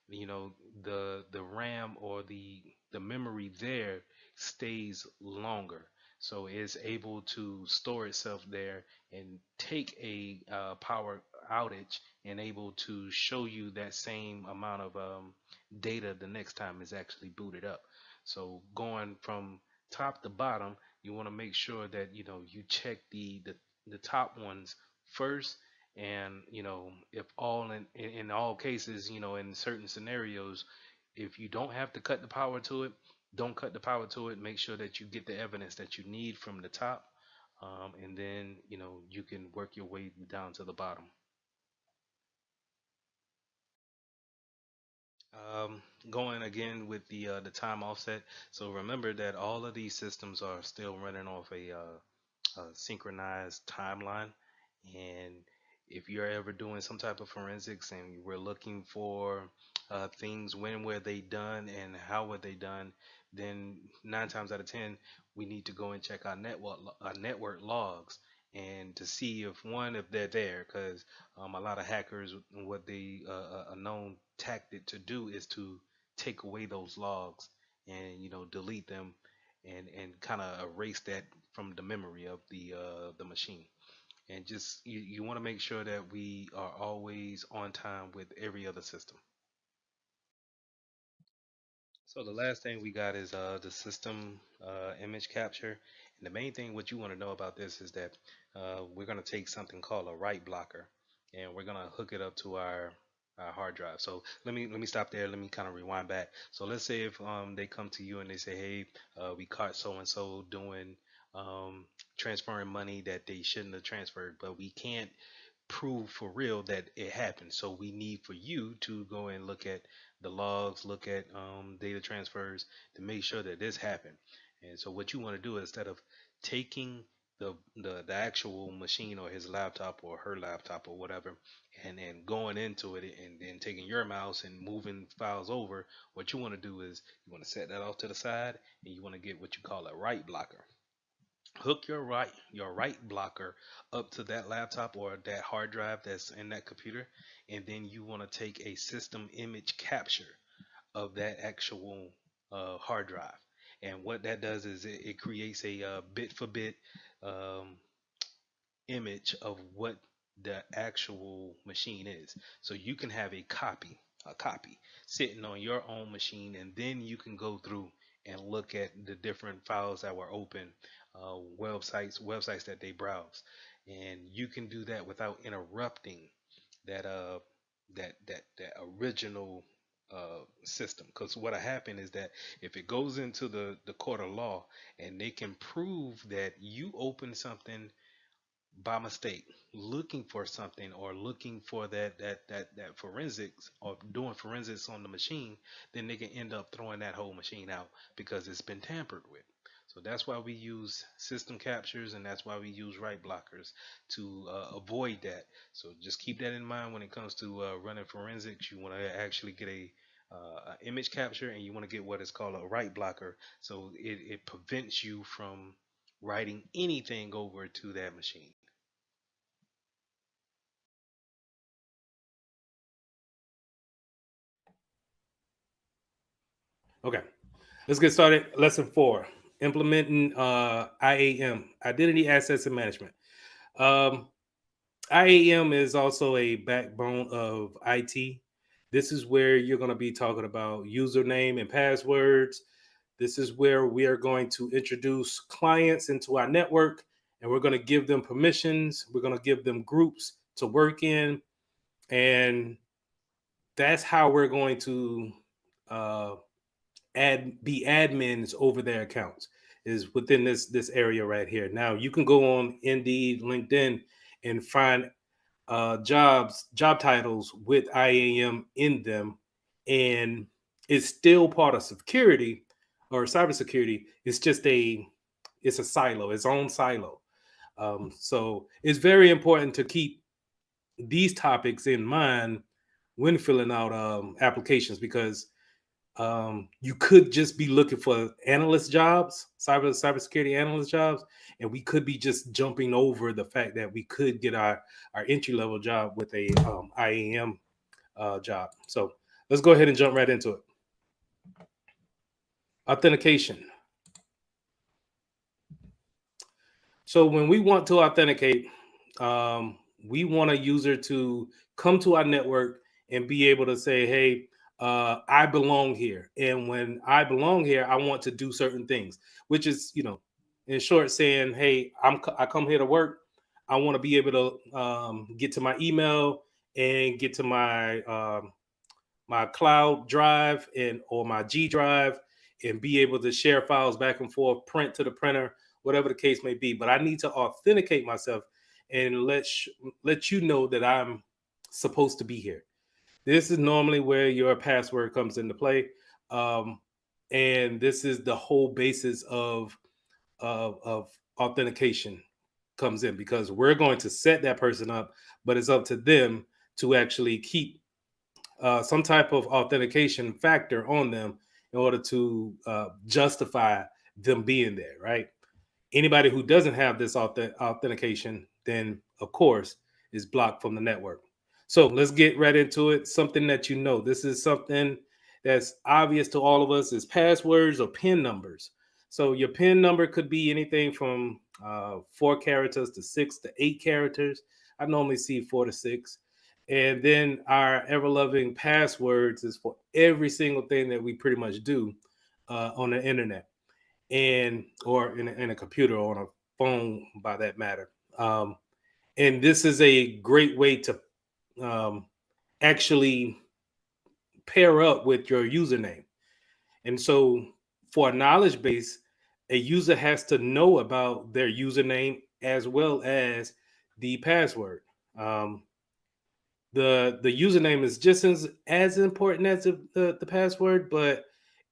you know, the RAM or the memory there stays longer, so it's able to store itself there and take a power outage and able to show you that same amount of data the next time it's actually booted up. So going from top to bottom, you want to make sure that you know you check the top ones first. And you know, if all in all cases, you know, in certain scenarios, if you don't have to cut the power to it, don't cut the power to it. Make sure that you get the evidence that you need from the top, and then you know you can work your way down to the bottom. Going again with the time offset. So remember that all of these systems are still running off a synchronized timeline. And if you're ever doing some type of forensics and we're looking for things, when were they done and how were they done, then 9 times out of 10 we need to go and check our network logs and to see if one, if they're there, because a lot of hackers, what they a known tactic to do is to take away those logs and you know delete them and kind of erase that from the memory of the machine. And just you want to make sure that we are always on time with every other system. So the last thing we got is the system image capture. And the main thing what you want to know about this is that we're going to take something called a write blocker, and we're going to hook it up to our hard drive. So let me stop there. Let me kind of rewind back. So let's say if they come to you and they say, hey, we caught so and so doing um, transferring money that they shouldn't have transferred, but we can't prove for real that it happened. So we need for you to go and look at the logs, look at data transfers to make sure that this happened. And so what you want to do instead of taking the actual machine or his laptop or her laptop or whatever and going into it and then taking your mouse and moving files over, what you want to do is you want to set that off to the side and you want to get what you call a write blocker. Hook your write blocker up to that laptop or that hard drive that's in that computer, and then you want to take a system image capture of that actual hard drive. And what that does is it creates a bit for bit um, image of what the actual machine is. So you can have a copy sitting on your own machine, and then you can go through and look at the different files that were open, websites that they browse, and you can do that without interrupting that that original system. Because what happened is that if it goes into the court of law and they can prove that you opened something by mistake, looking for something or looking for that forensics or doing forensics on the machine, then they can end up throwing that whole machine out because it's been tampered with. So that's why we use system captures, and that's why we use write blockers to avoid that. So just keep that in mind when it comes to running forensics. You want to actually get a image capture, and you want to get what is called a write blocker, so it prevents you from writing anything over to that machine. Okay, let's get started. Lesson 4: implementing IAM, Identity Access and Management. Um, IAM is also a backbone of IT. This is where you're going to be talking about username and passwords. This is where we are going to introduce clients into our network, and we're going to give them permissions. We're going to give them groups to work in, and that's how we're going to uh, be admins over their accounts, is within this area right here. Now you can go on Indeed, LinkedIn, and find job titles with IAM in them, and it's still part of security or cybersecurity. It's just it's a silo, its own silo. So it's very important to keep these topics in mind when filling out applications, because you could just be looking for analyst jobs, cybersecurity analyst jobs, and we could be just jumping over the fact that we could get our entry level job with a IAM job. So let's go ahead and jump right into it. Authentication. So when we want to authenticate, we want a user to come to our network and be able to say, hey, I belong here. And when I belong here, I want to do certain things, which is, in short, saying, hey, I come here to work. I want to be able to get to my email and get to my cloud drive or my G drive and be able to share files back and forth, print to the printer, whatever the case may be. But I need to authenticate myself and let you know that I'm supposed to be here. This is normally where your password comes into play. And this is the whole basis of authentication comes in, because we're going to set that person up, but it's up to them to actually keep some type of authentication factor on them in order to justify them being there, right? Anybody who doesn't have this authentication, then of course is blocked from the network. So let's get right into it. Something that this is something that's obvious to all of us, is passwords or PIN numbers. So your PIN number could be anything from 4 characters to 6 to 8 characters. I normally see 4 to 6. And then our ever-loving passwords is for every single thing that we pretty much do on the internet, or in a computer or on a phone, by that matter. And this is a great way to actually pair up with your username. And so for a knowledge base, a user has to know about their username as well as the password. The username is just as important as the password, but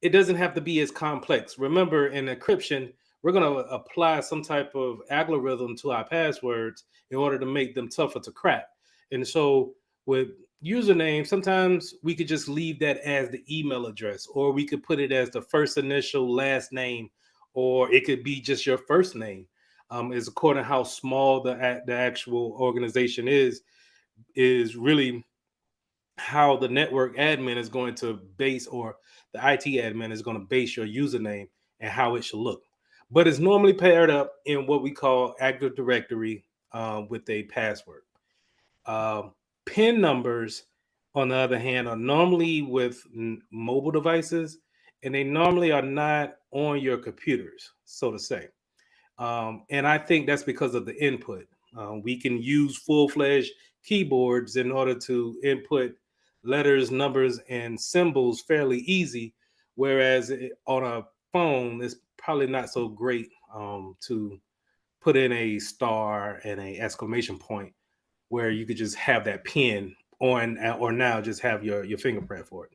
it doesn't have to be as complex. Remember, in encryption, we're going to apply some type of algorithm to our passwords in order to make them tougher to crack. And so with username, sometimes we could just leave that as the email address, or we could put it as the first initial last name, or it could be just your first name. Is according to how small the actual organization is really how the network admin is going to base, or the IT admin is going to base your username and how it should look. But it's normally paired up in what we call Active Directory with a password. PIN numbers, on the other hand, are normally with mobile devices, and they normally are not on your computers, so to say. And I think that's because of the input. We can use full-fledged keyboards in order to input letters, numbers, and symbols fairly easy, whereas on a phone, it's probably not so great to put in a star and a exclamation point, where you could just have that pin on, or now just have your fingerprint for it.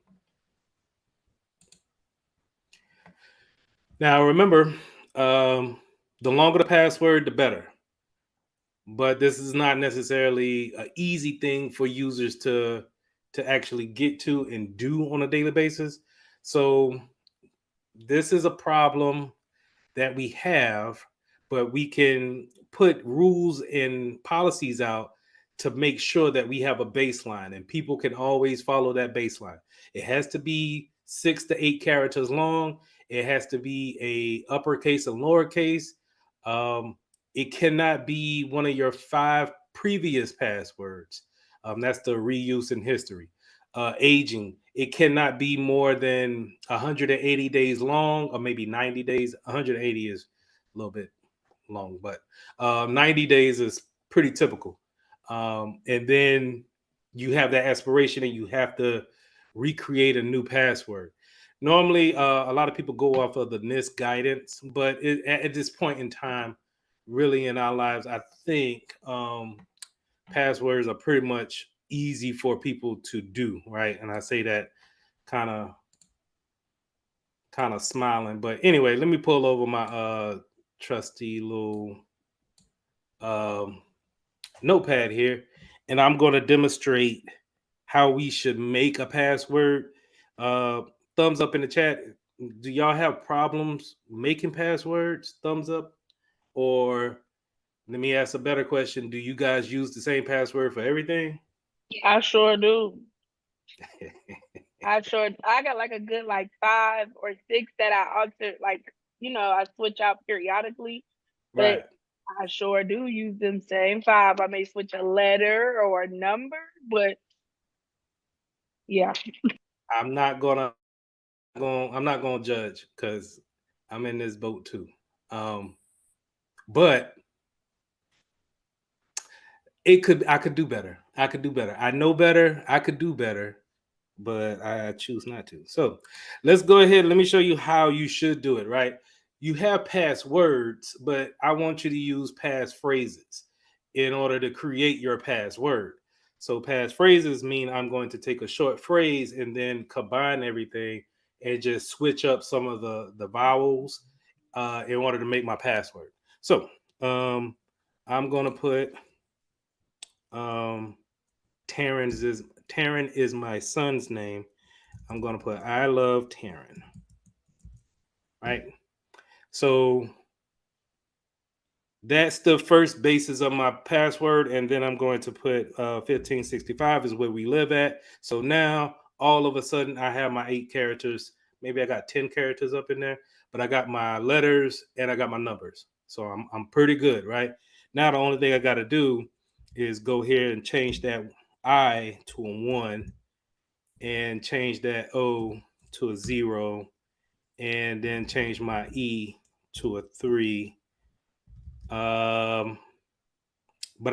Now, remember, the longer the password, the better. But this is not necessarily an easy thing for users to actually get to and do on a daily basis. So this is a problem that we have, but we can put rules and policies out to make sure that we have a baseline and people can always follow that baseline. It has to be 6 to 8 characters long. It has to be a uppercase and lowercase. It cannot be one of your 5 previous passwords. That's the reuse in history. Aging, it cannot be more than 180 days long, or maybe 90 days. 180 is a little bit long, but 90 days is pretty typical. And then you have that expiration and you have to recreate a new password. Normally, a lot of people go off of the NIST guidance, but at this point in time, really in our lives, I think passwords are pretty much easy for people to do, right? And I say that kind of smiling, but anyway, let me pull over my trusty little notepad here, and I'm going to demonstrate how we should make a password. Thumbs up in the chat. Do y'all have problems making passwords? Thumbs up. Or let me ask a better question. Do you guys use the same password for everything? I sure do. I got like a good like 5 or 6 that I alter, like, I switch out periodically, but Right. I sure do use them same 5. I may switch a letter or a number, but yeah. I'm not gonna judge because I'm in this boat too. But I could do better. I could do better. I know better. I could do better, but I choose not to. So let's go ahead. Let me show you how you should do it, right? You have passwords, but I want you to use passphrases in order to create your password. So passphrases mean I'm going to take a short phrase and then combine everything and just switch up some of the vowels in order to make my password. So I'm going to put um, Taryn is my son's name. I'm going to put I love Taryn. Right. So that's the first basis of my password. And then I'm going to put 1565 is where we live at. So now all of a sudden I have my 8 characters. Maybe I got 10 characters up in there, but I got my letters and I got my numbers. So I'm pretty good, right? Now the only thing I got to do is go here and change that I to a 1 and change that O to a 0 and then change my E to a 3. But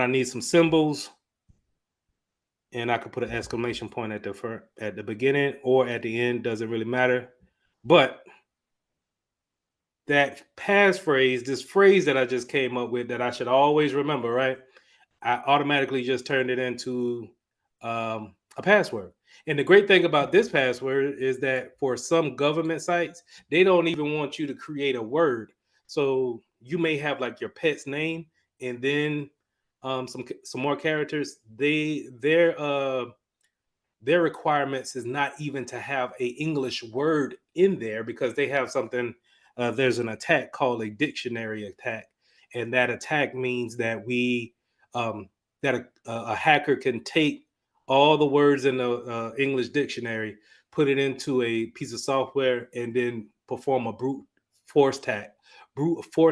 I need some symbols, and I could put an exclamation point at the beginning or at the end. Doesn't really matter. But that passphrase, this phrase that I just came up with that I should always remember, right? I automatically just turned it into a password. And the great thing about this password is that for some government sites, they don't even want you to create a word. So you may have like your pet's name and then some more characters. Their requirements is not even to have a English word in there because they have something. There's an attack called a dictionary attack, and that attack means that um, a hacker can take all the words in the English dictionary, put it into a piece of software, and then perform a brute force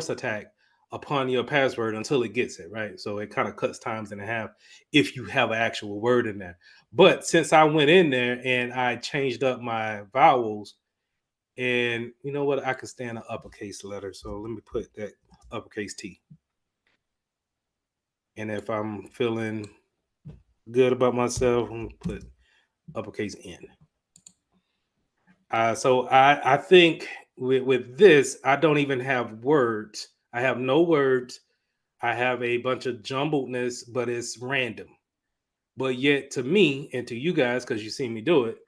attack upon your password until it gets it right. So it kind of cuts times in half if you have an actual word in there. But since I went in there and I changed up my vowels, and you know what, I could stand an uppercase letter. So let me put that uppercase T. And if I'm feeling good about myself, I'm gonna put uppercase N. So I think with this, I don't even have words. I have no words. I have a bunch of jumbledness, but it's random. But yet to me and to you guys, because you see me do it,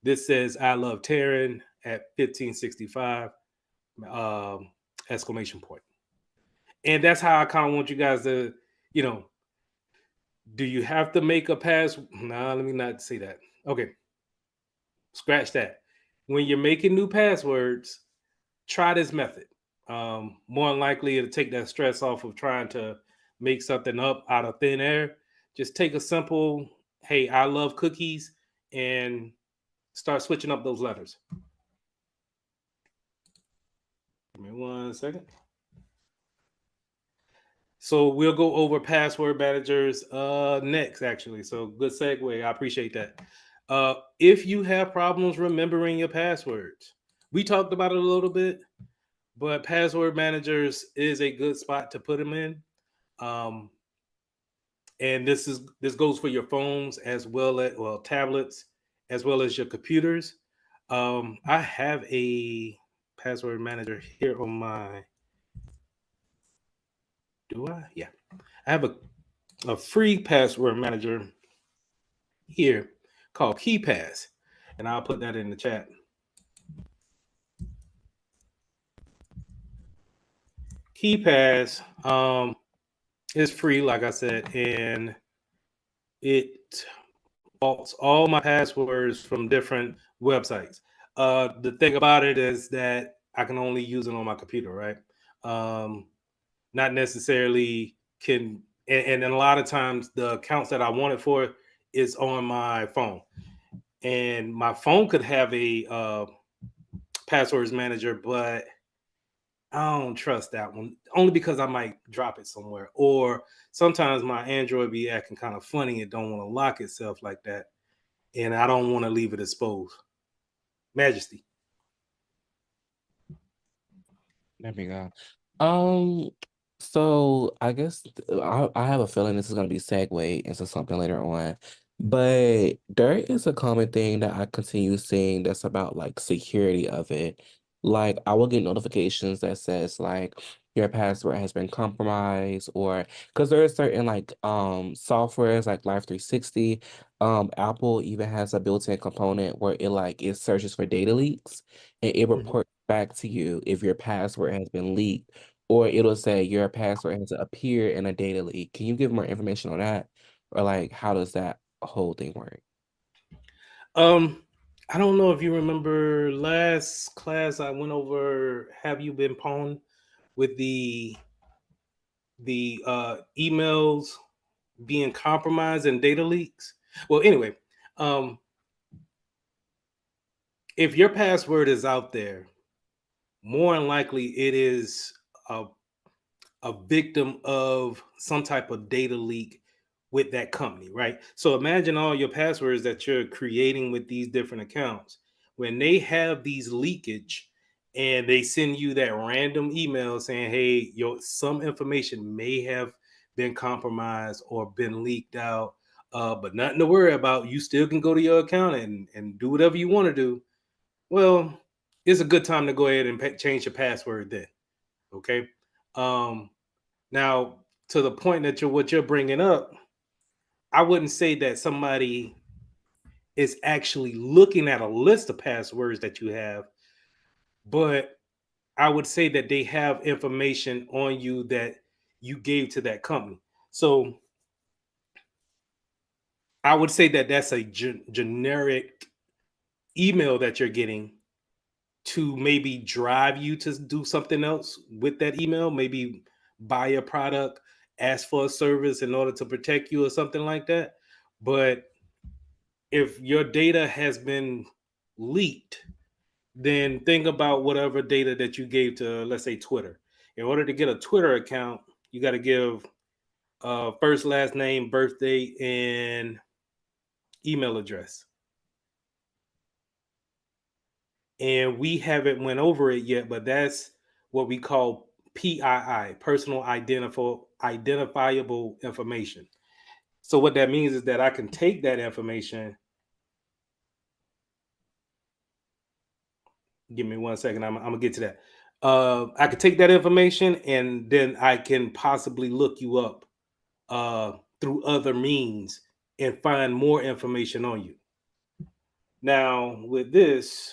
this says I love Taryn at 1565, exclamation point. And that's how I kind of want you guys to, you know, do you have to make a pass? Nah, let me not say that. Okay. Scratch that. When you're making new passwords, try this method. More than likely, it'll take that stress off of trying to make something up out of thin air. Just take a simple, hey, I love cookies, and start switching up those letters. Give me 1 second. So we'll go over password managers next, actually. So good segue. I appreciate that. If you have problems remembering your passwords, we talked about it a little bit, but password managers is a good spot to put them in. And this goes for your phones as well as tablets as well as your computers. I have a password manager here on my. Do I? Yeah, I have a free password manager here called KeyPass, and I'll put that in the chat. KeyPass is free, like I said, and it vaults all my passwords from different websites. The thing about it is that I can only use it on my computer, right? Not necessarily can, and a lot of times the accounts that I want it for is on my phone, and my phone could have a passwords manager, but I don't trust that one only because I might drop it somewhere, or sometimes my Android be acting kind of funny. It don't want to lock itself like that, and I don't want to leave it exposed. Majesty. There we go. Um, so I guess I have a feeling this is gonna be segue into something later on, but there is a common thing that I continue seeing that's about like security of it. Like I will get notifications that says like your password has been compromised, or because there are certain like softwares like Life 360. Apple even has a built-in component where it searches for data leaks and it Mhm. reports back to you if your password has been leaked, or it'll say your password has appeared in a data leak. Can you give more information on that? Or like how does that whole thing work? Um, I don't know if you remember last class I went over. Have you been pwned with the emails being compromised and data leaks? Well, anyway, um, if your password is out there, more than likely it is a a victim of some type of data leak with that company, right? So imagine all your passwords that you're creating with these different accounts. When they have these leakage and they send you that random email saying, hey, some information may have been compromised or been leaked out, but nothing to worry about. You still can go to your account and do whatever you want to do. Well, it's a good time to go ahead and change your password then. Okay. Um, Now, to the point that what you're bringing up, I wouldn't say that somebody is actually looking at a list of passwords that you have, but I would say that they have information on you that you gave to that company. So I would say that that's a generic email that you're getting to maybe drive you to do something else with that email, maybe buy a product, ask for a service in order to protect you or something like that. But if your data has been leaked, then think about whatever data that you gave to, let's say, Twitter. In order to get a Twitter account, you got to give first, last name, birthday, and email address. And we haven't went over it yet, but that's what we call PII, personal identifiable information. So what that means is that I can take that information. Give me 1 second. I'm gonna get to that. I could take that information and then I can possibly look you up through other means and find more information on you. Now, with this,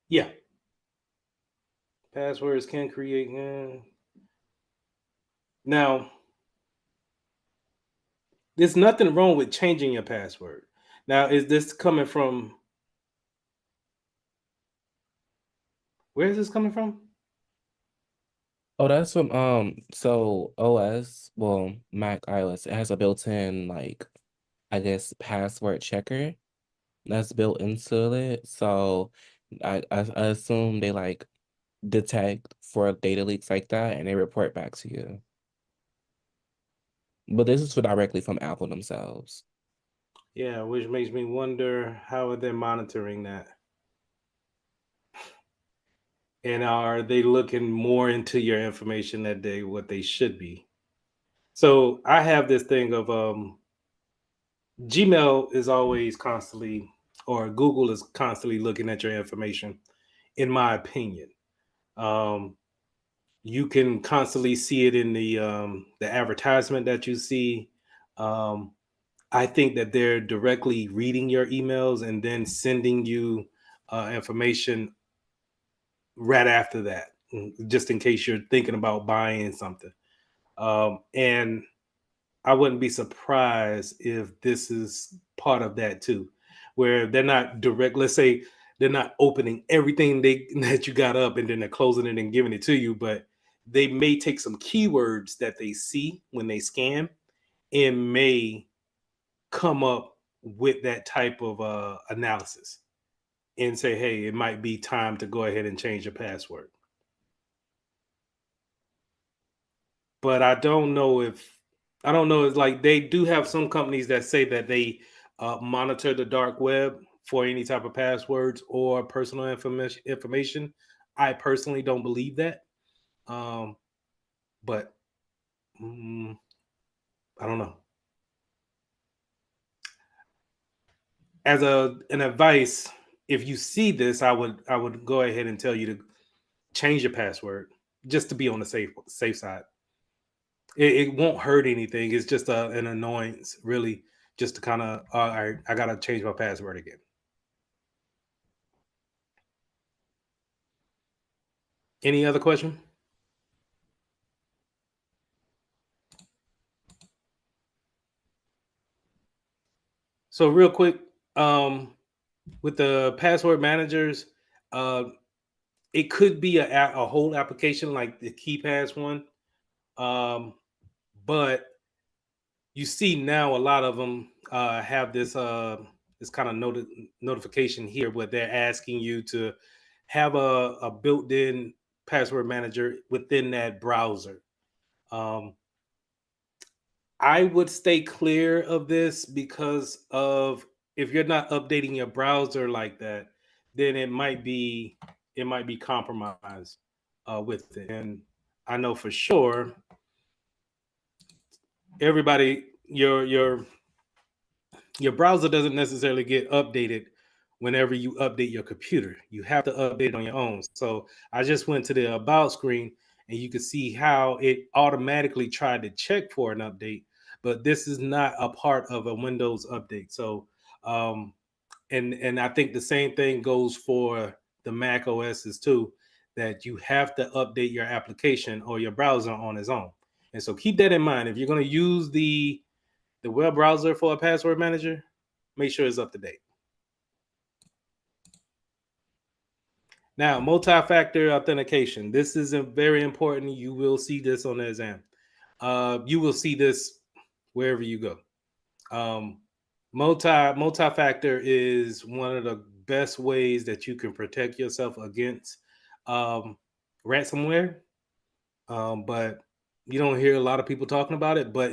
yeah, passwords can create. Now, there's nothing wrong with changing your password. Now, is this coming from? Where is this coming from? Oh, that's from so OS, well, Mac iOS, it has a built-in like I guess password checker that's built into it. So I assume they like detect for data leaks like that and they report back to you. But this is for directly from Apple themselves. Yeah, which makes me wonder how are they monitoring that? And are they looking more into your information that they what they should be? So I have this thing of Gmail is always constantly, or Google is constantly looking at your information, in my opinion. Um, you can constantly see it in the advertisement that you see. Um, I think that they're directly reading your emails and then sending you information right after that, just in case you're thinking about buying something. And I wouldn't be surprised if this is part of that too, where they're not direct. Let's say they're not opening everything that you got up and then they're closing it and giving it to you, but they may take some keywords that they see when they scan and may come up with that type of analysis and say, hey, it might be time to go ahead and change your password. But I don't know if it's like they do have some companies that say that they monitor the dark web for any type of passwords or personal information. I personally don't believe that. But I don't know. As an advice, if you see this, I would go ahead and tell you to change your password just to be on the safe side. It won't hurt anything. It's just an annoyance, really, just to kind of, I gotta change my password again. Any other question? So real quick, with the password managers, it could be a whole application like the KeyPass one, but you see now a lot of them have this kind of notification here where they're asking you to have a built-in password manager within that browser. I would stay clear of this because of if you're not updating your browser like that, then it might be compromised with it. And I know for sure everybody your browser doesn't necessarily get updated whenever you update your computer. You have to update it on your own. So I just went to the about screen and you can see how it automatically tried to check for an update, but this is not a part of a Windows update. So and I think the same thing goes for the Mac OSs too, that you have to update your application or your browser on its own. And so keep that in mind. If you're going to use the web browser for a password manager, make sure it's up to date. Now, multi-factor authentication. This is very important. You will see this on the exam. You will see this wherever you go. Multi-factor is one of the best ways that you can protect yourself against ransomware. But you don't hear a lot of people talking about it, but